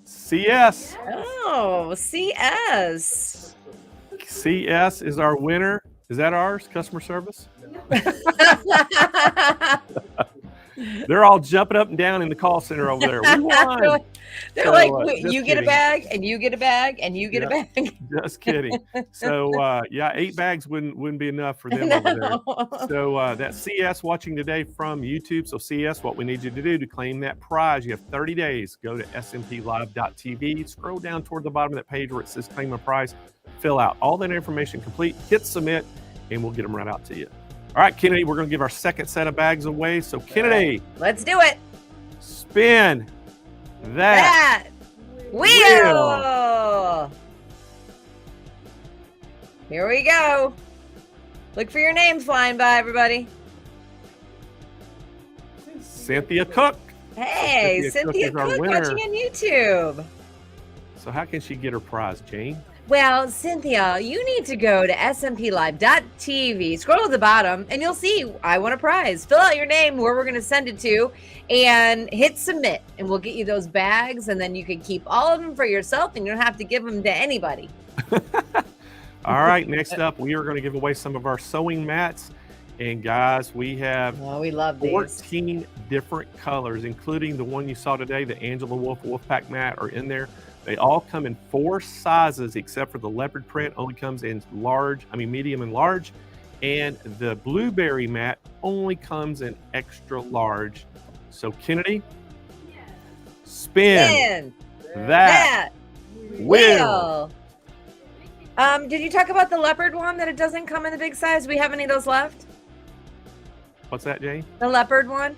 CS. Oh, CS. CS is our winner. Is that ours? Customer service? They're all jumping up and down in the call center over there. We won. They're like, you get a bag, and you get a bag, and you get a bag. Just kidding. So 8 bags wouldn't be enough for them over there. So that's CS watching today from YouTube. So CS, what we need you to do to claim that prize, you have 30 days. Go to smplive.tv, scroll down toward the bottom of that page where it says claim a prize, fill out all that information complete, hit submit, and we'll get them right out to you. All right, Kennedy, we're going to give our second set of bags away. So Kennedy, let's do it. Spin that wheel. Here we go. Look for your names flying by, everybody. Cynthia Cook. Hey, Cynthia Cook watching on YouTube. So how can she get her prize, Jane? Well, Cynthia, you need to go to smplive.tv, scroll to the bottom, and you'll see I won a prize. Fill out your name, where we're going to send it to, and hit submit, and we'll get you those bags, and then you can keep all of them for yourself, and you don't have to give them to anybody. All right, next up, we are going to give away some of our sewing mats. And guys, we have we love 14 different colors, including the one you saw today, the Angela Wolfpack mat are in there. They all come in 4 sizes, except for the leopard print only comes in medium and large. And the blueberry mat only comes in extra large. So Kennedy, spin that Will. Did you talk about the leopard one, that it doesn't come in the big size? Do we have any of those left? What's that, Jane? The leopard one?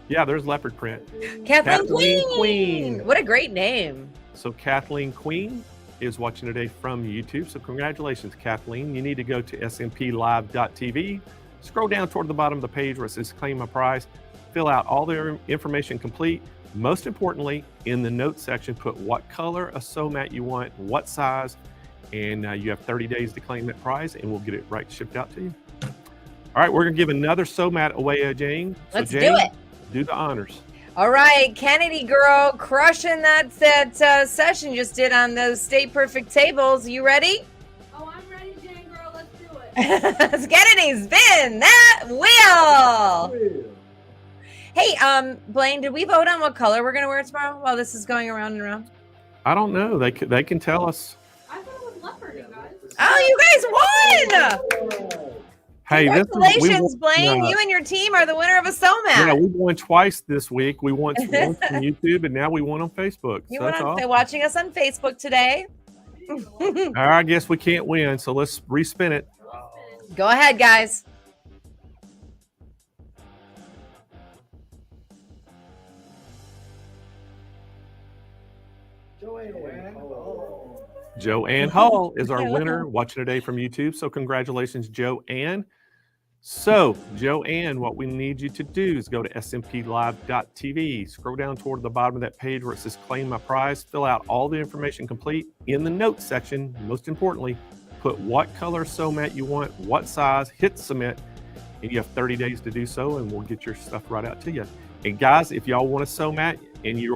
Yeah, there's leopard print. Kathleen Queen. What a great name. So Kathleen Queen is watching today from YouTube. So congratulations, Kathleen. You need to go to smplive.tv. Scroll down toward the bottom of the page where it says claim my prize. Fill out all the information complete. Most importantly, in the notes section, put what color of sew mat you want, what size, and you have 30 days to claim that prize, and we'll get it right shipped out to you. All right, we're gonna give another sew mat away, Jane. So Let's Jane, do it. Do the honors. All right, Kennedy girl, crushing that session you just did on those Stay Perfect tables. You ready? Oh, I'm ready, Jane girl. Let's do it. Kennedy, spin that wheel. Hey, Blaine, did we vote on what color we're gonna wear tomorrow while this is going around and around? I don't know. They can tell us. I thought it was leopard, you guys. Oh, you guys won! Hey, Congratulations, Blaine. You and your team are the winner of a sew mat. Yeah, we won twice this week. We won once from YouTube, and now we won on Facebook. You So went that's on awesome. watching us on Facebook today. I guess we can't win, so let's respin it. Go ahead, guys. Joanne Hall is our winner watching today from YouTube. So congratulations, Joanne. So Joanne, what we need you to do is go to smplive.tv, scroll down toward the bottom of that page where it says claim my prize, fill out all the information complete. In the notes section, most importantly, put what color sew mat you want, what size, hit submit, and you have 30 days to do so, and we'll get your stuff right out to you. And guys, if y'all want a sew mat,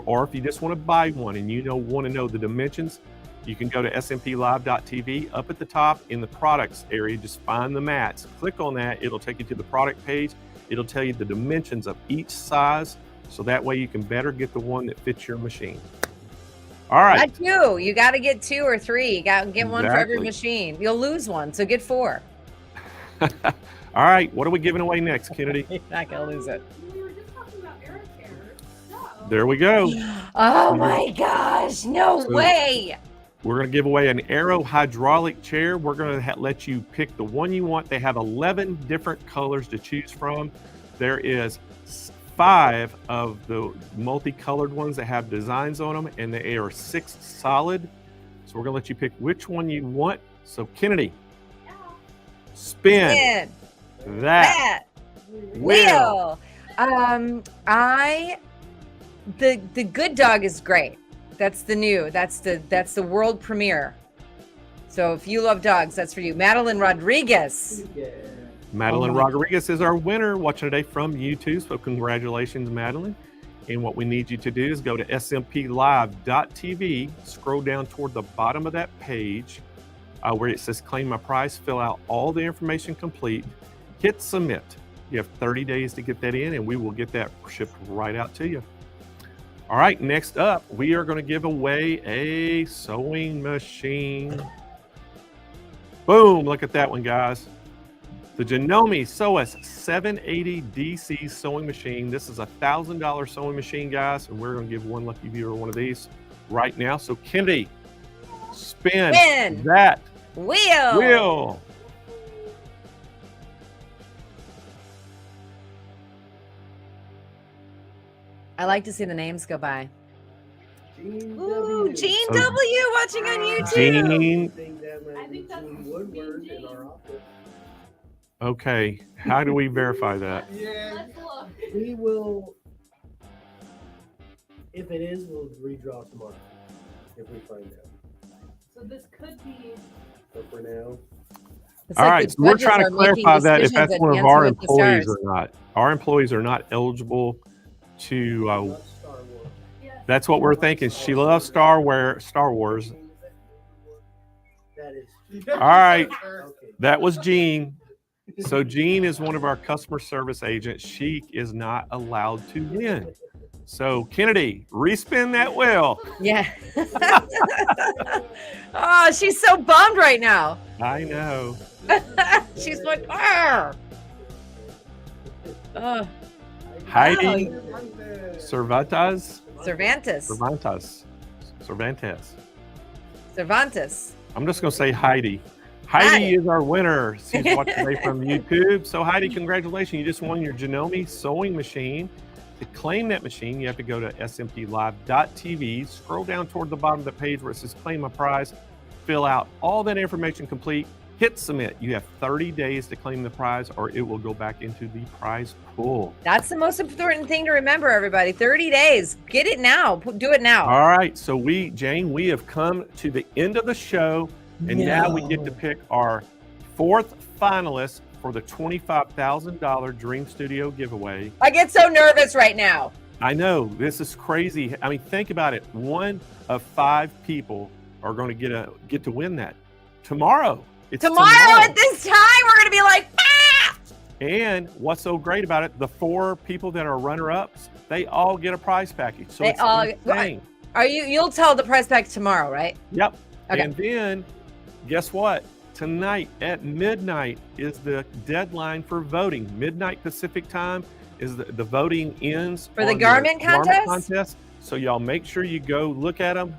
or if you just want to buy one and you want to know the dimensions, you can go to smplive.tv. Up at the top in the products area, just find the mats. Click on that. It'll take you to the product page. It'll tell you the dimensions of each size, so that way you can better get the one that fits your machine. All right. Not two. You got to get 2 or 3. You got to get one for every Exactly. machine. You'll lose one, so get 4. All right. What are we giving away next, Kennedy? You're not going to lose it. There we go. Oh my gosh, no So- way. We're going to give away an Aero hydraulic chair. We're going to let you pick the one you want. They have 11 different colors to choose from. There is 5 of the multicolored ones that have designs on them, and they are 6 solid. So we're going to let you pick which one you want. So Kennedy, spin that wheel. The Good Dog is great. That's the world premiere. So if you love dogs, that's for you. Madeline Rodriguez. Madeline Rodriguez is our winner watching today from YouTube. So congratulations, Madeline. And what we need you to do is go to smplive.tv, scroll down toward the bottom of that page where it says claim my prize, fill out all the information complete, hit submit. You have 30 days to get that in, and we will get that shipped right out to you. All right, next up, we are going to give away a sewing machine. Boom, look at that one, guys. The Janome M6 780 DC sewing machine. This is a $1,000 sewing machine, guys, and we're going to give one lucky viewer one of these right now. So Kennedy, spin that wheel. I like to see the names go by. Ooh, Gene W. watching on YouTube. Gene. I think that's Woodward in our office. Okay, how do we verify that? Yeah, we will. If it is, we'll redraw tomorrow. If we find out. So this could be. But for now. All right, so we're trying to clarify that if that's one of our employees or not. Our employees are not eligible to. That's what we're thinking. She loves Star Wars. That is. All right, that was Jean. So Jean is one of our customer service agents. She is not allowed to win. So Kennedy, respin that wheel. Yeah. Oh, she's so bummed right now. I know. She's like, ah. Heidi Wow. Cervantes. Cervantes. Cervantes. I'm just going to say Heidi. Heidi is our winner. She's watching today from YouTube. So Heidi, congratulations. You just won your Janome sewing machine. To claim that machine, you have to go to smplive.tv, scroll down toward the bottom of the page where it says claim a prize, fill out all that information complete, hit submit. You have 30 days to claim the prize or it will go back into the prize pool. That's the most important thing to remember, everybody. 30 days. Get it now. Do it now. All right. So Jane, we have come to the end of the show. And now we get to pick our 4th finalist for the $25,000 Dream Studio giveaway. I get so nervous right now. I know, this is crazy. I mean, think about it. 1 of 5 people are going to get to win that tomorrow. It's tomorrow at this time, we're going to be like, ah! And what's so great about it, the 4 people that are runner-ups, they all get a prize package. So they all insane. You'll tell the prize package tomorrow, right? Yep. Okay. And then guess what? Tonight at midnight is the deadline for voting. Midnight Pacific time is the voting ends for the garment contest. So y'all make sure you go look at them,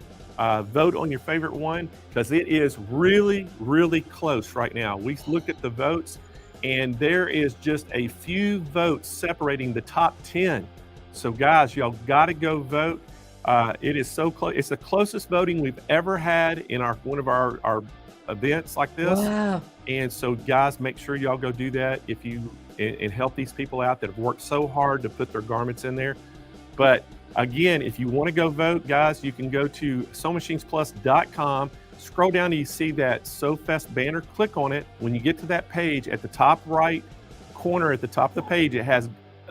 vote on your favorite one because it is really, really close right now. We looked at the votes and there is just a few votes separating the top 10. So guys, y'all got to go vote. It is so close. It's the closest voting we've ever had in one of our events like this. Wow. And so guys, make sure y'all go do that and help these people out that have worked so hard to put their garments in there. But again, if you want to go vote, guys, you can go to SewingMachinesPlus.com, scroll down and you see that SewFest banner, click on it. When you get to that page at the top right corner at the top of the page, it has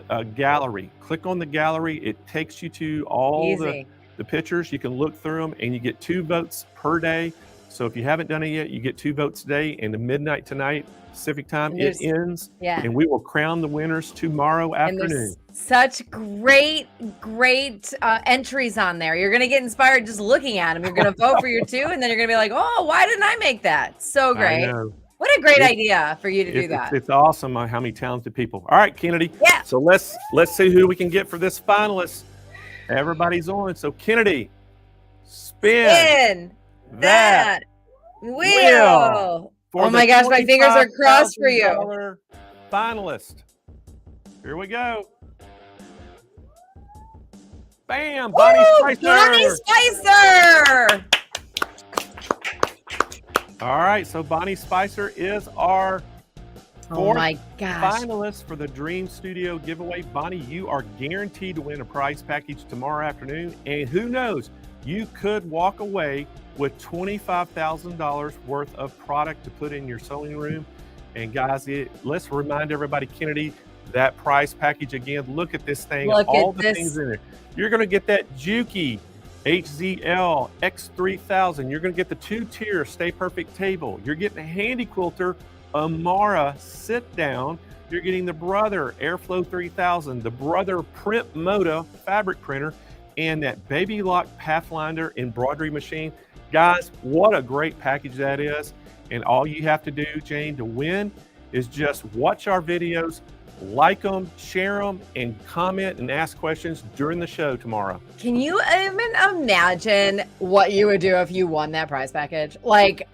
a gallery. Click on the gallery. It takes you to all the pictures. You can look through them and you get 2 votes per day. So if you haven't done it yet, you get 2 votes today and at midnight tonight, Pacific time, it ends. Yeah. And we will crown the winners tomorrow afternoon. Such great entries on there. You're going to get inspired just looking at them. You're going to vote for your 2 and then you're going to be like, oh, why didn't I make that? So great. I know. What a great idea for you to do that. It's awesome how many talented people. All right, Kennedy. Yeah. So let's see who we can get for this finalist. Everybody's on. So Kennedy, spin that wheel. Oh my gosh, my fingers are crossed for you. Finalist. Here we go. Bam! Bonnie Spicer. Bonnie Spicer. All right, so Bonnie Spicer is our 4th finalist for the Dream Studio giveaway. Bonnie, you are guaranteed to win a prize package tomorrow afternoon. And who knows, you could walk away with $25,000 worth of product to put in your sewing room. And guys, let's remind everybody, Kennedy, that prize package again. Look at this thing, all the things in there. You're going to get that Juki HZL X3000. You're going to get the 2-tier Stay Perfect table. You're getting a handy quilter Amara sit down. You're getting the Brother Airflow 3000, the Brother Print Moda fabric printer, and that Baby Lock Pathfinder embroidery machine. Guys, what a great package that is. And all you have to do, Jane, to win is just watch our videos, like them, share them, and comment and ask questions during the show tomorrow. Can you even imagine what you would do if you won that prize package? Like,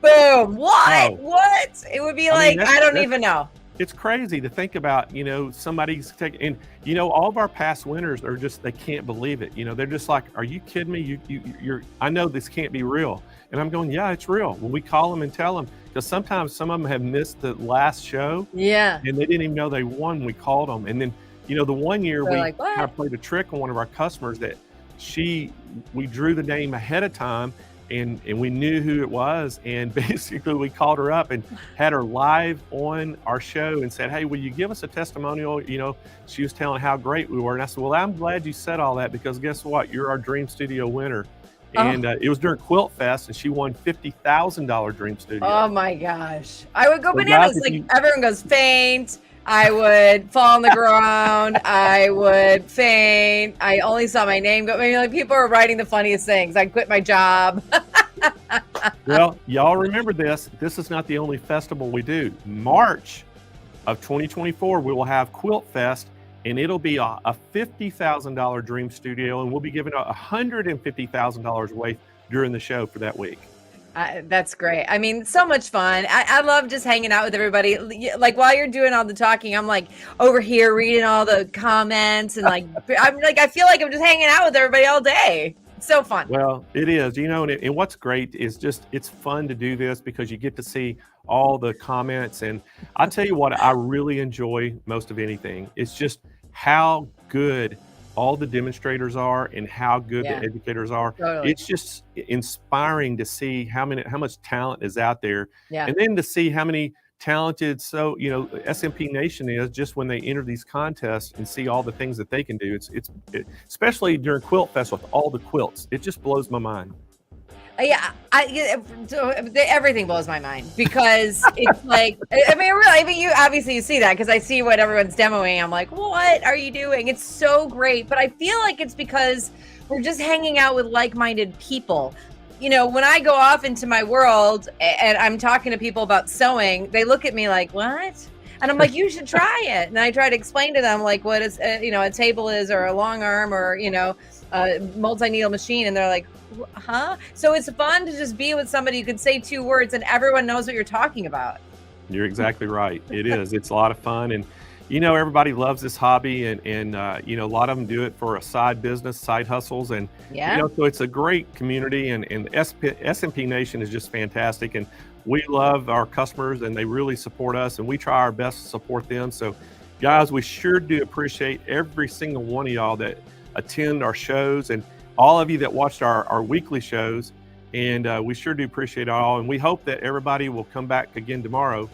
boom, what? Oh. What? It would be I mean, I don't even know. It's crazy to think about, somebody's taking, and all of our past winners are just, they can't believe it. They're just like, are you kidding me? You're, I know this can't be real. And I'm going, yeah, it's real. When we call them and tell them, because sometimes some of them have missed the last show. Yeah. And they didn't even know they won. We called them. And then, the one year They're we like, kind of played a trick on one of our customers that we drew the name ahead of time. And we knew who it was, and basically we called her up and had her live on our show and said, hey, will you give us a testimonial? She was telling how great we were, and I said, well, I'm glad you said all that, because guess what, you're our Dream Studio winner. And it was during Quilt Fest, and she won $50,000 Dream Studio. Oh my gosh, I would go bananas. Guys, everyone goes faint. I would fall on the ground. I would faint. I only saw my name go. Maybe people are writing the funniest things. I quit my job. Well, y'all remember this. This is not the only festival we do. March of 2024, we will have Quilt Fest, and it'll be a $50,000 Dream Studio, and we'll be giving $150,000 away during the show for that week. That's great. I mean, so much fun. I love just hanging out with everybody. Like while you're doing all the talking, I'm like over here reading all the comments and like I feel like I'm just hanging out with everybody all day. It's so fun. Well, it is, and what's great is just it's fun to do this because you get to see all the comments. And I'll tell you what I really enjoy most of anything. It's just how good all the demonstrators are and how good the educators are. Totally. It's just inspiring to see how much talent is out there. Yeah. And then to see how many talented SMP Nation is just when they enter these contests and see all the things that they can do. It's especially during Quilt Fest with all the quilts. It just blows my mind. Yeah, everything blows my mind because it's like, you obviously you see that because I see what everyone's demoing. I'm like, what are you doing? It's so great. But I feel like it's because we're just hanging out with like-minded people. When I go off into my world and I'm talking to people about sewing, they look at me like, what? And I'm like, you should try it. And I try to explain to them like what is, a table is or a long arm or, a multi-needle machine. And they're like, huh? So it's fun to just be with somebody who could say 2 words and everyone knows what you're talking about. You're exactly right. It is. It's a lot of fun. And, everybody loves this hobby and a lot of them do it for a side business, side hustles. And, so it's a great community and SMP Nation is just fantastic. And we love our customers and they really support us and we try our best to support them. So guys, we sure do appreciate every single one of y'all that attend our shows and all of you that watched our weekly shows. And we sure do appreciate it all. And we hope that everybody will come back again tomorrow.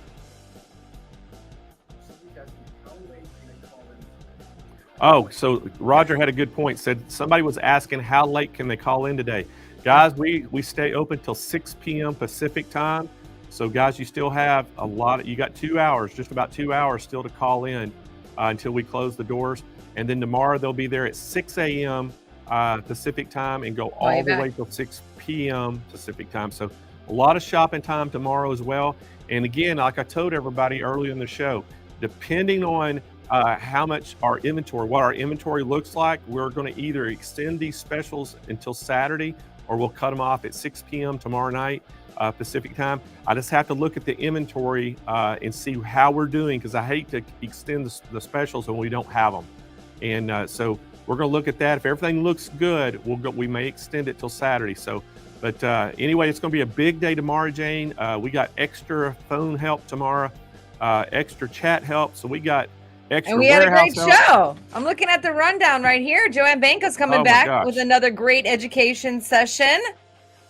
Oh, so Roger had a good point. Said somebody was asking how late can they call in today? Guys, we stay open till 6 p.m. Pacific time. So guys, you still have you got 2 hours, just about 2 hours still to call in until we close the doors. And then tomorrow they'll be there at 6 a.m. Pacific time and go all the way till 6 p.m. Pacific time. So a lot of shopping time tomorrow as well. And again, like I told everybody earlier in the show, depending on how much what our inventory looks like, we're going to either extend these specials until Saturday or we'll cut them off at 6 p.m. tomorrow night Pacific time. I just have to look at the inventory and see how we're doing because I hate to extend the specials when we don't have them. And so we're going to look at that. If everything looks good, we may extend it till Saturday. So, but anyway, it's going to be a big day tomorrow, Jane. We got extra phone help tomorrow, extra chat help. So we got extra and we had a great help. show. I'm looking at the rundown right here. Joanne Banko's coming back with another great education session.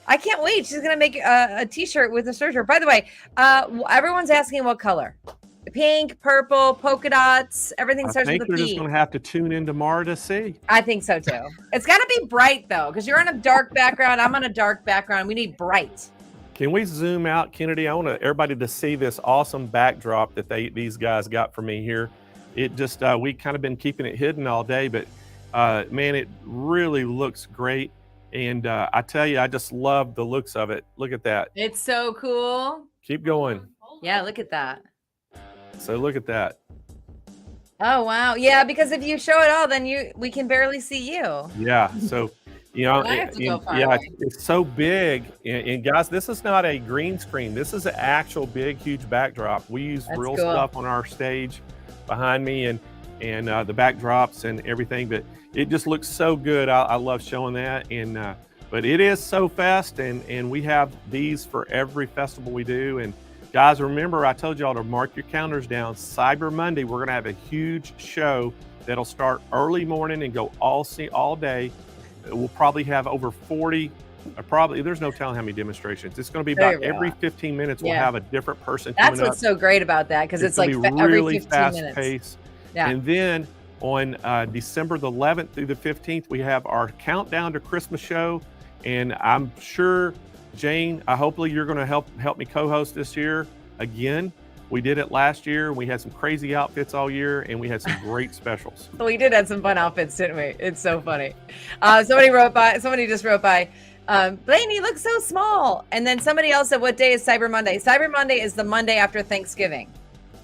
I can't wait. She's going to make a t-shirt with a Serger. By the way, everyone's asking what color. Pink, purple, polka dots, everything starts with a P. I think they're just going to have to tune in tomorrow to see. I think so too. It's got to be bright though, because you're on a dark background. I'm on a dark background. We need bright. Can we zoom out, Kennedy? I want everybody to see this awesome backdrop that these guys got for me here. It just, we kind of been keeping it hidden all day, but man, it really looks great. And I tell you, I just love the looks of it. Look at that. It's so cool. Keep going. Yeah, look at that. So look at that. Oh, wow. Yeah, because if you show it all, then we can barely see you. Yeah. So, it's so big. And guys, this is not a green screen. This is an actual big, huge backdrop. We use real stuff on our stage behind me and the backdrops and everything. But it just looks so good. I love showing that. And but it is so fast, and we have these for every festival we do. And guys, remember, I told y'all to mark your calendars down. Cyber Monday, we're going to have a huge show that'll start early morning and go all day. We'll probably have over 40, there's no telling how many demonstrations. It's going to be about every 15 minutes. We'll have a different person coming up. That's what's so great about that, because it's like really every 15 fast minutes. Pace. Yeah. And then on December the 11th through the 15th, we have our Countdown to Christmas show. And I'm sure, Jane, hopefully you're going to help me co-host this year again. We did it last year. We had some crazy outfits all year, and we had some great specials. We did have some fun outfits, didn't we? It's so funny. Somebody just wrote by, Blaine, you look so small. And then somebody else said, what day is Cyber Monday? Cyber Monday is the Monday after Thanksgiving.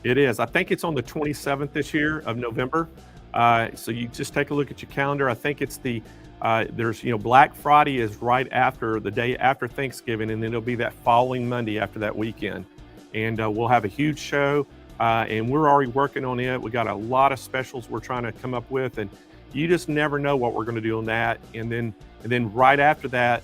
It is. I think it's on the 27th this year of November. So you just take a look at your calendar. I think it's the There's, Black Friday is right after the day after Thanksgiving, and then it'll be that following Monday after that weekend. And we'll have a huge show, and we're already working on it. We got a lot of specials we're trying to come up with, and you just never know what we're going to do on that. And then right after that,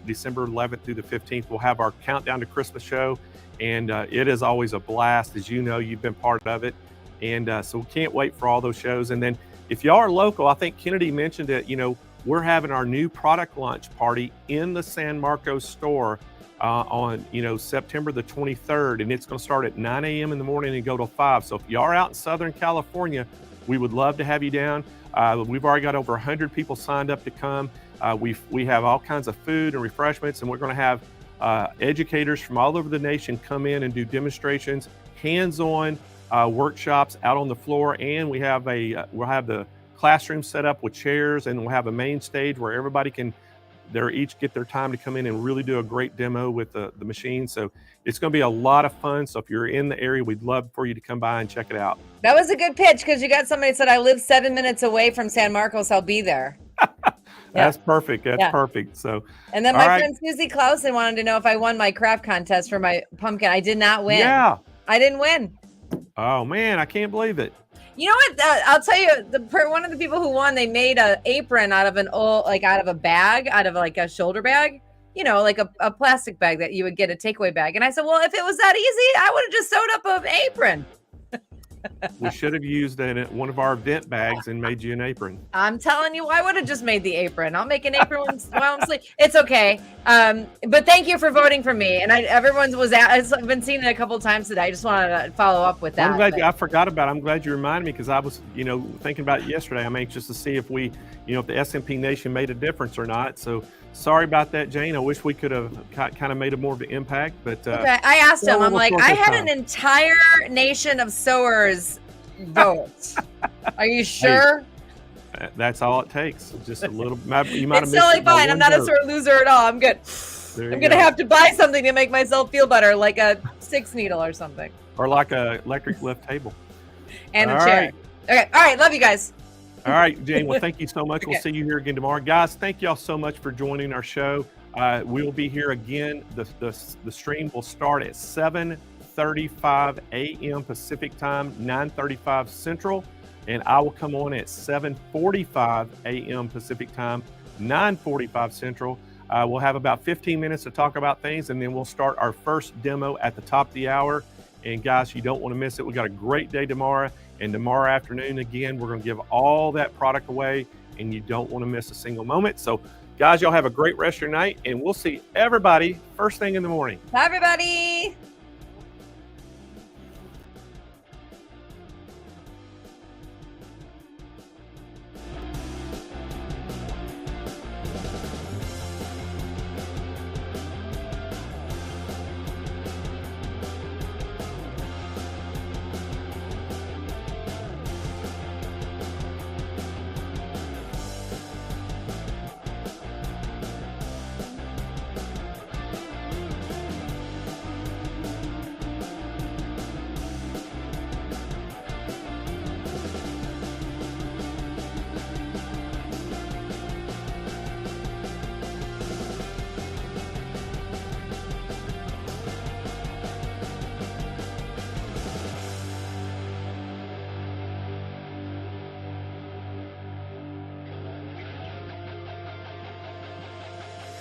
December 11th through the 15th, we'll have our Countdown to Christmas show, and it is always a blast. As you know, you've been part of it, and so we can't wait for all those shows. And then if y'all are local, I think Kennedy mentioned it, we're having our new product launch party in the San Marcos store on September the 23rd, and it's going to start at 9 a.m. in the morning and go till 5. So if you are out in Southern California, we would love to have you down. We've already got over 100 people signed up to come. We have all kinds of food and refreshments, and we're going to have educators from all over the nation come in and do demonstrations, hands-on workshops out on the floor, and we'll have the classroom set up with chairs, and we'll have a main stage where everybody can each get their time to come in and really do a great demo with the machine. So it's going to be a lot of fun. So if you're in the area, we'd love for you to come by and check it out. That was a good pitch, because you got somebody that said, I live 7 minutes away from San Marcos, I'll be there. That's perfect. That's perfect. So, and then my friend Susie Clausen wanted to know if I won my craft contest for my pumpkin. I did not win. Yeah. I didn't win. Oh man, I can't believe it. You know what? I'll tell you, one of the people who won, they made an apron out of out of a bag, out of like a shoulder bag, like a plastic bag that you would get a takeaway bag. And I said, well, if it was that easy, I would have just sewed up an apron. We should have used one of our vent bags and made you an apron. I'm telling you, I would have just made the apron. I'll make an apron while I'm asleep. It's okay. But thank you for voting for me. And I've been seeing it a couple of times today. I just wanted to follow up with that. I'm glad I forgot about it. I'm glad you reminded me, because I was, thinking about it yesterday. I'm anxious to see if if the SMP Nation made a difference or not. So sorry about that, Jane. I wish we could have kind of made more of an impact, but okay. I asked him, I'm like, I had an entire nation of sewers vote. Are you sure? Hey, that's all it takes. Just a little. You might it's totally fine. I'm not a sore loser at all. I'm good. I'm gonna have to buy something to make myself feel better, like a 6 needle or something, or like a electric lift table and a chair. Right. Okay. All right. Love you guys. All right, Jane. Well, thank you so much. We'll see you here again tomorrow. Guys, thank y'all so much for joining our show. We'll be here again. The stream will start at 7:35 a.m. Pacific time, 9:35 Central, and I will come on at 7:45 a.m. Pacific time, 9:45 Central. We'll have about 15 minutes to talk about things, and then we'll start our first demo at the top of the hour. And guys, you don't want to miss it. We got a great day tomorrow. And tomorrow afternoon, again, we're going to give all that product away, and you don't want to miss a single moment. So, guys, y'all have a great rest of your night, and we'll see everybody first thing in the morning. Bye, everybody.